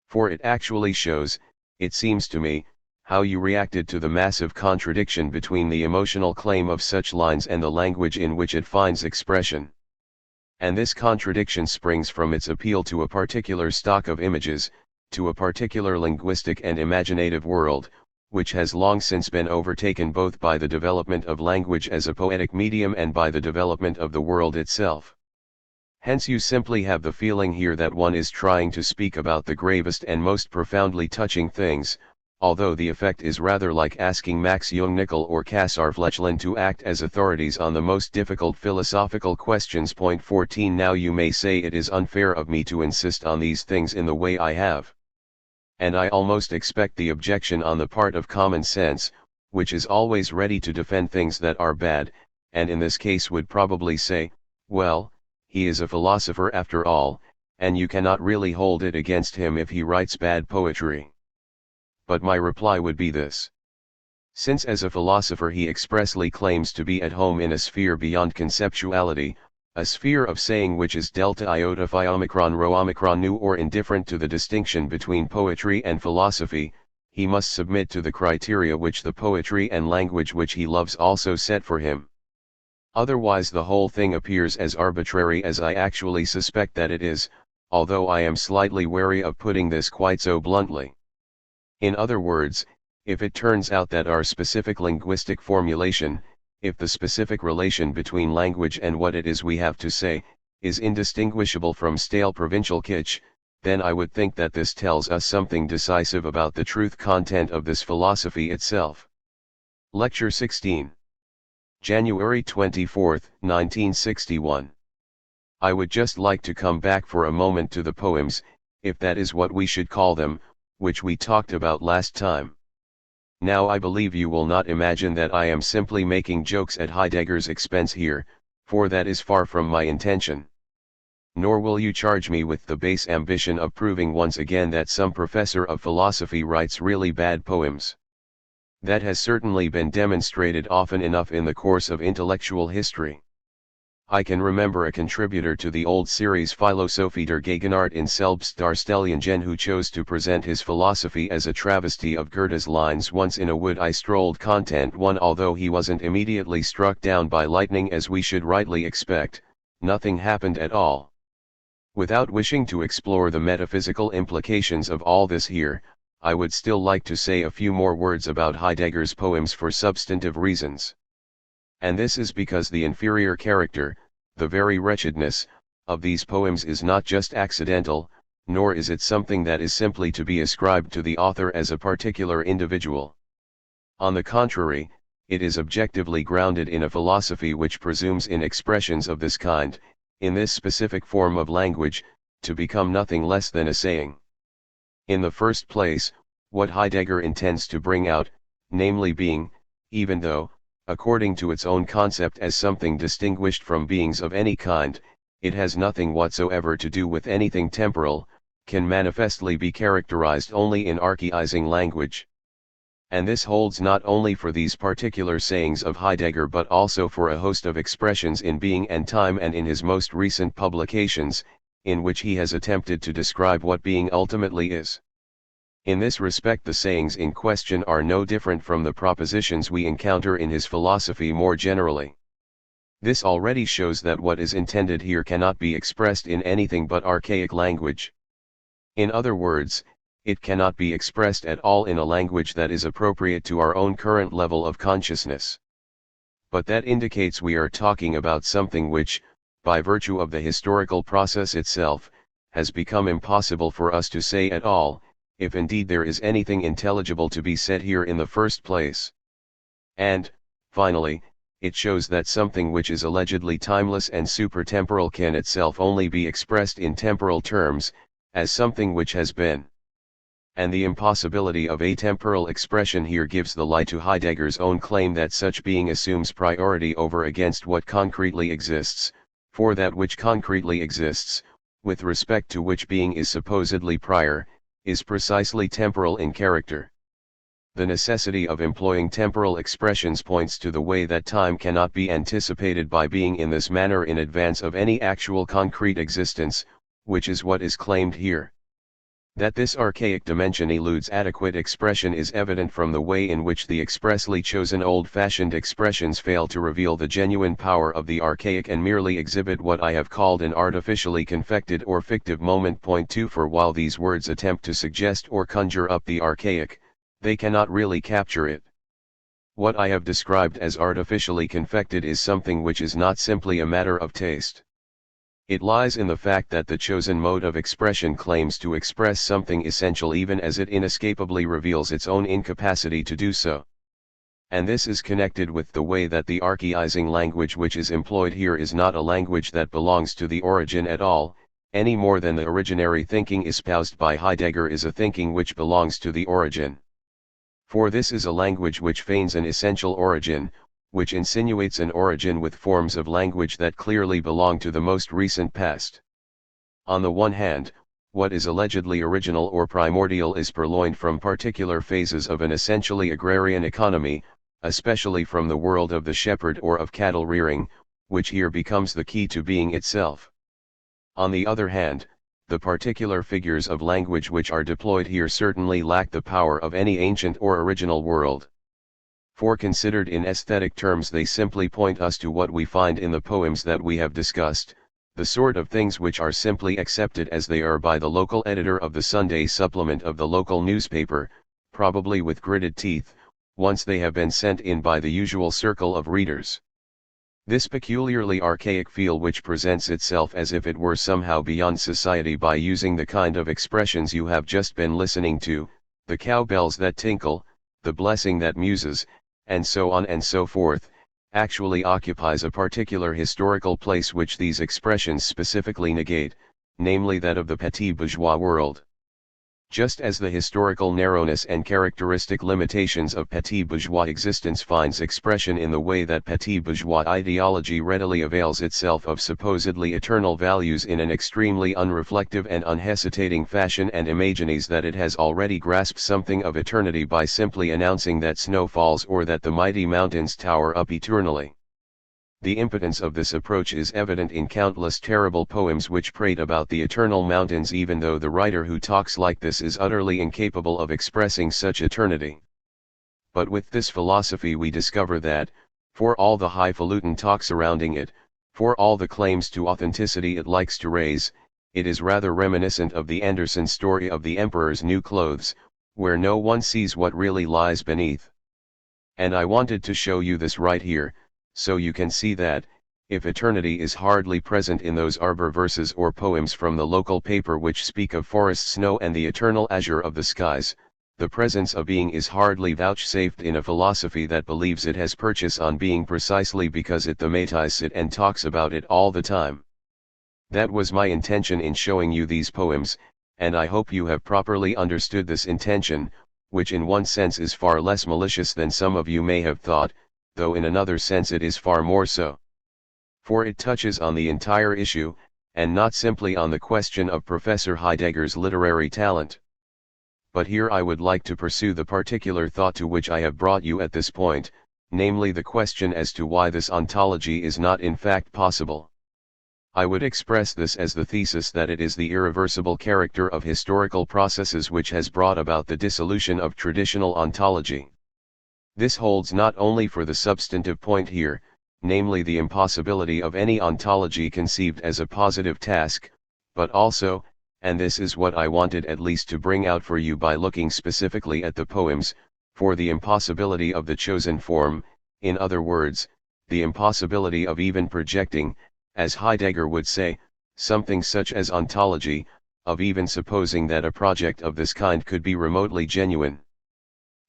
For it actually shows, it seems to me, how you reacted to the massive contradiction between the emotional claim of such lines and the language in which it finds expression. And this contradiction springs from its appeal to a particular stock of images, to a particular linguistic and imaginative world, which has long since been overtaken both by the development of language as a poetic medium and by the development of the world itself. Hence you simply have the feeling here that one is trying to speak about the gravest and most profoundly touching things, although the effect is rather like asking Max Jungnickel or Cassar Flechlin to act as authorities on the most difficult philosophical questions. Point 14. Now you may say it is unfair of me to insist on these things in the way I have. And I almost expect the objection on the part of common sense, which is always ready to defend things that are bad, and in this case would probably say, well, he is a philosopher after all, and you cannot really hold it against him if he writes bad poetry. But my reply would be this. Since as a philosopher he expressly claims to be at home in a sphere beyond conceptuality, a sphere of saying which is delta iota phi omicron rho omicron nu or indifferent to the distinction between poetry and philosophy, he must submit to the criteria which the poetry and language which he loves also set for him. Otherwise the whole thing appears as arbitrary as I actually suspect that it is, although I am slightly wary of putting this quite so bluntly. In other words, if it turns out that our specific linguistic formulation, if the specific relation between language and what it is we have to say, is indistinguishable from stale provincial kitsch, then I would think that this tells us something decisive about the truth content of this philosophy itself. Lecture 16. January 24, 1961. I would just like to come back for a moment to the poems, if that is what we should call them, which we talked about last time. Now I believe you will not imagine that I am simply making jokes at Heidegger's expense here, for that is far from my intention. Nor will you charge me with the base ambition of proving once again that some professor of philosophy writes really bad poems. That has certainly been demonstrated often enough in the course of intellectual history. I can remember a contributor to the old series Philosophie der Gegenwart in Selbstdarstellungen who chose to present his philosophy as a travesty of Goethe's lines once in a wood I strolled content 1. Although he wasn't immediately struck down by lightning as we should rightly expect, nothing happened at all. Without wishing to explore the metaphysical implications of all this here, I would still like to say a few more words about Heidegger's poems for substantive reasons. And this is because the inferior character, the very wretchedness, of these poems is not just accidental, nor is it something that is simply to be ascribed to the author as a particular individual. On the contrary, it is objectively grounded in a philosophy which presumes in expressions of this kind, in this specific form of language, to become nothing less than a saying. In the first place, what Heidegger intends to bring out, namely being, even though, according to its own concept as something distinguished from beings of any kind, it has nothing whatsoever to do with anything temporal, can manifestly be characterized only in archaizing language. And this holds not only for these particular sayings of Heidegger but also for a host of expressions in being and time and in his most recent publications, in which he has attempted to describe what being ultimately is. In this respect the sayings in question are no different from the propositions we encounter in his philosophy more generally. This already shows that what is intended here cannot be expressed in anything but archaic language. In other words, it cannot be expressed at all in a language that is appropriate to our own current level of consciousness. But that indicates we are talking about something which, by virtue of the historical process itself, has become impossible for us to say at all, if indeed there is anything intelligible to be said here in the first place. And, finally, it shows that something which is allegedly timeless and supertemporal can itself only be expressed in temporal terms, as something which has been. And the impossibility of atemporal expression here gives the lie to Heidegger's own claim that such being assumes priority over against what concretely exists, for that which concretely exists, with respect to which being is supposedly prior, is precisely temporal in character. The necessity of employing temporal expressions points to the way that time cannot be anticipated by being in this manner in advance of any actual concrete existence, which is what is claimed here. That this archaic dimension eludes adequate expression is evident from the way in which the expressly chosen old-fashioned expressions fail to reveal the genuine power of the archaic and merely exhibit what I have called an artificially confected or fictive moment. Point 2. For while these words attempt to suggest or conjure up the archaic, they cannot really capture it. What I have described as artificially confected is something which is not simply a matter of taste. It lies in the fact that the chosen mode of expression claims to express something essential even as it inescapably reveals its own incapacity to do so. And this is connected with the way that the archaizing language which is employed here is not a language that belongs to the origin at all, any more than the originary thinking espoused by Heidegger is a thinking which belongs to the origin. For this is a language which feigns an essential origin, which insinuates an origin with forms of language that clearly belong to the most recent past. On the one hand, what is allegedly original or primordial is purloined from particular phases of an essentially agrarian economy, especially from the world of the shepherd or of cattle rearing, which here becomes the key to being itself. On the other hand, the particular figures of language which are deployed here certainly lack the power of any ancient or original world. For considered in aesthetic terms they simply point us to what we find in the poems that we have discussed, the sort of things which are simply accepted as they are by the local editor of the Sunday supplement of the local newspaper, probably with gritted teeth, once they have been sent in by the usual circle of readers. This peculiarly archaic feel which presents itself as if it were somehow beyond society by using the kind of expressions you have just been listening to, the cowbells that tinkle, the blessing that muses, and so on and so forth, actually occupies a particular historical place which these expressions specifically negate, namely that of the petit bourgeois world. Just as the historical narrowness and characteristic limitations of petit bourgeois existence finds expression in the way that petit bourgeois ideology readily avails itself of supposedly eternal values in an extremely unreflective and unhesitating fashion and imagines that it has already grasped something of eternity by simply announcing that snow falls or that the mighty mountains tower up eternally. The impotence of this approach is evident in countless terrible poems which prate about the eternal mountains, even though the writer who talks like this is utterly incapable of expressing such eternity. But with this philosophy we discover that, for all the highfalutin talk surrounding it, for all the claims to authenticity it likes to raise, it is rather reminiscent of the Andersen story of the Emperor's New Clothes, where no one sees what really lies beneath. And I wanted to show you this right here, so you can see that, if eternity is hardly present in those arbor verses or poems from the local paper which speak of forest snow and the eternal azure of the skies, the presence of being is hardly vouchsafed in a philosophy that believes it has purchase on being precisely because it thematis it and talks about it all the time. That was my intention in showing you these poems, and I hope you have properly understood this intention, which in one sense is far less malicious than some of you may have thought, though in another sense it is far more so. For it touches on the entire issue, and not simply on the question of Professor Heidegger's literary talent. But here I would like to pursue the particular thought to which I have brought you at this point, namely the question as to why this ontology is not in fact possible. I would express this as the thesis that it is the irreversible character of historical processes which has brought about the dissolution of traditional ontology. This holds not only for the substantive point here, namely the impossibility of any ontology conceived as a positive task, but also, and this is what I wanted at least to bring out for you by looking specifically at the poems, for the impossibility of the chosen form, in other words, the impossibility of even projecting, as Heidegger would say, something such as ontology, of even supposing that a project of this kind could be remotely genuine.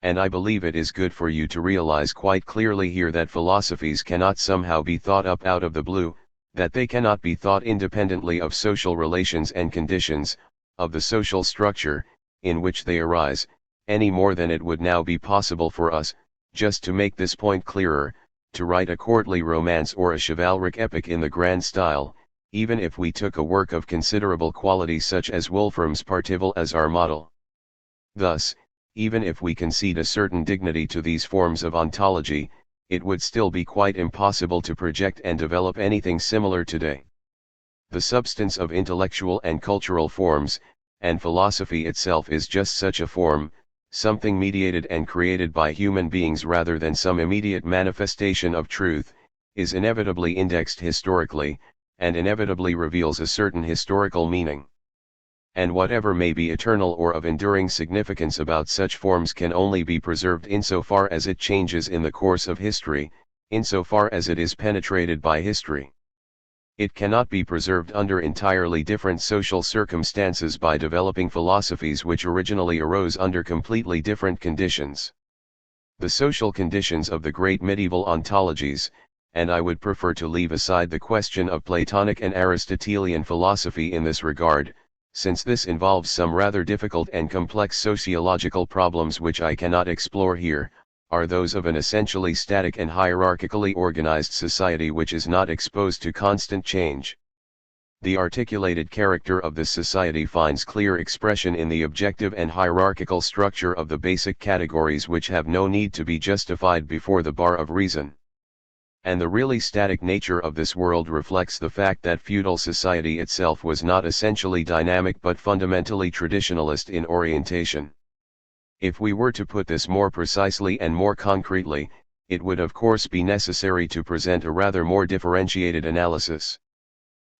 And I believe it is good for you to realize quite clearly here that philosophies cannot somehow be thought up out of the blue, that they cannot be thought independently of social relations and conditions, of the social structure, in which they arise, any more than it would now be possible for us, just to make this point clearer, to write a courtly romance or a chivalric epic in the grand style, even if we took a work of considerable quality such as Wolfram's Parzival as our model. Thus, even if we concede a certain dignity to these forms of ontology, it would still be quite impossible to project and develop anything similar today. The substance of intellectual and cultural forms, and philosophy itself is just such a form, something mediated and created by human beings rather than some immediate manifestation of truth, is inevitably indexed historically, and inevitably reveals a certain historical meaning. And whatever may be eternal or of enduring significance about such forms can only be preserved insofar as it changes in the course of history, insofar as it is penetrated by history. It cannot be preserved under entirely different social circumstances by developing philosophies which originally arose under completely different conditions. The social conditions of the great medieval ontologies, and I would prefer to leave aside the question of Platonic and Aristotelian philosophy in this regard, since this involves some rather difficult and complex sociological problems which I cannot explore here, are those of an essentially static and hierarchically organized society which is not exposed to constant change. The articulated character of this society finds clear expression in the objective and hierarchical structure of the basic categories which have no need to be justified before the bar of reason. And the really static nature of this world reflects the fact that feudal society itself was not essentially dynamic but fundamentally traditionalist in orientation. If we were to put this more precisely and more concretely, it would of course be necessary to present a rather more differentiated analysis.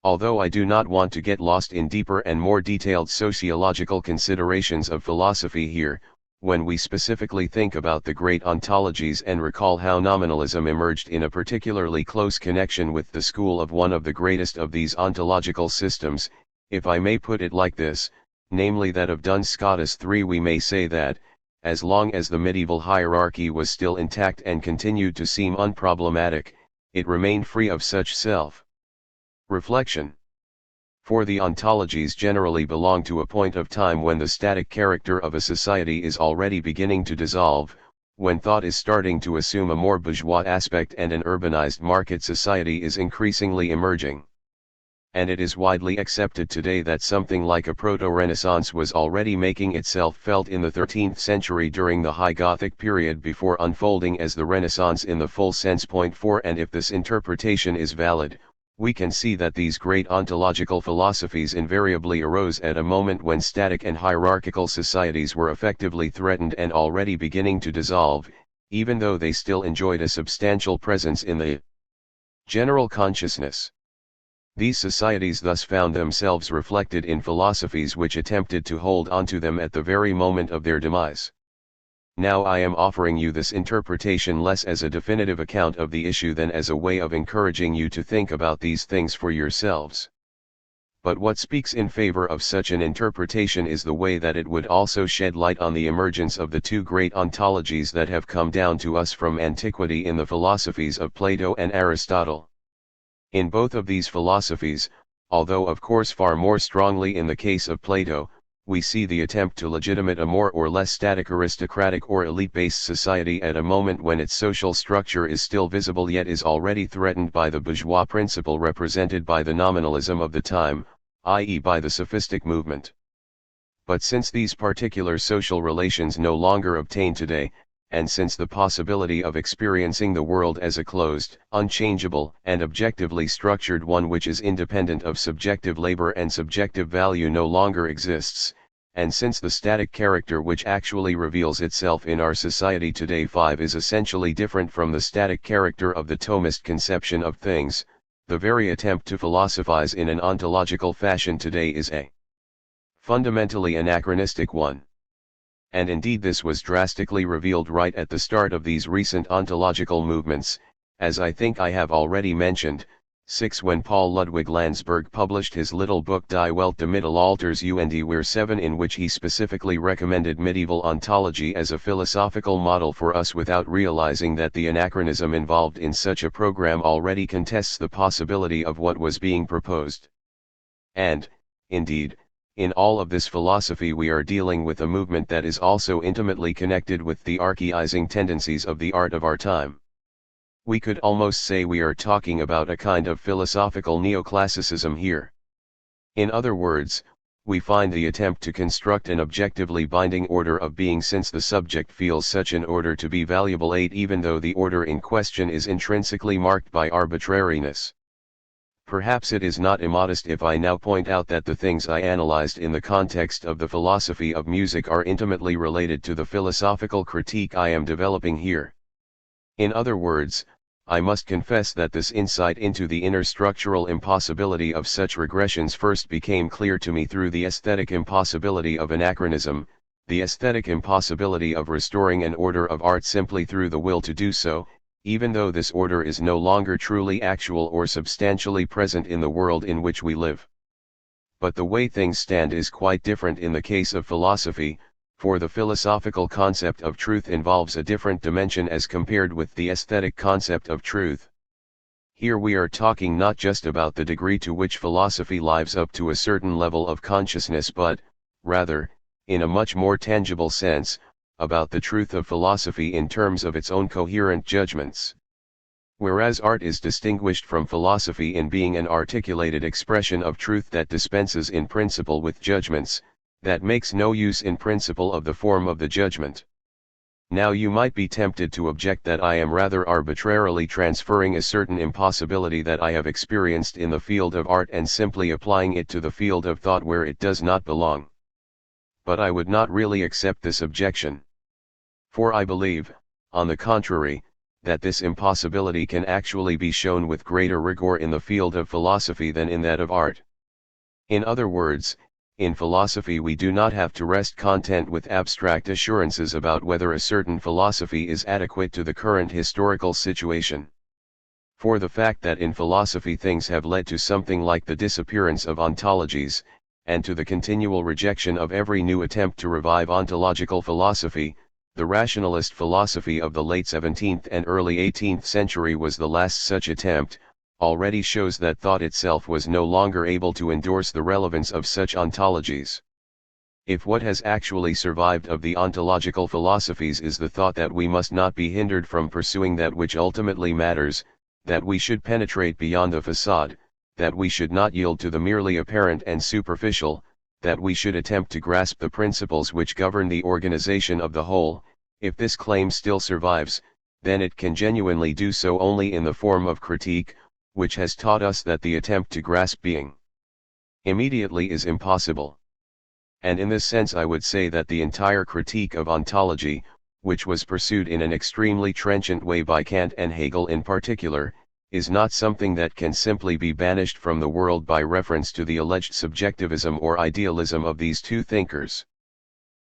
Although I do not want to get lost in deeper and more detailed sociological considerations of philosophy here, when we specifically think about the great ontologies and recall how nominalism emerged in a particularly close connection with the school of one of the greatest of these ontological systems, if I may put it like this, namely that of Duns Scotus III, we may say that, as long as the medieval hierarchy was still intact and continued to seem unproblematic, it remained free of such self-reflection. For the ontologies generally belong to a point of time when the static character of a society is already beginning to dissolve, when thought is starting to assume a more bourgeois aspect and an urbanized market society is increasingly emerging. and it is widely accepted today that something like a proto-Renaissance was already making itself felt in the 13th century during the High Gothic period before unfolding as the Renaissance in the full sense. Point 4. And if this interpretation is valid, we can see that these great ontological philosophies invariably arose at a moment when static and hierarchical societies were effectively threatened and already beginning to dissolve, even though they still enjoyed a substantial presence in the general consciousness. These societies thus found themselves reflected in philosophies which attempted to hold onto them at the very moment of their demise. Now I am offering you this interpretation less as a definitive account of the issue than as a way of encouraging you to think about these things for yourselves. But what speaks in favor of such an interpretation is the way that it would also shed light on the emergence of the two great ontologies that have come down to us from antiquity in the philosophies of Plato and Aristotle. In both of these philosophies, although of course far more strongly in the case of Plato, we see the attempt to legitimate a more or less static aristocratic or elite-based society at a moment when its social structure is still visible yet is already threatened by the bourgeois principle represented by the nominalism of the time, i.e. by the sophistic movement. But since these particular social relations no longer obtain today, and since the possibility of experiencing the world as a closed, unchangeable, and objectively structured one which is independent of subjective labor and subjective value no longer exists, and since the static character which actually reveals itself in our society today 5 is essentially different from the static character of the Thomist conception of things, the very attempt to philosophize in an ontological fashion today is a fundamentally anachronistic one. And indeed this was drastically revealed right at the start of these recent ontological movements, as I think I have already mentioned. 6. When Paul Ludwig Landsberg published his little book Die Welt des Mittelalters und wir 7, in which he specifically recommended medieval ontology as a philosophical model for us without realizing that the anachronism involved in such a program already contests the possibility of what was being proposed. And, indeed, in all of this philosophy we are dealing with a movement that is also intimately connected with the archaizing tendencies of the art of our time. We could almost say we are talking about a kind of philosophical neoclassicism here. In other words, we find the attempt to construct an objectively binding order of being since the subject feels such an order to be valuable 8 even though the order in question is intrinsically marked by arbitrariness. Perhaps it is not immodest if I now point out that the things I analyzed in the context of the philosophy of music are intimately related to the philosophical critique I am developing here. In other words, I must confess that this insight into the inner structural impossibility of such regressions first became clear to me through the aesthetic impossibility of anachronism, the aesthetic impossibility of restoring an order of art simply through the will to do so, even though this order is no longer truly actual or substantially present in the world in which we live. But the way things stand is quite different in the case of philosophy, for the philosophical concept of truth involves a different dimension as compared with the aesthetic concept of truth. Here we are talking not just about the degree to which philosophy lives up to a certain level of consciousness but, rather, in a much more tangible sense, about the truth of philosophy in terms of its own coherent judgments. Whereas art is distinguished from philosophy in being an articulated expression of truth that dispenses in principle with judgments, that makes no use in principle of the form of the judgment. Now you might be tempted to object that I am rather arbitrarily transferring a certain impossibility that I have experienced in the field of art and simply applying it to the field of thought where it does not belong. But I would not really accept this objection. For I believe, on the contrary, that this impossibility can actually be shown with greater rigor in the field of philosophy than in that of art. In other words, in philosophy we do not have to rest content with abstract assurances about whether a certain philosophy is adequate to the current historical situation. For the fact that in philosophy things have led to something like the disappearance of ontologies, and to the continual rejection of every new attempt to revive ontological philosophy, the rationalist philosophy of the late 17th and early 18th century was the last such attempt, already shows that thought itself was no longer able to endorse the relevance of such ontologies. If what has actually survived of the ontological philosophies is the thought that we must not be hindered from pursuing that which ultimately matters, that we should penetrate beyond the facade, that we should not yield to the merely apparent and superficial, that we should attempt to grasp the principles which govern the organization of the whole. If this claim still survives, then it can genuinely do so only in the form of critique, which has taught us that the attempt to grasp being immediately is impossible. And in this sense I would say that the entire critique of ontology, which was pursued in an extremely trenchant way by Kant and Hegel in particular, is not something that can simply be banished from the world by reference to the alleged subjectivism or idealism of these two thinkers.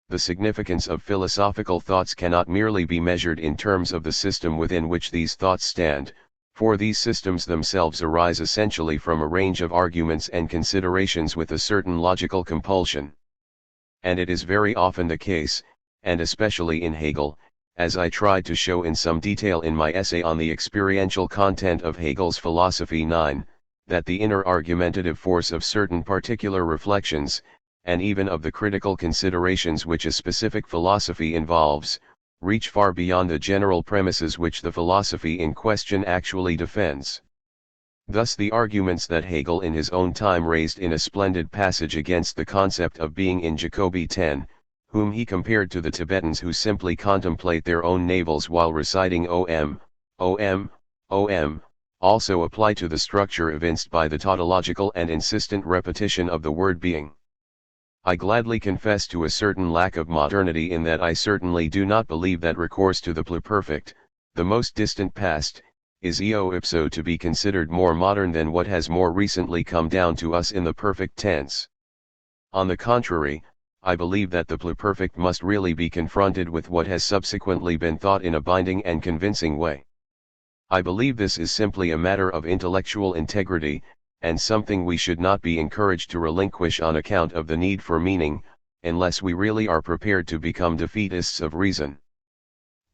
The significance of philosophical thoughts cannot merely be measured in terms of the system within which these thoughts stand, for these systems themselves arise essentially from a range of arguments and considerations with a certain logical compulsion. And it is very often the case, and especially in Hegel, as I tried to show in some detail in my essay on the experiential content of Hegel's Philosophy 9, that the inner argumentative force of certain particular reflections, and even of the critical considerations which a specific philosophy involves, reach far beyond the general premises which the philosophy in question actually defends. Thus the arguments that Hegel in his own time raised in a splendid passage against the concept of being in Jacobi 10, whom he compared to the Tibetans who simply contemplate their own navels while reciting Om, Om, Om, also apply to the structure evinced by the tautological and insistent repetition of the word being. I gladly confess to a certain lack of modernity in that I certainly do not believe that recourse to the pluperfect, the most distant past, is eo ipso to be considered more modern than what has more recently come down to us in the perfect tense. On the contrary, I believe that the pluperfect must really be confronted with what has subsequently been thought in a binding and convincing way. I believe this is simply a matter of intellectual integrity, and something we should not be encouraged to relinquish on account of the need for meaning, unless we really are prepared to become defeatists of reason.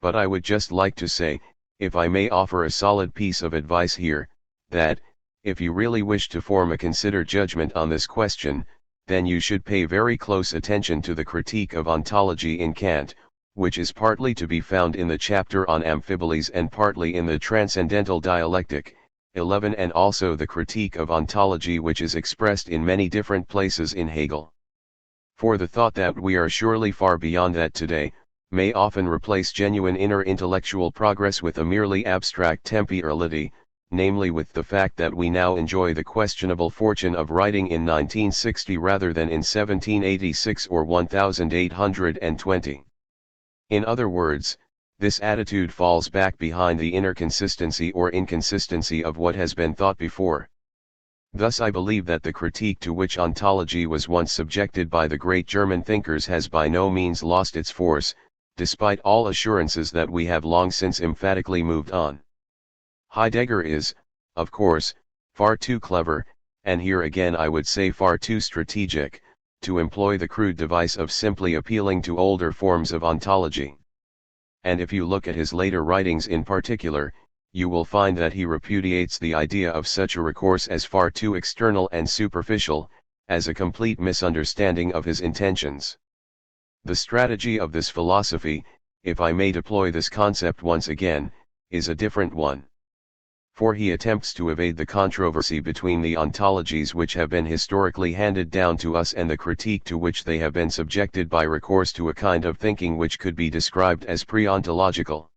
But I would just like to say, if I may offer a solid piece of advice here, that, if you really wish to form a considered judgment on this question, then you should pay very close attention to the critique of ontology in Kant, which is partly to be found in the chapter on amphiboles and partly in the Transcendental Dialectic, 11, and also the critique of ontology which is expressed in many different places in Hegel. For the thought that we are surely far beyond that today, may often replace genuine inner intellectual progress with a merely abstract temporality, namely with the fact that we now enjoy the questionable fortune of writing in 1960 rather than in 1786 or 1820. In other words, this attitude falls back behind the inner consistency or inconsistency of what has been thought before. Thus I believe that the critique to which ontology was once subjected by the great German thinkers has by no means lost its force, despite all assurances that we have long since emphatically moved on. Heidegger is, of course, far too clever, and here again I would say far too strategic, to employ the crude device of simply appealing to older forms of ontology. And if you look at his later writings in particular, you will find that he repudiates the idea of such a recourse as far too external and superficial, as a complete misunderstanding of his intentions. The strategy of this philosophy, if I may deploy this concept once again, is a different one. For he attempts to evade the controversy between the ontologies which have been historically handed down to us and the critique to which they have been subjected by recourse to a kind of thinking which could be described as pre-ontological.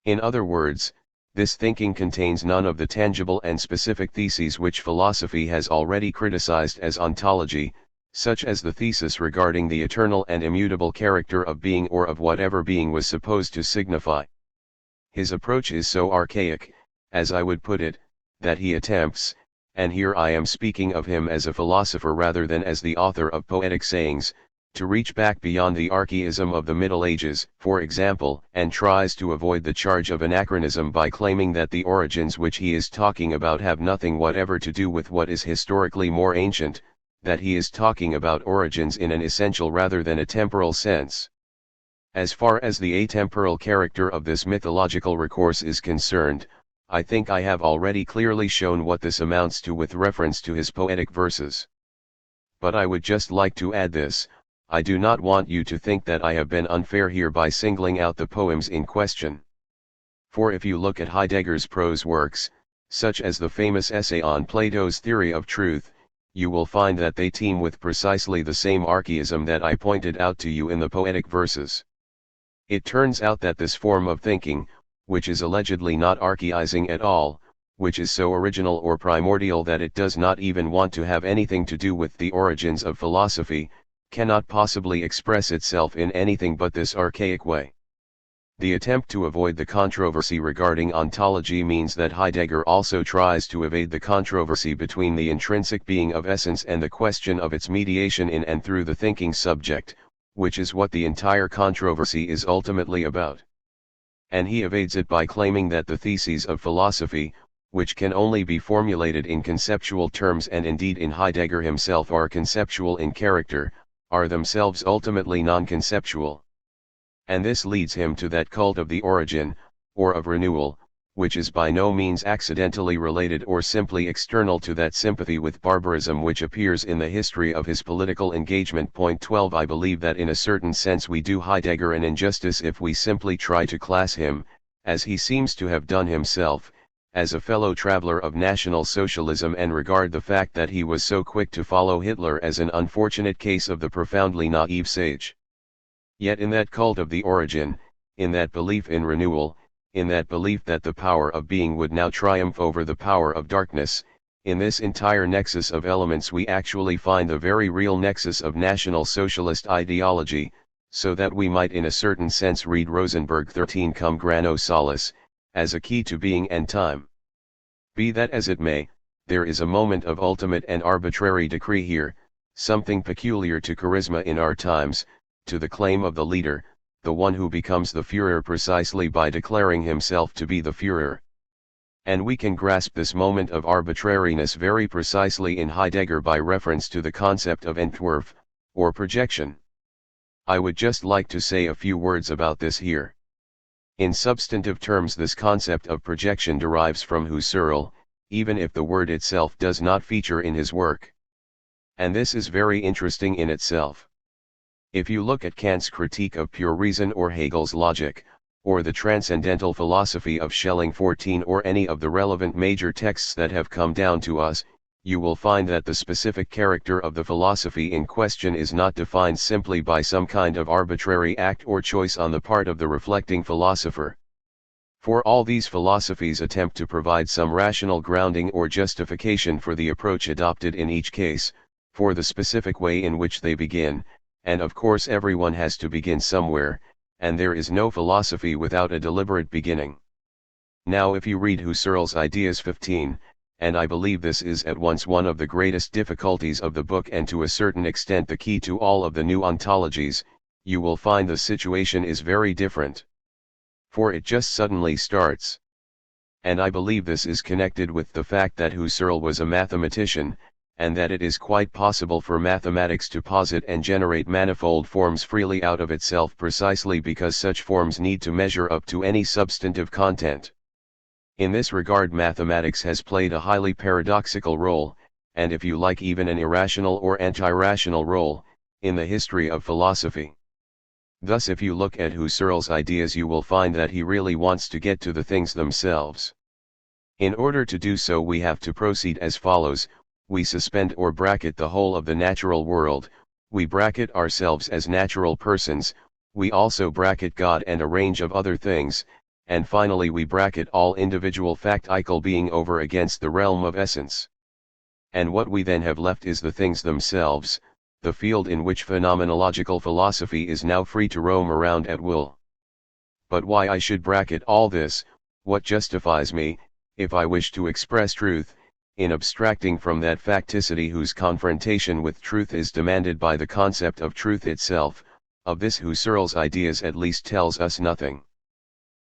In other words, this thinking contains none of the tangible and specific theses which philosophy has already criticized as ontology, such as the thesis regarding the eternal and immutable character of being or of whatever being was supposed to signify. His approach is so archaic, as I would put it, that he attempts, and here I am speaking of him as a philosopher rather than as the author of poetic sayings, to reach back beyond the archaism of the Middle Ages, for example, and tries to avoid the charge of anachronism by claiming that the origins which he is talking about have nothing whatever to do with what is historically more ancient, that he is talking about origins in an essential rather than a temporal sense. As far as the atemporal character of this mythological recourse is concerned, I think I have already clearly shown what this amounts to with reference to his poetic verses. But I would just like to add this: I do not want you to think that I have been unfair here by singling out the poems in question. For if you look at Heidegger's prose works, such as the famous essay on Plato's theory of truth, you will find that they teem with precisely the same archaism that I pointed out to you in the poetic verses. It turns out that this form of thinking, which is allegedly not archaizing at all, which is so original or primordial that it does not even want to have anything to do with the origins of philosophy, cannot possibly express itself in anything but this archaic way. The attempt to avoid the controversy regarding ontology means that Heidegger also tries to evade the controversy between the intrinsic being of essence and the question of its mediation in and through the thinking subject, which is what the entire controversy is ultimately about. And he evades it by claiming that the theses of philosophy, which can only be formulated in conceptual terms and indeed in Heidegger himself are conceptual in character, are themselves ultimately non-conceptual. And this leads him to that cult of the origin, or of renewal, which is by no means accidentally related or simply external to that sympathy with barbarism which appears in the history of his political engagement. Point 12 I believe that in a certain sense we do Heidegger an injustice if we simply try to class him, as he seems to have done himself, as a fellow traveler of National Socialism and regard the fact that he was so quick to follow Hitler as an unfortunate case of the profoundly naive sage. Yet in that cult of the origin, in that belief in renewal, in that belief that the power of being would now triumph over the power of darkness, in this entire nexus of elements we actually find the very real nexus of National Socialist ideology, so that we might in a certain sense read Rosenberg 13 cum grano salis, as a key to being and time. Be that as it may, there is a moment of ultimate and arbitrary decree here, something peculiar to charisma in our times, to the claim of the leader, the one who becomes the Führer precisely by declaring himself to be the Führer. And we can grasp this moment of arbitrariness very precisely in Heidegger by reference to the concept of Entwurf, or projection. I would just like to say a few words about this here. In substantive terms this concept of projection derives from Husserl, even if the word itself does not feature in his work. And this is very interesting in itself. If you look at Kant's critique of pure reason or Hegel's logic, or the transcendental philosophy of Schelling 14 or any of the relevant major texts that have come down to us, you will find that the specific character of the philosophy in question is not defined simply by some kind of arbitrary act or choice on the part of the reflecting philosopher. For all these philosophies attempt to provide some rational grounding or justification for the approach adopted in each case, for the specific way in which they begin. And of course everyone has to begin somewhere, and there is no philosophy without a deliberate beginning. Now if you read Husserl's Ideas 15, and I believe this is at once one of the greatest difficulties of the book and to a certain extent the key to all of the new ontologies, you will find the situation is very different. For it just suddenly starts. And I believe this is connected with the fact that Husserl was a mathematician, and that it is quite possible for mathematics to posit and generate manifold forms freely out of itself precisely because such forms need to measure up to any substantive content. In this regard mathematics has played a highly paradoxical role, and if you like even an irrational or anti-rational role, in the history of philosophy. Thus if you look at Husserl's ideas you will find that he really wants to get to the things themselves. In order to do so we have to proceed as follows. We suspend or bracket the whole of the natural world, we bracket ourselves as natural persons, we also bracket God and a range of other things, and finally we bracket all individual factical being over against the realm of essence. And what we then have left is the things themselves, the field in which phenomenological philosophy is now free to roam around at will. But why I should bracket all this, what justifies me, if I wish to express truth, in abstracting from that facticity whose confrontation with truth is demanded by the concept of truth itself, of this Husserl's ideas at least tells us nothing.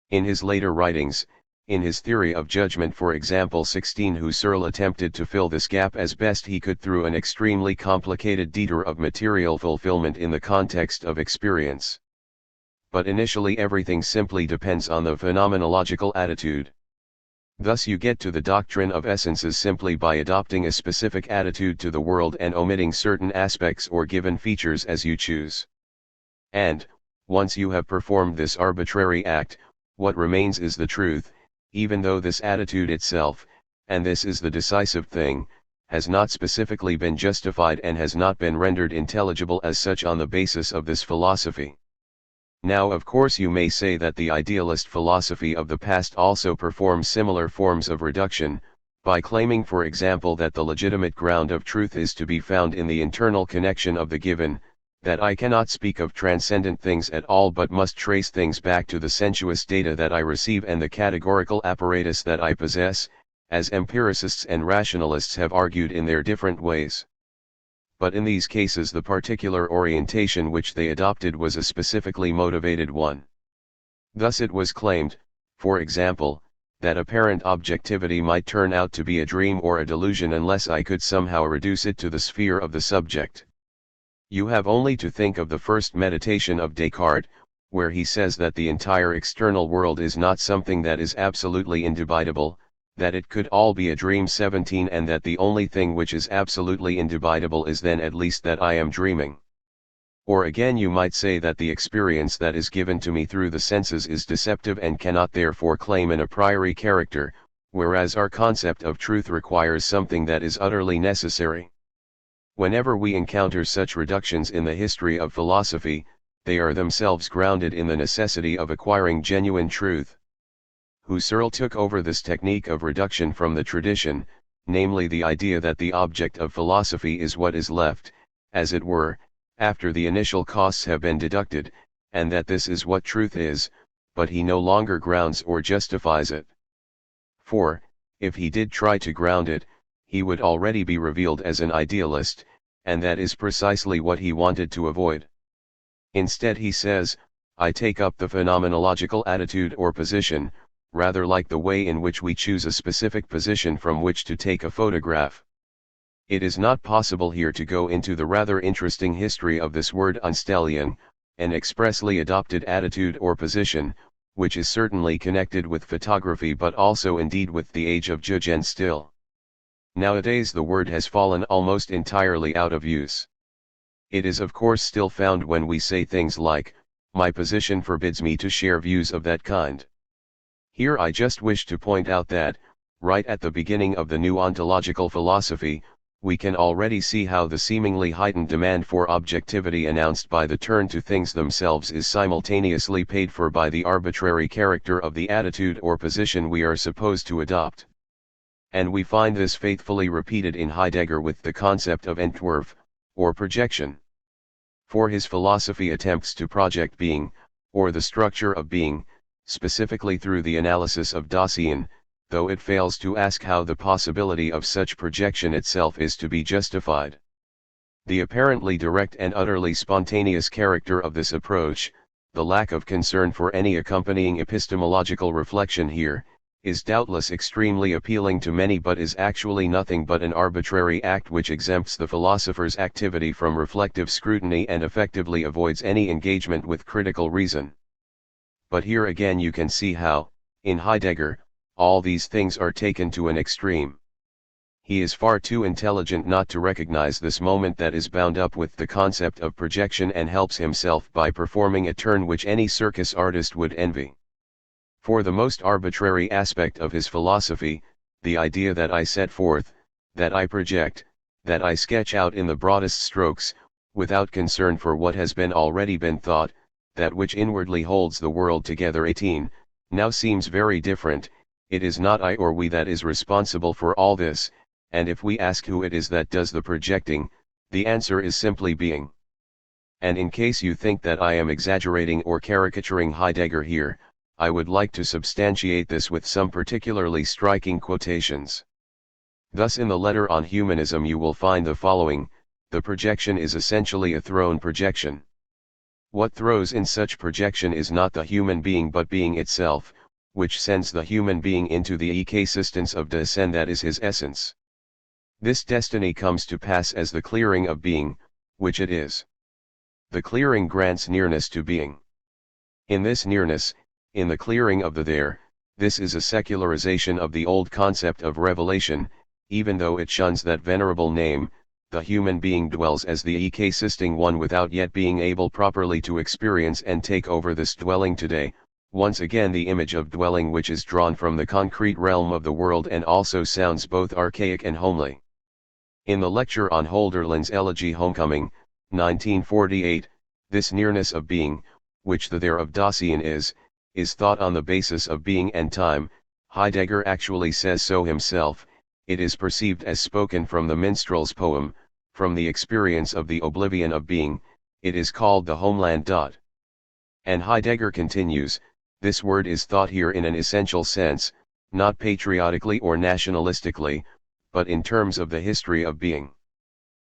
In his later writings, in his theory of judgment for example 16 Husserl attempted to fill this gap as best he could through an extremely complicated detour of material fulfillment in the context of experience. But initially everything simply depends on the phenomenological attitude. Thus you get to the doctrine of essences simply by adopting a specific attitude to the world and omitting certain aspects or given features as you choose. And, once you have performed this arbitrary act, what remains is the truth, even though this attitude itself, and this is the decisive thing, has not specifically been justified and has not been rendered intelligible as such on the basis of this philosophy. Now of course you may say that the idealist philosophy of the past also performs similar forms of reduction, by claiming for example that the legitimate ground of truth is to be found in the internal connection of the given, that I cannot speak of transcendent things at all but must trace things back to the sensuous data that I receive and the categorical apparatus that I possess, as empiricists and rationalists have argued in their different ways. But in these cases the particular orientation which they adopted was a specifically motivated one. Thus it was claimed, for example, that apparent objectivity might turn out to be a dream or a delusion unless I could somehow reduce it to the sphere of the subject. You have only to think of the first meditation of Descartes, where he says that the entire external world is not something that is absolutely indubitable, that it could all be a dream 17 and that the only thing which is absolutely indubitable is then at least that I am dreaming. Or again you might say that the experience that is given to me through the senses is deceptive and cannot therefore claim an a priori character, whereas our concept of truth requires something that is utterly necessary. Whenever we encounter such reductions in the history of philosophy, they are themselves grounded in the necessity of acquiring genuine truth. Husserl took over this technique of reduction from the tradition, namely the idea that the object of philosophy is what is left, as it were, after the initial costs have been deducted, and that this is what truth is, but he no longer grounds or justifies it. For, if he did try to ground it, he would already be revealed as an idealist, and that is precisely what he wanted to avoid. Instead he says, I take up the phenomenological attitude or position, rather like the way in which we choose a specific position from which to take a photograph. It is not possible here to go into the rather interesting history of this word Einstellung, an expressly adopted attitude or position, which is certainly connected with photography but also indeed with the age of Jugendstil. Nowadays the word has fallen almost entirely out of use. It is of course still found when we say things like, my position forbids me to share views of that kind. Here I just wish to point out that, right at the beginning of the new ontological philosophy, we can already see how the seemingly heightened demand for objectivity announced by the turn to things themselves is simultaneously paid for by the arbitrary character of the attitude or position we are supposed to adopt. And we find this faithfully repeated in Heidegger with the concept of Entwurf, or projection. For his philosophy attempts to project being, or the structure of being, specifically through the analysis of Dasein, though it fails to ask how the possibility of such projection itself is to be justified. The apparently direct and utterly spontaneous character of this approach, the lack of concern for any accompanying epistemological reflection here, is doubtless extremely appealing to many but is actually nothing but an arbitrary act which exempts the philosopher's activity from reflective scrutiny and effectively avoids any engagement with critical reason. But here again you can see how, in Heidegger, all these things are taken to an extreme. He is far too intelligent not to recognize this moment that is bound up with the concept of projection and helps himself by performing a turn which any circus artist would envy. For the most arbitrary aspect of his philosophy, the idea that I set forth, that I project, that I sketch out in the broadest strokes, without concern for what has already been thought, that which inwardly holds the world together 18, now seems very different. It is not I or we that is responsible for all this, and if we ask who it is that does the projecting, the answer is simply being. And in case you think that I am exaggerating or caricaturing Heidegger here, I would like to substantiate this with some particularly striking quotations. Thus in the letter on humanism you will find the following: the projection is essentially a thrown projection. What throws in such projection is not the human being but being itself, which sends the human being into the ecosistence of descent that is his essence. This destiny comes to pass as the clearing of being, which it is. The clearing grants nearness to being. In this nearness, in the clearing of the there, this is a secularization of the old concept of revelation, even though it shuns that venerable name. The human being dwells as the ecosisting one without yet being able properly to experience and take over this dwelling today, once again the image of dwelling which is drawn from the concrete realm of the world and also sounds both archaic and homely. In the lecture on Hölderlin's Elegy Homecoming, 1948, this nearness of being, which the there of Dasein is thought on the basis of being and time. Heidegger actually says so himself. It is perceived as spoken from the minstrel's poem, from the experience of the oblivion of being. It is called the homeland. And Heidegger continues, this word is thought here in an essential sense, not patriotically or nationalistically, but in terms of the history of being.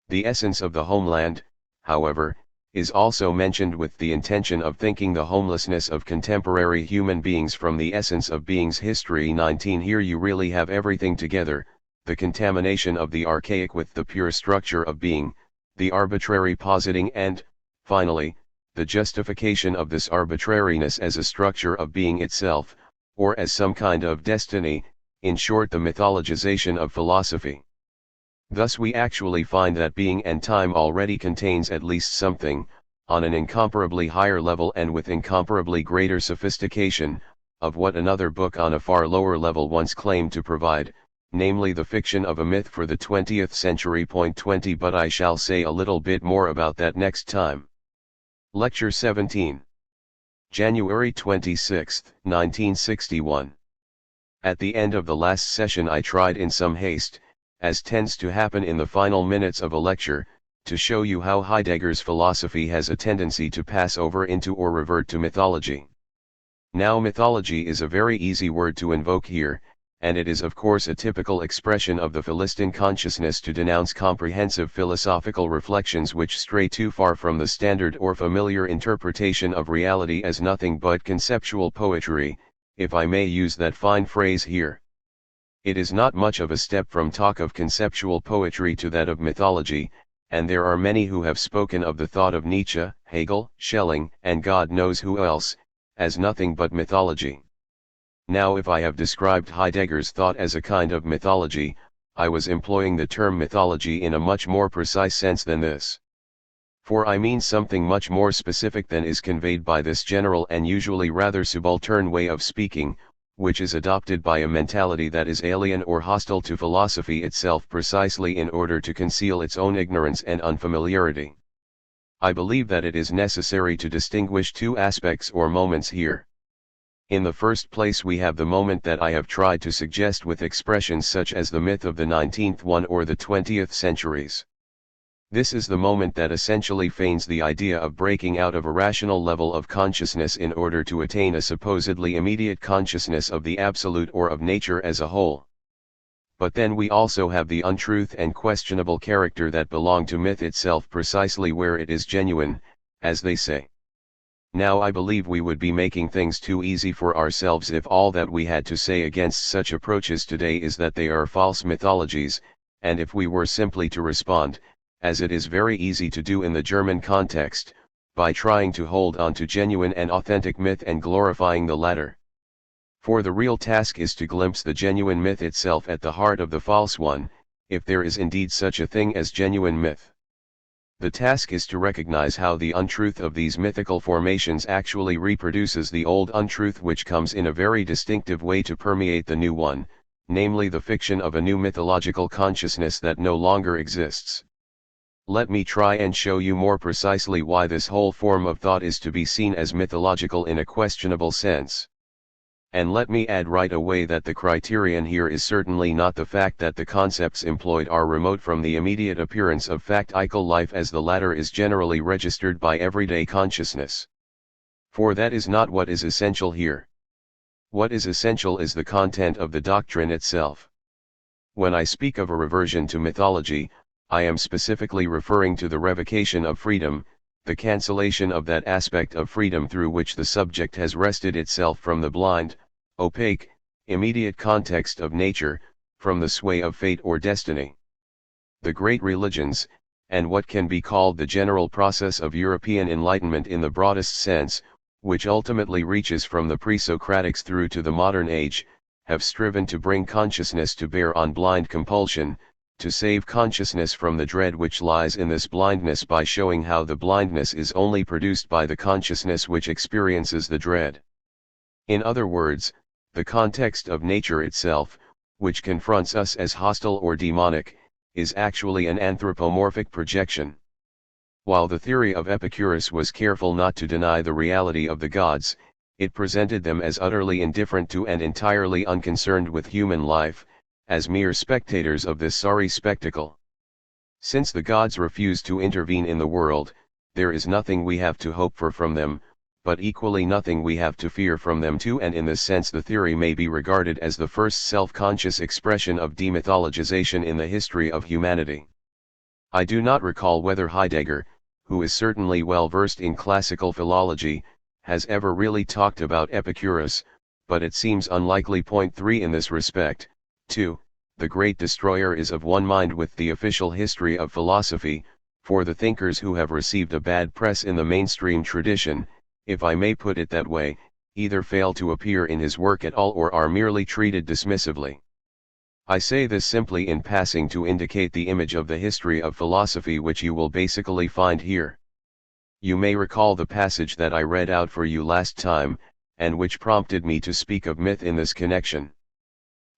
The essence of the homeland, however, is also mentioned with the intention of thinking the homelessness of contemporary human beings from the essence of being's history. 19 Here you really have everything together, the contamination of the archaic with the pure structure of being, the arbitrary positing and, finally, the justification of this arbitrariness as a structure of being itself, or as some kind of destiny, in short the mythologization of philosophy. Thus we actually find that being and time already contains at least something, on an incomparably higher level and with incomparably greater sophistication, of what another book on a far lower level once claimed to provide, namely the fiction of a myth for the 20th century. 20 But I shall say a little bit more about that next time. Lecture 17. January 26, 1961. At the end of the last session I tried in some haste, as tends to happen in the final minutes of a lecture, to show you how Heidegger's philosophy has a tendency to pass over into or revert to mythology. Now mythology is a very easy word to invoke here, and it is of course a typical expression of the Philistine consciousness to denounce comprehensive philosophical reflections which stray too far from the standard or familiar interpretation of reality as nothing but conceptual poetry, if I may use that fine phrase here. It is not much of a step from talk of conceptual poetry to that of mythology, and there are many who have spoken of the thought of Nietzsche, Hegel, Schelling, and God knows who else, as nothing but mythology. Now if I have described Heidegger's thought as a kind of mythology, I was employing the term mythology in a much more precise sense than this. For I mean something much more specific than is conveyed by this general and usually rather subaltern way of speaking, which is adopted by a mentality that is alien or hostile to philosophy itself precisely in order to conceal its own ignorance and unfamiliarity. I believe that it is necessary to distinguish two aspects or moments here. In the first place we have the moment that I have tried to suggest with expressions such as the myth of the 19th one or the 20th centuries. This is the moment that essentially feigns the idea of breaking out of a rational level of consciousness in order to attain a supposedly immediate consciousness of the absolute or of nature as a whole. But then we also have the untruth and questionable character that belong to myth itself precisely where it is genuine, as they say. Now I believe we would be making things too easy for ourselves if all that we had to say against such approaches today is that they are false mythologies, and if we were simply to respond, as it is very easy to do in the German context, by trying to hold on to genuine and authentic myth and glorifying the latter. For the real task is to glimpse the genuine myth itself at the heart of the false one, if there is indeed such a thing as genuine myth. The task is to recognize how the untruth of these mythical formations actually reproduces the old untruth which comes in a very distinctive way to permeate the new one, namely the fiction of a new mythological consciousness that no longer exists. Let me try and show you more precisely why this whole form of thought is to be seen as mythological in a questionable sense. And let me add right away that the criterion here is certainly not the fact that the concepts employed are remote from the immediate appearance of factical life as the latter is generally registered by everyday consciousness. For that is not what is essential here. What is essential is the content of the doctrine itself. When I speak of a reversion to mythology, I am specifically referring to the revocation of freedom, the cancellation of that aspect of freedom through which the subject has wrested itself from the blind, opaque, immediate context of nature, from the sway of fate or destiny. The great religions, and what can be called the general process of European enlightenment in the broadest sense, which ultimately reaches from the pre-Socratics through to the modern age, have striven to bring consciousness to bear on blind compulsion, to save consciousness from the dread which lies in this blindness by showing how the blindness is only produced by the consciousness which experiences the dread. In other words, the context of nature itself, which confronts us as hostile or demonic, is actually an anthropomorphic projection. While the theory of Epicurus was careful not to deny the reality of the gods, it presented them as utterly indifferent to and entirely unconcerned with human life, as mere spectators of this sorry spectacle. Since the gods refuse to intervene in the world, there is nothing we have to hope for from them, but equally nothing we have to fear from them too, and in this sense the theory may be regarded as the first self-conscious expression of demythologization in the history of humanity. I do not recall whether Heidegger, who is certainly well versed in classical philology, has ever really talked about Epicurus, but it seems unlikely. Point 3 in this respect. 2. The great destroyer is of one mind with the official history of philosophy, for the thinkers who have received a bad press in the mainstream tradition, if I may put it that way, either fail to appear in his work at all or are merely treated dismissively. I say this simply in passing to indicate the image of the history of philosophy which you will basically find here. You may recall the passage that I read out for you last time, and which prompted me to speak of myth in this connection.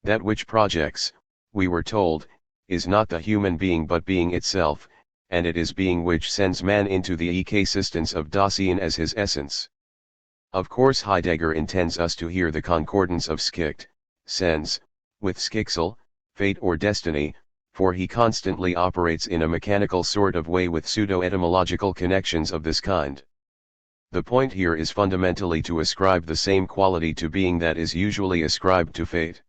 That which projects, we were told, is not the human being but being itself, and it is being which sends man into the ecosistence of Dasein as his essence. Of course Heidegger intends us to hear the concordance of Schicht, sense, with Schicksal, fate or destiny, for he constantly operates in a mechanical sort of way with pseudo-etymological connections of this kind. The point here is fundamentally to ascribe the same quality to being that is usually ascribed to fate.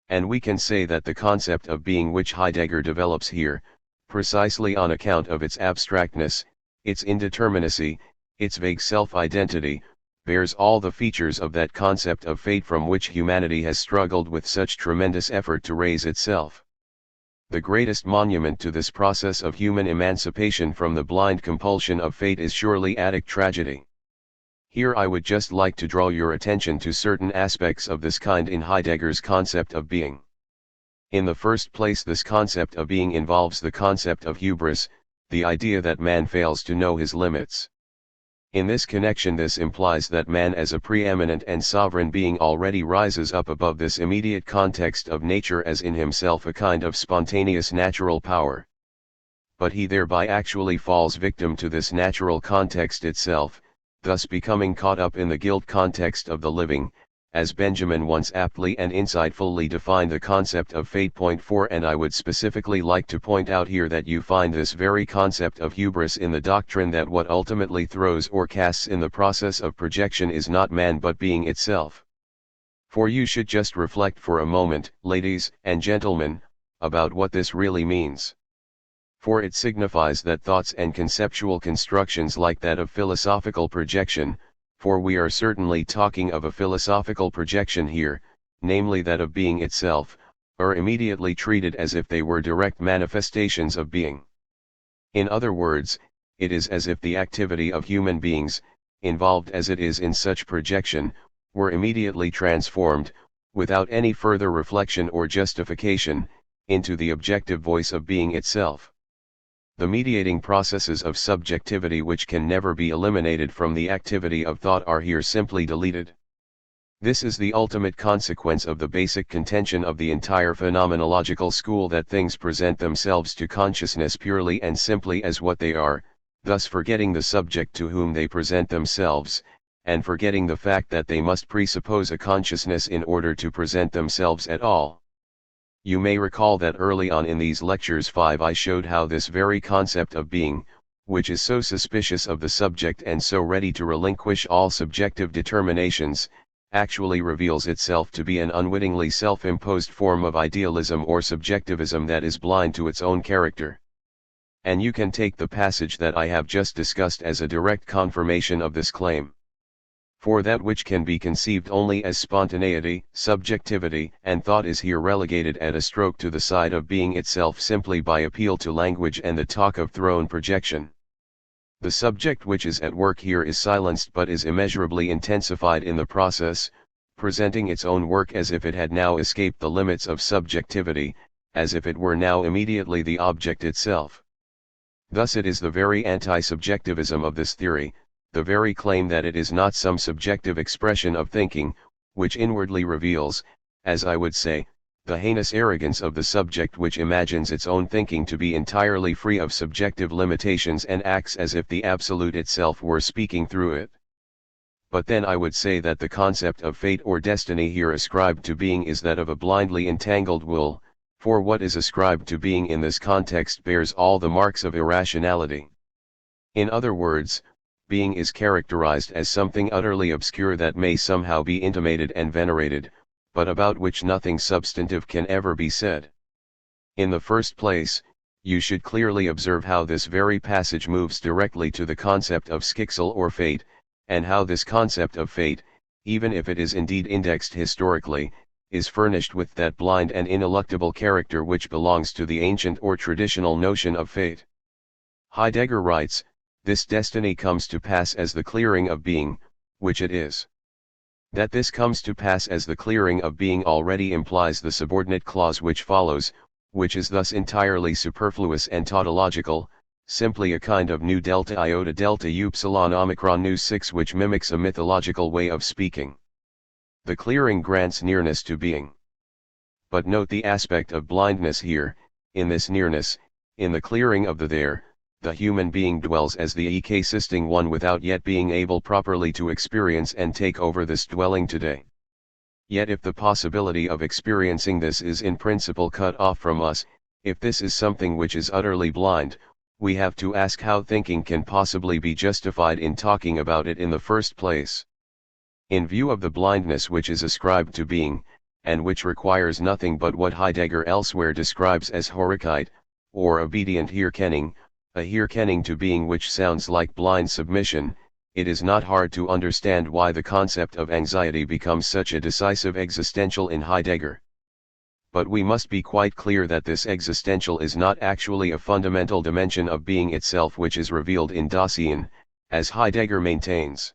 And we can say that the concept of being which Heidegger develops here, precisely on account of its abstractness, its indeterminacy, its vague self-identity, bears all the features of that concept of fate from which humanity has struggled with such tremendous effort to raise itself. The greatest monument to this process of human emancipation from the blind compulsion of fate is surely Attic tragedy. Here I would just like to draw your attention to certain aspects of this kind in Heidegger's concept of being. In the first place, this concept of being involves the concept of hubris, the idea that man fails to know his limits. In this connection, this implies that man as a preeminent and sovereign being already rises up above this immediate context of nature as in himself a kind of spontaneous natural power. But he thereby actually falls victim to this natural context itself, thus becoming caught up in the guilt context of the living, as Benjamin once aptly and insightfully defined the concept of fate. Point 4, and I would specifically like to point out here that you find this very concept of hubris in the doctrine that what ultimately throws or casts in the process of projection is not man but being itself. For you should just reflect for a moment, ladies and gentlemen, about what this really means. For it signifies that thoughts and conceptual constructions like that of philosophical projection, for we are certainly talking of a philosophical projection here, namely that of being itself, are immediately treated as if they were direct manifestations of being. In other words, it is as if the activity of human beings, involved as it is in such projection, were immediately transformed, without any further reflection or justification, into the objective voice of being itself. The mediating processes of subjectivity which can never be eliminated from the activity of thought are here simply deleted. This is the ultimate consequence of the basic contention of the entire phenomenological school that things present themselves to consciousness purely and simply as what they are, thus forgetting the subject to whom they present themselves, and forgetting the fact that they must presuppose a consciousness in order to present themselves at all. You may recall that early on in these lectures 5 I showed how this very concept of being, which is so suspicious of the subject and so ready to relinquish all subjective determinations, actually reveals itself to be an unwittingly self-imposed form of idealism or subjectivism that is blind to its own character. And you can take the passage that I have just discussed as a direct confirmation of this claim. For that which can be conceived only as spontaneity, subjectivity, and thought is here relegated at a stroke to the side of being itself simply by appeal to language and the talk of throne projection. The subject which is at work here is silenced but is immeasurably intensified in the process, presenting its own work as if it had now escaped the limits of subjectivity, as if it were now immediately the object itself. Thus it is the very anti-subjectivism of this theory, the very claim that it is not some subjective expression of thinking, which inwardly reveals, as I would say, the heinous arrogance of the subject which imagines its own thinking to be entirely free of subjective limitations and acts as if the Absolute itself were speaking through it. But then I would say that the concept of fate or destiny here ascribed to being is that of a blindly entangled wool, for what is ascribed to being in this context bears all the marks of irrationality. In other words, being is characterized as something utterly obscure that may somehow be intimated and venerated, but about which nothing substantive can ever be said. In the first place, you should clearly observe how this very passage moves directly to the concept of schicksal or fate, and how this concept of fate, even if it is indeed indexed historically, is furnished with that blind and ineluctable character which belongs to the ancient or traditional notion of fate. Heidegger writes, "This destiny comes to pass as the clearing of being, which it is." That this comes to pass as the clearing of being already implies the subordinate clause which follows, which is thus entirely superfluous and tautological, simply a kind of nu delta iota delta upsilon omicron nu 6 which mimics a mythological way of speaking. The clearing grants nearness to being. But note the aspect of blindness here. In this nearness, in the clearing of the there, the human being dwells as the existing one without yet being able properly to experience and take over this dwelling today. Yet if the possibility of experiencing this is in principle cut off from us, if this is something which is utterly blind, we have to ask how thinking can possibly be justified in talking about it in the first place. In view of the blindness which is ascribed to being, and which requires nothing but what Heidegger elsewhere describes as Horigkeit, or obedient heerkenning, a hearkening to being which sounds like blind submission, it is not hard to understand why the concept of anxiety becomes such a decisive existential in Heidegger. But we must be quite clear that this existential is not actually a fundamental dimension of being itself which is revealed in Dasein, as Heidegger maintains.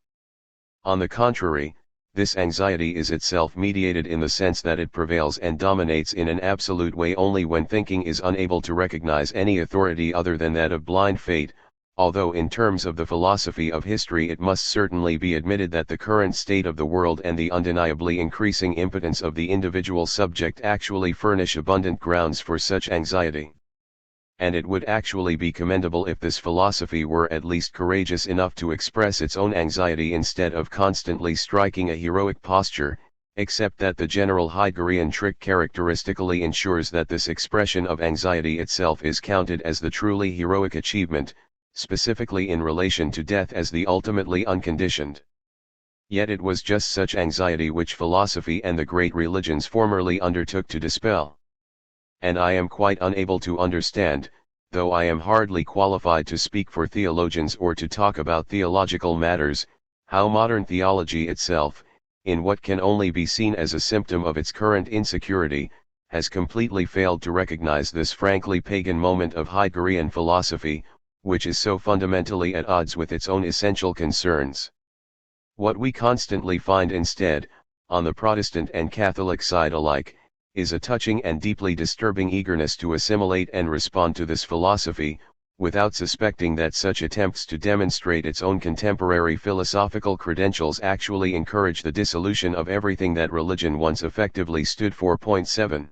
On the contrary, this anxiety is itself mediated in the sense that it prevails and dominates in an absolute way only when thinking is unable to recognize any authority other than that of blind fate, although in terms of the philosophy of history it must certainly be admitted that the current state of the world and the undeniably increasing impotence of the individual subject actually furnish abundant grounds for such anxiety. And it would actually be commendable if this philosophy were at least courageous enough to express its own anxiety instead of constantly striking a heroic posture, except that the general Heideggerian trick characteristically ensures that this expression of anxiety itself is counted as the truly heroic achievement, specifically in relation to death as the ultimately unconditioned. Yet it was just such anxiety which philosophy and the great religions formerly undertook to dispel. And I am quite unable to understand, though I am hardly qualified to speak for theologians or to talk about theological matters, how modern theology itself, in what can only be seen as a symptom of its current insecurity, has completely failed to recognize this frankly pagan moment of Heideggerian philosophy, which is so fundamentally at odds with its own essential concerns. What we constantly find instead, on the Protestant and Catholic side alike, is a touching and deeply disturbing eagerness to assimilate and respond to this philosophy, without suspecting that such attempts to demonstrate its own contemporary philosophical credentials actually encourage the dissolution of everything that religion once effectively stood for. 7.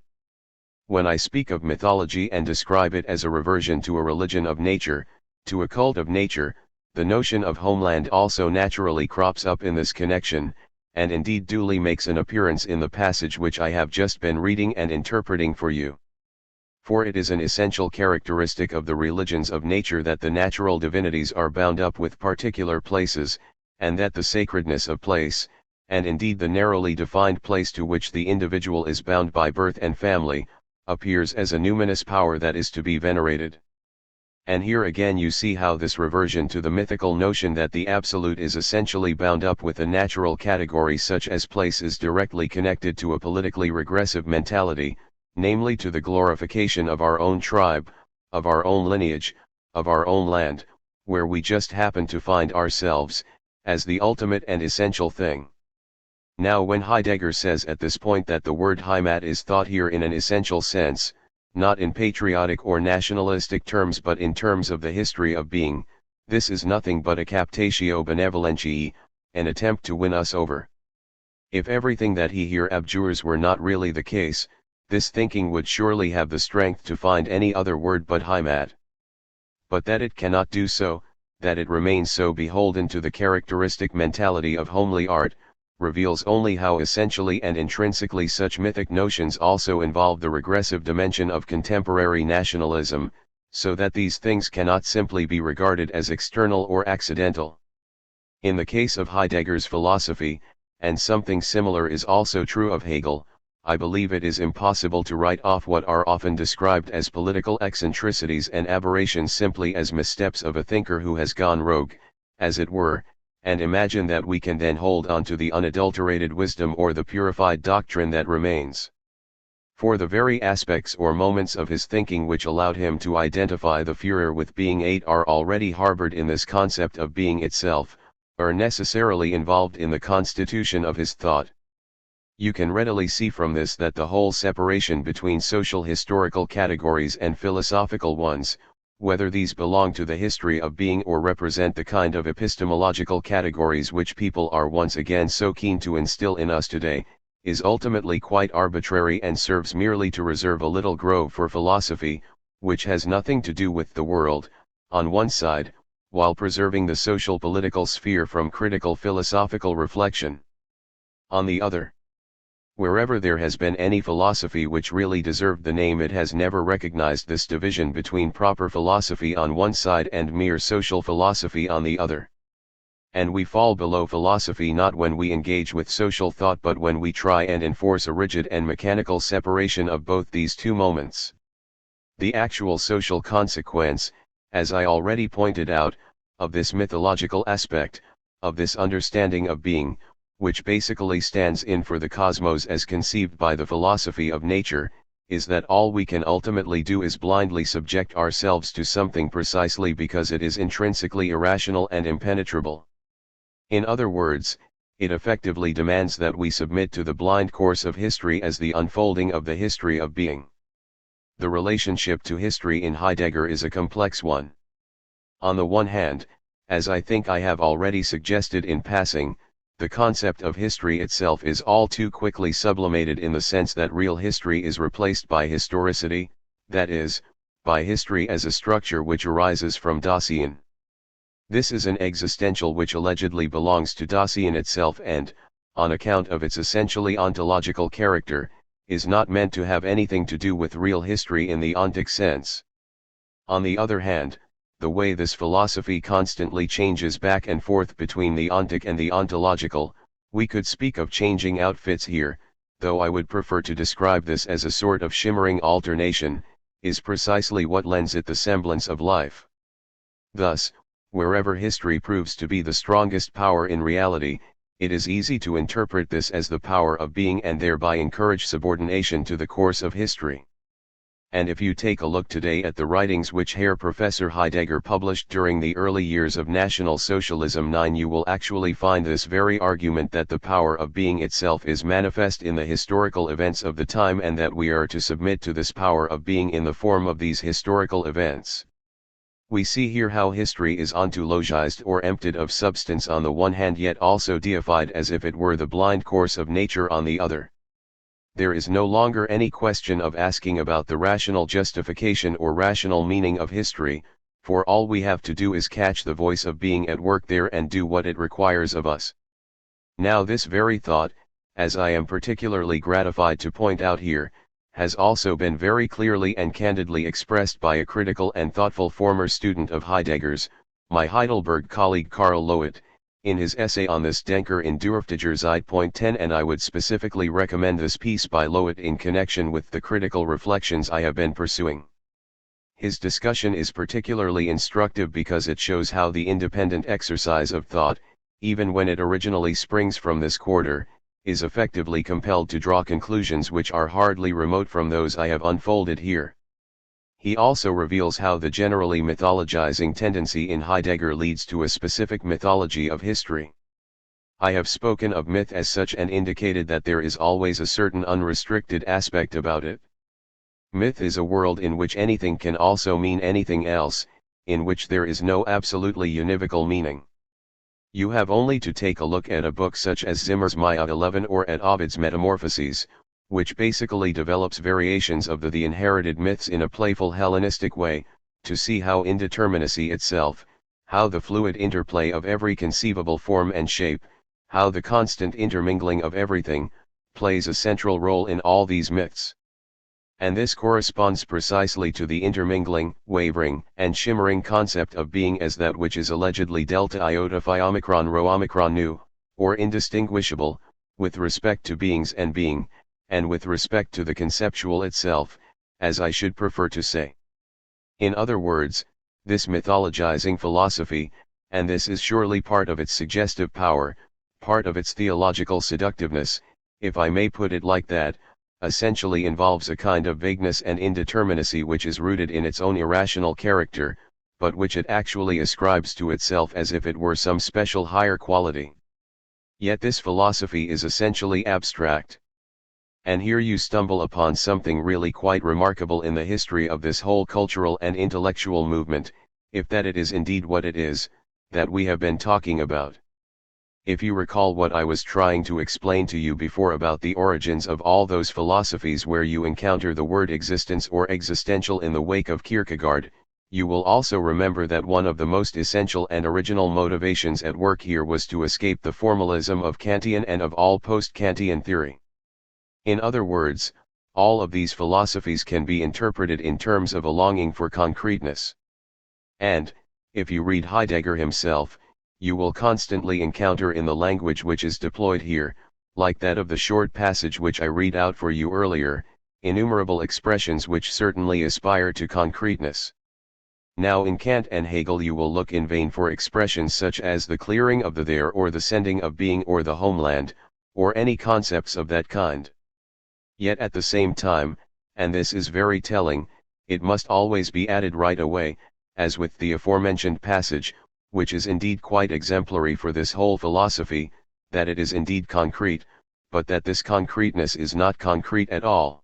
When I speak of mythology and describe it as a reversion to a religion of nature, to a cult of nature, the notion of homeland also naturally crops up in this connection, and indeed duly makes an appearance in the passage which I have just been reading and interpreting for you. For it is an essential characteristic of the religions of nature that the natural divinities are bound up with particular places, and that the sacredness of place, and indeed the narrowly defined place to which the individual is bound by birth and family, appears as a numinous power that is to be venerated. And here again you see how this reversion to the mythical notion that the absolute is essentially bound up with a natural category such as place is directly connected to a politically regressive mentality, namely to the glorification of our own tribe, of our own lineage, of our own land, where we just happen to find ourselves, as the ultimate and essential thing. Now when Heidegger says at this point that the word Heimat is thought here in an essential sense, not in patriotic or nationalistic terms but in terms of the history of being, This is nothing but a captatio benevolentiae, an attempt to win us over. If everything that he here abjures were not really the case, this thinking would surely have the strength to find any other word but heimat. But that it cannot do so, that it remains so beholden to the characteristic mentality of homely art, reveals only how essentially and intrinsically such mythic notions also involve the regressive dimension of contemporary nationalism, so that these things cannot simply be regarded as external or accidental. In the case of Heidegger's philosophy, and something similar is also true of Hegel, I believe it is impossible to write off what are often described as political eccentricities and aberrations simply as missteps of a thinker who has gone rogue, as it were, and imagine that we can then hold on to the unadulterated wisdom or the purified doctrine that remains. For the very aspects or moments of his thinking which allowed him to identify the Führer with being eight are already harbored in this concept of being itself, are necessarily involved in the constitution of his thought. You can readily see from this that the whole separation between social historical categories and philosophical ones, whether these belong to the history of being or represent the kind of epistemological categories which people are once again so keen to instill in us today, is ultimately quite arbitrary and serves merely to reserve a little grove for philosophy, which has nothing to do with the world, on one side, while preserving the social political sphere from critical philosophical reflection. On the other, wherever there has been any philosophy which really deserved the name, it has never recognized this division between proper philosophy on one side and mere social philosophy on the other. And we fall below philosophy not when we engage with social thought but when we try and enforce a rigid and mechanical separation of both these two moments. The actual social consequence, as I already pointed out, of this mythological aspect, of this understanding of being, which basically stands in for the cosmos as conceived by the philosophy of nature, is that all we can ultimately do is blindly subject ourselves to something precisely because it is intrinsically irrational and impenetrable. In other words, it effectively demands that we submit to the blind course of history as the unfolding of the history of being. The relationship to history in Heidegger is a complex one. On the one hand, as I think I have already suggested in passing, the concept of history itself is all too quickly sublimated in the sense that real history is replaced by historicity, that is, by history as a structure which arises from Dasein. This is an existential which allegedly belongs to Dasein itself and, on account of its essentially ontological character, is not meant to have anything to do with real history in the ontic sense. On the other hand, the way this philosophy constantly changes back and forth between the ontic and the ontological, we could speak of changing outfits here, though I would prefer to describe this as a sort of shimmering alternation, is precisely what lends it the semblance of life. Thus, wherever history proves to be the strongest power in reality, it is easy to interpret this as the power of being and thereby encourage subordination to the course of history. And if you take a look today at the writings which Herr Professor Heidegger published during the early years of National Socialism 9, you will actually find this very argument that the power of being itself is manifest in the historical events of the time and that we are to submit to this power of being in the form of these historical events. We see here how history is ontologized or emptied of substance on the one hand, yet also deified as if it were the blind course of nature on the other. There is no longer any question of asking about the rational justification or rational meaning of history, for all we have to do is catch the voice of being at work there and do what it requires of us. Now this very thought, as I am particularly gratified to point out here, has also been very clearly and candidly expressed by a critical and thoughtful former student of Heidegger's, my Heidelberg colleague Karl Loewe, in his essay on this Denker in Dürftiger Zeitpunkt, and I would specifically recommend this piece by Loewe in connection with the critical reflections I have been pursuing. His discussion is particularly instructive because it shows how the independent exercise of thought, even when it originally springs from this quarter, is effectively compelled to draw conclusions which are hardly remote from those I have unfolded here. He also reveals how the generally mythologizing tendency in Heidegger leads to a specific mythology of history. I have spoken of myth as such and indicated that there is always a certain unrestricted aspect about it. Myth is a world in which anything can also mean anything else, in which there is no absolutely univocal meaning. You have only to take a look at a book such as Zimmer's Maya 11 or at Ovid's Metamorphoses, which basically develops variations of the inherited myths in a playful Hellenistic way, to see how indeterminacy itself, how the fluid interplay of every conceivable form and shape, how the constant intermingling of everything, plays a central role in all these myths. And this corresponds precisely to the intermingling, wavering, and shimmering concept of being as that which is allegedly delta iota phi omicron rho omicron nu, or indistinguishable, with respect to beings and being, and with respect to the conceptual itself, as I should prefer to say. In other words, this mythologizing philosophy, and this is surely part of its suggestive power, part of its theological seductiveness, if I may put it like that, essentially involves a kind of vagueness and indeterminacy which is rooted in its own irrational character, but which it actually ascribes to itself as if it were some special higher quality. Yet this philosophy is essentially abstract. And here you stumble upon something really quite remarkable in the history of this whole cultural and intellectual movement, if that it is indeed what it is, that we have been talking about. If you recall what I was trying to explain to you before about the origins of all those philosophies where you encounter the word existence or existential in the wake of Kierkegaard, you will also remember that one of the most essential and original motivations at work here was to escape the formalism of Kantian and of all post-Kantian theory. In other words, all of these philosophies can be interpreted in terms of a longing for concreteness. And, if you read Heidegger himself, you will constantly encounter in the language which is deployed here, like that of the short passage which I read out for you earlier, innumerable expressions which certainly aspire to concreteness. Now in Kant and Hegel you will look in vain for expressions such as the clearing of the there or the sending of being or the homeland, or any concepts of that kind. Yet at the same time, and this is very telling, it must always be added right away, as with the aforementioned passage, which is indeed quite exemplary for this whole philosophy, that it is indeed concrete, but that this concreteness is not concrete at all.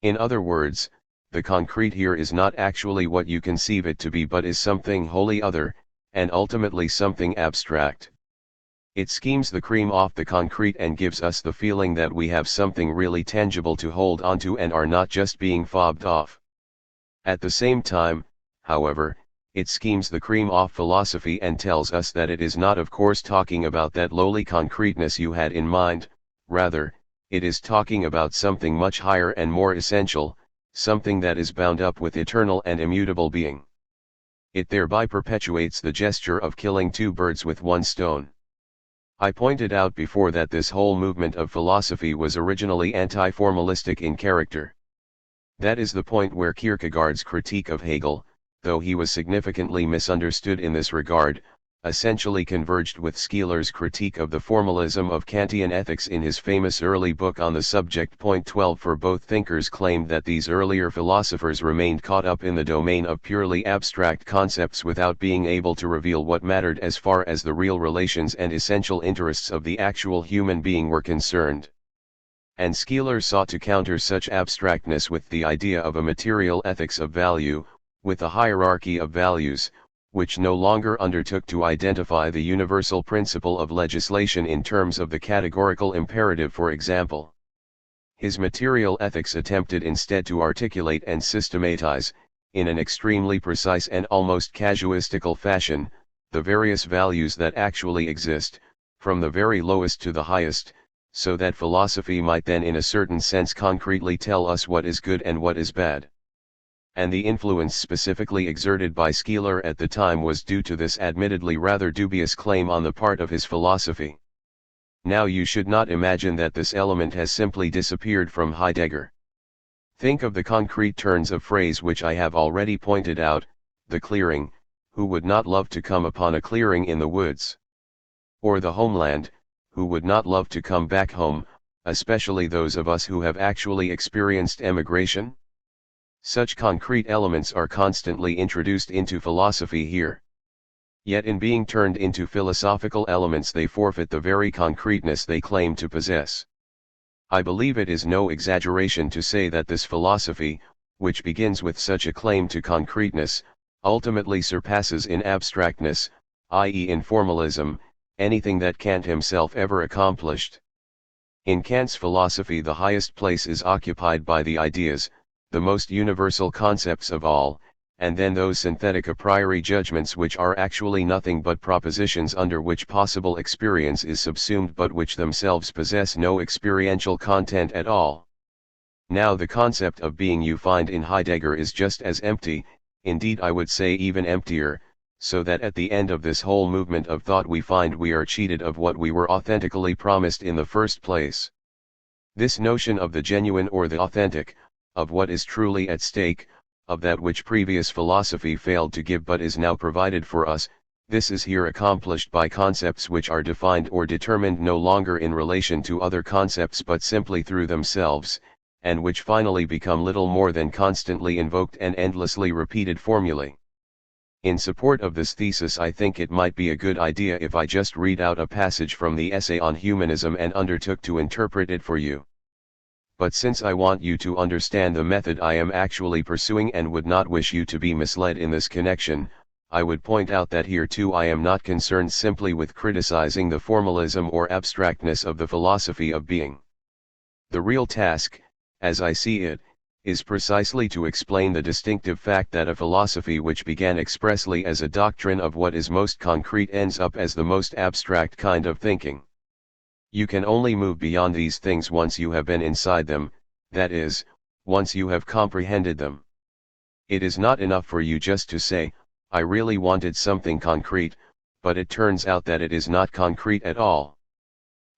In other words, the concrete here is not actually what you conceive it to be but is something wholly other, and ultimately something abstract. It schemes the cream off the concrete and gives us the feeling that we have something really tangible to hold onto and are not just being fobbed off. At the same time, however, it schemes the cream off philosophy and tells us that it is not of course talking about that lowly concreteness you had in mind, rather, it is talking about something much higher and more essential, something that is bound up with eternal and immutable being. It thereby perpetuates the gesture of killing two birds with one stone. I pointed out before that this whole movement of philosophy was originally anti-formalistic in character. That is the point where Kierkegaard's critique of Hegel, though he was significantly misunderstood in this regard, essentially converged with Skeeler's critique of the formalism of Kantian ethics in his famous early book on the subject. Point 12. For both thinkers claimed that these earlier philosophers remained caught up in the domain of purely abstract concepts without being able to reveal what mattered as far as the real relations and essential interests of the actual human being were concerned. And Skeeler sought to counter such abstractness with the idea of a material ethics of value, with a hierarchy of values, which no longer undertook to identify the universal principle of legislation in terms of the categorical imperative, for example. His material ethics attempted instead to articulate and systematize, in an extremely precise and almost casuistical fashion, the various values that actually exist, from the very lowest to the highest, so that philosophy might then in a certain sense concretely tell us what is good and what is bad. And the influence specifically exerted by Skeeler at the time was due to this admittedly rather dubious claim on the part of his philosophy. Now you should not imagine that this element has simply disappeared from Heidegger. Think of the concrete turns of phrase which I have already pointed out, the clearing, who would not love to come upon a clearing in the woods? Or the homeland, who would not love to come back home, especially those of us who have actually experienced emigration? Such concrete elements are constantly introduced into philosophy here. Yet in being turned into philosophical elements they forfeit the very concreteness they claim to possess. I believe it is no exaggeration to say that this philosophy, which begins with such a claim to concreteness, ultimately surpasses in abstractness, i.e. in formalism, anything that Kant himself ever accomplished. In Kant's philosophy the highest place is occupied by the ideas, the most universal concepts of all, and then those synthetic a priori judgments which are actually nothing but propositions under which possible experience is subsumed but which themselves possess no experiential content at all. Now the concept of being you find in Heidegger is just as empty, indeed I would say even emptier, so that at the end of this whole movement of thought we find we are cheated of what we were authentically promised in the first place. This notion of the genuine or the authentic, of what is truly at stake, of that which previous philosophy failed to give but is now provided for us, this is here accomplished by concepts which are defined or determined no longer in relation to other concepts but simply through themselves, and which finally become little more than constantly invoked and endlessly repeated formulae. In support of this thesis I think it might be a good idea if I just read out a passage from the essay on humanism and undertook to interpret it for you. But since I want you to understand the method I am actually pursuing and would not wish you to be misled in this connection, I would point out that here too I am not concerned simply with criticizing the formalism or abstractness of the philosophy of being. The real task, as I see it, is precisely to explain the distinctive fact that a philosophy which began expressly as a doctrine of what is most concrete ends up as the most abstract kind of thinking. You can only move beyond these things once you have been inside them, that is, once you have comprehended them. It is not enough for you just to say, I really wanted something concrete, but it turns out that it is not concrete at all.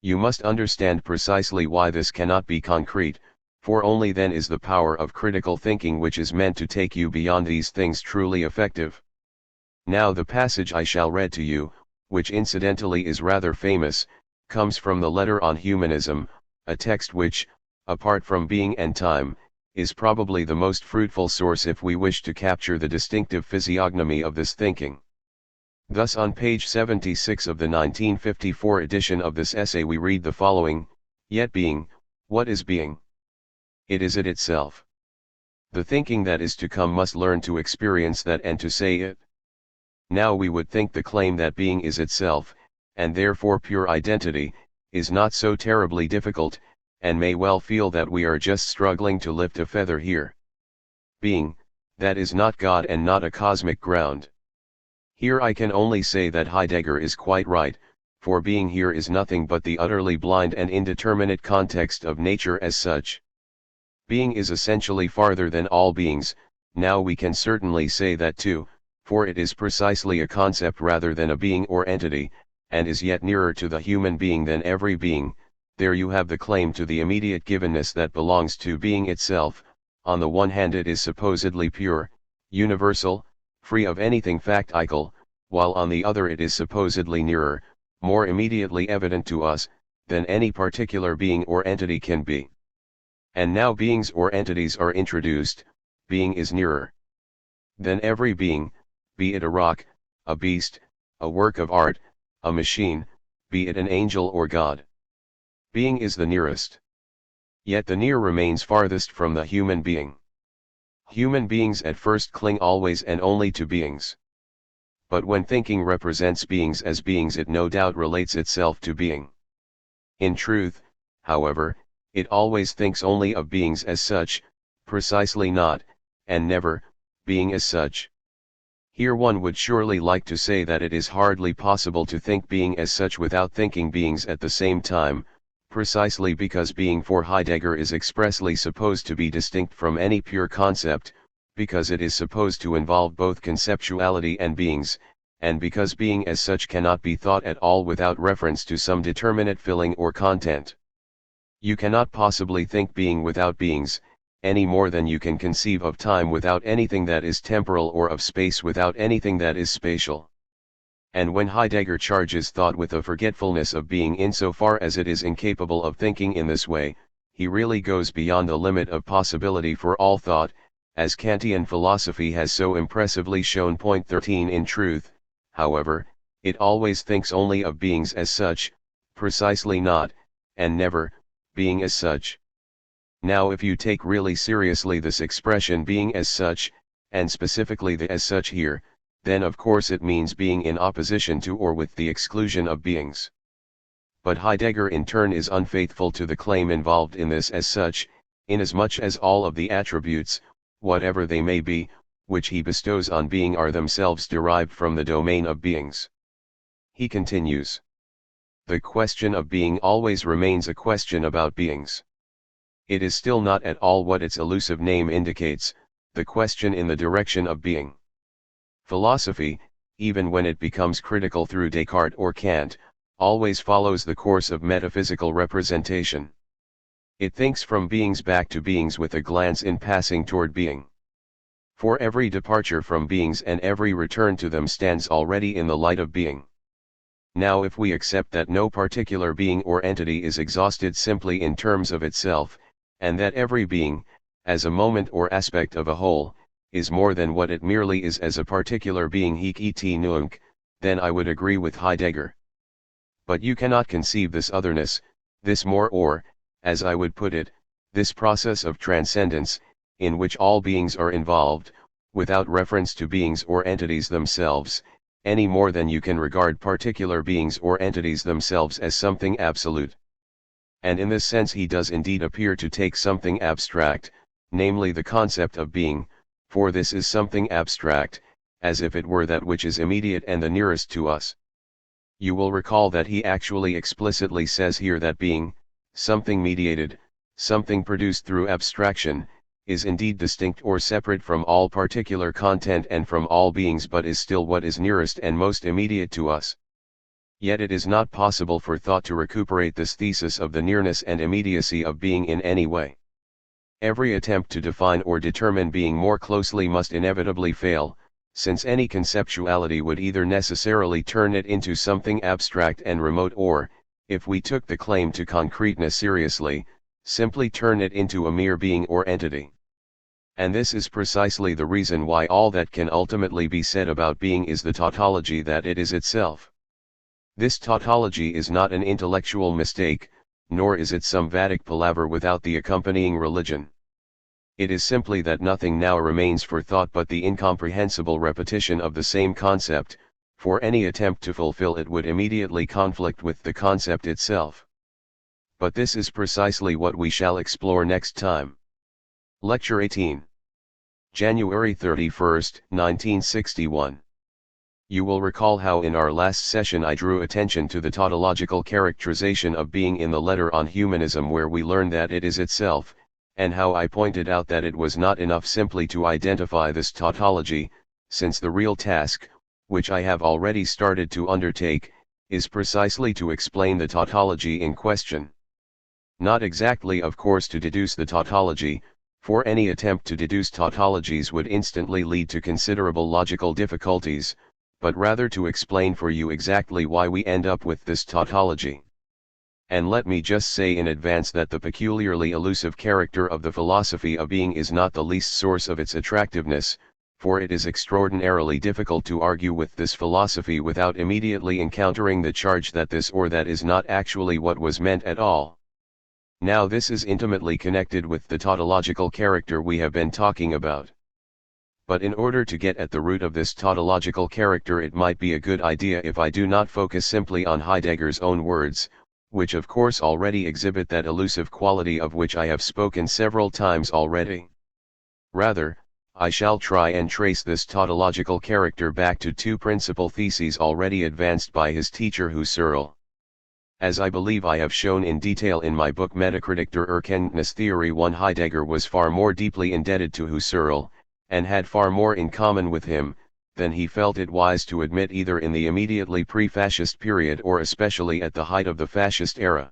You must understand precisely why this cannot be concrete, for only then is the power of critical thinking which is meant to take you beyond these things truly effective. Now the passage I shall read to you, which incidentally is rather famous, comes from the letter on humanism, a text which, apart from being and time, is probably the most fruitful source if we wish to capture the distinctive physiognomy of this thinking. Thus on page 76 of the 1954 edition of this essay we read the following: Yet being, what is being? It is it itself. The thinking that is to come must learn to experience that and to say it. Now we would think the claim that being is itself, and therefore pure identity, is not so terribly difficult, and may well feel that we are just struggling to lift a feather here. Being, that is not God and not a cosmic ground. Here I can only say that Heidegger is quite right, for being here is nothing but the utterly blind and indeterminate context of nature as such. Being is essentially farther than all beings, now we can certainly say that too, for it is precisely a concept rather than a being or entity, and is yet nearer to the human being than every being. There you have the claim to the immediate givenness that belongs to being itself. On the one hand it is supposedly pure, universal, free of anything factical, while on the other it is supposedly nearer, more immediately evident to us, than any particular being or entity can be. And now beings or entities are introduced, being is nearer than every being, be it a rock, a beast, a work of art, a machine, be it an angel or God. Being is the nearest. Yet the near remains farthest from the human being. Human beings at first cling always and only to beings. But when thinking represents beings as beings it no doubt relates itself to being. In truth, however, it always thinks only of beings as such, precisely not, and never, being as such. Here one would surely like to say that it is hardly possible to think being as such without thinking beings at the same time, precisely because being for Heidegger is expressly supposed to be distinct from any pure concept, because it is supposed to involve both conceptuality and beings, and because being as such cannot be thought at all without reference to some determinate filling or content. You cannot possibly think being without beings, any more than you can conceive of time without anything that is temporal or of space without anything that is spatial. And when Heidegger charges thought with a forgetfulness of being insofar as it is incapable of thinking in this way, he really goes beyond the limit of possibility for all thought, as Kantian philosophy has so impressively shown. Point 13. In truth, however, it always thinks only of beings as such, precisely not, and never, being as such. Now if you take really seriously this expression being as such, and specifically the as such here, then of course it means being in opposition to or with the exclusion of beings. But Heidegger in turn is unfaithful to the claim involved in this as such, inasmuch as all of the attributes, whatever they may be, which he bestows on being are themselves derived from the domain of beings. He continues. The question of being always remains a question about beings. It is still not at all what its elusive name indicates, the question in the direction of being. Philosophy, even when it becomes critical through Descartes or Kant, always follows the course of metaphysical representation. It thinks from beings back to beings with a glance in passing toward being. For every departure from beings and every return to them stands already in the light of being. Now if we accept that no particular being or entity is exhausted simply in terms of itself, and that every being, as a moment or aspect of a whole, is more than what it merely is as a particular being hic et nunc, then I would agree with Heidegger. But you cannot conceive this otherness, this more or, as I would put it, this process of transcendence, in which all beings are involved, without reference to beings or entities themselves, any more than you can regard particular beings or entities themselves as something absolute. And in this sense he does indeed appear to take something abstract, namely the concept of being, for this is something abstract, as if it were that which is immediate and the nearest to us. You will recall that he actually explicitly says here that being, something mediated, something produced through abstraction, is indeed distinct or separate from all particular content and from all beings but is still what is nearest and most immediate to us. Yet it is not possible for thought to recuperate this thesis of the nearness and immediacy of being in any way. Every attempt to define or determine being more closely must inevitably fail, since any conceptuality would either necessarily turn it into something abstract and remote or, if we took the claim to concreteness seriously, simply turn it into a mere being or entity. And this is precisely the reason why all that can ultimately be said about being is the tautology that it is itself. This tautology is not an intellectual mistake, nor is it some Vedic palaver without the accompanying religion. It is simply that nothing now remains for thought but the incomprehensible repetition of the same concept, for any attempt to fulfill it would immediately conflict with the concept itself. But this is precisely what we shall explore next time. Lecture 18. January 31, 1961. You will recall how in our last session I drew attention to the tautological characterization of being in the letter on humanism where we learn that it is itself, and how I pointed out that it was not enough simply to identify this tautology, since the real task, which I have already started to undertake, is precisely to explain the tautology in question. Not exactly of course to deduce the tautology, for any attempt to deduce tautologies would instantly lead to considerable logical difficulties, but rather to explain for you exactly why we end up with this tautology. And let me just say in advance that the peculiarly elusive character of the philosophy of being is not the least source of its attractiveness, for it is extraordinarily difficult to argue with this philosophy without immediately encountering the charge that this or that is not actually what was meant at all. Now this is intimately connected with the tautological character we have been talking about. But in order to get at the root of this tautological character it might be a good idea if I do not focus simply on Heidegger's own words, which of course already exhibit that elusive quality of which I have spoken several times already. Rather, I shall try and trace this tautological character back to two principal theses already advanced by his teacher Husserl. As I believe I have shown in detail in my book Metakritik der Erkenntnistheorie 1, Heidegger was far more deeply indebted to Husserl, and had far more in common with him, than he felt it wise to admit either in the immediately pre-fascist period or especially at the height of the fascist era.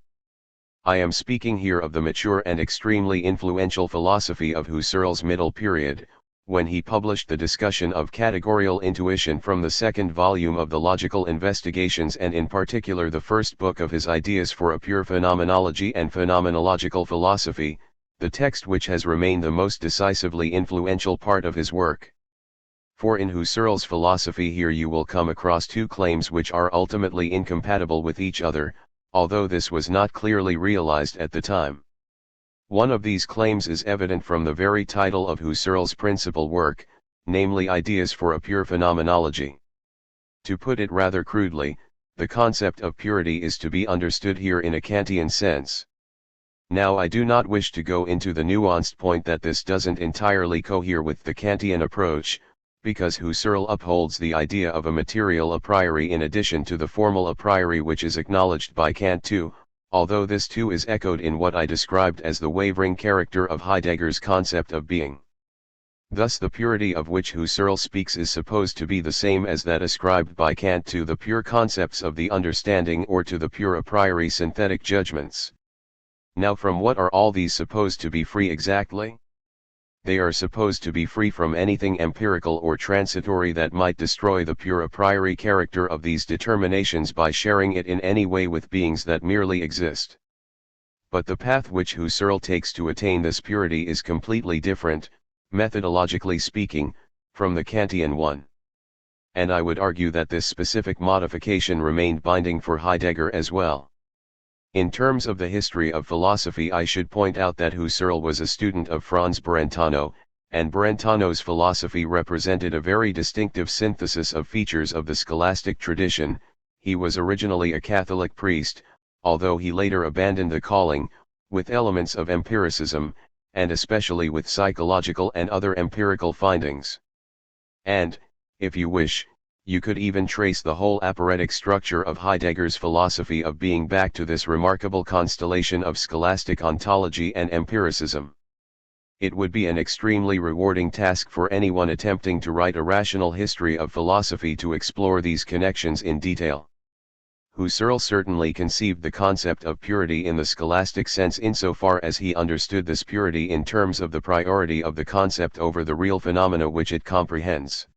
I am speaking here of the mature and extremely influential philosophy of Husserl's middle period, when he published the discussion of categorical intuition from the second volume of the Logical Investigations and in particular the first book of his Ideas for a Pure Phenomenology and Phenomenological Philosophy, the text which has remained the most decisively influential part of his work. For in Husserl's philosophy here you will come across two claims which are ultimately incompatible with each other, although this was not clearly realized at the time. One of these claims is evident from the very title of Husserl's principal work, namely ideas for a pure phenomenology. To put it rather crudely, the concept of purity is to be understood here in a Kantian sense. Now I do not wish to go into the nuanced point that this doesn't entirely cohere with the Kantian approach, because Husserl upholds the idea of a material a priori in addition to the formal a priori which is acknowledged by Kant too, although this too is echoed in what I described as the wavering character of Heidegger's concept of being. Thus the purity of which Husserl speaks is supposed to be the same as that ascribed by Kant to the pure concepts of the understanding or to the pure a priori synthetic judgments. Now from what are all these supposed to be free exactly? They are supposed to be free from anything empirical or transitory that might destroy the pure a priori character of these determinations by sharing it in any way with beings that merely exist. But the path which Husserl takes to attain this purity is completely different, methodologically speaking, from the Kantian one. And I would argue that this specific modification remained binding for Heidegger as well. In terms of the history of philosophy, I should point out that Husserl was a student of Franz Brentano, and Brentano's philosophy represented a very distinctive synthesis of features of the scholastic tradition. He was originally a Catholic priest, although he later abandoned the calling, with elements of empiricism, and especially with psychological and other empirical findings. And, if you wish, you could even trace the whole apparatic structure of Heidegger's philosophy of being back to this remarkable constellation of scholastic ontology and empiricism. It would be an extremely rewarding task for anyone attempting to write a rational history of philosophy to explore these connections in detail. Husserl certainly conceived the concept of purity in the scholastic sense insofar as he understood this purity in terms of the priority of the concept over the real phenomena which it comprehends.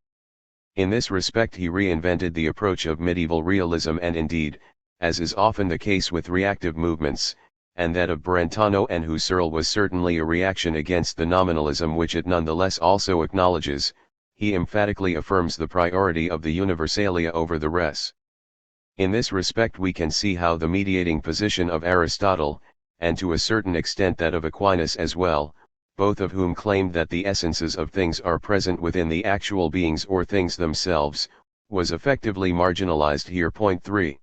In this respect he reinvented the approach of medieval realism and indeed, as is often the case with reactive movements, and that of Brentano and Husserl was certainly a reaction against the nominalism which it nonetheless also acknowledges, he emphatically affirms the priority of the universalia over the res. In this respect we can see how the mediating position of Aristotle, and to a certain extent that of Aquinas as well, both of whom claimed that the essences of things are present within the actual beings or things themselves, was effectively marginalized here. Point 3.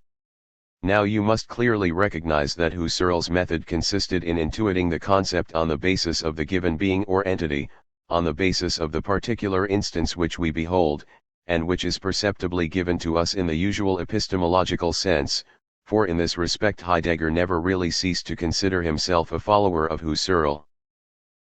Now you must clearly recognize that Husserl's method consisted in intuiting the concept on the basis of the given being or entity, on the basis of the particular instance which we behold, and which is perceptibly given to us in the usual epistemological sense, for in this respect Heidegger never really ceased to consider himself a follower of Husserl.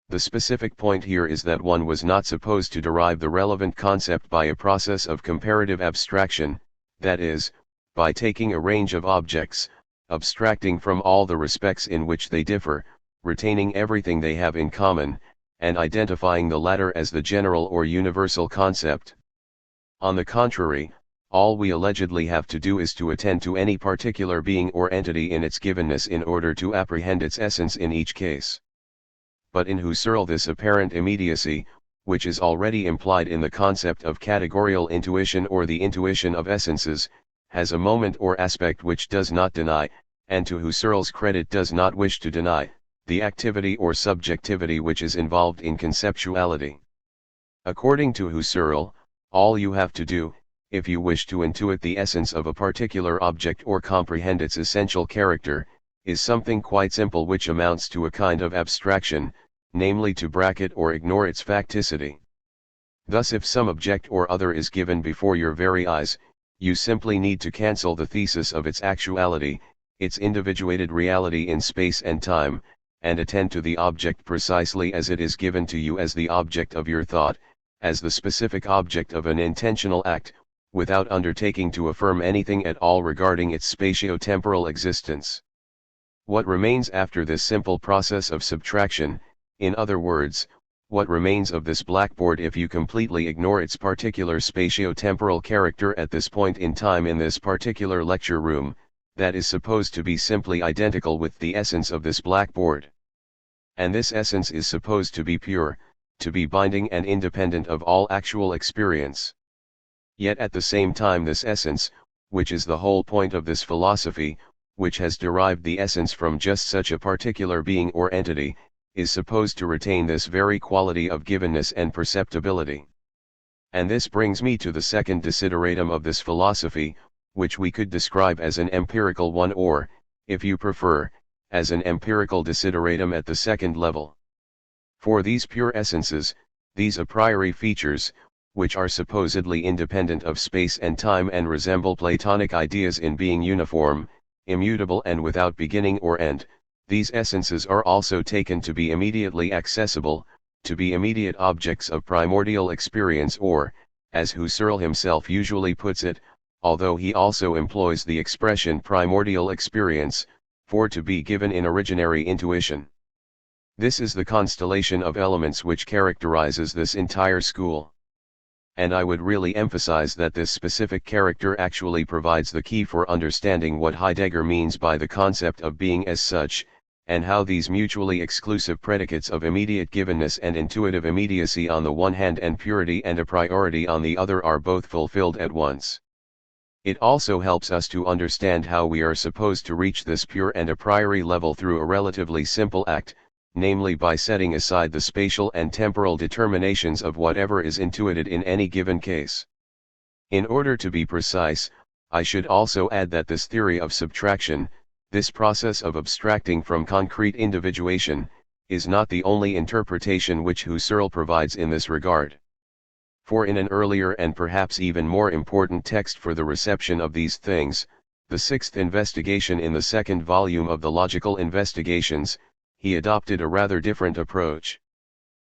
The specific point here is that one was not supposed to derive the relevant concept by a process of comparative abstraction, that is, by taking a range of objects, abstracting from all the respects in which they differ, retaining everything they have in common, and identifying the latter as the general or universal concept. On the contrary, all we allegedly have to do is to attend to any particular being or entity in its givenness in order to apprehend its essence in each case. But in Husserl this apparent immediacy, which is already implied in the concept of categorical intuition or the intuition of essences, has a moment or aspect which does not deny, and to Husserl's credit does not wish to deny, the activity or subjectivity which is involved in conceptuality. According to Husserl, all you have to do, if you wish to intuit the essence of a particular object or comprehend its essential character, is something quite simple which amounts to a kind of abstraction, namely to bracket or ignore its facticity. Thus if some object or other is given before your very eyes, you simply need to cancel the thesis of its actuality, its individuated reality in space and time, and attend to the object precisely as it is given to you as the object of your thought, as the specific object of an intentional act, without undertaking to affirm anything at all regarding its spatio-temporal existence. What remains after this simple process of subtraction, in other words, what remains of this blackboard if you completely ignore its particular spatio-temporal character at this point in time in this particular lecture room, that is supposed to be simply identical with the essence of this blackboard. And this essence is supposed to be pure, to be binding and independent of all actual experience. Yet at the same time this essence, which is the whole point of this philosophy, which has derived the essence from just such a particular being or entity, is supposed to retain this very quality of givenness and perceptibility. And this brings me to the second desideratum of this philosophy, which we could describe as an empirical one or, if you prefer, as an empirical desideratum at the second level. For these pure essences, these a priori features, which are supposedly independent of space and time and resemble Platonic ideas in being uniform, immutable and without beginning or end, these essences are also taken to be immediately accessible, to be immediate objects of primordial experience or, as Husserl himself usually puts it, although he also employs the expression primordial experience, for to be given in originary intuition. This is the constellation of elements which characterizes this entire school. And I would really emphasize that this specific character actually provides the key for understanding what Heidegger means by the concept of being as such, and how these mutually exclusive predicates of immediate givenness and intuitive immediacy on the one hand and purity and a priority on the other are both fulfilled at once. It also helps us to understand how we are supposed to reach this pure and a priori level through a relatively simple act, namely by setting aside the spatial and temporal determinations of whatever is intuited in any given case. In order to be precise, I should also add that this theory of subtraction, this process of abstracting from concrete individuation, is not the only interpretation which Husserl provides in this regard. For in an earlier and perhaps even more important text for the reception of these things, the sixth investigation in the second volume of the Logical Investigations, he adopted a rather different approach.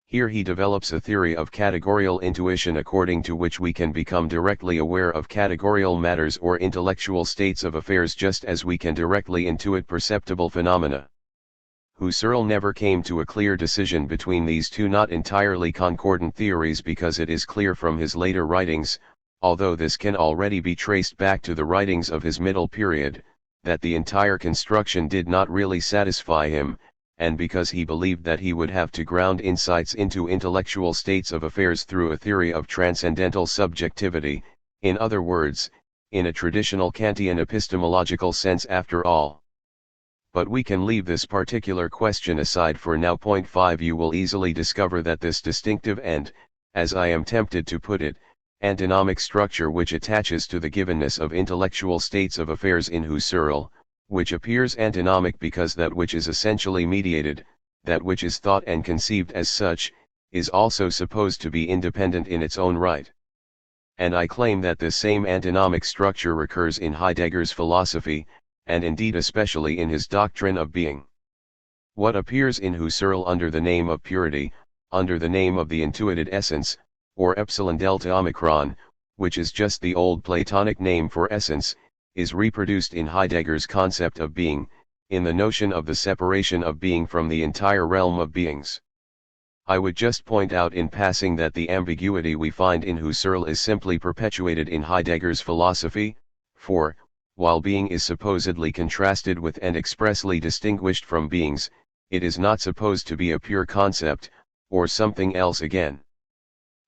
Here he develops a theory of categorial intuition according to which we can become directly aware of categorial matters or intellectual states of affairs just as we can directly intuit perceptible phenomena. Husserl never came to a clear decision between these two not entirely concordant theories because it is clear from his later writings, although this can already be traced back to the writings of his middle period, that the entire construction did not really satisfy him, and because he believed that he would have to ground insights into intellectual states of affairs through a theory of transcendental subjectivity, in other words, in a traditional Kantian epistemological sense after all. But we can leave this particular question aside for now. Point 5. You will easily discover that this distinctive and, as I am tempted to put it, antinomic structure which attaches to the givenness of intellectual states of affairs in Husserl, which appears antinomic because that which is essentially mediated, that which is thought and conceived as such, is also supposed to be independent in its own right. And I claim that this same antinomic structure recurs in Heidegger's philosophy, and indeed especially in his doctrine of being. What appears in Husserl under the name of purity, under the name of the intuited essence, or epsilon delta omicron, which is just the old Platonic name for essence, is reproduced in Heidegger's concept of being, in the notion of the separation of being from the entire realm of beings. I would just point out in passing that the ambiguity we find in Husserl is simply perpetuated in Heidegger's philosophy, for, while being is supposedly contrasted with and expressly distinguished from beings, it is not supposed to be a pure concept, or something else again.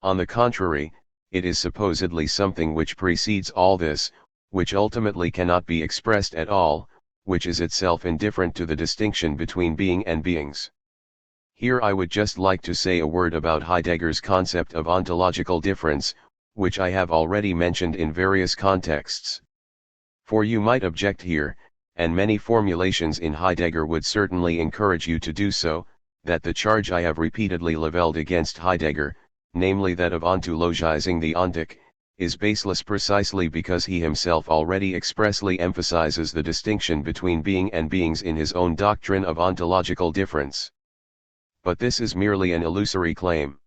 On the contrary, it is supposedly something which precedes all this, which ultimately cannot be expressed at all, which is itself indifferent to the distinction between being and beings. Here I would just like to say a word about Heidegger's concept of ontological difference, which I have already mentioned in various contexts. For you might object here, and many formulations in Heidegger would certainly encourage you to do so, that the charge I have repeatedly leveled against Heidegger, namely that of ontologizing the ontic, is baseless precisely because he himself already expressly emphasizes the distinction between being and beings in his own doctrine of ontological difference. But this is merely an illusory claim.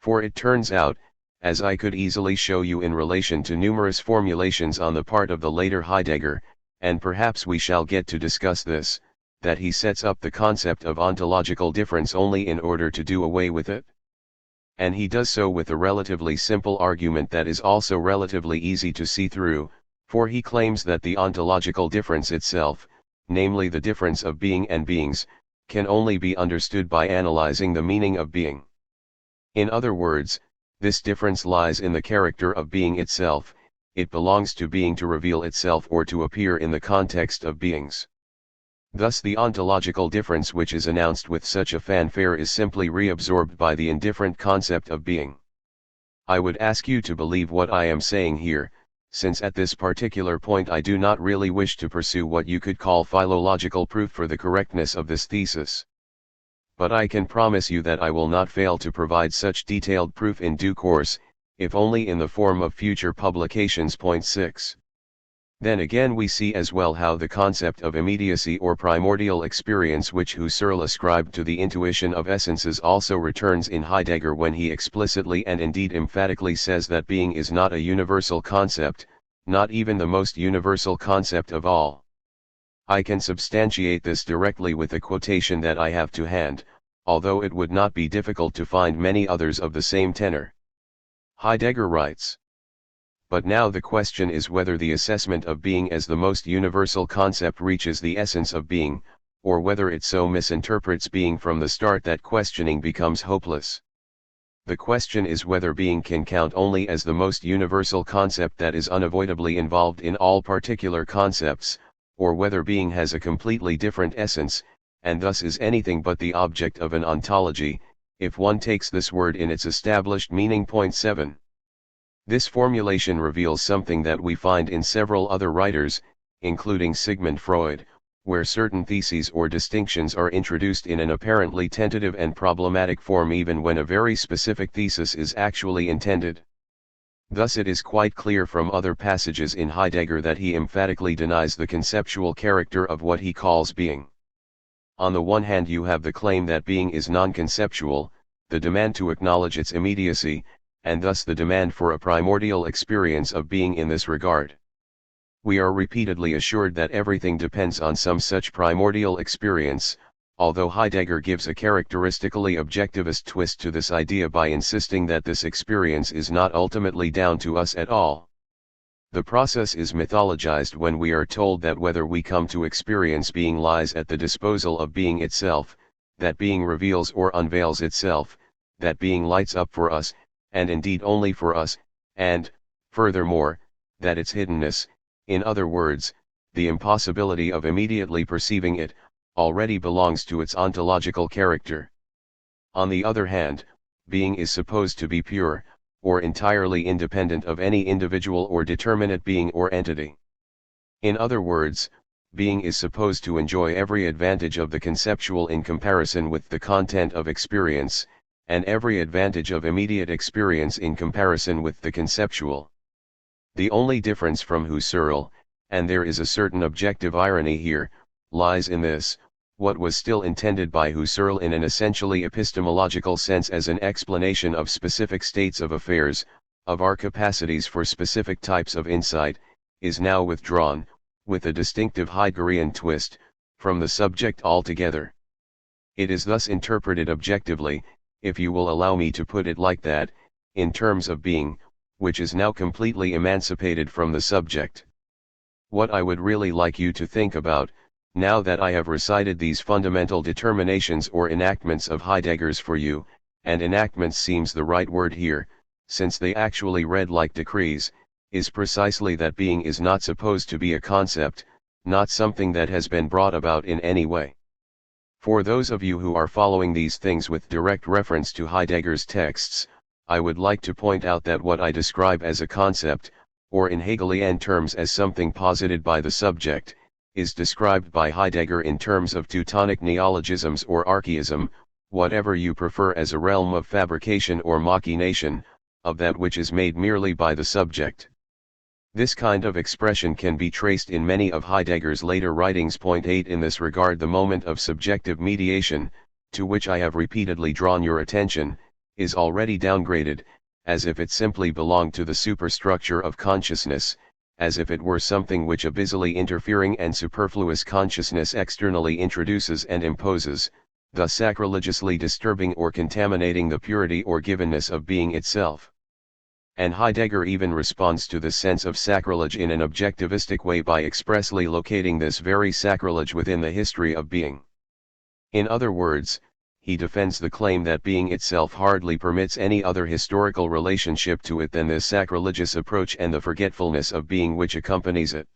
For it turns out, as I could easily show you in relation to numerous formulations on the part of the later Heidegger, and perhaps we shall get to discuss this, that he sets up the concept of ontological difference only in order to do away with it. And he does so with a relatively simple argument that is also relatively easy to see through, for he claims that the ontological difference itself, namely the difference of being and beings, can only be understood by analyzing the meaning of being. In other words, this difference lies in the character of being itself, it belongs to being to reveal itself or to appear in the context of beings. Thus the ontological difference which is announced with such a fanfare is simply reabsorbed by the indifferent concept of being. I would ask you to believe what I am saying here, since at this particular point I do not really wish to pursue what you could call philological proof for the correctness of this thesis. But I can promise you that I will not fail to provide such detailed proof in due course, if only in the form of future publications. Point 6. Then again we see as well how the concept of immediacy or primordial experience which Husserl ascribed to the intuition of essences also returns in Heidegger when he explicitly and indeed emphatically says that being is not a universal concept, not even the most universal concept of all. I can substantiate this directly with a quotation that I have to hand, although it would not be difficult to find many others of the same tenor. Heidegger writes, "But now the question is whether the assessment of being as the most universal concept reaches the essence of being, or whether it so misinterprets being from the start that questioning becomes hopeless. The question is whether being can count only as the most universal concept that is unavoidably involved in all particular concepts, or whether being has a completely different essence, and thus is anything but the object of an ontology, if one takes this word in its established meaning." Point 7. This formulation reveals something that we find in several other writers, including Sigmund Freud, where certain theses or distinctions are introduced in an apparently tentative and problematic form even when a very specific thesis is actually intended. Thus it is quite clear from other passages in Heidegger that he emphatically denies the conceptual character of what he calls being. On the one hand you have the claim that being is non-conceptual, the demand to acknowledge its immediacy, and thus the demand for a primordial experience of being in this regard. We are repeatedly assured that everything depends on some such primordial experience, although Heidegger gives a characteristically objectivist twist to this idea by insisting that this experience is not ultimately down to us at all. The process is mythologized when we are told that whether we come to experience being lies at the disposal of being itself, that being reveals or unveils itself, that being lights up for us, and indeed only for us, and, furthermore, that its hiddenness, in other words, the impossibility of immediately perceiving it, already belongs to its ontological character. On the other hand, being is supposed to be pure, or entirely independent of any individual or determinate being or entity. In other words, being is supposed to enjoy every advantage of the conceptual in comparison with the content of experience, and every advantage of immediate experience in comparison with the conceptual. The only difference from Husserl, and there is a certain objective irony here, lies in this: what was still intended by Husserl in an essentially epistemological sense as an explanation of specific states of affairs, of our capacities for specific types of insight, is now withdrawn, with a distinctive Heideggerian twist, from the subject altogether. It is thus interpreted objectively, if you will allow me to put it like that, in terms of being, which is now completely emancipated from the subject. What I would really like you to think about, now that I have recited these fundamental determinations or enactments of Heidegger's for you, and enactments seems the right word here, since they actually read like decrees, is precisely that being is not supposed to be a concept, not something that has been brought about in any way. For those of you who are following these things with direct reference to Heidegger's texts, I would like to point out that what I describe as a concept, or in Hegelian terms as something posited by the subject, is described by Heidegger in terms of Teutonic neologisms or archaism, whatever you prefer, as a realm of fabrication or machination, of that which is made merely by the subject. This kind of expression can be traced in many of Heidegger's later writings. Point 8. In this regard, the moment of subjective mediation, to which I have repeatedly drawn your attention, is already downgraded, as if it simply belonged to the superstructure of consciousness, as if it were something which a busily interfering and superfluous consciousness externally introduces and imposes, thus sacrilegiously disturbing or contaminating the purity or givenness of being itself. And Heidegger even responds to this sense of sacrilege in an objectivistic way by expressly locating this very sacrilege within the history of being. In other words, he defends the claim that being itself hardly permits any other historical relationship to it than this sacrilegious approach and the forgetfulness of being which accompanies it.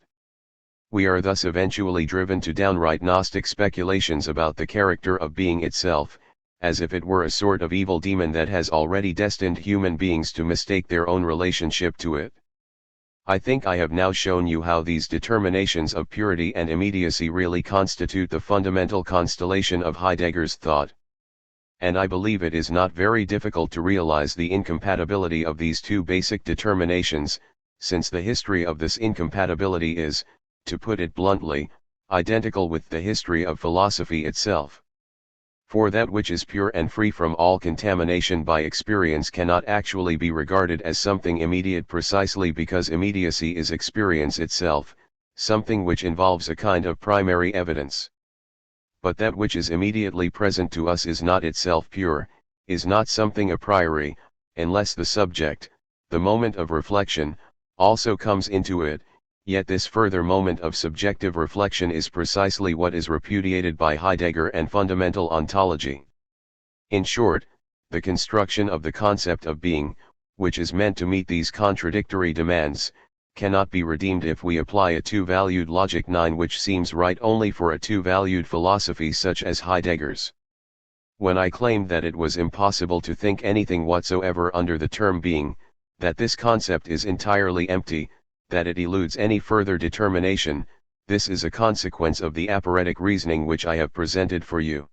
We are thus eventually driven to downright Gnostic speculations about the character of being itself, as if it were a sort of evil demon that has already destined human beings to mistake their own relationship to it. I think I have now shown you how these determinations of purity and immediacy really constitute the fundamental constellation of Heidegger's thought. And I believe it is not very difficult to realize the incompatibility of these two basic determinations, since the history of this incompatibility is, to put it bluntly, identical with the history of philosophy itself. For that which is pure and free from all contamination by experience cannot actually be regarded as something immediate precisely because immediacy is experience itself, something which involves a kind of primary evidence. But that which is immediately present to us is not itself pure, is not something a priori, unless the subject, the moment of reflection, also comes into it, yet this further moment of subjective reflection is precisely what is repudiated by Heidegger and fundamental ontology. In short, the construction of the concept of being, which is meant to meet these contradictory demands, cannot be redeemed if we apply a two-valued logic 9 which seems right only for a two-valued philosophy such as Heidegger's. When I claimed that it was impossible to think anything whatsoever under the term being, that this concept is entirely empty, that it eludes any further determination, this is a consequence of the aporetic reasoning which I have presented for you.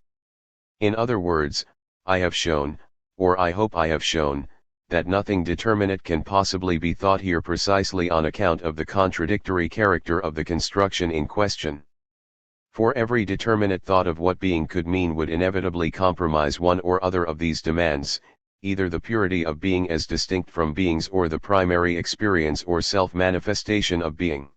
In other words, I have shown, or I hope I have shown, that nothing determinate can possibly be thought here precisely on account of the contradictory character of the construction in question. For every determinate thought of what being could mean would inevitably compromise one or other of these demands, either the purity of being as distinct from beings or the primary experience or self-manifestation of being.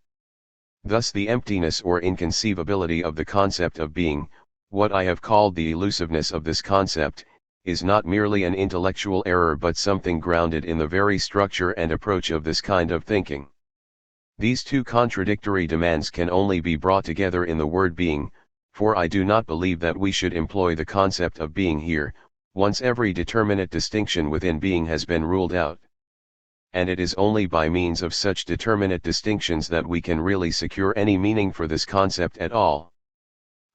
Thus the emptiness or inconceivability of the concept of being, what I have called the elusiveness of this concept, is not merely an intellectual error but something grounded in the very structure and approach of this kind of thinking. These two contradictory demands can only be brought together in the word being, for I do not believe that we should employ the concept of being here, once every determinate distinction within being has been ruled out. And it is only by means of such determinate distinctions that we can really secure any meaning for this concept at all.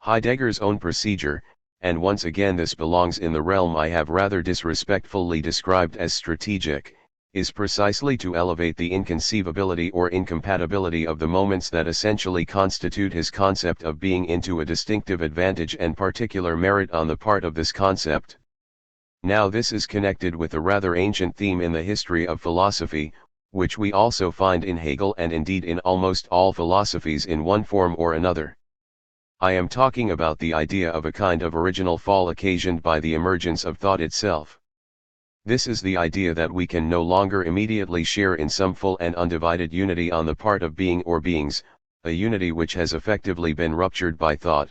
Heidegger's own procedure, and once again this belongs in the realm I have rather disrespectfully described as strategic, is precisely to elevate the inconceivability or incompatibility of the moments that essentially constitute his concept of being into a distinctive advantage and particular merit on the part of this concept. Now this is connected with a rather ancient theme in the history of philosophy, which we also find in Hegel and indeed in almost all philosophies in one form or another. I am talking about the idea of a kind of original fall occasioned by the emergence of thought itself. This is the idea that we can no longer immediately share in some full and undivided unity on the part of being or beings, a unity which has effectively been ruptured by thought.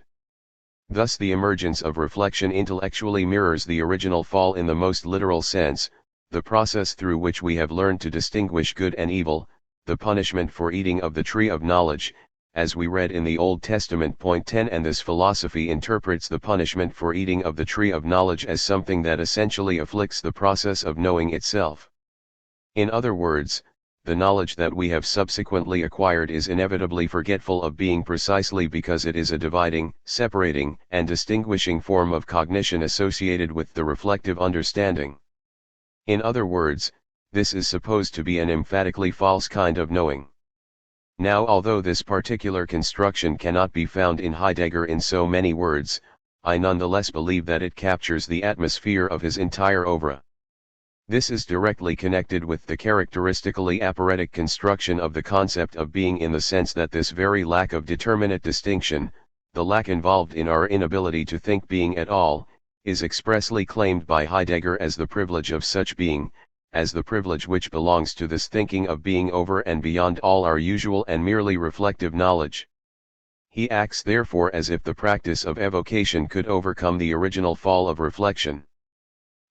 Thus the emergence of reflection intellectually mirrors the original fall in the most literal sense, the process through which we have learned to distinguish good and evil, the punishment for eating of the tree of knowledge, as we read in the Old Testament. Point 10. And this philosophy interprets the punishment for eating of the tree of knowledge as something that essentially afflicts the process of knowing itself. In other words, the knowledge that we have subsequently acquired is inevitably forgetful of being precisely because it is a dividing, separating, and distinguishing form of cognition associated with the reflective understanding. In other words, this is supposed to be an emphatically false kind of knowing. Now although this particular construction cannot be found in Heidegger in so many words, I nonetheless believe that it captures the atmosphere of his entire oeuvre. This is directly connected with the characteristically aporetic construction of the concept of being in the sense that this very lack of determinate distinction, the lack involved in our inability to think being at all, is expressly claimed by Heidegger as the privilege of such being, as the privilege which belongs to this thinking of being over and beyond all our usual and merely reflective knowledge. He acts therefore as if the practice of evocation could overcome the original fall of reflection.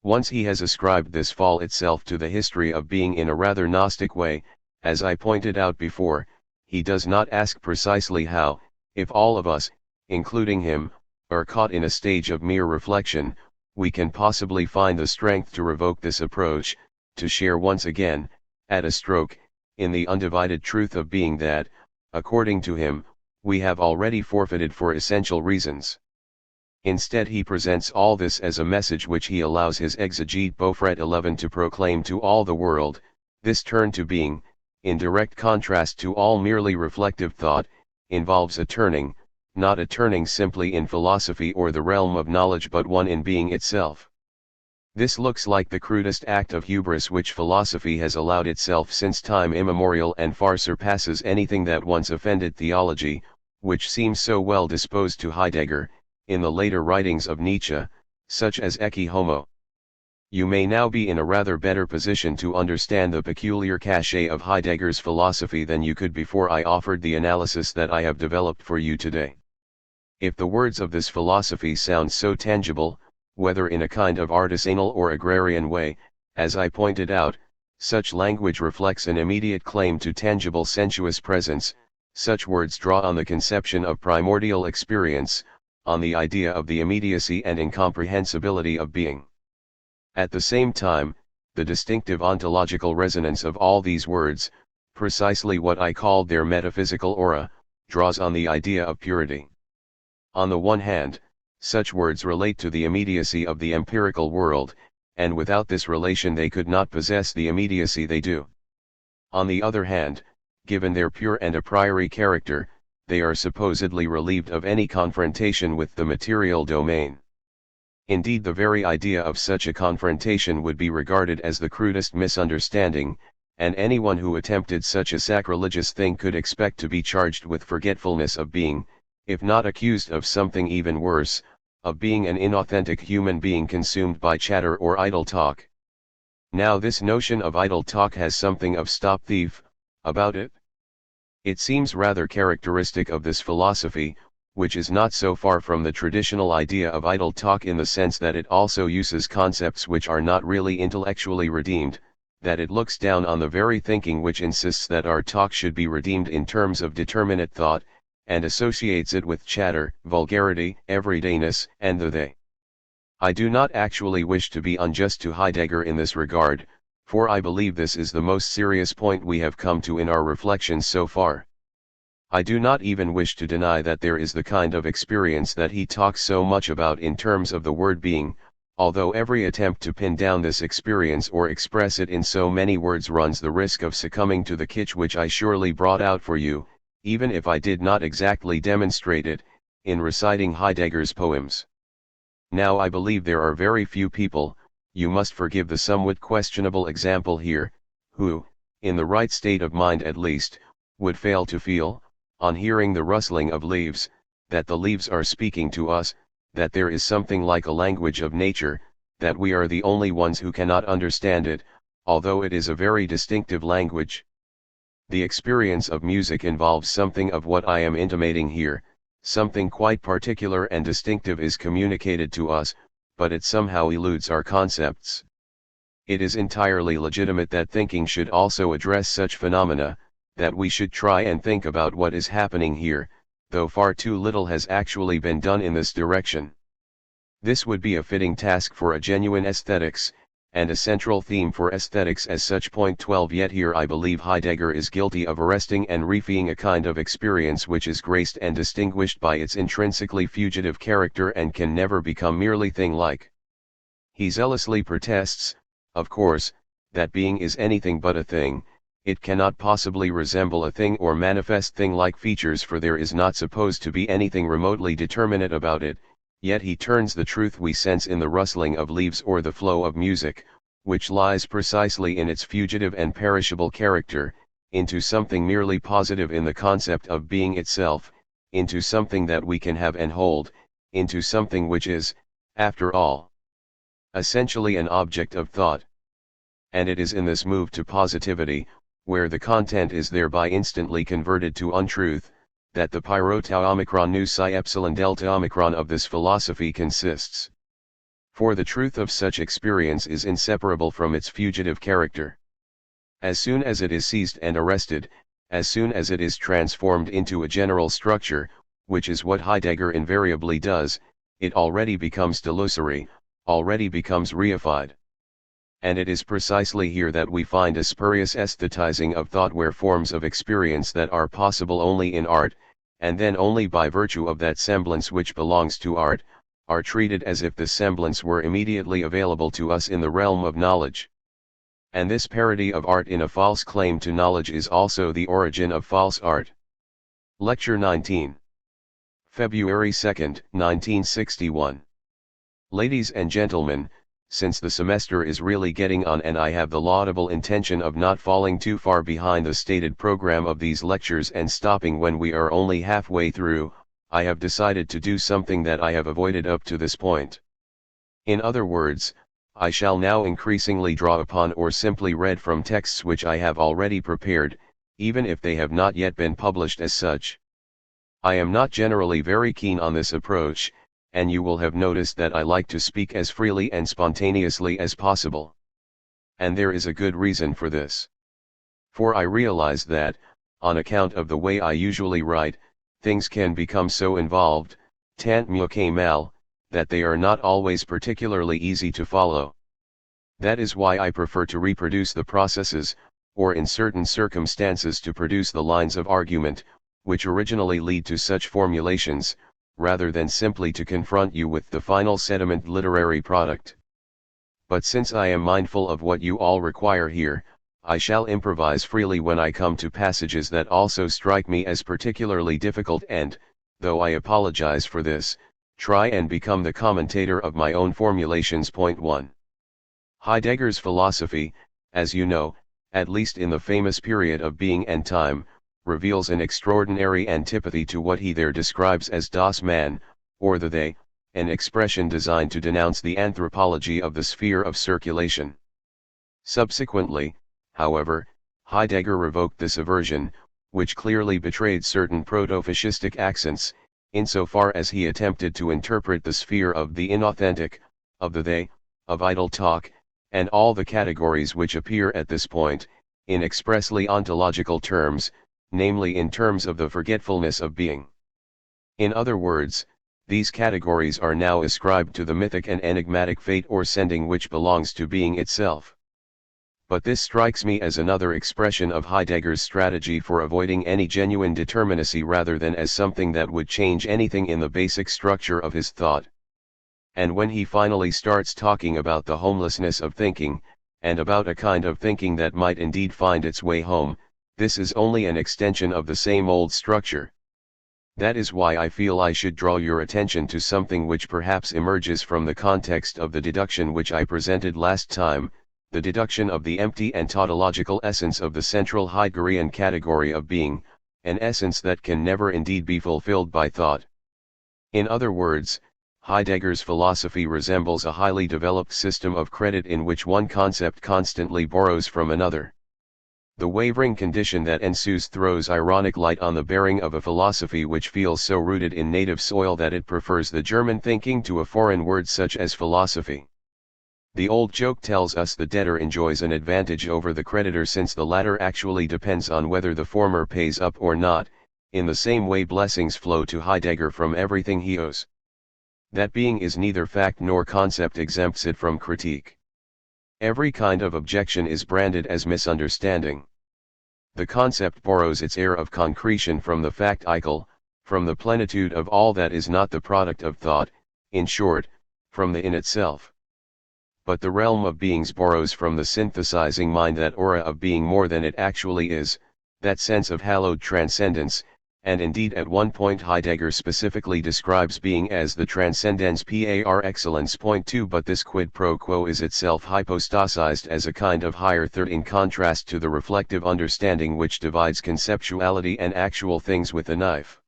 Once he has ascribed this fall itself to the history of being in a rather Gnostic way, as I pointed out before, he does not ask precisely how, if all of us, including him, are caught in a stage of mere reflection, we can possibly find the strength to revoke this approach, to share once again, at a stroke, in the undivided truth of being that, according to him, we have already forfeited for essential reasons. Instead he presents all this as a message which he allows his exegete Beaufret 11 to proclaim to all the world. This turn to being, in direct contrast to all merely reflective thought, involves a turning, not a turning simply in philosophy or the realm of knowledge but one in being itself. This looks like the crudest act of hubris which philosophy has allowed itself since time immemorial and far surpasses anything that once offended theology, which seems so well disposed to Heidegger, in the later writings of Nietzsche, such as Ecce Homo. You may now be in a rather better position to understand the peculiar cachet of Heidegger's philosophy than you could before I offered the analysis that I have developed for you today. If the words of this philosophy sound so tangible, whether in a kind of artisanal or agrarian way, as I pointed out, such language reflects an immediate claim to tangible sensuous presence, such words draw on the conception of primordial experience, on the idea of the immediacy and incomprehensibility of being. At the same time, the distinctive ontological resonance of all these words, precisely what I called their metaphysical aura, draws on the idea of purity. On the one hand, such words relate to the immediacy of the empirical world, and without this relation they could not possess the immediacy they do. On the other hand, given their pure and a priori character, they are supposedly relieved of any confrontation with the material domain. Indeed, the very idea of such a confrontation would be regarded as the crudest misunderstanding, and anyone who attempted such a sacrilegious thing could expect to be charged with forgetfulness of being, if not accused of something even worse, of being an inauthentic human being consumed by chatter or idle talk. Now this notion of idle talk has something of stop thief about it. It seems rather characteristic of this philosophy, which is not so far from the traditional idea of idle talk in the sense that it also uses concepts which are not really intellectually redeemed, that it looks down on the very thinking which insists that our talk should be redeemed in terms of determinate thought, and associates it with chatter, vulgarity, everydayness, and the they. I do not actually wish to be unjust to Heidegger in this regard, for I believe this is the most serious point we have come to in our reflections so far. I do not even wish to deny that there is the kind of experience that he talks so much about in terms of the word being, although every attempt to pin down this experience or express it in so many words runs the risk of succumbing to the kitsch which I surely brought out for you, even if I did not exactly demonstrate it, in reciting Heidegger's poems. Now I believe there are very few people, you must forgive the somewhat questionable example here, who, in the right state of mind at least, would fail to feel, on hearing the rustling of leaves, that the leaves are speaking to us, that there is something like a language of nature, that we are the only ones who cannot understand it, although it is a very distinctive language. The experience of music involves something of what I am intimating here, something quite particular and distinctive is communicated to us, but it somehow eludes our concepts. It is entirely legitimate that thinking should also address such phenomena, that we should try and think about what is happening here, though far too little has actually been done in this direction. This would be a fitting task for a genuine aesthetics, and a central theme for aesthetics as such. Point 12. Yet here I believe Heidegger is guilty of arresting and refeeing a kind of experience which is graced and distinguished by its intrinsically fugitive character and can never become merely thing-like. He zealously protests, of course, that being is anything but a thing. It cannot possibly resemble a thing or manifest thing-like features, for there is not supposed to be anything remotely determinate about it. Yet he turns the truth we sense in the rustling of leaves or the flow of music, which lies precisely in its fugitive and perishable character, into something merely positive in the concept of being itself, into something that we can have and hold, into something which is, after all, essentially an object of thought. And it is in this move to positivity, where the content is thereby instantly converted to untruth, that the pyrotau omicron nu psi epsilon delta omicron of this philosophy consists. For the truth of such experience is inseparable from its fugitive character. As soon as it is seized and arrested, as soon as it is transformed into a general structure, which is what Heidegger invariably does, it already becomes delusory, already becomes reified. And it is precisely here that we find a spurious aesthetizing of thought, where forms of experience that are possible only in art, and then only by virtue of that semblance which belongs to art, are treated as if the semblance were immediately available to us in the realm of knowledge. And this parody of art in a false claim to knowledge is also the origin of false art. Lecture 19. February 2, 1961. Ladies and gentlemen, since the semester is really getting on and I have the laudable intention of not falling too far behind the stated program of these lectures and stopping when we are only halfway through, I have decided to do something that I have avoided up to this point. In other words, I shall now increasingly draw upon or simply read from texts which I have already prepared, even if they have not yet been published as such. I am not generally very keen on this approach, and you will have noticed that I like to speak as freely and spontaneously as possible. And there is a good reason for this. For I realize that, on account of the way I usually write, things can become so involved, tant mieux que mal, that they are not always particularly easy to follow. That is why I prefer to reproduce the processes, or in certain circumstances to produce the lines of argument, which originally lead to such formulations, rather than simply to confront you with the final sediment literary product. But since I am mindful of what you all require here, I shall improvise freely when I come to passages that also strike me as particularly difficult and, though I apologize for this, try and become the commentator of my own formulations. Point 1. Heidegger's philosophy, as you know, at least in the famous period of being and time, reveals an extraordinary antipathy to what he there describes as das Man, or the they, an expression designed to denounce the anthropology of the sphere of circulation. Subsequently, however, Heidegger revoked this aversion, which clearly betrayed certain proto-fascistic accents, insofar as he attempted to interpret the sphere of the inauthentic, of the they, of idle talk, and all the categories which appear at this point, in expressly ontological terms, namely in terms of the forgetfulness of being. In other words, these categories are now ascribed to the mythic and enigmatic fate or sending which belongs to being itself. But this strikes me as another expression of Heidegger's strategy for avoiding any genuine determinacy rather than as something that would change anything in the basic structure of his thought. And when he finally starts talking about the homelessness of thinking, and about a kind of thinking that might indeed find its way home, this is only an extension of the same old structure. That is why I feel I should draw your attention to something which perhaps emerges from the context of the deduction which I presented last time, the deduction of the empty and tautological essence of the central Heideggerian category of being, an essence that can never indeed be fulfilled by thought. In other words, Heidegger's philosophy resembles a highly developed system of credit in which one concept constantly borrows from another. The wavering condition that ensues throws ironic light on the bearing of a philosophy which feels so rooted in native soil that it prefers the German thinking to a foreign word such as philosophy. The old joke tells us the debtor enjoys an advantage over the creditor since the latter actually depends on whether the former pays up or not. In the same way blessings flow to Heidegger from everything he owes. That being is neither fact nor concept exempts it from critique. Every kind of objection is branded as misunderstanding. The concept borrows its air of concretion from the factical, from the plenitude of all that is not the product of thought, in short, from the in itself. But the realm of beings borrows from the synthesizing mind that aura of being more than it actually is, that sense of hallowed transcendence, and indeed at one point Heidegger specifically describes being as the transcendens par excellence. Point 2. But this quid pro quo is itself hypostasized as a kind of higher third in contrast to the reflective understanding which divides conceptuality and actual things with a knife.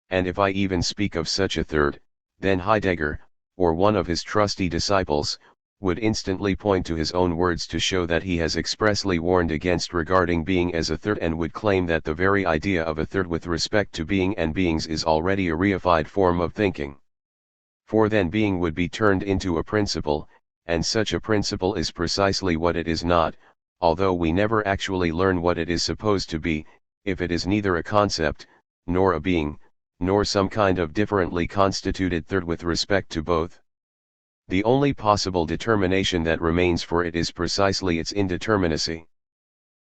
And if I even speak of such a third, then Heidegger, or one of his trusty disciples, would instantly point to his own words to show that he has expressly warned against regarding being as a third, and would claim that the very idea of a third with respect to being and beings is already a reified form of thinking. For then being would be turned into a principle, and such a principle is precisely what it is not, although we never actually learn what it is supposed to be, if it is neither a concept, nor a being, nor some kind of differently constituted third with respect to both. The only possible determination that remains for it is precisely its indeterminacy.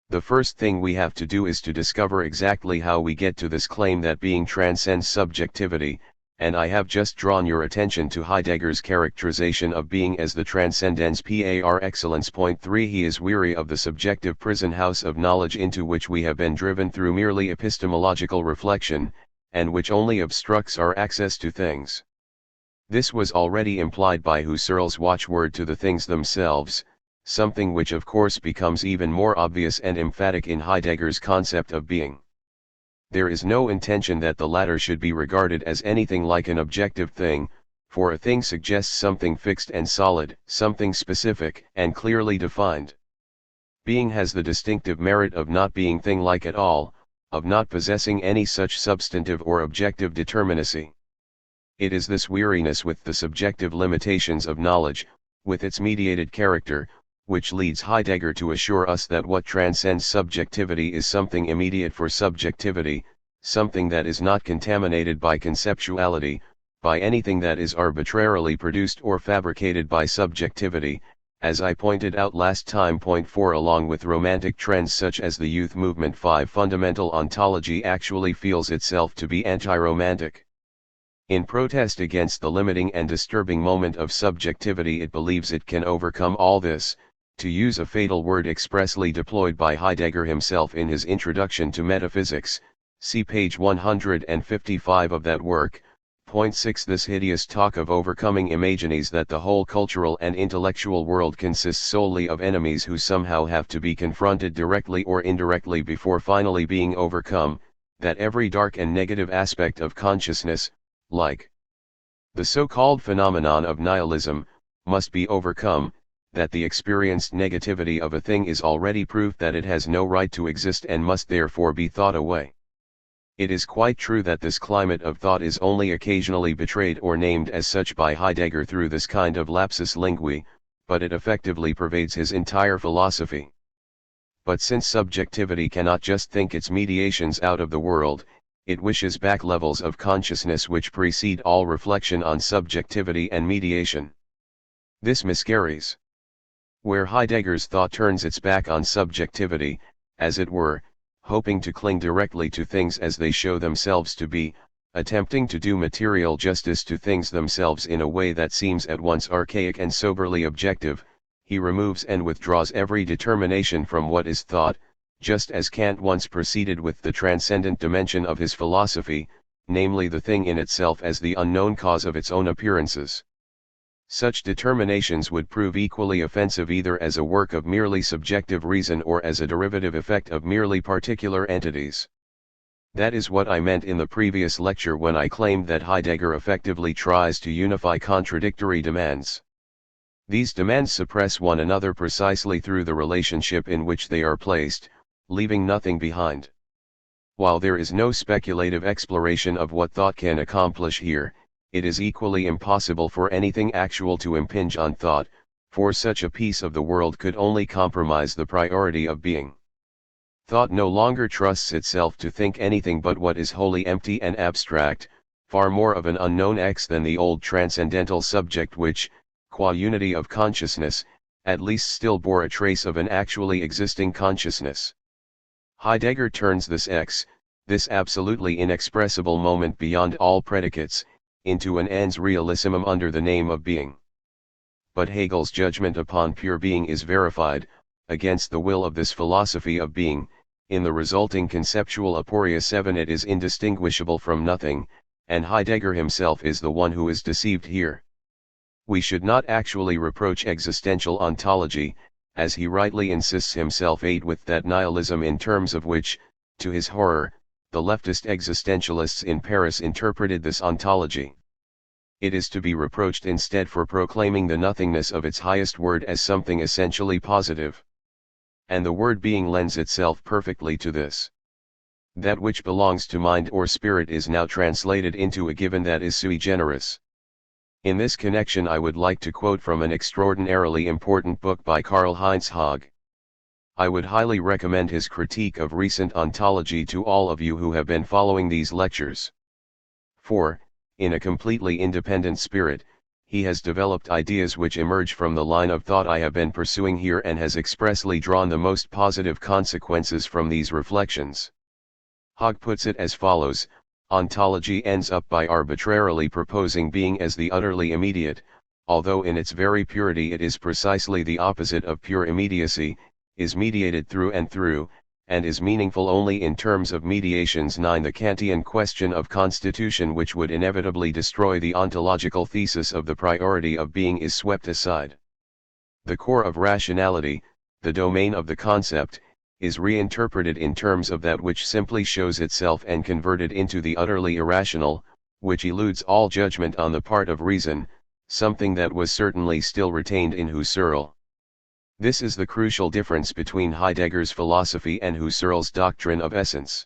The first thing we have to do is to discover exactly how we get to this claim that being transcends subjectivity, and I have just drawn your attention to Heidegger's characterization of being as the transcendence par excellence. Point 3. He is weary of the subjective prison house of knowledge into which we have been driven through merely epistemological reflection, and which only obstructs our access to things. This was already implied by Husserl's watchword to the things themselves, something which of course becomes even more obvious and emphatic in Heidegger's concept of being. There is no intention that the latter should be regarded as anything like an objective thing, for a thing suggests something fixed and solid, something specific and clearly defined. Being has the distinctive merit of not being thing-like at all, of not possessing any such substantive or objective determinacy. It is this weariness with the subjective limitations of knowledge, with its mediated character, which leads Heidegger to assure us that what transcends subjectivity is something immediate for subjectivity, something that is not contaminated by conceptuality, by anything that is arbitrarily produced or fabricated by subjectivity, as I pointed out last time. Point 4. Along with romantic trends such as the youth movement, 5. Fundamental ontology actually feels itself to be anti-romantic. In protest against the limiting and disturbing moment of subjectivity, it believes it can overcome all this, to use a fatal word expressly deployed by Heidegger himself in his Introduction to Metaphysics, see page 155 of that work. Point 6. This hideous talk of overcoming imagines that the whole cultural and intellectual world consists solely of enemies who somehow have to be confronted directly or indirectly before finally being overcome, that every dark and negative aspect of consciousness, like the so-called phenomenon of nihilism, must be overcome, that the experienced negativity of a thing is already proof that it has no right to exist and must therefore be thought away. It is quite true that this climate of thought is only occasionally betrayed or named as such by Heidegger through this kind of lapsus linguae, but it effectively pervades his entire philosophy. But since subjectivity cannot just think its mediations out of the world, it wishes back levels of consciousness which precede all reflection on subjectivity and mediation. This miscarries. Where Heidegger's thought turns its back on subjectivity, as it were, hoping to cling directly to things as they show themselves to be, attempting to do material justice to things themselves in a way that seems at once archaic and soberly objective, he removes and withdraws every determination from what is thought, just as Kant once proceeded with the transcendent dimension of his philosophy, namely the thing in itself as the unknown cause of its own appearances. Such determinations would prove equally offensive either as a work of merely subjective reason or as a derivative effect of merely particular entities. That is what I meant in the previous lecture when I claimed that Heidegger effectively tries to unify contradictory demands. These demands suppress one another precisely through the relationship in which they are placed, leaving nothing behind. While there is no speculative exploration of what thought can accomplish here, it is equally impossible for anything actual to impinge on thought, for such a piece of the world could only compromise the priority of being. Thought no longer trusts itself to think anything but what is wholly empty and abstract, far more of an unknown X than the old transcendental subject which, qua unity of consciousness, at least still bore a trace of an actually existing consciousness. Heidegger turns this X, this absolutely inexpressible moment beyond all predicates, into an ens realissimum under the name of being. But Hegel's judgment upon pure being is verified, against the will of this philosophy of being, in the resulting conceptual aporia 7. It is indistinguishable from nothing, and Heidegger himself is the one who is deceived here. We should not actually reproach existential ontology, as he rightly insists himself aid with that nihilism in terms of which, to his horror, the leftist existentialists in Paris interpreted this ontology. It is to be reproached instead for proclaiming the nothingness of its highest word as something essentially positive. And the word being lends itself perfectly to this. That which belongs to mind or spirit is now translated into a given that is sui generis. In this connection I would like to quote from an extraordinarily important book by Karl-Heinz Haag. I would highly recommend his critique of recent ontology to all of you who have been following these lectures. For, in a completely independent spirit, he has developed ideas which emerge from the line of thought I have been pursuing here and has expressly drawn the most positive consequences from these reflections. Haag puts it as follows: Ontology ends up by arbitrarily proposing being as the utterly immediate, although in its very purity it is precisely the opposite of pure immediacy, is mediated through, and is meaningful only in terms of mediations. 9. The Kantian question of constitution, which would inevitably destroy the ontological thesis of the priority of being, is swept aside. The core of rationality, the domain of the concept, is reinterpreted in terms of that which simply shows itself and converted into the utterly irrational, which eludes all judgment on the part of reason, something that was certainly still retained in Husserl. This is the crucial difference between Heidegger's philosophy and Husserl's doctrine of essence.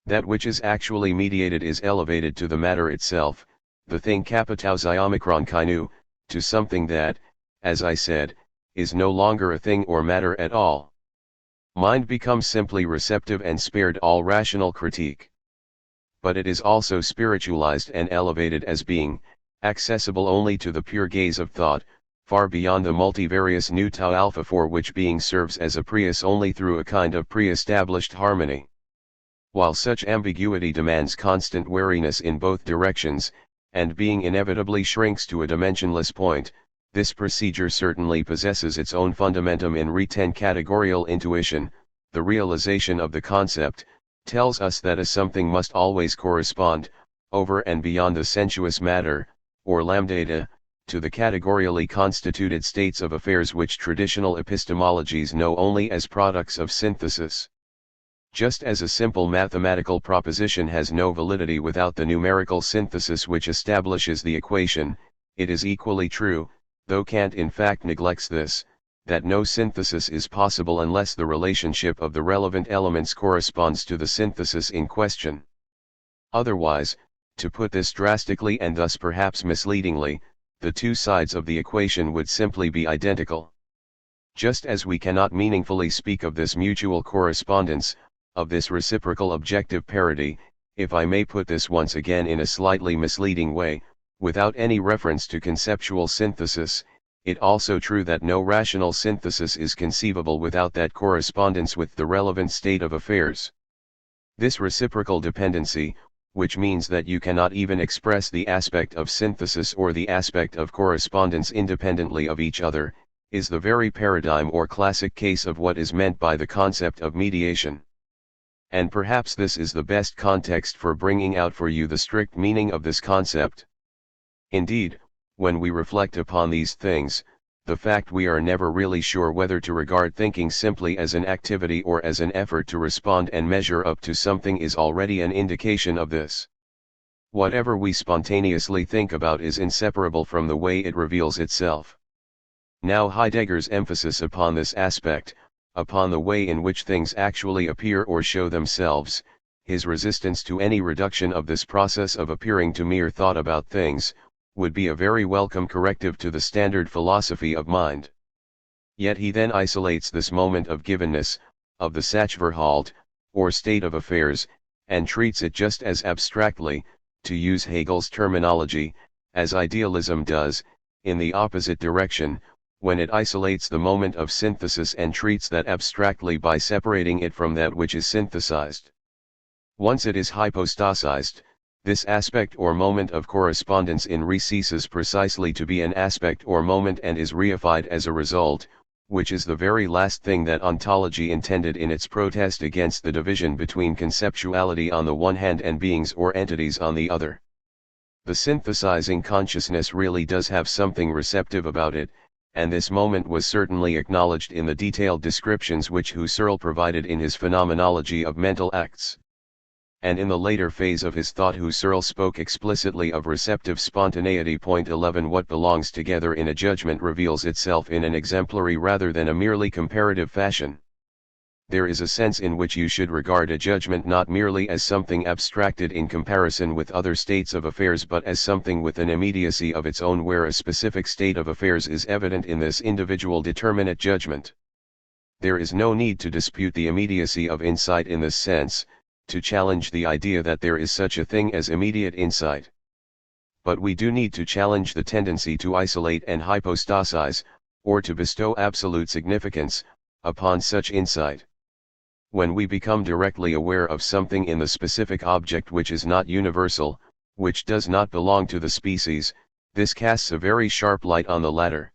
That which is actually mediated is elevated to the matter itself, the thing kapitausiomicron kainu, to something that, as I said, is no longer a thing or matter at all. Mind becomes simply receptive and spared all rational critique. But it is also spiritualized and elevated as being, accessible only to the pure gaze of thought, far beyond the multivarious nu tau alpha, for which being serves as a prius only through a kind of pre-established harmony. While such ambiguity demands constant wariness in both directions, and being inevitably shrinks to a dimensionless point, this procedure certainly possesses its own fundamentum in re-10. Categorial intuition, the realization of the concept, tells us that a something must always correspond, over and beyond the sensuous matter, or lambdata, to the categorially constituted states of affairs which traditional epistemologies know only as products of synthesis. Just as a simple mathematical proposition has no validity without the numerical synthesis which establishes the equation, it is equally true, though Kant in fact neglects this, that no synthesis is possible unless the relationship of the relevant elements corresponds to the synthesis in question. Otherwise, to put this drastically and thus perhaps misleadingly, the two sides of the equation would simply be identical. Just as we cannot meaningfully speak of this mutual correspondence, of this reciprocal objective parity, if I may put this once again in a slightly misleading way, without any reference to conceptual synthesis, it also true that no rational synthesis is conceivable without that correspondence with the relevant state of affairs. This reciprocal dependency, which means that you cannot even express the aspect of synthesis or the aspect of correspondence independently of each other, is the very paradigm or classic case of what is meant by the concept of mediation. And perhaps this is the best context for bringing out for you the strict meaning of this concept. Indeed, when we reflect upon these things, the fact we are never really sure whether to regard thinking simply as an activity or as an effort to respond and measure up to something is already an indication of this. Whatever we spontaneously think about is inseparable from the way it reveals itself. Now Heidegger's emphasis upon this aspect, upon the way in which things actually appear or show themselves, his resistance to any reduction of this process of appearing to mere thought about things, would be a very welcome corrective to the standard philosophy of mind. Yet he then isolates this moment of givenness, of the Sachverhalt, or state of affairs, and treats it just as abstractly, to use Hegel's terminology, as idealism does, in the opposite direction, when it isolates the moment of synthesis and treats that abstractly by separating it from that which is synthesized. Once it is hypostasized, this aspect or moment of correspondence in re ceases precisely to be an aspect or moment and is reified as a result, which is the very last thing that ontology intended in its protest against the division between conceptuality on the one hand and beings or entities on the other. The synthesizing consciousness really does have something receptive about it, and this moment was certainly acknowledged in the detailed descriptions which Husserl provided in his Phenomenology of Mental Acts. And in the later phase of his thought Husserl spoke explicitly of receptive spontaneity. 11 What belongs together in a judgment reveals itself in an exemplary rather than a merely comparative fashion. There is a sense in which you should regard a judgment not merely as something abstracted in comparison with other states of affairs but as something with an immediacy of its own where a specific state of affairs is evident in this individual determinate judgment. There is no need to dispute the immediacy of insight in this sense, to challenge the idea that there is such a thing as immediate insight. But we do need to challenge the tendency to isolate and hypostasize, or to bestow absolute significance, upon such insight. When we become directly aware of something in the specific object which is not universal, which does not belong to the species, this casts a very sharp light on the latter.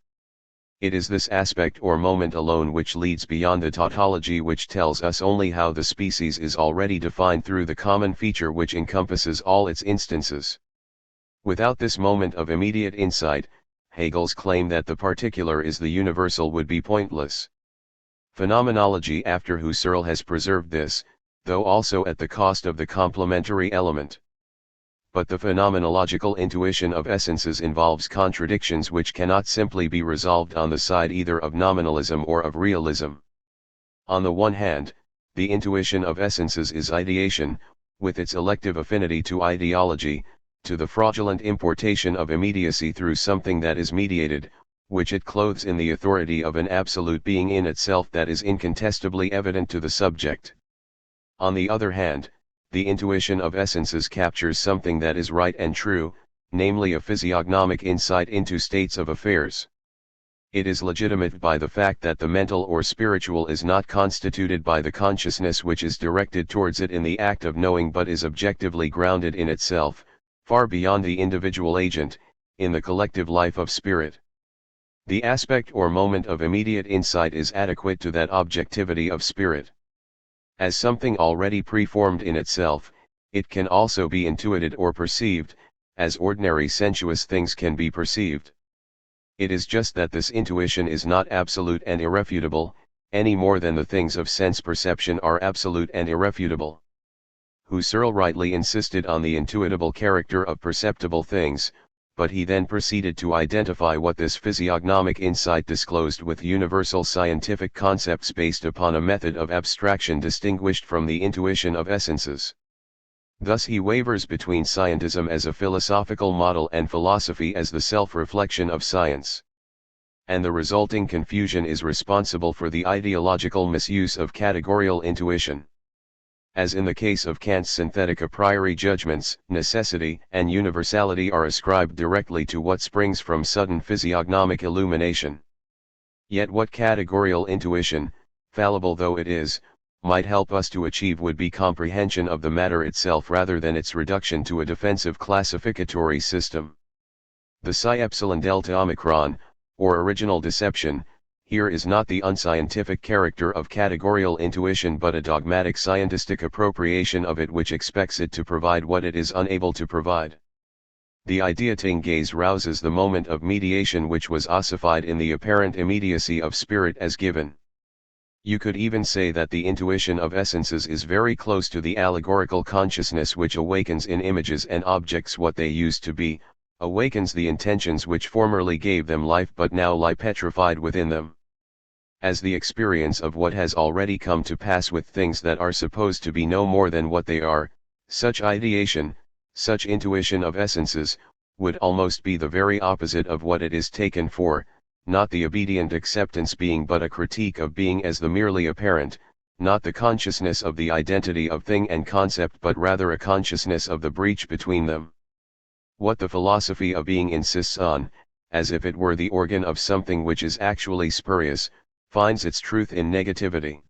It is this aspect or moment alone which leads beyond the tautology which tells us only how the species is already defined through the common feature which encompasses all its instances. Without this moment of immediate insight, Hegel's claim that the particular is the universal would be pointless. Phenomenology after Husserl has preserved this, though also at the cost of the complementary element. But the phenomenological intuition of essences involves contradictions which cannot simply be resolved on the side either of nominalism or of realism. On the one hand, the intuition of essences is ideation, with its elective affinity to ideology, to the fraudulent importation of immediacy through something that is mediated, which it clothes in the authority of an absolute being in itself that is incontestably evident to the subject. On the other hand, the intuition of essences captures something that is right and true, namely a physiognomic insight into states of affairs. It is legitimate by the fact that the mental or spiritual is not constituted by the consciousness which is directed towards it in the act of knowing but is objectively grounded in itself, far beyond the individual agent, in the collective life of spirit. The aspect or moment of immediate insight is adequate to that objectivity of spirit. As something already preformed in itself, it can also be intuited or perceived, as ordinary sensuous things can be perceived. It is just that this intuition is not absolute and irrefutable, any more than the things of sense perception are absolute and irrefutable. Husserl rightly insisted on the intuitable character of perceptible things, but he then proceeded to identify what this physiognomic insight disclosed with universal scientific concepts based upon a method of abstraction distinguished from the intuition of essences. Thus he wavers between scientism as a philosophical model and philosophy as the self-reflection of science. And the resulting confusion is responsible for the ideological misuse of categorical intuition. As in the case of Kant's synthetic a priori judgments, necessity and universality are ascribed directly to what springs from sudden physiognomic illumination. Yet what categorical intuition, fallible though it is, might help us to achieve would be comprehension of the matter itself rather than its reduction to a defensive classificatory system. The psi epsilon delta omicron, or original deception, here is not the unscientific character of categorical intuition but a dogmatic scientistic appropriation of it which expects it to provide what it is unable to provide. The ideating gaze rouses the moment of mediation which was ossified in the apparent immediacy of spirit as given. You could even say that the intuition of essences is very close to the allegorical consciousness which awakens in images and objects what they used to be, awakens the intentions which formerly gave them life but now lie petrified within them. As the experience of what has already come to pass with things that are supposed to be no more than what they are, such ideation, such intuition of essences, would almost be the very opposite of what it is taken for, not the obedient acceptance being but a critique of being as the merely apparent, not the consciousness of the identity of thing and concept but rather a consciousness of the breach between them. What the philosophy of being insists on, as if it were the organ of something which is actually spurious, finds its truth in negativity.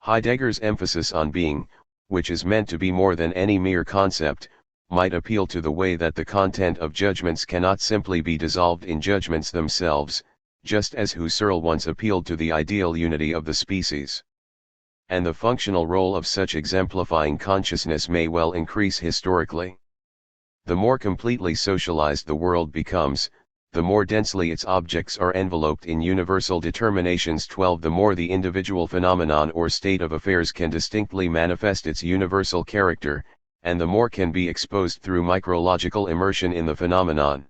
Heidegger's emphasis on being, which is meant to be more than any mere concept, might appeal to the way that the content of judgments cannot simply be dissolved in judgments themselves, just as Husserl once appealed to the ideal unity of the species. And the functional role of such exemplifying consciousness may well increase historically. The more completely socialized the world becomes, the more densely its objects are enveloped in universal determinations. 12 The more the individual phenomenon or state of affairs can distinctly manifest its universal character, and the more can be exposed through micrological immersion in the phenomenon.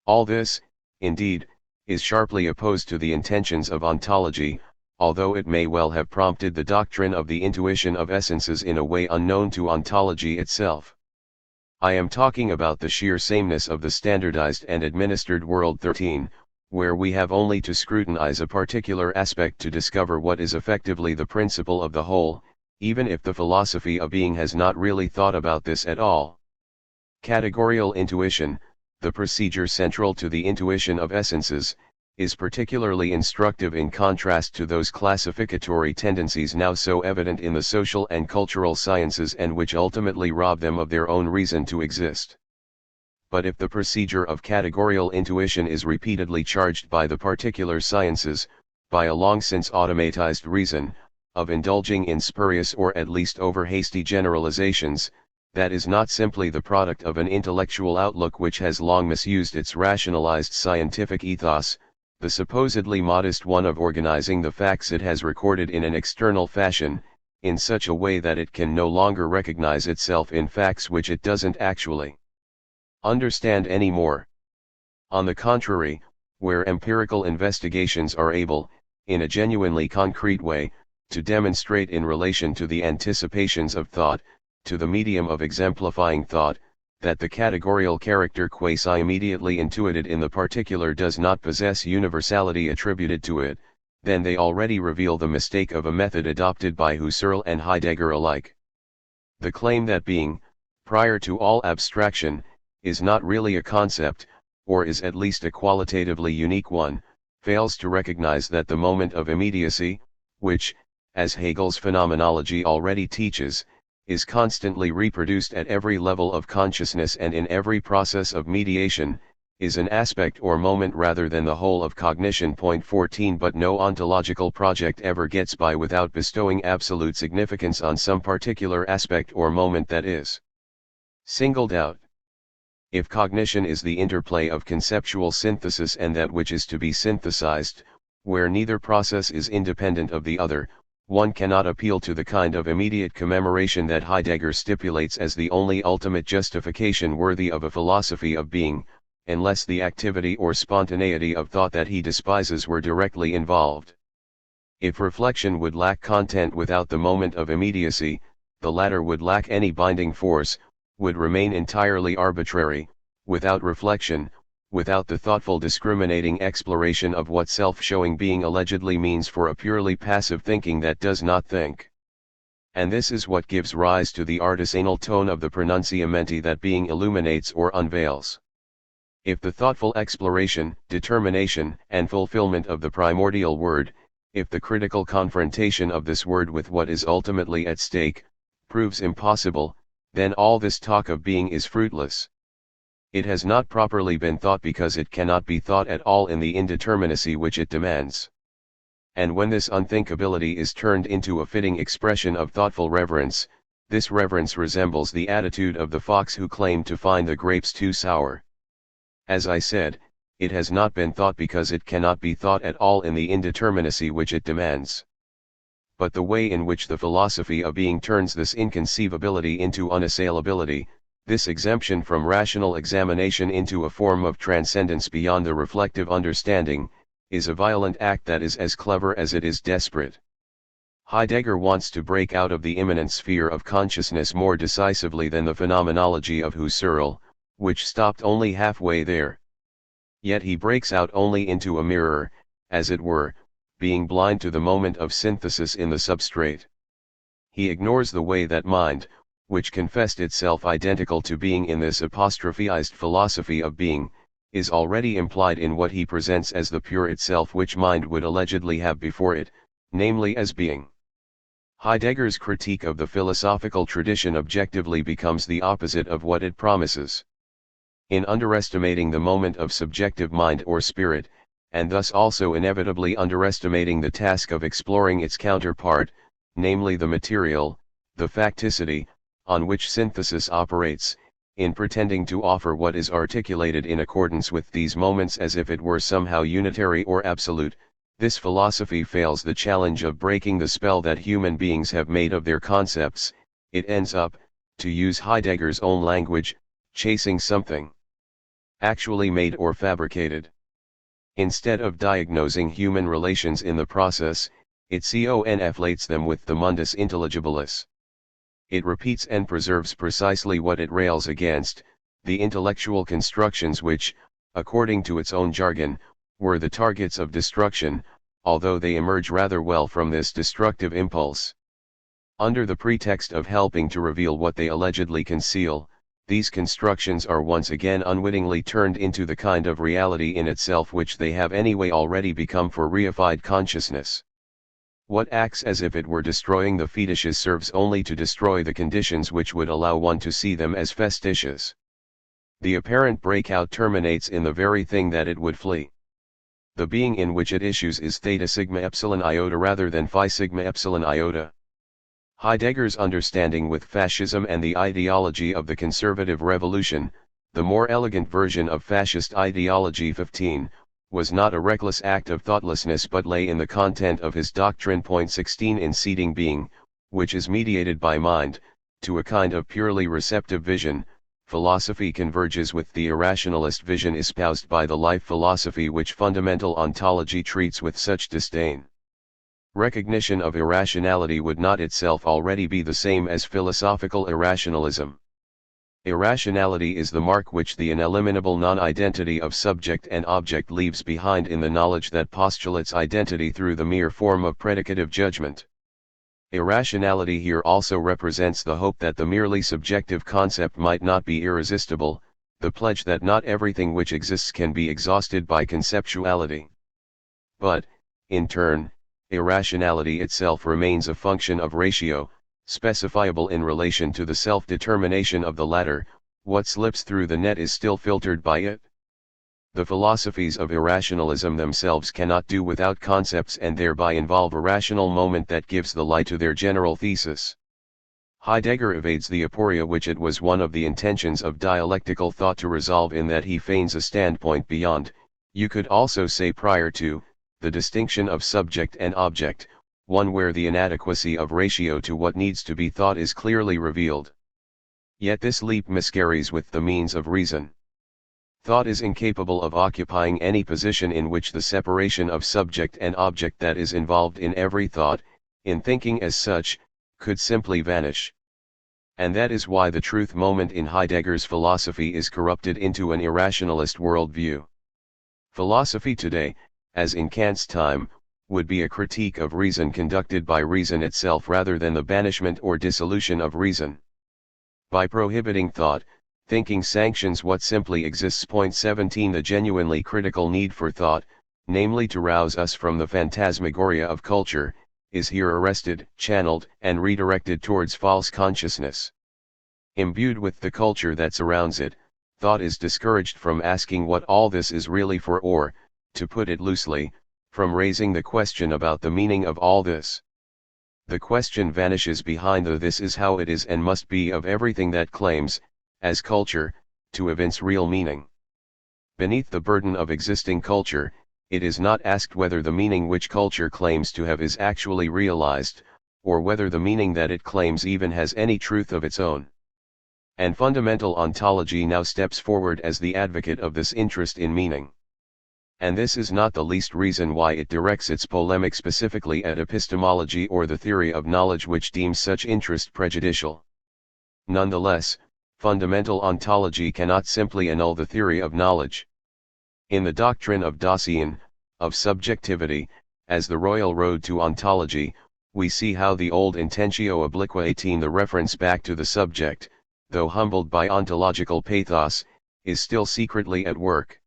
All this, indeed, is sharply opposed to the intentions of ontology, although it may well have prompted the doctrine of the intuition of essences in a way unknown to ontology itself. I am talking about the sheer sameness of the standardized and administered world 13, where we have only to scrutinize a particular aspect to discover what is effectively the principle of the whole, even if the philosophy of being has not really thought about this at all. Categorical intuition, the procedure central to the intuition of essences, is particularly instructive in contrast to those classificatory tendencies now so evident in the social and cultural sciences and which ultimately rob them of their own reason to exist. But if the procedure of categorical intuition is repeatedly charged by the particular sciences, by a long since automatized reason, of indulging in spurious or at least over-hasty generalizations, that is not simply the product of an intellectual outlook which has long misused its rationalized scientific ethos, the supposedly modest one of organizing the facts it has recorded in an external fashion, in such a way that it can no longer recognize itself in facts which it doesn't actually understand anymore. On the contrary, where empirical investigations are able, in a genuinely concrete way, to demonstrate in relation to the anticipations of thought, to the medium of exemplifying thought, that the categorical character quasi-immediately intuited in the particular does not possess universality attributed to it, then they already reveal the mistake of a method adopted by Husserl and Heidegger alike. The claim that being, prior to all abstraction, is not really a concept, or is at least a qualitatively unique one, fails to recognize that the moment of immediacy, which, as Hegel's phenomenology already teaches, is constantly reproduced at every level of consciousness and in every process of mediation, is an aspect or moment rather than the whole of cognition. 14 But no ontological project ever gets by without bestowing absolute significance on some particular aspect or moment that is singled out. If cognition is the interplay of conceptual synthesis and that which is to be synthesized, where neither process is independent of the other, one cannot appeal to the kind of immediate commemoration that Heidegger stipulates as the only ultimate justification worthy of a philosophy of being, unless the activity or spontaneity of thought that he despises were directly involved. If reflection would lack content without the moment of immediacy, the latter would lack any binding force, would remain entirely arbitrary, without reflection, without the thoughtful discriminating exploration of what self-showing being allegedly means for a purely passive thinking that does not think. And this is what gives rise to the artisanal tone of the pronunciamenti that being illuminates or unveils. If the thoughtful exploration, determination, and fulfillment of the primordial word, if the critical confrontation of this word with what is ultimately at stake, proves impossible, then all this talk of being is fruitless. It has not properly been thought because it cannot be thought at all in the indeterminacy which it demands. And when this unthinkability is turned into a fitting expression of thoughtful reverence, this reverence resembles the attitude of the fox who claimed to find the grapes too sour. As I said, it has not been thought because it cannot be thought at all in the indeterminacy which it demands. But the way in which the philosophy of being turns this inconceivability into unassailability, this exemption from rational examination into a form of transcendence beyond the reflective understanding, is a violent act that is as clever as it is desperate. Heidegger wants to break out of the immanent sphere of consciousness more decisively than the phenomenology of Husserl, which stopped only halfway there. Yet he breaks out only into a mirror, as it were, being blind to the moment of synthesis in the substrate. He ignores the way that mind, which confessed itself identical to being in this apostrophized philosophy of being, is already implied in what he presents as the pure itself which mind would allegedly have before it, namely as being. Heidegger's critique of the philosophical tradition objectively becomes the opposite of what it promises. In underestimating the moment of subjective mind or spirit, and thus also inevitably underestimating the task of exploring its counterpart, namely the material, the facticity, on which synthesis operates, in pretending to offer what is articulated in accordance with these moments as if it were somehow unitary or absolute, this philosophy fails the challenge of breaking the spell that human beings have made of their concepts. It ends up, to use Heidegger's own language, chasing something actually made or fabricated. Instead of diagnosing human relations in the process, it conflates them with the mundus intelligibilis. It repeats and preserves precisely what it rails against, the intellectual constructions which, according to its own jargon, were the targets of destruction, although they emerge rather well from this destructive impulse. Under the pretext of helping to reveal what they allegedly conceal, these constructions are once again unwittingly turned into the kind of reality in itself which they have anyway already become for reified consciousness. What acts as if it were destroying the fetishes serves only to destroy the conditions which would allow one to see them as festitious. The apparent breakout terminates in the very thing that it would flee. The being in which it issues is theta sigma epsilon iota rather than phi sigma epsilon iota. Heidegger's understanding with fascism and the ideology of the conservative revolution, the more elegant version of fascist ideology 15, was not a reckless act of thoughtlessness but lay in the content of his doctrine. 16 in seeding being, which is mediated by mind, to a kind of purely receptive vision. Philosophy converges with the irrationalist vision espoused by the life philosophy which fundamental ontology treats with such disdain. Recognition of irrationality would not itself already be the same as philosophical irrationalism. Irrationality is the mark which the ineliminable non-identity of subject and object leaves behind in the knowledge that postulates identity through the mere form of predicative judgment. Irrationality here also represents the hope that the merely subjective concept might not be irresistible, the pledge that not everything which exists can be exhausted by conceptuality. But, in turn, irrationality itself remains a function of ratio, specifiable in relation to the self-determination of the latter. What slips through the net is still filtered by it. The philosophies of irrationalism themselves cannot do without concepts and thereby involve a rational moment that gives the lie to their general thesis. Heidegger evades the aporia which it was one of the intentions of dialectical thought to resolve in that he feigns a standpoint beyond, you could also say prior to, the distinction of subject and object, one where the inadequacy of ratio to what needs to be thought is clearly revealed. Yet this leap miscarries with the means of reason. Thought is incapable of occupying any position in which the separation of subject and object that is involved in every thought, in thinking as such, could simply vanish. And that is why the truth moment in Heidegger's philosophy is corrupted into an irrationalist worldview. Philosophy today, as in Kant's time, would be a critique of reason conducted by reason itself rather than the banishment or dissolution of reason. By prohibiting thought, thinking sanctions what simply exists. 17 The genuinely critical need for thought, namely to rouse us from the phantasmagoria of culture, is here arrested, channeled, and redirected towards false consciousness. Imbued with the culture that surrounds it, thought is discouraged from asking what all this is really for or, to put it loosely, from raising the question about the meaning of all this. The question vanishes behind the this is how it is and must be of everything that claims, as culture, to evince real meaning. Beneath the burden of existing culture, it is not asked whether the meaning which culture claims to have is actually realized, or whether the meaning that it claims even has any truth of its own. And fundamental ontology now steps forward as the advocate of this interest in meaning. And this is not the least reason why it directs its polemic specifically at epistemology or the theory of knowledge which deems such interest prejudicial. Nonetheless, fundamental ontology cannot simply annul the theory of knowledge. In the doctrine of Dasein, of subjectivity, as the royal road to ontology, we see how the old intentio obliqua 18 the reference back to the subject, though humbled by ontological pathos, is still secretly at work.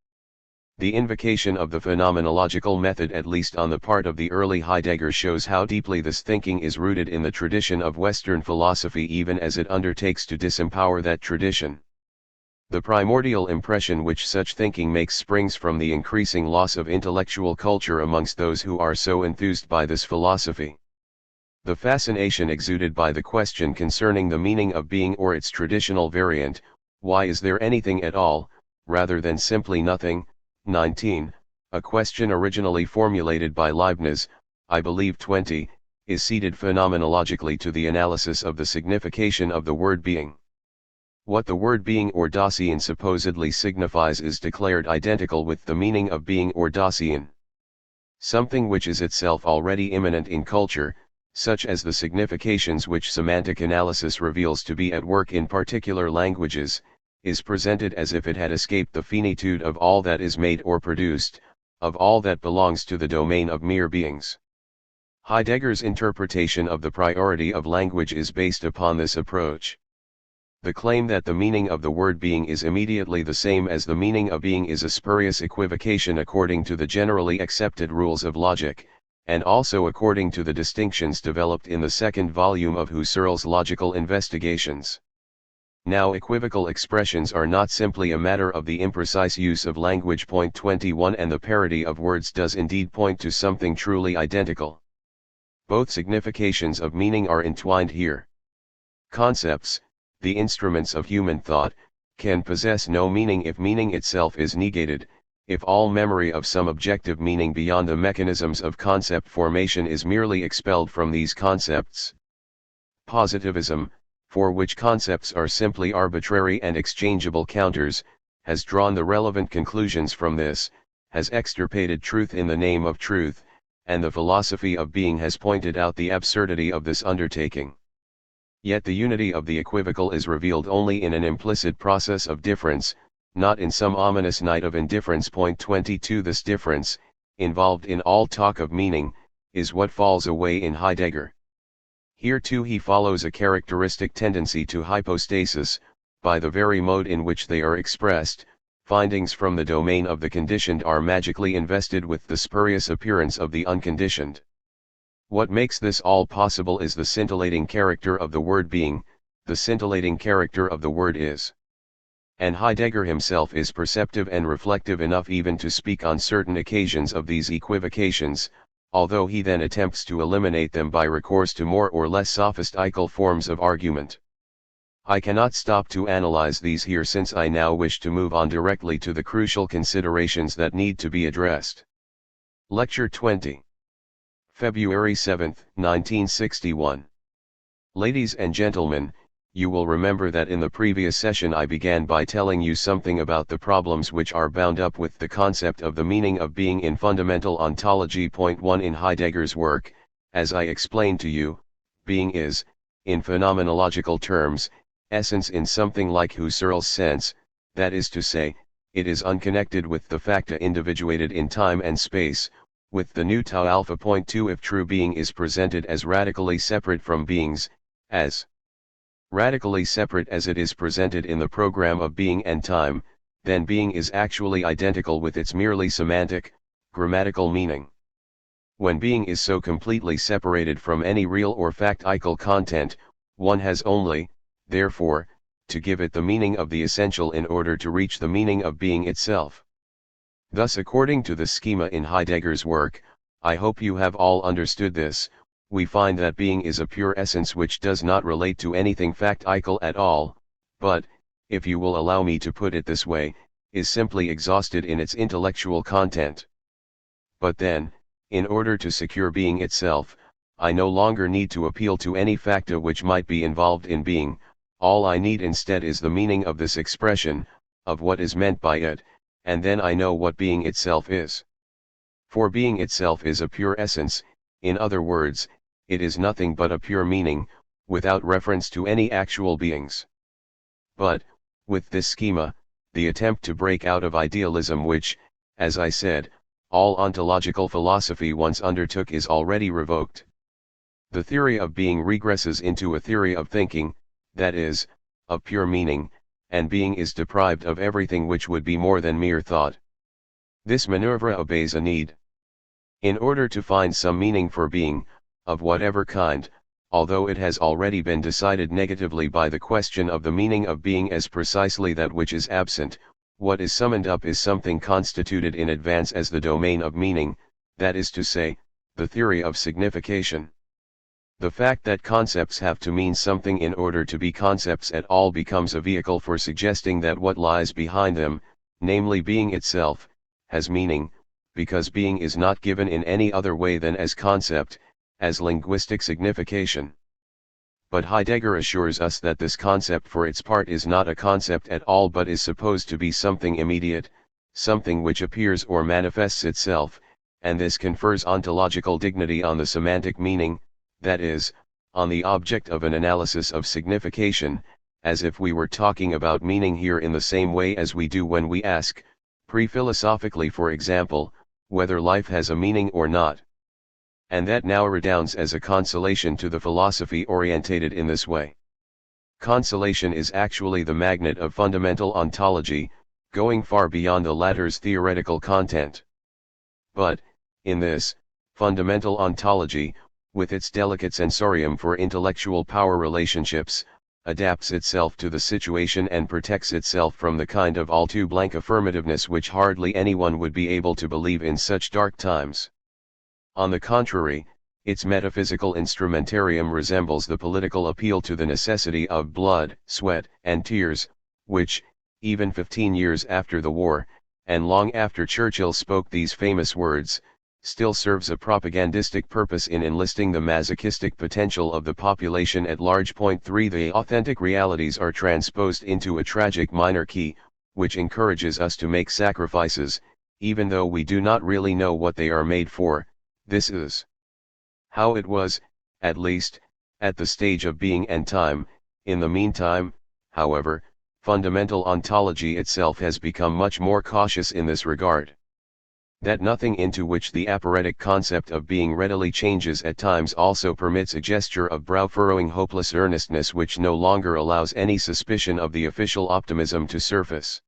The invocation of the phenomenological method at least on the part of the early Heidegger shows how deeply this thinking is rooted in the tradition of Western philosophy even as it undertakes to disempower that tradition. The primordial impression which such thinking makes springs from the increasing loss of intellectual culture amongst those who are so enthused by this philosophy. The fascination exuded by the question concerning the meaning of being or its traditional variant, why is there anything at all, rather than simply nothing, 19, a question originally formulated by Leibniz, I believe 20, is ceded phenomenologically to the analysis of the signification of the word being. What the word being or Dasein supposedly signifies is declared identical with the meaning of being or Dasein. Something which is itself already immanent in culture, such as the significations which semantic analysis reveals to be at work in particular languages, is presented as if it had escaped the finitude of all that is made or produced, of all that belongs to the domain of mere beings. Heidegger's interpretation of the priority of language is based upon this approach. The claim that the meaning of the word being is immediately the same as the meaning of being is a spurious equivocation according to the generally accepted rules of logic, and also according to the distinctions developed in the second volume of Husserl's Logical Investigations. Now equivocal expressions are not simply a matter of the imprecise use of language. 21 And the parity of words does indeed point to something truly identical. Both significations of meaning are entwined here. Concepts, the instruments of human thought, can possess no meaning if meaning itself is negated, if all memory of some objective meaning beyond the mechanisms of concept formation is merely expelled from these concepts. Positivism, for which concepts are simply arbitrary and exchangeable counters, has drawn the relevant conclusions from this, has extirpated truth in the name of truth, and the philosophy of being has pointed out the absurdity of this undertaking. Yet the unity of the equivocal is revealed only in an implicit process of difference, not in some ominous night of indifference. 22 This difference, involved in all talk of meaning, is what falls away in Heidegger. Here too he follows a characteristic tendency to hypostasis, by the very mode in which they are expressed. Findings from the domain of the conditioned are magically invested with the spurious appearance of the unconditioned. What makes this all possible is the scintillating character of the word being, the scintillating character of the word is. And Heidegger himself is perceptive and reflective enough even to speak on certain occasions of these equivocations, although he then attempts to eliminate them by recourse to more or less sophistical forms of argument. I cannot stop to analyze these here since I now wish to move on directly to the crucial considerations that need to be addressed. Lecture 20. February 7, 1961. Ladies and gentlemen, you will remember that in the previous session I began by telling you something about the problems which are bound up with the concept of the meaning of being in fundamental ontology. 1 In Heidegger's work, as I explained to you, being is, in phenomenological terms, essence in something like Husserl's sense, that is to say, it is unconnected with the facta individuated in time and space, with the new tau alpha. 2 If true being is presented as radically separate from beings, as radically separate as it is presented in the program of being and time, then being is actually identical with its merely semantic, grammatical meaning. When being is so completely separated from any real or factical content, one has only, therefore, to give it the meaning of the essential in order to reach the meaning of being itself. Thus, according to the schema in Heidegger's work, I hope you have all understood this, we find that being is a pure essence which does not relate to anything factical at all, but, if you will allow me to put it this way, is simply exhausted in its intellectual content. But then, in order to secure being itself, I no longer need to appeal to any facta which might be involved in being, all I need instead is the meaning of this expression, of what is meant by it, and then I know what being itself is. For being itself is a pure essence, in other words, it is nothing but a pure meaning, without reference to any actual beings. But, with this schema, the attempt to break out of idealism which, as I said, all ontological philosophy once undertook is already revoked. The theory of being regresses into a theory of thinking, that is, of pure meaning, and being is deprived of everything which would be more than mere thought. This maneuver obeys a need. In order to find some meaning for being, of whatever kind, although it has already been decided negatively by the question of the meaning of being as precisely that which is absent, what is summoned up is something constituted in advance as the domain of meaning, that is to say, the theory of signification. The fact that concepts have to mean something in order to be concepts at all becomes a vehicle for suggesting that what lies behind them, namely being itself, has meaning, because being is not given in any other way than as concept, as linguistic signification. But Heidegger assures us that this concept for its part is not a concept at all but is supposed to be something immediate, something which appears or manifests itself, and this confers ontological dignity on the semantic meaning, that is, on the object of an analysis of signification, as if we were talking about meaning here in the same way as we do when we ask, pre-philosophically for example, whether life has a meaning or not. And that now redounds as a consolation to the philosophy orientated in this way. Consolation is actually the magnet of fundamental ontology, going far beyond the latter's theoretical content. But, in this, fundamental ontology, with its delicate sensorium for intellectual power relationships, adapts itself to the situation and protects itself from the kind of all too blank affirmativeness which hardly anyone would be able to believe in such dark times. On the contrary, its metaphysical instrumentarium resembles the political appeal to the necessity of blood, sweat, and tears, which, even 15 years after the war, and long after Churchill spoke these famous words, still serves a propagandistic purpose in enlisting the masochistic potential of the population at large. 3 The authentic realities are transposed into a tragic minor key, which encourages us to make sacrifices, even though we do not really know what they are made for. This is how it was, at least, at the stage of being and time. In the meantime, however, fundamental ontology itself has become much more cautious in this regard. That nothing into which the aphoretic concept of being readily changes at times also permits a gesture of brow-furrowing hopeless earnestness which no longer allows any suspicion of the official optimism to surface.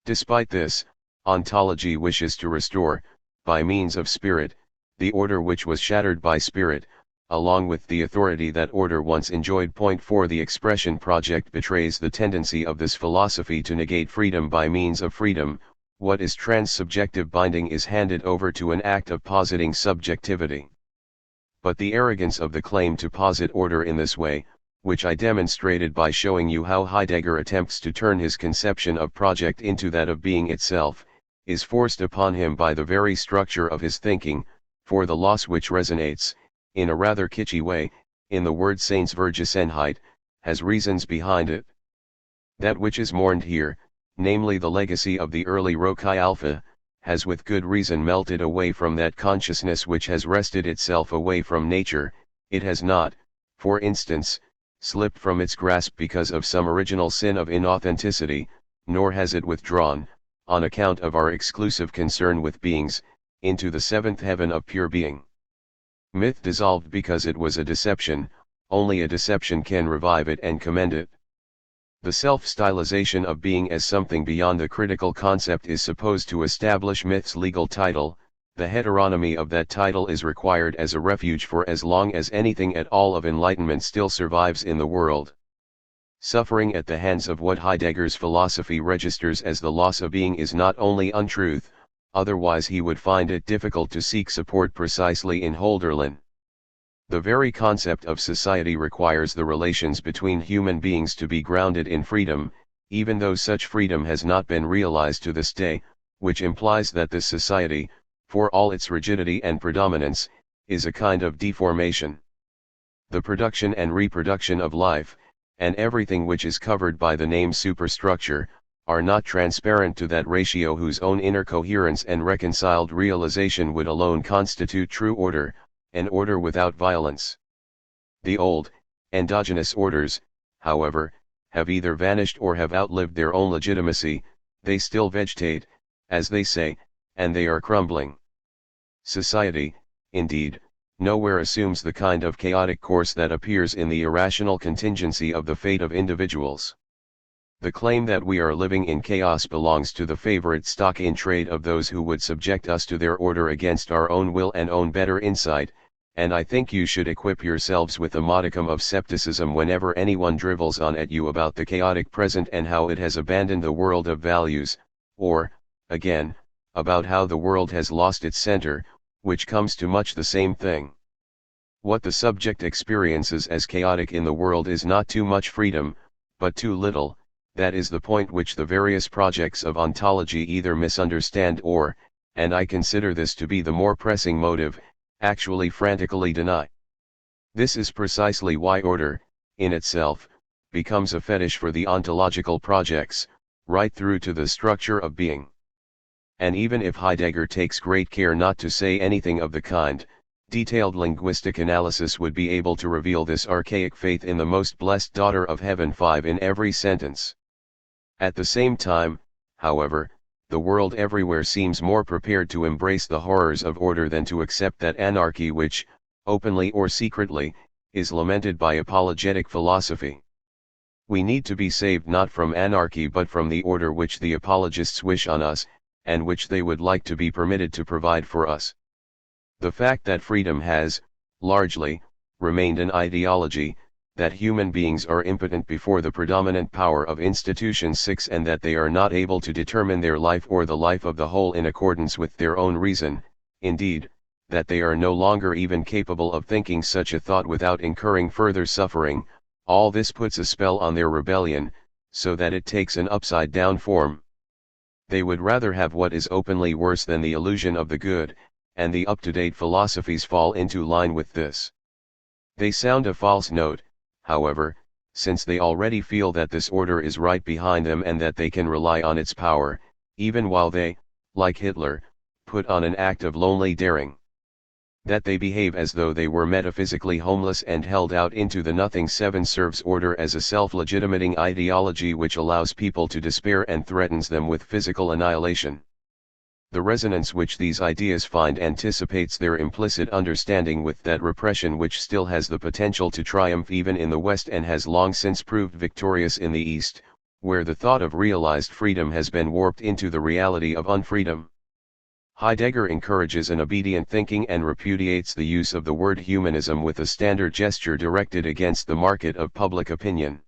Despite this, ontology wishes to restore, by means of spirit, the order which was shattered by spirit, along with the authority that order once enjoyed. 4 The expression project betrays the tendency of this philosophy to negate freedom by means of freedom. What is trans-subjective binding is handed over to an act of positing subjectivity. But the arrogance of the claim to posit order in this way, which I demonstrated by showing you how Heidegger attempts to turn his conception of project into that of being itself, is forced upon him by the very structure of his thinking, for the loss which resonates, in a rather kitschy way, in the word Seinsvergessenheit, has reasons behind it. That which is mourned here, namely the legacy of the early Rokai Alpha, has with good reason melted away from that consciousness which has wrested itself away from nature. It has not, for instance, slipped from its grasp because of some original sin of inauthenticity, nor has it withdrawn, on account of our exclusive concern with beings, into the seventh heaven of pure being. Myth dissolved because it was a deception, only a deception can revive it and commend it. The self-stylization of being as something beyond the critical concept is supposed to establish myth's legal title. The heteronomy of that title is required as a refuge for as long as anything at all of enlightenment still survives in the world. Suffering at the hands of what Heidegger's philosophy registers as the loss of being is not only untruth, otherwise he would find it difficult to seek support precisely in Hölderlin. The very concept of society requires the relations between human beings to be grounded in freedom, even though such freedom has not been realized to this day, which implies that this society, for all its rigidity and predominance, is a kind of deformation. The production and reproduction of life, and everything which is covered by the name superstructure, are not transparent to that ratio whose own inner coherence and reconciled realization would alone constitute true order, an order without violence. The old, endogenous orders, however, have either vanished or have outlived their own legitimacy. They still vegetate, as they say, and they are crumbling. Society, indeed, nowhere assumes the kind of chaotic course that appears in the irrational contingency of the fate of individuals. The claim that we are living in chaos belongs to the favorite stock in trade of those who would subject us to their order against our own will and own better insight, and I think you should equip yourselves with a modicum of scepticism whenever anyone drivels on at you about the chaotic present and how it has abandoned the world of values, or, again, about how the world has lost its center, which comes to much the same thing. What the subject experiences as chaotic in the world is not too much freedom, but too little. That is the point which the various projects of ontology either misunderstand or, and I consider this to be the more pressing motive, actually frantically deny. This is precisely why order, in itself, becomes a fetish for the ontological projects, right through to the structure of being. And even if Heidegger takes great care not to say anything of the kind, detailed linguistic analysis would be able to reveal this archaic faith in the most blessed daughter of heaven 5 in every sentence. At the same time, however, the world everywhere seems more prepared to embrace the horrors of order than to accept that anarchy which, openly or secretly, is lamented by apologetic philosophy. We need to be saved not from anarchy but from the order which the apologists wish on us, and which they would like to be permitted to provide for us. The fact that freedom has, largely, remained an ideology, that human beings are impotent before the predominant power of institutions 6 and that they are not able to determine their life or the life of the whole in accordance with their own reason, indeed, that they are no longer even capable of thinking such a thought without incurring further suffering, all this puts a spell on their rebellion, so that it takes an upside-down form. They would rather have what is openly worse than the illusion of the good, and the up-to-date philosophies fall into line with this. They sound a false note, however, since they already feel that this order is right behind them and that they can rely on its power, even while they, like Hitler, put on an act of lonely daring. That they behave as though they were metaphysically homeless and held out into the nothing 7 serves order as a self-legitimating ideology which allows people to despair and threatens them with physical annihilation. The resonance which these ideas find anticipates their implicit understanding with that repression which still has the potential to triumph even in the West and has long since proved victorious in the East, where the thought of realized freedom has been warped into the reality of unfreedom. Heidegger encourages an obedient thinking and repudiates the use of the word humanism with a standard gesture directed against the market of public opinion.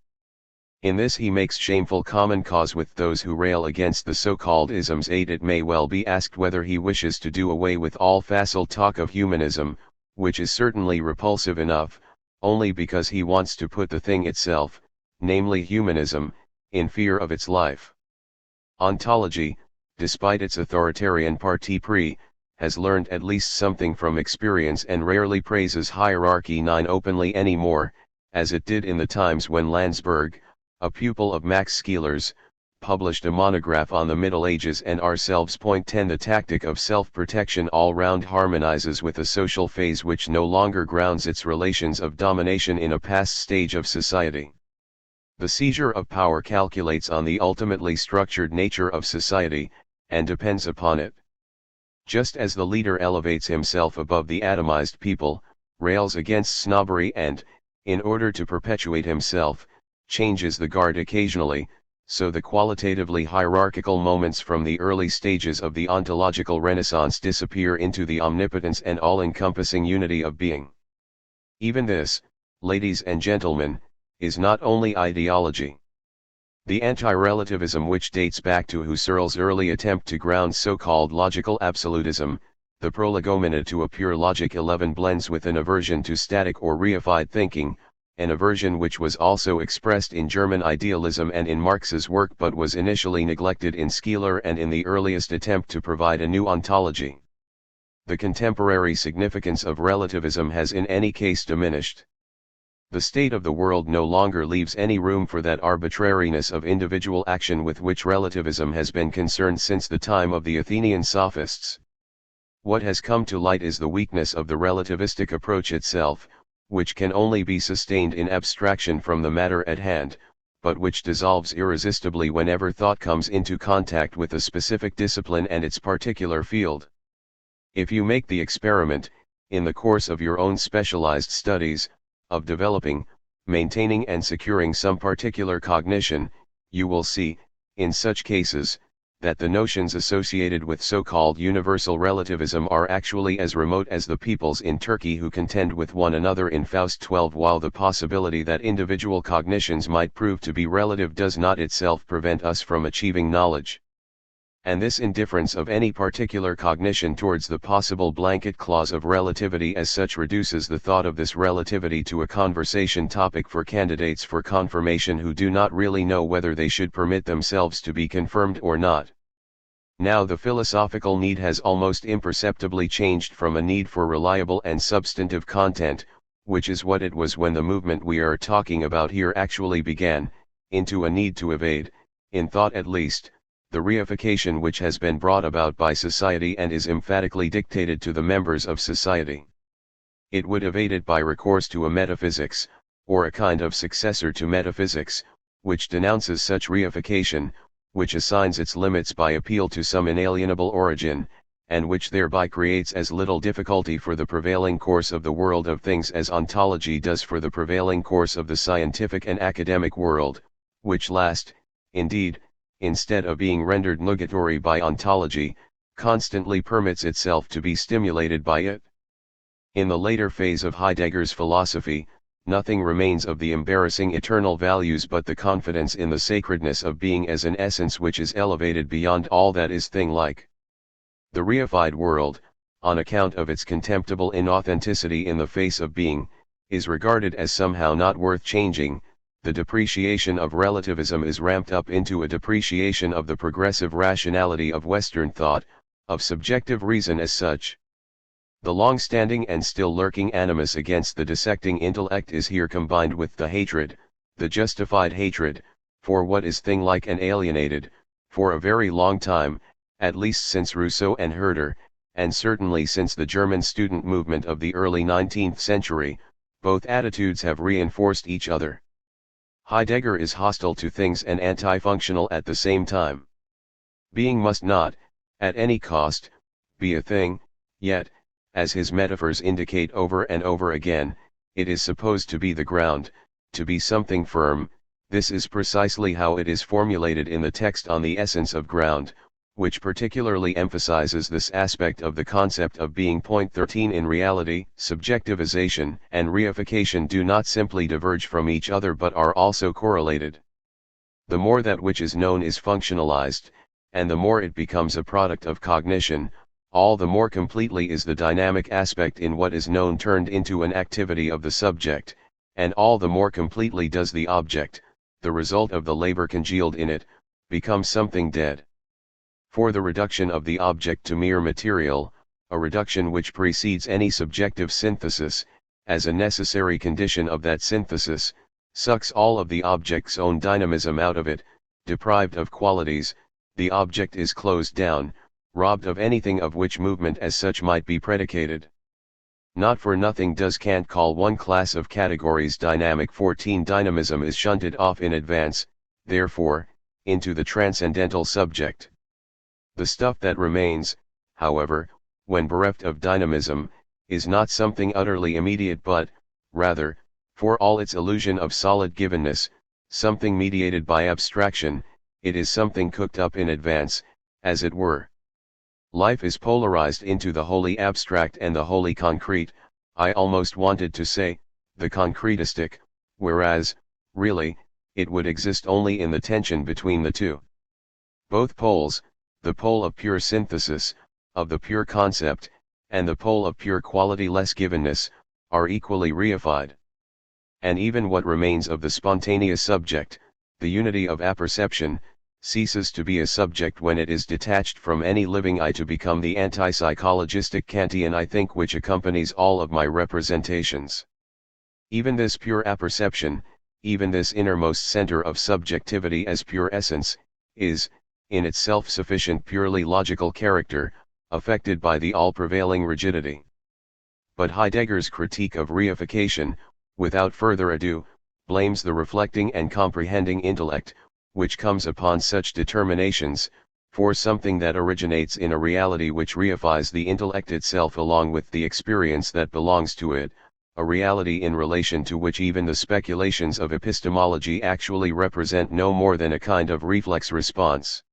In this he makes shameful common cause with those who rail against the so-called isms. 8. It may well be asked whether he wishes to do away with all facile talk of humanism, which is certainly repulsive enough, only because he wants to put the thing itself, namely humanism, in fear of its life. Ontology, despite its authoritarian parti pris, has learned at least something from experience and rarely praises hierarchy 9 openly any more, as it did in the times when Landsberg, a pupil of Max Scheler's, published a monograph on the Middle Ages and ourselves. 10. The tactic of self-protection all round harmonizes with a social phase which no longer grounds its relations of domination in a past stage of society. The seizure of power calculates on the ultimately structured nature of society, and depends upon it. Just as the leader elevates himself above the atomized people, rails against snobbery and, in order to perpetuate himself, changes the guard occasionally, so the qualitatively hierarchical moments from the early stages of the ontological renaissance disappear into the omnipotence and all-encompassing unity of being. Even this, ladies and gentlemen, is not only ideology. The anti-relativism which dates back to Husserl's early attempt to ground so-called logical absolutism, the prolegomena to a pure logic 11 blends with an aversion to static or reified thinking, an aversion which was also expressed in German idealism and in Marx's work but was initially neglected in Scheler and in the earliest attempt to provide a new ontology. The contemporary significance of relativism has in any case diminished. The state of the world no longer leaves any room for that arbitrariness of individual action with which relativism has been concerned since the time of the Athenian sophists. What has come to light is the weakness of the relativistic approach itself, which can only be sustained in abstraction from the matter at hand, but which dissolves irresistibly whenever thought comes into contact with a specific discipline and its particular field. If you make the experiment, in the course of your own specialized studies, of developing, maintaining and securing some particular cognition, you will see, in such cases, that the notions associated with so-called universal relativism are actually as remote as the peoples in Turkey who contend with one another in Faust 12, while the possibility that individual cognitions might prove to be relative does not itself prevent us from achieving knowledge. And this indifference of any particular cognition towards the possible blanket clause of relativity as such reduces the thought of this relativity to a conversation topic for candidates for confirmation who do not really know whether they should permit themselves to be confirmed or not. Now the philosophical need has almost imperceptibly changed from a need for reliable and substantive content, which is what it was when the movement we are talking about here actually began, into a need to evade, in thought at least, the reification which has been brought about by society and is emphatically dictated to the members of society. It would evade it by recourse to a metaphysics, or a kind of successor to metaphysics, which denounces such reification, which assigns its limits by appeal to some inalienable origin, and which thereby creates as little difficulty for the prevailing course of the world of things as ontology does for the prevailing course of the scientific and academic world, which last, indeed, instead of being rendered nugatory by ontology, constantly permits itself to be stimulated by it. In the later phase of Heidegger's philosophy, nothing remains of the embarrassing eternal values but the confidence in the sacredness of being as an essence which is elevated beyond all that is thing-like. The reified world, on account of its contemptible inauthenticity in the face of being, is regarded as somehow not worth changing. The depreciation of relativism is ramped up into a depreciation of the progressive rationality of Western thought, of subjective reason as such. The long-standing and still lurking animus against the dissecting intellect is here combined with the hatred, the justified hatred, for what is thing-like and alienated. For a very long time, at least since Rousseau and Herder, and certainly since the German student movement of the early 19th century, both attitudes have reinforced each other. Heidegger is hostile to things and anti-functional at the same time. Being must not, at any cost, be a thing, yet, as his metaphors indicate over and over again, it is supposed to be the ground, to be something firm. This is precisely how it is formulated in the text on the essence of ground, which particularly emphasizes this aspect of the concept of being. Point 13. In reality, subjectivization and reification do not simply diverge from each other but are also correlated. The more that which is known is functionalized, and the more it becomes a product of cognition, all the more completely is the dynamic aspect in what is known turned into an activity of the subject, and all the more completely does the object, the result of the labor congealed in it, become something dead. For the reduction of the object to mere material, a reduction which precedes any subjective synthesis, as a necessary condition of that synthesis, sucks all of the object's own dynamism out of it. Deprived of qualities, the object is closed down, robbed of anything of which movement as such might be predicated. Not for nothing does Kant call one class of categories dynamic. 14. Dynamism is shunted off in advance, therefore, into the transcendental subject. The stuff that remains, however, when bereft of dynamism, is not something utterly immediate but, rather, for all its illusion of solid givenness, something mediated by abstraction. It is something cooked up in advance, as it were. Life is polarized into the wholly abstract and the wholly concrete, I almost wanted to say, the concretistic, whereas, really, it would exist only in the tension between the two. Both poles, the pole of pure synthesis, of the pure concept, and the pole of pure quality-less givenness, are equally reified. And even what remains of the spontaneous subject, the unity of apperception, ceases to be a subject when it is detached from any living I to become the anti-psychologistic Kantian I think which accompanies all of my representations. Even this pure apperception, even this innermost center of subjectivity as pure essence, is, in its self-sufficient purely logical character, affected by the all-prevailing rigidity. But Heidegger's critique of reification, without further ado, blames the reflecting and comprehending intellect, which comes upon such determinations, for something that originates in a reality which reifies the intellect itself along with the experience that belongs to it, a reality in relation to which even the speculations of epistemology actually represent no more than a kind of reflex response.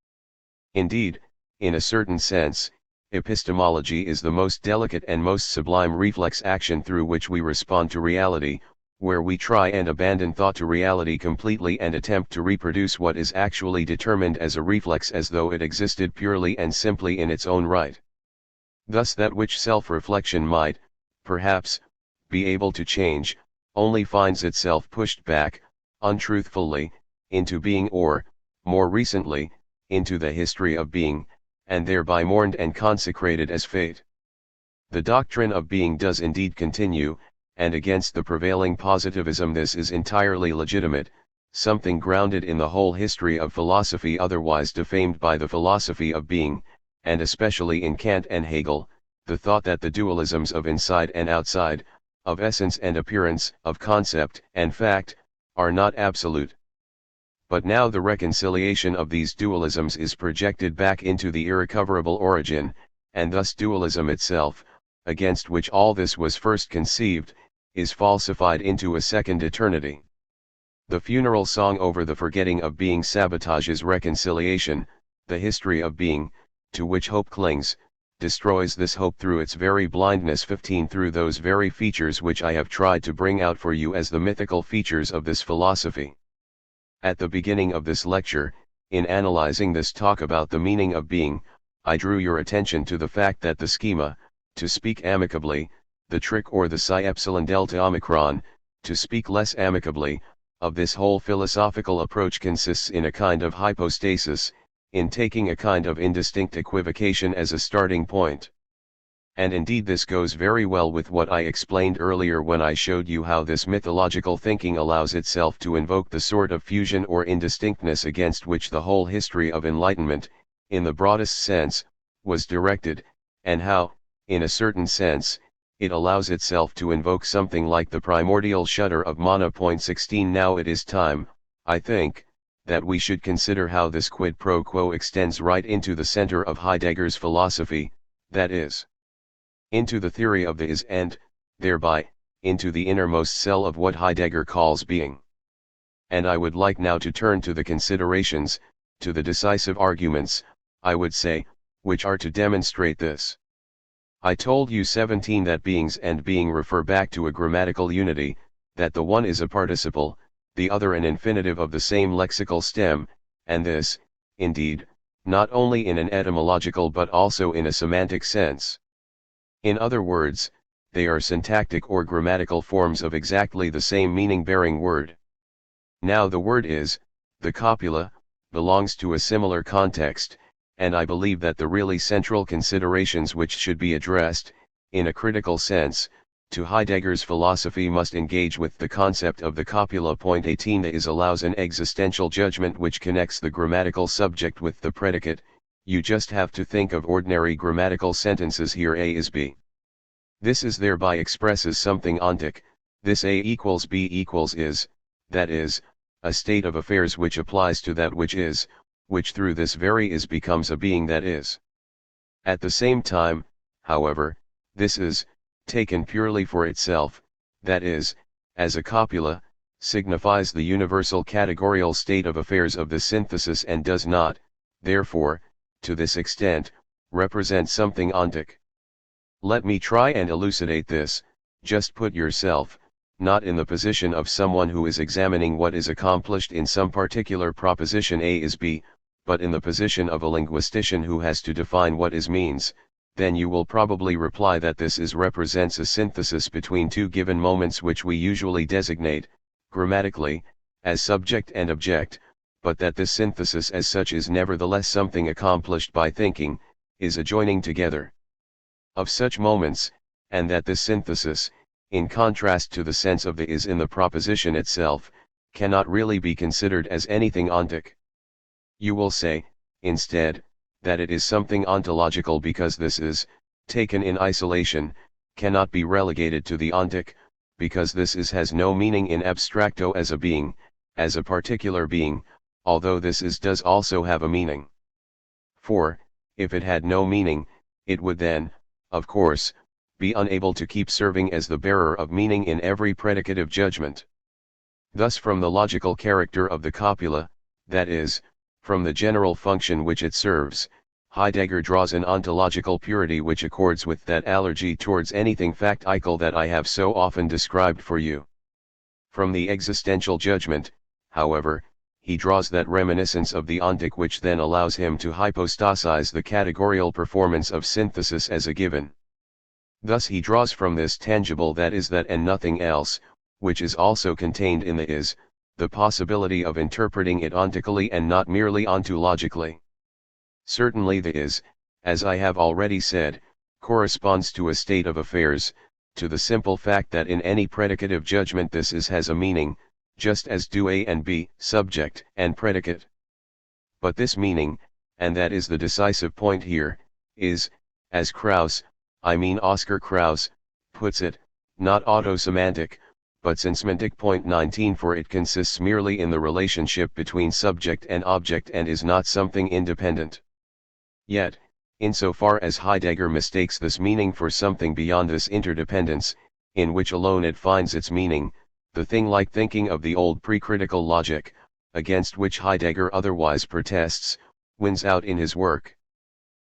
Indeed, in a certain sense, epistemology is the most delicate and most sublime reflex action through which we respond to reality, where we try and abandon thought to reality completely and attempt to reproduce what is actually determined as a reflex as though it existed purely and simply in its own right. Thus that which self-reflection might, perhaps, be able to change, only finds itself pushed back, untruthfully, into being or, more recently, into the history of being, and thereby mourned and consecrated as fate. The doctrine of being does indeed continue, and against the prevailing positivism this is entirely legitimate, something grounded in the whole history of philosophy otherwise defamed by the philosophy of being, and especially in Kant and Hegel, the thought that the dualisms of inside and outside, of essence and appearance, of concept and fact, are not absolute. But now the reconciliation of these dualisms is projected back into the irrecoverable origin, and thus dualism itself, against which all this was first conceived, is falsified into a second eternity. The funeral song over the forgetting of being sabotages reconciliation, the history of being, to which hope clings, destroys this hope through its very blindness. 15 Through those very features which I have tried to bring out for you as the mythical features of this philosophy. At the beginning of this lecture, in analyzing this talk about the meaning of being, I drew your attention to the fact that the schema, to speak amicably, the trick or the psi epsilon delta omicron, to speak less amicably, of this whole philosophical approach consists in a kind of hypostasis, in taking a kind of indistinct equivocation as a starting point. And indeed this goes very well with what I explained earlier when I showed you how this mythological thinking allows itself to invoke the sort of fusion or indistinctness against which the whole history of enlightenment, in the broadest sense, was directed, and how, in a certain sense, it allows itself to invoke something like the primordial shudder of mana. 16 Now it is time, I think, that we should consider how this quid pro quo extends right into the center of Heidegger's philosophy, that is, into the theory of the is and, thereby, into the innermost cell of what Heidegger calls being. And I would like now to turn to the considerations, to the decisive arguments, I would say, which are to demonstrate this. I told you 17 that beings and being refer back to a grammatical unity, that the one is a participle, the other an infinitive of the same lexical stem, and this, indeed, not only in an etymological but also in a semantic sense. In other words, they are syntactic or grammatical forms of exactly the same meaning-bearing word. Now the word is, the copula, belongs to a similar context, and I believe that the really central considerations which should be addressed, in a critical sense, to Heidegger's philosophy must engage with the concept of the copula. 18 The is allows an existential judgment which connects the grammatical subject with the predicate. You just have to think of ordinary grammatical sentences here. A is B. This is thereby expresses something ontic, this A equals B equals is, that is, a state of affairs which applies to that which is, which through this very is becomes a being that is. At the same time, however, this is, taken purely for itself, that is, as a copula, signifies the universal categorial state of affairs of the synthesis and does not, therefore, to this extent, represent something ontic. Let me try and elucidate this. Just put yourself, not in the position of someone who is examining what is accomplished in some particular proposition A is B, but in the position of a linguistician who has to define what is means, then you will probably reply that this is represents a synthesis between two given moments which we usually designate, grammatically, as subject and object, but that this synthesis as such is nevertheless something accomplished by thinking, is a joining together of such moments, and that this synthesis, in contrast to the sense of the is in the proposition itself, cannot really be considered as anything ontic. You will say, instead, that it is something ontological because this is, taken in isolation, cannot be relegated to the ontic, because this is has no meaning in abstracto as a being, as a particular being, although this is does also have a meaning. For, if it had no meaning, it would then, of course, be unable to keep serving as the bearer of meaning in every predicative judgment. Thus from the logical character of the copula, that is, from the general function which it serves, Heidegger draws an ontological purity which accords with that allergy towards anything factical that I have so often described for you. From the existential judgment, however, he draws that reminiscence of the ontic which then allows him to hypostasize the categorial performance of synthesis as a given. Thus he draws from this tangible that is that and nothing else, which is also contained in the is, the possibility of interpreting it ontically and not merely ontologically. Certainly the is, as I have already said, corresponds to a state of affairs, to the simple fact that in any predicative judgment this is has a meaning, just as do A and B, subject and predicate. But this meaning, and that is the decisive point here, is, as Krauss, I mean Oscar Krauss, puts it, not autosemantic, but sensemantic. 19 For it consists merely in the relationship between subject and object and is not something independent. Yet, insofar as Heidegger mistakes this meaning for something beyond this interdependence, in which alone it finds its meaning, the thing like thinking of the old pre-critical logic, against which Heidegger otherwise protests, wins out in his work.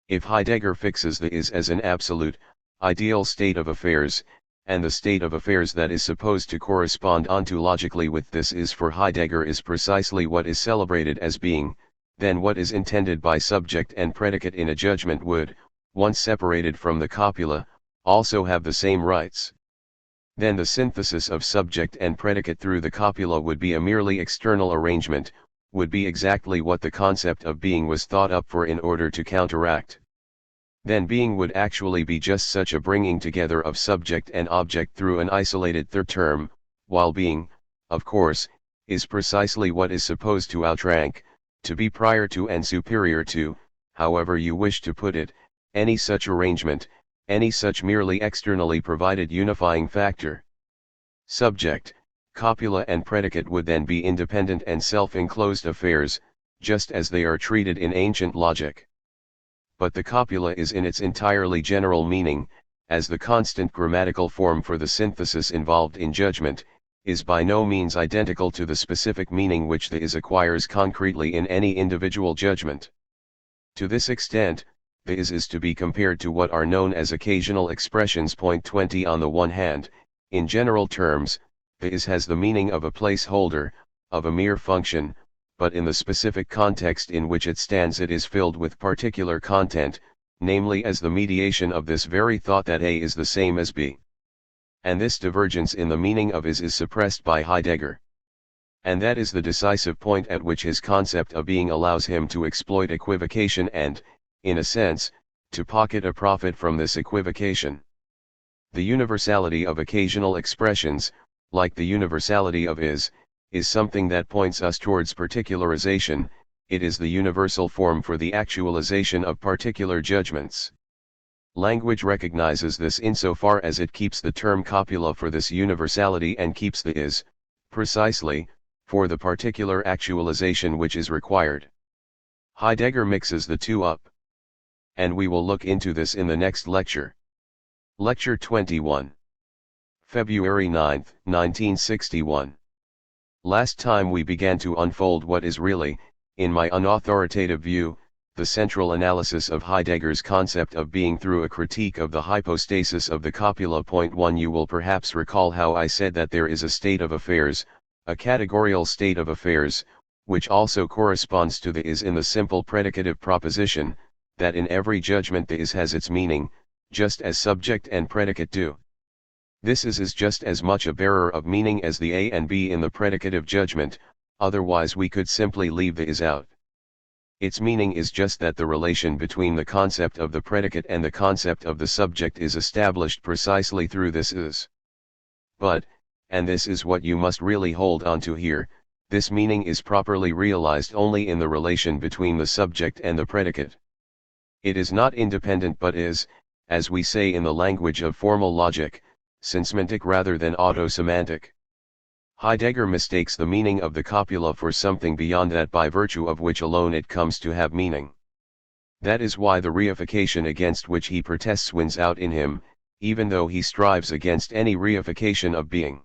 If Heidegger fixes the is as an absolute, ideal state of affairs, and the state of affairs that is supposed to correspond ontologically with this is for Heidegger is precisely what is celebrated as being, then what is intended by subject and predicate in a judgment would, once separated from the copula, also have the same rights. Then the synthesis of subject and predicate through the copula would be a merely external arrangement, would be exactly what the concept of being was thought up for in order to counteract. Then being would actually be just such a bringing together of subject and object through an isolated third term, while being, of course, is precisely what is supposed to outrank, to be prior to and superior to, however you wish to put it, any such arrangement, any such merely externally provided unifying factor. Subject, copula and predicate would then be independent and self-enclosed affairs, just as they are treated in ancient logic. But the copula is in its entirely general meaning, as the constant grammatical form for the synthesis involved in judgment, is by no means identical to the specific meaning which the is acquires concretely in any individual judgment. To this extent, the is to be compared to what are known as occasional expressions. Point 20. On the one hand, in general terms, the is has the meaning of a placeholder, of a mere function, but in the specific context in which it stands it is filled with particular content, namely as the mediation of this very thought that A is the same as B. And this divergence in the meaning of is suppressed by Heidegger. And that is the decisive point at which his concept of being allows him to exploit equivocation and, in a sense, to pocket a profit from this equivocation. The universality of occasional expressions, like the universality of is something that points us towards particularization. It is the universal form for the actualization of particular judgments. Language recognizes this insofar as it keeps the term copula for this universality and keeps the is, precisely, for the particular actualization which is required. Heidegger mixes the two up. And we will look into this in the next lecture. Lecture 21. February 9, 1961. Last time we began to unfold what is really, in my unauthoritative view, the central analysis of Heidegger's concept of being through a critique of the hypostasis of the copula. Point 1. You will perhaps recall how I said that there is a state of affairs, a categorial state of affairs, which also corresponds to the is in the simple predicative proposition, that in every judgment the is has its meaning, just as subject and predicate do. This is just as much a bearer of meaning as the A and B in the predicative judgment, otherwise we could simply leave the is out. Its meaning is just that the relation between the concept of the predicate and the concept of the subject is established precisely through this is. But, and this is what you must really hold on to here, this meaning is properly realized only in the relation between the subject and the predicate. It is not independent but is, as we say in the language of formal logic, sensemantic rather than autosemantic. Heidegger mistakes the meaning of the copula for something beyond that by virtue of which alone it comes to have meaning. That is why the reification against which he protests wins out in him, even though he strives against any reification of being.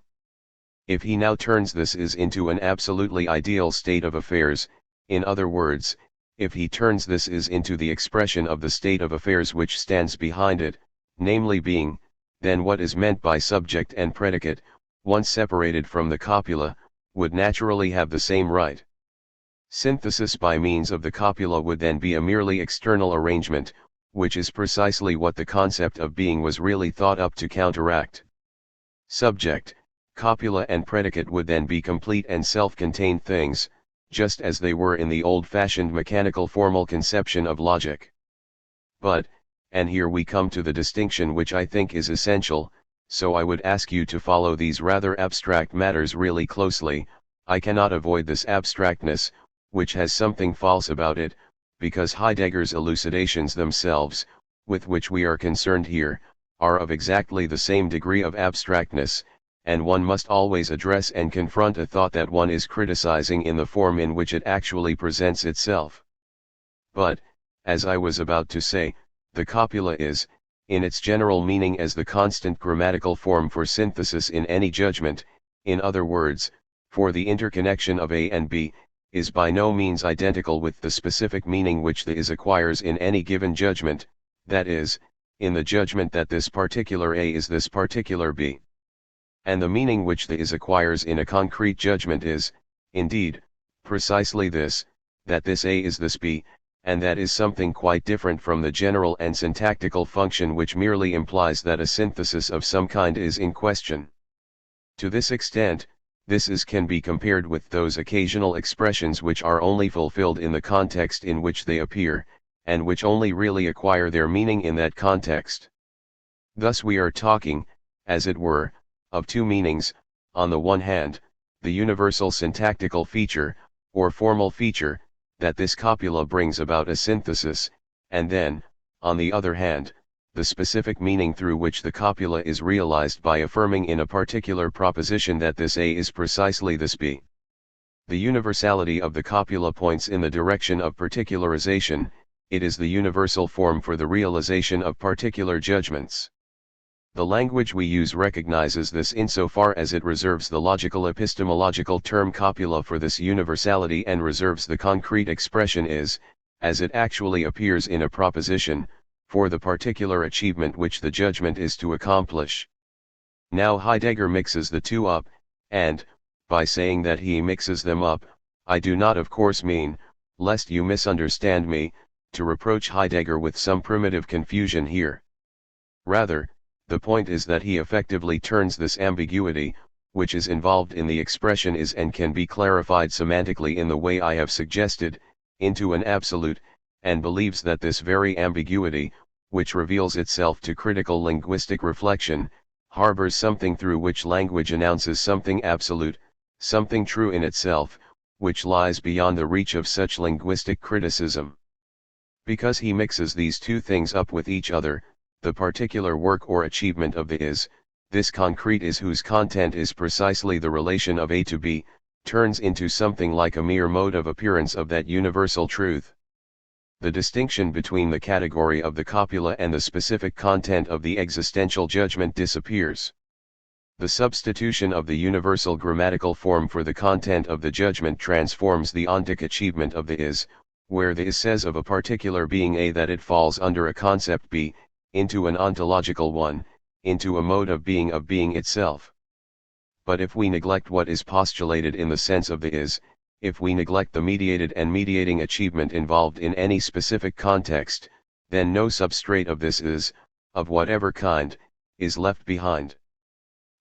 If he now turns this is into an absolutely ideal state of affairs, in other words, if he turns this is into the expression of the state of affairs which stands behind it, namely being, then what is meant by subject and predicate, once separated from the copula, would naturally have the same right. Synthesis by means of the copula would then be a merely external arrangement, which is precisely what the concept of being was really thought up to counteract. Subject, copula and predicate would then be complete and self-contained things, just as they were in the old-fashioned mechanical formal conception of logic. But, and here we come to the distinction which I think is essential, so I would ask you to follow these rather abstract matters really closely. I cannot avoid this abstractness, which has something false about it, because Heidegger's elucidations themselves, with which we are concerned here, are of exactly the same degree of abstractness, and one must always address and confront a thought that one is criticizing in the form in which it actually presents itself. But, as I was about to say, the copula is, in its general meaning as the constant grammatical form for synthesis in any judgment, in other words, for the interconnection of A and B, is by no means identical with the specific meaning which the is acquires in any given judgment, that is, in the judgment that this particular A is this particular B. And the meaning which the is acquires in a concrete judgment is, indeed, precisely this, that this A is this B, and that is something quite different from the general and syntactical function which merely implies that a synthesis of some kind is in question. To this extent, this is can be compared with those occasional expressions which are only fulfilled in the context in which they appear, and which only really acquire their meaning in that context. Thus we are talking, as it were, of two meanings: on the one hand, the universal syntactical feature, or formal feature, that this copula brings about a synthesis, and then, on the other hand, the specific meaning through which the copula is realized by affirming in a particular proposition that this A is precisely this B. The universality of the copula points in the direction of particularization; it is the universal form for the realization of particular judgments. The language we use recognizes this insofar as it reserves the logical epistemological term copula for this universality and reserves the concrete expression is, as it actually appears in a proposition, for the particular achievement which the judgment is to accomplish. Now Heidegger mixes the two up, and, by saying that he mixes them up, I do not of course mean, lest you misunderstand me, to reproach Heidegger with some primitive confusion here. Rather, the point is that he effectively turns this ambiguity, which is involved in the expression is and can be clarified semantically in the way I have suggested, into an absolute, and believes that this very ambiguity, which reveals itself to critical linguistic reflection, harbors something through which language announces something absolute, something true in itself, which lies beyond the reach of such linguistic criticism. Because he mixes these two things up with each other, the particular work or achievement of the is, this concrete is whose content is precisely the relation of A to B, turns into something like a mere mode of appearance of that universal truth. The distinction between the category of the copula and the specific content of the existential judgment disappears. The substitution of the universal grammatical form for the content of the judgment transforms the ontic achievement of the is, where the is says of a particular being A that it falls under a concept B, into an ontological one, into a mode of being itself. But if we neglect what is postulated in the sense of the is, if we neglect the mediated and mediating achievement involved in any specific context, then no substrate of this is, of whatever kind, is left behind.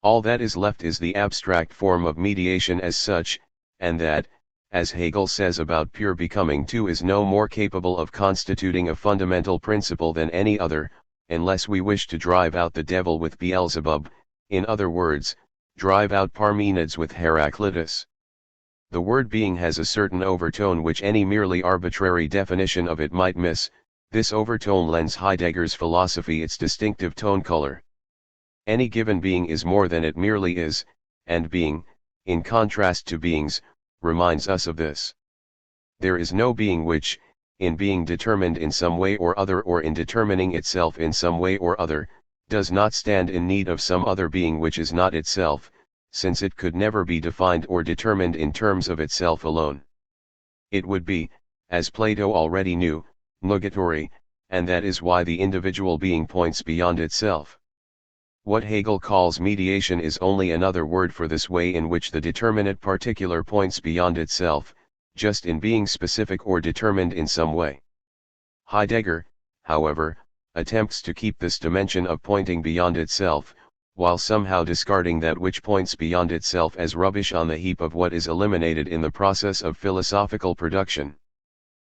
All that is left is the abstract form of mediation as such, and that, as Hegel says about pure becoming too, is no more capable of constituting a fundamental principle than any other, unless we wish to drive out the devil with Beelzebub, in other words, drive out Parmenides with Heraclitus. The word being has a certain overtone which any merely arbitrary definition of it might miss. This overtone lends Heidegger's philosophy its distinctive tone color. Any given being is more than it merely is, and being, in contrast to beings, reminds us of this. There is no being which, in being determined in some way or other or in determining itself in some way or other, does not stand in need of some other being which is not itself, since it could never be defined or determined in terms of itself alone. It would be, as Plato already knew, nugatory, and that is why the individual being points beyond itself. What Hegel calls mediation is only another word for this way in which the determinate particular points beyond itself, just in being specific or determined in some way. Heidegger, however, attempts to keep this dimension of pointing beyond itself, while somehow discarding that which points beyond itself as rubbish on the heap of what is eliminated in the process of philosophical production.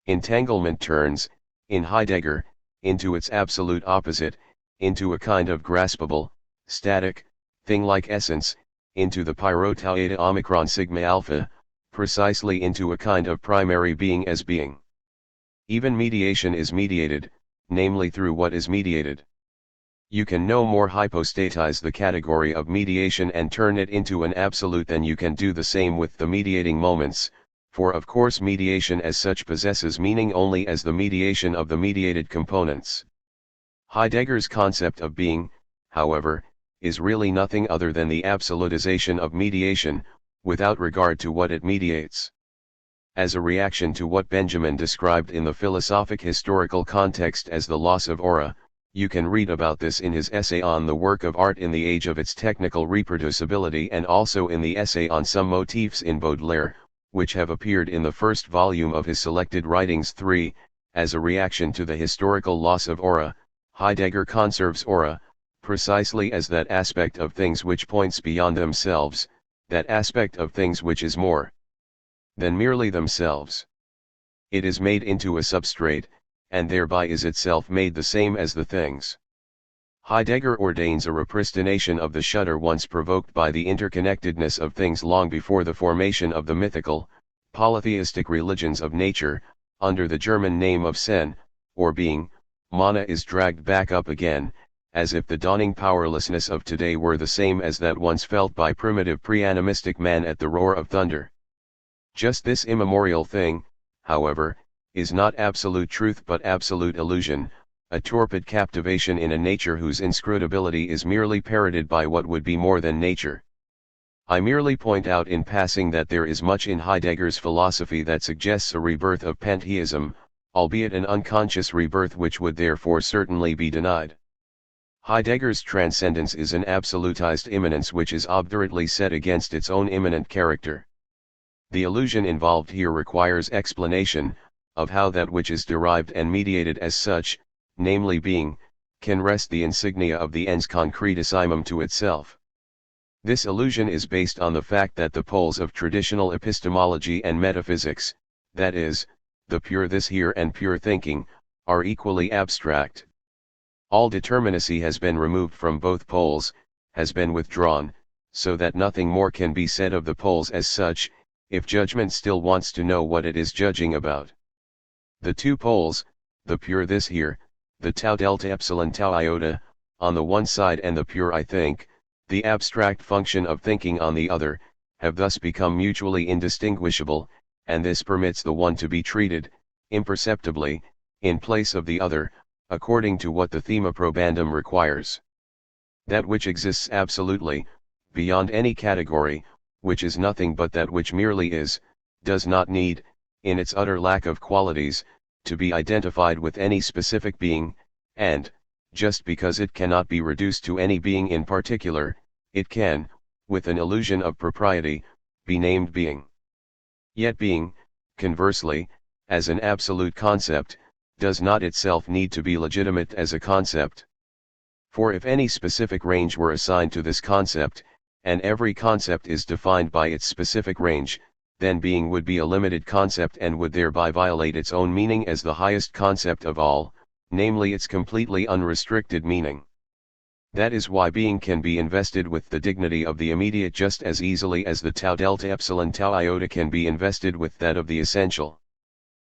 Entanglement turns, in Heidegger, into its absolute opposite, into a kind of graspable, static, thing-like essence, into the pyrotau eta omicron sigma alpha, precisely into a kind of primary being as being. Even mediation is mediated, namely through what is mediated. You can no more hypostatize the category of mediation and turn it into an absolute than you can do the same with the mediating moments, for of course mediation as such possesses meaning only as the mediation of the mediated components. Heidegger's concept of being, however, is really nothing other than the absolutization of mediation, without regard to what it mediates. As a reaction to what Benjamin described in the philosophic historical context as the loss of aura, you can read about this in his essay on the work of art in the age of its technical reproducibility, and also in the essay on some motifs in Baudelaire, which have appeared in the first volume of his selected writings 3. As a reaction to the historical loss of aura, Heidegger conserves aura, precisely as that aspect of things which points beyond themselves, that aspect of things which is more than merely themselves. It is made into a substrate, and thereby is itself made the same as the things. Heidegger ordains a repristination of the shudder once provoked by the interconnectedness of things long before the formation of the mythical, polytheistic religions of nature, under the German name of Sen, or being. Mana is dragged back up again, as if the dawning powerlessness of today were the same as that once felt by primitive pre-animistic man at the roar of thunder. Just this immemorial thing, however, is not absolute truth but absolute illusion, a torpid captivation in a nature whose inscrutability is merely parroted by what would be more than nature. I merely point out in passing that there is much in Heidegger's philosophy that suggests a rebirth of pantheism, albeit an unconscious rebirth which would therefore certainly be denied. Heidegger's transcendence is an absolutized immanence which is obdurately set against its own immanent character. The illusion involved here requires explanation, of how that which is derived and mediated as such, namely being, can wrest the insignia of the ens concretissimum to itself. This illusion is based on the fact that the poles of traditional epistemology and metaphysics, that is, the pure this here and pure thinking, are equally abstract. All determinacy has been removed from both poles, has been withdrawn, so that nothing more can be said of the poles as such, if judgment still wants to know what it is judging about. The two poles, the pure this here, the tau delta epsilon tau iota, on the one side and the pure I think, the abstract function of thinking on the other, have thus become mutually indistinguishable, and this permits the one to be treated, imperceptibly, in place of the other, according to what the thema probandum requires. That which exists absolutely, beyond any category, which is nothing but that which merely is, does not need, in its utter lack of qualities, to be identified with any specific being, and, just because it cannot be reduced to any being in particular, it can, with an illusion of propriety, be named being. Yet being, conversely, as an absolute concept, does not itself need to be legitimate as a concept. For if any specific range were assigned to this concept, and every concept is defined by its specific range, then being would be a limited concept and would thereby violate its own meaning as the highest concept of all, namely its completely unrestricted meaning. That is why being can be invested with the dignity of the immediate just as easily as the tau delta epsilon tau iota can be invested with that of the essential.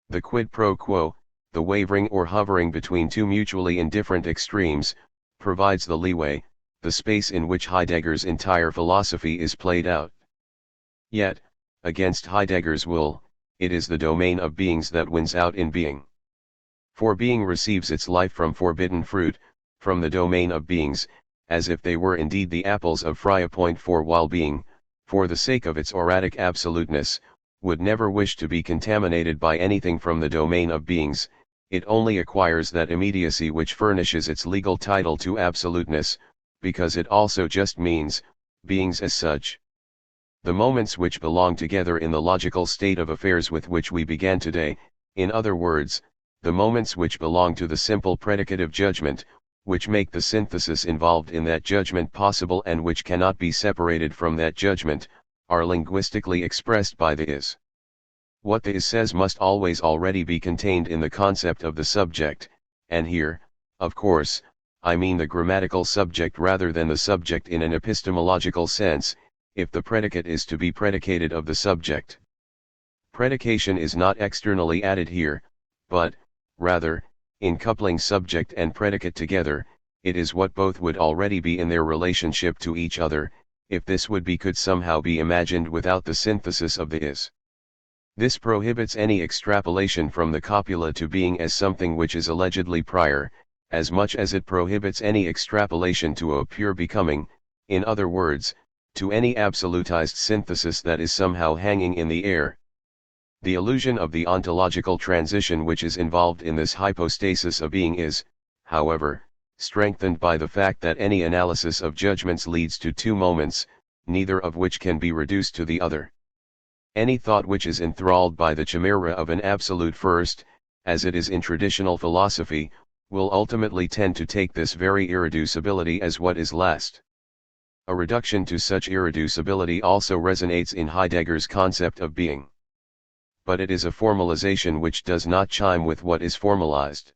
The quid pro quo, the wavering or hovering between two mutually indifferent extremes, provides the leeway, the space in which Heidegger's entire philosophy is played out. Yet, against Heidegger's will, it is the domain of beings that wins out in being. For being receives its life from forbidden fruit, from the domain of beings, as if they were indeed the apples of Freya. For while being, for the sake of its auratic absoluteness, would never wish to be contaminated by anything from the domain of beings, it only acquires that immediacy which furnishes its legal title to absoluteness, because it also just means, beings as such. The moments which belong together in the logical state of affairs with which we began today, in other words, the moments which belong to the simple predicative judgment, which make the synthesis involved in that judgment possible and which cannot be separated from that judgment, are linguistically expressed by the is. What the is says must always already be contained in the concept of the subject, and here, of course, I mean the grammatical subject rather than the subject in an epistemological sense, if the predicate is to be predicated of the subject. Predication is not externally added here, but, rather, in coupling subject and predicate together, it is what both would already be in their relationship to each other, if this would be could somehow be imagined without the synthesis of the is. This prohibits any extrapolation from the copula to being as something which is allegedly prior, as much as it prohibits any extrapolation to a pure becoming, in other words, to any absolutized synthesis that is somehow hanging in the air. The illusion of the ontological transition which is involved in this hypostasis of being is, however, strengthened by the fact that any analysis of judgments leads to two moments, neither of which can be reduced to the other. Any thought which is enthralled by the chimera of an absolute first, as it is in traditional philosophy, will ultimately tend to take this very irreducibility as what is last. A reduction to such irreducibility also resonates in Heidegger's concept of being. But it is a formalization which does not chime with what is formalized.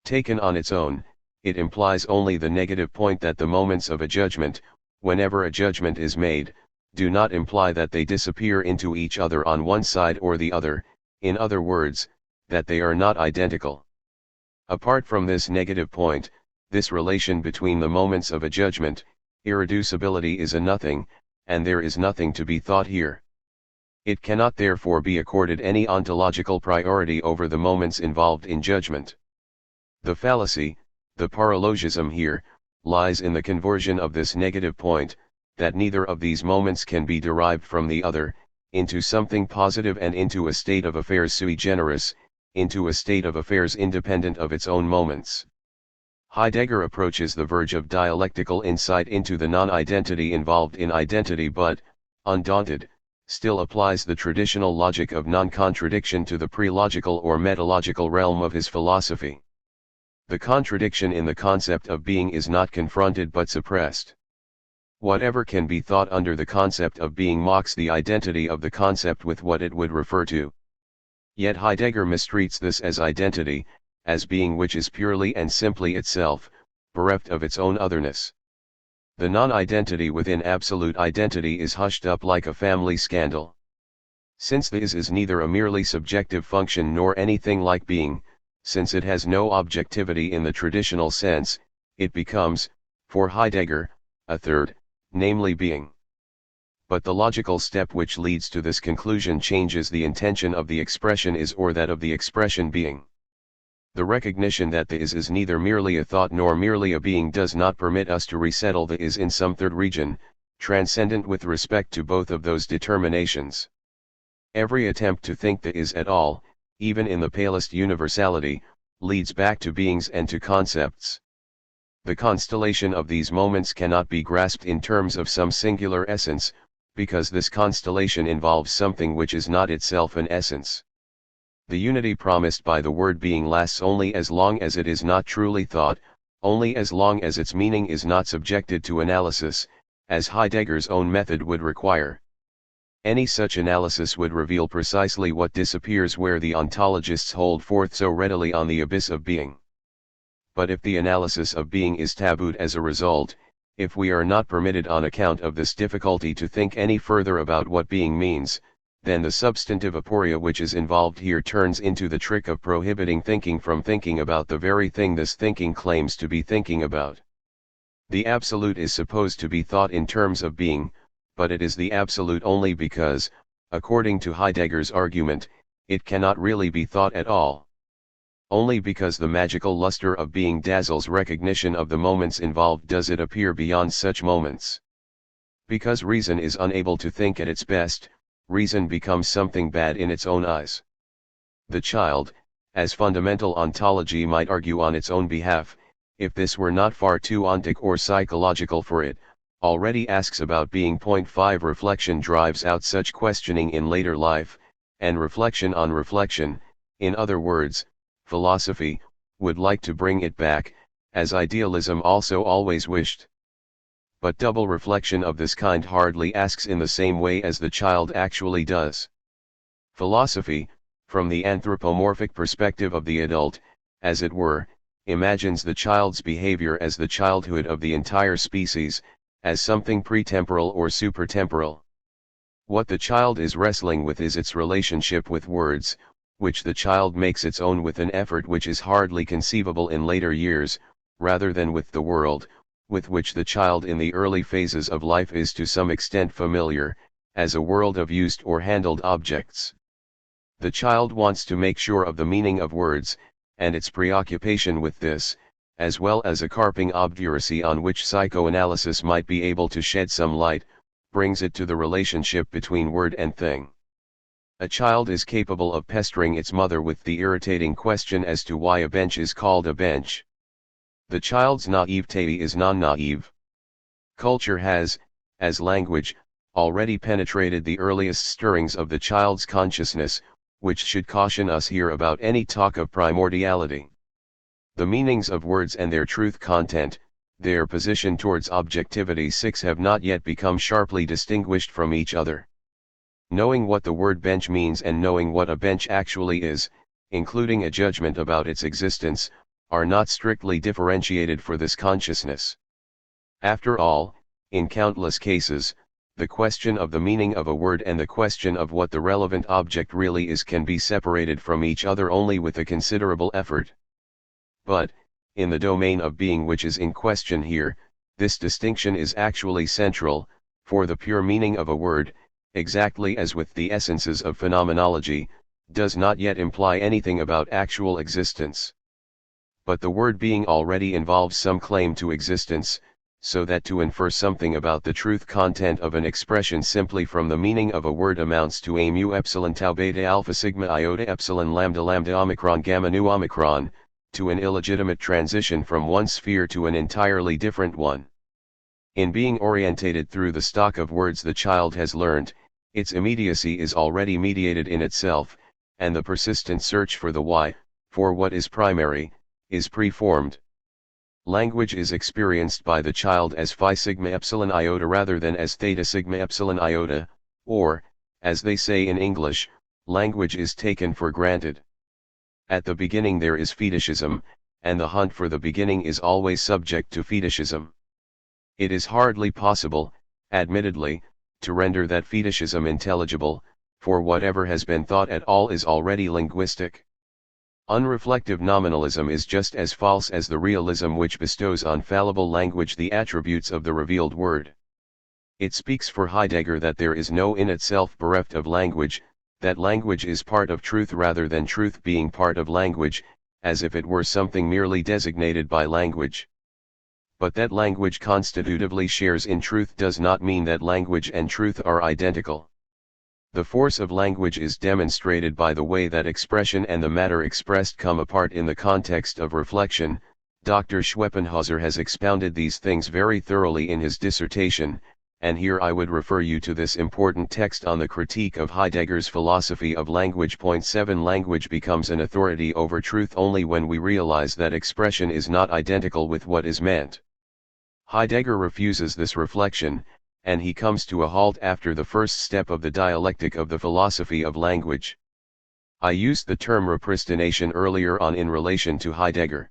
Taken on its own, it implies only the negative point that the moments of a judgment, whenever a judgment is made, do not imply that they disappear into each other on one side or the other, in other words, that they are not identical. Apart from this negative point, this relation between the moments of a judgment, irreducibility is a nothing, and there is nothing to be thought here. It cannot therefore be accorded any ontological priority over the moments involved in judgment. The fallacy, the paralogism here, lies in the conversion of this negative point, that neither of these moments can be derived from the other, into something positive and into a state of affairs sui generis, into a state of affairs independent of its own moments. Heidegger approaches the verge of dialectical insight into the non-identity involved in identity but, undaunted, still applies the traditional logic of non-contradiction to the pre-logical or metalogical realm of his philosophy. The contradiction in the concept of being is not confronted but suppressed. Whatever can be thought under the concept of being mocks the identity of the concept with what it would refer to. Yet Heidegger mistreats this as identity, as being which is purely and simply itself, bereft of its own otherness. The non-identity within absolute identity is hushed up like a family scandal. Since the is neither a merely subjective function nor anything like being, since it has no objectivity in the traditional sense, it becomes, for Heidegger, a third, namely being. But the logical step which leads to this conclusion changes the intention of the expression is or that of the expression being. The recognition that the is neither merely a thought nor merely a being does not permit us to resettle the is in some third region, transcendent with respect to both of those determinations. Every attempt to think the is at all, even in the palest universality, leads back to beings and to concepts. The constellation of these moments cannot be grasped in terms of some singular essence, because this constellation involves something which is not itself an essence. The unity promised by the word being lasts only as long as it is not truly thought, only as long as its meaning is not subjected to analysis, as Heidegger's own method would require. Any such analysis would reveal precisely what disappears where the ontologists hold forth so readily on the abyss of being. But if the analysis of being is tabooed as a result, if we are not permitted on account of this difficulty to think any further about what being means, then the substantive aporia which is involved here turns into the trick of prohibiting thinking from thinking about the very thing this thinking claims to be thinking about. The absolute is supposed to be thought in terms of being, but it is the absolute only because, according to Heidegger's argument, it cannot really be thought at all. Only because the magical luster of being dazzles recognition of the moments involved does it appear beyond such moments. Because reason is unable to think at its best, reason becomes something bad in its own eyes. The child, as fundamental ontology might argue on its own behalf, if this were not far too ontic or psychological for it, already asks about being. 5 Reflection drives out such questioning in later life, and reflection on reflection, in other words, philosophy, would like to bring it back, as idealism also always wished. But double reflection of this kind hardly asks in the same way as the child actually does. Philosophy, from the anthropomorphic perspective of the adult, as it were, imagines the child's behavior as the childhood of the entire species, as something pretemporal or supertemporal. What the child is wrestling with is its relationship with words, which the child makes its own with an effort which is hardly conceivable in later years, rather than with the world, with which the child in the early phases of life is to some extent familiar, as a world of used or handled objects. The child wants to make sure of the meaning of words, and its preoccupation with this, as well as a carping obduracy on which psychoanalysis might be able to shed some light, brings it to the relationship between word and thing. A child is capable of pestering its mother with the irritating question as to why a bench is called a bench. The child's naivete is non-naive. Culture has, as language, already penetrated the earliest stirrings of the child's consciousness, which should caution us here about any talk of primordiality. The meanings of words and their truth content, their position towards objectivity 6 have not yet become sharply distinguished from each other. Knowing what the word bench means and knowing what a bench actually is, including a judgment about its existence, are not strictly differentiated for this consciousness. After all, in countless cases, the question of the meaning of a word and the question of what the relevant object really is can be separated from each other only with a considerable effort. But, in the domain of being which is in question here, this distinction is actually central, for the pure meaning of a word, exactly as with the essences of phenomenology, does not yet imply anything about actual existence. But the word being already involves some claim to existence, so that to infer something about the truth content of an expression simply from the meaning of a word amounts to a mu epsilon tau beta alpha sigma iota epsilon lambda lambda omicron gamma nu omicron, to an illegitimate transition from one sphere to an entirely different one. In being orientated through the stock of words the child has learned, its immediacy is already mediated in itself, and the persistent search for the why, for what is primary, is preformed. Language is experienced by the child as phi sigma epsilon iota rather than as theta sigma epsilon iota, or, as they say in English, language is taken for granted. At the beginning there is fetishism, and the hunt for the beginning is always subject to fetishism. It is hardly possible, admittedly, to render that fetishism intelligible, for whatever has been thought at all is already linguistic. Unreflective nominalism is just as false as the realism which bestows on fallible language the attributes of the revealed word. It speaks for Heidegger that there is no in itself bereft of language, that language is part of truth rather than truth being part of language, as if it were something merely designated by language. But that language constitutively shares in truth does not mean that language and truth are identical. The force of language is demonstrated by the way that expression and the matter expressed come apart in the context of reflection. Dr. Schweppenhauser has expounded these things very thoroughly in his dissertation, and here I would refer you to this important text on the critique of Heidegger's philosophy of language. 7 Language becomes an authority over truth only when we realize that expression is not identical with what is meant. Heidegger refuses this reflection, and he comes to a halt after the first step of the dialectic of the philosophy of language. I used the term repristination earlier on in relation to Heidegger.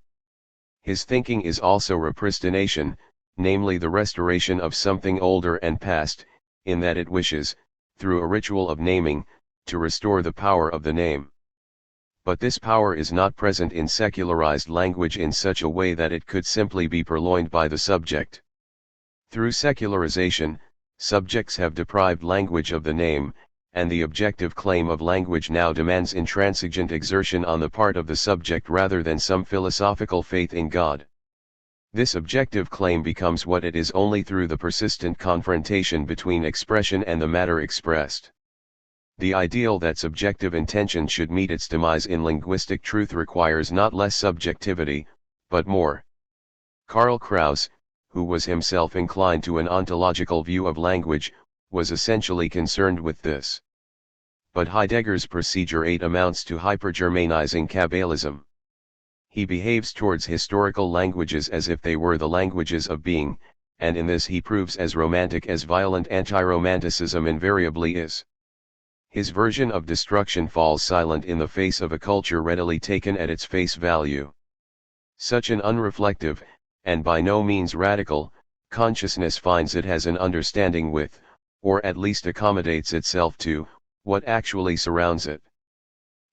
His thinking is also repristination, namely the restoration of something older and past, in that it wishes, through a ritual of naming, to restore the power of the name. But this power is not present in secularized language in such a way that it could simply be purloined by the subject. Through secularization, subjects have deprived language of the name, and the objective claim of language now demands intransigent exertion on the part of the subject rather than some philosophical faith in God. This objective claim becomes what it is only through the persistent confrontation between expression and the matter expressed. The ideal that subjective intention should meet its demise in linguistic truth requires not less subjectivity, but more. Karl Kraus, who was himself inclined to an ontological view of language, was essentially concerned with this. But Heidegger's procedure 8 amounts to hypergermanizing Kabbalism. He behaves towards historical languages as if they were the languages of being, and in this he proves as romantic as violent anti-romanticism invariably is. His version of destruction falls silent in the face of a culture readily taken at its face value. Such an unreflective, and by no means radical, consciousness finds it has an understanding with, or at least accommodates itself to, what actually surrounds it.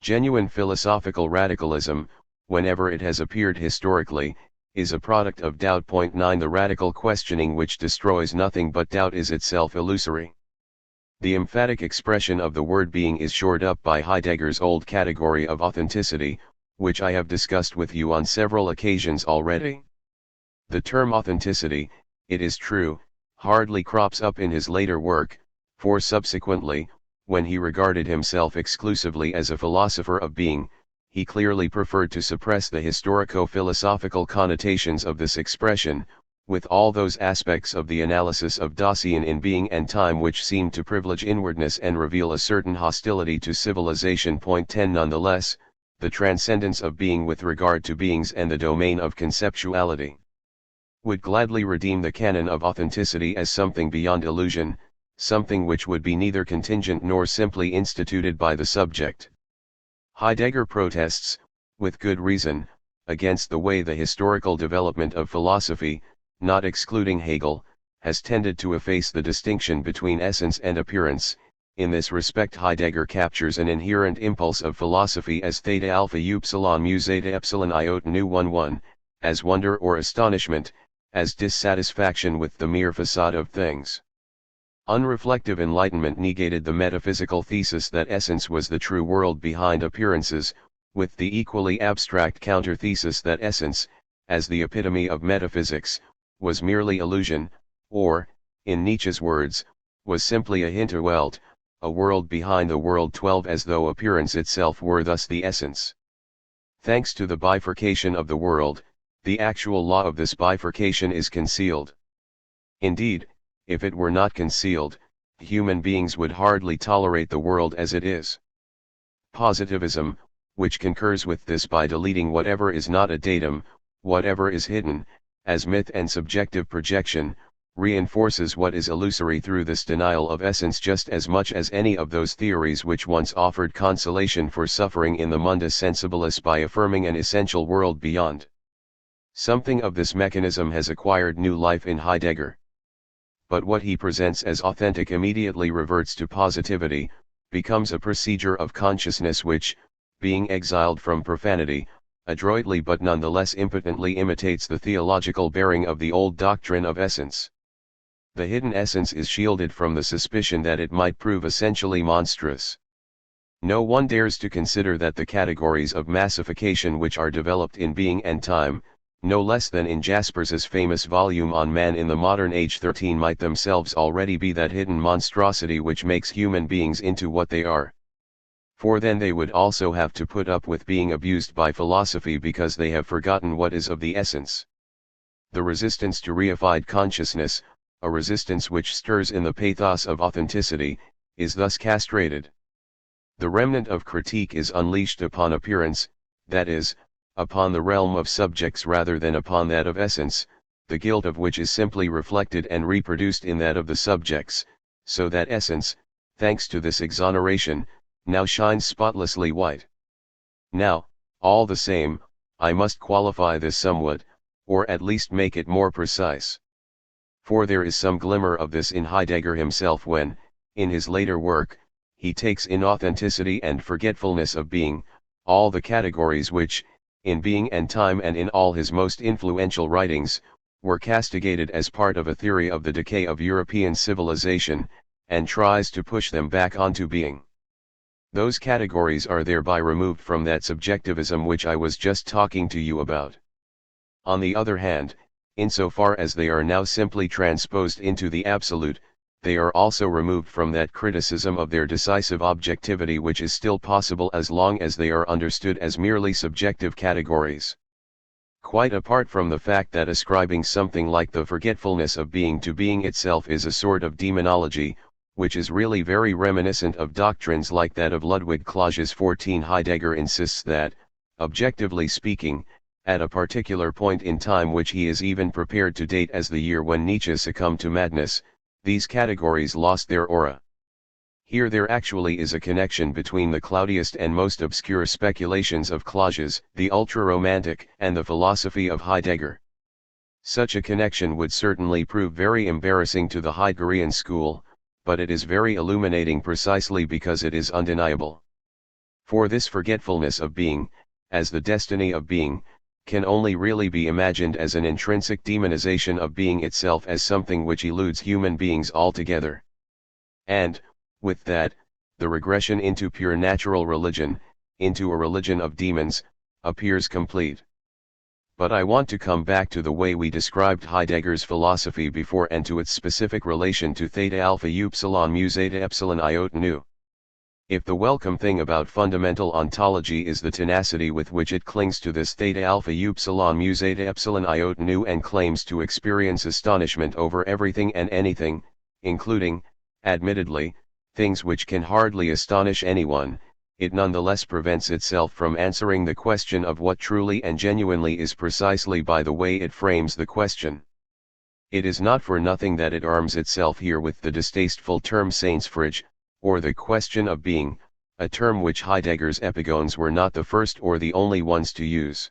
Genuine philosophical radicalism, whenever it has appeared historically, is a product of doubt. 9 The radical questioning which destroys nothing but doubt is itself illusory. The emphatic expression of the word being is shored up by Heidegger's old category of authenticity, which I have discussed with you on several occasions already. The term authenticity, it is true, hardly crops up in his later work, for subsequently, when he regarded himself exclusively as a philosopher of being, he clearly preferred to suppress the historico-philosophical connotations of this expression, with all those aspects of the analysis of Dasein in being and time which seem to privilege inwardness and reveal a certain hostility to civilization. Point 10. Nonetheless, the transcendence of being with regard to beings and the domain of conceptuality would gladly redeem the canon of authenticity as something beyond illusion, something which would be neither contingent nor simply instituted by the subject. Heidegger protests, with good reason, against the way the historical development of philosophy, not excluding Hegel, has tended to efface the distinction between essence and appearance. In this respect Heidegger captures an inherent impulse of philosophy as theta alpha upsilon mu zeta epsilon iota nu 1 as wonder or astonishment, as dissatisfaction with the mere facade of things. Unreflective enlightenment negated the metaphysical thesis that essence was the true world behind appearances, with the equally abstract counter-thesis that essence, as the epitome of metaphysics, was merely illusion, or, in Nietzsche's words, was simply a Hinterwelt, a world behind the world. 12. As though appearance itself were thus the essence. Thanks to the bifurcation of the world, the actual law of this bifurcation is concealed. Indeed, if it were not concealed, human beings would hardly tolerate the world as it is. Positivism, which concurs with this by deleting whatever is not a datum, whatever is hidden, as myth and subjective projection, reinforces what is illusory through this denial of essence just as much as any of those theories which once offered consolation for suffering in the mundus sensibilis by affirming an essential world beyond. Something of this mechanism has acquired new life in Heidegger. But what he presents as authentic immediately reverts to positivity, becomes a procedure of consciousness which, being exiled from profanity, adroitly but nonetheless impotently imitates the theological bearing of the old doctrine of essence. The hidden essence is shielded from the suspicion that it might prove essentially monstrous. No one dares to consider that the categories of massification which are developed in being and time, no less than in Jaspers's famous volume on Man in the Modern Age 13, might themselves already be that hidden monstrosity which makes human beings into what they are. For then they would also have to put up with being abused by philosophy because they have forgotten what is of the essence. The resistance to reified consciousness, a resistance which stirs in the pathos of authenticity, is thus castrated. The remnant of critique is unleashed upon appearance, that is, upon the realm of subjects rather than upon that of essence, the guilt of which is simply reflected and reproduced in that of the subjects, so that essence, thanks to this exoneration, now shines spotlessly white. Now, all the same, I must qualify this somewhat, or at least make it more precise. For there is some glimmer of this in Heidegger himself when, in his later work, he takes in authenticity and forgetfulness of being, all the categories which, in being and time and in all his most influential writings, were castigated as part of a theory of the decay of European civilization, and tries to push them back onto being. Those categories are thereby removed from that subjectivism which I was just talking to you about. On the other hand, insofar as they are now simply transposed into the absolute, they are also removed from that criticism of their decisive objectivity which is still possible as long as they are understood as merely subjective categories. Quite apart from the fact that ascribing something like the forgetfulness of being to being itself is a sort of demonology, which is really very reminiscent of doctrines like that of Ludwig Clausius. 14. Heidegger insists that, objectively speaking, at a particular point in time which he is even prepared to date as the year when Nietzsche succumbed to madness, these categories lost their aura. Here there actually is a connection between the cloudiest and most obscure speculations of Clausius, the ultra-romantic, and the philosophy of Heidegger. Such a connection would certainly prove very embarrassing to the Heideggerian school, but it is very illuminating precisely because it is undeniable. For this forgetfulness of being, as the destiny of being, can only really be imagined as an intrinsic demonization of being itself as something which eludes human beings altogether. And, with that, the regression into pure natural religion, into a religion of demons, appears complete. But I want to come back to the way we described Heidegger's philosophy before and to its specific relation to theta alpha upsilon mu zeta epsilon iota nu. If the welcome thing about fundamental ontology is the tenacity with which it clings to this theta alpha upsilon mu zeta epsilon iota nu and claims to experience astonishment over everything and anything, including, admittedly, things which can hardly astonish anyone, it nonetheless prevents itself from answering the question of what truly and genuinely is precisely by the way it frames the question. It is not for nothing that it arms itself here with the distasteful term Seinsfrage, or the question of being, a term which Heidegger's epigones were not the first or the only ones to use.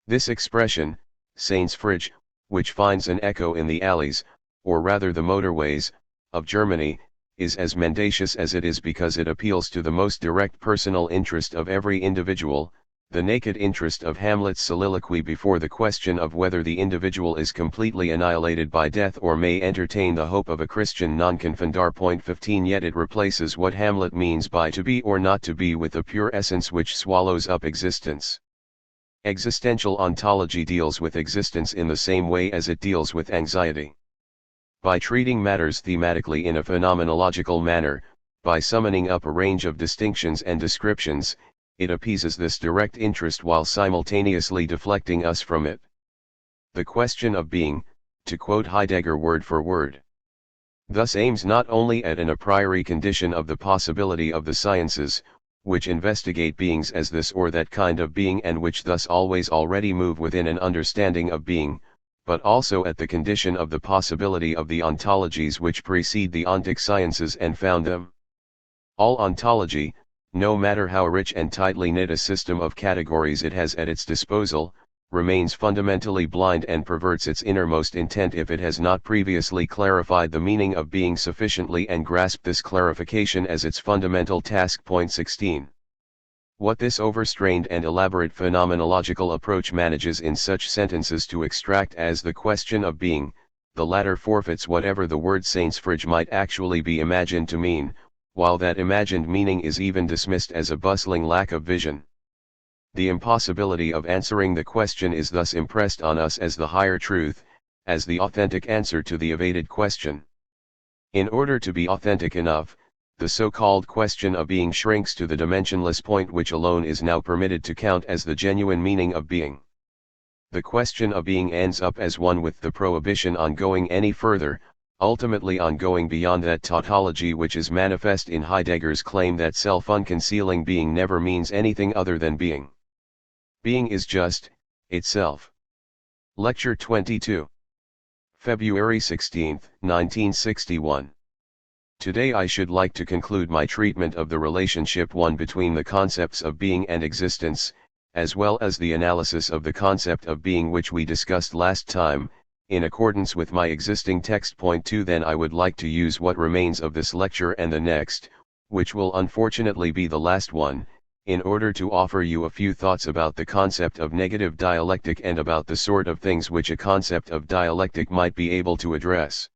This expression, Seinsfrage, which finds an echo in the alleys, or rather the motorways, of Germany, is as mendacious as it is because it appeals to the most direct personal interest of every individual, the naked interest of Hamlet's soliloquy before the question of whether the individual is completely annihilated by death or may entertain the hope of a Christian non-confundar. 15 Yet it replaces what Hamlet means by to be or not to be with a pure essence which swallows up existence. Existential ontology deals with existence in the same way as it deals with anxiety. By treating matters thematically in a phenomenological manner, by summoning up a range of distinctions and descriptions, it appeases this direct interest while simultaneously deflecting us from it. The question of being, to quote Heidegger word for word, thus aims not only at an a priori condition of the possibility of the sciences, which investigate beings as this or that kind of being and which thus always already move within an understanding of being, but also at the condition of the possibility of the ontologies which precede the ontic sciences and found them. All ontology, no matter how rich and tightly knit a system of categories it has at its disposal, remains fundamentally blind and perverts its innermost intent if it has not previously clarified the meaning of being sufficiently and grasped this clarification as its fundamental task. 16. What this overstrained and elaborate phenomenological approach manages in such sentences to extract as the question of being, the latter forfeits whatever the word Seinsfrage might actually be imagined to mean, while that imagined meaning is even dismissed as a bustling lack of vision. The impossibility of answering the question is thus impressed on us as the higher truth, as the authentic answer to the evaded question. In order to be authentic enough, the so-called question of being shrinks to the dimensionless point which alone is now permitted to count as the genuine meaning of being. The question of being ends up as one with the prohibition on going any further, ultimately on going beyond that tautology which is manifest in Heidegger's claim that self-unconcealing being never means anything other than being. Being is just, itself. Lecture 22. February 16, 1961. Today I should like to conclude my treatment of the relationship one between the concepts of being and existence, as well as the analysis of the concept of being which we discussed last time, in accordance with my existing text. 2 Then I would like to use what remains of this lecture and the next, which will unfortunately be the last one, in order to offer you a few thoughts about the concept of negative dialectic and about the sort of things which a concept of dialectic might be able to address.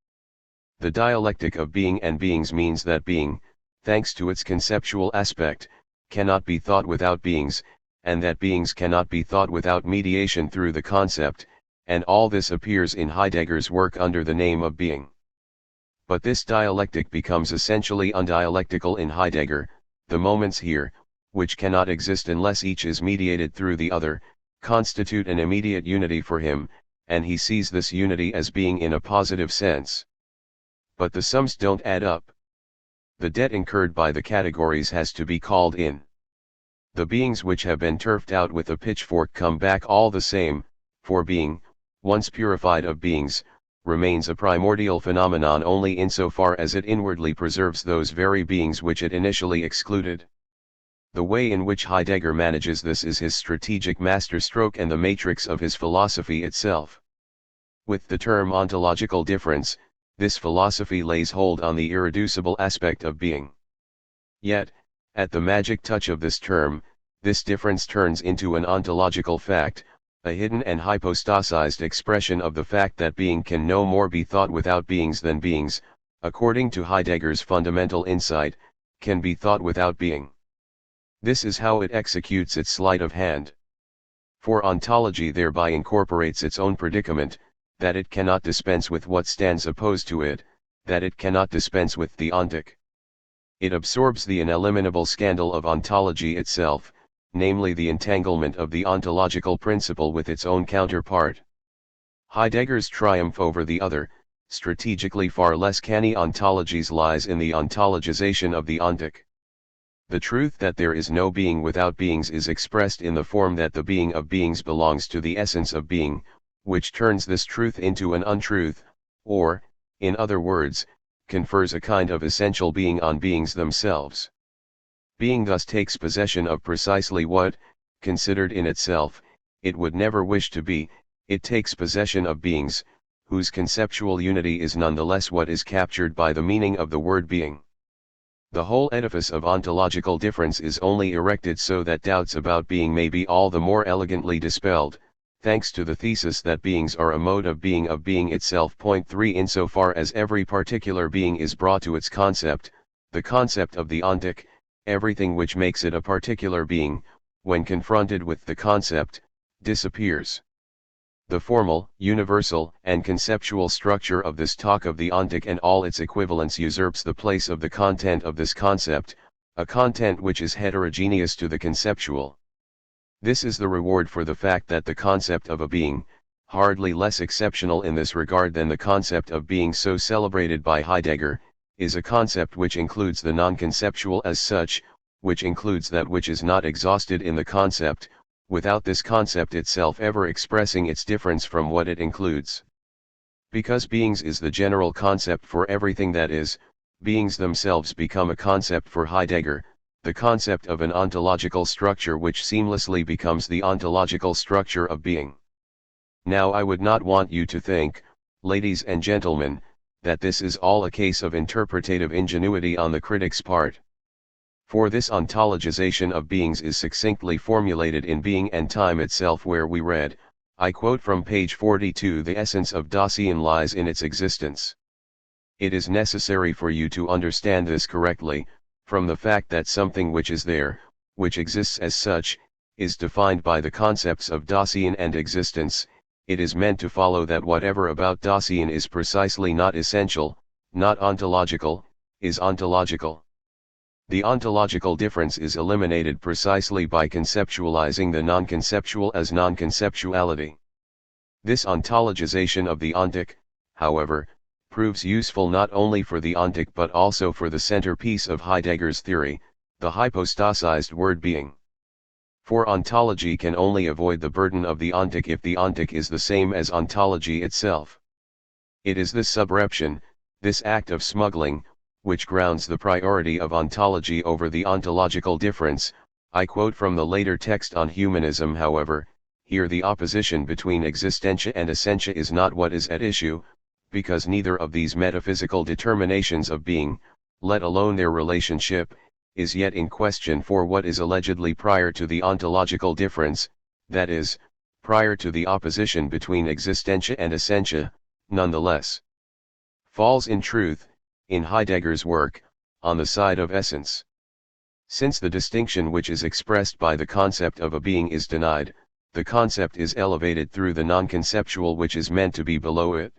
The dialectic of being and beings means that being, thanks to its conceptual aspect, cannot be thought without beings, and that beings cannot be thought without mediation through the concept, and all this appears in Heidegger's work under the name of being. But this dialectic becomes essentially undialectical in Heidegger. The moments here, which cannot exist unless each is mediated through the other, constitute an immediate unity for him, and he sees this unity as being in a positive sense. But the sums don't add up. The debt incurred by the categories has to be called in. The beings which have been turfed out with a pitchfork come back all the same, for being, once purified of beings, remains a primordial phenomenon only insofar as it inwardly preserves those very beings which it initially excluded. The way in which Heidegger manages this is his strategic masterstroke and the matrix of his philosophy itself. With the term ontological difference, this philosophy lays hold on the irreducible aspect of being. Yet, at the magic touch of this term, this difference turns into an ontological fact, a hidden and hypostasized expression of the fact that being can no more be thought without beings than beings, according to Heidegger's fundamental insight, can be thought without being. This is how it executes its sleight of hand. For ontology thereby incorporates its own predicament, that it cannot dispense with what stands opposed to it, that it cannot dispense with the ontic. It absorbs the ineliminable scandal of ontology itself, namely the entanglement of the ontological principle with its own counterpart. Heidegger's triumph over the other, strategically far less canny ontologies lies in the ontologization of the ontic. The truth that there is no being without beings is expressed in the form that the being of beings belongs to the essence of being, which turns this truth into an untruth, or, in other words, confers a kind of essential being on beings themselves. Being thus takes possession of precisely what, considered in itself, it would never wish to be. It takes possession of beings, whose conceptual unity is nonetheless what is captured by the meaning of the word being. The whole edifice of ontological difference is only erected so that doubts about being may be all the more elegantly dispelled, thanks to the thesis that beings are a mode of being itself. Point 3 Insofar as every particular being is brought to its concept, the concept of the ontic, everything which makes it a particular being, when confronted with the concept, disappears. The formal, universal, and conceptual structure of this talk of the ontic and all its equivalents usurps the place of the content of this concept, a content which is heterogeneous to the conceptual. This is the reward for the fact that the concept of a being, hardly less exceptional in this regard than the concept of being so celebrated by Heidegger, is a concept which includes the non-conceptual as such, which includes that which is not exhausted in the concept, without this concept itself ever expressing its difference from what it includes. Because beings is the general concept for everything that is, beings themselves become a concept for Heidegger, the concept of an ontological structure which seamlessly becomes the ontological structure of being. Now I would not want you to think, ladies and gentlemen, that this is all a case of interpretative ingenuity on the critic's part. For this ontologization of beings is succinctly formulated in Being and Time itself, where we read, I quote from page 42, the essence of Dasein lies in its existence. It is necessary for you to understand this correctly, from the fact that something which is there, which exists as such, is defined by the concepts of Dasein and existence. It is meant to follow that whatever about Dasein is precisely not essential, not ontological, is ontological. The ontological difference is eliminated precisely by conceptualizing the non-conceptual as non-conceptuality. This ontologization of the ontic, however, proves useful not only for the ontic but also for the centerpiece of Heidegger's theory, the hypostasized word being. For ontology can only avoid the burden of the ontic if the ontic is the same as ontology itself. It is this subreption, this act of smuggling, which grounds the priority of ontology over the ontological difference. I quote from the later text on humanism. However, here the opposition between existentia and essentia is not what is at issue, because neither of these metaphysical determinations of being, let alone their relationship, is yet in question. For what is allegedly prior to the ontological difference, that is, prior to the opposition between existentia and essentia, nonetheless falls in truth, in Heidegger's work, on the side of essence. Since the distinction which is expressed by the concept of a being is denied, the concept is elevated through the non-conceptual which is meant to be below it.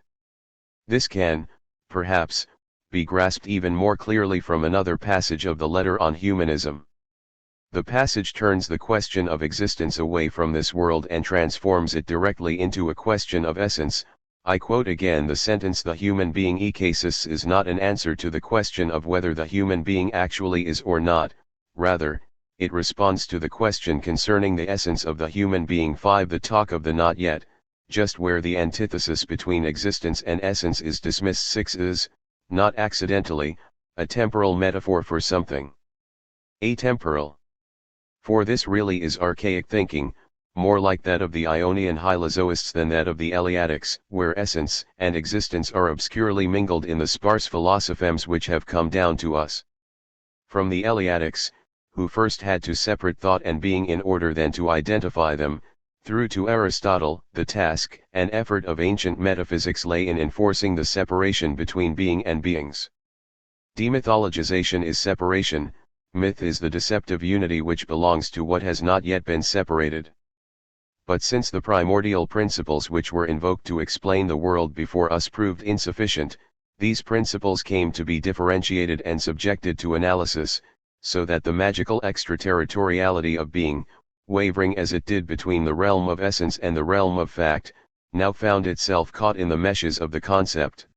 This can, perhaps, be grasped even more clearly from another passage of the letter on humanism. The passage turns the question of existence away from this world and transforms it directly into a question of essence. I quote again the sentence, the human being ekasis is not an answer to the question of whether the human being actually is or not, rather, it responds to the question concerning the essence of the human being. 5 The talk of the not yet, just where the antithesis between existence and essence is dismissed. 6 is, not accidentally, a temporal metaphor for something atemporal. For this really is archaic thinking, more like that of the Ionian Hylozoists than that of the Eleatics, where essence and existence are obscurely mingled in the sparse philosophemes which have come down to us from the Eleatics, who first had to separate thought and being in order then to identify them, through to Aristotle. The task and effort of ancient metaphysics lay in enforcing the separation between being and beings. Demythologization is separation, myth is the deceptive unity which belongs to what has not yet been separated. But since the primordial principles which were invoked to explain the world before us proved insufficient, these principles came to be differentiated and subjected to analysis, so that the magical extraterritoriality of being, wavering as it did between the realm of essence and the realm of fact, now found itself caught in the meshes of the concept.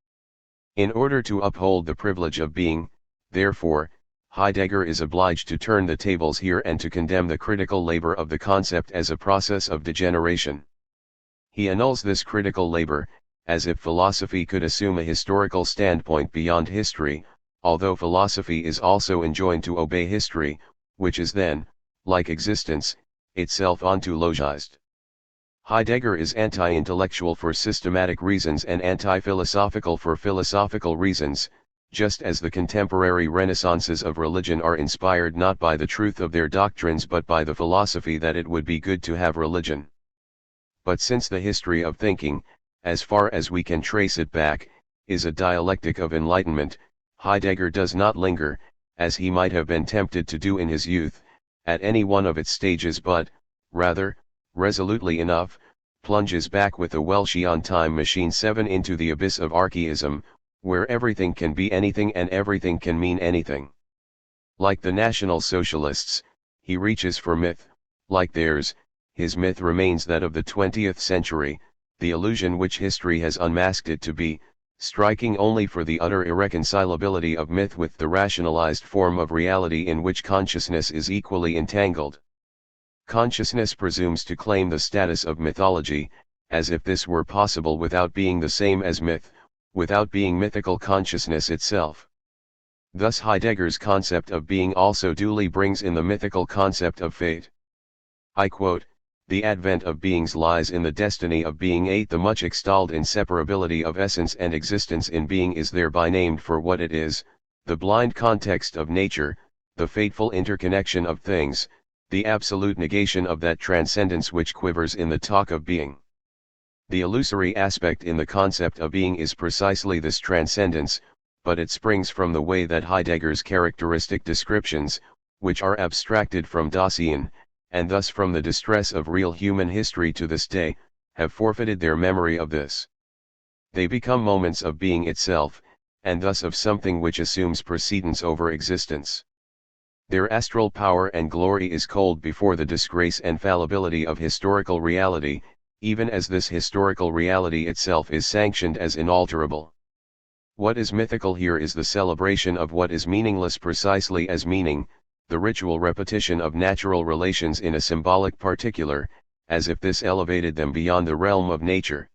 In order to uphold the privilege of being, therefore, Heidegger is obliged to turn the tables here and to condemn the critical labor of the concept as a process of degeneration. He annuls this critical labor, as if philosophy could assume a historical standpoint beyond history, although philosophy is also enjoined to obey history, which is then, like existence, itself ontologized. Heidegger is anti-intellectual for systematic reasons and anti-philosophical for philosophical reasons, just as the contemporary renaissances of religion are inspired not by the truth of their doctrines but by the philosophy that it would be good to have religion. But since the history of thinking, as far as we can trace it back, is a dialectic of enlightenment, Heidegger does not linger, as he might have been tempted to do in his youth, at any one of its stages but, rather, resolutely enough, plunges back with the Welchian time machine 7 into the abyss of archaism, where everything can be anything and everything can mean anything. Like the National Socialists, he reaches for myth; like theirs, his myth remains that of the 20th century, the illusion which history has unmasked it to be, striking only for the utter irreconcilability of myth with the rationalized form of reality in which consciousness is equally entangled. Consciousness presumes to claim the status of mythology, as if this were possible without being the same as myth, without being mythical consciousness itself. Thus Heidegger's concept of being also duly brings in the mythical concept of fate. I quote, "The advent of beings lies in the destiny of being. 8 The much extolled inseparability of essence and existence in being is thereby named for what it is, the blind context of nature, the fateful interconnection of things, the absolute negation of that transcendence which quivers in the talk of being. The illusory aspect in the concept of being is precisely this transcendence, but it springs from the way that Heidegger's characteristic descriptions, which are abstracted from Dasein, and thus from the distress of real human history to this day, have forfeited their memory of this. They become moments of being itself, and thus of something which assumes precedence over existence. Their astral power and glory is cold before the disgrace and fallibility of historical reality, even as this historical reality itself is sanctioned as inalterable. What is mythical here is the celebration of what is meaningless precisely as meaning, the ritual repetition of natural relations in a symbolic particular, as if this elevated them beyond the realm of nature.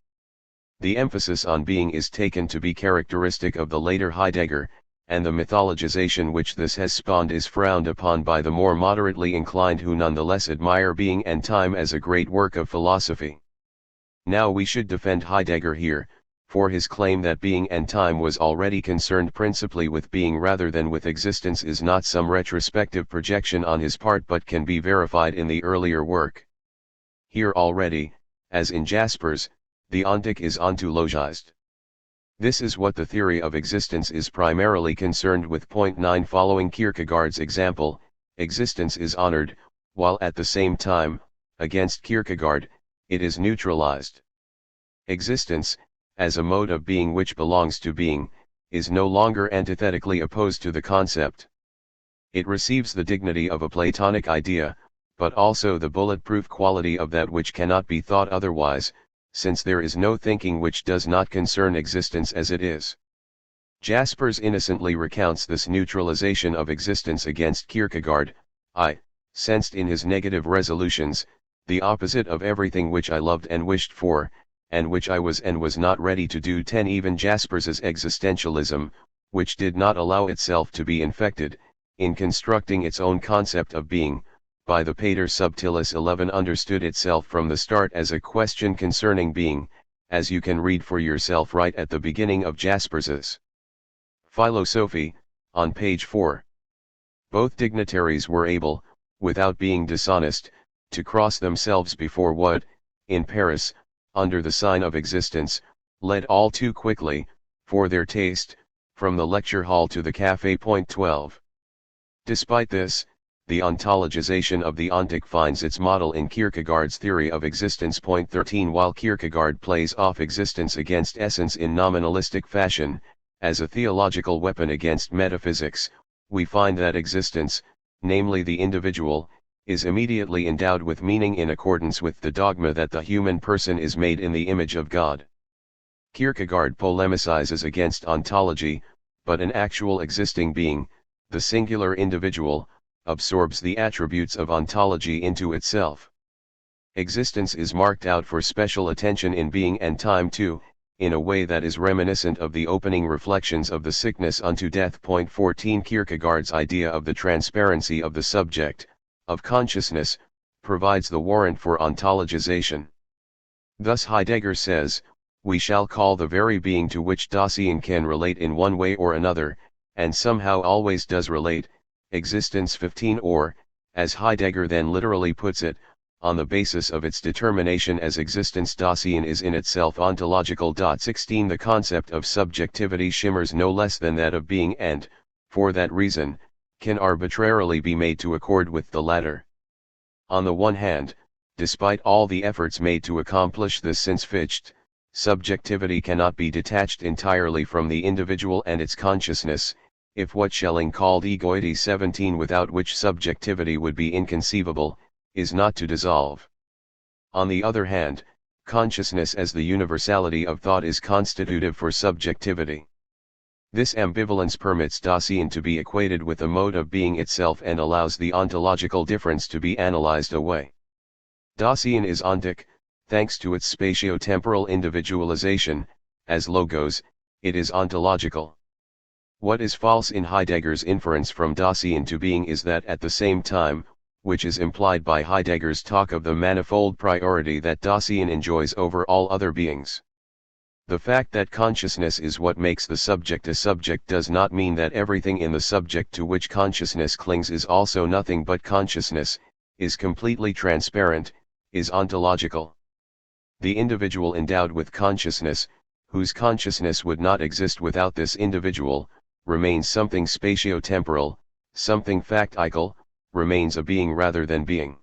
The emphasis on being is taken to be characteristic of the later Heidegger, and the mythologization which this has spawned is frowned upon by the more moderately inclined who nonetheless admire being and time as a great work of philosophy. Now we should defend Heidegger here, for his claim that being and time was already concerned principally with being rather than with existence is not some retrospective projection on his part but can be verified in the earlier work. Here already, as in Jaspers, the ontic is ontologized. This is what the theory of existence is primarily concerned with. Point 9 Following Kierkegaard's example, existence is honored, while at the same time, against Kierkegaard, it is neutralized. Existence, as a mode of being which belongs to being, is no longer antithetically opposed to the concept. It receives the dignity of a Platonic idea, but also the bulletproof quality of that which cannot be thought otherwise, since there is no thinking which does not concern existence as it is. Jaspers innocently recounts this neutralization of existence against Kierkegaard. I sensed in his negative resolutions, the opposite of everything which I loved and wished for, and which I was and was not ready to do. 10 Even Jaspers's existentialism, which did not allow itself to be infected, in constructing its own concept of being, by the Pater Subtilis 11 understood itself from the start as a question concerning being, as you can read for yourself right at the beginning of Jaspers's Philosophy, on page 4. Both dignitaries were able, without being dishonest, to cross themselves before what, in Paris, under the sign of existence, led all too quickly, for their taste, from the lecture hall to the café. Point 12. Despite this, the ontologization of the ontic finds its model in Kierkegaard's theory of existence. Point 13. While Kierkegaard plays off existence against essence in nominalistic fashion, as a theological weapon against metaphysics, we find that existence, namely the individual, is immediately endowed with meaning in accordance with the dogma that the human person is made in the image of God. Kierkegaard polemicizes against ontology, but an actual existing being, the singular individual, absorbs the attributes of ontology into itself. Existence is marked out for special attention in being and time too, in a way that is reminiscent of the opening reflections of the sickness unto death. Point 14. Kierkegaard's idea of the transparency of the subject, of consciousness, provides the warrant for ontologization. Thus Heidegger says, we shall call the very being to which Dasein can relate in one way or another, and somehow always does relate, existence. 15. Or, as Heidegger then literally puts it, on the basis of its determination as existence Dasein is in itself ontological. 16. The concept of subjectivity shimmers no less than that of being and, for that reason, can arbitrarily be made to accord with the latter. On the one hand, despite all the efforts made to accomplish this since Fichte, subjectivity cannot be detached entirely from the individual and its consciousness, if what Schelling called egoity. 17. Without which subjectivity would be inconceivable, is not to dissolve. On the other hand, consciousness as the universality of thought is constitutive for subjectivity. This ambivalence permits Dasein to be equated with a mode of being itself and allows the ontological difference to be analyzed away. Dasein is ontic, thanks to its spatio-temporal individualization; as logos, it is ontological. What is false in Heidegger's inference from Dasein to being is that at the same time, which is implied by Heidegger's talk of the manifold priority that Dasein enjoys over all other beings. The fact that consciousness is what makes the subject a subject does not mean that everything in the subject to which consciousness clings is also nothing but consciousness, is completely transparent, is ontological. The individual endowed with consciousness, whose consciousness would not exist without this individual, remains something spatio-temporal, something factical, remains a being rather than being.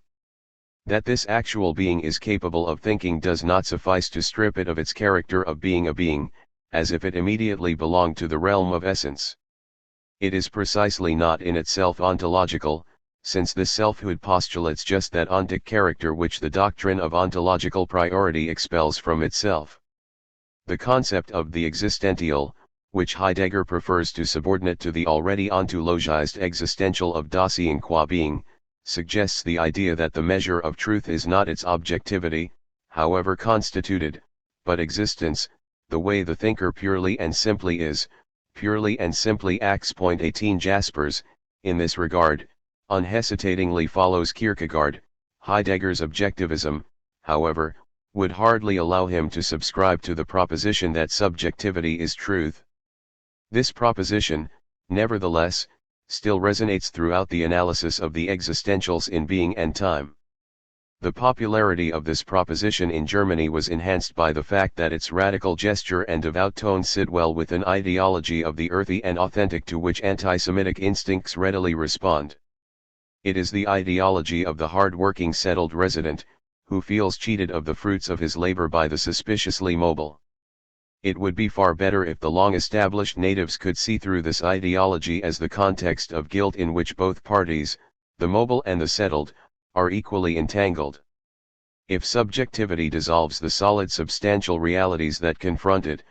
That this actual being is capable of thinking does not suffice to strip it of its character of being a being, as if it immediately belonged to the realm of essence. It is precisely not in itself ontological, since this selfhood postulates just that ontic character which the doctrine of ontological priority expels from itself. The concept of the existential, which Heidegger prefers to subordinate to the already ontologized existential of Dasein qua being, suggests the idea that the measure of truth is not its objectivity, however constituted, but existence, the way the thinker purely and simply is, purely and simply acts. 18. Jaspers, in this regard, unhesitatingly follows Kierkegaard. Heidegger's objectivism, however, would hardly allow him to subscribe to the proposition that subjectivity is truth. This proposition, nevertheless, still resonates throughout the analysis of the existentials in being and time. The popularity of this proposition in Germany was enhanced by the fact that its radical gesture and devout tone sit well with an ideology of the earthy and authentic to which anti-Semitic instincts readily respond. It is the ideology of the hard-working settled resident, who feels cheated of the fruits of his labor by the suspiciously mobile. It would be far better if the long-established natives could see through this ideology as the context of guilt in which both parties, the mobile and the settled, are equally entangled. If subjectivity dissolves the solid substantial realities that confront it,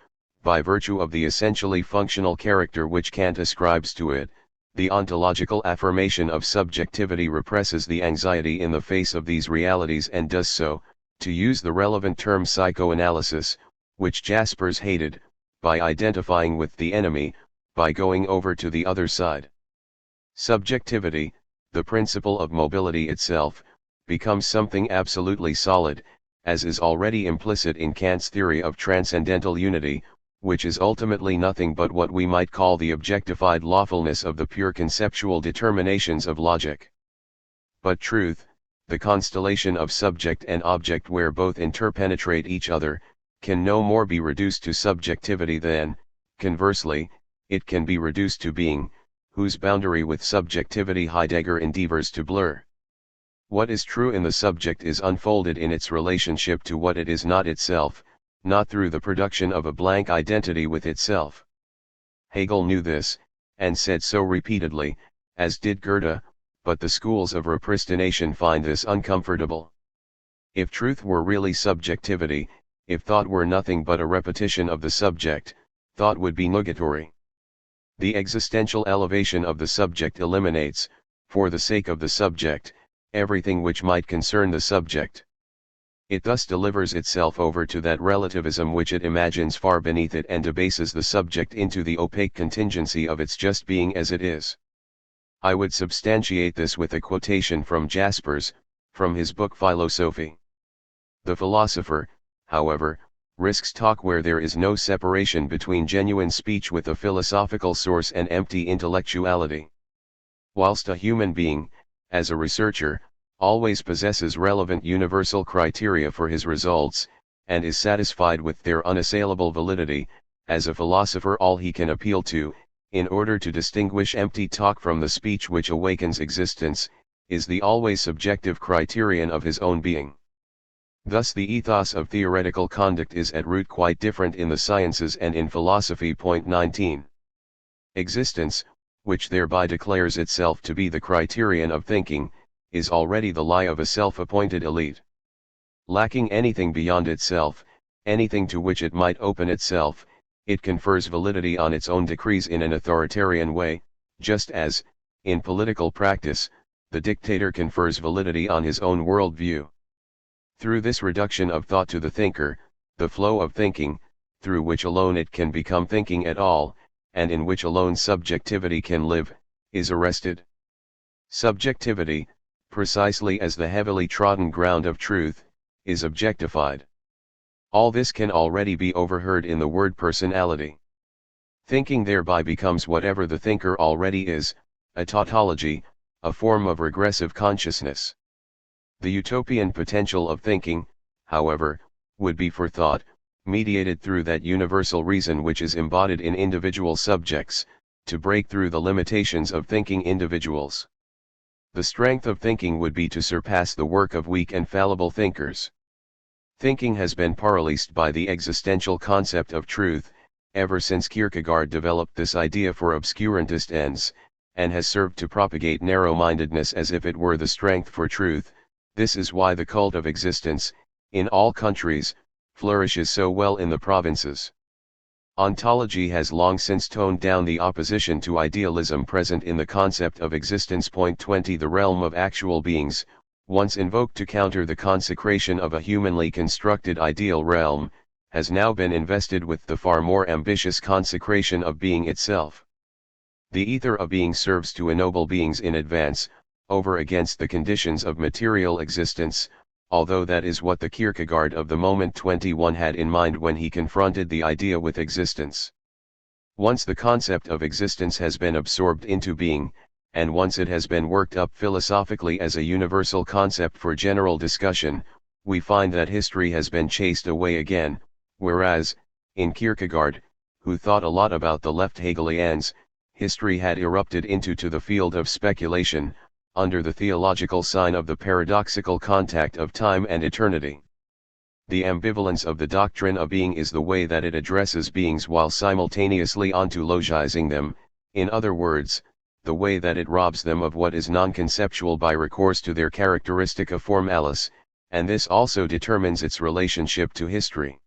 by virtue of the essentially functional character which Kant ascribes to it, the ontological affirmation of subjectivity represses the anxiety in the face of these realities and does so, to use the relevant term psychoanalysis, which Jaspers hated, by identifying with the enemy, by going over to the other side. Subjectivity, the principle of mobility itself, becomes something absolutely solid, as is already implicit in Kant's theory of transcendental unity, which is ultimately nothing but what we might call the objectified lawfulness of the pure conceptual determinations of logic. But truth, the constellation of subject and object where both interpenetrate each other, can no more be reduced to subjectivity than, conversely, it can be reduced to being, whose boundary with subjectivity Heidegger endeavors to blur. What is true in the subject is unfolded in its relationship to what it is not itself, not through the production of a blank identity with itself. Hegel knew this, and said so repeatedly, as did Goethe, but the schools of repristination find this uncomfortable. If truth were really subjectivity, if thought were nothing but a repetition of the subject, thought would be nugatory. The existential elevation of the subject eliminates, for the sake of the subject, everything which might concern the subject. It thus delivers itself over to that relativism which it imagines far beneath it and debases the subject into the opaque contingency of its just being as it is. I would substantiate this with a quotation from Jaspers, from his book Philosophy. The philosopher, however, risks talk where there is no separation between genuine speech with a philosophical source and empty intellectuality. Whilst a human being, as a researcher, always possesses relevant universal criteria for his results, and is satisfied with their unassailable validity, as a philosopher all he can appeal to, in order to distinguish empty talk from the speech which awakens existence, is the always subjective criterion of his own being. Thus the ethos of theoretical conduct is at root quite different in the sciences and in philosophy. 19. Existence, which thereby declares itself to be the criterion of thinking, is already the lie of a self-appointed elite. Lacking anything beyond itself, anything to which it might open itself, it confers validity on its own decrees in an authoritarian way, just as, in political practice, the dictator confers validity on his own worldview. Through this reduction of thought to the thinker, the flow of thinking, through which alone it can become thinking at all, and in which alone subjectivity can live, is arrested. Subjectivity, precisely as the heavily trodden ground of truth, is objectified. All this can already be overheard in the word personality. Thinking thereby becomes whatever the thinker already is, a tautology, a form of regressive consciousness. The utopian potential of thinking, however, would be for thought, mediated through that universal reason which is embodied in individual subjects, to break through the limitations of thinking individuals. The strength of thinking would be to surpass the work of weak and fallible thinkers. Thinking has been paralyzed by the existential concept of truth, ever since Kierkegaard developed this idea for obscurantist ends, and has served to propagate narrow-mindedness as if it were the strength for truth. This is why the cult of existence, in all countries, flourishes so well in the provinces. Ontology has long since toned down the opposition to idealism present in the concept of existence. 20 The realm of actual beings, once invoked to counter the consecration of a humanly constructed ideal realm, has now been invested with the far more ambitious consecration of being itself. The ether of being serves to ennoble beings in advance, over against the conditions of material existence, although that is what the Kierkegaard of the moment 21 had in mind when he confronted the idea with existence. Once the concept of existence has been absorbed into being, and once it has been worked up philosophically as a universal concept for general discussion, we find that history has been chased away again, whereas, in Kierkegaard, who thought a lot about the left Hegelians, history had erupted into the field of speculation, under the theological sign of the paradoxical contact of time and eternity. The ambivalence of the doctrine of being is the way that it addresses beings while simultaneously ontologizing them, in other words, the way that it robs them of what is non-conceptual by recourse to their characteristica formalis, and this also determines its relationship to history.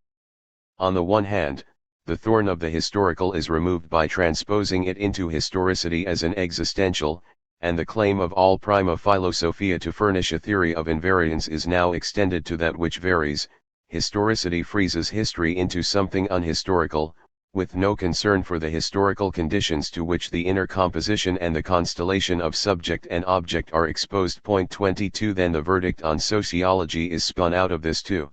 On the one hand, the thorn of the historical is removed by transposing it into historicity as an existential, and the claim of all prima philosophia to furnish a theory of invariance is now extended to that which varies. Historicity freezes history into something unhistorical, with no concern for the historical conditions to which the inner composition and the constellation of subject and object are exposed. 22 Then the verdict on sociology is spun out of this too.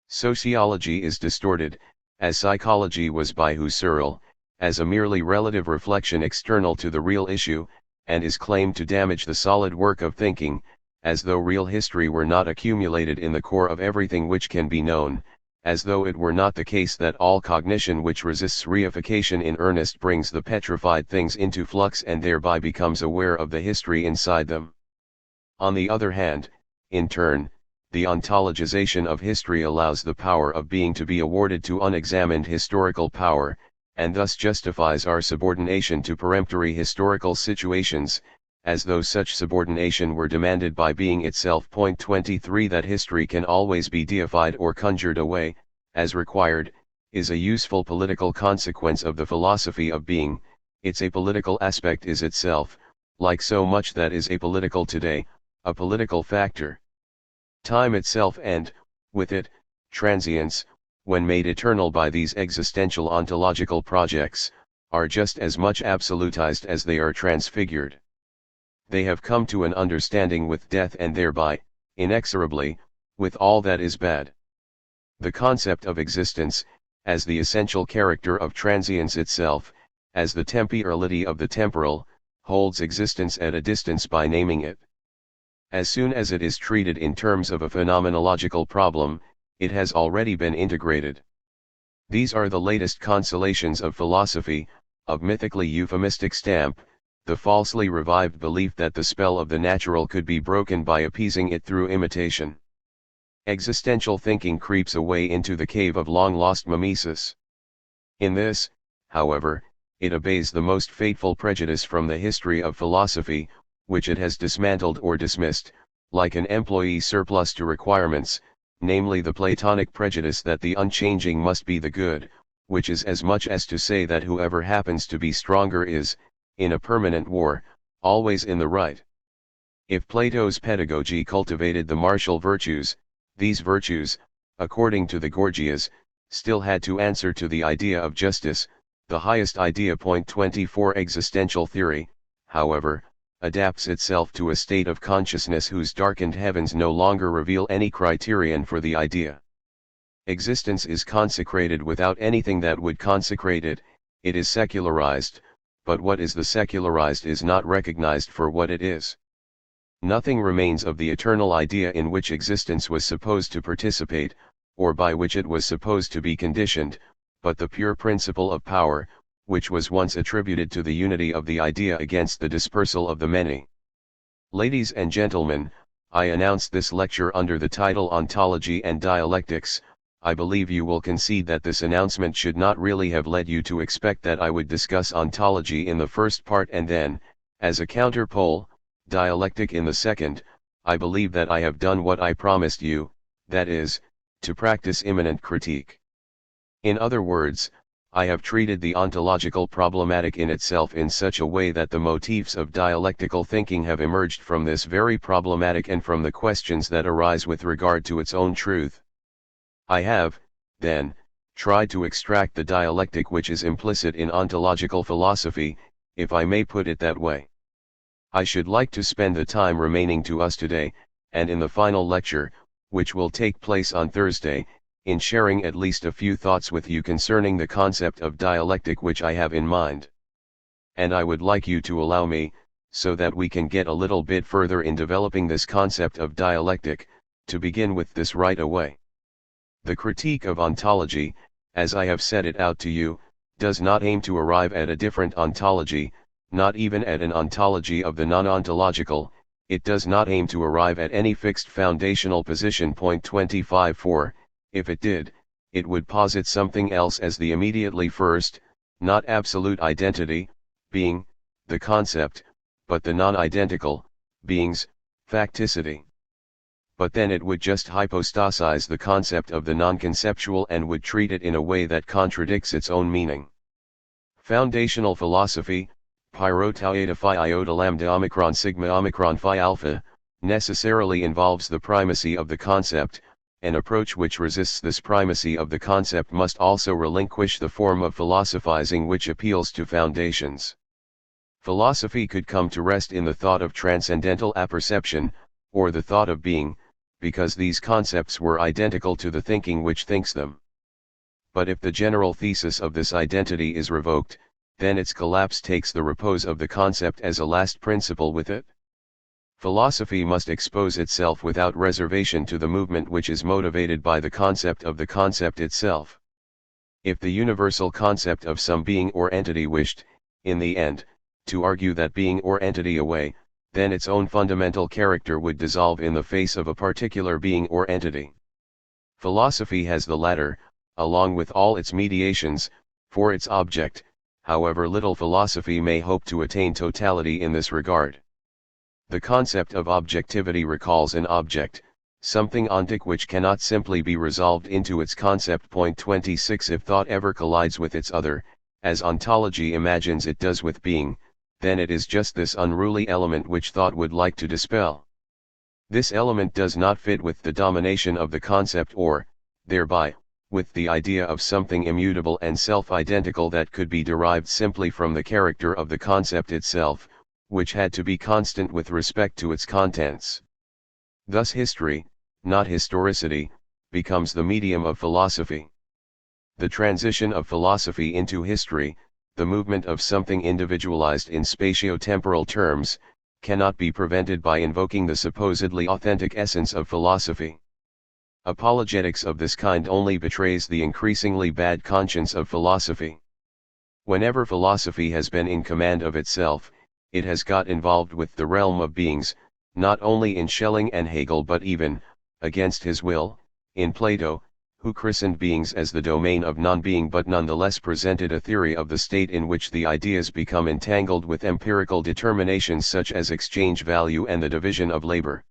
Sociology is distorted, as psychology was by Husserl, as a merely relative reflection external to the real issue, and is claimed to damage the solid work of thinking, as though real history were not accumulated in the core of everything which can be known, as though it were not the case that all cognition which resists reification in earnest brings the petrified things into flux and thereby becomes aware of the history inside them. On the other hand, in turn, the ontologization of history allows the power of being to be awarded to unexamined historical power, and thus justifies our subordination to peremptory historical situations, as though such subordination were demanded by being itself. 23 That history can always be deified or conjured away, as required, is a useful political consequence of the philosophy of being. Its apolitical aspect is itself, like so much that is apolitical today, a political factor. Time itself and, with it, transience, when made eternal by these existential ontological projects, are just as much absolutized as they are transfigured. They have come to an understanding with death and thereby, inexorably, with all that is bad. The concept of existence, as the essential character of transience itself, as the temporality of the temporal, holds existence at a distance by naming it. As soon as it is treated in terms of a phenomenological problem, it has already been integrated. These are the latest consolations of philosophy, of mythically euphemistic stamp, the falsely revived belief that the spell of the natural could be broken by appeasing it through imitation. Existential thinking creeps away into the cave of long-lost mimesis. In this, however, it obeys the most fateful prejudice from the history of philosophy, which it has dismantled or dismissed, like an employee surplus to requirements, namely the Platonic prejudice that the unchanging must be the good, which is as much as to say that whoever happens to be stronger is, in a permanent war, always in the right. If Plato's pedagogy cultivated the martial virtues, these virtues, according to the Gorgias, still had to answer to the idea of justice, the highest idea. 24 Existential theory, however, adapts itself to a state of consciousness whose darkened heavens no longer reveal any criterion for the idea. Existence is consecrated without anything that would consecrate it, it is secularized, but what is the secularized is not recognized for what it is. Nothing remains of the eternal idea in which existence was supposed to participate, or by which it was supposed to be conditioned, but the pure principle of power, which was once attributed to the unity of the idea against the dispersal of the many. Ladies and gentlemen, I announce this lecture under the title Ontology and Dialectics. I believe you will concede that this announcement should not really have led you to expect that I would discuss ontology in the first part and then, as a counterpole, dialectic in the second. I believe that I have done what I promised you, that is, to practice immanent critique. In other words, I have treated the ontological problematic in itself in such a way that the motifs of dialectical thinking have emerged from this very problematic and from the questions that arise with regard to its own truth. I have, then, tried to extract the dialectic which is implicit in ontological philosophy, if I may put it that way. I should like to spend the time remaining to us today, and in the final lecture, which will take place on Thursday, in sharing at least a few thoughts with you concerning the concept of dialectic which I have in mind. And I would like you to allow me, so that we can get a little bit further in developing this concept of dialectic, to begin with this right away. The critique of ontology, as I have set it out to you, does not aim to arrive at a different ontology, not even at an ontology of the non-ontological. It does not aim to arrive at any fixed foundational position. 25 For, if it did, it would posit something else as the immediately first, not absolute identity, being, the concept, but the non-identical, being's, facticity. But then it would just hypostasize the concept of the non-conceptual and would treat it in a way that contradicts its own meaning. Foundational philosophy, Pyro tau eta phi iota lambda omicron sigma omicron phi alpha, necessarily involves the primacy of the concept. An approach which resists this primacy of the concept must also relinquish the form of philosophizing which appeals to foundations. Philosophy could come to rest in the thought of transcendental apperception, or the thought of being, because these concepts were identical to the thinking which thinks them. But if the general thesis of this identity is revoked, then its collapse takes the repose of the concept as a last principle with it. Philosophy must expose itself without reservation to the movement which is motivated by the concept of the concept itself. If the universal concept of some being or entity wished, in the end, to argue that being or entity away, then its own fundamental character would dissolve in the face of a particular being or entity. Philosophy has the latter, along with all its mediations, for its object, however little philosophy may hope to attain totality in this regard. The concept of objectivity recalls an object, something ontic which cannot simply be resolved into its concept. 26 If thought ever collides with its other, as ontology imagines it does with being, then it is just this unruly element which thought would like to dispel. This element does not fit with the domination of the concept or, thereby, with the idea of something immutable and self-identical that could be derived simply from the character of the concept itself, which had to be constant with respect to its contents. Thus history, not historicity, becomes the medium of philosophy. The transition of philosophy into history, the movement of something individualized in spatio-temporal terms, cannot be prevented by invoking the supposedly authentic essence of philosophy. Apologetics of this kind only betrays the increasingly bad conscience of philosophy. Whenever philosophy has been in command of itself, it has got involved with the realm of beings, not only in Schelling and Hegel but even, against his will, in Plato, who christened beings as the domain of non-being but nonetheless presented a theory of the state in which the ideas become entangled with empirical determinations such as exchange value and the division of labor.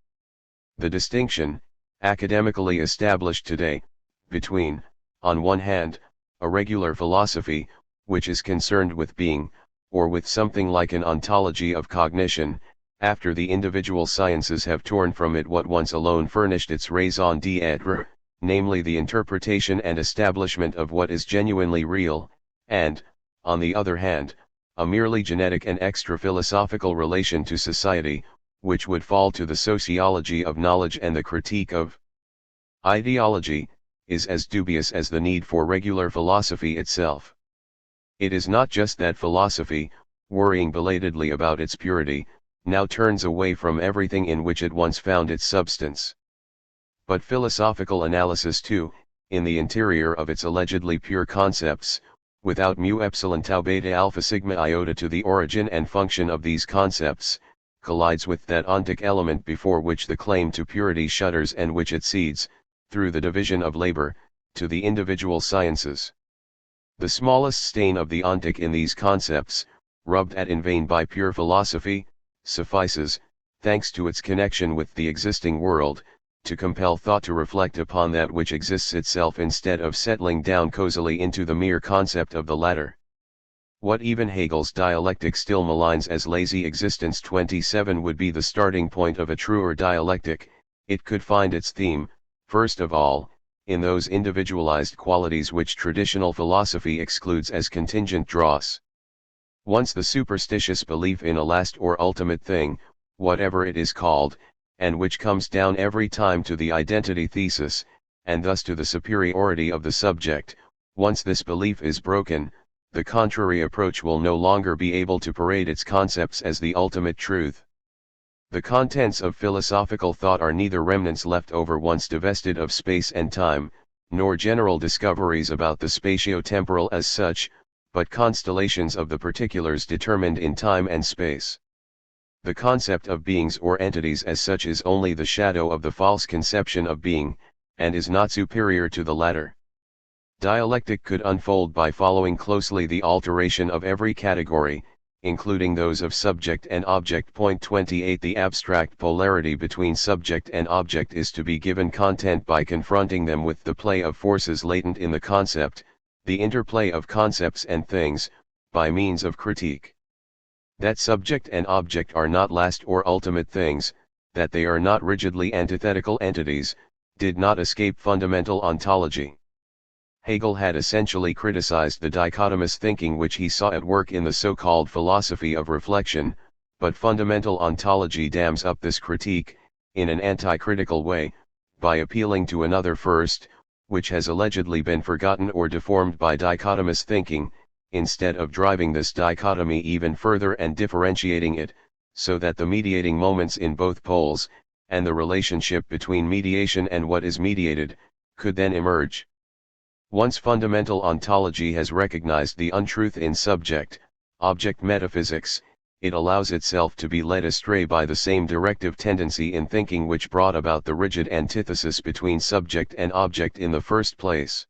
The distinction, academically established today, between, on one hand, a regular philosophy, which is concerned with being, or with something like an ontology of cognition, after the individual sciences have torn from it what once alone furnished its raison d'être, namely the interpretation and establishment of what is genuinely real, and, on the other hand, a merely genetic and extra-philosophical relation to society, which would fall to the sociology of knowledge and the critique of ideology, is as dubious as the need for regular philosophy itself. It is not just that philosophy, worrying belatedly about its purity, now turns away from everything in which it once found its substance. But philosophical analysis too, in the interior of its allegedly pure concepts, without mu epsilon tau beta alpha sigma iota to the origin and function of these concepts, collides with that ontic element before which the claim to purity shudders and which it cedes, through the division of labor, to the individual sciences. The smallest stain of the ontic in these concepts, rubbed at in vain by pure philosophy, suffices, thanks to its connection with the existing world, to compel thought to reflect upon that which exists itself instead of settling down cozily into the mere concept of the latter. What even Hegel's dialectic still maligns as lazy existence 27 would be the starting point of a truer dialectic. It could find its theme, first of all, in those individualized qualities which traditional philosophy excludes as contingent dross. Once the superstitious belief in a last or ultimate thing, whatever it is called, and which comes down every time to the identity thesis, and thus to the superiority of the subject, once this belief is broken, the contrary approach will no longer be able to parade its concepts as the ultimate truth. The contents of philosophical thought are neither remnants left over once divested of space and time, nor general discoveries about the spatio-temporal as such, but constellations of the particulars determined in time and space. The concept of beings or entities as such is only the shadow of the false conception of being, and is not superior to the latter. Dialectic could unfold by following closely the alteration of every category, including those of subject and object. 28 The abstract polarity between subject and object is to be given content by confronting them with the play of forces latent in the concept, the interplay of concepts and things, by means of critique. That subject and object are not last or ultimate things, that they are not rigidly antithetical entities, did not escape fundamental ontology. Hegel had essentially criticized the dichotomous thinking which he saw at work in the so-called philosophy of reflection, but fundamental ontology dams up this critique, in an anti-critical way, by appealing to another first, which has allegedly been forgotten or deformed by dichotomous thinking, instead of driving this dichotomy even further and differentiating it, so that the mediating moments in both poles, and the relationship between mediation and what is mediated, could then emerge. Once fundamental ontology has recognized the untruth in subject-object metaphysics, it allows itself to be led astray by the same directive tendency in thinking which brought about the rigid antithesis between subject and object in the first place.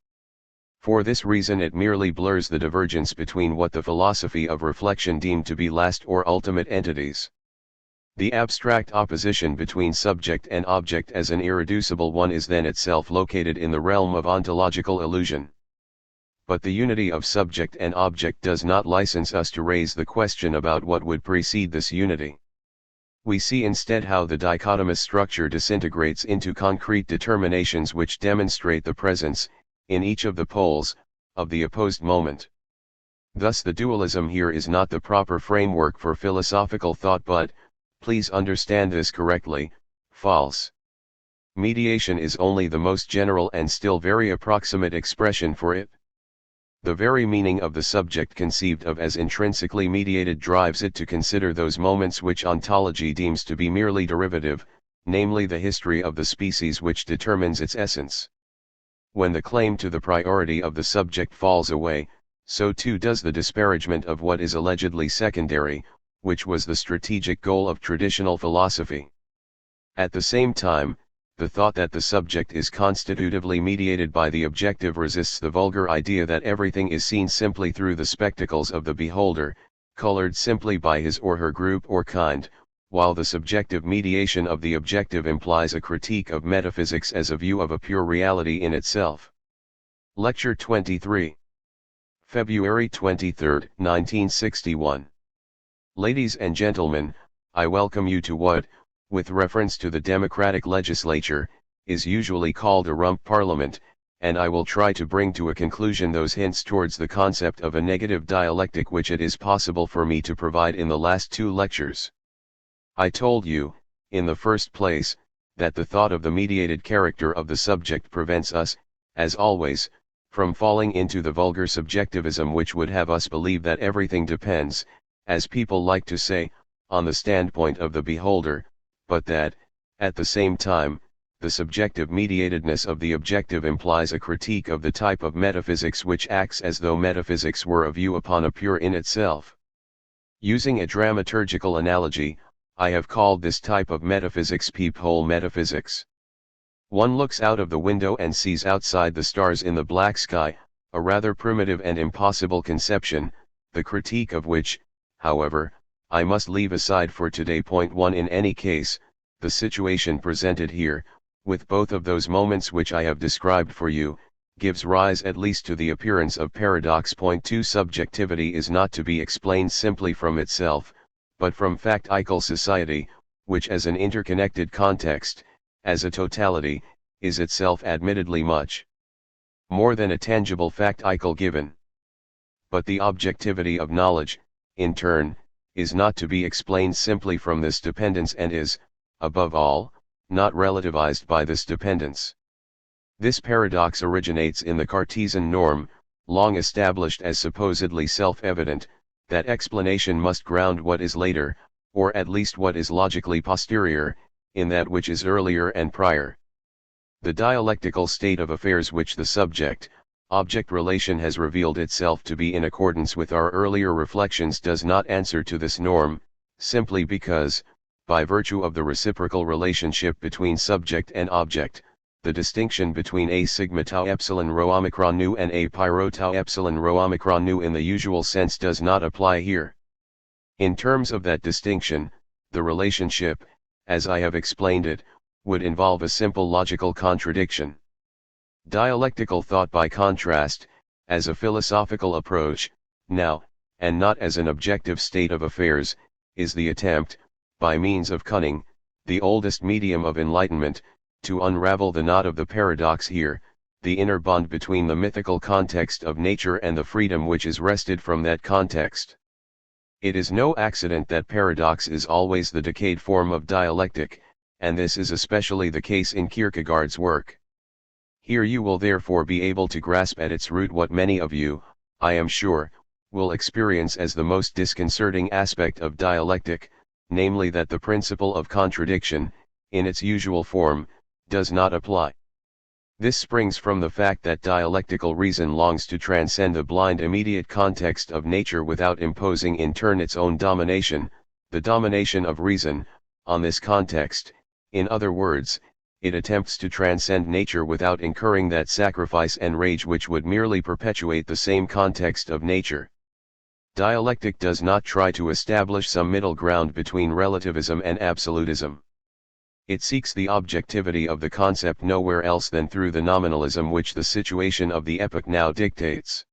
For this reason it merely blurs the divergence between what the philosophy of reflection deemed to be last or ultimate entities. The abstract opposition between subject and object as an irreducible one is then itself located in the realm of ontological illusion. But the unity of subject and object does not license us to raise the question about what would precede this unity. We see instead how the dichotomous structure disintegrates into concrete determinations which demonstrate the presence, in each of the poles, of the opposed moment. Thus the dualism here is not the proper framework for philosophical thought but, please understand this correctly, false. Mediation is only the most general and still very approximate expression for it. The very meaning of the subject conceived of as intrinsically mediated drives it to consider those moments which ontology deems to be merely derivative, namely the history of the species which determines its essence. When the claim to the priority of the subject falls away, so too does the disparagement of what is allegedly secondary, which was the strategic goal of traditional philosophy. At the same time, the thought that the subject is constitutively mediated by the objective resists the vulgar idea that everything is seen simply through the spectacles of the beholder, colored simply by his or her group or kind, while the subjective mediation of the objective implies a critique of metaphysics as a view of a pure reality in itself. Lecture 23. February 23, 1961. Ladies and gentlemen, I welcome you to what, with reference to the democratic legislature, is usually called a rump parliament, and I will try to bring to a conclusion those hints towards the concept of a negative dialectic which it is possible for me to provide in the last two lectures. I told you, in the first place, that the thought of the mediated character of the subject prevents us, as always, from falling into the vulgar subjectivism which would have us believe that everything depends, as people like to say, on the standpoint of the beholder, but that, at the same time, the subjective mediatedness of the objective implies a critique of the type of metaphysics which acts as though metaphysics were a view upon a pure in itself. Using a dramaturgical analogy, I have called this type of metaphysics peephole metaphysics. One looks out of the window and sees outside the stars in the black sky, a rather primitive and impossible conception, the critique of which, however, I must leave aside for today. Point 1. In any case, the situation presented here, with both of those moments which I have described for you, gives rise at least to the appearance of paradox. Point 2. Subjectivity is not to be explained simply from itself, but from factical society, which as an interconnected context, as a totality, is itself admittedly much more than a tangible factical given. But the objectivity of knowledge, in turn, is not to be explained simply from this dependence and is, above all, not relativized by this dependence. This paradox originates in the Cartesian norm, long established as supposedly self-evident, that explanation must ground what is later, or at least what is logically posterior, in that which is earlier and prior. The dialectical state of affairs which the subject-object relation has revealed itself to be in accordance with our earlier reflections does not answer to this norm, simply because, by virtue of the reciprocal relationship between subject and object, the distinction between a sigma tau epsilon rho omicron nu and a pi rho tau epsilon rho omicron nu in the usual sense does not apply here. In terms of that distinction, the relationship, as I have explained it, would involve a simple logical contradiction. Dialectical thought, by contrast, as a philosophical approach, now, and not as an objective state of affairs, is the attempt, by means of cunning, the oldest medium of enlightenment, to unravel the knot of the paradox here, the inner bond between the mythical context of nature and the freedom which is wrested from that context. It is no accident that paradox is always the decayed form of dialectic, and this is especially the case in Kierkegaard's work. Here you will therefore be able to grasp at its root what many of you, I am sure, will experience as the most disconcerting aspect of dialectic, namely that the principle of contradiction, in its usual form, does not apply. This springs from the fact that dialectical reason longs to transcend the blind immediate context of nature without imposing in turn its own domination, the domination of reason, on this context. In other words, it attempts to transcend nature without incurring that sacrifice and rage which would merely perpetuate the same context of nature. Dialectic does not try to establish some middle ground between relativism and absolutism. It seeks the objectivity of the concept nowhere else than through the nominalism which the situation of the epoch now dictates.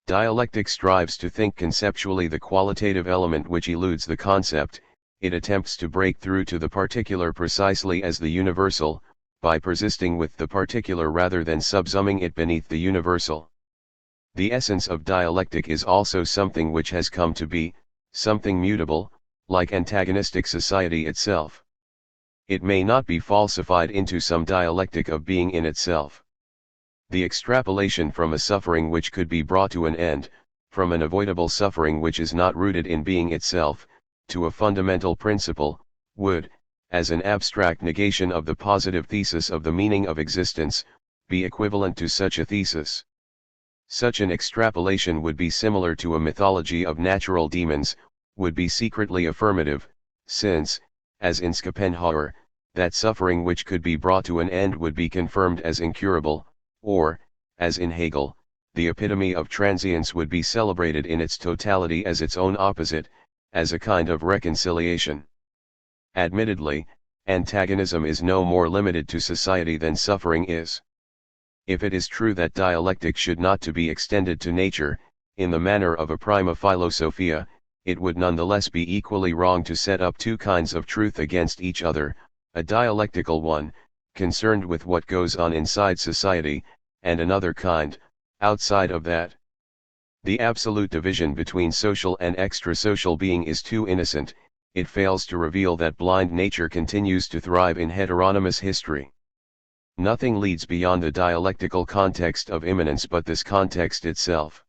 Dialectic strives to think conceptually the qualitative element which eludes the concept. It attempts to break through to the particular precisely as the universal, by persisting with the particular rather than subsuming it beneath the universal. The essence of dialectic is also something which has come to be, something mutable, like antagonistic society itself. It may not be falsified into some dialectic of being in itself. The extrapolation from a suffering which could be brought to an end, from an avoidable suffering which is not rooted in being itself, to a fundamental principle, would, as an abstract negation of the positive thesis of the meaning of existence, be equivalent to such a thesis. Such an extrapolation would be similar to a mythology of natural demons, would be secretly affirmative, since, as in Schopenhauer, that suffering which could be brought to an end would be confirmed as incurable, or, as in Hegel, the epitome of transience would be celebrated in its totality as its own opposite, as a kind of reconciliation. Admittedly, antagonism is no more limited to society than suffering is. If it is true that dialectic should not to be extended to nature, in the manner of a prima philosophia, it would nonetheless be equally wrong to set up two kinds of truth against each other, a dialectical one, concerned with what goes on inside society, and another kind, outside of that. The absolute division between social and extra-social being is too innocent. It fails to reveal that blind nature continues to thrive in heteronymous history. Nothing leads beyond the dialectical context of immanence but this context itself.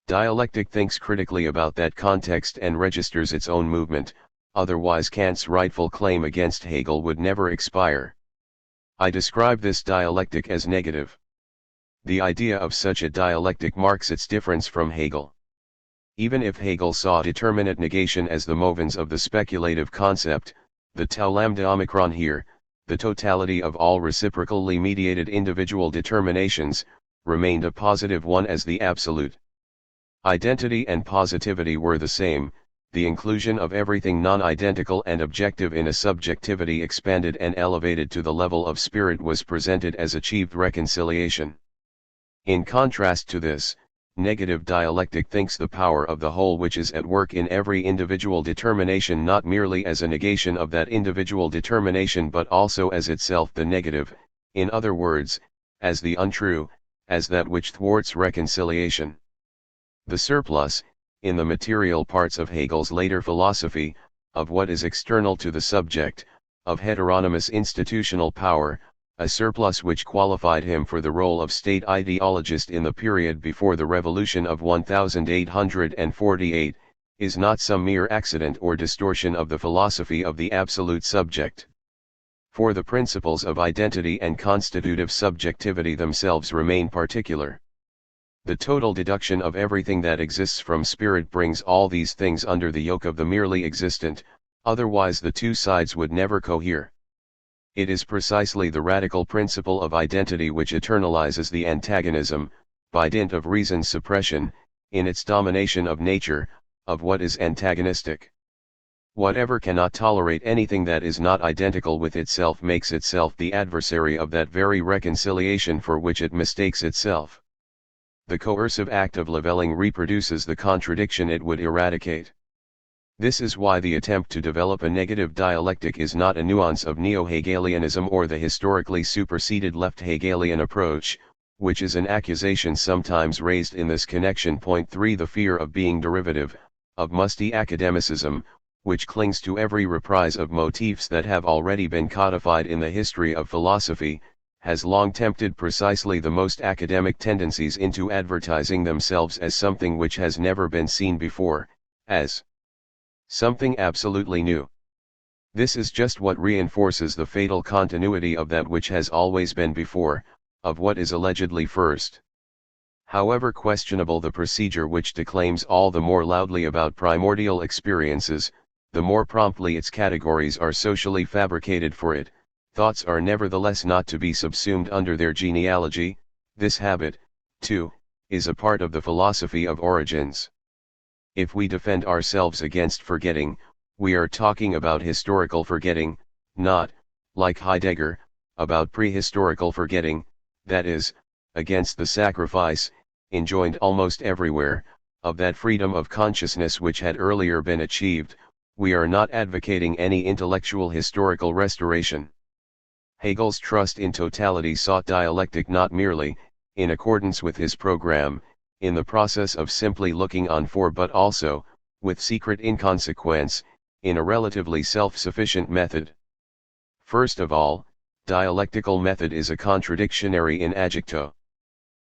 Dialectic thinks critically about that context and registers its own movement, otherwise Kant's rightful claim against Hegel would never expire. I describe this dialectic as negative. The idea of such a dialectic marks its difference from Hegel. Even if Hegel saw determinate negation as the movens of the speculative concept, the tau lambda omicron here, the totality of all reciprocally mediated individual determinations, remained a positive one as the absolute. Identity and positivity were the same, the inclusion of everything non-identical and objective in a subjectivity expanded and elevated to the level of spirit was presented as achieved reconciliation. In contrast to this, negative dialectic thinks the power of the whole which is at work in every individual determination not merely as a negation of that individual determination but also as itself the negative, in other words, as the untrue, as that which thwarts reconciliation. The surplus, in the material parts of Hegel's later philosophy, of what is external to the subject, of heteronymous institutional power, a surplus which qualified him for the role of state ideologist in the period before the revolution of 1848, is not some mere accident or distortion of the philosophy of the absolute subject. For the principles of identity and constitutive subjectivity themselves remain particular. The total deduction of everything that exists from spirit brings all these things under the yoke of the merely existent, otherwise the two sides would never cohere. It is precisely the radical principle of identity which eternalizes the antagonism, by dint of reason's suppression, in its domination of nature, of what is antagonistic. Whatever cannot tolerate anything that is not identical with itself makes itself the adversary of that very reconciliation for which it mistakes itself. The coercive act of leveling reproduces the contradiction it would eradicate. This is why the attempt to develop a negative dialectic is not a nuance of neo-Hegelianism or the historically superseded left-Hegelian approach, which is an accusation sometimes raised in this connection. Point 3. The fear of being derivative, of musty academicism, which clings to every reprise of motifs that have already been codified in the history of philosophy, has long tempted precisely the most academic tendencies into advertising themselves as something which has never been seen before, as Something absolutely new. This is just what reinforces the fatal continuity of that which has always been before, of what is allegedly first. However questionable the procedure which declaims all the more loudly about primordial experiences, the more promptly its categories are socially fabricated for it, thoughts are nevertheless not to be subsumed under their genealogy. This habit, too, is a part of the philosophy of origins. If we defend ourselves against forgetting, we are talking about historical forgetting, not, like Heidegger, about prehistorical forgetting, that is, against the sacrifice, enjoined almost everywhere, of that freedom of consciousness which had earlier been achieved. We are not advocating any intellectual historical restoration. Hegel's trust in totality sought dialectic not merely, in accordance with his program, in the process of simply looking on for, but also, with secret inconsequence, in a relatively self-sufficient method. First of all, dialectical method is a contradictionary in adjecto.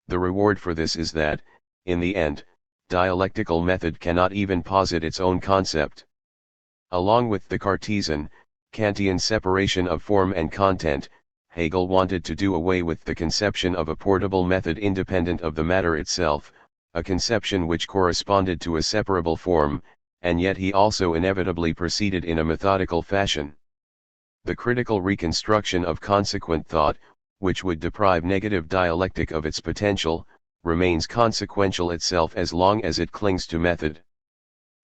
The reward for this is that, in the end, dialectical method cannot even posit its own concept. Along with the Cartesian, Kantian separation of form and content, Hegel wanted to do away with the conception of a portable method independent of the matter itself, a conception which corresponded to a separable form, and yet he also inevitably proceeded in a methodical fashion. The critical reconstruction of consequent thought, which would deprive negative dialectic of its potential, remains consequential itself as long as it clings to method.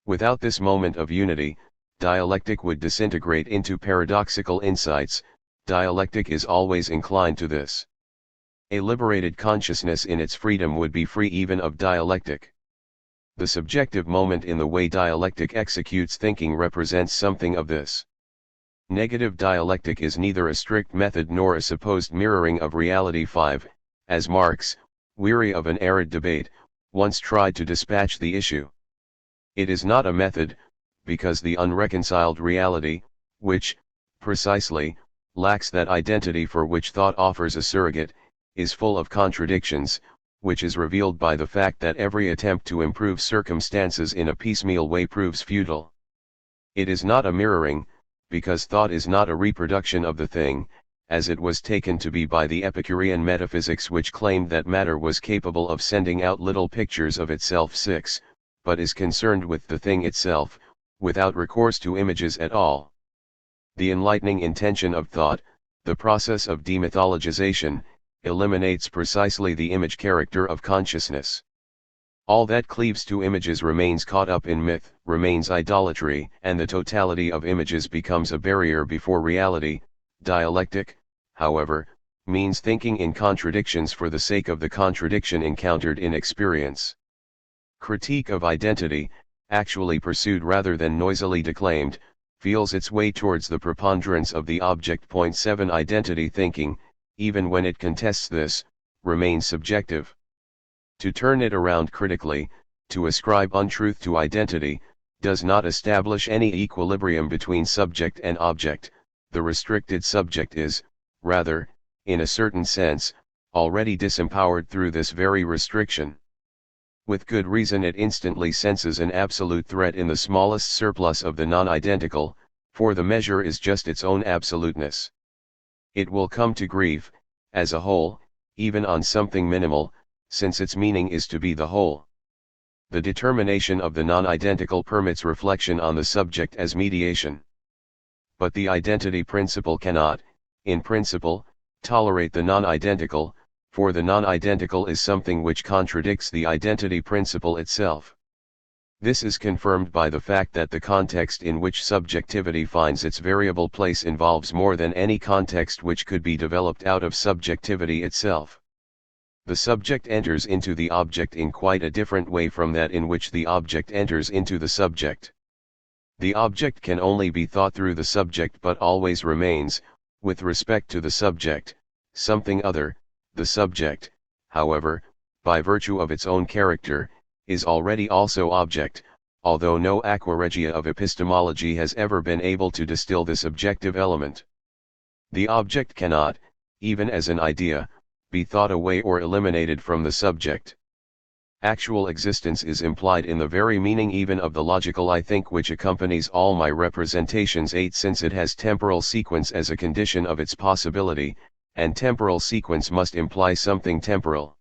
Without this moment of unity, dialectic would disintegrate into paradoxical insights. Dialectic is always inclined to this. A liberated consciousness in its freedom would be free even of dialectic. The subjective moment in the way dialectic executes thinking represents something of this. Negative dialectic is neither a strict method nor a supposed mirroring of reality. 5, as Marx, weary of an arid debate, once tried to dispatch the issue. It is not a method, because the unreconciled reality, which, precisely, lacks that identity for which thought offers a surrogate, is full of contradictions, which is revealed by the fact that every attempt to improve circumstances in a piecemeal way proves futile. It is not a mirroring, because thought is not a reproduction of the thing, as it was taken to be by the Epicurean metaphysics, which claimed that matter was capable of sending out little pictures of itself. 6, but is concerned with the thing itself, without recourse to images at all. The enlightening intention of thought, the process of demythologization, eliminates precisely the image character of consciousness. All that cleaves to images remains caught up in myth, remains idolatry, and the totality of images becomes a barrier before reality. Dialectic, however, means thinking in contradictions for the sake of the contradiction encountered in experience. Critique of identity, actually pursued rather than noisily declaimed, feels its way towards the preponderance of the object. 7 Identity thinking, even when it contests this, remains subjective. To turn it around critically, to ascribe untruth to identity, does not establish any equilibrium between subject and object. The restricted subject is, rather, in a certain sense, already disempowered through this very restriction. With good reason it instantly senses an absolute threat in the smallest surplus of the non-identical, for the measure is just its own absoluteness. It will come to grief, as a whole, even on something minimal, since its meaning is to be the whole. The determination of the non-identical permits reflection on the subject as mediation. But the identity principle cannot, in principle, tolerate the non-identical, for the non-identical is something which contradicts the identity principle itself. This is confirmed by the fact that the context in which subjectivity finds its variable place involves more than any context which could be developed out of subjectivity itself. The subject enters into the object in quite a different way from that in which the object enters into the subject. The object can only be thought through the subject, but always remains, with respect to the subject, something other. The subject, however, by virtue of its own character, is already also object, although no aqua regia of epistemology has ever been able to distill this objective element. The object cannot, even as an idea, be thought away or eliminated from the subject. Actual existence is implied in the very meaning even of the logical I think which accompanies all my representations 8 since it has temporal sequence as a condition of its possibility, and temporal sequence must imply something temporal.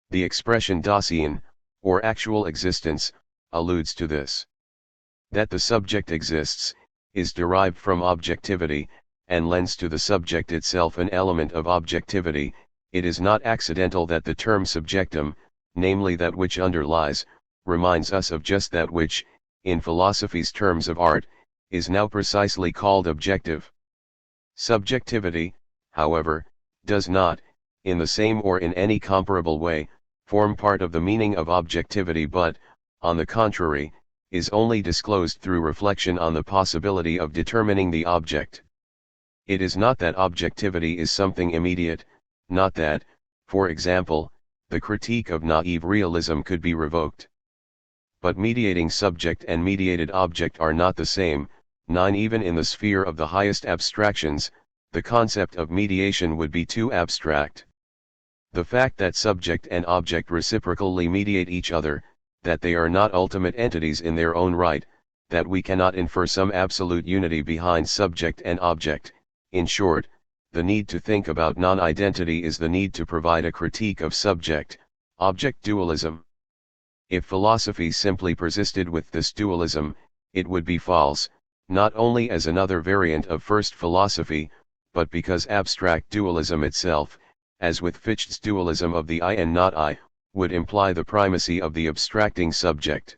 The expression Dasein, or actual existence, alludes to this. That the subject exists, is derived from objectivity, and lends to the subject itself an element of objectivity. It is not accidental that the term subjectum, namely that which underlies, reminds us of just that which, in philosophy's terms of art, is now precisely called objective. Subjectivity, however, does not, in the same or in any comparable way, form part of the meaning of objectivity but, on the contrary, is only disclosed through reflection on the possibility of determining the object. It is not that objectivity is something immediate, not that, for example, the critique of naive realism could be revoked. But mediating subject and mediated object are not the same. 9 Even in the sphere of the highest abstractions, the concept of mediation would be too abstract. The fact that subject and object reciprocally mediate each other, that they are not ultimate entities in their own right, that we cannot infer some absolute unity behind subject and object, in short, the need to think about non-identity is the need to provide a critique of subject-object dualism. If philosophy simply persisted with this dualism, it would be false, not only as another variant of first philosophy, but because abstract dualism itself, as with Fichte's dualism of the I and not I, would imply the primacy of the abstracting subject.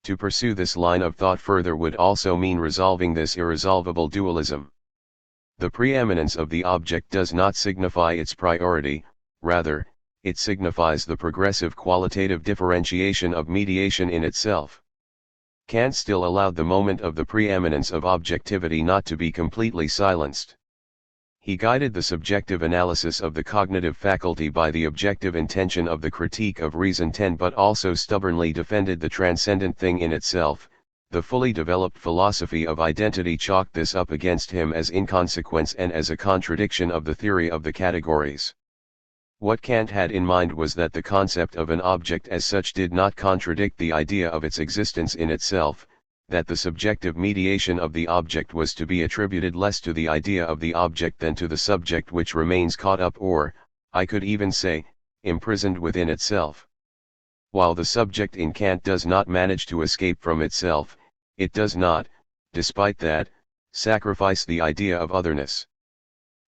To pursue this line of thought further would also mean resolving this irresolvable dualism. The preeminence of the object does not signify its priority, rather, it signifies the progressive qualitative differentiation of mediation in itself. Kant still allowed the moment of the preeminence of objectivity not to be completely silenced. He guided the subjective analysis of the cognitive faculty by the objective intention of the critique of reason 10 but also stubbornly defended the transcendent thing in itself. The fully developed philosophy of identity chalked this up against him as inconsequence and as a contradiction of the theory of the categories. What Kant had in mind was that the concept of an object as such did not contradict the idea of its existence in itself, that the subjective mediation of the object was to be attributed less to the idea of the object than to the subject which remains caught up or, I could even say, imprisoned within itself. While the subject in Kant does not manage to escape from itself, it does not, despite that, sacrifice the idea of otherness.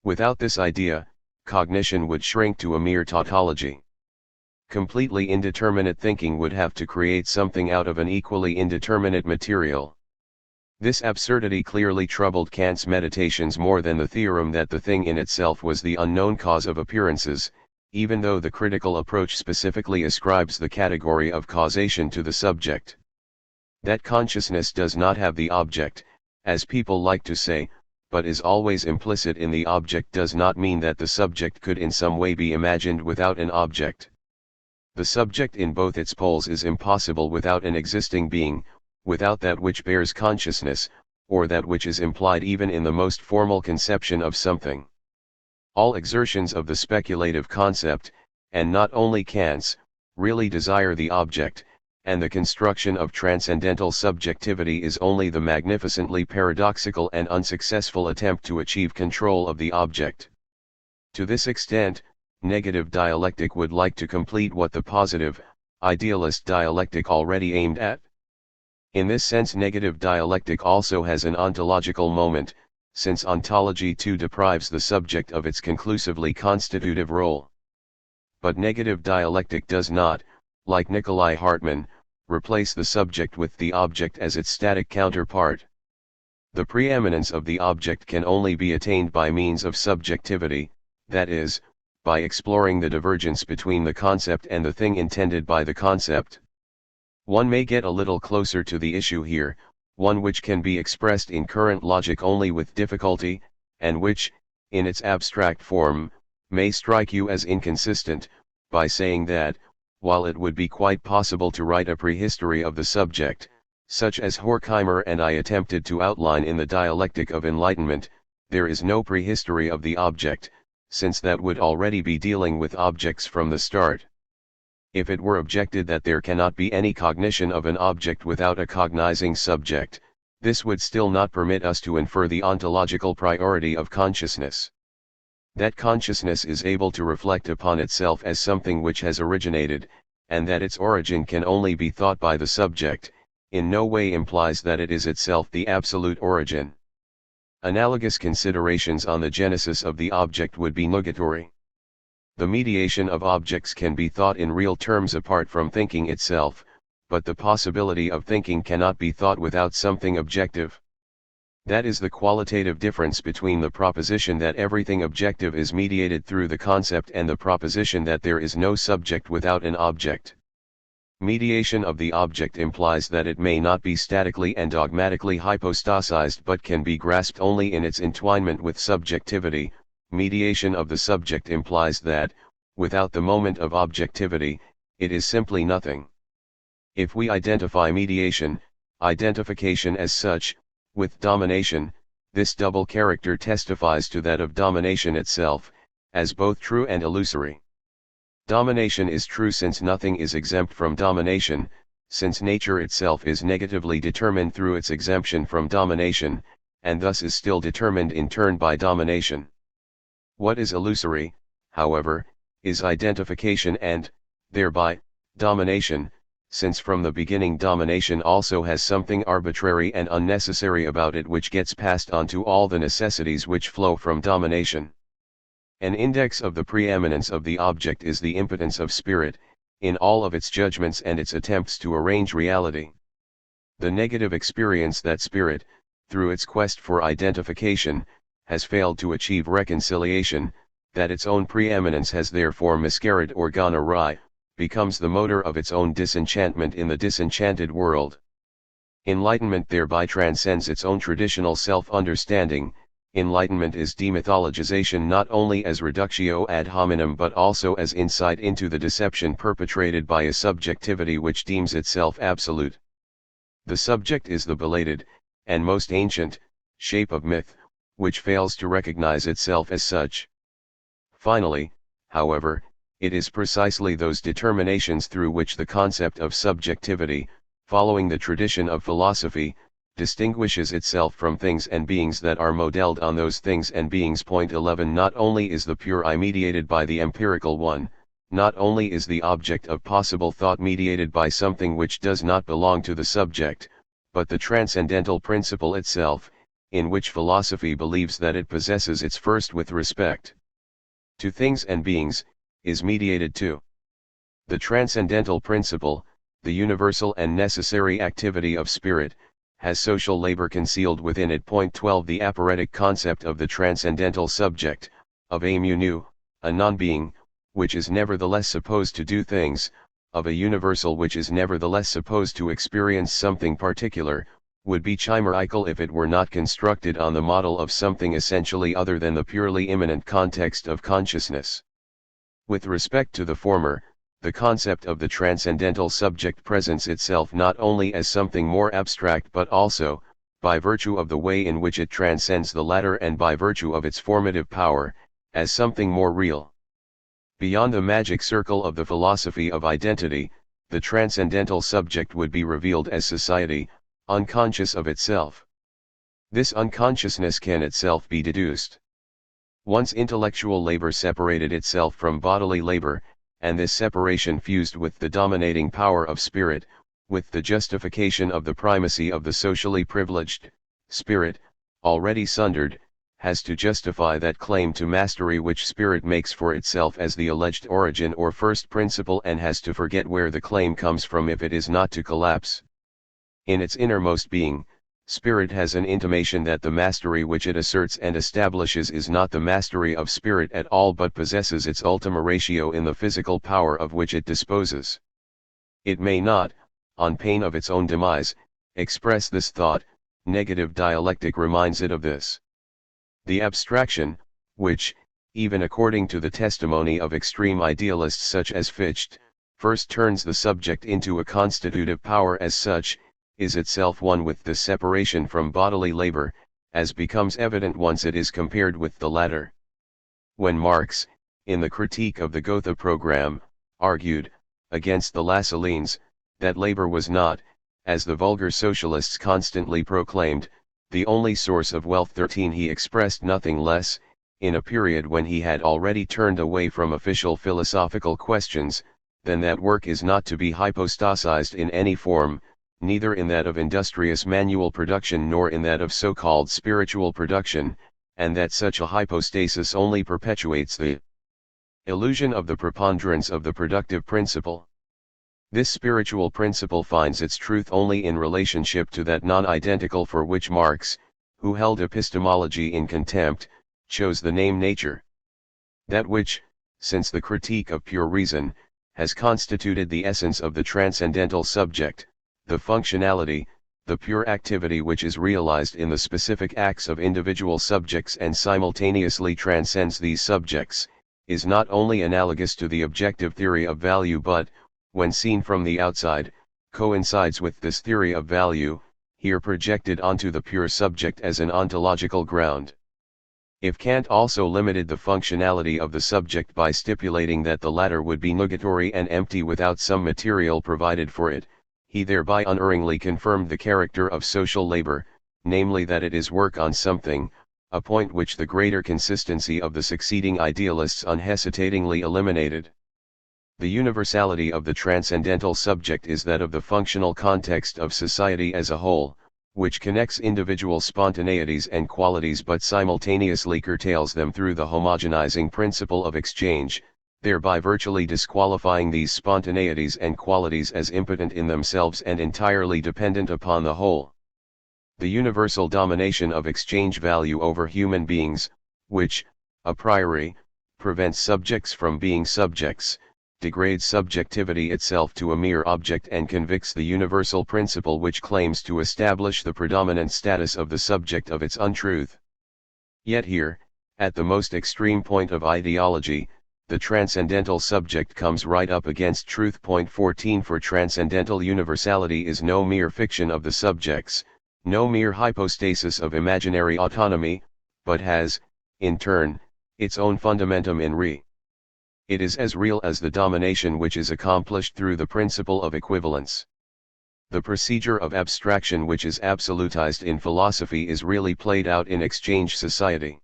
Without this idea, cognition would shrink to a mere tautology. Completely indeterminate thinking would have to create something out of an equally indeterminate material. This absurdity clearly troubled Kant's meditations more than the theorem that the thing in itself was the unknown cause of appearances, even though the critical approach specifically ascribes the category of causation to the subject. That consciousness does not have the object, as people like to say, but is always implicit in the object does not mean that the subject could in some way be imagined without an object. The subject in both its poles is impossible without an existing being, without that which bears consciousness, or that which is implied even in the most formal conception of something. All exertions of the speculative concept, and not only Kant's, really desire the object, and the construction of transcendental subjectivity is only the magnificently paradoxical and unsuccessful attempt to achieve control of the object. To this extent, negative dialectic would like to complete what the positive, idealist dialectic already aimed at. In this sense, negative dialectic also has an ontological moment, since ontology too deprives the subject of its conclusively constitutive role. But negative dialectic does not, like Nikolai Hartmann, replace the subject with the object as its static counterpart. The preeminence of the object can only be attained by means of subjectivity, that is, by exploring the divergence between the concept and the thing intended by the concept. One may get a little closer to the issue here, one which can be expressed in current logic only with difficulty, and which, in its abstract form, may strike you as inconsistent, by saying that, while it would be quite possible to write a prehistory of the subject, such as Horkheimer and I attempted to outline in the Dialectic of Enlightenment, there is no prehistory of the object, since that would already be dealing with objects from the start. If it were objected that there cannot be any cognition of an object without a cognizing subject, this would still not permit us to infer the ontological priority of consciousness. That consciousness is able to reflect upon itself as something which has originated, and that its origin can only be thought by the subject, in no way implies that it is itself the absolute origin. Analogous considerations on the genesis of the object would be nugatory. The mediation of objects can be thought in real terms apart from thinking itself, but the possibility of thinking cannot be thought without something objective. That is the qualitative difference between the proposition that everything objective is mediated through the concept and the proposition that there is no subject without an object. Mediation of the object implies that it may not be statically and dogmatically hypostasized but can be grasped only in its entwinement with subjectivity. Mediation of the subject implies that, without the moment of objectivity, it is simply nothing. If we identify mediation, identification as such, with domination, this double character testifies to that of domination itself, as both true and illusory. Domination is true since nothing is exempt from domination, since nature itself is negatively determined through its exemption from domination, and thus is still determined in turn by domination. What is illusory, however, is identification and, thereby, domination, since from the beginning domination also has something arbitrary and unnecessary about it which gets passed on to all the necessities which flow from domination. An index of the preeminence of the object is the impotence of spirit, in all of its judgments and its attempts to arrange reality. The negative experience that spirit, through its quest for identification, has failed to achieve reconciliation, that its own preeminence has therefore miscarried or gone awry, becomes the motor of its own disenchantment in the disenchanted world. Enlightenment thereby transcends its own traditional self-understanding. Enlightenment is demythologization not only as reductio ad hominem but also as insight into the deception perpetrated by a subjectivity which deems itself absolute. The subject is the belated, and most ancient, shape of myth, which fails to recognize itself as such. Finally, however, it is precisely those determinations through which the concept of subjectivity, following the tradition of philosophy, distinguishes itself from things and beings that are modeled on those things and beings. 11 Not only is the pure I mediated by the empirical one, not only is the object of possible thought mediated by something which does not belong to the subject, but the transcendental principle itself, in which philosophy believes that it possesses its first with respect to things and beings, is mediated too. The transcendental principle, the universal and necessary activity of spirit, has social labor concealed within it. 12 The aporetic concept of the transcendental subject, of a mu, a non-being, which is nevertheless supposed to do things, of a universal which is nevertheless supposed to experience something particular, would be chimerical if it were not constructed on the model of something essentially other than the purely immanent context of consciousness. With respect to the former, the concept of the transcendental subject presents itself not only as something more abstract but also, by virtue of the way in which it transcends the latter and by virtue of its formative power, as something more real. Beyond the magic circle of the philosophy of identity, the transcendental subject would be revealed as society, unconscious of itself. This unconsciousness can itself be deduced. Once intellectual labor separated itself from bodily labor, and this separation fused with the dominating power of spirit, with the justification of the primacy of the socially privileged, spirit, already sundered, has to justify that claim to mastery which spirit makes for itself as the alleged origin or first principle, and has to forget where the claim comes from if it is not to collapse. In its innermost being, spirit has an intimation that the mastery which it asserts and establishes is not the mastery of spirit at all but possesses its ultima ratio in the physical power of which it disposes. It may not, on pain of its own demise, express this thought. Negative dialectic reminds it of this. The abstraction, which, even according to the testimony of extreme idealists such as Fichte, first turns the subject into a constitutive power as such, is itself one with this separation from bodily labor, as becomes evident once it is compared with the latter. When Marx, in the critique of the Gotha program, argued, against the Lassalleans, that labor was not, as the vulgar socialists constantly proclaimed, the only source of wealth. 13 He expressed nothing less, in a period when he had already turned away from official philosophical questions, than that work is not to be hypostasized in any form, neither in that of industrious manual production nor in that of so-called spiritual production, and that such a hypostasis only perpetuates the illusion of the preponderance of the productive principle. This spiritual principle finds its truth only in relationship to that non-identical for which Marx, who held epistemology in contempt, chose the name nature. That which, since the critique of pure reason, has constituted the essence of the transcendental subject, the functionality, the pure activity which is realized in the specific acts of individual subjects and simultaneously transcends these subjects, is not only analogous to the objective theory of value but, when seen from the outside, coincides with this theory of value, here projected onto the pure subject as an ontological ground. If Kant also limited the functionality of the subject by stipulating that the latter would be nugatory and empty without some material provided for it, he thereby unerringly confirmed the character of social labor, namely that it is work on something, a point which the greater consistency of the succeeding idealists unhesitatingly eliminated. The universality of the transcendental subject is that of the functional context of society as a whole, which connects individual spontaneities and qualities but simultaneously curtails them through the homogenizing principle of exchange, thereby virtually disqualifying these spontaneities and qualities as impotent in themselves and entirely dependent upon the whole. The universal domination of exchange value over human beings, which, a priori, prevents subjects from being subjects, degrades subjectivity itself to a mere object and convicts the universal principle which claims to establish the predominant status of the subject of its untruth. Yet here, at the most extreme point of ideology, the transcendental subject comes right up against truth. 14 For transcendental universality is no mere fiction of the subjects, no mere hypostasis of imaginary autonomy, but has, in turn, its own fundamentum in re. It is as real as the domination which is accomplished through the principle of equivalence. The procedure of abstraction which is absolutized in philosophy is really played out in exchange society.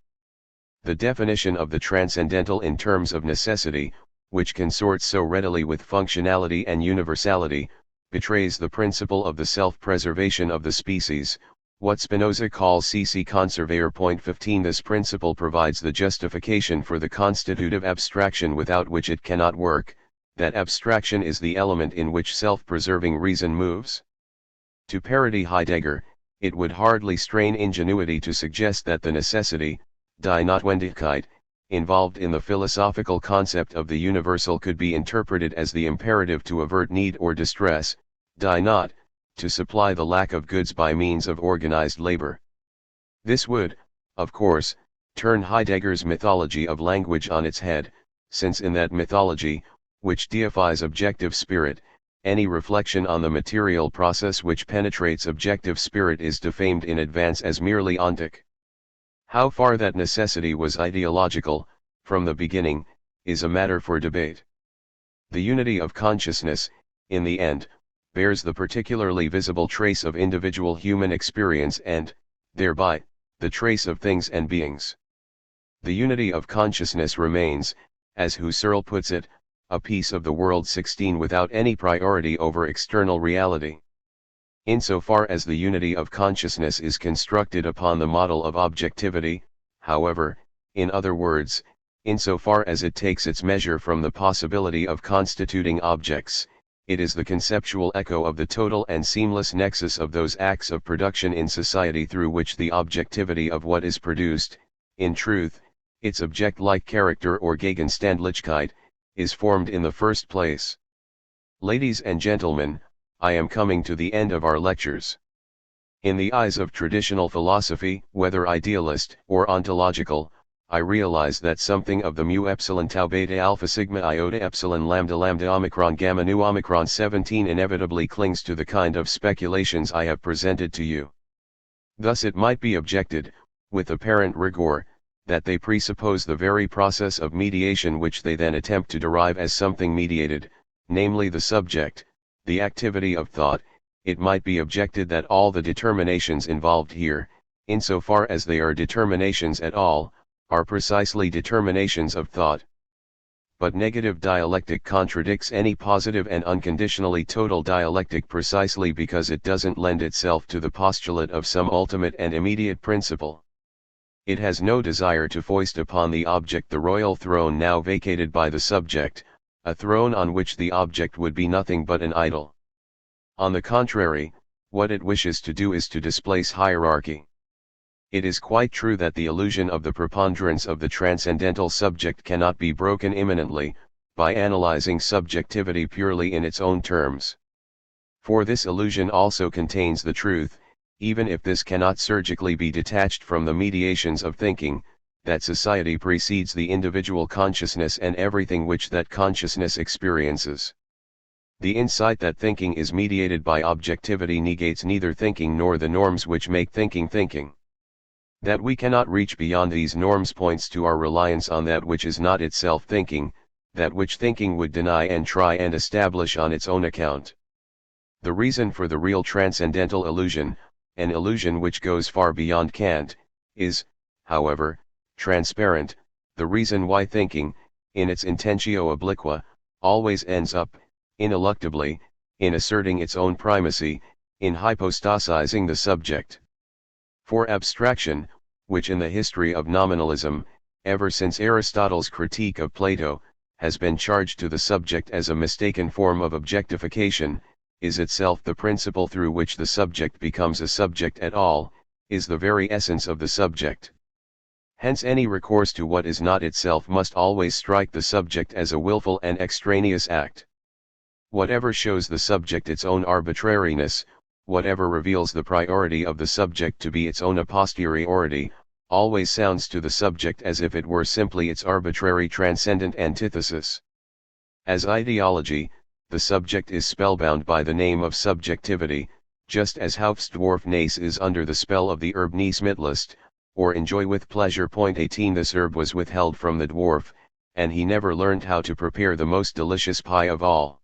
The definition of the transcendental in terms of necessity, which consorts so readily with functionality and universality, betrays the principle of the self-preservation of the species, what Spinoza calls si conservare. 15 This principle provides the justification for the constitutive abstraction without which it cannot work, that abstraction is the element in which self-preserving reason moves. To parody Heidegger, it would hardly strain ingenuity to suggest that the necessity, die Notwendigkeit, involved in the philosophical concept of the universal could be interpreted as the imperative to avert need or distress, die Not, to supply the lack of goods by means of organized labor. This would, of course, turn Heidegger's mythology of language on its head, since in that mythology, which deifies objective spirit, any reflection on the material process which penetrates objective spirit is defamed in advance as merely ontic. How far that necessity was ideological, from the beginning, is a matter for debate. The unity of consciousness, in the end, bears the particularly visible trace of individual human experience and, thereby, the trace of things and beings. The unity of consciousness remains, as Husserl puts it, a piece of the world 16 without any priority over external reality. Insofar as the unity of consciousness is constructed upon the model of objectivity, however, in other words, insofar as it takes its measure from the possibility of constituting objects, it is the conceptual echo of the total and seamless nexus of those acts of production in society through which the objectivity of what is produced, in truth, its object-like character or Gegenständlichkeit, is formed in the first place. Ladies and gentlemen, I am coming to the end of our lectures. In the eyes of traditional philosophy, whether idealist or ontological, I realize that something of the mu epsilon tau beta alpha sigma iota epsilon lambda lambda omicron gamma nu omicron 17 inevitably clings to the kind of speculations I have presented to you. Thus it might be objected, with apparent rigor, that they presuppose the very process of mediation which they then attempt to derive as something mediated, namely the subject, the activity of thought, it might be objected that all the determinations involved here, insofar as they are determinations at all, are precisely determinations of thought. But negative dialectic contradicts any positive and unconditionally total dialectic precisely because it doesn't lend itself to the postulate of some ultimate and immediate principle. It has no desire to foist upon the object the royal throne now vacated by the subject, a throne on which the object would be nothing but an idol. On the contrary, what it wishes to do is to displace hierarchy. It is quite true that the illusion of the preponderance of the transcendental subject cannot be broken immanently, by analyzing subjectivity purely in its own terms. For this illusion also contains the truth, even if this cannot surgically be detached from the mediations of thinking, that society precedes the individual consciousness and everything which that consciousness experiences. The insight that thinking is mediated by objectivity negates neither thinking nor the norms which make thinking thinking. That we cannot reach beyond these norms points to our reliance on that which is not itself thinking, that which thinking would deny and try and establish on its own account. The reason for the real transcendental illusion, an illusion which goes far beyond Kant, is, however, transparent. The reason why thinking, in its intentio obliqua, always ends up, ineluctably, in asserting its own primacy, in hypostasizing the subject. For abstraction, which in the history of nominalism, ever since Aristotle's critique of Plato, has been charged to the subject as a mistaken form of objectification, is itself the principle through which the subject becomes a subject at all, is the very essence of the subject. Hence any recourse to what is not itself must always strike the subject as a willful and extraneous act. Whatever shows the subject its own arbitrariness, whatever reveals the priority of the subject to be its own a posteriority, always sounds to the subject as if it were simply its arbitrary transcendent antithesis. As ideology, the subject is spellbound by the name of subjectivity, just as Hauff's dwarf Nace is under the spell of the herb Nice Mitlist, or enjoy with pleasure. 18 This herb was withheld from the dwarf, and he never learned how to prepare the most delicious pie of all.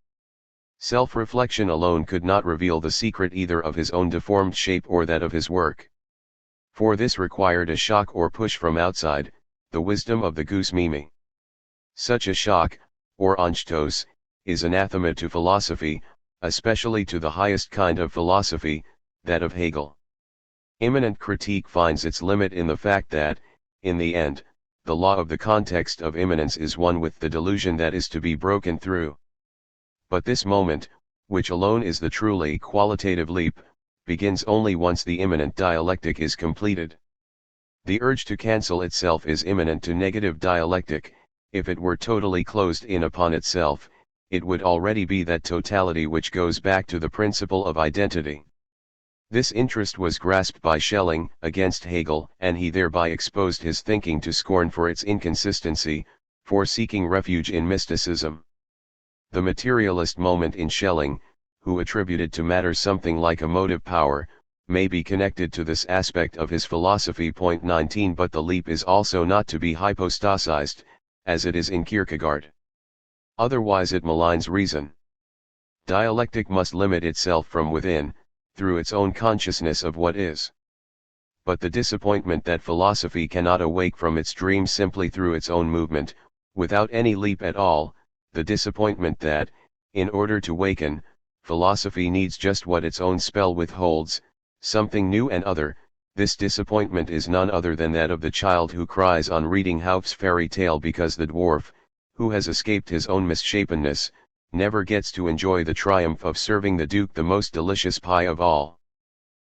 Self-reflection alone could not reveal the secret either of his own deformed shape or that of his work. For this required a shock or push from outside, the wisdom of the goose Mimi. Such a shock, or anstoß, is anathema to philosophy, especially to the highest kind of philosophy, that of Hegel. Immanent critique finds its limit in the fact that, in the end, the law of the context of immanence is one with the delusion that is to be broken through. But this moment, which alone is the truly qualitative leap, begins only once the immanent dialectic is completed. The urge to cancel itself is immanent to negative dialectic. If it were totally closed in upon itself, it would already be that totality which goes back to the principle of identity. This interest was grasped by Schelling against Hegel, and he thereby exposed his thinking to scorn for its inconsistency, for seeking refuge in mysticism. The materialist moment in Schelling, who attributed to matter something like a motive power, may be connected to this aspect of his philosophy. 19 But the leap is also not to be hypostasized, as it is in Kierkegaard. Otherwise it maligns reason. Dialectic must limit itself from within, through its own consciousness of what is. But the disappointment that philosophy cannot awake from its dream simply through its own movement, without any leap at all, the disappointment that, in order to waken, philosophy needs just what its own spell withholds, something new and other, this disappointment is none other than that of the child who cries on reading Hauff's fairy tale because the dwarf, who has escaped his own misshapenness, never gets to enjoy the triumph of serving the duke the most delicious pie of all.